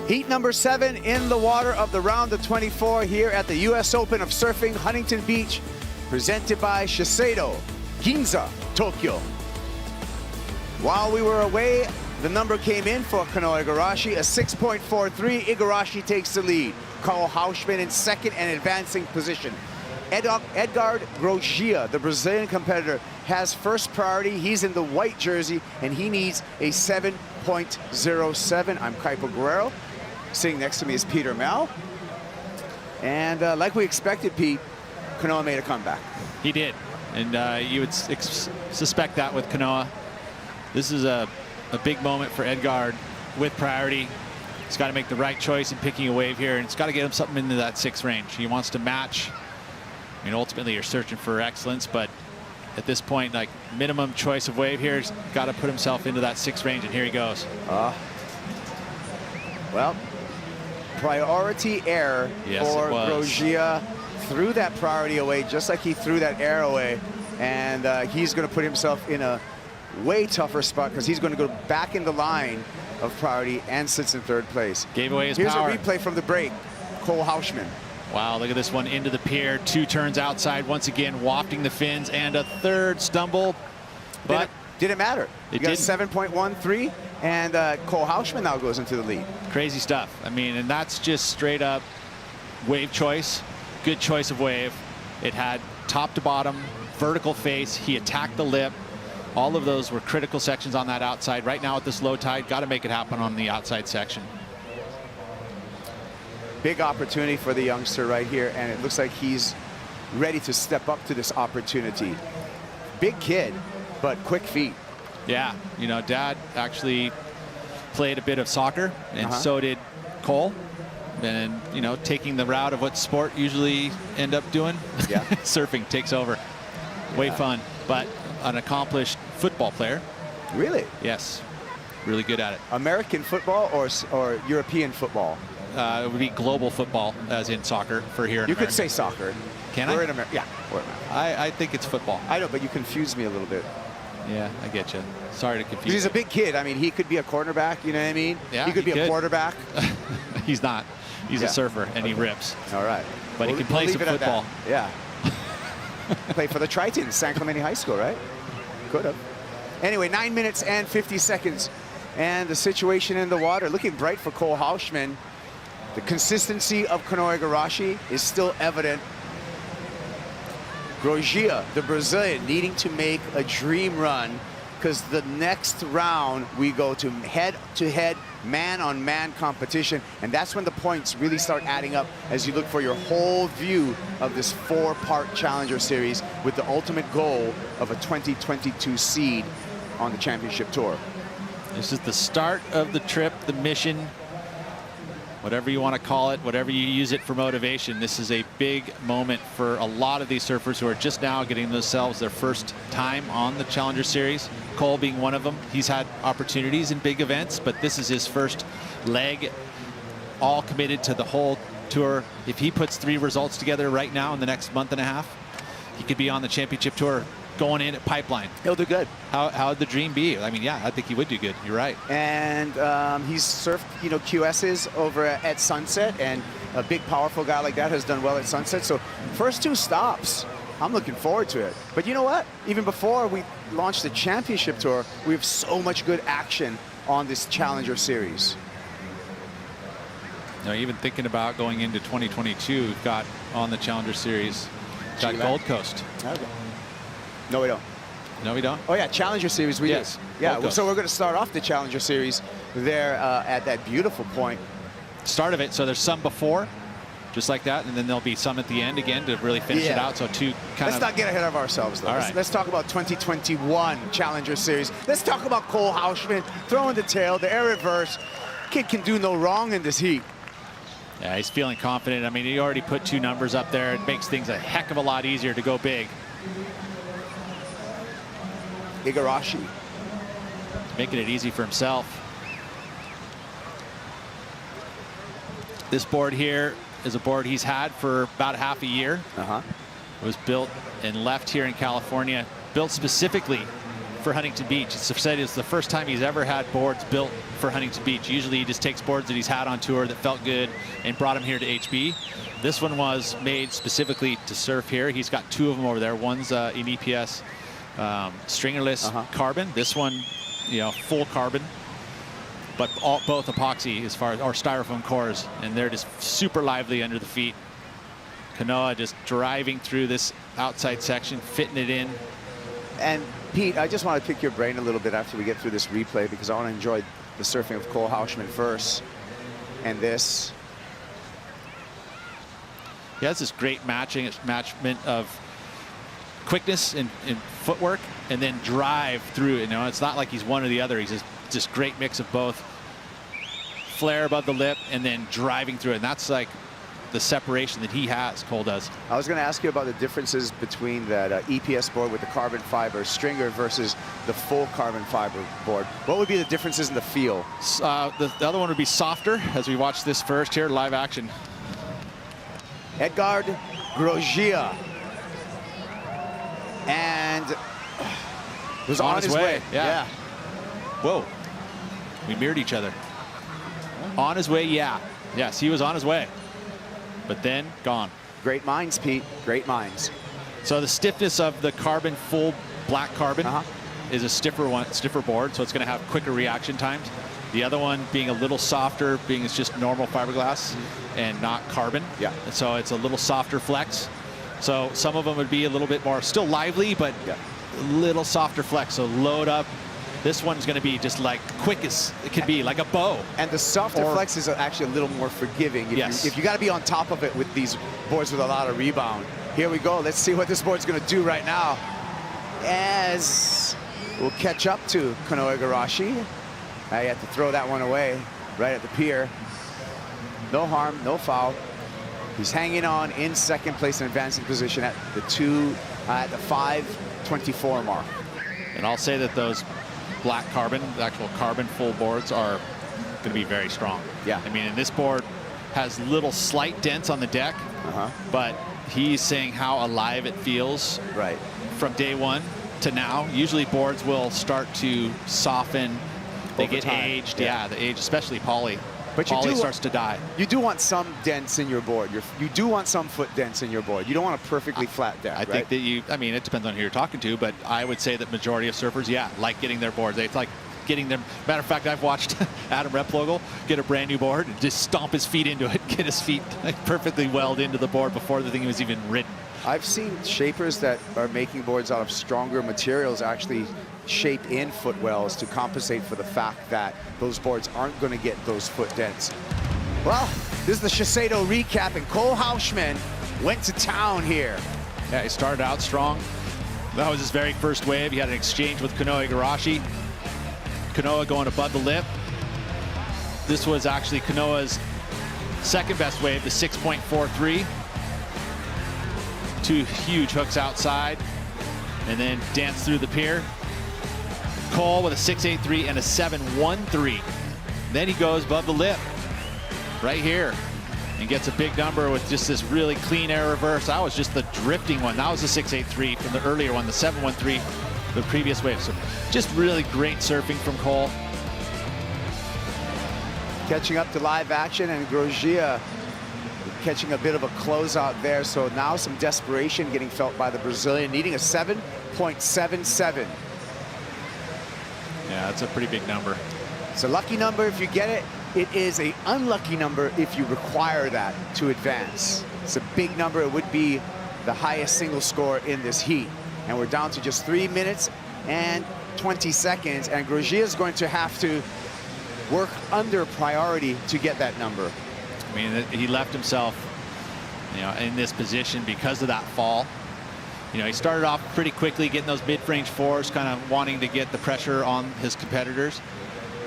Heat number 7 in the water of the round of 24 here at the U.S. Open of Surfing Huntington Beach, presented by Shiseido, Ginza, Tokyo. While we were away, the number came in for Kanoa Igarashi, a 6.43. Igarashi takes the lead. Carl Hausmann in second and advancing position. Edgard Grosjean, the Brazilian competitor, has first priority. He's in the white jersey, and he needs a 7.07. I'm Kaipo Guerrero. Sitting next to me is Peter Mel. And like we expected, Pete, Kanoa made a comeback. He did. And you would suspect that with Kanoa. This is a big moment for Edgard with priority. He's got to make the right choice in picking a wave here, and it's got to get him something into that 6 range. He wants to match. I mean, ultimately, you're searching for excellence, but at this point, like, minimum choice of wave here, he's got to put himself into that 6 range, and here he goes. Well, priority error for Grosjean. Threw that priority away just like he threw that air away, and he's going to put himself in a way tougher spot because he's going to go back in the line of priority and sits in 3rd place. Gave away his Here's power. a replay from the break. Cole Hausmann. Wow, look at this one into the pier. 2 turns outside once again, wafting the fins, and a 3rd stumble. But didn't matter. It got didn't. 7.13, and Cole Hausmann now goes into the lead. Crazy stuff. I mean, and that's just straight up wave choice. Good choice of wave. It had top to bottom, vertical face. He attacked the lip. All of those were critical sections on that outside. Right now at this low tide, got to make it happen on the outside section. Big opportunity for the youngster right here, and it looks like he's ready to step up to this opportunity. Big kid, but quick feet. Yeah, you know, Dad actually played a bit of soccer, and so did Cole. And, you know, taking the route of what sport usually end up doing, surfing takes over. Way fun, but an accomplished football player. Really? Yes, really good at it. American football or European football? It would be global football, as in soccer for here in You America. could say soccer. Can we're I? In America. Yeah, we're in America. I think it's football. I know, but you confused me a little bit. Yeah, I get you. Sorry to confuse He's you. a big kid. I mean, he could be a cornerback, you know what I mean? Yeah, he could be a quarterback. He's not. He's a surfer, and he rips. All right. But he can play some football. Yeah. Play for the Tritons, San Clemente High School, right? Could have. Anyway, 9 minutes and 50 seconds. And the situation in the water looking bright for Cole Hausmann. The consistency of Kanoa Igarashi is still evident. Grosjean, the Brazilian, needing to make a dream run because the next round we go to head-to-head, man-on-man competition, and that's when the points really start adding up as you look for your whole view of this 4-part Challenger Series with the ultimate goal of a 2022 seed on the championship tour. This is the start of the trip, the mission, whatever you want to call it, whatever you use it for motivation. This is a big moment for a lot of these surfers who are just now getting themselves their first time on the Challenger Series. Cole being one of them. He's had opportunities in big events, but this is his first leg, all committed to the whole tour. If he puts 3 results together right now in the next month and a half, he could be on the championship tour going in at Pipeline. He'll do good. How would the dream be? I mean, yeah, I think he would do good. You're right. And he's surfed, you know, QS's over at Sunset, and a big, powerful guy like that has done well at Sunset. So first 2 stops, I'm looking forward to it. But you know what? Even before we launched the championship tour, we have so much good action on this Challenger Series. Now, even thinking about going into 2022, we've got on the Challenger Series, got Chile. Gold Coast. Okay. No, we don't. No, we don't? Oh, yeah, Challenger Series we do. Yeah, so we're going to start off the Challenger Series there at that beautiful point. Start of it, so there's some before, just like that, and then there'll be some at the end again to really finish it out. So 2 kind Let's not get ahead of ourselves, though. All right. Let's talk about 2021 Challenger Series. Let's talk about Cole Hausmann throwing the tail, the air reverse. Kid can do no wrong in this heat. Yeah, he's feeling confident. I mean, he already put 2 numbers up there. It makes things a heck of a lot easier to go big. Igarashi. Making it easy for himself. This board here is a board he's had for about half a year. It was built and left here in California, built specifically for Huntington Beach. It's the first time he's ever had boards built for Huntington Beach. Usually he just takes boards that he's had on tour that felt good and brought them here to HB. This one was made specifically to surf here. He's got 2 of them over there. One's an EPS stringerless carbon. This one, you know, full carbon, but both epoxy as far as, or styrofoam cores, and they're just super lively under the feet. Kanoa just driving through this outside section, fitting it in. And Pete, I just want to pick your brain a little bit after we get through this replay, because I want to enjoy the surfing of Cole Hauschman first. And this. He has this great matchment of quickness and footwork, and then drive through. You know, it's not like he's one or the other. He's just great mix of both. Flare above the lip and then driving through it. And that's like the separation that he has, Cole does. I was going to ask you about the differences between that EPS board with the carbon fiber stringer versus the full carbon fiber board. What would be the differences in the feel? The other one would be softer, as we watch this first here, live action. Edgard Grosjean. And was on his way. Yeah. Whoa. We mirrored each other. On his way, yeah. Yes, he was on his way. But then gone. Great minds, Pete. Great minds. So the stiffness of the carbon, full black carbon, is a stiffer board, so it's going to have quicker reaction times. The other one being a little softer, being it's just normal fiberglass and not carbon. Yeah. And so it's a little softer flex. So some of them would be a little bit more still lively, but a little softer flex. So load up. This one's going to be just like quick as it can be, like a bow. And the softer flex is actually a little more forgiving. If you got to be on top of it with these boards with a lot of rebound. Here we go. Let's see what this board's going to do right now. As we'll catch up to Kanoa Igarashi. I had to throw that one away right at the pier. No harm, no foul. He's hanging on in second place in advancing position at the 5:24 mark. And I'll say that those black carbon, the actual carbon full boards, are going to be very strong. Yeah. I mean, and this board has little slight dents on the deck, but he's saying how alive it feels from day one to now. Usually boards will start to soften. They Over get time. aged. Yeah, the age, especially poly. But poly starts to die. You do want some dents in your board. You do want some foot dents in your board. You don't want a perfectly flat deck, I think that I mean, it depends on who you're talking to, but I would say that majority of surfers, like getting their boards. It's like getting them. Matter of fact, I've watched Adam Replogle get a brand new board and just stomp his feet into it, get his feet like perfectly weld into the board before the thing was even ridden. I've seen shapers that are making boards out of stronger materials actually shape in footwells to compensate for the fact that those boards aren't going to get those foot dents. Well, this is the Shiseido recap, and Cole Hauschman went to town here. Yeah, he started out strong. That was his very first wave. He had an exchange with Kanoa Igarashi. Kanoa going above the lip. This was actually Kanoa's second best wave, the 6.43. 2 huge hooks outside, and then dance through the pier. Cole with a 6.83 and a 7.13. Then he goes above the lip right here and gets a big number with just this really clean air reverse. That was just the drifting one. That was the 6.83 from the earlier one, the 7.13, the previous wave. So just really great surfing from Cole. Catching up to live action, and Grosjean catching a bit of a closeout there. So now some desperation getting felt by the Brazilian, needing a 7.77. Yeah, that's a pretty big number. It's a lucky number if you get it. It is an unlucky number if you require that to advance. It's a big number. It would be the highest single score in this heat. And we're down to just 3 minutes and 20 seconds. And Grosjean is going to have to work under priority to get that number. I mean, he left himself, in this position because of that fall. He started off pretty quickly, getting those mid-range fours, kind of wanting to get the pressure on his competitors.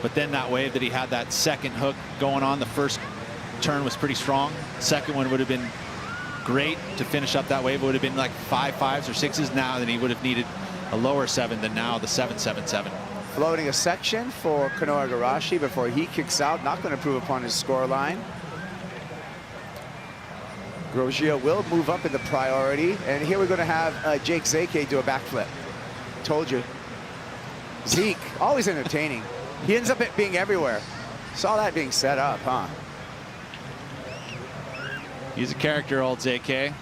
But then that wave that he had, that second hook going on, the first turn was pretty strong. Second one would have been great to finish up that wave. It would have been like 5 5s or 6s now, then he would have needed a lower 7 than now the 7.77. Floating a section for Kanoa Igarashi before he kicks out. Not going to improve upon his score line. Grosjean will move up in the priority. And here we're going to have Jake Zeke do a backflip. Told you. Zeke, always entertaining. He ends up being everywhere. Saw that being set up, huh? He's a character, old ZK.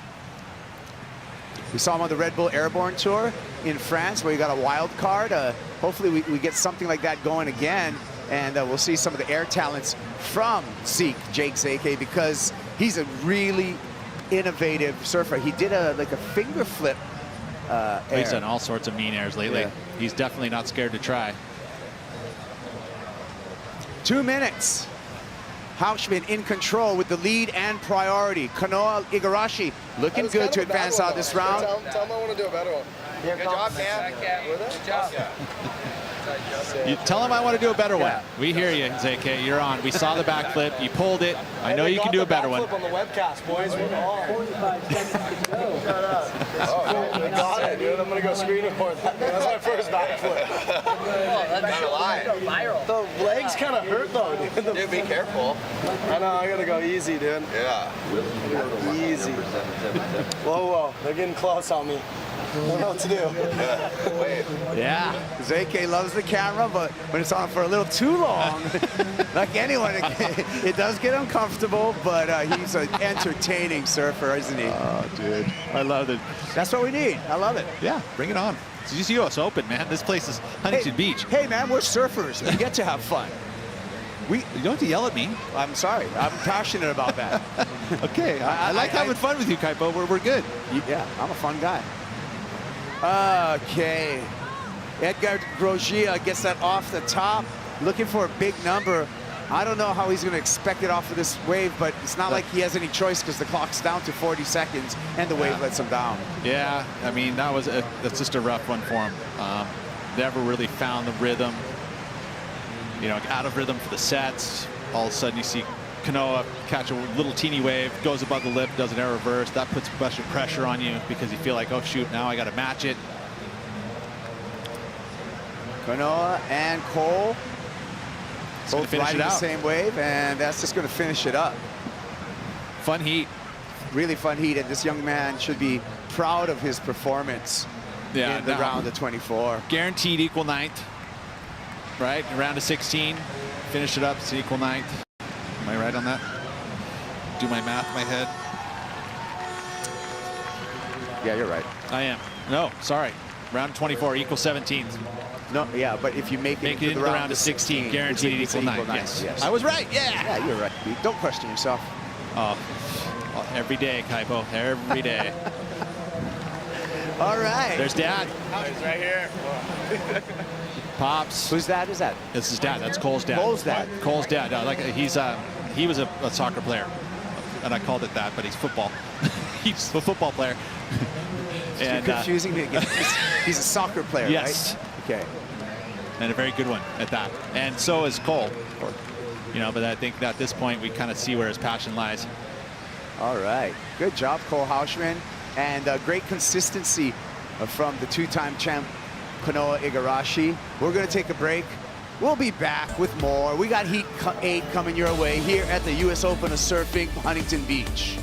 We saw him on the Red Bull Airborne Tour in France, where he got a wild card. Hopefully we get something like that going again, and we'll see some of the air talents from Jake ZK, because he's a really innovative surfer. He did like a finger flip He's done all sorts of mean airs lately. Yeah. He's definitely not scared to try. 2 minutes. Hausman in control with the lead and priority. Kanoa Igarashi looking good to advance out this round. Tell him I want to do a better one. Good job, Cam. Good job. You tell him I want to do a better one. We hear you, ZK. You're on. We saw the backflip. You pulled it. I know you can do a better one. On the webcast, boys. We're on. I got it, dude. I'm gonna go screen record that. That's my first backflip. Oh, that's viral. The legs kind of hurt though, dude. Dude, be careful. I know. I gotta go easy, dude. Yeah. Easy. Whoa, they're getting close on me. I don't know what to do. Yeah, ZK loves the camera, but when it's on for a little too long, like anyone, it does get uncomfortable, but he's an entertaining surfer, isn't he? Oh, dude. I love it. That's what we need. I love it. Yeah, bring it on. It's US Open, man. This place is Huntington Beach. Hey, man, we're surfers. We get to have fun. You don't have to yell at me. I'm sorry. I'm passionate about that. Okay. I like having fun with you, Kaipo. We're good. Yeah, I'm a fun guy. Okay. Edgar Grosjean gets that off the top, looking for a big number. I don't know how he's going to expect it off of this wave, but it's not like he has any choice because the clock's down to 40 seconds and the wave lets him down. Yeah, I mean, that's just a rough one for him. Never really found the rhythm. You know, out of rhythm for the sets. All of a sudden you see Kanoa catch a little teeny wave, goes above the lip, does an air reverse. That puts special pressure on you because you feel like, oh shoot, now I got to match it. Kanoa and Cole both riding the same wave, and that's just going to finish it up. Fun heat. Really fun heat, and this young man should be proud of his performance in the round of 24. Guaranteed equal ninth, right? Round of 16, finish it up, it's equal ninth. Am I right on that? Do my math in my head? Yeah, you're right. I am. No, sorry. Round 24, equal 17th. No, yeah, but if you make it into the round of 16, guaranteed equal ninth. Yes. I was right, yeah. Yeah, you're right. Don't question yourself. Oh, every day, Kaipo, every day. All right. There's Dad. He's right here. Pops. Whose dad is that? This is Dad. That's Cole's dad. Cole's dad. Cole's dad. He was a soccer player, and I called it that, but he's football. He's a football player. And confusing me again. He's a soccer player, yes. right? Okay. And a very good one at that. And so is Cole. You know, but I think at this point we kind of see where his passion lies. All right. Good job, Cole Hausman. And great consistency from the two-time champ, Kanoa Igarashi. We're going to take a break. We'll be back with more. We got Heat 8 coming your way here at the US Open of Surfing, Huntington Beach.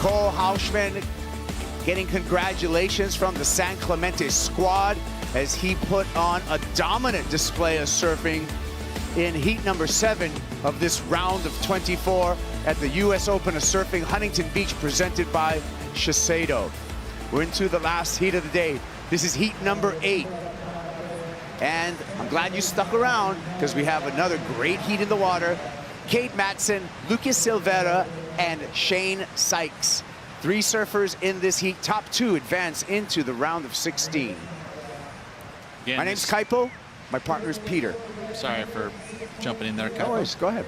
Cole Hauschman getting congratulations from the San Clemente squad as he put on a dominant display of surfing in heat number 7 of this round of 24 at the U.S. Open of Surfing Huntington Beach, presented by Shiseido. We're into the last heat of the day. This is heat number 8. And I'm glad you stuck around because we have another great heat in the water. Cade Matson, Lucas Silveira, and Shane Sykes. 3 surfers in this heat. Top 2 advance into the round of 16. Again, my name's Kaipo. My partner is Peter. Sorry for jumping in there, Kaipo. No worries, go ahead.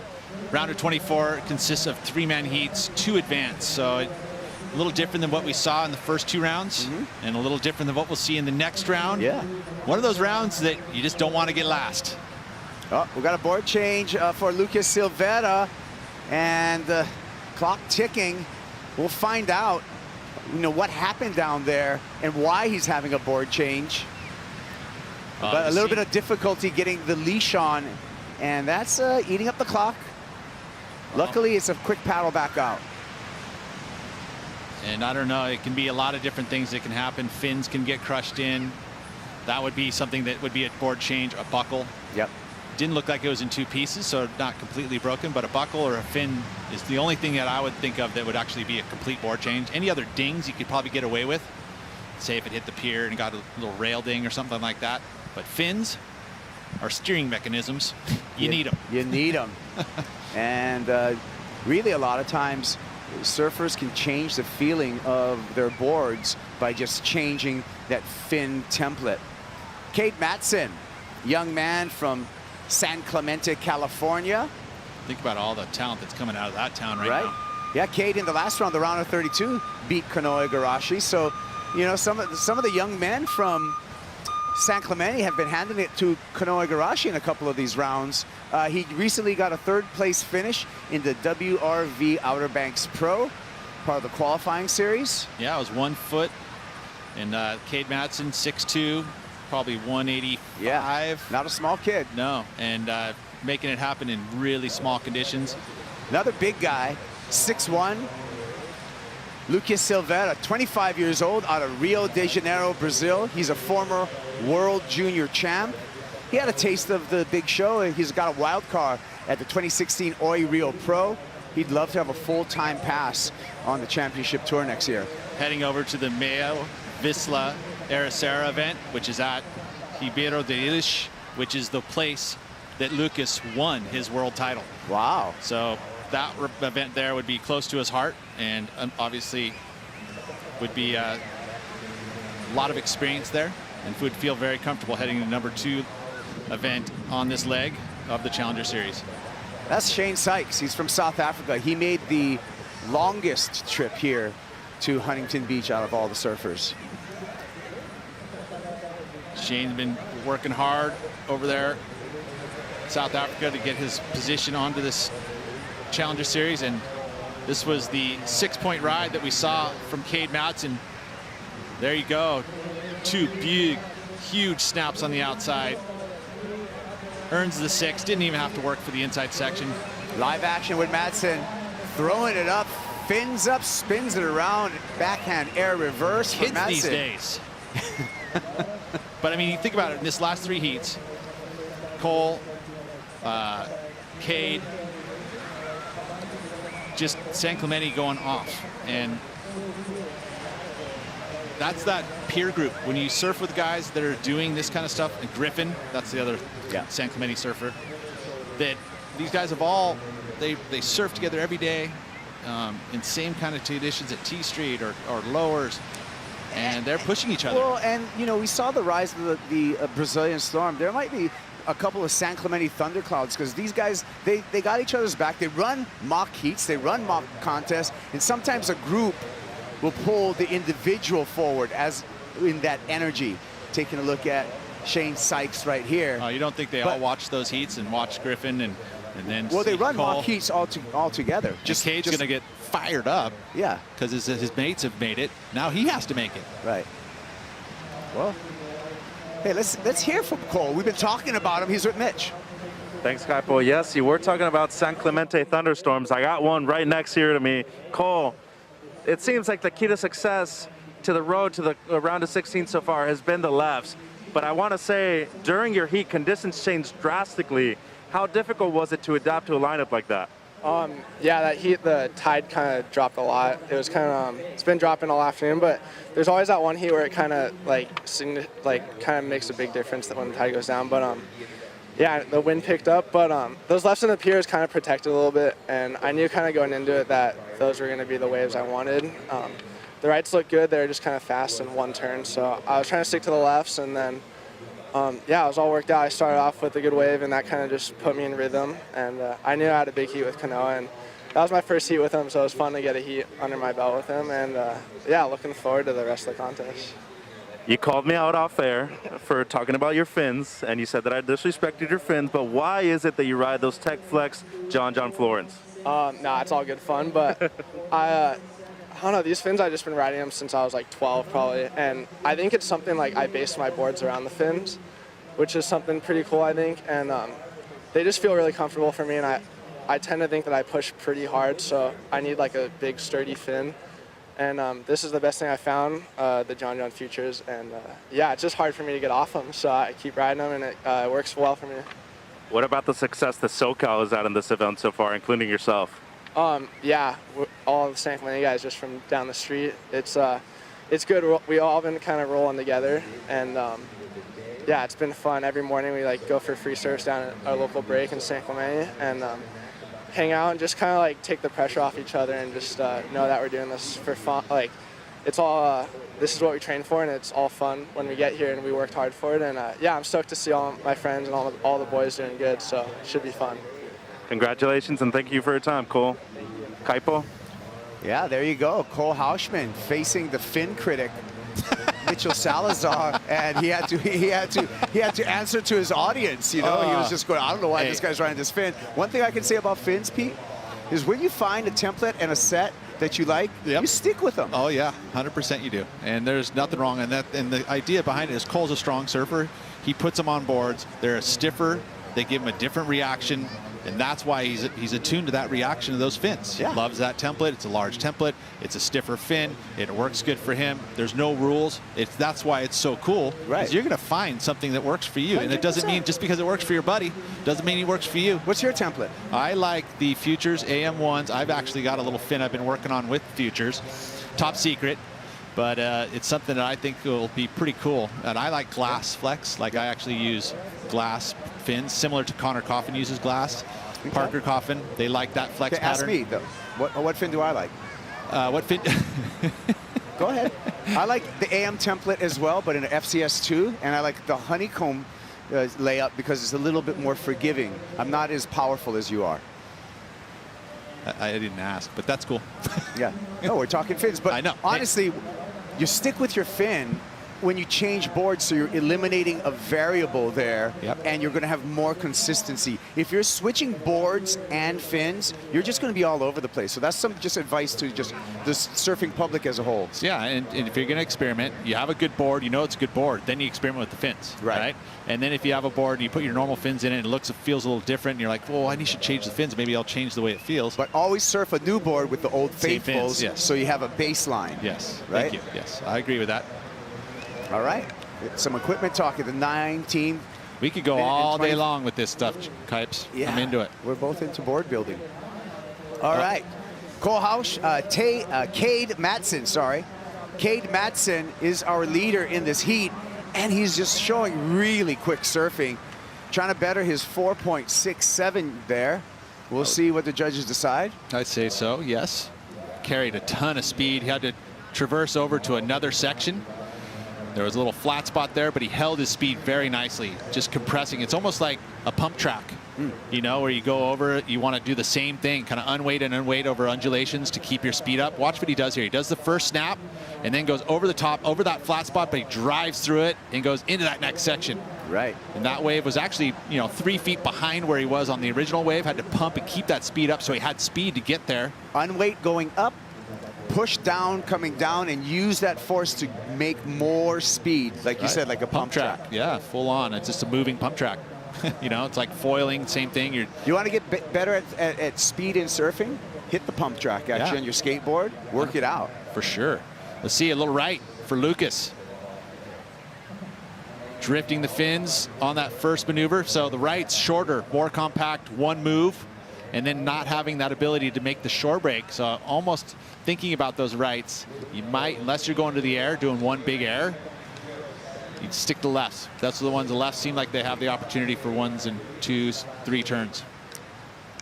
Round of 24 consists of 3-man heats, 2 advance. So a little different than what we saw in the first 2 rounds, and a little different than what we'll see in the next round. Yeah. One of those rounds that you just don't want to get last. Oh, we got a board change for Lucas Silveira, and the clock ticking. We'll find out, what happened down there and why he's having a board change. But a little bit of difficulty getting the leash on, and that's eating up the clock. Luckily, it's a quick paddle back out. And I don't know, it can be a lot of different things that can happen. Fins can get crushed in. That would be something that would be a board change, a buckle. Yep. Didn't look like it was in 2 pieces, so not completely broken, but a buckle or a fin is the only thing that I would think of that would actually be a complete board change. Any other dings you could probably get away with. Say if it hit the pier and got a little rail ding or something like that. But fins are steering mechanisms. You need them. You need them. And really a lot of times surfers can change the feeling of their boards by just changing that fin template. Cade Matson, young man from San Clemente, California. Think about all the talent that's coming out of that town right now. Yeah, Cade in the last round, the round of 32, beat Kanoe Igarashi. So, some of the young men from San Clemente have been handing it to Kanoe Igarashi in a couple of these rounds. He recently got a 3rd place finish in the WRV Outer Banks Pro, part of the qualifying series. Yeah, it was 1 foot. And Cade Matson, 6'2", probably 185. Yeah, not a small kid. No, and making it happen in really small conditions. Another big guy, 6'1", Lucas Silveira, 25 years old, out of Rio de Janeiro, Brazil. He's a former World Junior champ. He had a taste of the big show, and he's got a wild card at the 2016 Oi Rio Pro. He'd love to have a full-time pass on the championship tour next year. Heading over to the Meo Visla Ericeira event, which is at Ribeiro de Ilhas, which is the place that Lucas won his world title. Wow. So that event there would be close to his heart, and obviously would be a lot of experience there, and would feel very comfortable heading to the number 2 event on this leg of the Challenger Series. That's Shane Sykes. He's from South Africa. He made the longest trip here to Huntington Beach out of all the surfers. Shane's been working hard over there, South Africa, to get his position onto this Challenger Series, and this was the 6-point ride that we saw from Cade Matson. There you go, 2 big, huge snaps on the outside. Earns the 6, didn't even have to work for the inside section. Live action with Matson, throwing it up, fins up, spins it around, backhand air reverse for Kids Matson. these days. But I mean, you think about it, in this last 3 heats, Cole, Cade, just San Clemente going off. And that's that peer group. When you surf with guys that are doing this kind of stuff, and Griffin, that's the other San Clemente surfer, that these guys have all, they surf together every day in same kind of conditions at T Street or lowers. And they're pushing each other. Well, and we saw the rise of the Brazilian storm. There might be a couple of San Clemente thunderclouds because these guys, they got each other's back. They run mock heats, they run mock contests, and sometimes a group will pull the individual forward as in that energy. Taking a look at Shane Sykes right here. You don't think they all watch those heats and watch Griffin and then well, they run Cole. mock heats all together. Just Cade's going to get fired up. Yeah. Because his mates have made it. Now he has to make it. Right. Well, hey, let's hear from Cole. We've been talking about him. He's with Mitch. Thanks, Kaipo. Yes, you were talking about San Clemente thunderstorms. I got one right next here to me. Cole, it seems like the key to success to the road to the round of 16 so far has been the lefts. But I want to say, during your heat, conditions changed drastically. How difficult was it to adapt to a lineup like that? Yeah, that heat, the tide kind of dropped a lot. It was kind of, it's been dropping all afternoon, but there's always that one heat where it kind of kind of makes a big difference when the tide goes down. But yeah, the wind picked up, but those lefts in the pier is kind of protected a little bit, and I knew kind of going into it that those were going to be the waves I wanted. The rights looked good. They were just kind of fast in one turn, so I was trying to stick to the lefts, and then yeah, it was all worked out. I started off with a good wave, and that kind of just put me in rhythm. And I knew I had a big heat with Kanoa, and that was my first heat with him, so it was fun to get a heat under my belt with him. And yeah, looking forward to the rest of the contest. You called me out off air for talking about your fins, and you said that I disrespected your fins, but why is it that you ride those Tech Flex John Florence? Nah, it's all good fun, but I don't know, these fins, I've just been riding them since I was like 12 probably, and I think it's something like I base my boards around the fins, which is something pretty cool, I think, and they just feel really comfortable for me, and I tend to think that I push pretty hard, so I need like a big sturdy fin, and this is the best thing I found, the John Futures, and yeah, it's just hard for me to get off them, so I keep riding them, and it works well for me. What about the success that SoCal has had in this event so far, including yourself? Yeah, all the San Clemente guys just from down the street. It's good. We all been kind of rolling together, and yeah, it's been fun. Every morning we like go for free surfs down at our local break in San Clemente and hang out and just kind of like take the pressure off each other and just know that we're doing this for fun. Like it's all this is what we train for, and it's all fun when we get here and we worked hard for it. And yeah, I'm stoked to see all my friends and all the boys doing good. So it should be fun. Congratulations and thank you for your time, Cole. Kaipo? Yeah, there you go. Cole Hauschman facing the fin critic, Mitchell Salazar, and he had to answer to his audience. You know, he was just going, I don't know why this guy's riding this fin. One thing I can say about fins, Pete, is when you find a template and a set that you like, you stick with them. Oh yeah, 100% you do. And there's nothing wrong in that. And the idea behind it is Cole's a strong surfer. He puts them on boards. They're stiffer. They give him a different reaction. And that's why he's attuned to that reaction of those fins. He loves that template. It's a large template. It's a stiffer fin. It works good for him. There's no rules. That's why it's so cool. Right. You're going to find something that works for you. 100%. And it doesn't mean just because it works for your buddy, doesn't mean he works for you. What's your template? I like the Futures AM1s. I've actually got a little fin I've been working on with Futures. Top secret. But it's something that I think will be pretty cool. And I like glass flex. Like I actually use glass fins, similar to Connor Coffin uses glass. Okay. Parker Coffin, they like that flex pattern. Ask me, though. What fin do I like? What fin? Go ahead. I like the AM template as well, but in an FCS2. And I like the honeycomb layup because it's a little bit more forgiving. I'm not as powerful as you are. I didn't ask, but that's cool. Yeah. No, we're talking fins. But I know. Honestly, you stick with your fin when you change boards, so you're eliminating a variable there, and you're going to have more consistency. If you're switching boards and fins, you're just going to be all over the place. So that's some just advice to just the surfing public as a whole. Yeah, and if you're going to experiment, you have a good board, you know it's a good board, then you experiment with the fins, right? And then if you have a board and you put your normal fins in it, it feels a little different, and you're like, well, I should change the fins. Maybe I'll change the way it feels. But always surf a new board with the old faithfuls, fins, so you have a baseline. Yes, right? Thank you. Yes, I agree with that. All right, some equipment talk at the 19. We could go all day long with this stuff, Kipes. Yeah, I'm into it. We're both into board building. All right, Cole Hausch, Cade Matson, sorry. Cade Matson is our leader in this heat, and he's just showing really quick surfing, trying to better his 4.67 there. We'll see what the judges decide. I'd say so, yes. Carried a ton of speed. He had to traverse over to another section. There was a little flat spot there, but he held his speed very nicely, just compressing. It's almost like a pump track, you know, where you go over it, you want to do the same thing, kind of unweight and unweight over undulations to keep your speed up. Watch what he does here. He does the first snap and then goes over the top, over that flat spot, but he drives through it and goes into that next section. Right. And that wave was actually, 3 feet behind where he was on the original wave, had to pump and keep that speed up, so he had speed to get there. Unweight going up, push down, coming down, and use that force to make more speed, like you said, like a pump track. Yeah, full on. It's just a moving pump track. It's like foiling, same thing. You want to get better at speed in surfing? hit the pump track actually on your skateboard, work it out. For sure. Let's see a little right for Lucas. Drifting the fins on that first maneuver. So the right's shorter, more compact, one move, and then not having that ability to make the shore break. So almost thinking about those rights, you might, unless you're going to the air, doing one big air, you'd stick to lefts. That's the ones the lefts seem like they have the opportunity for 1s and 2s, 3 turns.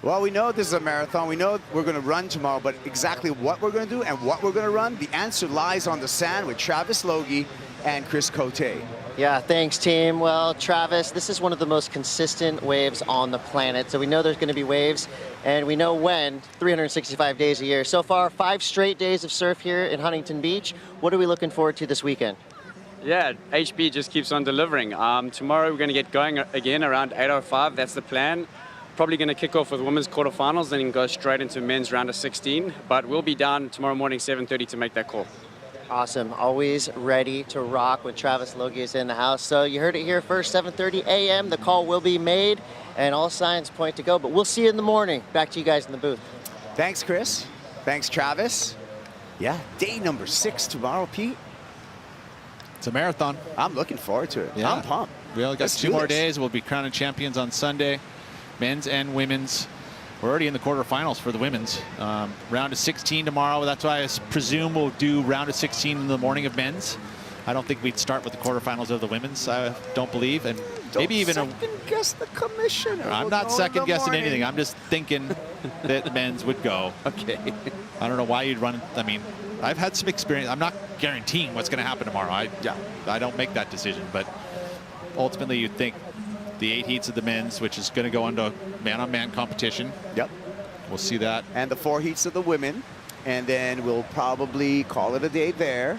Well, we know this is a marathon. We know we're going to run tomorrow, but exactly what we're going to do and what we're going to run, the answer lies on the sand with Travis Logie and Chris Cote. Yeah, thanks, team. Well, Travis, this is one of the most consistent waves on the planet. So we know there's going to be waves, and we know when, 365 days a year. So far, 5 straight days of surf here in Huntington Beach. What are we looking forward to this weekend? Yeah, HB just keeps on delivering. Tomorrow we're going to get going again around 8:05. That's the plan. Probably going to kick off with women's quarterfinals, then go straight into men's round of 16. But we'll be down tomorrow morning 7:30 to make that call. Awesome. Always ready to rock when Travis Logie is in the house. So you heard it here first, 7:30 a.m. The call will be made, and all signs point to go. But we'll see you in the morning. Back to you guys in the booth. Thanks, Chris. Thanks, Travis. Yeah, day number 6 tomorrow, Pete. It's a marathon. I'm looking forward to it. Yeah. I'm pumped. We only got Let's 2 do more this. days. We'll be crowning champions on Sunday, men's and women's. We're already in the quarterfinals for the women's. Round of 16 tomorrow. That's why I presume we'll do round of 16 in the morning of men's. I don't think we'd start with the quarterfinals of the women's. I don't believe, and maybe even second guess the commissioner. I'm not second guessing anything. I'm just thinking that men's would go. Okay. I don't know why you'd run. I mean, I've had some experience. I'm not guaranteeing what's going to happen tomorrow. I don't make that decision, but ultimately you'd think the 8 heats of the men's, which is going to go into man-on-man competition. Yep. We'll see that. And the 4 heats of the women, and then we'll probably call it a day there.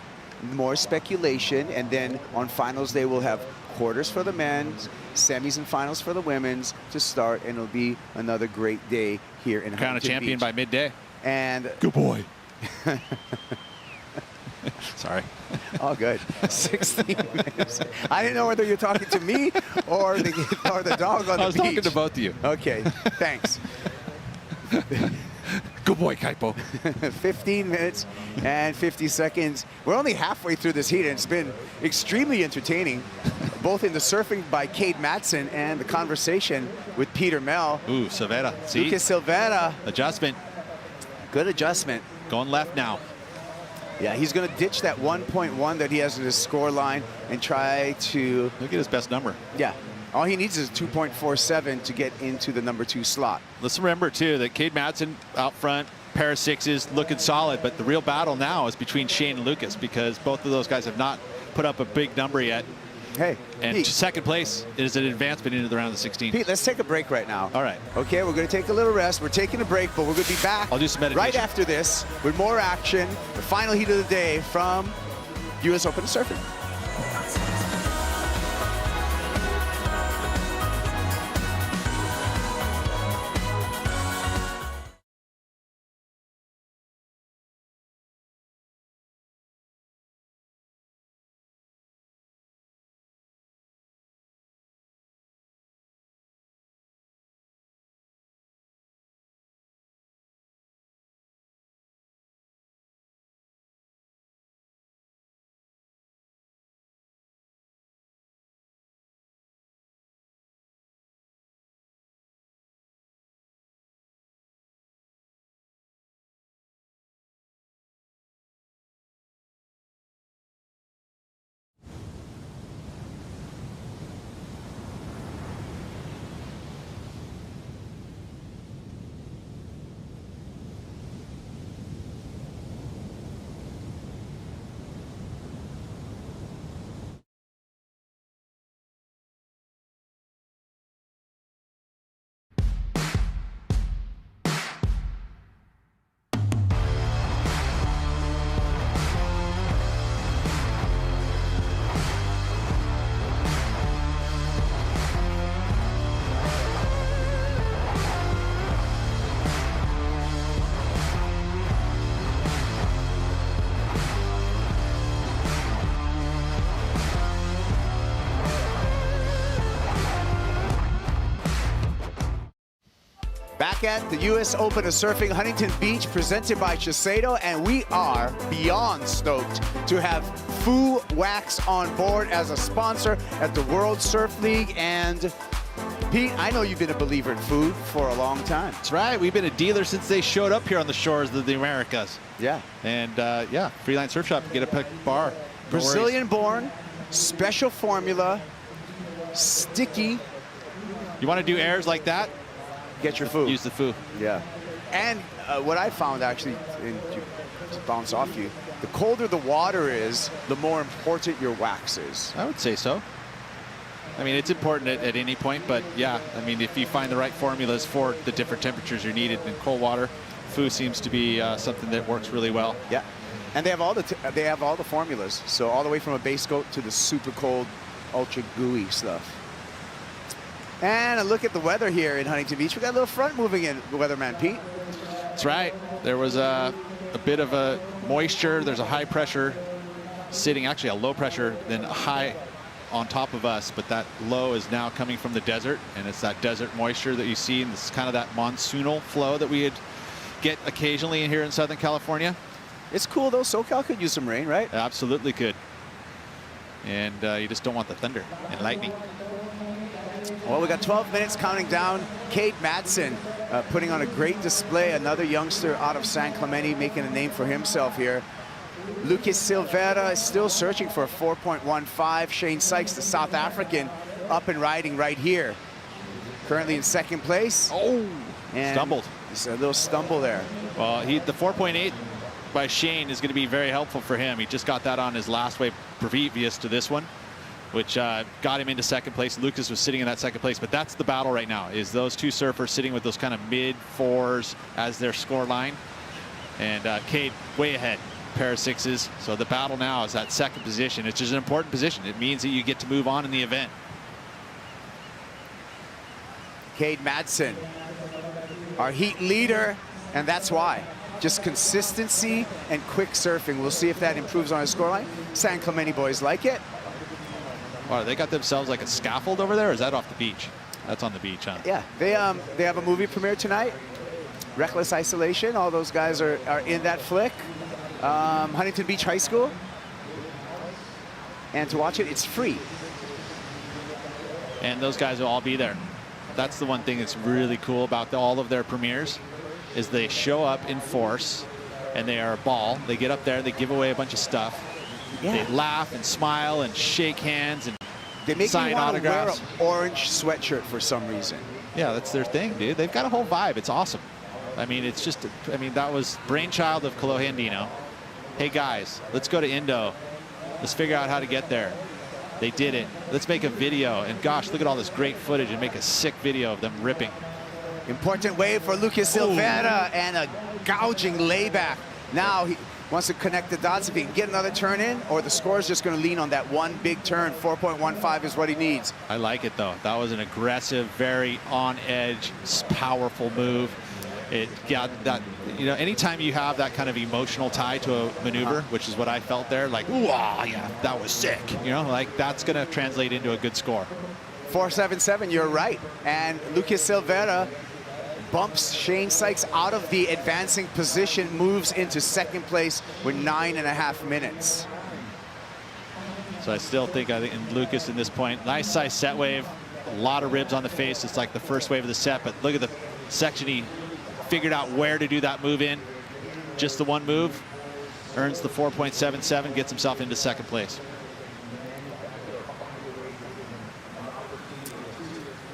More speculation, and then on finals day we'll have quarters for the men's, semis and finals for the women's to start, and it'll be another great day here in Crown a Huntington champion Beach. by midday. And good boy. Sorry. All good. 16 minutes. I didn't know whether you're talking to me or the dog on the beach. I was talking to both of you. Okay, thanks. Good boy, Kaipo. 15 minutes and 50 seconds. We're only halfway through this heat, and it's been extremely entertaining, both in the surfing by Cade Matson and the conversation with Peter Mel. Ooh, Silveira. See? Lucas Silveira. Adjustment. Good adjustment. Going left now. Yeah, he's going to ditch that 1.1 that he has in his score line and try to... Look at his best number. Yeah. All he needs is 2.47 to get into the number 2 slot. Let's remember, too, that Cade Matson out front, pair of 6s, looking solid. But the real battle now is between Shane and Lucas, because both of those guys have not put up a big number yet. Hey, and Pete. second place is an advancement into the round of 16. Pete, let's take a break right now. All right. Okay, we're going to take a little rest. We're taking a break, but we're going to be back I'll do some meditation. right after this with more action. The final heat of the day from U.S. Open of Surfing. Back at the U.S. Open of Surfing Huntington Beach, presented by Shiseido, and we are beyond stoked to have Foo Wax on board as a sponsor at the World Surf League. And Pete, I know you've been a believer in Foo for a long time. That's right. We've been a dealer since they showed up here on the shores of the Americas. Yeah. And yeah, Freeline Surf Shop, get a pick bar. Brazilian-born, special formula, sticky. You want to do airs like that? Get your Foo. Use the Foo. Yeah. And what I found actually, to bounce off you, the colder the water is, the more important your wax is. I would say so. I mean, it's important at any point, but yeah, I mean, if you find the right formulas for the different temperatures you're needed in cold water, Foo seems to be something that works really well. Yeah. And they have all the formulas. So all the way from a base coat to the super cold, ultra gooey stuff. And a look at the weather here in Huntington Beach. We got a little front moving in, weatherman Pete. That's right. There was a bit of a moisture. There's a high pressure sitting, actually a low pressure, then a high on top of us. But that low is now coming from the desert, and it's that desert moisture that you see, and it's kind of that monsoonal flow that we get occasionally in here in Southern California. It's cool though. SoCal could use some rain, right? It absolutely could. And you just don't want the thunder and lightning. Well, we got 12 minutes counting down. Cade Madsen putting on a great display. Another youngster out of San Clemente making a name for himself here. Lucas Silveira is still searching for a 4.15. Shane Sykes, the South African, up and riding right here. Currently in second place. Oh, and stumbled. It's a little stumble there. Well, the 4.8 by Shane is going to be very helpful for him. He just got that on his last wave previous to this one, which got him into second place. Lucas was sitting in that second place, but that's the battle right now, is those two surfers sitting with those kind of mid-4s as their score line. And Cade way ahead, pair of 6s. So the battle now is that second position. It's just an important position. It means that you get to move on in the event. Cade Madsen, our heat leader, and that's why. Just consistency and quick surfing. We'll see if that improves on his scoreline. San Clemente boys like it. Wow, they got themselves like a scaffold over there, or is that off the beach? That's on the beach, huh? Yeah, they have a movie premiere tonight. Reckless Isolation. All those guys are in that flick. Huntington Beach High School. And to watch it, it's free. And those guys will all be there. That's the one thing that's really cool about all of their premieres, is they show up in force, and they are a ball. They get up there, they give away a bunch of stuff. Yeah. They laugh and smile and shake hands and they make sign me want autographs. To wear an orange sweatshirt for some reason. Yeah, that's their thing, dude. They've got a whole vibe. It's awesome. I mean, it's just, I mean, that was brainchild of Kolohe Andino. Hey guys, let's go to Indo. Let's figure out how to get there. They did it. Let's make a video. And gosh, look at all this great footage and make a sick video of them ripping. Important wave for Lucas Silveira and a gouging layback. Now he wants to connect the dots if he can get another turn in, or the score is just going to lean on that one big turn. 4.15 is what he needs. I like it though. That was an aggressive, very on edge, powerful move. It got that, you know, anytime you have that kind of emotional tie to a maneuver, which is what I felt there, like, ooh, yeah, that was sick. You know, like that's going to translate into a good score. 4.77, you're right. And Lucas Silveira bumps Shane Sykes out of the advancing position, moves into second place with 9.5 minutes. So I still think, in Lucas in this point, nice size set wave, a lot of ribs on the face. It's like the first wave of the set, but look at the section he figured out where to do that move in. Just the one move, earns the 4.77, gets himself into second place.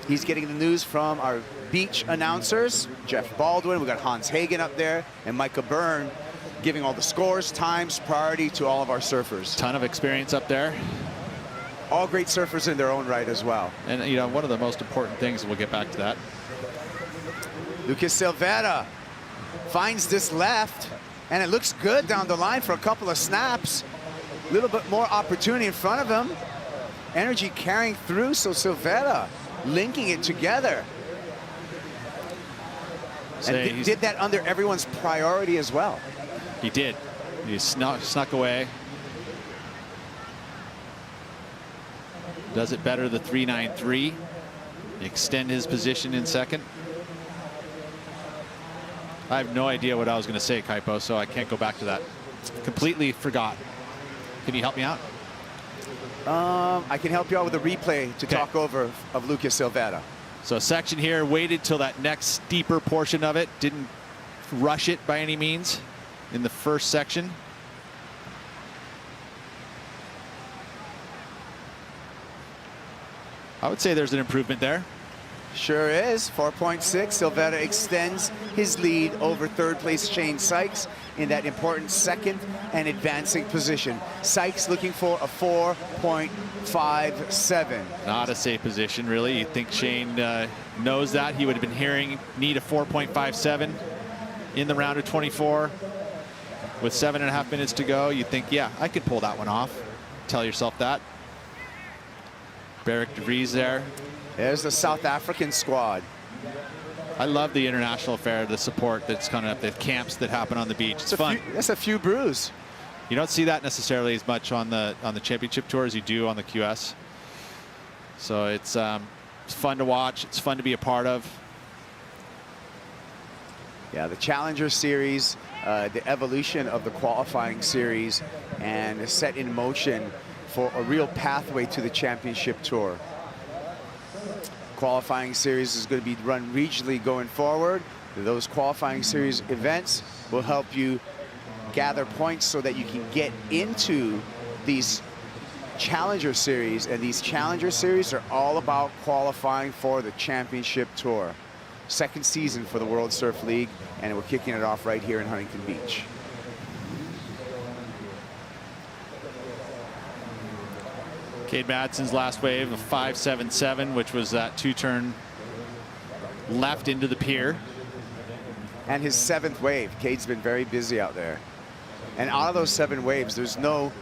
He's getting the news from our beach announcers, Jeff Baldwin. We got Hans Hagen up there, and Micah Byrne giving all the scores, times, priority to all of our surfers. Ton of experience up there. All great surfers in their own right as well. And you know, one of the most important things, we'll get back to that. Lucas Silveira finds this left, and it looks good down the line for a couple of snaps. A little bit more opportunity in front of him. Energy carrying through, so Silveira linking it together. And did that under everyone's priority as well. He did. He snuck away. Does it better, the 3.93. Extend his position in second. I have no idea what I was going to say, Kaipo, so I can't go back to that. Completely forgot. Can you help me out? I can help you out with a replay to talk over of Lucas Silvera. So a section here, waited till that next steeper portion of it. Didn't rush it by any means in the first section. I would say there's an improvement there. Sure is. 4.6. Silvera extends his lead over third place Shane Sykes in that important second and advancing position. Sykes looking for a 4.57. Not a safe position, really. You'd think Shane knows that. He would have been hearing need a 4.57 in the round of 24. With 7.5 minutes to go, you'd think, yeah, I could pull that one off. Tell yourself that. Beric de Vries there. There's the South African squad. I love the international affair, the support that's coming up, the camps that happen on the beach. It's fun. That's a few brews. You don't see that necessarily as much on the championship tour as you do on the QS. So it's fun to watch. It's fun to be a part of. Yeah, the Challenger Series, the evolution of the qualifying series, and set in motion for a real pathway to the championship tour. Qualifying series is going to be run regionally going forward. Those qualifying series events will help you gather points so that you can get into these Challenger Series, and these Challenger Series are all about qualifying for the championship tour. Second season for the World Surf League, and we're kicking it off right here in Huntington Beach. Cade Madsen's last wave of 5.77, which was that two-turn left into the pier. And his 7th wave. Cade's been very busy out there. And out of those 7 waves, there's no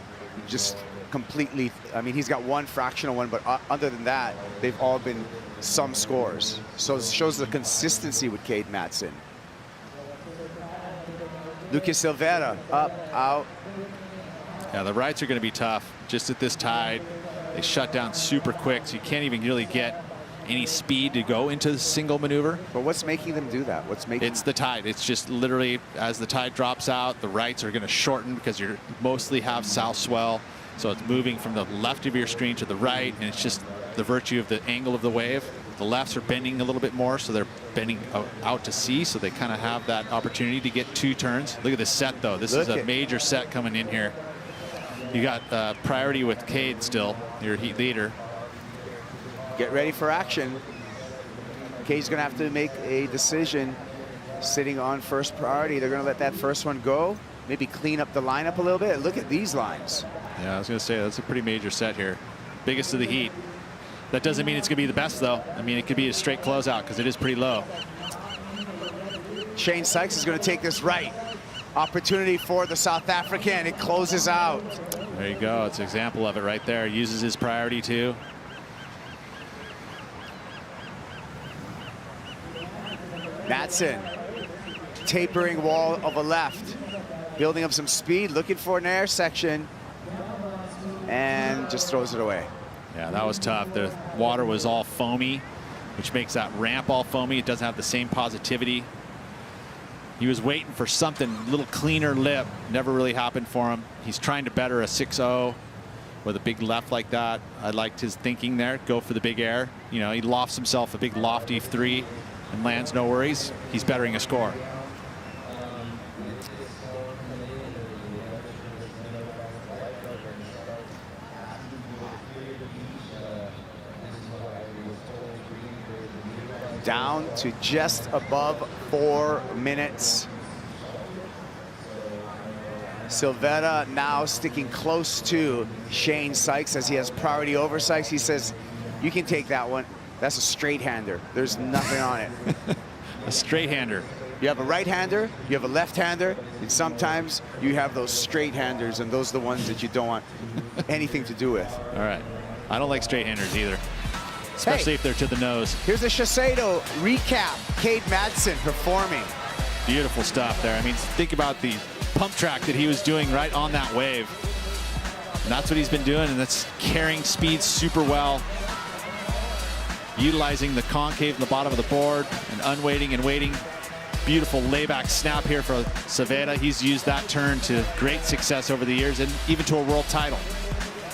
just completely, I mean, he's got one fractional one, but other than that, they've all been some scores. So it shows the consistency with Cade Madsen. Lucas Silvera, up, out. Yeah, the rights are going to be tough. Just at this tide, they shut down super quick, so you can't even really get any speed to go into the single maneuver. But what's making them do that? What's making? It's the tide. It's just literally as the tide drops out, the rights are going to shorten because you mostly have south swell. So it's moving from the left of your screen to the right, and it's just the virtue of the angle of the wave. The lefts are bending a little bit more, so they're bending out to sea, so they kind of have that opportunity to get 2 turns. Look at this set, though. This is a major set coming in here. You got priority with Cade still, your heat leader. Get ready for action. Cade's going to have to make a decision sitting on first priority. They're going to let that first one go, maybe clean up the lineup a little bit. Look at these lines. Yeah, I was going to say, that's a pretty major set here. Biggest of the heat. That doesn't mean it's going to be the best, though. I mean, it could be a straight closeout because it is pretty low. Shane Sykes is going to take this right. Opportunity for the South African. It closes out. There you go. It's an example of it right there. Uses his priority too. Madsen, tapering wall of a left, building up some speed, looking for an air section, and just throws it away. Yeah, that was tough. The water was all foamy, which makes that ramp all foamy. It doesn't have the same positivity. He was waiting for something, a little cleaner lip. Never really happened for him. He's trying to better a 6.0 with a big left like that. I liked his thinking there. Go for the big air. You know, he lofts himself a big lofty 3 and lands, no worries. He's bettering a score. Down to just above 4 minutes. Silvera now sticking close to Shane Sykes as he has priority over Sykes. He says, you can take that one. That's a straight hander. There's nothing on it. A straight hander. You have a right hander, you have a left hander, and sometimes you have those straight handers, and those are the ones that you don't want anything to do with. All right. I don't like straight handers either, especially if they're to the nose. Here's a Shiseido recap. Cade Madsen performing. Beautiful stuff there. I mean, think about the pump track that he was doing right on that wave. And that's what he's been doing, and that's carrying speed super well. Utilizing the concave in the bottom of the board and unweighting and weighting. Beautiful layback snap here for Saveda. He's used that turn to great success over the years and even to a world title.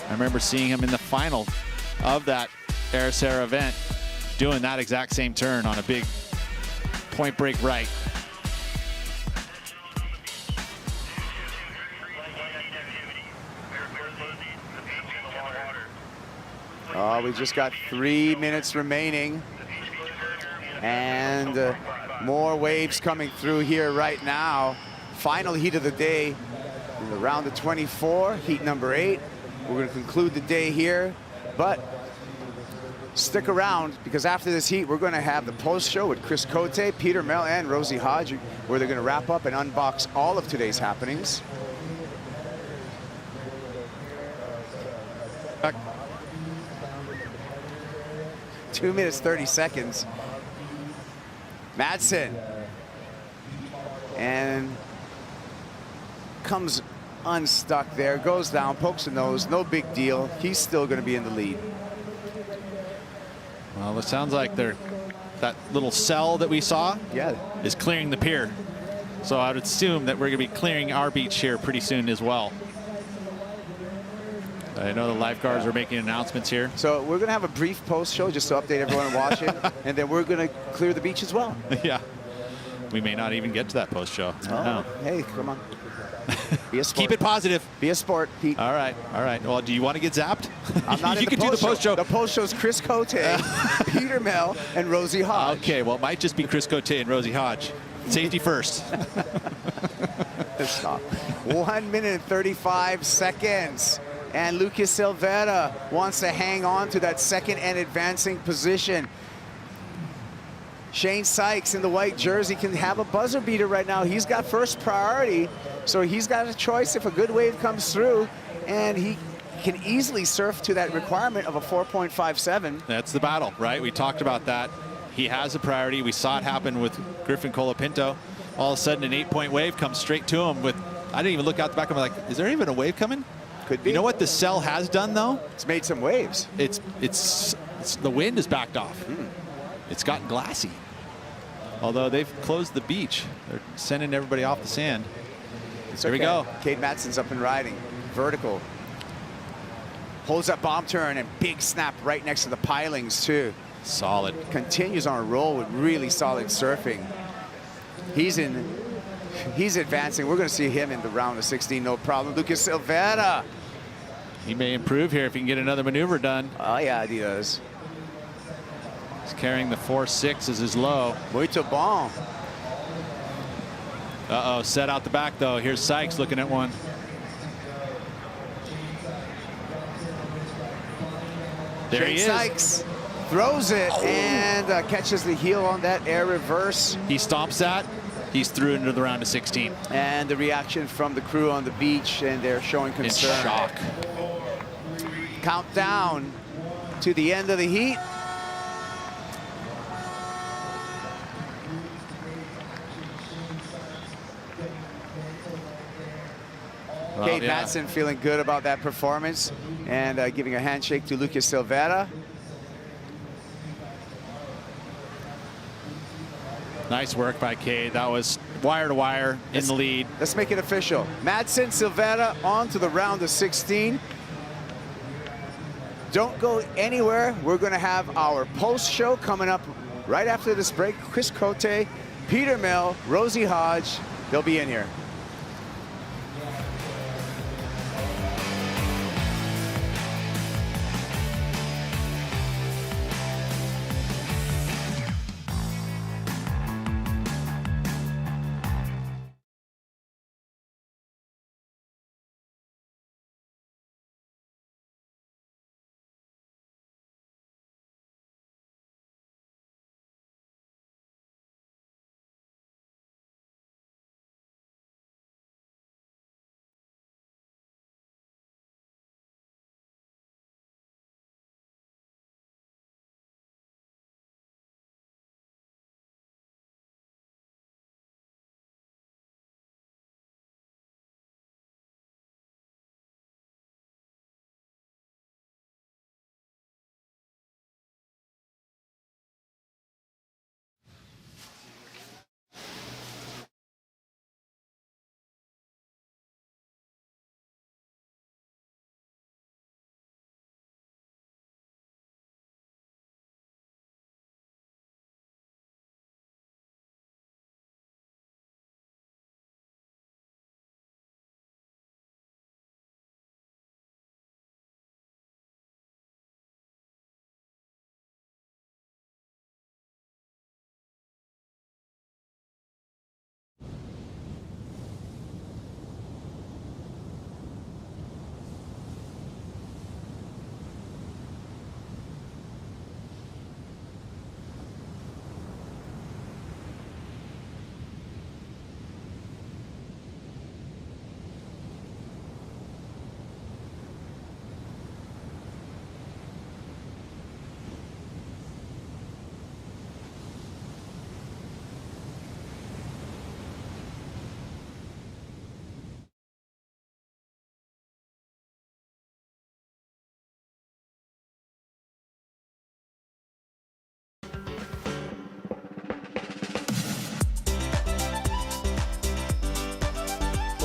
I remember seeing him in the final of that Air event doing that exact same turn on a big point break right. Oh, we just got 3 minutes remaining. And more waves coming through here right now. Final heat of the day in the round of 24, heat number 8. We're going to conclude the day here, but stick around because after this heat, we're going to have the post show with Chris Cote, Peter Mel, and Rosie Hodge, where they're going to wrap up and unbox all of today's happenings. 2 minutes, 30 seconds. Madsen. And comes unstuck there, goes down, pokes the nose, no big deal. He's still going to be in the lead. Well, it sounds like that little cell that we saw is clearing the pier. So I would assume that we're going to be clearing our beach here pretty soon as well. I know the lifeguards are making announcements here. So we're going to have a brief post show just to update everyone watching, and then we're going to clear the beach as well. Yeah. We may not even get to that post show. Oh, hey, come on. Be a sport. Keep it positive. Be a sport, Pete. All right, all right. Well, do you want to get zapped? I'm not you in can do the post show. The post show's Chris Cote, Peter Mel, and Rosie Hodge. Okay, well, it might just be Chris Cote and Rosie Hodge. Safety first. Stop. 1 minute and 35 seconds. And Lucas Silvera wants to hang on to that second and advancing position. Shane Sykes in the white jersey can have a buzzer beater right now. He's got first priority, so he's got a choice if a good wave comes through, and he can easily surf to that requirement of a 4.57. That's the battle, right? We talked about that. He has a priority. We saw it happen with Griffin Colapinto. All of a sudden, an 8-point wave comes straight to him with, I didn't even look out the back. I'm like, is there even a wave coming? Could be. You know what the cell has done, though? It's made some waves. It's the wind has backed off. It's gotten glassy. Although they've closed the beach. They're sending everybody off the sand. There we go. Cade Mattson's up and riding. Vertical. Holds up bomb turn and big snap right next to the pilings, too. Solid. Continues on a roll with really solid surfing. He's advancing. We're going to see him in the round of 16, no problem. Lucas Silvera. He may improve here if he can get another maneuver done. Oh, yeah, he does. He's carrying the 4.6 as his low. Muito bon. Uh-oh, set out the back, though. Here's Sykes looking at one. There he is. Sykes throws it and catches the heel on that air reverse. He stomps that. He's through into the round of 16. And the reaction from the crew on the beach, and they're showing concern. In shock. Countdown to the end of the heat. Well, Cade Matson feeling good about that performance and giving a handshake to Lucas Silvera. Nice work by Cade. That was wire to wire in the lead. Let's make it official. Madsen, Silvera on to the round of 16. Don't go anywhere. We're going to have our post show coming up right after this break. Chris Cote, Peter Mel, Rosie Hodge, they'll be in here.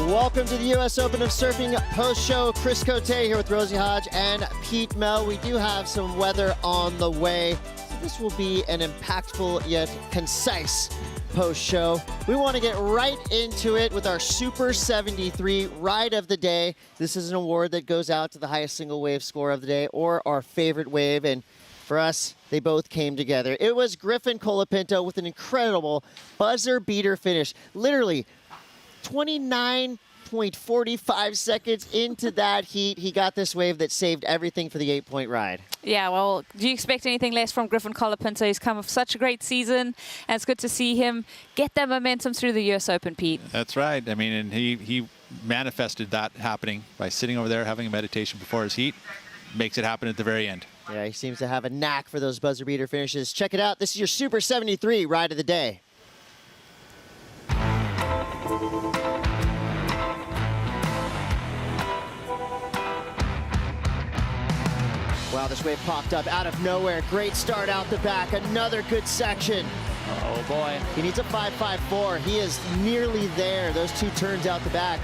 Welcome to the U.S. Open of Surfing post-show. Chris Cote here with Rosie Hodge and Pete Mel. We do have some weather on the way. So this will be an impactful yet concise post-show. We want to get right into it with our Super 73 Ride of the Day. This is an award that goes out to the highest single wave score of the day or our favorite wave. And for us, they both came together. It was Griffin Colapinto with an incredible buzzer beater finish. Literally 29.45 seconds into that heat, he got this wave that saved everything for the 8-point ride. Yeah, well, do you expect anything less from Griffin Colapinto? He's come off such a great season, and it's good to see him get that momentum through the U.S. Open, Pete. That's right. I mean, and he manifested that happening by sitting over there having a meditation before his heat. Makes it happen at the very end. Yeah, he seems to have a knack for those buzzer beater finishes. Check it out. This is your Super 73 Ride of the Day. Wow, this wave popped up out of nowhere. Great start out the back. Another good section. Oh, boy. He needs a 5.54. He is nearly there. Those two turns out the back.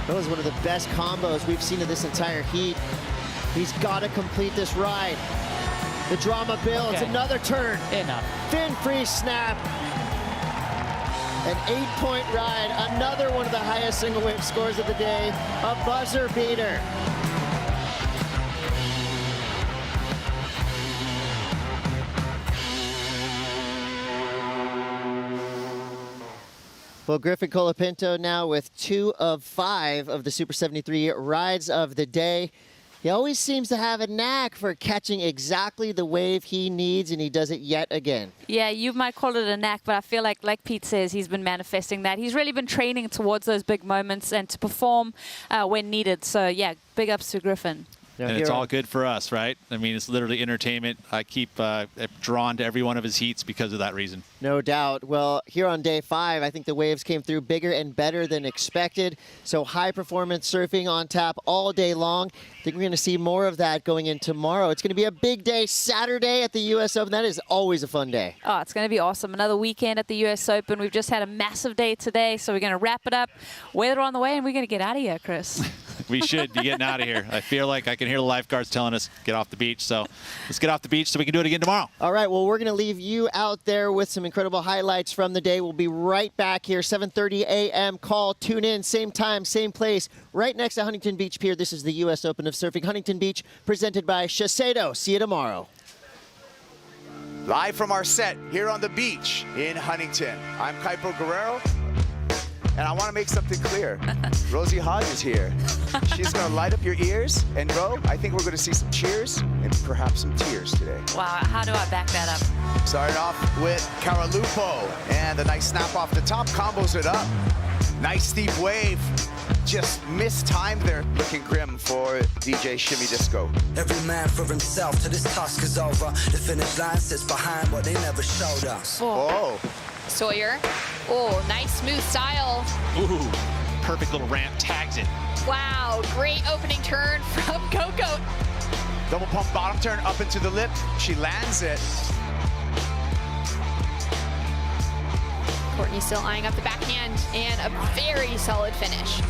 That was one of the best combos we've seen in this entire heat. He's got to complete this ride. The drama builds. Okay. Another turn. Enough. Fin free snap. An 8-point ride. Another one of the highest single wave scores of the day. A buzzer beater. Well, Griffin Colapinto now with 2 of 5 of the Super 73 rides of the day. He always seems to have a knack for catching exactly the wave he needs, and he does it yet again. Yeah, you might call it a knack, but I feel like Pete says, he's been manifesting that. He's really been training towards those big moments and to perform when needed. So, yeah, big ups to Griffin. And it's all good for us, right? I mean, it's literally entertainment. I keep drawn to every one of his heats because of that reason. No doubt. Well, here on day 5, I think the waves came through bigger and better than expected. So high-performance surfing on tap all day long. I think we're going to see more of that going in tomorrow. It's going to be a big day Saturday at the U.S. Open. That is always a fun day. Oh, it's going to be awesome. Another weekend at the U.S. Open. We've just had a massive day today, so we're going to wrap it up. Weather on the way, and we're going to get out of here, Chris. We should be getting out of here. I feel like I can hear the lifeguards telling us get off the beach. So let's get off the beach so we can do it again tomorrow. All right, well, we're going to leave you out there with some incredible highlights from the day. We'll be right back here, 7:30 a.m. Call, tune in, same time, same place, right next to Huntington Beach Pier. This is the U.S. Open of Surfing Huntington Beach, presented by Shiseido. See you tomorrow. Live from our set here on the beach in Huntington. I'm Kaipo Guerrero. And I want to make something clear. Rosie Hodge is here. She's going to light up your ears. And, bro, I think we're going to see some cheers and perhaps some tears today. Wow, how do I back that up? Starting off with Caralupo. And a nice snap off the top. Combos it up. Nice steep wave. Just mistimed there. Looking grim for DJ Shimmy Disco. Every man for himself till this task is over. The finish line sits behind what they never showed us. Oh. Sawyer. Oh, nice smooth style. Ooh, perfect little ramp, tags it. Wow, great opening turn from Coco. Double pump bottom turn up into the lip. She lands it. Courtney still eyeing up the backhand and a very solid finish.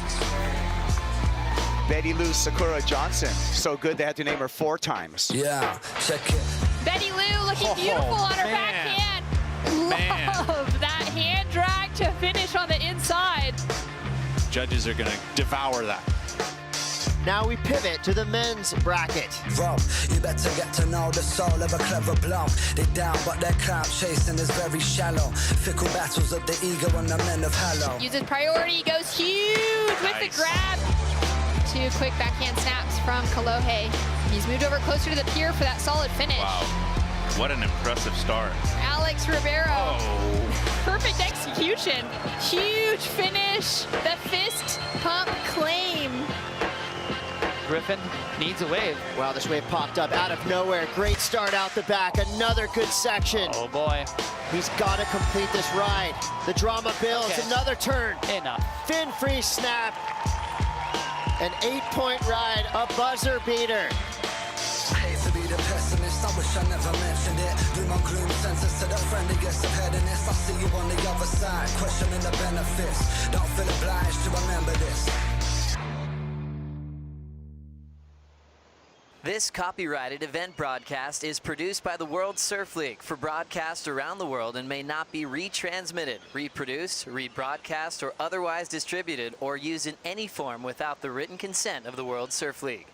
Betty Lou Sakura Johnson. So good they had to name her 4 times. Yeah, check it. Betty Lou looking beautiful on her backhand. Love that hand drag to finish on the inside. Judges are going to devour that. Now we pivot to the men's bracket. Rob, you better get to know the soul of a clever bloke. They down, but their clout chasing is very shallow. Fickle battles of the ego and the men of Hallow. Uses priority, goes huge with the grab. 2 quick backhand snaps from Kalohe. He's moved over closer to the pier for that solid finish. Wow, what an impressive start. Alex Ribeiro. Oh. Perfect execution. Huge finish. The fist pump claim. Griffin needs a wave. Wow, this wave popped up out of nowhere. Great start out the back. Another good section. Oh, boy. He's got to complete this ride. The drama builds. Okay. Another turn. Enough. Fin free snap. An 8-point ride. A buzzer beater. Hate to be the pessimist, I wish I never mentioned it. Do on gloom, sentence to the friendliest of headiness. I see you on the other side, questioning the benefits. Don't feel obliged to remember this. This copyrighted event broadcast is produced by the World Surf League for broadcast around the world and may not be retransmitted, reproduced, rebroadcast, or otherwise distributed or used in any form without the written consent of the World Surf League.